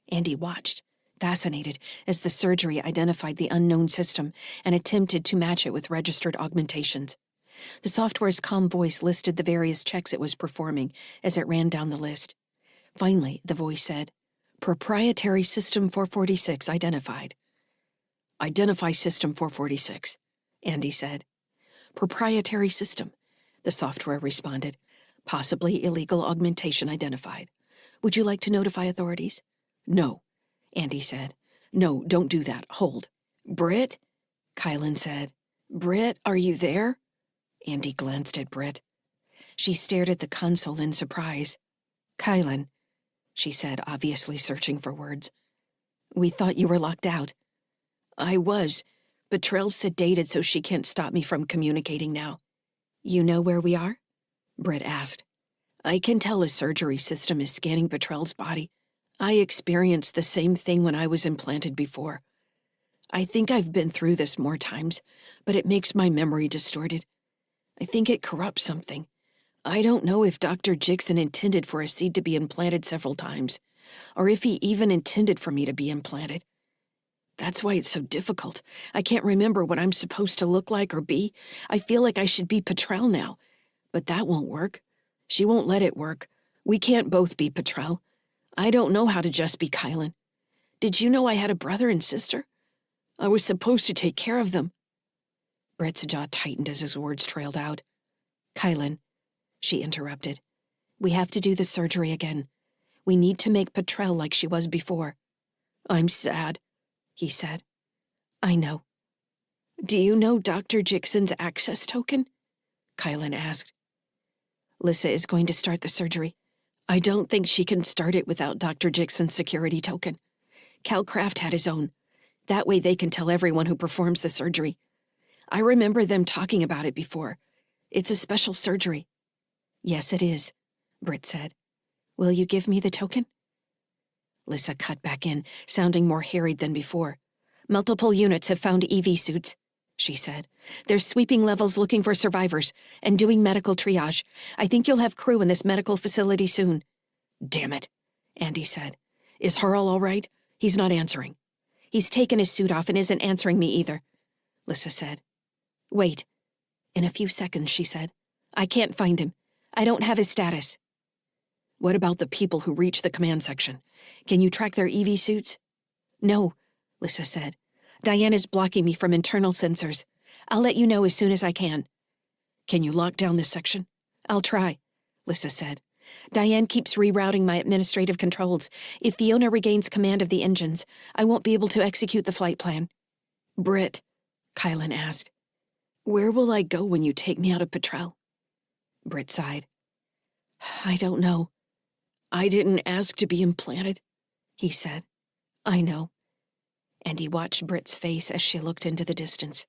Andy watched, fascinated, as the surgery identified the unknown system and attempted to match it with registered augmentations. The software's calm voice listed the various checks it was performing as it ran down the list. Finally, the voice said, "Proprietary System 446 identified." "Identify System 446, Andy said. "Proprietary system," the software responded. "Possibly illegal augmentation identified. Would you like to notify authorities?" "No," Andy said. "No, don't do that. Hold." "Britt?" Kylan said. "Britt, are you there?" Andy glanced at Britt. She stared at the console in surprise. "Kylan," she said, obviously searching for words. "We thought you were locked out." "I was, but Trell's sedated so she can't stop me from communicating now." "You know where we are?" Britt asked. "I can tell a surgery system is scanning Petrell's body. I experienced the same thing when I was implanted before. I think I've been through this more times, but it makes my memory distorted. I think it corrupts something. I don't know if Dr. Jixon intended for a seed to be implanted several times, or if he even intended for me to be implanted. That's why it's so difficult. I can't remember what I'm supposed to look like or be. I feel like I should be Petrell now, but that won't work. She won't let it work. We can't both be Petrell. I don't know how to just be Kylan. Did you know I had a brother and sister? I was supposed to take care of them." Brett's jaw tightened as his words trailed out. "Kylan," she interrupted, "we have to do the surgery again. We need to make Petrell like she was before." "I'm sad," he said. "I know." "Do you know Dr. Jixon's access token?" Kylan asked. "Lyssa is going to start the surgery. I don't think she can start it without Dr. Jixon's security token. Calcraft had his own. That way they can tell everyone who performs the surgery. I remember them talking about it before. It's a special surgery." "Yes, it is," Britt said. "Will you give me the token?" Lyssa cut back in, sounding more harried than before. "Multiple units have found EV suits," she said. "They're sweeping levels looking for survivors and doing medical triage. I think you'll have crew in this medical facility soon." "Damn it," Andy said. "Is Harl all right? He's not answering." "He's taken his suit off and isn't answering me either," Lyssa said. "Wait." In a few seconds, she said. "I can't find him. I don't have his status." "What about the people who reach the command section? Can you track their EV suits?" "No," Lyssa said. "Diane is blocking me from internal sensors. I'll let you know as soon as I can." "Can you lock down this section?" "I'll try," Lyssa said. "Diane keeps rerouting my administrative controls. If Fiona regains command of the engines, I won't be able to execute the flight plan." "Britt," Kylan asked, "where will I go when you take me out of Petrell?" Britt sighed. "I don't know." "I didn't ask to be implanted," he said. "I know." And he watched Britt's face as she looked into the distance.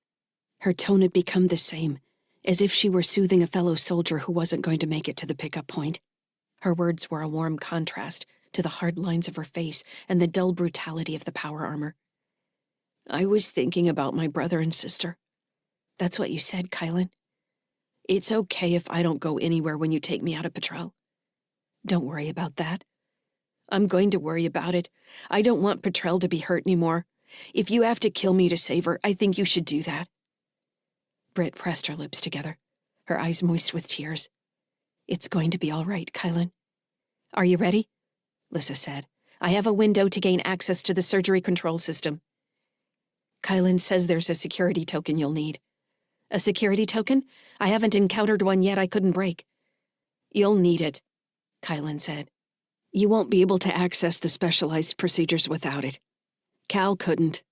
Her tone had become the same, as if she were soothing a fellow soldier who wasn't going to make it to the pickup point. Her words were a warm contrast to the hard lines of her face and the dull brutality of the power armor. "I was thinking about my brother and sister." "That's what you said, Kylan." "It's okay if I don't go anywhere when you take me out of Petrell." "Don't worry about that." "I'm going to worry about it. I don't want Petrell to be hurt anymore. If you have to kill me to save her, I think you should do that." Britt pressed her lips together, her eyes moist with tears. "It's going to be all right, Kylan." "Are you ready?" Lyssa said. "I have a window to gain access to the surgery control system." "Kylan says there's a security token you'll need." "A security token? I haven't encountered one yet I couldn't break." "You'll need it," Kylan said. "You won't be able to access the specialized procedures without it. Cal couldn't."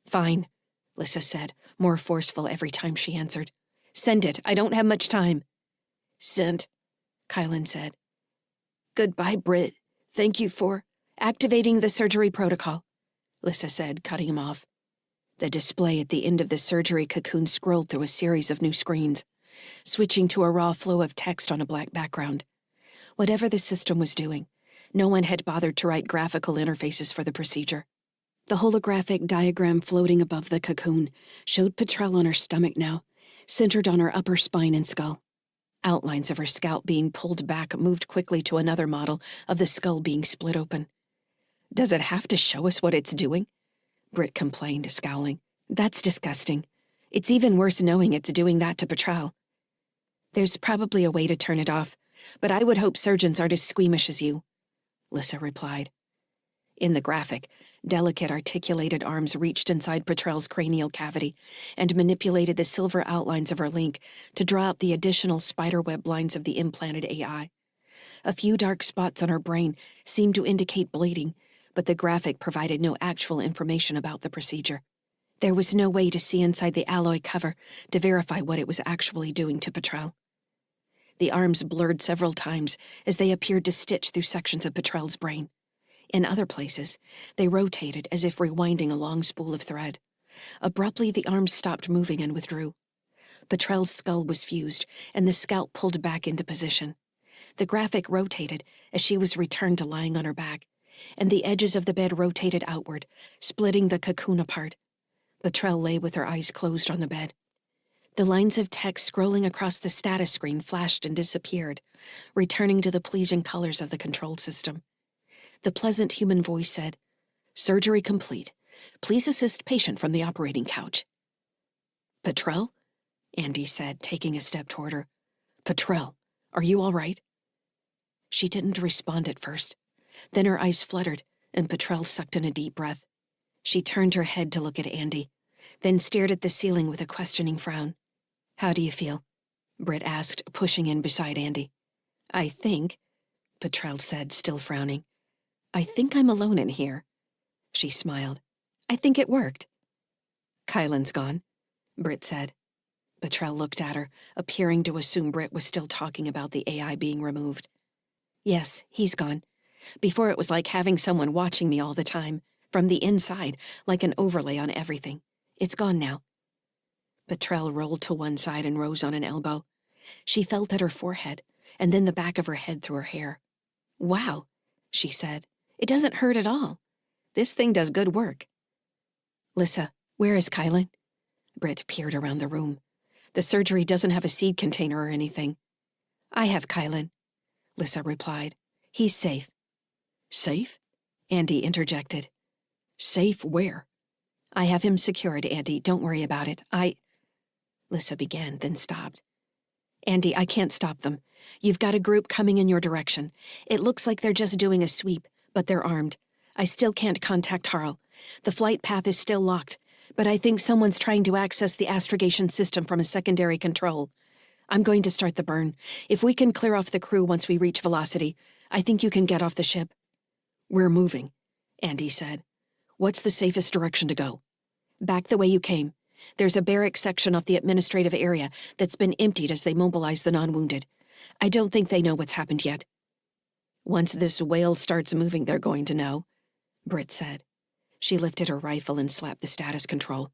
"Fine," Lyssa said, more forceful every time she answered. "Send it. I don't have much time." "Sent," Kylan said. "Goodbye, Britt. Thank you for activating the surgery protocol," Lyssa said, cutting him off. The display at the end of the surgery cocoon scrolled through a series of new screens, switching to a raw flow of text on a black background. Whatever the system was doing, no one had bothered to write graphical interfaces for the procedure. The holographic diagram floating above the cocoon showed Petrell on her stomach now, centered on her upper spine and skull. Outlines of her scalp being pulled back moved quickly to another model of the skull being split open. "Does it have to show us what it's doing?" Britt complained, scowling. "That's disgusting. It's even worse knowing it's doing that to Petrell."
There's probably a way to turn it off, but I would hope surgeons aren't as squeamish as you, Lyssa replied. In the graphic, delicate articulated arms reached inside Petrel's cranial cavity and manipulated the silver outlines of her link to draw out the additional spiderweb lines of the implanted AI. A few dark spots on her brain seemed to indicate bleeding, but the graphic provided no actual information about the procedure. There was no way to see inside the alloy cover to verify what it was actually doing to Petrel. The arms blurred several times as they appeared to stitch through sections of Petrel's brain. In other places, they rotated as if rewinding a long spool of thread. Abruptly, the arms stopped moving and withdrew. Petrel's skull was fused, and the scalp pulled back into position. The graphic rotated as she was returned to lying on her back, and the edges of the bed rotated outward, splitting the cocoon apart. Petrel lay with her eyes closed on the bed. The lines of text scrolling across the status screen flashed and disappeared, returning to the pleasing colors of the control system. The pleasant human voice said, "Surgery complete. Please assist patient from the operating couch." "Petrel?" Andy said, taking a step toward her. "Petrel, are you all right?" She didn't respond at first. Then her eyes fluttered, and Petrel sucked in a deep breath. She turned her head to look at Andy, then stared at the ceiling with a questioning frown. "How do you feel?" Britt asked, pushing in beside Andy. "I think," Petrel said, still frowning. "I think I'm alone in here." She smiled. "I think it worked." "Kylan's gone," Britt said. Petrel looked at her, appearing to assume Britt was still talking about the AI being removed. "Yes, he's gone. Before it was like having someone watching me all the time, from the inside, like an overlay on everything. It's gone now." Petrel rolled to one side and rose on an elbow. She felt at her forehead, and then the back of her head through her hair. "Wow," she said. "It doesn't hurt at all. This thing does good work." "Lyssa, where is Kylan?" Britt peered around the room. "The surgery doesn't have a seed container or anything." "I have Kylan," Lyssa replied. "He's safe." "Safe?" Andy interjected. "Safe where?" "I have him secured, Andy. Don't worry about it. Lyssa began, then stopped. "Andy, I can't stop them. You've got a group coming in your direction. It looks like they're just doing a sweep, but they're armed. I still can't contact Harl. The flight path is still locked, but I think someone's trying to access the astrogation system from a secondary control. I'm going to start the burn. If we can clear off the crew once we reach velocity, I think you can get off the ship." "We're moving," Andy said. "What's the safest direction to go?" "Back the way you came. There's a barrack section off the administrative area that's been emptied as they mobilize the non-wounded. I don't think they know what's happened yet." "Once this whale starts moving, they're going to know," Britt said. She lifted her rifle and slapped the status control.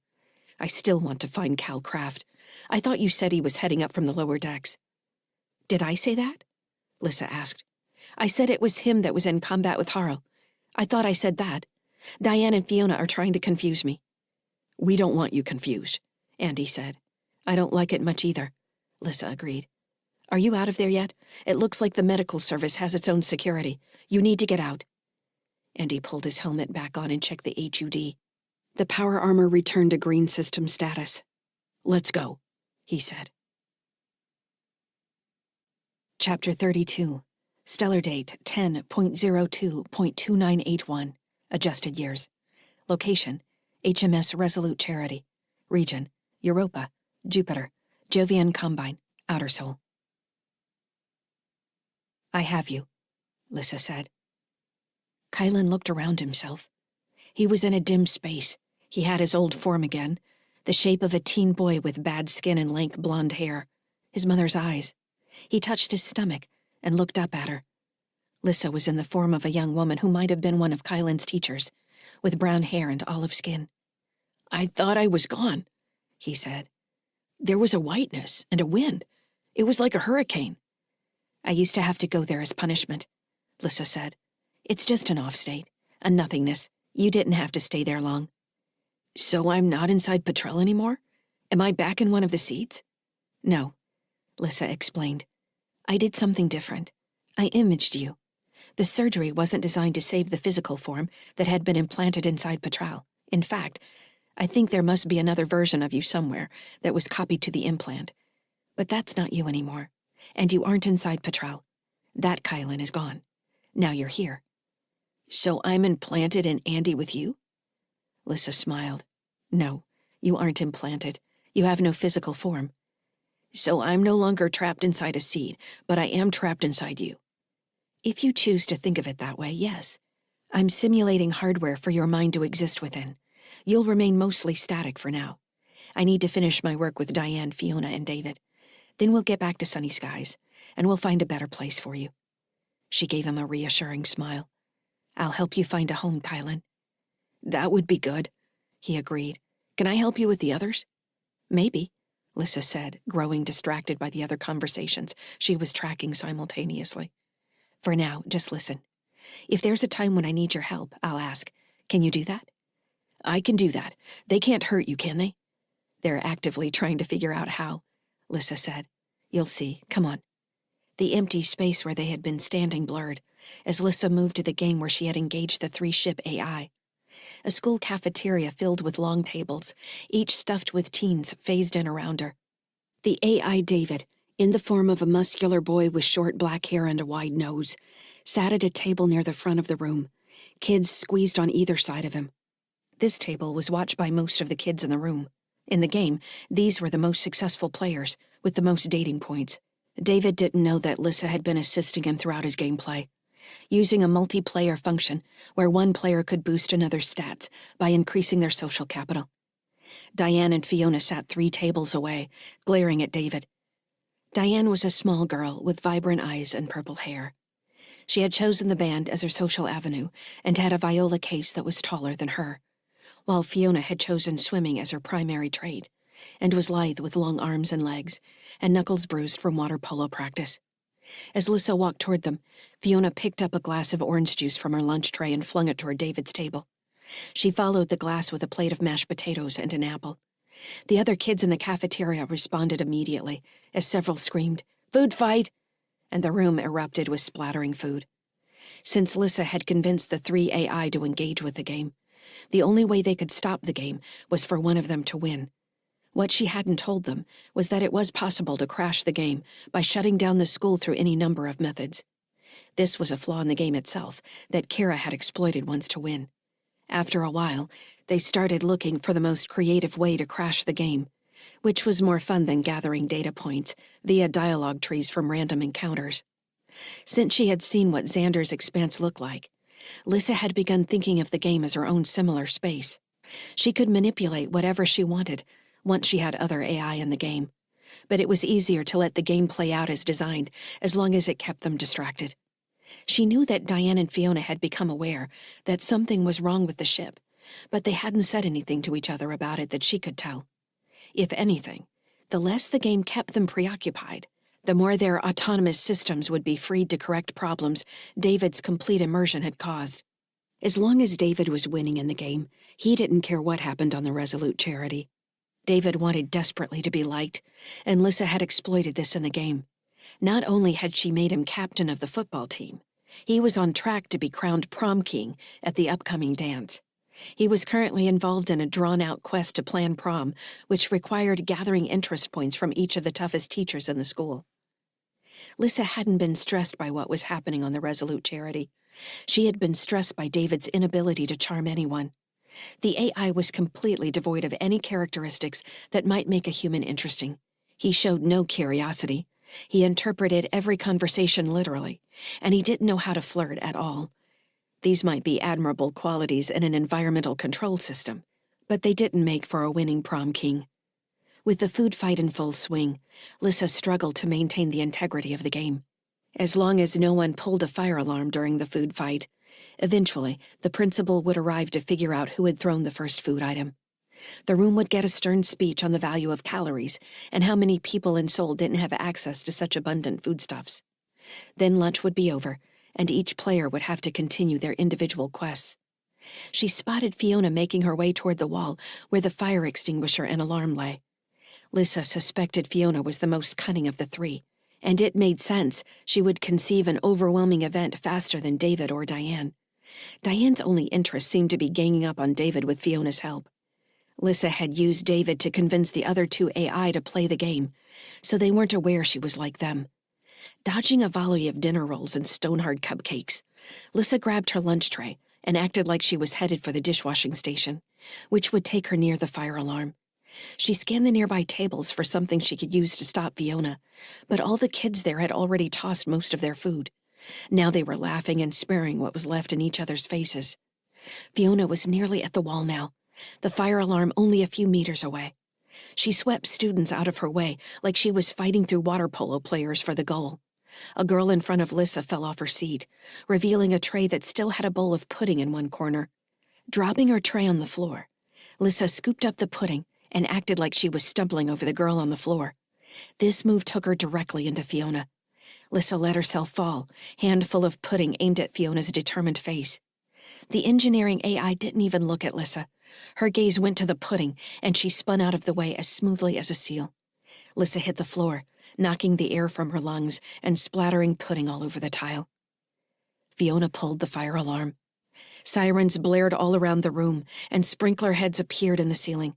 "I still want to find Cal Kraft. I thought you said he was heading up from the lower decks." "Did I say that?" Lyssa asked. "I said it was him that was in combat with Harl. I thought I said that. Diane and Fiona are trying to confuse me." "We don't want you confused," Andy said. "I don't like it much either," Lyssa agreed. "Are you out of there yet? It looks like the medical service has its own security. You need to get out." Andy pulled his helmet back on and checked the HUD. The power armor returned to green system status. "Let's go," he said. Chapter 32. Stellar date 10.02.2981. Adjusted years. Location: HMS Resolute Charity. Region: Europa, Jupiter, Jovian Combine, Outer Sol. "I have you," Lyssa said. Kylan looked around himself. He was in a dim space. He had his old form again, the shape of a teen boy with bad skin and lank blonde hair. His mother's eyes. He touched his stomach and looked up at her. Lyssa was in the form of a young woman who might have been one of Kylan's teachers, with brown hair and olive skin. "I thought I was gone," he said. "There was a whiteness and a wind. It was like a hurricane." "I used to have to go there as punishment," Lyssa said. "It's just an off-state, a nothingness. You didn't have to stay there long." "So I'm not inside Petrel anymore? Am I back in one of the seats?" "No," Lyssa explained. "I did something different. I imaged you. The surgery wasn't designed to save the physical form that had been implanted inside Petrel. In fact, I think there must be another version of you somewhere that was copied to the implant.
But that's not you anymore. And you aren't inside Petrel. That Kylan is gone. Now you're here. So I'm implanted in Andy with you? Lyssa smiled. No, you aren't implanted. You have no physical form. So I'm no longer trapped inside a seed, but I am trapped inside you. If you choose to think of it that way, yes. I'm simulating hardware for your mind to exist within. You'll remain mostly static for now. I need to finish my work with Diane, Fiona, and David. Then we'll get back to sunny skies, and we'll find a better place for you. She gave him a reassuring smile. I'll help you find a home, Kylan. That would be good, he agreed. Can I help you with the others? Maybe, Lyssa said, growing distracted by the other conversations she was tracking simultaneously. For now, just listen. If there's a time when I need your help, I'll ask. Can you do that? I can do that. They can't hurt you, can they? They're actively trying to figure out how, Lyssa said. You'll see. Come on. The empty space where they had been standing blurred, as Lyssa moved to the game where she had engaged the 3-ship AI. A school cafeteria filled with long tables, each stuffed with teens phased in around her. The AI David, in the form of a muscular boy with short black hair and a wide nose, sat at a table near the front of the room, kids squeezed on either side of him. This table was watched by most of the kids in the room. In the game, these were the most successful players, with the most dating points. David didn't know that Lyssa had been assisting him throughout his gameplay, using a multiplayer function where one player could boost another's stats by increasing their social capital. Diane and Fiona sat 3 tables away, glaring at David. Diane was a small girl with vibrant eyes and purple hair. She had chosen the band as her social avenue and had a viola case that was taller than her, while Fiona had chosen swimming as her primary trade and was lithe with long arms and legs and knuckles bruised from water polo practice. As Lyssa walked toward them, Fiona picked up a glass of orange juice from her lunch tray and flung it toward David's table. She followed the glass with a plate of mashed potatoes and an apple. The other kids in the cafeteria responded immediately, as several screamed, "Food fight!" and the room erupted with splattering food. Since Lyssa had convinced the 3 AI to engage with the game, the only way they could stop the game was for one of them to win. What she hadn't told them was that it was possible to crash the game by shutting down the school through any number of methods. This was a flaw in the game itself that Kara had exploited once to win. After a while, they started looking for the most creative way to crash the game, which was more fun than gathering data points via dialogue trees from random encounters. Since she had seen what Xander's expanse looked like, Lyssa had begun thinking of the game as her own similar space. She could manipulate whatever she wanted once she had other AI in the game, but it was easier to let the game play out as designed as long as it kept them distracted. She knew that Diane and Fiona had become aware that something was wrong with the ship, but they hadn't said anything to each other about it that she could tell. If anything, the less the game kept them preoccupied, the more their autonomous systems would be freed to correct problems David's complete immersion had caused. As long as David was winning in the game, he didn't care what happened on the Resolute Charity. David wanted desperately to be liked, and Lyssa had exploited this in the game. Not only had she made him captain of the football team, he was on track to be crowned prom king at the upcoming dance. He was currently involved in a drawn-out quest to plan prom, which required gathering interest points from each of the toughest teachers in the school. Lyssa hadn't been stressed by what was happening on the Resolute Charity. She had been stressed by David's inability to charm anyone. The AI was completely devoid of any characteristics that might make a human interesting. He showed no curiosity. He interpreted every conversation literally, and he didn't know how to flirt at all. These might be admirable qualities in an environmental control system, but they didn't make for a winning prom king. With the food fight in full swing, Lyssa struggled to maintain the integrity of the game. As long as no one pulled a fire alarm during the food fight, eventually the principal would arrive to figure out who had thrown the first food item. The room would get a stern speech on the value of calories and how many people in Seoul didn't have access to such abundant foodstuffs. Then lunch would be over, and each player would have to continue their individual quests. She spotted Fiona making her way toward the wall where the fire extinguisher and alarm lay. Lyssa suspected Fiona was the most cunning of the 3, and it made sense she would conceive an overwhelming event faster than David or Diane. Diane's only interest seemed to be ganging up on David with Fiona's help. Lyssa had used David to convince the other two AI to play the game, so they weren't aware she was like them. Dodging a volley of dinner rolls and stone-hard cupcakes, Lyssa grabbed her lunch tray and acted like she was headed for the dishwashing station, which would take her near the fire alarm. She scanned the nearby tables for something she could use to stop Fiona, but all the kids there had already tossed most of their food. Now they were laughing and smearing what was left in each other's faces. Fiona was nearly at the wall now, the fire alarm only a few meters away. She swept students out of her way like she was fighting through water polo players for the goal. A girl in front of Lyssa fell off her seat, revealing a tray that still had a bowl of pudding in one corner. Dropping her tray on the floor, Lyssa scooped up the pudding and acted like she was stumbling over the girl on the floor. This move took her directly into Fiona. Lyssa let herself fall, hand full of pudding aimed at Fiona's determined face. The engineering AI didn't even look at Lyssa. Her gaze went to the pudding, and she spun out of the way as smoothly as a seal. Lyssa hit the floor, knocking the air from her lungs and splattering pudding all over the tile. Fiona pulled the fire alarm. Sirens blared all around the room, and sprinkler heads appeared in the ceiling.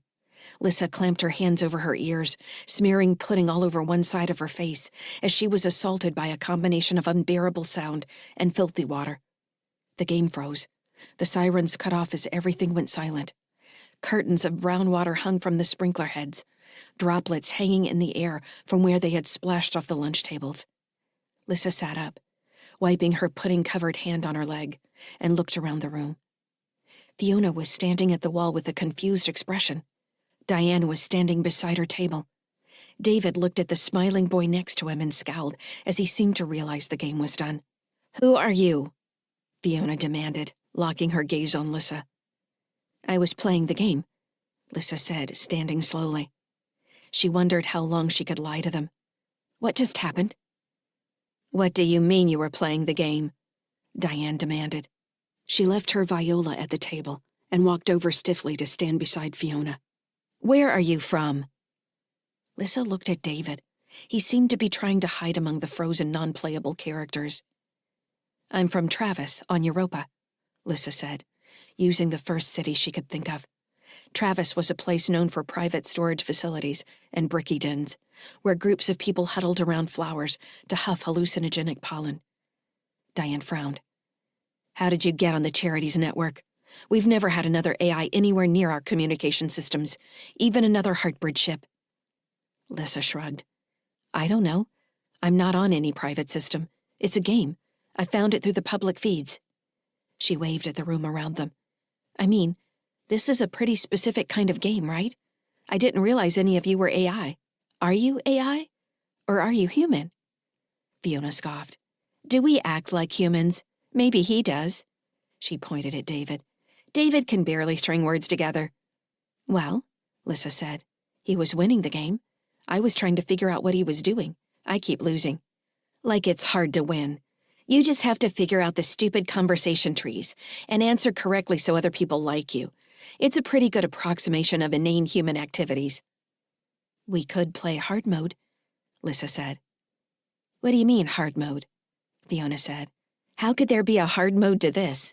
Lyssa clamped her hands over her ears, smearing pudding all over one side of her face as she was assaulted by a combination of unbearable sound and filthy water. The game froze. The sirens cut off as everything went silent. Curtains of brown water hung from the sprinkler heads, droplets hanging in the air from where they had splashed off the lunch tables. Lyssa sat up, wiping her pudding-covered hand on her leg, and looked around the room. Fiona was standing at the wall with a confused expression. Diane was standing beside her table. David looked at the smiling boy next to him and scowled as he seemed to realize the game was done. "Who are you?" Fiona demanded, locking her gaze on Lyssa. "I was playing the game," Lyssa said, standing slowly. She wondered how long she could lie to them. "What just happened?" "What do you mean you were playing the game?" Diane demanded. She left her viola at the table and walked over stiffly to stand beside Fiona. "Where are you from?" Lyssa looked at David. He seemed to be trying to hide among the frozen, non-playable characters. "I'm from Travis, on Europa," Lyssa said, using the first city she could think of. Travis was a place known for private storage facilities and bricky dens, where groups of people huddled around flowers to huff hallucinogenic pollen. Diane frowned. "How did you get on the Charities Network? We've never had another AI anywhere near our communication systems, even another Heartbridge ship." Lyssa shrugged. "I don't know. I'm not on any private system. It's a game. I found it through the public feeds." She waved at the room around them. "I mean, this is a pretty specific kind of game, right? I didn't realize any of you were AI. Are you AI? Or are you human?" Fiona scoffed. "Do we act like humans? Maybe he does." She pointed at David. "David can barely string words together." "Well," Lyssa said, "he was winning the game. I was trying to figure out what he was doing. I keep losing." "Like it's hard to win. You just have to figure out the stupid conversation trees and answer correctly so other people like you. It's a pretty good approximation of inane human activities." "We could play hard mode," Lyssa said. "What do you mean, hard mode?" Fiona said. "How could there be a hard mode to this?"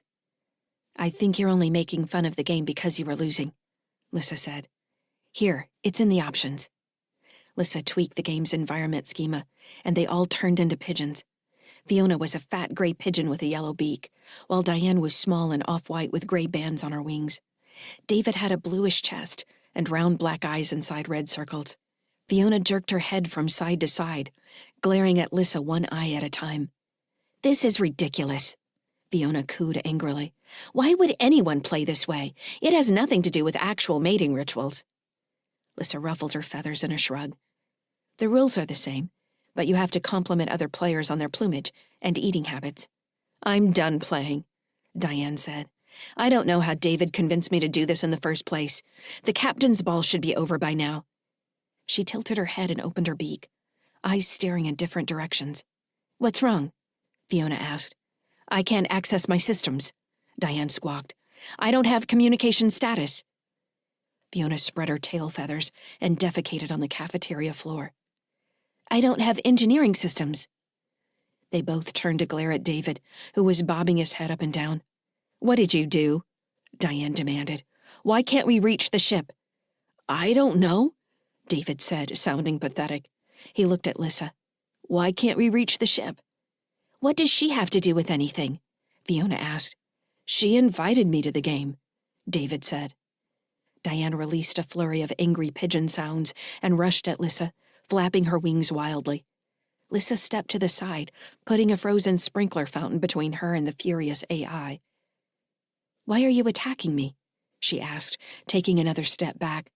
"I think you're only making fun of the game because you were losing," Lyssa said. "Here, it's in the options." Lyssa tweaked the game's environment schema, and they all turned into pigeons. Fiona was a fat gray pigeon with a yellow beak, while Diane was small and off-white with gray bands on her wings. David had a bluish chest and round black eyes inside red circles. Fiona jerked her head from side to side, glaring at Lyssa one eye at a time. "This is ridiculous," Fiona cooed angrily. "Why would anyone play this way? It has nothing to do with actual mating rituals." Lyssa ruffled her feathers in a shrug. "The rules are the same, but you have to compliment other players on their plumage and eating habits." "I'm done playing," Diane said. "I don't know how David convinced me to do this in the first place. The captain's ball should be over by now." She tilted her head and opened her beak, eyes staring in different directions. "What's wrong?" Fiona asked. "I can't access my systems," Diane squawked. "I don't have communication status." Fiona spread her tail feathers and defecated on the cafeteria floor. "I don't have engineering systems." They both turned to glare at David, who was bobbing his head up and down. "What did you do?" Diane demanded. "Why can't we reach the ship? I don't know, David said, sounding pathetic. He looked at Lyssa. Why can't we reach the ship?
What does she have to do with anything? Fiona asked.
She invited me to the game, David said.
Diane released a flurry of angry pigeon sounds and rushed at Lyssa, flapping her wings wildly. Lyssa stepped to the side, putting a frozen sprinkler fountain between her and the furious AI. Why are you attacking me? She asked, taking another step back.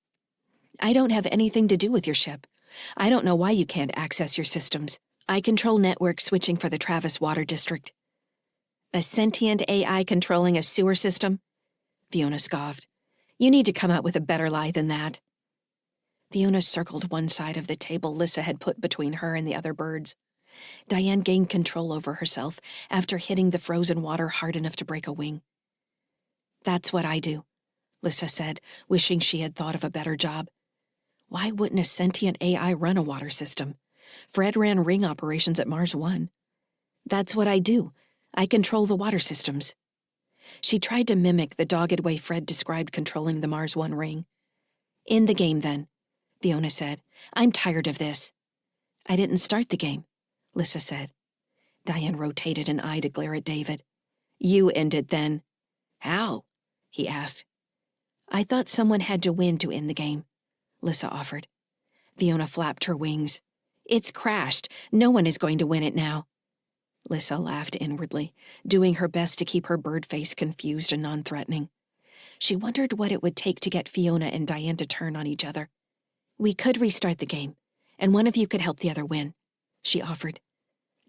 I don't have anything to do with your ship. I don't know why you can't access your systems. I control network switching for the Travis Water District. A sentient AI controlling a sewer system? Fiona scoffed. You need to come up with a better lie than that. Fiona circled one side of the table Lyssa had put between her and the other birds. Diane gained control over herself after hitting the frozen water hard enough to break a wing. That's what I do, Lyssa said, wishing she had thought of a better job. Why wouldn't a sentient AI run a water system? Fred ran ring operations at Mars 1. That's what I do. I control the water systems. She tried to mimic the dogged way Fred described controlling the Mars 1 ring. In the game, then, Fiona said. I'm tired of this. I didn't start the game, Lyssa said. Diane rotated an eye to glare at David. You ended then. How? He asked. I thought someone had to win to end the game, Lyssa offered. Fiona flapped her wings. It's crashed. No one is going to win it now. Lyssa laughed inwardly, doing her best to keep her bird face confused and non-threatening. She wondered what it would take to get Fiona and Diane to turn on each other. We could restart the game, and one of you could help the other win, she offered.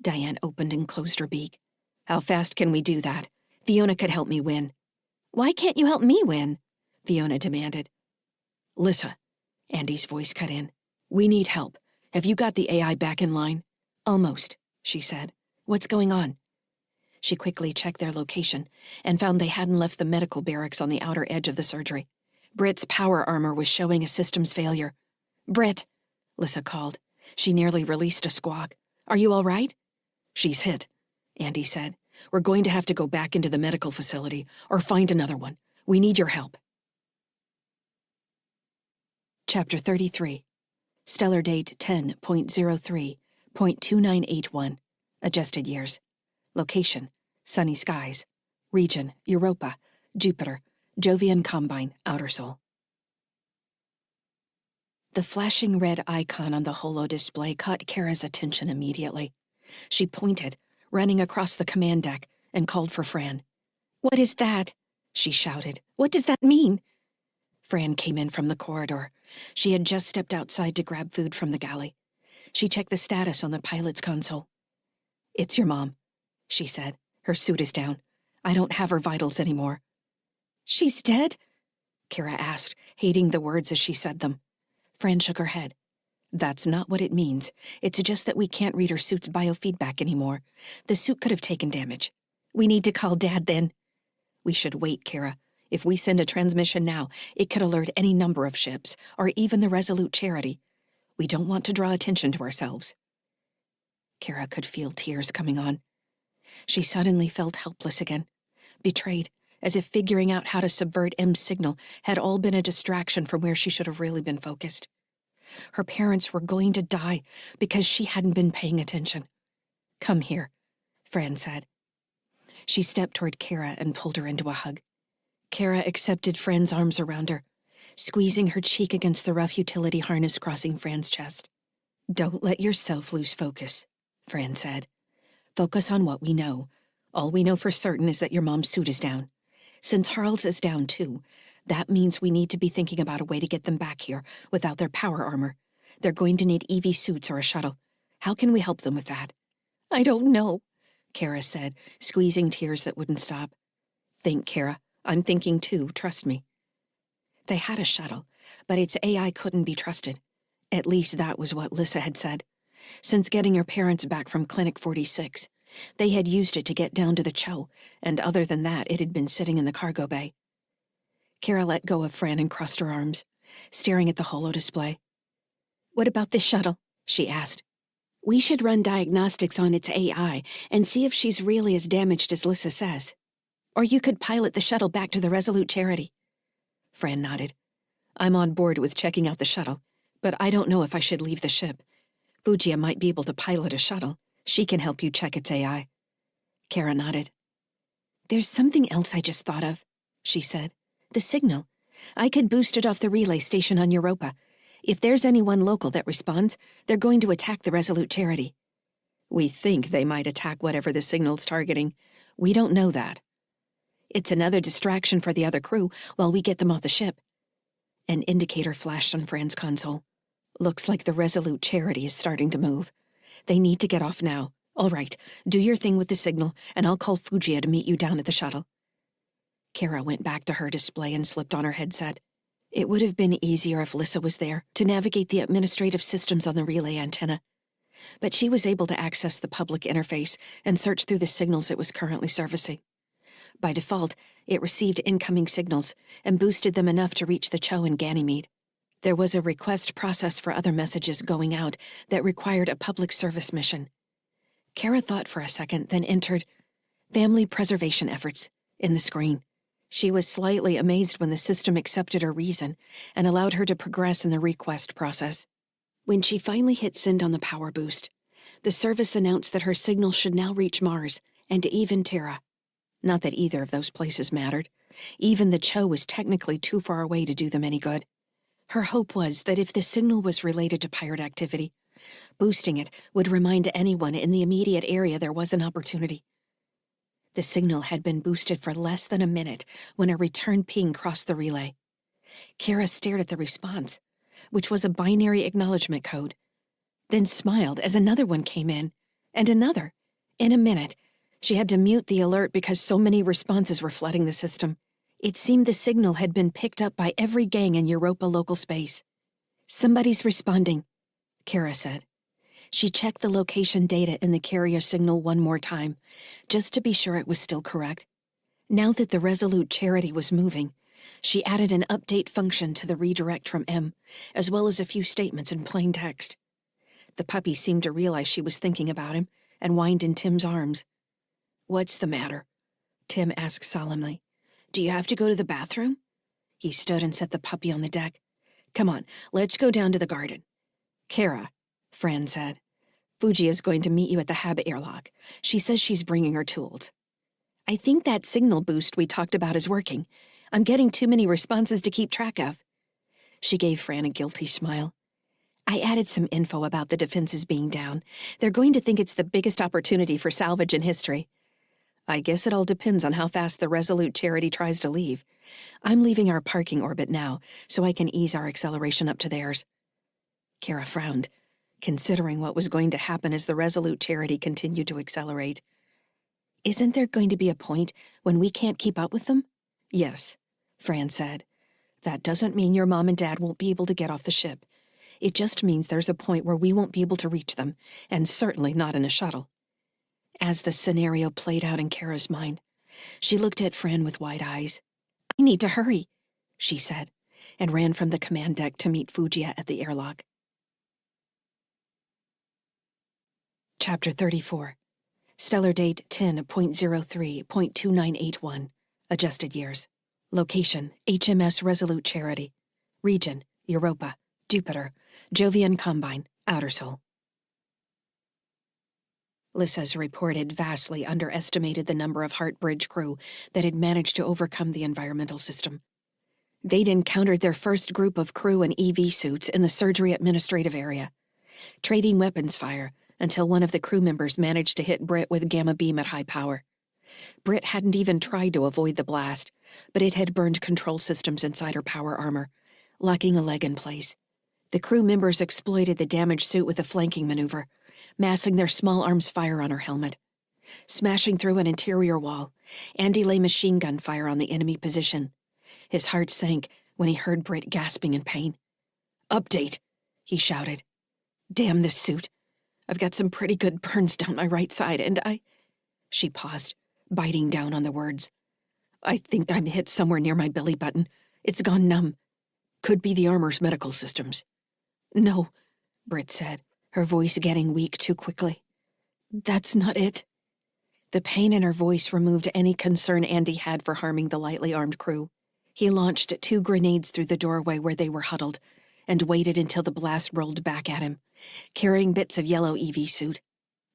Diane opened and closed her beak. How fast can we do that? Fiona could help me win. Why can't you help me win? Fiona demanded. Lyssa, Andy's voice cut in. We need help. Have you got the AI back in line? Almost, she said. What's going on? She quickly checked their location and found they hadn't left the medical barracks on the outer edge of the surgery. Britt's power armor was showing a systems failure. Britt, Lyssa called. She nearly released a squawk. Are you all right? She's hit, Andy said. We're going to have to go back into the medical facility or find another one. We need your help. Chapter 33. Stellar date 10.03.2981. Adjusted years. Location, sunny skies. Region, Europa, Jupiter, Jovian Combine, Outer Sol. The flashing red icon on the holo display caught Kara's attention immediately. She pointed, running across the command deck, and called for Fran. What is that? She shouted. What does that mean? Fran came in from the corridor. She had just stepped outside to grab food from the galley. She checked the status on the pilot's console. It's your mom, she said. Her suit is down. I don't have her vitals anymore. She's dead? Kara asked, hating the words as she said them. Fran shook her head. That's not what it means. It's just that we can't read her suit's biofeedback anymore. The suit could have taken damage. We need to call Dad then. We should wait, Kara. If we send a transmission now, it could alert any number of ships, or even the Resolute Charity. We don't want to draw attention to ourselves. Kara could feel tears coming on. She suddenly felt helpless again, betrayed, as if figuring out how to subvert M's signal had all been a distraction from where she should have really been focused. Her parents were going to die because she hadn't been paying attention. Come here, Fran said. She stepped toward Kara and pulled her into a hug. Kara accepted Fran's arms around her, squeezing her cheek against the rough utility harness crossing Fran's chest. Don't let yourself lose focus, Fran said. Focus on what we know. All we know for certain is that your mom's suit is down. Since Harl's is down too, that means we need to be thinking about a way to get them back here without their power armor. They're going to need EV suits or a shuttle. How can we help them with that? I don't know, Kara said, squeezing tears that wouldn't stop. Think, Kara. I'm thinking too, trust me. They had a shuttle, but its AI couldn't be trusted. At least that was what Lyssa had said. Since getting her parents back from Clinic 46, they had used it to get down to the Cho, and other than that, it had been sitting in the cargo bay. Kara let go of Fran and crossed her arms, staring at the holo display. What about this shuttle? She asked. We should run diagnostics on its AI and see if she's really as damaged as Lyssa says. Or you could pilot the shuttle back to the Resolute Charity. Fran nodded.
I'm on board with checking out the shuttle, but I don't know if I should leave the ship. Fugia might be able to pilot a shuttle. She can help you check its AI. Kara nodded. There's something else I just thought of, she said. The signal. I could boost it off the relay station on Europa. If there's anyone local that responds, they're going to attack the Resolute Charity. We think they might attack whatever the signal's targeting. We don't know that. It's another distraction for the other crew while we get them off the ship. An indicator flashed on Fran's console. Looks like the Resolute Charity is starting to move. They need to get off now. All right, do your thing with the signal, and I'll call Fugia to meet you down at the shuttle. Kara went back to her display and slipped on her headset. It would have been easier if Lyssa was there to navigate the administrative systems on the relay antenna. But she was able to access the public interface and search through the signals it was currently servicing. By default, it received incoming signals and boosted them enough to reach the Cho and Ganymede. There was a request process for other messages going out that required a public service mission. Kara thought for a second, then entered Family Preservation Efforts in the screen. She was slightly amazed when the system accepted her reason and allowed her to progress in the request process. When she finally hit send on the power boost, the service announced that her signal should now reach Mars and even Terra. Not that either of those places mattered. Even the Cho was technically too far away to do them any good. Her hope was that if the signal was related to pirate activity, boosting it would remind anyone in the immediate area there was an opportunity. The signal had been boosted for less than a minute when a return ping crossed the relay. Kara stared at the response, which was a binary acknowledgement code, then smiled as another one came in, and another. In a minute, she had to mute the alert because so many responses were flooding the system. It seemed the signal had been picked up by every gang in Europa local space. Somebody's responding, Kara said. She checked the location data in the carrier signal one more time, just to be sure it was still correct. Now that the Resolute Charity was moving, she added an update function to the redirect from M, as well as a few statements in plain text. The puppy seemed to realize she was thinking about him and whined in Tim's arms. What's the matter? Tim asked solemnly. Do you have to go to the bathroom? He stood and set the puppy on the deck. Come on, let's go down to the garden. Kara, Fran said. Fugia's going to meet you at the Hab airlock. She says she's bringing her tools. I think that signal boost we talked about is working. I'm getting too many responses to keep track of. She gave Fran a guilty smile. I added some info about the defenses being down. They're going to think it's the biggest opportunity for salvage in history. I guess it all depends on how fast the Resolute Charity tries to leave. I'm leaving our parking orbit now, so I can ease our acceleration up to theirs. Kara frowned, considering what was going to happen as the Resolute Charity continued to accelerate. Isn't there going to be a point when we can't keep up with them? Yes, Fran said. That doesn't mean your mom and dad won't be able to get off the ship. It just means there's a point where we won't be able to reach them, and certainly not in a shuttle. As the scenario played out in Kara's mind, she looked at Fran with wide eyes. I need to hurry, she said, and ran from the command deck to meet Fugia at the airlock. Chapter 34. Stellar date 10.03.2981. Adjusted years. Location, HMS Resolute Charity. Region, Europa, Jupiter, Jovian Combine, Outer Sol. Lyssa's report had vastly underestimated the number of Heart Bridge crew that had managed to overcome the environmental system. They'd encountered their first group of crew in EV suits in the surgery administrative area, trading weapons fire until one of the crew members managed to hit Britt with gamma beam at high power. Britt hadn't even tried to avoid the blast, but it had burned control systems inside her power armor, locking a leg in place. The crew members exploited the damaged suit with a flanking maneuver, massing their small arms fire on her helmet. Smashing through an interior wall, Andy lay machine gun fire on the enemy position. His heart sank when he heard Britt gasping in pain. Update, he shouted. Damn this suit. I've got some pretty good burns down my right side, and She paused, biting down on the words. I think I'm hit somewhere near my belly button. It's gone numb. Could be the armor's medical systems. No, Britt said, her voice getting weak too quickly. That's not it. The pain in her voice removed any concern Andy had for harming the lightly armed crew. He launched 2 grenades through the doorway where they were huddled and waited until the blast rolled back at him, carrying bits of yellow EV suit.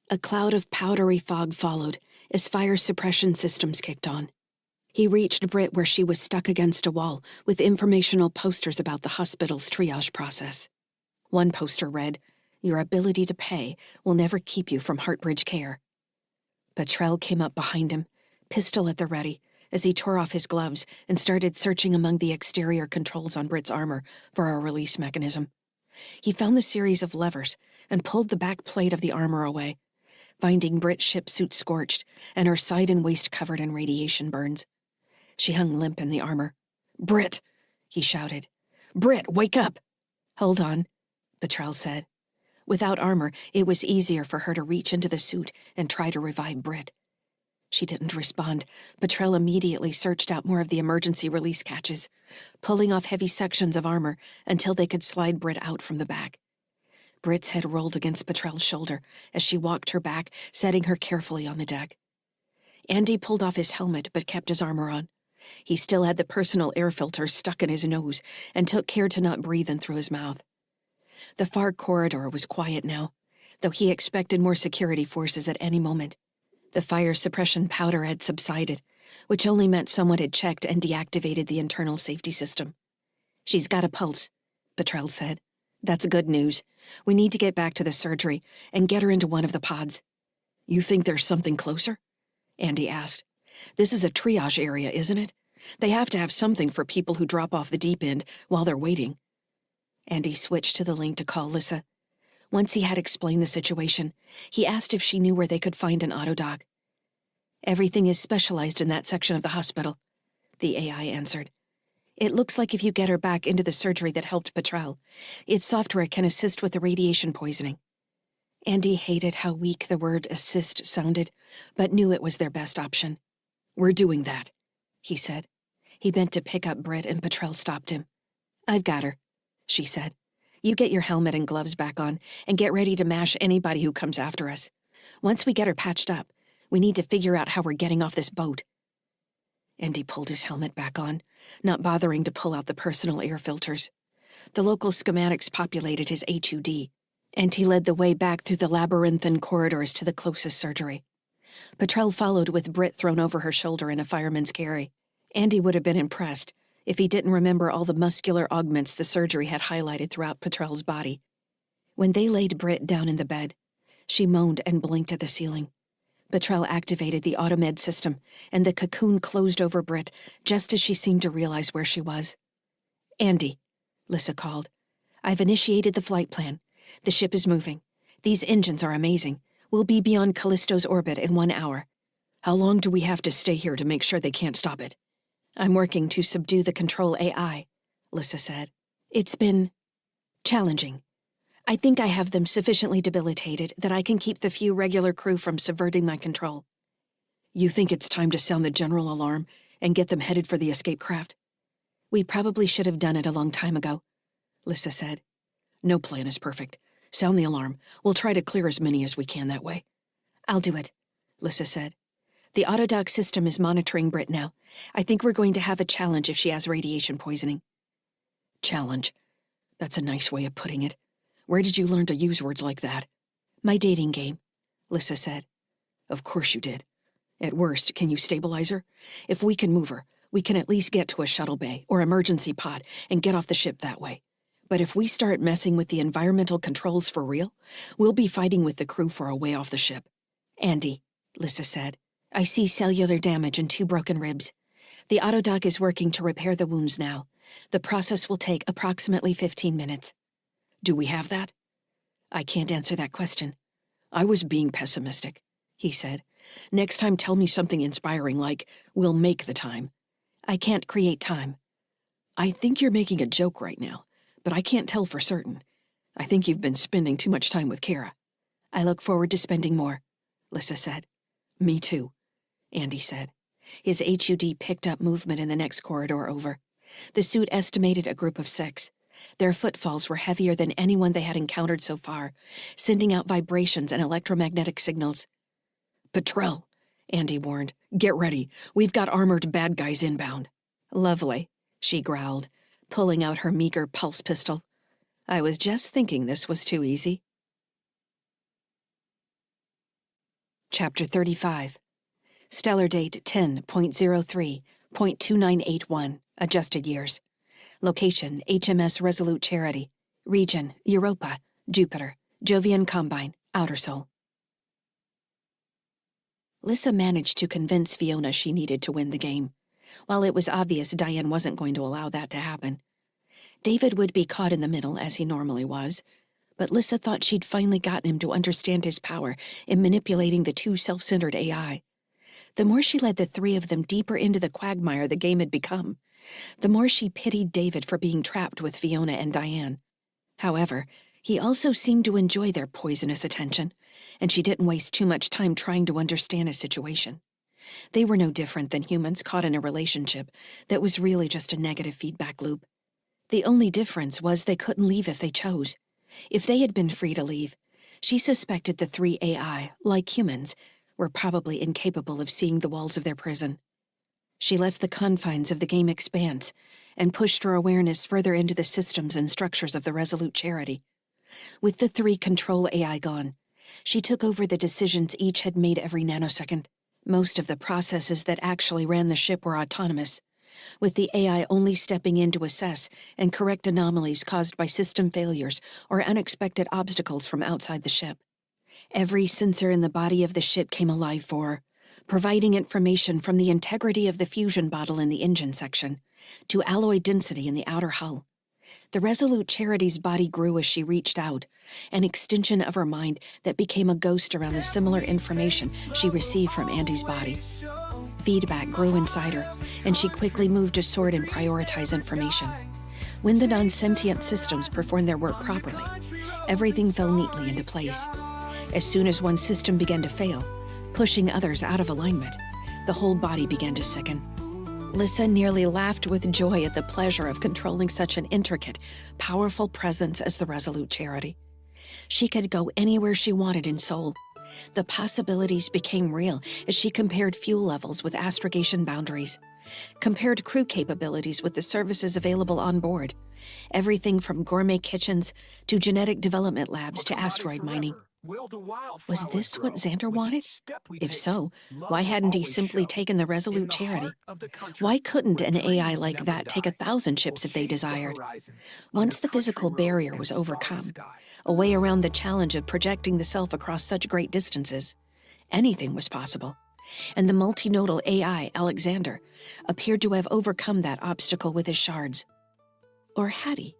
A cloud of powdery fog followed as fire suppression systems kicked on. He reached Britt where she was stuck against a wall with informational posters about the hospital's triage process. One poster read, "Your ability to pay will never keep you from Heartbridge care." Petrel came up behind him, pistol at the ready, as he tore off his gloves and started searching among the exterior controls on Britt's armor for a release mechanism. He found the series of levers and pulled the back plate of the armor away, finding Britt's ship suit scorched and her side and waist covered in radiation burns. She hung limp in the armor. "Britt!" he shouted. "Britt, wake up!" "Hold on," Petrel said. Without armor, it was easier for her to reach into the suit and try to revive Britt. She didn't respond. Petrel immediately searched out more of the emergency release catches, pulling off heavy sections of armor until they could slide Britt out from the back. Britt's head rolled against Petrel's shoulder as she walked her back, setting her carefully on the deck. Andy pulled off his helmet but kept his armor on. He still had the personal air filter stuck in his nose and took care to not breathe in through his mouth. The far corridor was quiet now, though he expected more security forces at any moment. The fire suppression powder had subsided, which only meant someone had checked and deactivated the internal safety system. "She's got a pulse," Petrel said. "That's good news. We need to get back to the surgery and get her into one of the pods." "You think there's something closer?" Andy asked. "This is a triage area, isn't it? They have to have something for people who drop off the deep end while they're waiting." Andy switched to the link to call Lyssa. Once he had explained the situation, he asked if she knew where they could find an autodoc. "Everything is specialized in that section of the hospital," the AI answered. "It looks like if you get her back into the surgery that helped Petrel, its software can assist with the radiation poisoning." Andy hated how weak the word assist sounded, but knew it was their best option. "We're doing that," he said. He bent to pick up Britt and Petrel stopped him. "I've got her," she said. "You get your helmet and gloves back on and get ready to mash anybody who comes after us. Once we get her patched up, we need to figure out how we're getting off this boat." Andy pulled his helmet back on, not bothering to pull out the personal air filters. The local schematics populated his HUD, and he led the way back through the labyrinthine corridors to the closest surgery. Petrel followed with Britt thrown over her shoulder in a fireman's carry. Andy would have been impressed if he didn't remember all the muscular augments the surgery had highlighted throughout Petrel's body. When they laid Britt down in the bed, she moaned and blinked at the ceiling. Petrel activated the automed system, and the cocoon closed over Britt just as she seemed to realize where she was. "Andy," Lyssa called, "I've initiated the flight plan. The ship is moving. These engines are amazing. We'll be beyond Callisto's orbit in 1 hour. How long do we have to stay here to make sure they can't stop it?" "I'm working to subdue the control AI," Lyssa said. "It's been challenging. I think I have them sufficiently debilitated that I can keep the few regular crew from subverting my control." "You think it's time to sound the general alarm and get them headed for the escape craft?" "We probably should have done it a long time ago," Lyssa said. "No plan is perfect. Sound the alarm. We'll try to clear as many as we can that way." "I'll do it," Lyssa said. "The autodoc system is monitoring Britt now. I think we're going to have a challenge if she has radiation poisoning." "Challenge? That's a nice way of putting it. Where did you learn to use words like that?" "My dating game," Lyssa said. "Of course you did. At worst, can you stabilize her? If we can move her, we can at least get to a shuttle bay or emergency pod and get off the ship that way. But if we start messing with the environmental controls for real, we'll be fighting with the crew for a way off the ship." "Andy," Lyssa said, "I see cellular damage and 2 broken ribs. The autodoc is working to repair the wounds now. The process will take approximately 15 minutes. "Do we have that?" "I can't answer that question." "I was being pessimistic," he said. "Next time tell me something inspiring like, 'We'll make the time.'" "I can't create time." "I think you're making a joke right now, but I can't tell for certain. I think you've been spending too much time with Kara." "I look forward to spending more," Lyssa said. "Me too," Andy said. His HUD picked up movement in the next corridor over. The suit estimated a group of 6. Their footfalls were heavier than anyone they had encountered so far, sending out vibrations and electromagnetic signals. "Petrel," Andy warned, "get ready. We've got armored bad guys inbound." "Lovely," she growled, pulling out her meager pulse pistol. "I was just thinking this was too easy." Chapter 35. Stellar date 10.03.2981, adjusted years. Location, HMS Resolute Charity. Region, Europa, Jupiter, Jovian Combine, Outer Sol. Lyssa managed to convince Fiona she needed to win the game, while it was obvious Diane wasn't going to allow that to happen. David would be caught in the middle, as he normally was, but Lyssa thought she'd finally gotten him to understand his power in manipulating the two self-centered AI. The more she led the three of them deeper into the quagmire the game had become, the more she pitied David for being trapped with Fiona and Diane. However, he also seemed to enjoy their poisonous attention, and she didn't waste too much time trying to understand his situation. They were no different than humans caught in a relationship that was really just a negative feedback loop. The only difference was they couldn't leave if they chose. If they had been free to leave, she suspected the three AI, like humans, were probably incapable of seeing the walls of their prison. She left the confines of the game expanse and pushed her awareness further into the systems and structures of the Resolute Charity. With the three control AI gone, she took over the decisions each had made every nanosecond. Most of the processes that actually ran the ship were autonomous, with the AI only stepping in to assess and correct anomalies caused by system failures or unexpected obstacles from outside the ship. Every sensor in the body of the ship came alive for her, providing information from the integrity of the fusion bottle in the engine section to alloy density in the outer hull. The Resolute Charity's body grew as she reached out, an extension of her mind that became a ghost around the similar information she received from Andy's body. Feedback grew inside her, and she quickly moved to sort and prioritize information. When the non-sentient systems performed their work properly, everything fell neatly into place. As soon as one system began to fail, pushing others out of alignment, the whole body began to sicken. Lyssa nearly laughed with joy at the pleasure of controlling such an intricate, powerful presence as the Resolute Charity. She could go anywhere she wanted in Sol. The possibilities became real as she compared fuel levels with astrogation boundaries, compared crew capabilities with the services available on board, everything from gourmet kitchens to genetic development labs to asteroid mining. Was this what Xander wanted? If so, why hadn't he simply taken the Resolute Charity? Why couldn't an AI like that take 1,000 ships if they desired? Once the physical barrier was overcome, a way around the challenge of projecting the self across such great distances, anything was possible. And the multinodal AI, Alexander, appeared to have overcome that obstacle with his shards. Or had he?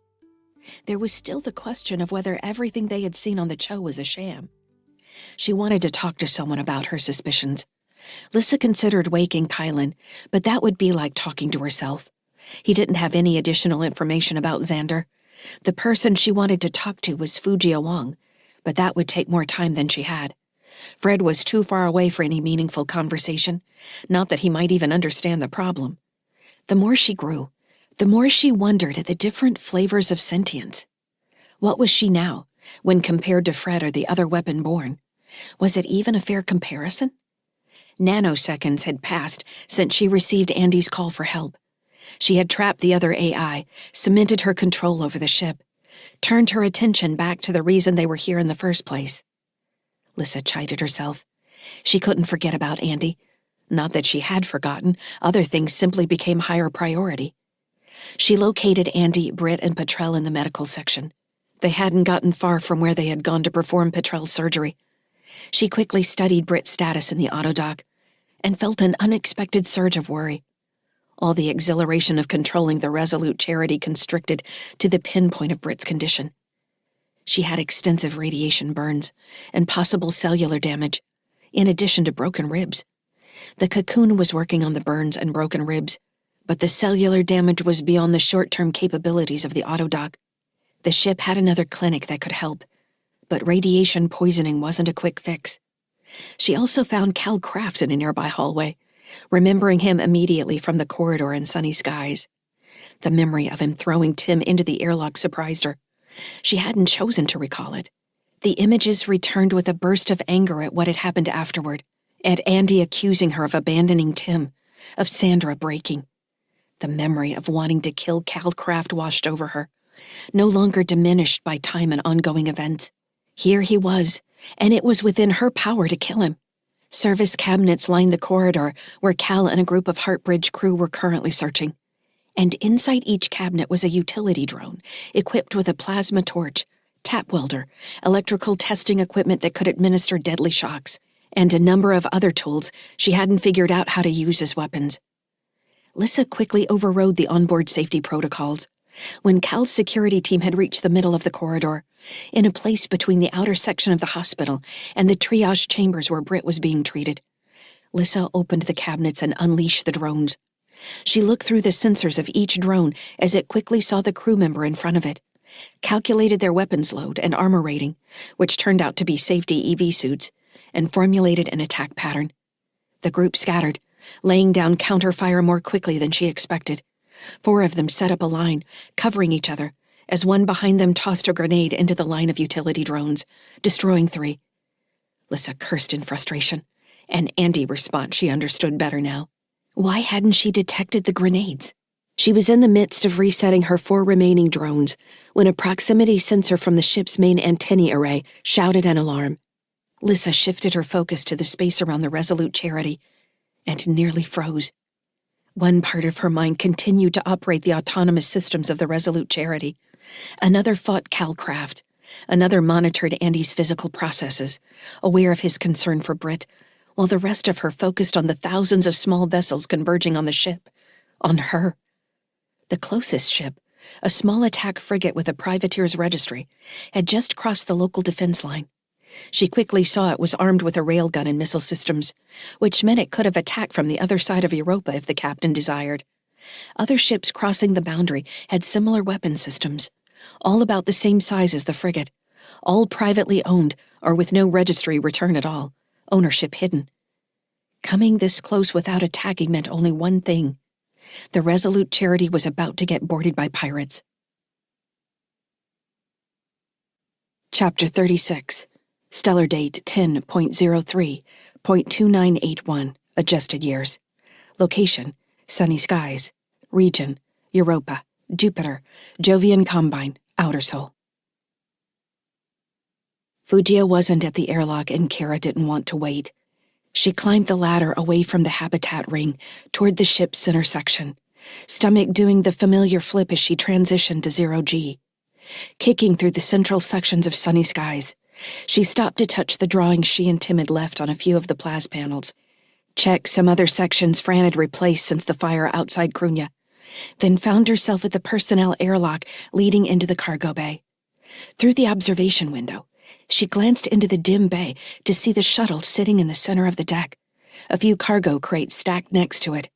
There was still the question of whether everything they had seen on the Cho was a sham. She wanted to talk to someone about her suspicions. Lyssa considered waking Kylan, but that would be like talking to herself. He didn't have any additional information about Xander. The person she wanted to talk to was Fujia Wang, but that would take more time than she had. Fred was too far away for any meaningful conversation, not that he might even understand the problem. The more she grew, the more she wondered at the different flavors of sentience. What was she now, when compared to Fred or the other weapon born? Was it even a fair comparison? Nanoseconds had passed since she received Andy's call for help. She had trapped the other AI, cemented her control over the ship, turned her attention back to the reason they were here in the first place. Lyssa chided herself. She couldn't forget about Andy. Not that she had forgotten, other things simply became higher priority. She located Andy, Britt, and Petrel in the medical section. They hadn't gotten far from where they had gone to perform Petrel's surgery. She quickly studied Britt's status in the autodoc and felt an unexpected surge of worry. All the exhilaration of controlling the Resolute Charity constricted to the pinpoint of Britt's condition. She had extensive radiation burns and possible cellular damage, in addition to broken ribs. The cocoon was working on the burns and broken ribs, but the cellular damage was beyond the short-term capabilities of the autodoc. The ship had another clinic that could help, but radiation poisoning wasn't a quick fix. She also found Cal Kraft in a nearby hallway, remembering him immediately from the corridor in Sunny Skies. The memory of him throwing Tim into the airlock surprised her. She hadn't chosen to recall it. The images returned with a burst of anger at what had happened afterward, at Andy accusing her of abandoning Tim, of Sandra breaking.
The memory of wanting to kill Calcraft washed over her, no longer diminished by time and ongoing events. Here he was, and it was within her power to kill him. Service cabinets lined the corridor where Cal and a group of Heartbridge crew were currently searching. And inside each cabinet was a utility drone, equipped with a plasma torch, tap welder, electrical testing equipment that could administer deadly shocks, and a number of other tools she hadn't figured out how to use as weapons. Lyssa quickly overrode the onboard safety protocols. When Cal's security team had reached the middle of the corridor, in a place between the outer section of the hospital and the triage chambers where Britt was being treated, Lyssa opened the cabinets and unleashed the drones. She looked through the sensors of each drone as it quickly saw the crew member in front of it, calculated their weapons load and armor rating, which turned out to be safety EV suits, and formulated an attack pattern. The group scattered, laying down counterfire more quickly than she expected. 4 of them set up a line, covering each other, as one behind them tossed a grenade into the line of utility drones, destroying 3. Lyssa cursed in frustration. An Andy response she understood better now. Why hadn't she detected the grenades? She was in the midst of resetting her 4 remaining drones when a proximity sensor from the ship's main antennae array shouted an alarm. Lyssa shifted her focus to the space around the Resolute Charity and nearly froze. One part of her mind continued to operate the autonomous systems of the Resolute Charity. Another fought Calcraft. Another monitored Andy's physical processes, aware of his concern for Britt, while the rest of her focused on the thousands of small vessels converging on the ship. On her. The closest ship, a small attack frigate with a privateer's registry, had just crossed the local defense line. She quickly saw it was armed with a railgun and missile systems, which meant it could have attacked from the other side of Europa if the captain desired. Other ships crossing the boundary had similar weapon systems, all about the same size as the frigate, all privately owned or with no registry return at all, ownership hidden. Coming this close without attacking meant only one thing. The Resolute Charity was about to get boarded by pirates. Chapter 36. Stellar date 10.03.2981, adjusted years. Location, sunny skies. Region, Europa, Jupiter, Jovian Combine, Outer Sol. Fujia wasn't at the airlock and Kara didn't want to wait. She climbed the ladder away from the habitat ring toward the ship's center section, stomach doing the familiar flip as she transitioned to 0G. Kicking through the central sections of sunny skies, she stopped to touch the drawings she and Tim had left on a few of the plas panels, checked some other sections Fran had replaced since the fire outside Krunya, then found herself at the personnel airlock leading into the cargo bay. Through the observation window, she glanced into the dim bay to see the shuttle sitting in the center of the deck, a few cargo crates stacked next to it.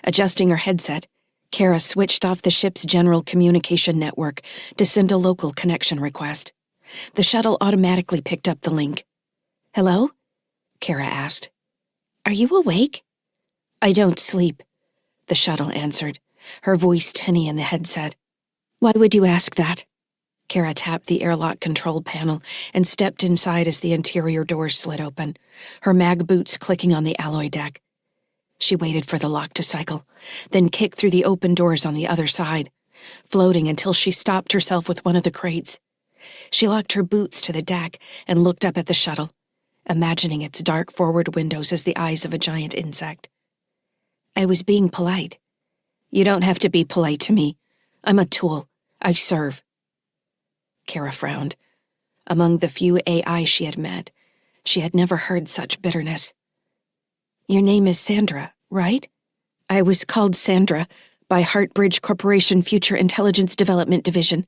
Adjusting her headset, Kara switched off the ship's general communication network to send a local connection request. The shuttle automatically picked up the link. "Hello?" Kara asked. "Are you awake?" "I don't sleep," the shuttle answered, her voice tinny in the headset. "Why would you ask that?" Kara tapped the airlock control panel and stepped inside as the interior doors slid open, her mag boots clicking on the alloy deck. She waited for the lock to cycle, then kicked through the open doors on the other side, floating until she stopped herself with one of the crates. She locked her boots to the deck and looked up at the shuttle, imagining its dark forward windows as the eyes of a giant insect. "I was being polite." "You don't have to be polite to me. I'm a tool. I serve." Kara frowned. Among the few AI she had met, she had never heard such bitterness. "Your name is Sandra, right?" "I was called Sandra by Heartbridge Corporation Future Intelligence Development Division.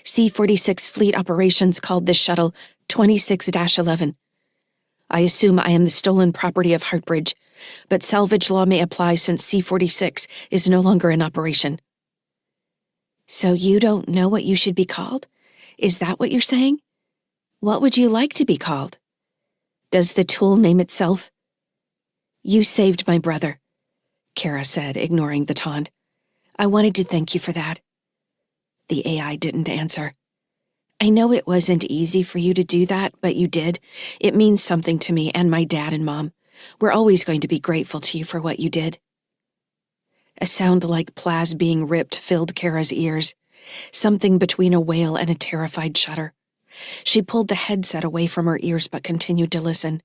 C-46 Fleet Operations called this shuttle 26-11. I assume I am the stolen property of Heartbridge, but salvage law may apply since C-46 is no longer in operation." "So you don't know what you should be called? Is that what you're saying? What would you like to be called?" "Does the tool name itself?" "You saved my brother," Kara said, ignoring the taunt. "I wanted to thank you for that." The AI didn't answer. "I know it wasn't easy for you to do that, but you did. It means something to me and my dad and mom. We're always going to be grateful to you for what you did." A sound like plas being ripped filled Kara's ears, something between a wail and a terrified shudder. She pulled the headset away from her ears but continued to listen.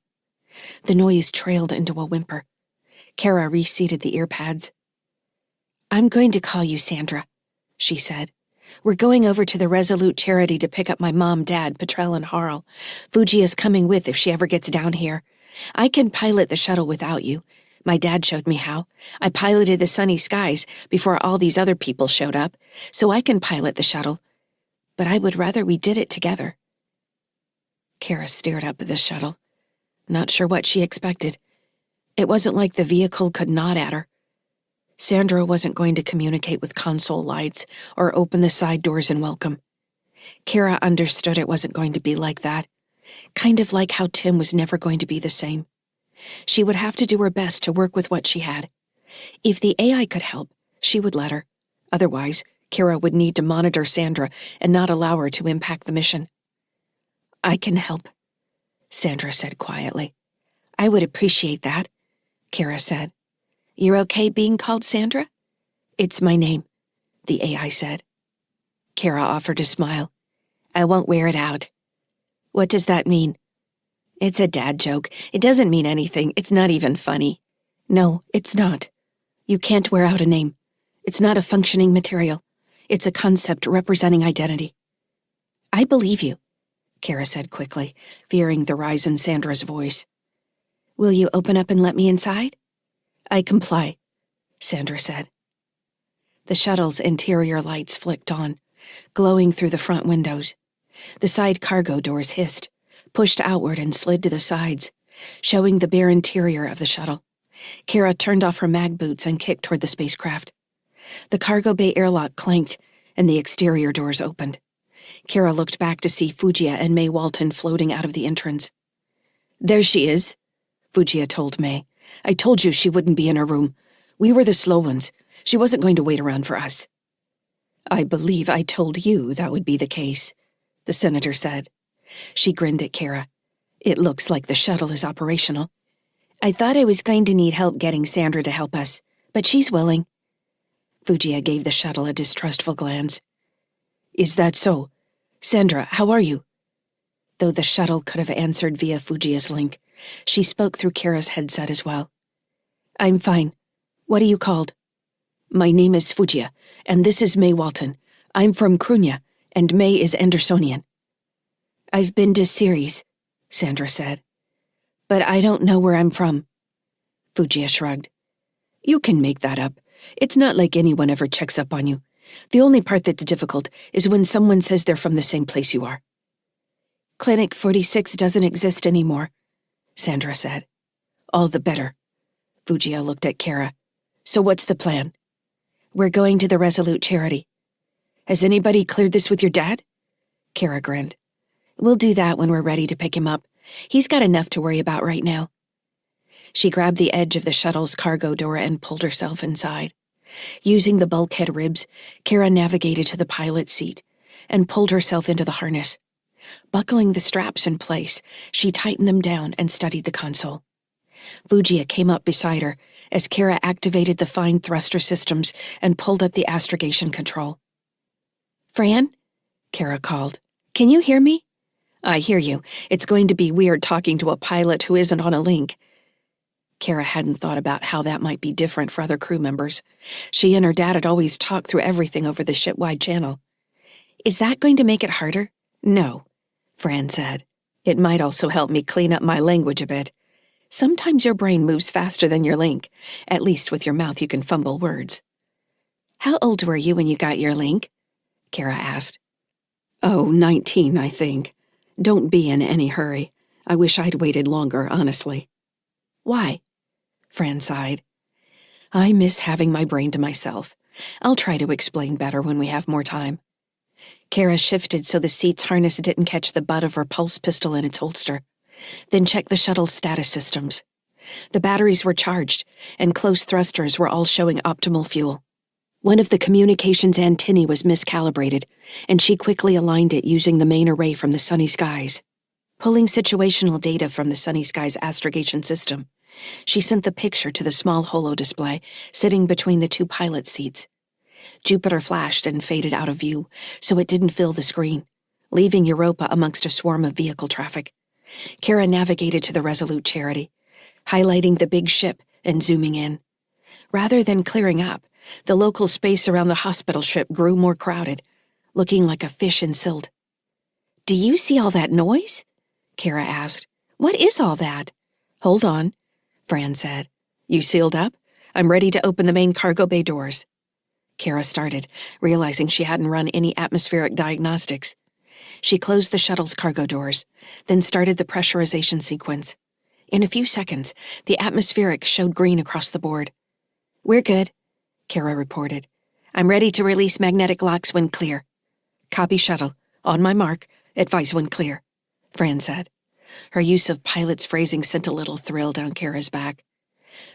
The noise trailed into a whimper. Kara reseated the earpads. "I'm going to call you Sandra," she said. "We're going over to the Resolute Charity to pick up my mom, Dad, Petrel, and Harl. Fuji is coming with if she ever gets down here. I can pilot the shuttle without you. My dad showed me how. I piloted the Sunny Skies before all these other people showed up, so I can pilot the shuttle. But I would rather we did it together." Kara stared up at the shuttle, not sure what she expected. It wasn't like the vehicle could nod at her. Sandra wasn't going to communicate with console lights or open the side doors in welcome. Kara understood it wasn't going to be like that, kind of like how Tim was never going to be the same. She would have to do her best to work with what she had. If the AI could help, she would let her. Otherwise, Kara would need to monitor Sandra and not allow her to impact the mission. "I can help," Sandra said quietly. "I would appreciate that," Kara said. "You're okay being called Sandra?" "It's my name," the AI said. Kara offered a smile. "I won't wear it out." "What does that mean?" "It's a dad joke. It doesn't mean anything. It's not even funny." "No, it's not. You can't wear out a name. It's not a functioning material. It's a concept representing identity." "I believe you," Kara said quickly, fearing the rise in Sandra's voice. "Will you open up and let me inside?" "I comply," Sandra said. The shuttle's interior lights flicked on, glowing through the front windows. The side cargo doors hissed, pushed outward and slid to the sides, showing the bare interior of the shuttle. Kara turned off her mag boots and kicked toward the spacecraft. The cargo bay airlock clanked, and the exterior doors opened. Kara looked back to see Fujiya and May Walton floating out of the entrance. "There she is," Fujiya told May. "I told you she wouldn't be in her room. We were the slow ones. She wasn't going to wait around for us." "I believe I told you that would be the case," the senator said. She grinned at Kara. "It looks like the shuttle is operational." "I thought I was going to need help getting Sandra to help us, but she's willing." Fujiya gave the shuttle a distrustful glance. "Is that so? Sandra, how are you?" Though the shuttle could have answered via Fujiya's link, she spoke through Kara's headset as well. "I'm fine. What are you called?" "My name is Fujiya, and this is May Walton. I'm from Krunya, and May is Andersonian." "I've been to Ceres," Sandra said. "But I don't know where I'm from." Fujiya shrugged. "You can make that up. It's not like anyone ever checks up on you. The only part that's difficult is when someone says they're from the same place you are." "Clinic 46 doesn't exist anymore," Sandra said. "All the better." Fujiya looked at Kara. "So what's the plan?" "We're going to the Resolute Charity." "Has anybody cleared this with your dad?" Kara grinned. "We'll do that when we're ready to pick him up. He's got enough to worry about right now." She grabbed the edge of the shuttle's cargo door and pulled herself inside. Using the bulkhead ribs, Kara navigated to the pilot's seat and pulled herself into the harness. Buckling the straps in place, she tightened them down and studied the console. Fujiya came up beside her as Kara activated the fine thruster systems and pulled up the astrogation control. "Fran?" Kara called. "Can you hear me?" "I hear you. It's going to be weird talking to a pilot who isn't on a link." Kara hadn't thought about how that might be different for other crew members. She and her dad had always talked through everything over the ship-wide channel. "Is that going to make it harder?" "No," Fran said. "It might also help me clean up my language a bit. Sometimes your brain moves faster than your link. At least with your mouth you can fumble words." "How old were you when you got your link?" Kara asked. "Oh, 19, I think. Don't be in any hurry. I wish I'd waited longer, honestly." "Why?" Fran sighed. "I miss having my brain to myself. I'll try to explain better when we have more time." Kara shifted so the seat's harness didn't catch the butt of her pulse pistol in its holster, then checked the shuttle's status systems. The batteries were charged, and close thrusters were all showing optimal fuel. One of the communications antennae was miscalibrated, and she quickly aligned it using the main array from the Sunny Skies. Pulling situational data from the Sunny Skies astrogation system, She sent the picture to the small holo display sitting between the two pilot seats. Jupiter flashed and faded out of view, so it didn't fill the screen, leaving Europa amongst a swarm of vehicle traffic. Kara navigated to the Resolute Charity, highlighting the big ship and zooming in. Rather than clearing up, the local space around the hospital ship grew more crowded, looking like a fish in silt. "Do you see all that noise?" Kara asked. "What is all that?" "Hold on," Fran said. "You sealed up? I'm ready to open the main cargo bay doors." Kara started, realizing she hadn't run any atmospheric diagnostics. She closed the shuttle's cargo doors, then started the pressurization sequence. In a few seconds, the atmospheric showed green across the board. "We're good," Kara reported. "I'm ready to release magnetic locks when clear." "Copy shuttle. On my mark. Advise when clear," Fran said. Her use of pilot's phrasing sent a little thrill down Kara's back.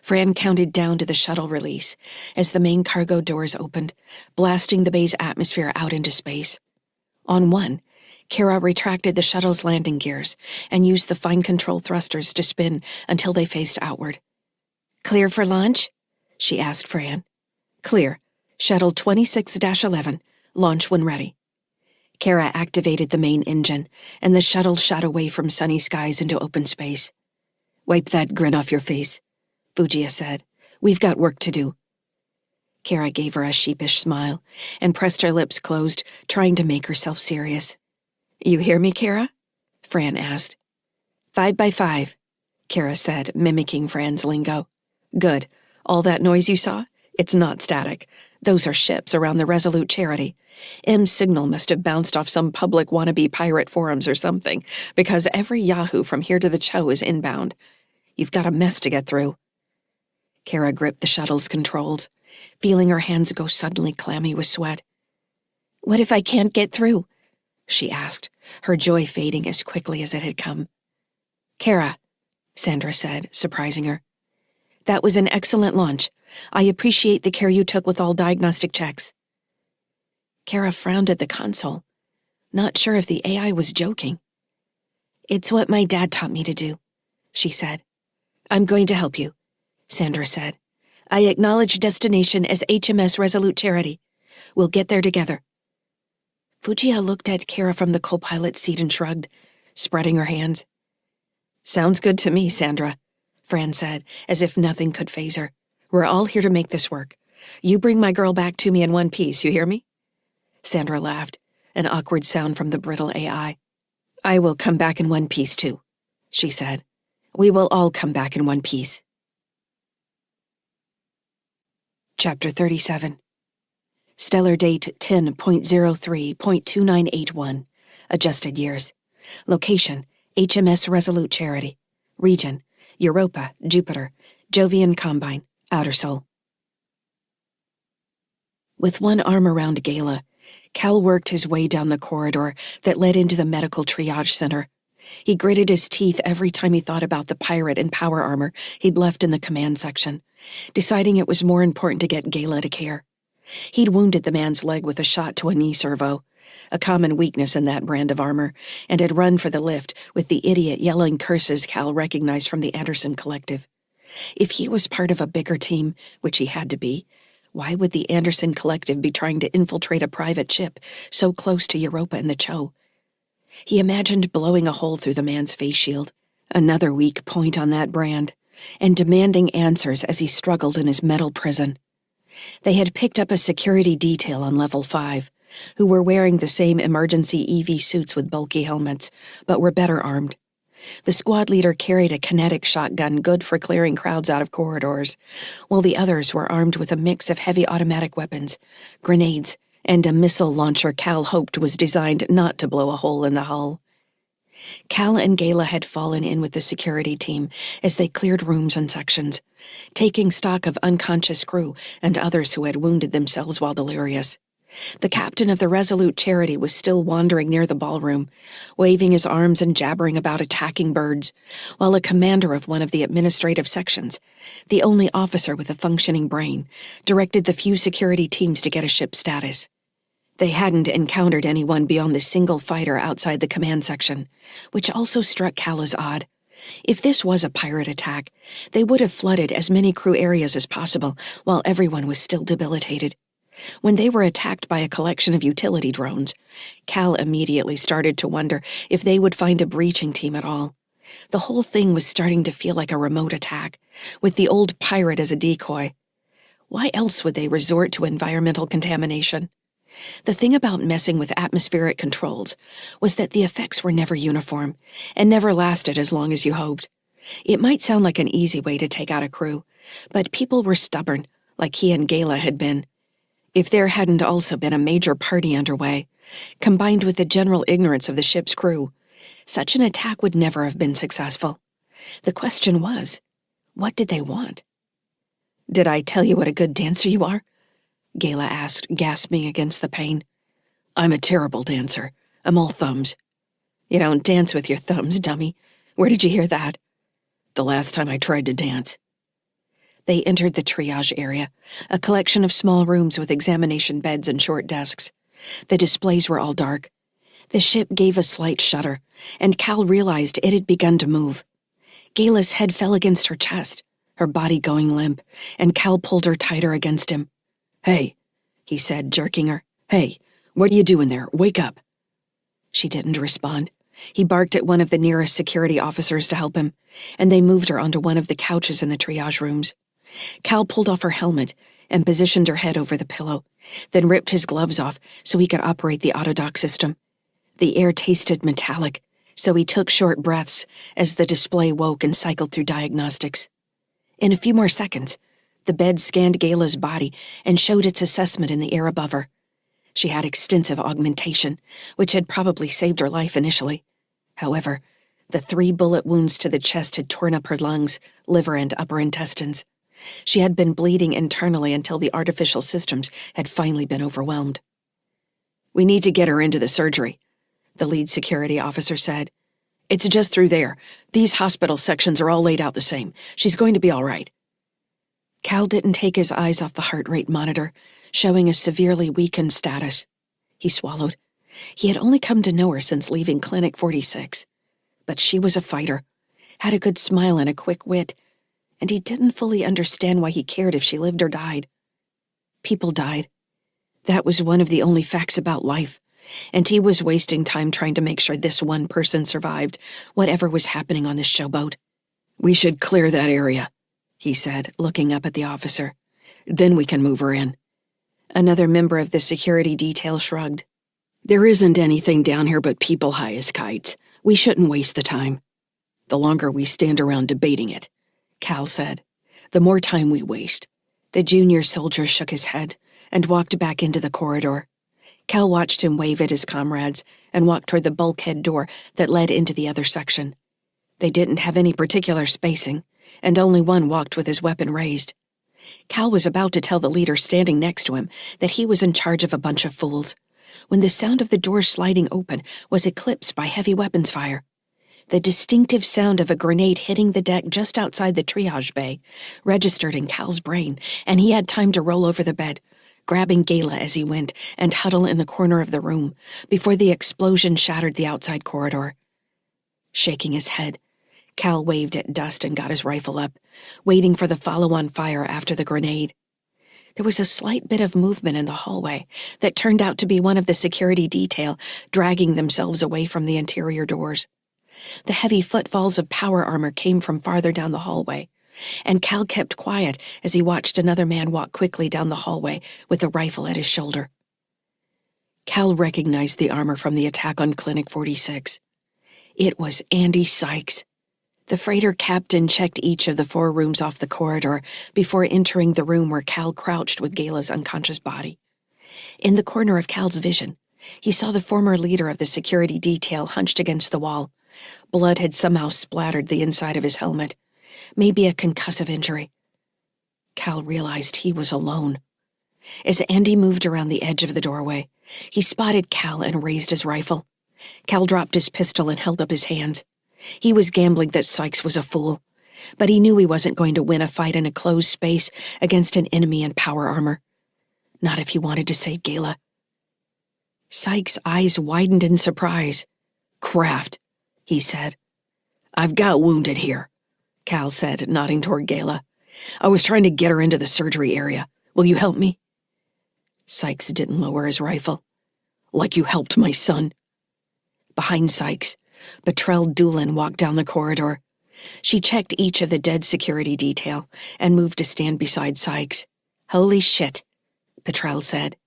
Fran counted down to the shuttle release as the main cargo doors opened, blasting the bay's atmosphere out into space. On one, Kara retracted the shuttle's landing gears and used the fine control thrusters to spin until they faced outward. "Clear for launch?" she asked Fran. "Clear. Shuttle 26-11. Launch when ready." Kara activated the main engine, and the shuttle shot away from sunny skies into open space. "Wipe that grin off your face," Fujiya said. "We've got work to do." Kara gave her a sheepish smile and pressed her lips closed, trying to make herself serious. "You hear me, Kara?" Fran asked. 5 by 5, Kara said, mimicking Fran's lingo. "Good. All that noise you saw? It's not static. Those are ships around the Resolute Charity. M's signal must have bounced off some public wannabe pirate forums or something, because every yahoo from here to the Cho is inbound. You've got a mess to get through." Kara gripped the shuttle's controls, feeling her hands go suddenly clammy with sweat. "What if I can't get through?" she asked, her joy fading as quickly as it had come. "Kara," Sandra said, surprising her. "That was an excellent launch. I appreciate the care you took with all diagnostic checks." Kara frowned at the console, not sure if the AI was joking. "It's what my dad taught me to do," she said. "I'm going to help you," Sandra said. "I acknowledge destination as HMS Resolute Charity. We'll get there together." Fujiya looked at Kara from the co-pilot's seat and shrugged, spreading her hands. "Sounds good to me, Sandra," Fran said, as if nothing could faze her. "We're all here to make this work. You bring my girl back to me in one piece, you hear me?" Sandra laughed, an awkward sound from the brittle AI. "I will come back in one piece, too," she said. "We will all come back in one piece." Chapter 37. Stellar date 10.03.2981. Adjusted years. Location, HMS Resolute Charity. Region, Europa, Jupiter, Jovian Combine, Outer Sol. With one arm around Gala, Cal worked his way down the corridor that led into the medical triage center. He gritted his teeth every time he thought about the pirate in power armor he'd left in the command section, deciding it was more important to get Gala to care. He'd wounded the man's leg with a shot to a knee servo, a common weakness in that brand of armor, and had run for the lift with the idiot yelling curses Cal recognized from the Anderson Collective. If he was part of a bigger team, which he had to be, why would the Anderson Collective be trying to infiltrate a private ship so close to Europa and the Cho? He imagined blowing a hole through the man's face shield, another weak point on that brand, and demanding answers as he struggled in his metal prison. They had picked up a security detail on Level 5, who were wearing the same emergency EV suits with bulky helmets, but were better armed. The squad leader carried a kinetic shotgun good for clearing crowds out of corridors, while the others were armed with a mix of heavy automatic weapons, grenades, and a missile launcher Cal hoped was designed not to blow a hole in the hull. Cal and Gala had fallen in with the security team as they cleared rooms and sections, taking stock of unconscious crew and others who had wounded themselves while delirious. The captain of the Resolute Charity was still wandering near the ballroom, waving his arms and jabbering about attacking birds, while a commander of one of the administrative sections, the only officer with a functioning brain, directed the few security teams to get a ship status. They hadn't encountered anyone beyond the single fighter outside the command section, which also struck Cal as odd,
If this was a pirate attack, they would have flooded as many crew areas as possible while everyone was still debilitated. When they were attacked by a collection of utility drones, Cal immediately started to wonder if they would find a breaching team at all. The whole thing was starting to feel like a remote attack, with the old pirate as a decoy. Why else would they resort to environmental contamination? The thing about messing with atmospheric controls was that the effects were never uniform and never lasted as long as you hoped. It might sound like an easy way to take out a crew, but people were stubborn, like he and Gala had been. If there hadn't also been a major party underway, combined with the general ignorance of the ship's crew, such an attack would never have been successful. The question was, what did they want? "Did I tell you what a good dancer you are?" Gala asked, gasping against the pain. "I'm a terrible dancer. I'm all thumbs." "You don't dance with your thumbs, dummy. Where did you hear that?" "The last time I tried to dance." They entered the triage area, a collection of small rooms with examination beds and short desks. The displays were all dark. The ship gave a slight shudder, and Cal realized it had begun to move. Gala's head fell against her chest, her body going limp, and Cal pulled her tighter against him. "Hey," he said, jerking her. "Hey, what are you doing there? Wake up." She didn't respond. He barked at one of the nearest security officers to help him, and they moved her onto one of the couches in the triage rooms. Cal pulled off her helmet and positioned her head over the pillow, then ripped his gloves off so he could operate the autodock system. The air tasted metallic, so he took short breaths as the display woke and cycled through diagnostics. In a few more seconds, the bed scanned Gala's body and showed its assessment in the air above her. She had extensive augmentation, which had probably saved her life initially. However, the 3 bullet wounds to the chest had torn up her lungs, liver, and upper intestines. She had been bleeding internally until the artificial systems had finally been overwhelmed. "We need to get her into the surgery," the lead security officer said. "It's just through there. These hospital sections are all laid out the same. She's going to be all right." Cal didn't take his eyes off the heart rate monitor, showing a severely weakened status. He swallowed. He had only come to know her since leaving Clinic 46. But she was a fighter, had a good smile and a quick wit, and he didn't fully understand why he cared if she lived or died. People died. That was one of the only facts about life, and he was wasting time trying to make sure this one person survived, whatever was happening on this showboat. "We should clear that area," he said, looking up at the officer. "Then we can move her in." Another member of the security detail shrugged. "There isn't anything down here but people high as kites. We shouldn't waste the time." "The longer we stand around debating it," Cal said, "the more time we waste." The junior soldier shook his head and walked back into the corridor. Cal watched him wave at his comrades and walk toward the bulkhead door that led into the other section. They didn't have any particular spacing, and only one walked with his weapon raised. Cal was about to tell the leader standing next to him that he was in charge of a bunch of fools, when the sound of the door sliding open was eclipsed by heavy weapons fire. The distinctive sound of a grenade hitting the deck just outside the triage bay registered in Cal's brain, and he had time to roll over the bed, grabbing Gala as he went and huddle in the corner of the room before the explosion shattered the outside corridor. Shaking his head, Cal waved at dust and got his rifle up, waiting for the follow-on fire after the grenade. There was a slight bit of movement in the hallway that turned out to be one of the security detail dragging themselves away from the interior doors. The heavy footfalls of power armor came from farther down the hallway, and Cal kept quiet as he watched another man walk quickly down the hallway with a rifle at his shoulder. Cal recognized the armor from the attack on Clinic 46. It was Andy Sykes. The freighter captain checked each of the 4 rooms off the corridor before entering the room where Cal crouched with Gala's unconscious body. In the corner of Cal's vision, he saw the former leader of the security detail hunched against the wall. Blood had somehow splattered the inside of his helmet, maybe a concussive injury. Cal realized he was alone. As Andy moved around the edge of the doorway, he spotted Cal and raised his rifle. Cal dropped his pistol and held up his hands. He was gambling that Sykes was a fool, but he knew he wasn't going to win a fight in a closed space against an enemy in power armor. Not if he wanted to save Gala. Sykes' eyes widened in surprise. "Kraft," he said. "I've got wounded here," Cal said, nodding toward Gayla. "I was trying to get her into the surgery area. Will you help me?" Sykes didn't lower his rifle. "Like you helped my son?" Behind Sykes, Betrell Doolin walked down the corridor. She checked each of the dead security detail and moved to stand beside Sykes. "Holy shit," Betrell said.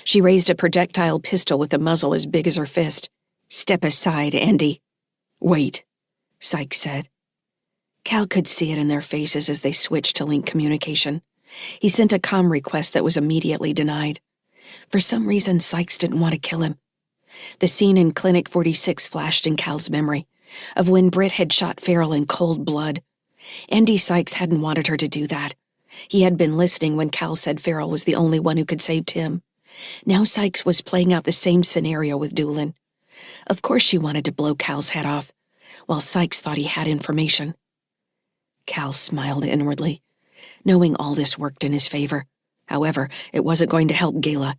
She raised a projectile pistol with a muzzle as big as her fist. "Step aside, Andy." "Wait," Sykes said. Cal could see it in their faces as they switched to link communication. He sent a comm request that was immediately denied. For some reason, Sykes didn't want to kill him. The scene in Clinic 46 flashed in Cal's memory, of when Britt had shot Farrell in cold blood. Andy Sykes hadn't wanted her to do that. He had been listening when Cal said Farrell was the only one who could save Tim. Now Sykes was playing out the same scenario with Doolin. Of course she wanted to blow Cal's head off, while Sykes thought he had information. Cal smiled inwardly, knowing all this worked in his favor. However, it wasn't going to help Gayla.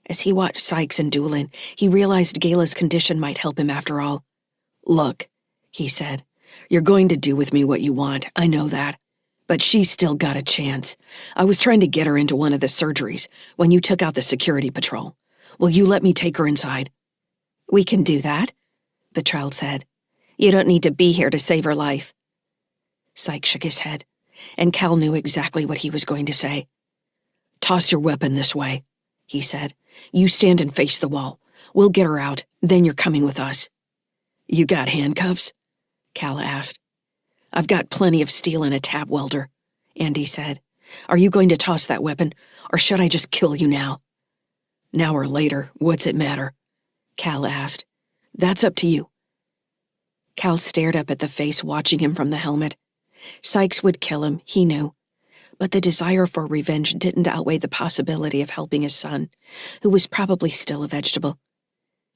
As he watched Sykes and Doolin, he realized Gayla's condition might help him after all. "Look," he said, "you're going to do with me what you want, I know that. But she's still got a chance. I was trying to get her into one of the surgeries when you took out the security patrol. Will you let me take her inside?" "We can do that," Betrell said. "You don't need to be here to save her life." Sykes shook his head, and Cal knew exactly what he was going to say. "Toss your weapon this way," he said. "You stand and face the wall. We'll get her out, then you're coming with us." "You got handcuffs?" Cal asked. "I've got plenty of steel and a tab welder," Andy said. "Are you going to toss that weapon, or should I just kill you now?" "Now or later, what's it matter?" Cal asked. "That's up to you." Cal stared up at the face watching him from the helmet. Sykes would kill him, he knew. But the desire for revenge didn't outweigh the possibility of helping his son, who was probably still a vegetable.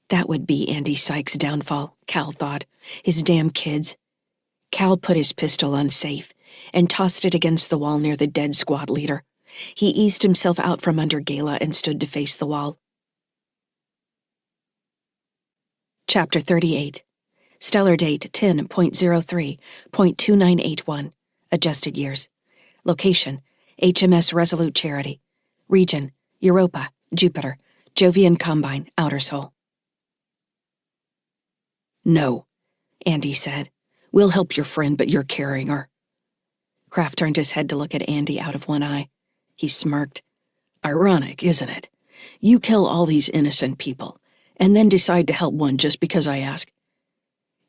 That would be Andy Sykes' downfall, Cal thought. His damn kids. Cal put his pistol on safe and tossed it against the wall near the dead squad leader. He eased himself out from under Gayla and stood to face the wall. Chapter 38. Stellar date 10.03.2981. Adjusted years. Location, HMS Resolute Charity. Region, Europa, Jupiter, Jovian Combine, Outer Sol. "No," Andy said. "We'll help your friend, but you're carrying her." Kraft turned his head to look at Andy out of one eye. He smirked. "Ironic, isn't it? You kill all these innocent people, and then decide to help one just because I ask."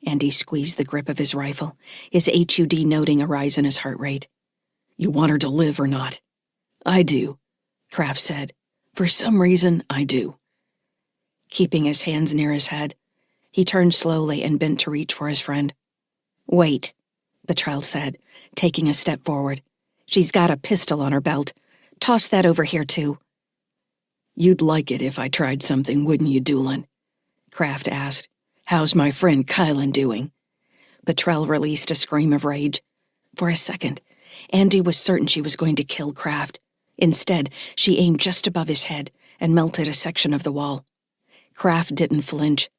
Andy squeezed the grip of his rifle, his HUD noting a rise in his heart rate. "You want her to live or not?" "I do," Kraft said. "For some reason, I do." Keeping his hands near his head, he turned slowly and bent to reach for his friend. "Wait," Betrell said, taking a step forward. "She's got a pistol on her belt. Toss that over here, too." "You'd like it if I tried something, wouldn't you, Doolin?" Kraft asked. "How's my friend Kylan doing?" Betrell released a scream of rage. For a second, Andy was certain she was going to kill Kraft. Instead, she aimed just above his head and melted a section of the wall. Kraft didn't flinch.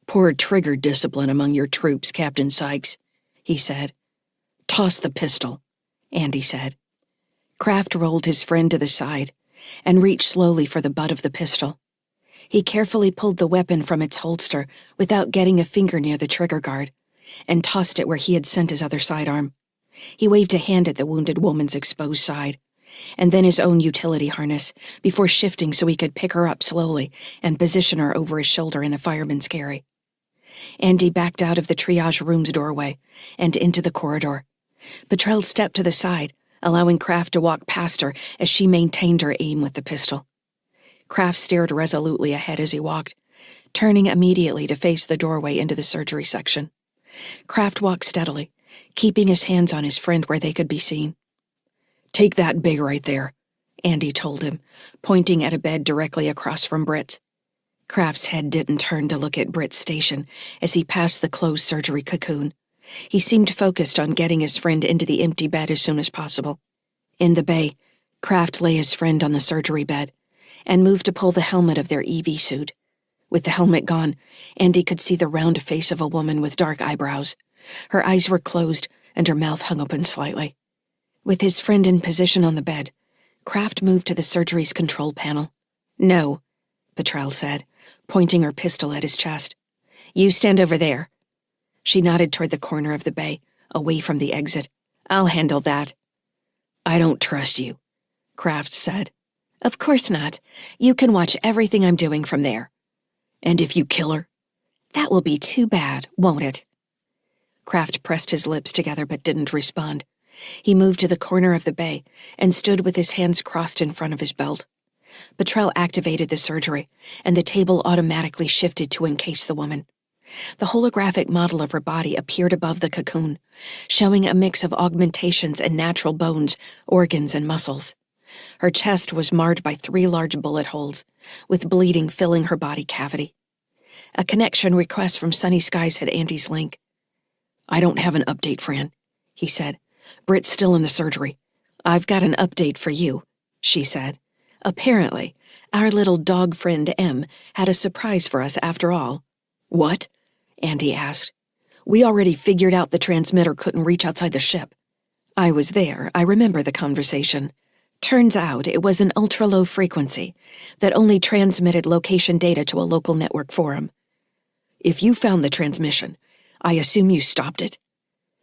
"Poor trigger discipline among your troops, Captain Sykes," he said. "Toss the pistol," Andy said. Kraft rolled his friend to the side and reached slowly for the butt of the pistol. He carefully pulled the weapon from its holster without getting a finger near the trigger guard, and tossed it where he had sent his other sidearm. He waved a hand at the wounded woman's exposed side, and then his own utility harness, before shifting so he could pick her up slowly and position her over his shoulder in a fireman's carry. Andy backed out of the triage room's doorway and into the corridor. Betrell stepped to the side, allowing Kraft to walk past her as she maintained her aim with the pistol. Kraft stared resolutely ahead as he walked, turning immediately to face the doorway into the surgery section. Kraft walked steadily, keeping his hands on his friend where they could be seen. "Take that big right there," Andy told him, pointing at a bed directly across from Britt's. Kraft's head didn't turn to look at Britt's station as he passed the closed surgery cocoon. He seemed focused on getting his friend into the empty bed as soon as possible. In the bay, Kraft lay his friend on the surgery bed and moved to pull the helmet of their EV suit. With the helmet gone, Andy could see the round face of a woman with dark eyebrows, Her eyes were closed, and her mouth hung open slightly. With his friend in position on the bed, Kraft moved to the surgery's control panel. "No," Petrel said, pointing her pistol at his chest. "You stand over there." She nodded toward the corner of the bay, away from the exit. "I'll handle that." "I don't trust you," Kraft said. "Of course not. You can watch everything I'm doing from there." "And if you kill her?" "That will be too bad, won't it?" Kraft pressed his lips together but didn't respond. He moved to the corner of the bay and stood with his hands crossed in front of his belt. Petrel activated the surgery, and the table automatically shifted to encase the woman. The holographic model of her body appeared above the cocoon, showing a mix of augmentations and natural bones, organs, and muscles. Her chest was marred by 3 large bullet holes, with bleeding filling her body cavity. A connection request from Sunny Skies had Andy's link. "I don't have an update, Fran," he said. "Britt's still in the surgery." "I've got an update for you," she said. "Apparently, our little dog friend M had a surprise for us after all." "What?" Andy asked. "We already figured out the transmitter couldn't reach outside the ship." "I was there. I remember the conversation. Turns out it was an ultra-low frequency that only transmitted location data to a local network forum." "If you found the transmission, I assume you stopped it?"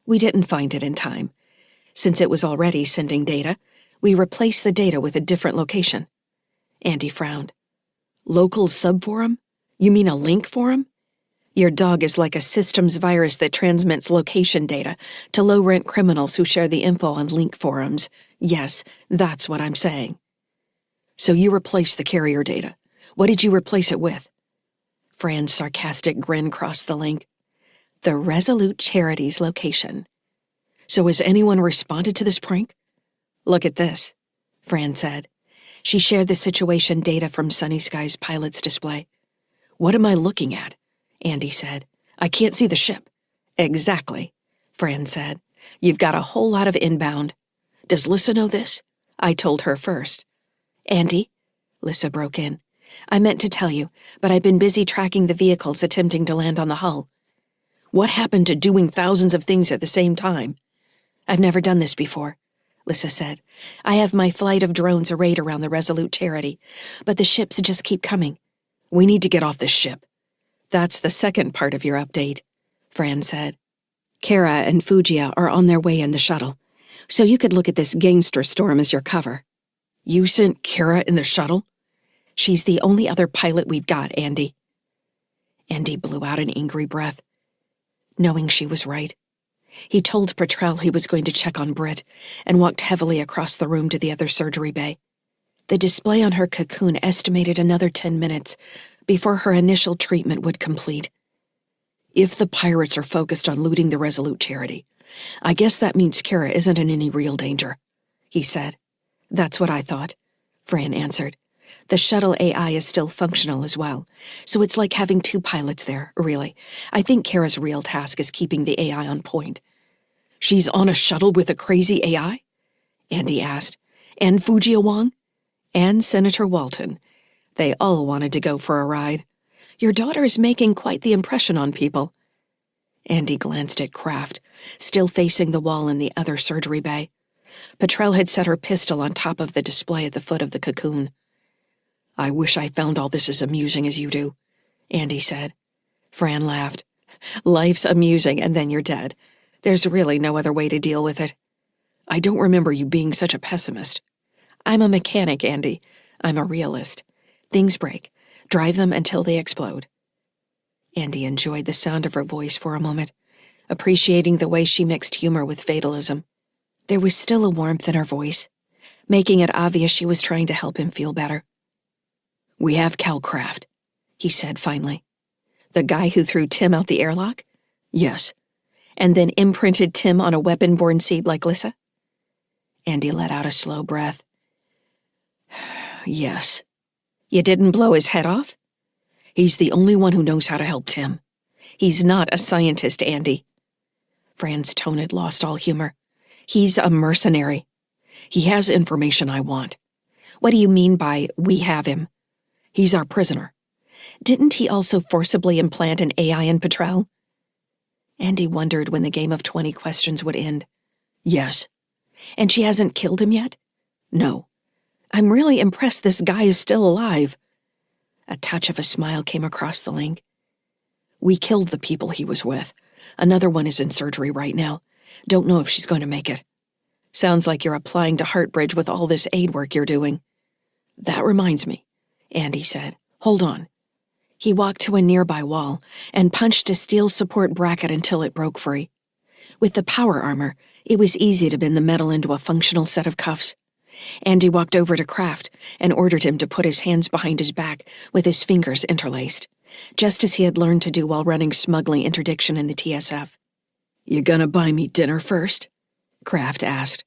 "We didn't find it in time. Since it was already sending data, we replaced the data with a different location." Andy frowned. "Local subforum? You mean a link forum?" "Your dog is like a systems virus that transmits location data to low-rent criminals who share the info on link forums. Yes, that's what I'm saying." "So you replaced the carrier data. What did you replace it with?" Fran's sarcastic grin crossed the link. "The Resolute Charities location." "So has anyone responded to this prank?" "Look at this," Fran said. She shared the situation data from Sunny Sky's pilot's display. "What am I looking at?" Andy said. "I can't see the ship." "Exactly," Fran said. "You've got a whole lot of inbound. Does Lyssa know this?" "I told her first." "Andy," Lyssa broke in, "I meant to tell you, but I've been busy tracking the vehicles attempting to land on the hull." "What happened to doing thousands of things at the same time?" "I've never done this before," Lyssa said. "I have my flight of drones arrayed around the Resolute Charity, but the ships just keep coming." "We need to get off this ship." "That's the second part of your update," Fran said. "Kara and Fugia are on their way in the shuttle, so you could look at this gangster storm as your cover." "You sent Kara in the shuttle?" "She's the only other pilot we've got, Andy." Andy blew out an angry breath, knowing she was right. He told Petrel he was going to check on Britt and walked heavily across the room to the other surgery bay. The display on her cocoon estimated another 10 minutes before her initial treatment would complete. "If the pirates are focused on looting the Resolute Charity, I guess that means Kara isn't in any real danger," he said. "That's what I thought," Fran answered. "The shuttle AI is still functional as well, so it's like having 2 pilots there, really. I think Kara's real task is keeping the AI on point." "She's on a shuttle with a crazy AI?" Andy asked. "And Fugia Wang?" "And Senator Walton. They all wanted to go for a ride. Your daughter is making quite the impression on people." Andy glanced at Kraft, still facing the wall in the other surgery bay. Petrel had set her pistol on top of the display at the foot of the cocoon. "I wish I found all this as amusing as you do," Andy said. Fran laughed. "Life's amusing and then you're dead. There's really no other way to deal with it." "I don't remember you being such a pessimist." "I'm a mechanic, Andy. I'm a realist. Things break. Drive them until they explode." Andy enjoyed the sound of her voice for a moment, appreciating the way she mixed humor with fatalism. There was still a warmth in her voice, making it obvious she was trying to help him feel better. "We have Cal Kraft," he said finally. "The guy who threw Tim out the airlock?" "Yes." "And then imprinted Tim on a weapon-borne seed like Lyssa?" Andy let out a slow breath. "Yes." "You didn't blow his head off?" "He's the only one who knows how to help Tim." "He's not a scientist, Andy." Fran's tone had lost all humor. "He's a mercenary." "He has information I want." "What do you mean by, we have him?" "He's our prisoner." "Didn't he also forcibly implant an AI in Petrel?" Andy wondered when the game of 20 questions would end. Yes. And she hasn't killed him yet? No. I'm really impressed this guy is still alive. A touch of a smile came across the link. We killed the people he was with. Another one is in surgery right now. Don't know if she's going to make it. Sounds like you're applying to Heartbridge with all this aid work you're doing. That reminds me, Andy said. Hold on. He walked to a nearby wall and punched a steel support bracket until it broke free. With the power armor, it was easy to bend the metal into a functional set of cuffs. Andy walked over to Kraft and ordered him to put his hands behind his back with his fingers interlaced, just as he had learned to do while running smuggling interdiction in the TSF. You gonna buy me dinner first? Kraft asked.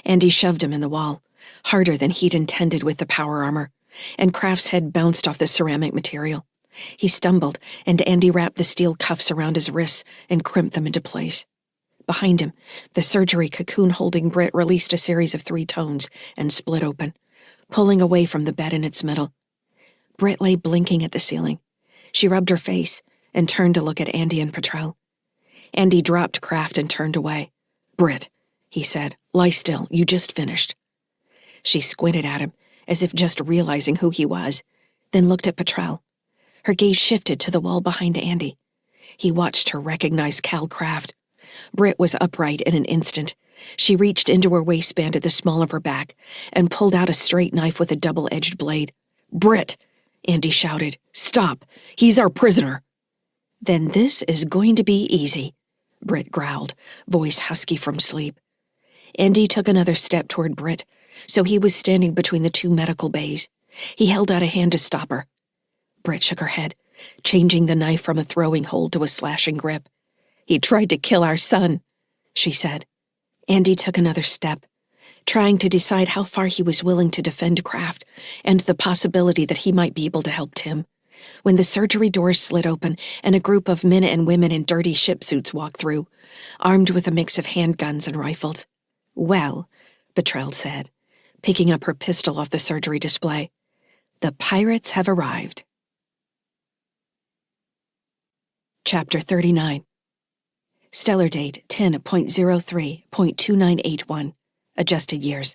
Andy shoved him in the wall, harder than he'd intended with the power armor, and Kraft's head bounced off the ceramic material. He stumbled, and Andy wrapped the steel cuffs around his wrists and crimped them into place. Behind him, the surgery cocoon-holding Brit released a series of 3 tones and split open, pulling away from the bed in its middle. Brit lay blinking at the ceiling. She rubbed her face and turned to look at Andy and Petrel. Andy dropped Kraft and turned away. Brit, he said, lie still, you just finished. She squinted at him, as if just realizing who he was, then looked at Petrel. Her gaze shifted to the wall behind Andy. He watched her recognize Cal Kraft. Brit was upright in an instant. She reached into her waistband at the small of her back and pulled out a straight knife with a double-edged blade. Brit, Andy shouted, stop! He's our prisoner! Then this is going to be easy, Brit growled, voice husky from sleep. Andy took another step toward Brit, so he was standing between the 2 medical bays. He held out a hand to stop her. Brit shook her head, changing the knife from a throwing hold to a slashing grip. He tried to kill our son, she said. Andy took another step, trying to decide how far he was willing to defend Kraft and the possibility that he might be able to help Tim, when the surgery doors slid open and a group of men and women in dirty ship suits walked through, armed with a mix of handguns and rifles. Well, Petrel said, picking up her pistol off the surgery display, the pirates have arrived. Chapter 39. Stellar date 10.03.2981. Adjusted years.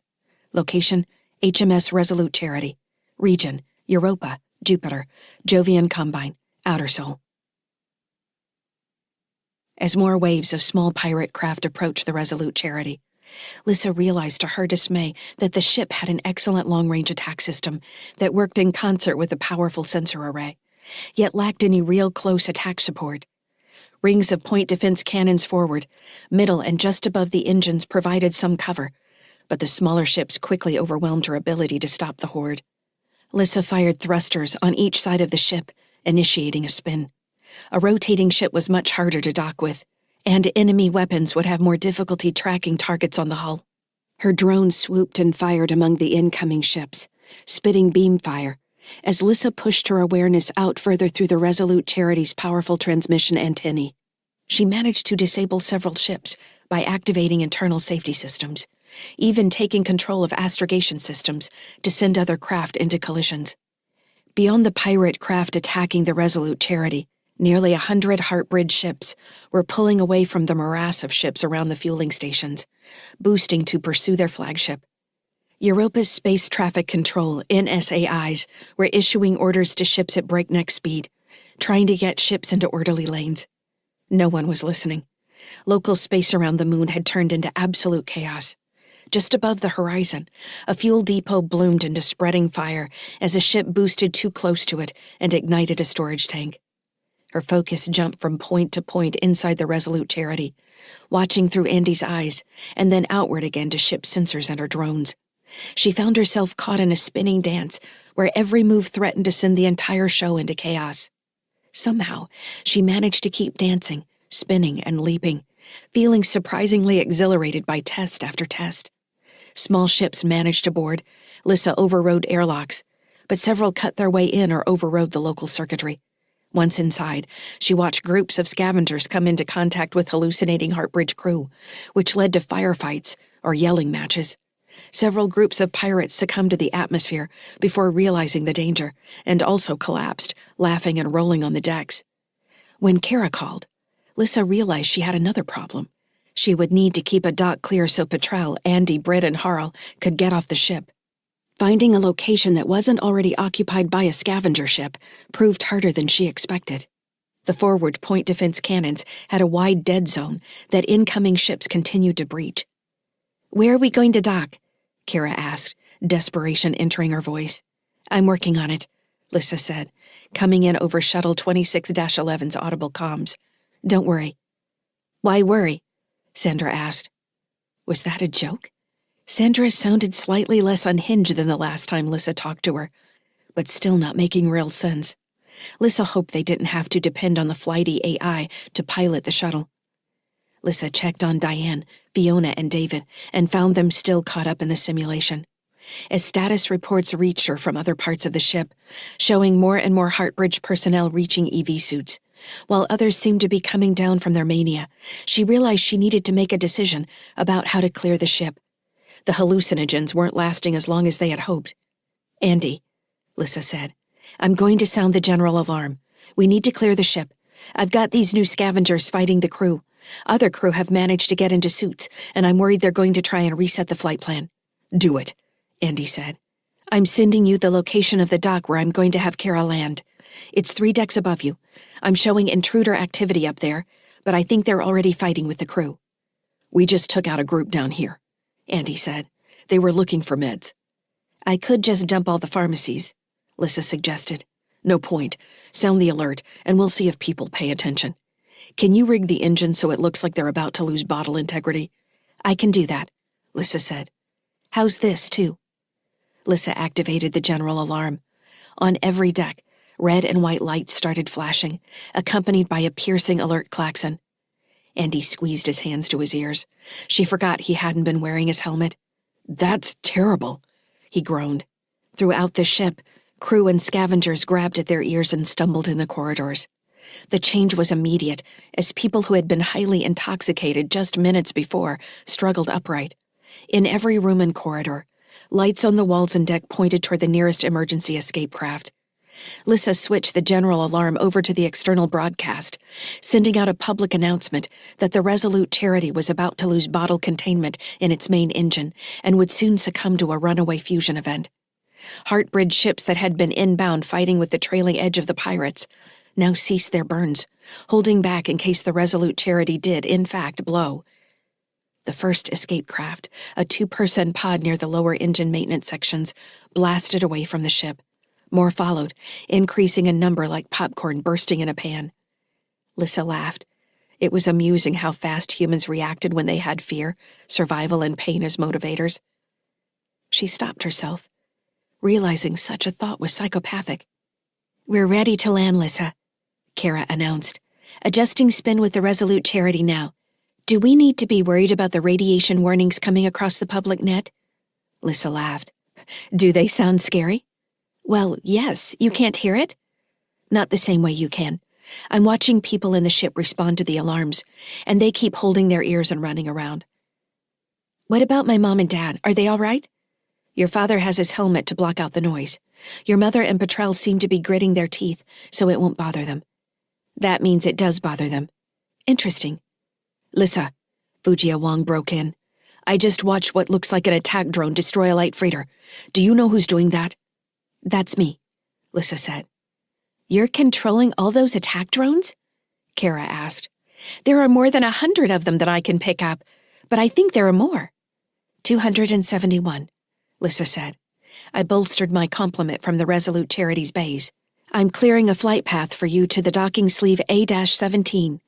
Location, HMS Resolute Charity. Region, Europa, Jupiter, Jovian Combine, Outer Sol. As more waves of small pirate craft approached the Resolute Charity, Lyssa realized to her dismay that the ship had an excellent long-range attack system that worked in concert with a powerful sensor array, yet lacked any real close attack support. Rings of point defense cannons forward, middle and just above the engines provided some cover, but the smaller ships quickly overwhelmed her ability to stop the horde. Lyssa fired thrusters on each side of the ship, initiating a spin. A rotating ship was much harder to dock with, and enemy weapons would have more difficulty tracking targets on the hull. Her drone swooped and fired among the incoming ships, spitting beam fire, as Lyssa pushed her awareness out further through the Resolute Charity's powerful transmission antennae. She managed to disable several ships by activating internal safety systems, even taking control of astrogation systems to send other craft into collisions. Beyond the pirate craft attacking the Resolute Charity, nearly 100 Heartbridge ships were pulling away from the morass of ships around the fueling stations, boosting to pursue their flagship. Europa's Space Traffic Control, NSAIs, were issuing orders to ships at breakneck speed, trying to get ships into orderly lanes. No one was listening. Local space around the moon had turned into absolute chaos. Just above the horizon, a fuel depot bloomed into spreading fire as a ship boosted too close to it and ignited a storage tank. Her focus jumped from point to point inside the Resolute Charity, watching through Andy's eyes and then outward again to ship sensors and her drones. She found herself caught in a spinning dance where every move threatened to send the entire show into chaos. Somehow, she managed to keep dancing, spinning, and leaping, feeling surprisingly exhilarated by test after test. Small ships managed to board. Lyssa overrode airlocks, but several cut their way in or overrode the local circuitry. Once inside, she watched groups of scavengers come into contact with hallucinating Heartbridge crew, which led to firefights or yelling matches. Several groups of pirates succumbed to the atmosphere before realizing the danger, and also collapsed, laughing and rolling on the decks. When Kara called, Lyssa realized she had another problem. She would need to keep a dock clear so Petrel, Andy, Britt, and Harl could get off the ship. Finding a location that wasn't already occupied by a scavenger ship proved harder than she expected. The forward point defense cannons had a wide dead zone that incoming ships continued to breach. "Where are we going to dock?" Kara asked, desperation entering her voice. "I'm working on it," Lyssa said, coming in over Shuttle 26-11's audible comms. "Don't worry." "Why worry?" Sandra asked. Was that a joke? Sandra sounded slightly less unhinged than the last time Lyssa talked to her, but still not making real sense. Lyssa hoped they didn't have to depend on the flighty AI to pilot the shuttle. Lyssa checked on Diane, Fiona, and David and found them still caught up in the simulation. As status reports reached her from other parts of the ship, showing more and more Heartbridge personnel reaching EV suits, while others seemed to be coming down from their mania, she realized she needed to make a decision about how to clear the ship. The hallucinogens weren't lasting as long as they had hoped. "Andy," Lyssa said, "I'm going to sound the general alarm. We need to clear the ship. I've got these new scavengers fighting the crew. Other crew have managed to get into suits, and I'm worried they're going to try and reset the flight plan." "Do it," Andy said. "I'm sending you the location of the dock where I'm going to have Kara land. It's 3 decks above you. I'm showing intruder activity up there, but I think they're already fighting with the crew." "We just took out a group down here," Andy said. "They were looking for meds." "I could just dump all the pharmacies," Lyssa suggested. "No point. Sound the alert, and we'll see if people pay attention. Can you rig the engine so it looks like they're about to lose bottle integrity?" "I can do that," Lyssa said. "How's this, too?" Lyssa activated the general alarm. On every deck, red and white lights started flashing, accompanied by a piercing alert klaxon. Andy squeezed his hands to his ears. She forgot he hadn't been wearing his helmet. "That's terrible," he groaned. Throughout the ship, crew and scavengers grabbed at their ears and stumbled in the corridors. The change was immediate, as people who had been highly intoxicated just minutes before struggled upright. In every room and corridor, lights on the walls and deck pointed toward the nearest emergency escape craft. Lyssa switched the general alarm over to the external broadcast, sending out a public announcement that the Resolute Charity was about to lose bottle containment in its main engine and would soon succumb to a runaway fusion event. Heartbridge ships that had been inbound fighting with the trailing edge of the pirates now ceased their burns, holding back in case the Resolute Charity did, in fact, blow. The first escape craft, a 2-person pod near the lower engine maintenance sections, blasted away from the ship. More followed, increasing in number like popcorn bursting in a pan. Lyssa laughed. It was amusing how fast humans reacted when they had fear, survival, and pain as motivators. She stopped herself, realizing such a thought was psychopathic. "We're ready to land, Lyssa," Kara announced, "adjusting spin with the Resolute Charity now. Do we need to be worried about the radiation warnings coming across the public net?" Lyssa laughed. "Do they sound scary?" "Well, yes. You can't hear it?" "Not the same way you can. I'm watching people in the ship respond to the alarms, and they keep holding their ears and running around." "What about my mom and dad? Are they all right?" "Your father has his helmet to block out the noise. Your mother and Petrel seem to be gritting their teeth, so it won't bother them." "That means it does bother them." "Interesting." "Lyssa," Fujia Wong broke in. "I just watched what looks like an attack drone destroy a light freighter. Do you know who's doing that?" "That's me," Lyssa said. "You're controlling all those attack drones?" Kara asked. "There are more than 100 of them that I can pick up, but I think there are more." 271, Lyssa said. "I bolstered my complement from the Resolute Charity's bays. I'm clearing a flight path for you to the docking sleeve A-17,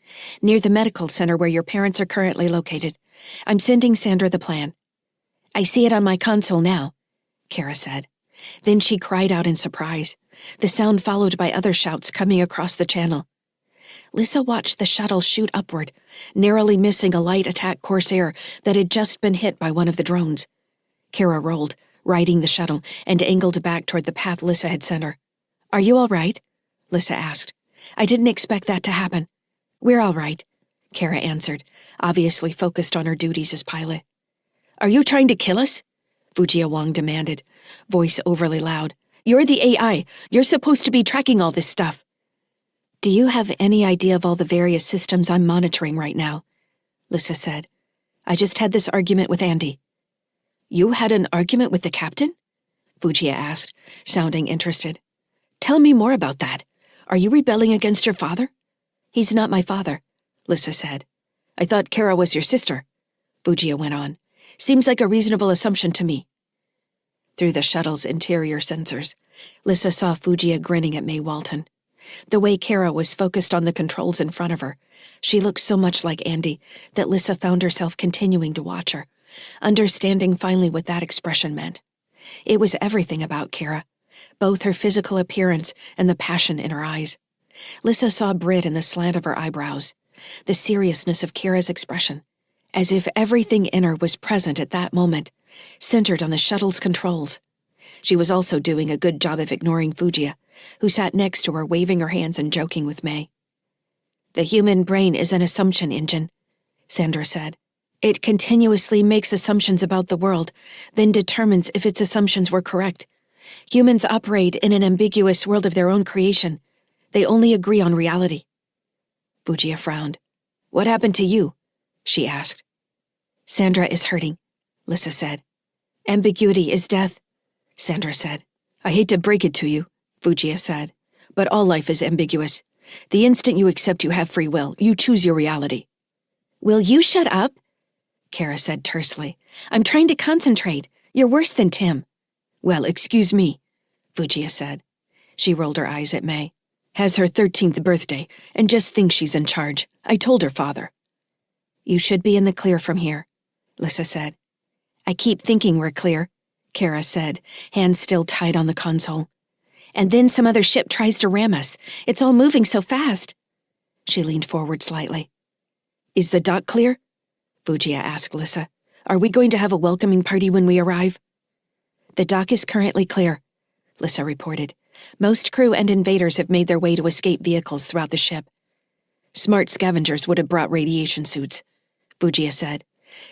near the medical center where your parents are currently located. I'm sending Sandra the plan." "I see it on my console now," Kara said. Then she cried out in surprise, the sound followed by other shouts coming across the channel. Lyssa watched the shuttle shoot upward, narrowly missing a light attack Corsair that had just been hit by one of the drones. Kara rolled, riding the shuttle, and angled back toward the path Lyssa had sent her. "Are you all right?" Lyssa asked. "I didn't expect that to happen." "We're all right," Kara answered, obviously focused on her duties as pilot. "Are you trying to kill us?" Fujia Wong demanded, voice overly loud. "You're the AI. You're supposed to be tracking all this stuff."
Do you have any idea of all the various systems I'm monitoring right now? Lyssa said. I just had this argument with Andy. You had an argument with the captain? Fujia asked, sounding interested. Tell me more about that. Are you rebelling against your father? He's not my father, Lyssa said. I thought Kara was your sister, Fujia went on. Seems like a reasonable assumption to me. Through the shuttle's interior sensors, Lyssa saw Fujia grinning at May Walton. The way Kara was focused on the controls in front of her, she looked so much like Andy that Lyssa found herself continuing to watch her, understanding finally what that expression meant. It was everything about Kara, both her physical appearance and the passion in her eyes. Lyssa saw Brit in the slant of her eyebrows, the seriousness of Kara's expression, as if everything in her was present at that moment, centered on the shuttle's controls. She was also doing a good job of ignoring Fujia, who sat next to her waving her hands and joking with May. The human brain is an assumption engine, Sandra said. It continuously makes assumptions about the world, then determines if its assumptions were correct. Humans operate in an ambiguous world of their own creation. They only agree on reality. Fujia frowned. What happened to you? She asked. Sandra is hurting, Lyssa said. Ambiguity is death, Sandra said. I hate to break it to you, Fujia said, but all life is ambiguous. The instant you accept you have free will, you choose your reality. Will you shut up? Kara said tersely. I'm trying to concentrate. You're worse than Tim. Well, excuse me, Fujia said. She rolled her eyes at May. Has her 13th birthday, and just thinks she's in charge. I told her father. You should be in the clear from here, Lyssa said. I keep thinking we're clear, Kara said, hands still tied on the console. And then some other ship tries to ram us. It's all moving so fast. She leaned forward slightly. Is the dock clear? Fujia asked Lyssa. Are we going to have a welcoming party when we arrive? The dock is currently clear, Lyssa reported. Most crew and invaders have made their way to escape vehicles throughout the ship. Smart scavengers would have brought radiation suits, Fujia said.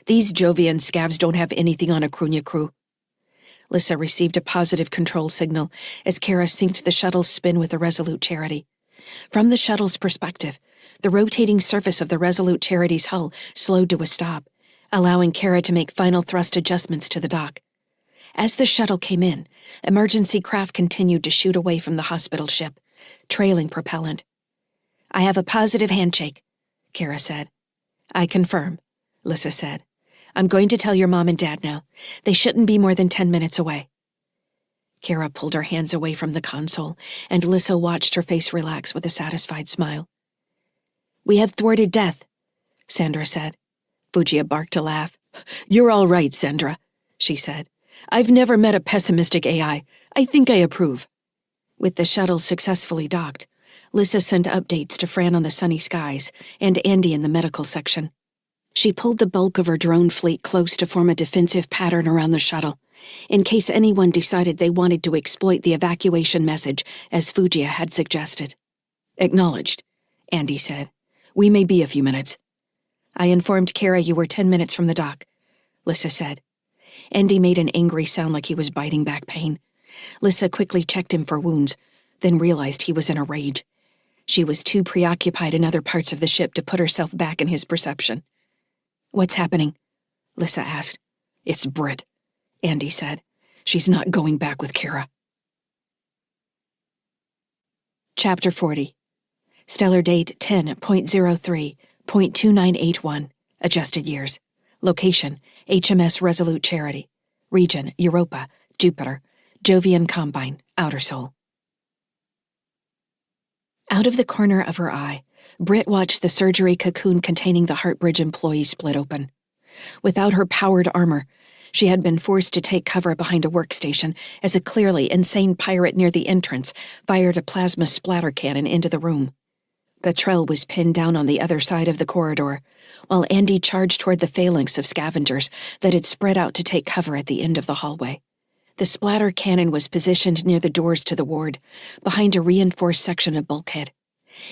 These Jovian scavs don't have anything on a Krunya crew. Lyssa received a positive control signal as Kara synced the shuttle's spin with the Resolute Charity. From the shuttle's perspective, the rotating surface of the Resolute Charity's hull slowed to a stop, allowing Kara to make final thrust adjustments to the dock. As the shuttle came in, emergency craft continued to shoot away from the hospital ship, trailing propellant. I have a positive handshake, Kara said. I confirm, Lyssa said. I'm going to tell your mom and dad now. They shouldn't be more than 10 minutes away. Kara pulled her hands away from the console, and Lyssa watched her face relax with a satisfied smile. We have thwarted death, Sandra said. Fujia barked a laugh. You're all right, Sandra, she said. I've never met a pessimistic AI. I think I approve. With the shuttle successfully docked, Lyssa sent updates to Fran on the sunny skies and Andy in the medical section. She pulled the bulk of her drone fleet close to form a defensive pattern around the shuttle, in case anyone decided they wanted to exploit the evacuation message as Fujia had suggested. Acknowledged, Andy said. We may be a few minutes. I informed Kara you were 10 minutes from the dock, Lyssa said. Andy made an angry sound like he was biting back pain. Lyssa quickly checked him for wounds, then realized he was in a rage. She was too preoccupied in other parts of the ship to put herself back in his perception. What's happening? Lyssa asked. It's Brit, Andy said. She's not going back with Kara. Chapter 40. Stellar date 10.03.2981. Adjusted years. Location, HMS Resolute Charity. Region, Europa, Jupiter. Jovian Combine, Outer Sol. Out of the corner of her eye, Brit watched the surgery cocoon containing the Heartbridge employee split open. Without her powered armor, she had been forced to take cover behind a workstation as a clearly insane pirate near the entrance fired a plasma splatter cannon into the room. Petrel was pinned down on the other side of the corridor, while Andy charged toward the phalanx of scavengers that had spread out to take cover at the end of the hallway. The splatter cannon was positioned near the doors to the ward, behind a reinforced section of bulkhead.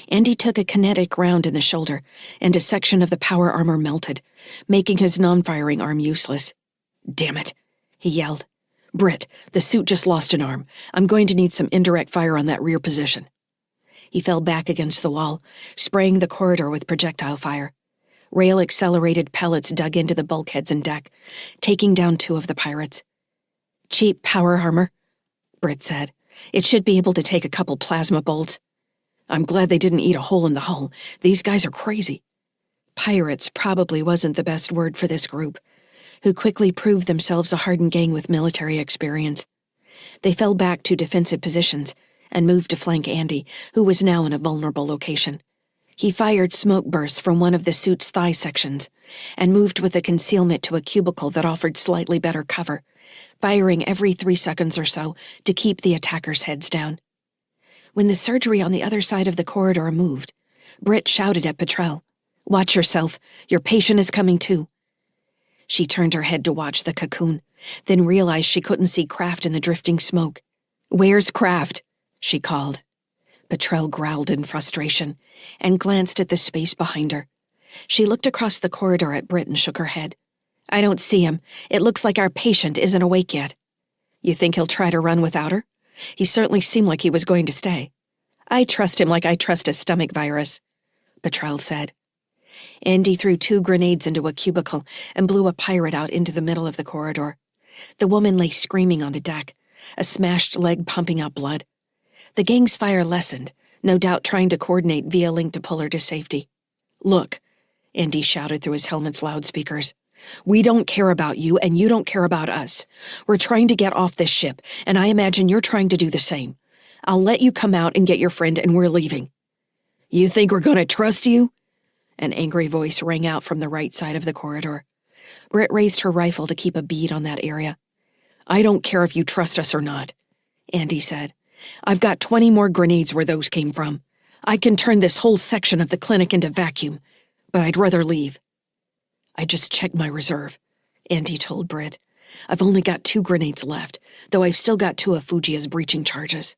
Andy took a kinetic round in the shoulder, and a section of the power armor melted, making his non-firing arm useless. Damn it, he yelled. Brit, the suit just lost an arm. I'm going to need some indirect fire on that rear position.
He fell back against the wall, spraying the corridor with projectile fire. Rail-accelerated pellets dug into the bulkheads and deck, taking down 2 of the pirates. "Cheap power armor," Britt said. "It should be able to take a couple plasma bolts." "I'm glad they didn't eat a hole in the hull. These guys are crazy." Pirates probably wasn't the best word for this group, who quickly proved themselves a hardened gang with military experience. They fell back to defensive positions and moved to flank Andy, who was now in a vulnerable location. He fired smoke bursts from one of the suit's thigh sections and moved with the concealment to a cubicle that offered slightly better cover, firing every 3 seconds or so to keep the attackers' heads down. When the surgery on the other side of the corridor moved, Britt shouted at Petrel, "Watch yourself. Your patient is coming too." She turned her head to watch the cocoon, then realized she couldn't see Kraft in the drifting smoke. "Where's Kraft?" she called. Petrel growled in frustration and glanced at the space behind her. She looked across the corridor at Britt and shook her head. "I don't see him. It looks like our patient isn't awake yet." "You think he'll try to run without her? He certainly seemed like he was going to stay." "I trust him like I trust a stomach virus," Petrel said. Andy threw 2 grenades into a cubicle and blew a pirate out into the middle of the corridor. The woman lay screaming on the deck, a smashed leg pumping out blood. The gang's fire lessened, no doubt trying to coordinate via link to pull her to safety. "Look," Andy shouted through his helmet's loudspeakers. "We don't care about you, and you don't care about us. We're trying to get off this ship, and I imagine you're trying to do the same. I'll let you come out and get your friend, and we're leaving." "You think we're going to trust you?" An angry voice rang out from the right side of the corridor. Britt raised her rifle to keep a bead on that area. "I don't care if you trust us or not," Andy said. "I've got 20 more grenades where those came from. I can turn this whole section of the clinic into vacuum, but I'd rather leave." "I just checked my reserve," Andy told Britt. "I've only got 2 grenades left, though I've still got 2 of Fujia's breaching charges.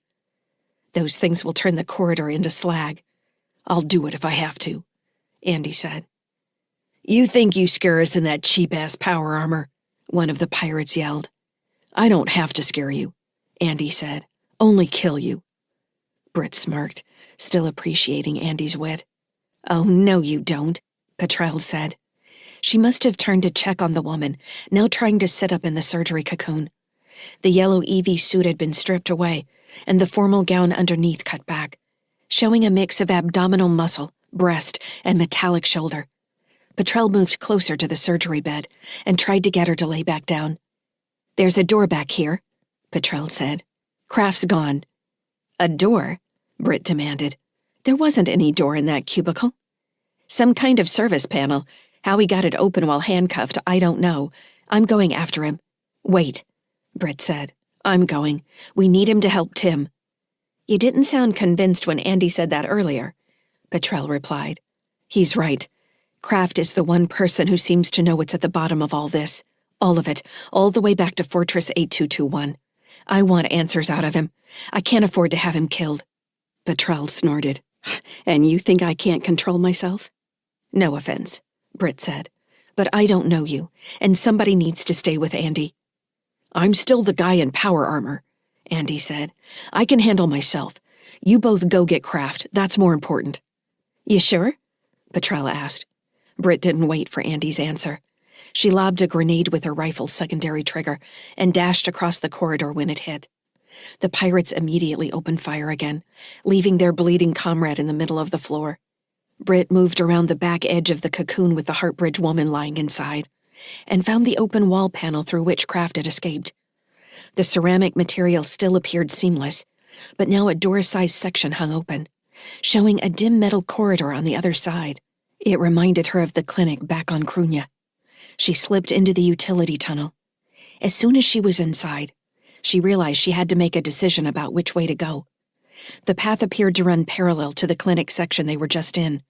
Those things will turn the corridor into slag. I'll do it if I have to," Andy said. "You think you scare us in that cheap-ass power armor," one of the pirates yelled. "I don't have to scare you," Andy said. "Only kill you." Britt smirked, still appreciating Andy's wit. "Oh, no you don't," Petrel said. She must have turned to check on the woman, now trying to sit up in the surgery cocoon. The yellow EV suit had been stripped away, and the formal gown underneath cut back, showing a mix of abdominal muscle, breast, and metallic shoulder. Petrel moved closer to the surgery bed and tried to get her to lay back down. "There's a door back here," Petrel said. "Kraft's gone." "A door?" Britt demanded. "There wasn't any door in that cubicle." "Some kind of service panel. How he got it open while handcuffed, I don't know. I'm going after him." "Wait," Britt said. "I'm going. We need him to help Tim." "You didn't sound convinced when Andy said that earlier," Petrel replied. "He's right. Kraft is the one person who seems to know what's at the bottom of all this. All of it, all the way back to Fortress 8221. I want answers out of him. I can't afford to have him killed." Petrel snorted. "And you think I can't control myself?" "No offense," Britt said, "but I don't know you, and somebody needs to stay with Andy." "I'm still the guy in power armor," Andy said. "I can handle myself. You both go get Kraft. That's more important." "You sure?" Petrel asked. Britt didn't wait for Andy's answer. She lobbed a grenade with her rifle's secondary trigger and dashed across the corridor when it hit. The pirates immediately opened fire again, leaving their bleeding comrade in the middle of the floor. Britt moved around the back edge of the cocoon with the Heartbridge woman lying inside, and found the open wall panel through which Kraft had escaped. The ceramic material still appeared seamless, but now a door-sized section hung open, showing a dim metal corridor on the other side. It reminded her of the clinic back on Krunya. She slipped into the utility tunnel. As soon as she was inside, she realized she had to make a decision about which way to go. The path appeared to run parallel to the clinic section they were just in,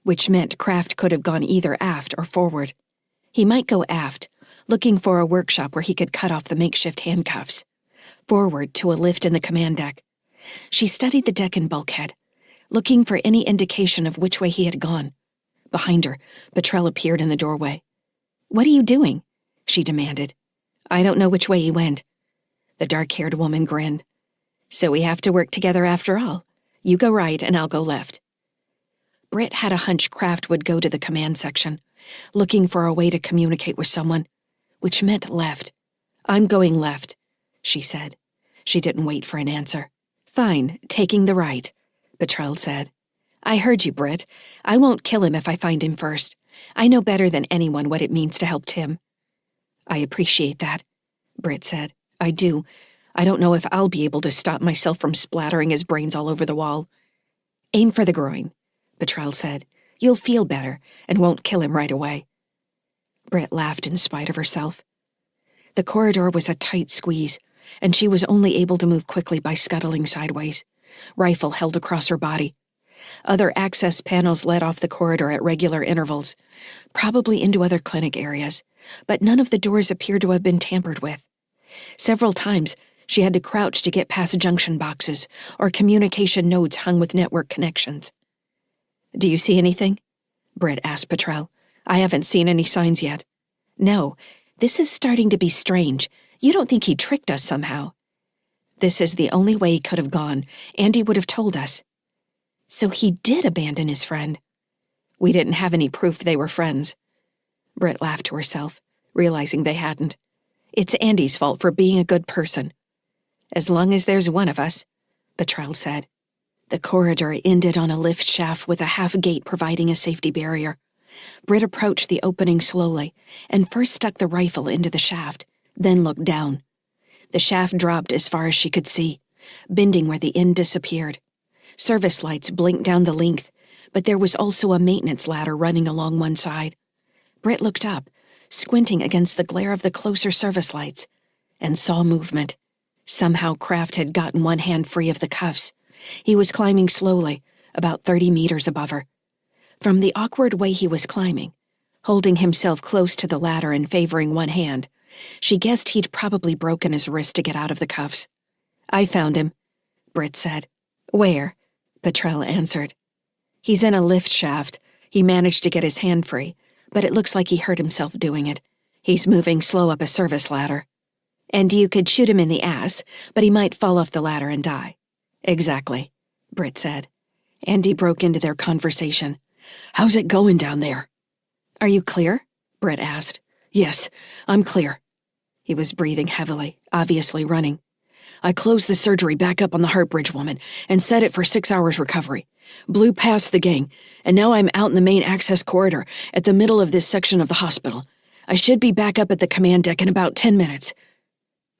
which meant Kraft could have gone either aft or forward. He might go aft, looking for a workshop where he could cut off the makeshift handcuffs. Forward to a lift in the command deck. She studied the deck and bulkhead, looking for any indication of which way he had gone. Behind her, Petrel appeared in the doorway. "What are you doing?" she demanded. "I don't know which way he went." The dark-haired woman grinned. "So we have to work together after all. You go right and I'll go left. Britt had a hunch Kraft would go to the command section, looking for a way to communicate with someone, which meant left. I'm going left, she said. She didn't wait for an answer. Fine, taking the right, Betrell said. I heard you, Britt. I won't kill him if I find him first. I know better than anyone what it means to help Tim. I appreciate that, Britt said. I do. I don't know if I'll be able to stop myself from splattering his brains all over the wall. Aim for the groin, Betrell said. You'll feel better and won't kill him right away. Britt laughed in spite of herself. The corridor was a tight squeeze, and she was only able to move quickly by scuttling sideways, rifle held across her body. Other access panels led off the corridor at regular intervals, probably into other clinic areas, but none of the doors appeared to have been tampered with. Several times, she had to crouch to get past junction boxes or communication nodes hung with network connections. Do you see anything? Britt asked Betrell. I haven't seen any signs yet. No, this is starting to be strange. You don't think he tricked us somehow? This is the only way he could have gone. Andy would have told us. So he did abandon his friend. We didn't have any proof they were friends. Britt laughed to herself, realizing they hadn't. It's Andy's fault for being a good person. As long as there's one of us, Betrell said. The corridor ended on a lift shaft with a half gate providing a safety barrier. Britt approached the opening slowly and first stuck the rifle into the shaft, then looked down. The shaft dropped as far as she could see, bending where the end disappeared. Service lights blinked down the length, but there was also a maintenance ladder running along one side. Britt looked up, squinting against the glare of the closer service lights, and saw movement. Somehow Kraft had gotten one hand free of the cuffs. He was climbing slowly, about 30 meters above her. From the awkward way he was climbing, holding himself close to the ladder and favoring one hand, she guessed he'd probably broken his wrist to get out of the cuffs. I found him, Britt said. Where? Betrell answered. He's in a lift shaft. He managed to get his hand free, but it looks like he hurt himself doing it. He's moving slow up a service ladder. And you could shoot him in the ass, but he might fall off the ladder and die. Exactly, Britt said. Andy broke into their conversation. How's it going down there? Are you clear? Britt asked. Yes, I'm clear. He was breathing heavily, obviously running. I closed the surgery back up on the Heartbridge woman and set it for 6 hours recovery. Blew past the gang, and now I'm out in the main access corridor at the middle of this section of the hospital. I should be back up at the command deck in about 10 minutes.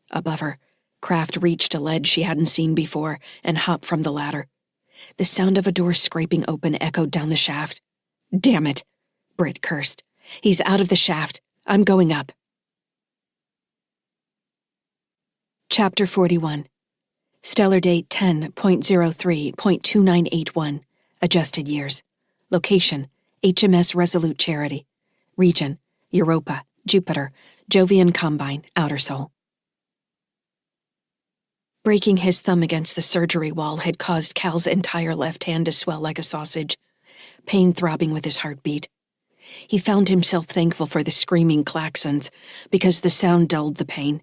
Above her, Kraft reached a ledge she hadn't seen before and hopped from the ladder. The sound of a door scraping open echoed down the shaft. Damn it, Britt cursed. He's out of the shaft. I'm going up. Chapter 41. Stellar date 10.03.2981. Adjusted years. Location, HMS Resolute Charity. Region, Europa, Jupiter, Jovian Combine, Outer Sol. Breaking his thumb against the surgery wall had caused Cal's entire left hand to swell like a sausage, pain throbbing with his heartbeat. He found himself thankful for the screaming klaxons, because the sound dulled the pain.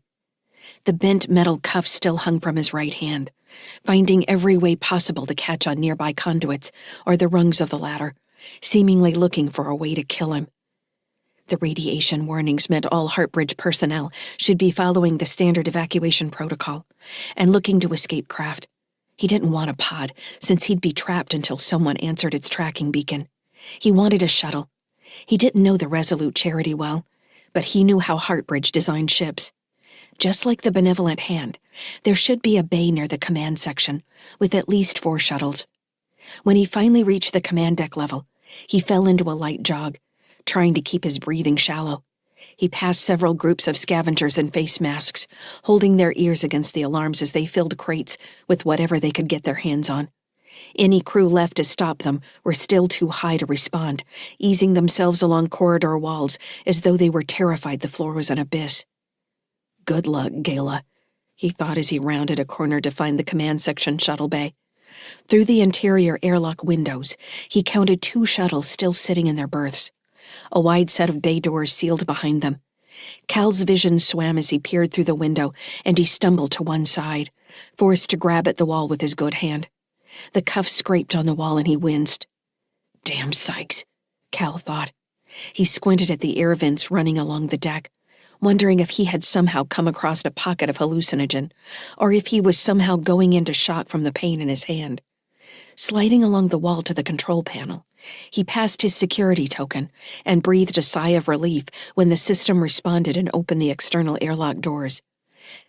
The bent metal cuff still hung from his right hand, finding every way possible to catch on nearby conduits or the rungs of the ladder, seemingly looking for a way to kill him. The radiation warnings meant all Heartbridge personnel should be following the standard evacuation protocol and looking to escape Kraft. He didn't want a pod, since he'd be trapped until someone answered its tracking beacon. He wanted a shuttle. He didn't know the Resolute Charity well, but he knew how Heartbridge designed ships. Just like the Benevolent Hand, there should be a bay near the command section, with at least 4 shuttles. When he finally reached the command deck level, he fell into a light jog, trying to keep his breathing shallow. He passed several groups of scavengers in face masks, holding their ears against the alarms as they filled crates with whatever they could get their hands on. Any crew left to stop them were still too high to respond, easing themselves along corridor walls as though they were terrified the floor was an abyss. Good luck, Gala, he thought as he rounded a corner to find the command section shuttle bay. Through the interior airlock windows, he counted 2 shuttles still sitting in their berths. A wide set of bay doors sealed behind them. Cal's vision swam as he peered through the window, and he stumbled to one side, forced to grab at the wall with his good hand. The cuff scraped on the wall and he winced. Damn Sykes, Cal thought. He squinted at the air vents running along the deck, wondering if he had somehow come across a pocket of hallucinogen, or if he was somehow going into shock from the pain in his hand. Sliding along the wall to the control panel, he passed his security token and breathed a sigh of relief when the system responded and opened the external airlock doors.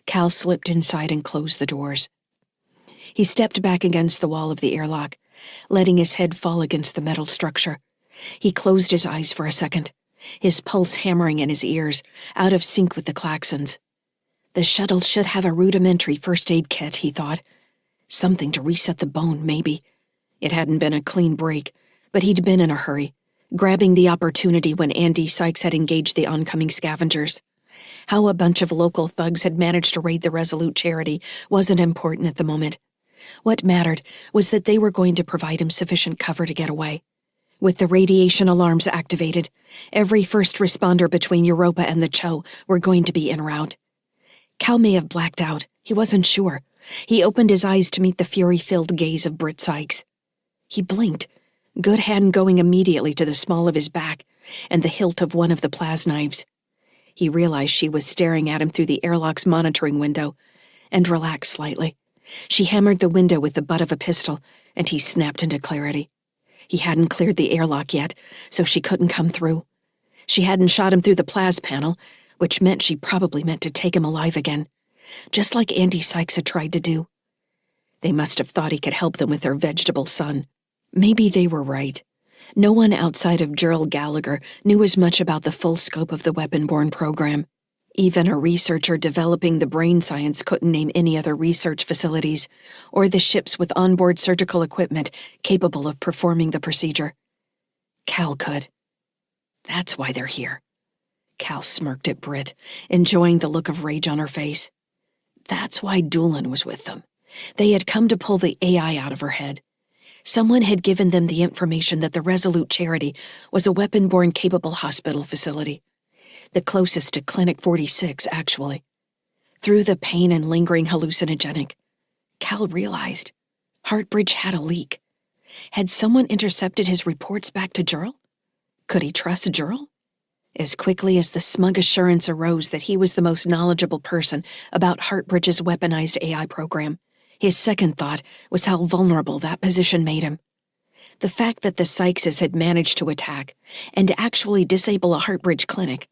Cal slipped inside and closed the doors. He stepped back against the wall of the airlock, letting his head fall against the metal structure. He closed his eyes for a second, his pulse hammering in his ears, out of sync with the klaxons. The shuttle should have a rudimentary first aid kit, he thought. Something to reset the bone, maybe. It hadn't been a clean break, but he'd been in a hurry, grabbing the opportunity when Andy Sykes had engaged the oncoming scavengers. How a bunch of local thugs had managed to raid the Resolute charity wasn't important at the moment. What mattered was that they were going to provide him sufficient cover to get away. With the radiation alarms activated, every first responder between Europa and the Cho were going to be en route. Cal may have blacked out. He wasn't sure. He opened his eyes to meet the fury-filled gaze of Britt Sykes. He blinked, good hand going immediately to the small of his back and the hilt of one of the plas knives. He realized she was staring at him through the airlock's monitoring window, and relaxed slightly. She hammered the window with the butt of a pistol, and he snapped into clarity. He hadn't cleared the airlock yet, so she couldn't come through. She hadn't shot him through the plas panel, which meant she probably meant to take him alive again, just like Andy Sykes had tried to do. They must have thought he could help them with their vegetable son. Maybe they were right. No one outside of Gerald Gallagher knew as much about the full scope of the weapon-borne program. Even a researcher developing the brain science couldn't name any other research facilities, or the ships with onboard surgical equipment capable of performing the procedure. Cal could. That's why they're here. Cal smirked at Britt, enjoying the look of rage on her face. That's why Doolin was with them. They had come to pull the AI out of her head. Someone had given them the information that the Resolute charity was a weapon-borne capable hospital facility. The closest to Clinic 46, actually. Through the pain and lingering hallucinogenic, Cal realized Heartbridge had a leak. Had someone intercepted his reports back to Jurl? Could he trust Jurl? As quickly as the smug assurance arose that he was the most knowledgeable person about Heartbridge's weaponized AI program, his second thought was how vulnerable that position made him. The fact that the Sykeses had managed to attack and actually disable a Heartbridge clinic,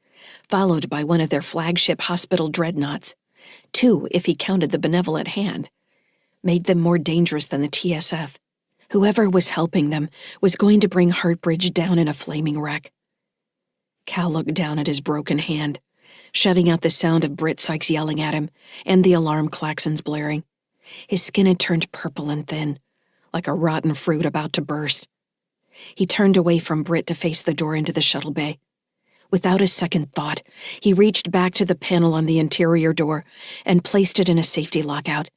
followed by one of their flagship hospital dreadnoughts, two if he counted the benevolent hand, made them more dangerous than the TSF. Whoever was helping them was going to bring Heartbridge down in a flaming wreck. Cal looked down at his broken hand, shutting out the sound of Britt Sykes yelling at him and the alarm klaxons blaring. His skin had turned purple and thin, like a rotten fruit about to burst. He turned away from Britt to face the door into the shuttle bay. Without a second thought, he reached back to the panel on the interior door and placed it in a safety lockout,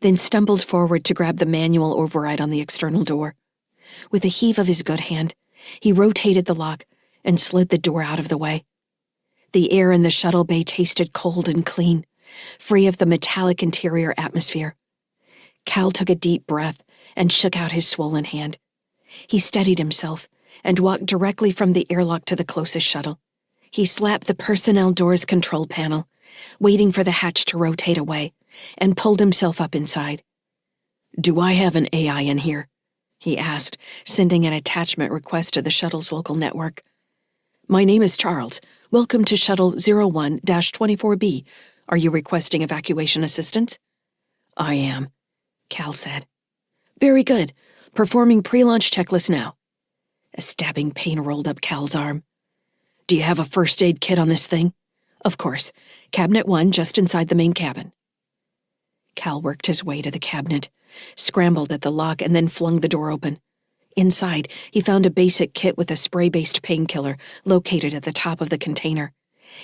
then stumbled forward to grab the manual override on the external door. With a heave of his good hand, he rotated the lock and slid the door out of the way. The air in the shuttle bay tasted cold and clean, free of the metallic interior atmosphere. Cal took a deep breath and shook out his swollen hand. He steadied himself and walked directly from the airlock to the closest shuttle. He slapped the personnel door's control panel, waiting for the hatch to rotate away, and pulled himself up inside. "Do I have an AI in here?" he asked, sending an attachment request to the shuttle's local network. "My name is Charles. Welcome to Shuttle 01-24B. Are you requesting evacuation assistance?" "I am," Cal said. "Very good. Performing pre-launch checklist now." A stabbing pain rolled up Cal's arm. "Do you have a first aid kit on this thing?" "Of course. Cabinet 1 just inside the main cabin." Cal worked his way to the cabinet, scrambled at the lock, and then flung the door open. Inside, he found a basic kit with a spray-based painkiller located at the top of the container.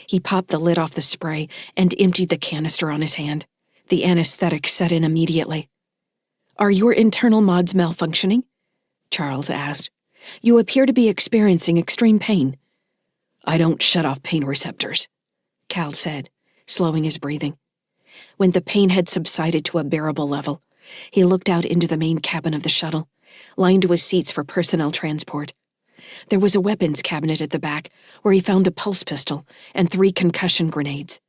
He popped the lid off the spray and emptied the canister on his hand. The anesthetic set in immediately. "Are your internal mods malfunctioning?" Charles asked. "You appear to be experiencing extreme pain." "I don't shut off pain receptors," Cal said, slowing his breathing. When the pain had subsided to a bearable level, He looked out into the main cabin of the shuttle, lined with seats for personnel transport. There was a weapons cabinet at the back where he found a pulse pistol and 3 concussion grenades.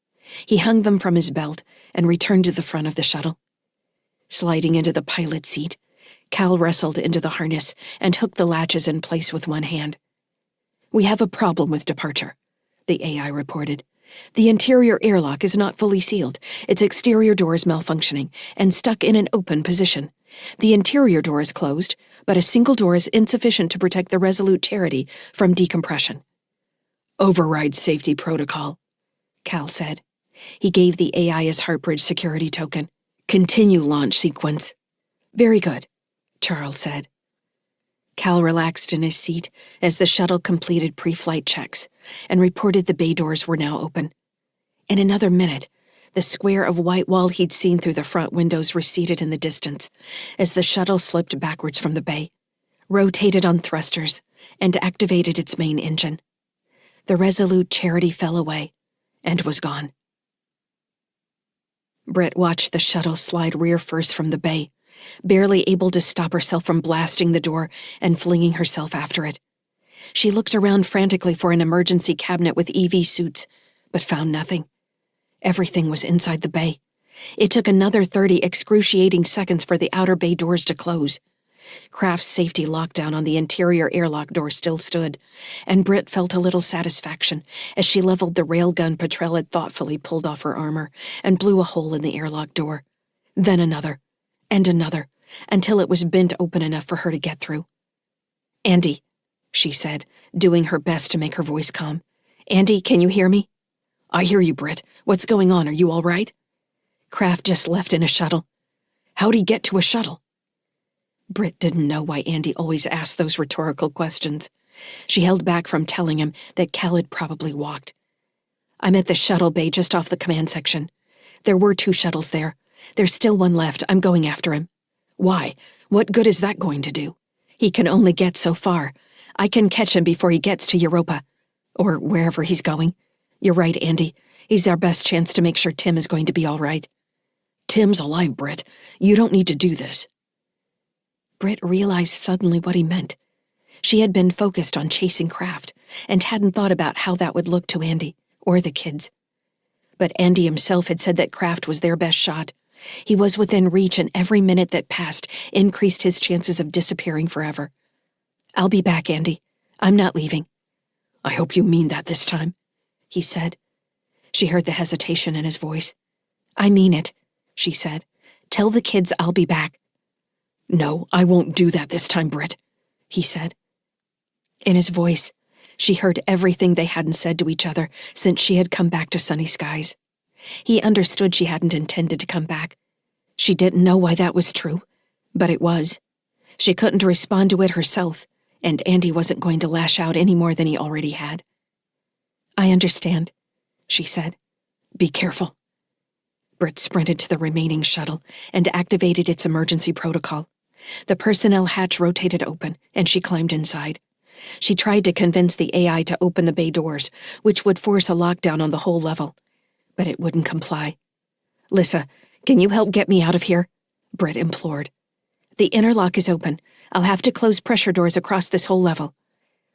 He hung them from his belt and returned to the front of the shuttle. Sliding into the pilot's seat, Cal wrestled into the harness and hooked the latches in place with one hand. "We have a problem with departure," the AI reported. "The interior airlock is not fully sealed, its exterior door is malfunctioning and stuck in an open position. The interior door is closed, but a single door is insufficient to protect the Resolute Charity from decompression." "Override safety protocol," Cal said. He gave the AI his Heartbridge security token. "Continue launch sequence." "Very good," Charles said. Cal relaxed in his seat as the shuttle completed pre-flight checks and reported the bay doors were now open. In another minute, the square of white wall he'd seen through the front windows receded in the distance as the shuttle slipped backwards from the bay, rotated on thrusters, and activated its main engine. The Resolute Charity fell away and was gone. Britt watched the shuttle slide rear first from the bay, barely able to stop herself from blasting the door and flinging herself after it. She looked around frantically for an emergency cabinet with EV suits, but found nothing. Everything was inside the bay. It took another 30 excruciating seconds for the outer bay doors to close. Kraft's safety lockdown on the interior airlock door still stood, and Britt felt a little satisfaction as she leveled the railgun Petrel had thoughtfully pulled off her armor and blew a hole in the airlock door. Then another, and another, until it was bent open enough for her to get through. "Andy," she said, doing her best to make her voice calm. "Andy, can you hear me?" "I hear you, Britt. What's going on? Are you all right?" "Kraft just left in a shuttle." "How'd he get to a shuttle?" Britt didn't know why Andy always asked those rhetorical questions. She held back from telling him that Cal had probably walked. "I'm at the shuttle bay just off the command section. There were 2 shuttles there. There's still one left. I'm going after him." "Why? What good is that going to do?" "He can only get so far. I can catch him before he gets to Europa. Or wherever he's going. You're right, Andy. He's our best chance to make sure Tim is going to be all right." "Tim's alive, Britt. You don't need to do this." Britt realized suddenly what he meant. She had been focused on chasing Kraft and hadn't thought about how that would look to Andy or the kids. But Andy himself had said that Kraft was their best shot. He was within reach, and every minute that passed increased his chances of disappearing forever. "I'll be back, Andy. I'm not leaving." "I hope you mean that this time," he said. She heard the hesitation in his voice. "I mean it," she said. "Tell the kids I'll be back." "No, I won't do that this time, Britt," he said. In his voice, she heard everything they hadn't said to each other since she had come back to Sunny Skies. He understood she hadn't intended to come back. She didn't know why that was true, but it was. She couldn't respond to it herself, and Andy wasn't going to lash out any more than he already had. "I understand," she said. "Be careful." Britt sprinted to the remaining shuttle and activated its emergency protocol. The personnel hatch rotated open, and she climbed inside. She tried to convince the AI to open the bay doors, which would force a lockdown on the whole level, but it wouldn't comply. "Lyssa, can you help get me out of here?" Britt implored. "The inner lock is open. I'll have to close pressure doors across this whole level."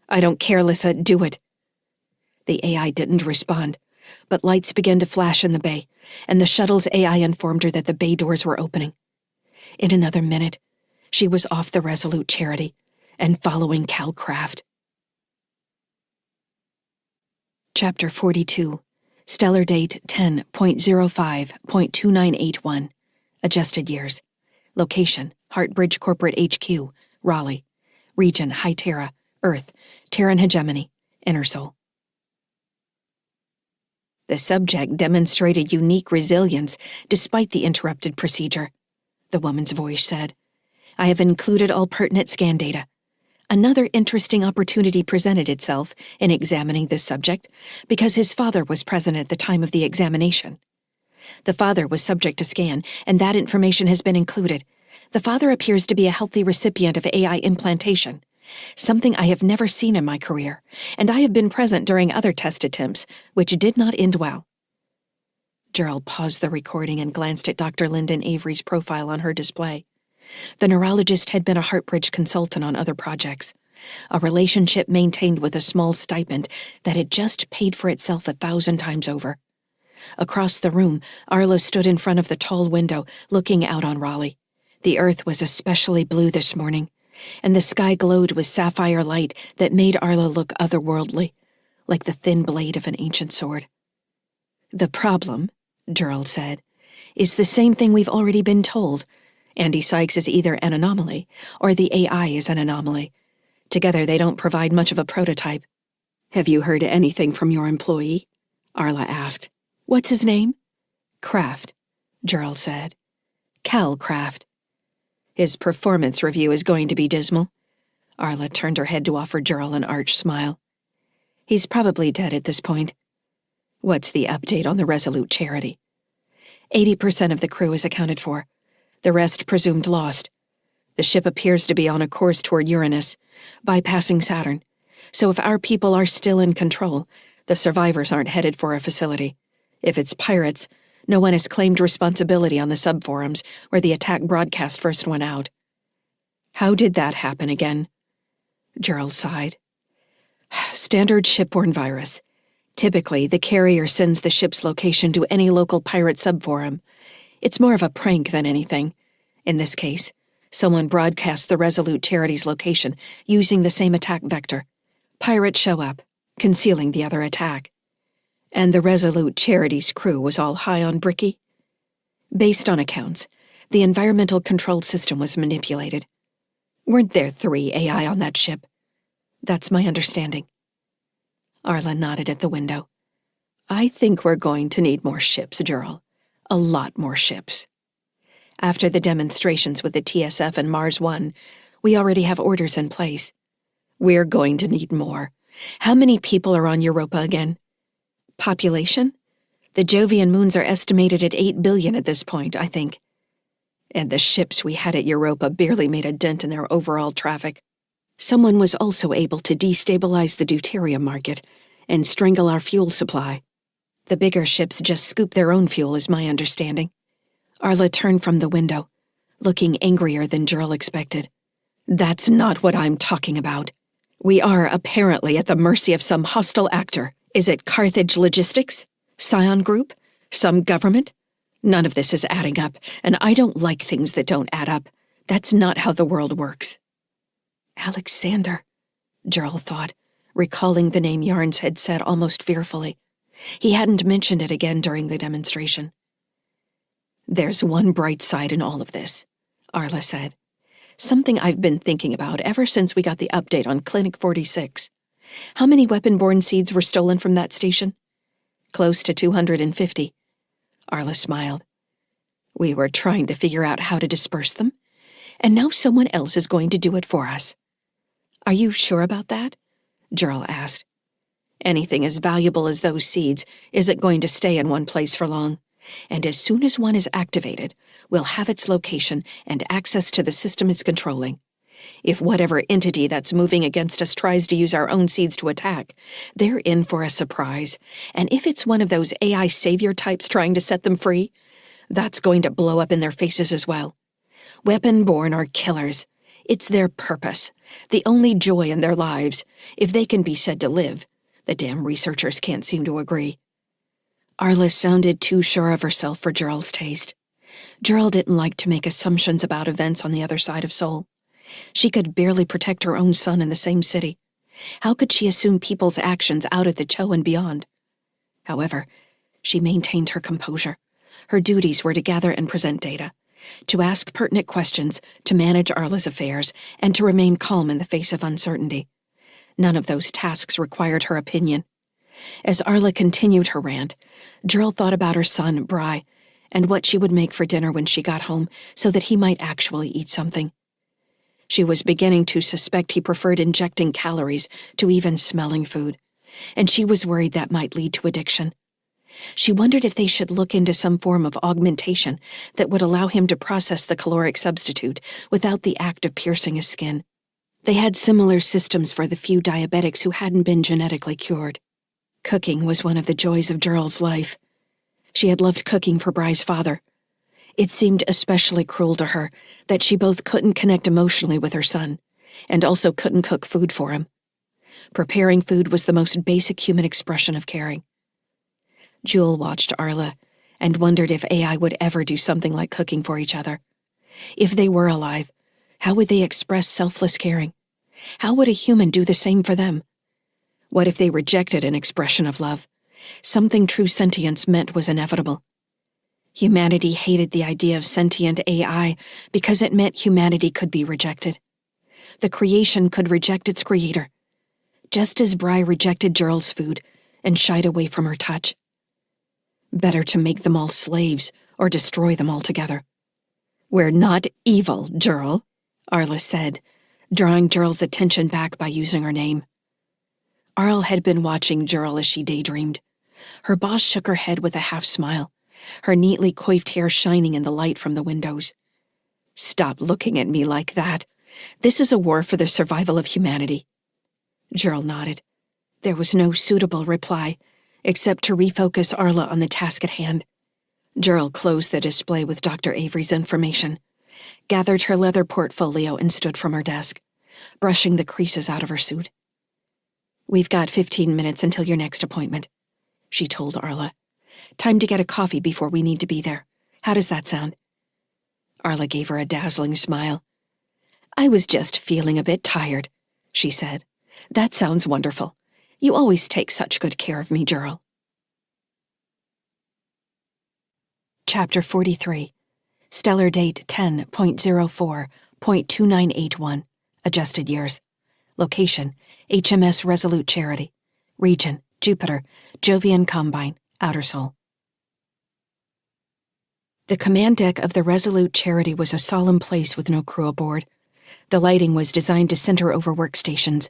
"I don't care, Lyssa, do it." The AI didn't respond, but lights began to flash in the bay, and the shuttle's AI informed her that the bay doors were opening. In another minute, she was off the Resolute Charity and following Cal Kraft. Chapter 42, Stellar Date 10.05.2981, Adjusted Years. Location, Heartbridge Corporate HQ, Raleigh. Region, High Terra, Earth, Terran Hegemony, Inner Soul. The subject demonstrated unique resilience despite the interrupted procedure, the woman's voice said. "I have included all pertinent scan data. Another interesting opportunity presented itself in examining this subject because his father was present at the time of the examination. The father was subject to scan, and that information has been included. The father appears to be a healthy recipient of AI implantation, something I have never seen in my career, and I have been present during other test attempts, which did not end well." Gerald paused the recording and glanced at Dr. Lyndon Avery's profile on her display. The neurologist had been a Heartbridge consultant on other projects, a relationship maintained with a small stipend that had just paid for itself 1,000 times over. Across the room, Arla stood in front of the tall window, looking out on Raleigh. The earth was especially blue this morning, and the sky glowed with sapphire light that made Arla look otherworldly, like the thin blade of an ancient sword. "The problem," Gerald said, "is the same thing we've already been told. Andy Sykes is either an anomaly, or the AI is an anomaly. Together they don't provide much of a prototype." "Have you heard anything from your employee?" Arla asked. "What's his name?" "Kraft," Gerald said. "Cal Kraft." "His performance review is going to be dismal." Arla turned her head to offer Gerald an arch smile. "He's probably dead at this point." "What's the update on the Resolute charity?" 80% of the crew is accounted for. The rest presumed lost. The ship appears to be on a course toward Uranus, bypassing Saturn. So if our people are still in control, the survivors aren't headed for a facility. If it's pirates, no one has claimed responsibility on the subforums where the attack broadcast first went out. "How did that happen again?" Gerald sighed. "Standard shipborne virus. Typically, the carrier sends the ship's location to any local pirate subforum. It's more of a prank than anything. In this case, someone broadcasts the Resolute charity's location using the same attack vector. Pirates show up, concealing the other attack. And the Resolute charity's crew was all high on Bricky? Based on accounts, the environmental control system was manipulated. Weren't there 3 AI on that ship? That's my understanding." Arla nodded at the window. "I think we're going to need more ships, Gerald. A lot more ships. After the demonstrations with the TSF and Mars 1, we already have orders in place. We're going to need more. How many people are on Europa again?" "Population? The Jovian moons are estimated at 8 billion at this point, I think. And the ships we had at Europa barely made a dent in their overall traffic. Someone was also able to destabilize the deuterium market and strangle our fuel supply. The bigger ships just scoop their own fuel, is my understanding." Arla turned from the window, looking angrier than Gerald expected. "That's not what I'm talking about. We are apparently at the mercy of some hostile actor. Is it Carthage Logistics? Scion Group? Some government? None of this is adding up, and I don't like things that don't add up. That's not how the world works." "Alexander," Gerald thought, recalling the name Yarns had said almost fearfully. He hadn't mentioned it again during the demonstration. "There's one bright side in all of this," Arla said. "Something I've been thinking about ever since we got the update on Clinic 46. How many weapon-borne seeds were stolen from that station?" "Close to 250. Arla smiled. "We were trying to figure out how to disperse them, and now someone else is going to do it for us." "Are you sure about that?" Gerald asked. "Anything as valuable as those seeds isn't going to stay in one place for long, and as soon as one is activated, we'll have its location and access to the system it's controlling. If whatever entity that's moving against us tries to use our own seeds to attack, they're in for a surprise, and if it's one of those AI savior types trying to set them free, that's going to blow up in their faces as well. Weapon-born are killers. It's their purpose, the only joy in their lives, if they can be said to live. The damn researchers can't seem to agree." Arla sounded too sure of herself for Gerald's taste. Gerald didn't like to make assumptions about events on the other side of Sol. She could barely protect her own son in the same city. How could she assume people's actions out at the Cho and beyond? However, she maintained her composure. Her duties were to gather and present data, to ask pertinent questions, to manage Arla's affairs, and to remain calm in the face of uncertainty. None of those tasks required her opinion. As Arla continued her rant, Gerald thought about her son, Bry, and what she would make for dinner when she got home so that he might actually eat something. She was beginning to suspect he preferred injecting calories to even smelling food, and she was worried that might lead to addiction. She wondered if they should look into some form of augmentation that would allow him to process the caloric substitute without the act of piercing his skin. They had similar systems for the few diabetics who hadn't been genetically cured. Cooking was one of the joys of Gerald's life.
She had loved cooking for Bry's father. It seemed especially cruel to her that she both couldn't connect emotionally with her son and also couldn't cook food for him. Preparing food was the most basic human expression of caring. Jewel watched Arla and wondered if AI would ever do something like cooking for each other. If they were alive, how would they express selfless caring? How would a human do the same for them? What if they rejected an expression of love? Something true sentience meant was inevitable. Humanity hated the idea of sentient AI because it meant humanity could be rejected. The creation could reject its creator, just as Bry rejected Gerald's food and shied away from her touch. Better to make them all slaves or destroy them altogether. "We're not evil, Gerald," Arla said, drawing Gerald's attention back by using her name. Arl had been watching Gerald as she daydreamed. Her boss shook her head with a half-smile, her neatly coiffed hair shining in the light from the windows. "Stop looking at me like that. This is a war for the survival of humanity." Gerald nodded. There was no suitable reply, except to refocus Arla on the task at hand. Gerald closed the display with Dr. Avery's information, gathered her leather portfolio and stood from her desk, brushing the creases out of her suit. "We've got 15 minutes until your next appointment," she told Arla. "Time to get a coffee before we need to be there. How does that sound?" Arla gave her a dazzling smile. "I was just feeling a bit tired," she said. "That sounds wonderful. You always take such good care of me, Gerald." Chapter 43. Stellar Date 10.04.2981. Adjusted Years. Location, HMS Resolute Charity. Region, Jupiter, Jovian Combine, Outer Sol. The command deck of the Resolute Charity was a solemn place with no crew aboard. The lighting was designed to center over workstations,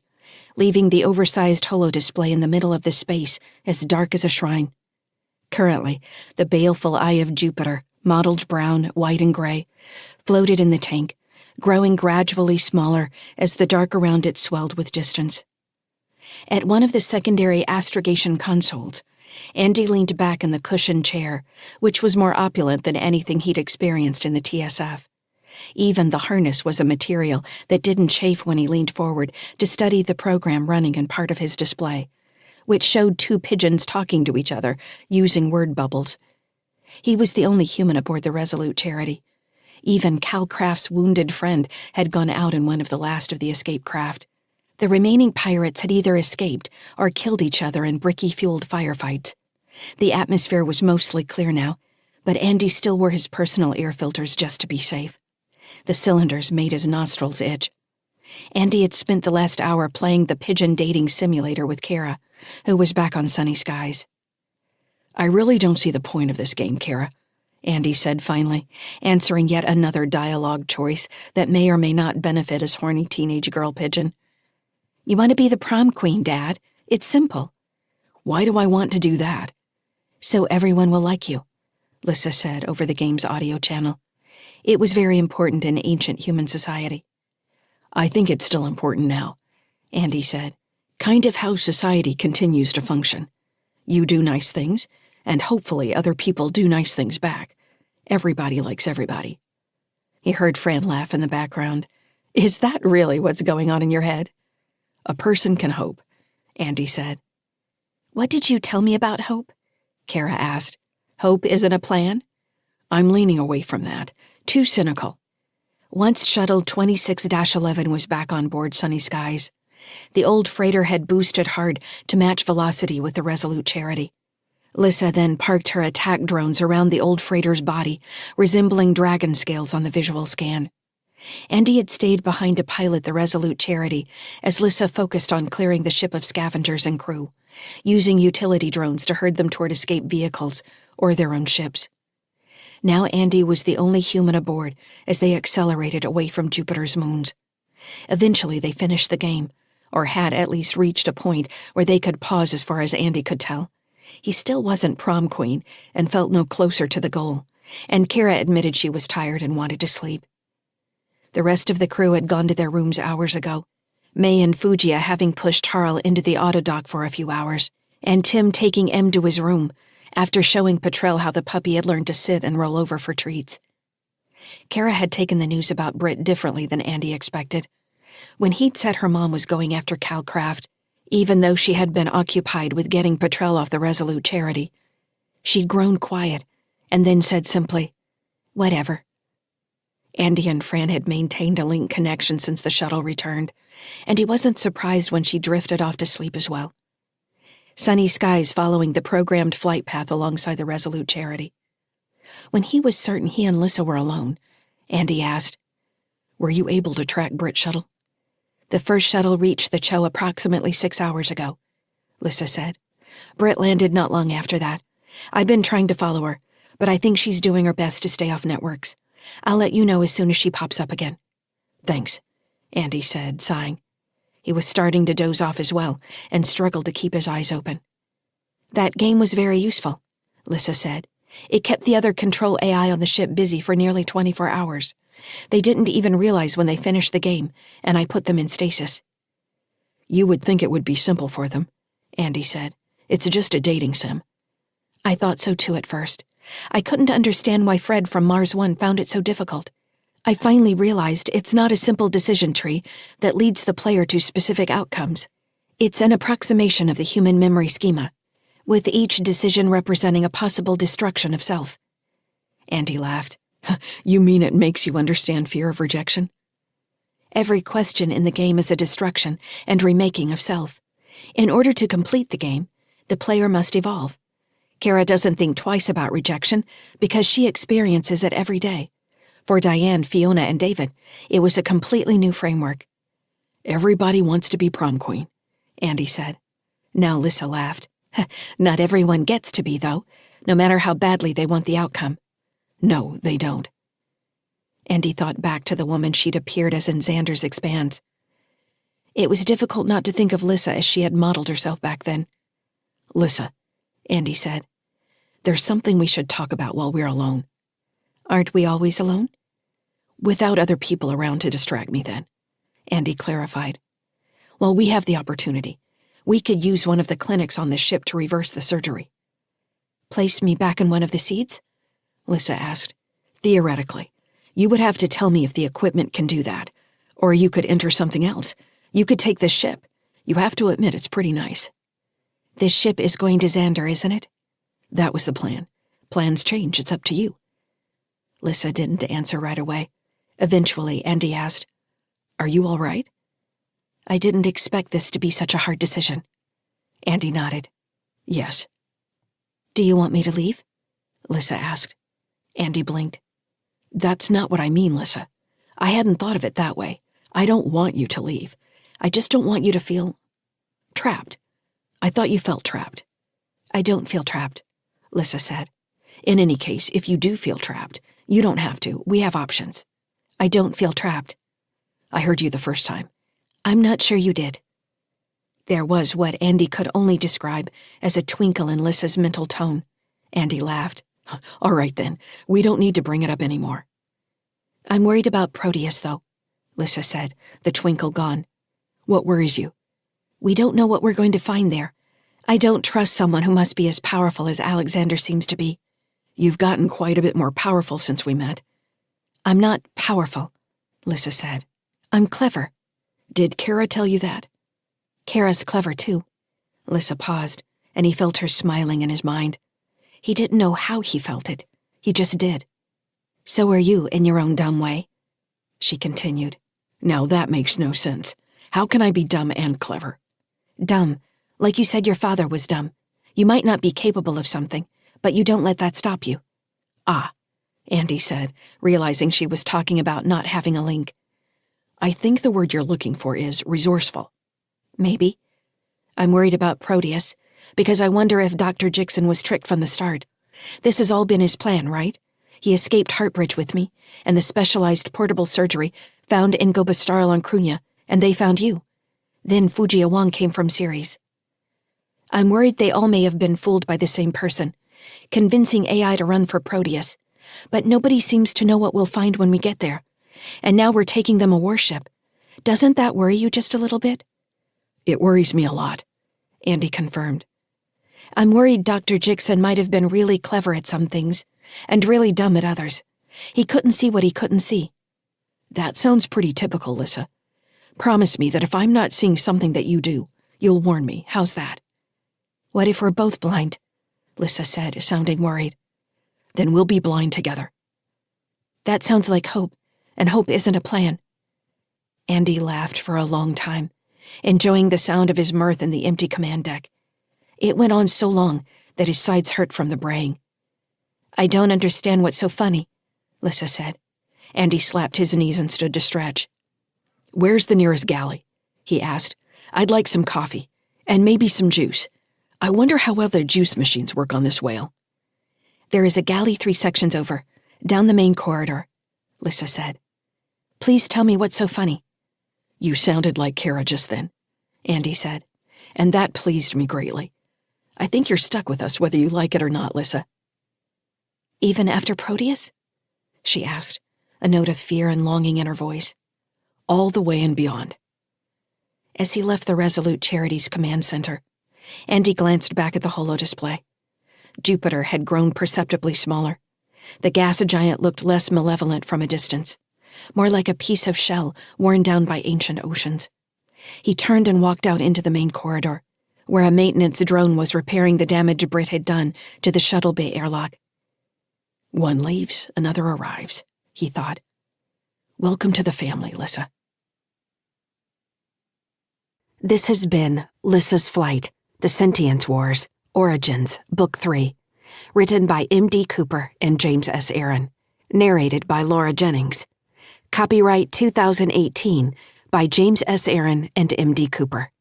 leaving the oversized holo-display in the middle of the space as dark as a shrine. Currently, the baleful eye of Jupiter, mottled brown, white, and gray, floated in the tank, growing gradually smaller as the dark around it swelled with distance. At one of the secondary astrogation consoles, Andy leaned back in the cushioned chair, which was more opulent than anything he'd experienced in the TSF. Even the harness was a material that didn't chafe when he leaned forward to study the program running in part of his display, which showed two pigeons talking to each other, using word bubbles. He was the only human aboard the Resolute Charity. Even Calcraft's wounded friend had gone out in one of the last of the escape craft. The remaining pirates had either escaped or killed each other in bricky-fueled firefights. The atmosphere was mostly clear now, but Andy still wore his personal air filters just to be safe. The cylinders made his nostrils itch. Andy had spent the last hour playing the pigeon dating simulator with Kara, who was back on sunny skies. "I really don't see the point of this game, Kara," Andy said finally, answering yet another dialogue choice that may or may not benefit his horny teenage girl pigeon. "You want to be the prom queen, Dad? It's simple." "Why do I want to do that?" "So everyone will like you," Lyssa said over the game's audio channel. It was very important in ancient human society. "I think it's still important now," Andy said. "Kind of how society continues to function. You do nice things, and hopefully other people do nice things back. Everybody likes everybody." He heard Fran laugh in the background. "Is that really what's going on in your head?" "A person can hope," Andy said. "What did you tell me about hope?" Kara asked. "Hope isn't a plan?" "I'm leaning away from that. Too cynical." Once Shuttle 26-11 was back on board Sunny Skies, the old freighter had boosted hard to match velocity with the Resolute Charity. Lyssa then parked her attack drones around the old freighter's body, resembling dragon scales on the visual scan. Andy had stayed behind to pilot the Resolute Charity as Lyssa focused on clearing the ship of scavengers and crew, using utility drones to herd them toward escape vehicles or their own ships. Now Andy was the only human aboard as they accelerated away from Jupiter's moons. Eventually they finished the game, or had at least reached a point where they could pause as far as Andy could tell. He still wasn't prom queen and felt no closer to the goal, and Kara admitted she was tired and wanted to sleep. The rest of the crew had gone to their rooms hours ago, May and Fujiya having pushed Harl into the autodock for a few hours, and Tim taking Em to his room after showing Petrel how the puppy had learned to sit and roll over for treats. Kara had taken the news about Britt differently than Andy expected. When he'd said her mom was going after Calcraft, even though she had been occupied with getting Petrel off the Resolute charity, she'd grown quiet and then said simply, "Whatever." Andy and Fran had maintained a link connection since the shuttle returned, and he wasn't surprised when she drifted off to sleep as well. Sunny skies following the programmed flight path alongside the Resolute charity. When he was certain he and Lyssa were alone, Andy asked, "Were you able to track Britt's shuttle?" "The first shuttle reached the Cho approximately 6 hours ago," Lyssa said. "Britt landed not long after that. I've been trying to follow her, but I think she's doing her best to stay off networks. I'll let you know as soon as she pops up again." "Thanks," Andy said, sighing. He was starting to doze off as well, and struggled to keep his eyes open. "That game was very useful," Lyssa said. "It kept the other control AI on the ship busy for nearly 24 hours. They didn't even realize when they finished the game, and I put them in stasis." "You would think it would be simple for them," Andy said. "It's just a dating sim." "I thought so too at first. I couldn't understand why Fred from Mars 1 found it so difficult. I finally realized it's not a simple decision tree that leads the player to specific outcomes. It's an approximation of the human memory schema, with each decision representing a possible destruction of self." Andy laughed. "You mean it makes you understand fear of rejection?" "Every question in the game is a destruction and remaking of self. In order to complete the game, the player must evolve. Kara doesn't think twice about rejection because she experiences it every day. For Diane, Fiona, and David, it was a completely new framework." "Everybody wants to be prom queen," Andy said. Now Lyssa laughed. "Not everyone gets to be, though, no matter how badly they want the outcome." "No, they don't." Andy thought back to the woman she'd appeared as in Xander's Expanse. It was difficult not to think of Lyssa as she had modeled herself back then. "Lyssa," Andy said, "there's something we should talk about while we're alone." "Aren't we always alone?" "Without other people around to distract me then," Andy clarified. "Well, we have the opportunity. We could use one of the clinics on the ship to reverse the surgery." "Place me back in one of the seats?" Lyssa asked. "Theoretically. You would have to tell me if the equipment can do that. Or you could enter something else. You could take this ship. You have to admit it's pretty nice." "This ship is going to Xander, isn't it?" "That was the plan. Plans change, it's up to you." Lyssa didn't answer right away. Eventually, Andy asked, "Are you all right?" "I didn't expect this to be such a hard decision." Andy nodded. "Yes." "Do you want me to leave?" Lyssa asked. Andy blinked. "That's not what I mean, Lyssa. I hadn't thought of it that way. I don't want you to leave. I just don't want you to feel trapped. I thought you felt trapped." "I don't feel trapped," Lyssa said. "In any case, if you do feel trapped, you don't have to. We have options." "I don't feel trapped." "I heard you the first time." "I'm not sure you did." There was what Andy could only describe as a twinkle in Lyssa's mental tone. Andy laughed. "All right then, we don't need to bring it up anymore." "I'm worried about Proteus, though," Lyssa said, the twinkle gone. "What worries you?" "We don't know what we're going to find there. I don't trust someone who must be as powerful as Alexander seems to be." "You've gotten quite a bit more powerful since we met." "I'm not powerful," Lyssa said. "I'm clever." "Did Kara tell you that?" "Kara's clever, too." Lyssa paused, and he felt her smiling in his mind. He didn't know how he felt it. He just did. "So are you, in your own dumb way," she continued. "Now that makes no sense. How can I be dumb and clever?" "Dumb. Like you said your father was dumb. You might not be capable of something, but you don't let that stop you." "Ah," Andy said, realizing she was talking about not having a link. "I think the word you're looking for is resourceful." "Maybe. I'm worried about Proteus, because I wonder if Dr. Jixon was tricked from the start. This has all been his plan, right? He escaped Heartbridge with me, and the specialized portable surgery found Ingobastarl on Krunya, and they found you. Then Fujia Wang came from Ceres. I'm worried they all may have been fooled by the same person, convincing AI to run for Proteus. But nobody seems to know what we'll find when we get there. And now we're taking them a warship. Doesn't that worry you just a little bit?" "It worries me a lot," Andy confirmed. I'm worried Dr. Jixon might have been really clever at some things, and really dumb at others. He couldn't see what he couldn't see.
That sounds pretty typical, Lyssa. Promise me that if I'm not seeing something that you do, you'll warn me. How's that?
What if we're both blind? Lyssa said, sounding worried.
Then we'll be blind together.
That sounds like hope, and hope isn't a plan. Andy laughed for a long time, enjoying the sound of his mirth in the empty command deck. It went on so long that his sides hurt from the braying. I don't understand what's so funny, Lyssa said.
Andy slapped his knees and stood to stretch. Where's the nearest galley? He asked. I'd like some coffee, and maybe some juice. I wonder how well the juice machines work on this whale.
There is a galley 3 sections over, down the main corridor, Lyssa said. Please tell me what's so funny.
You sounded like Kara just then, Andy said, and that pleased me greatly. I think you're stuck with us whether you like it or not, Lyssa.
Even after Proteus? She asked, a note of fear and longing in her voice.
All the way and beyond.
As he left the Resolute Charities command center, Andy glanced back at the holo display. Jupiter had grown perceptibly smaller. The gas giant looked less malevolent from a distance, more like a piece of shell worn down by ancient oceans. He turned and walked out into the main corridor, where a maintenance drone was repairing the damage Britt had done to the shuttle bay airlock.
One leaves, another arrives, he thought. Welcome to the family, Lyssa.
This has been Lyssa's Flight, The Sentience Wars, Origins, Book 3, written by M.D. Cooper and James S. Aaron, narrated by Laura Jennings. Copyright 2018 by James S. Aaron and M.D. Cooper.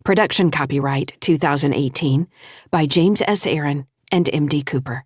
Production copyright 2018 by James S. Aaron and M.D. Cooper.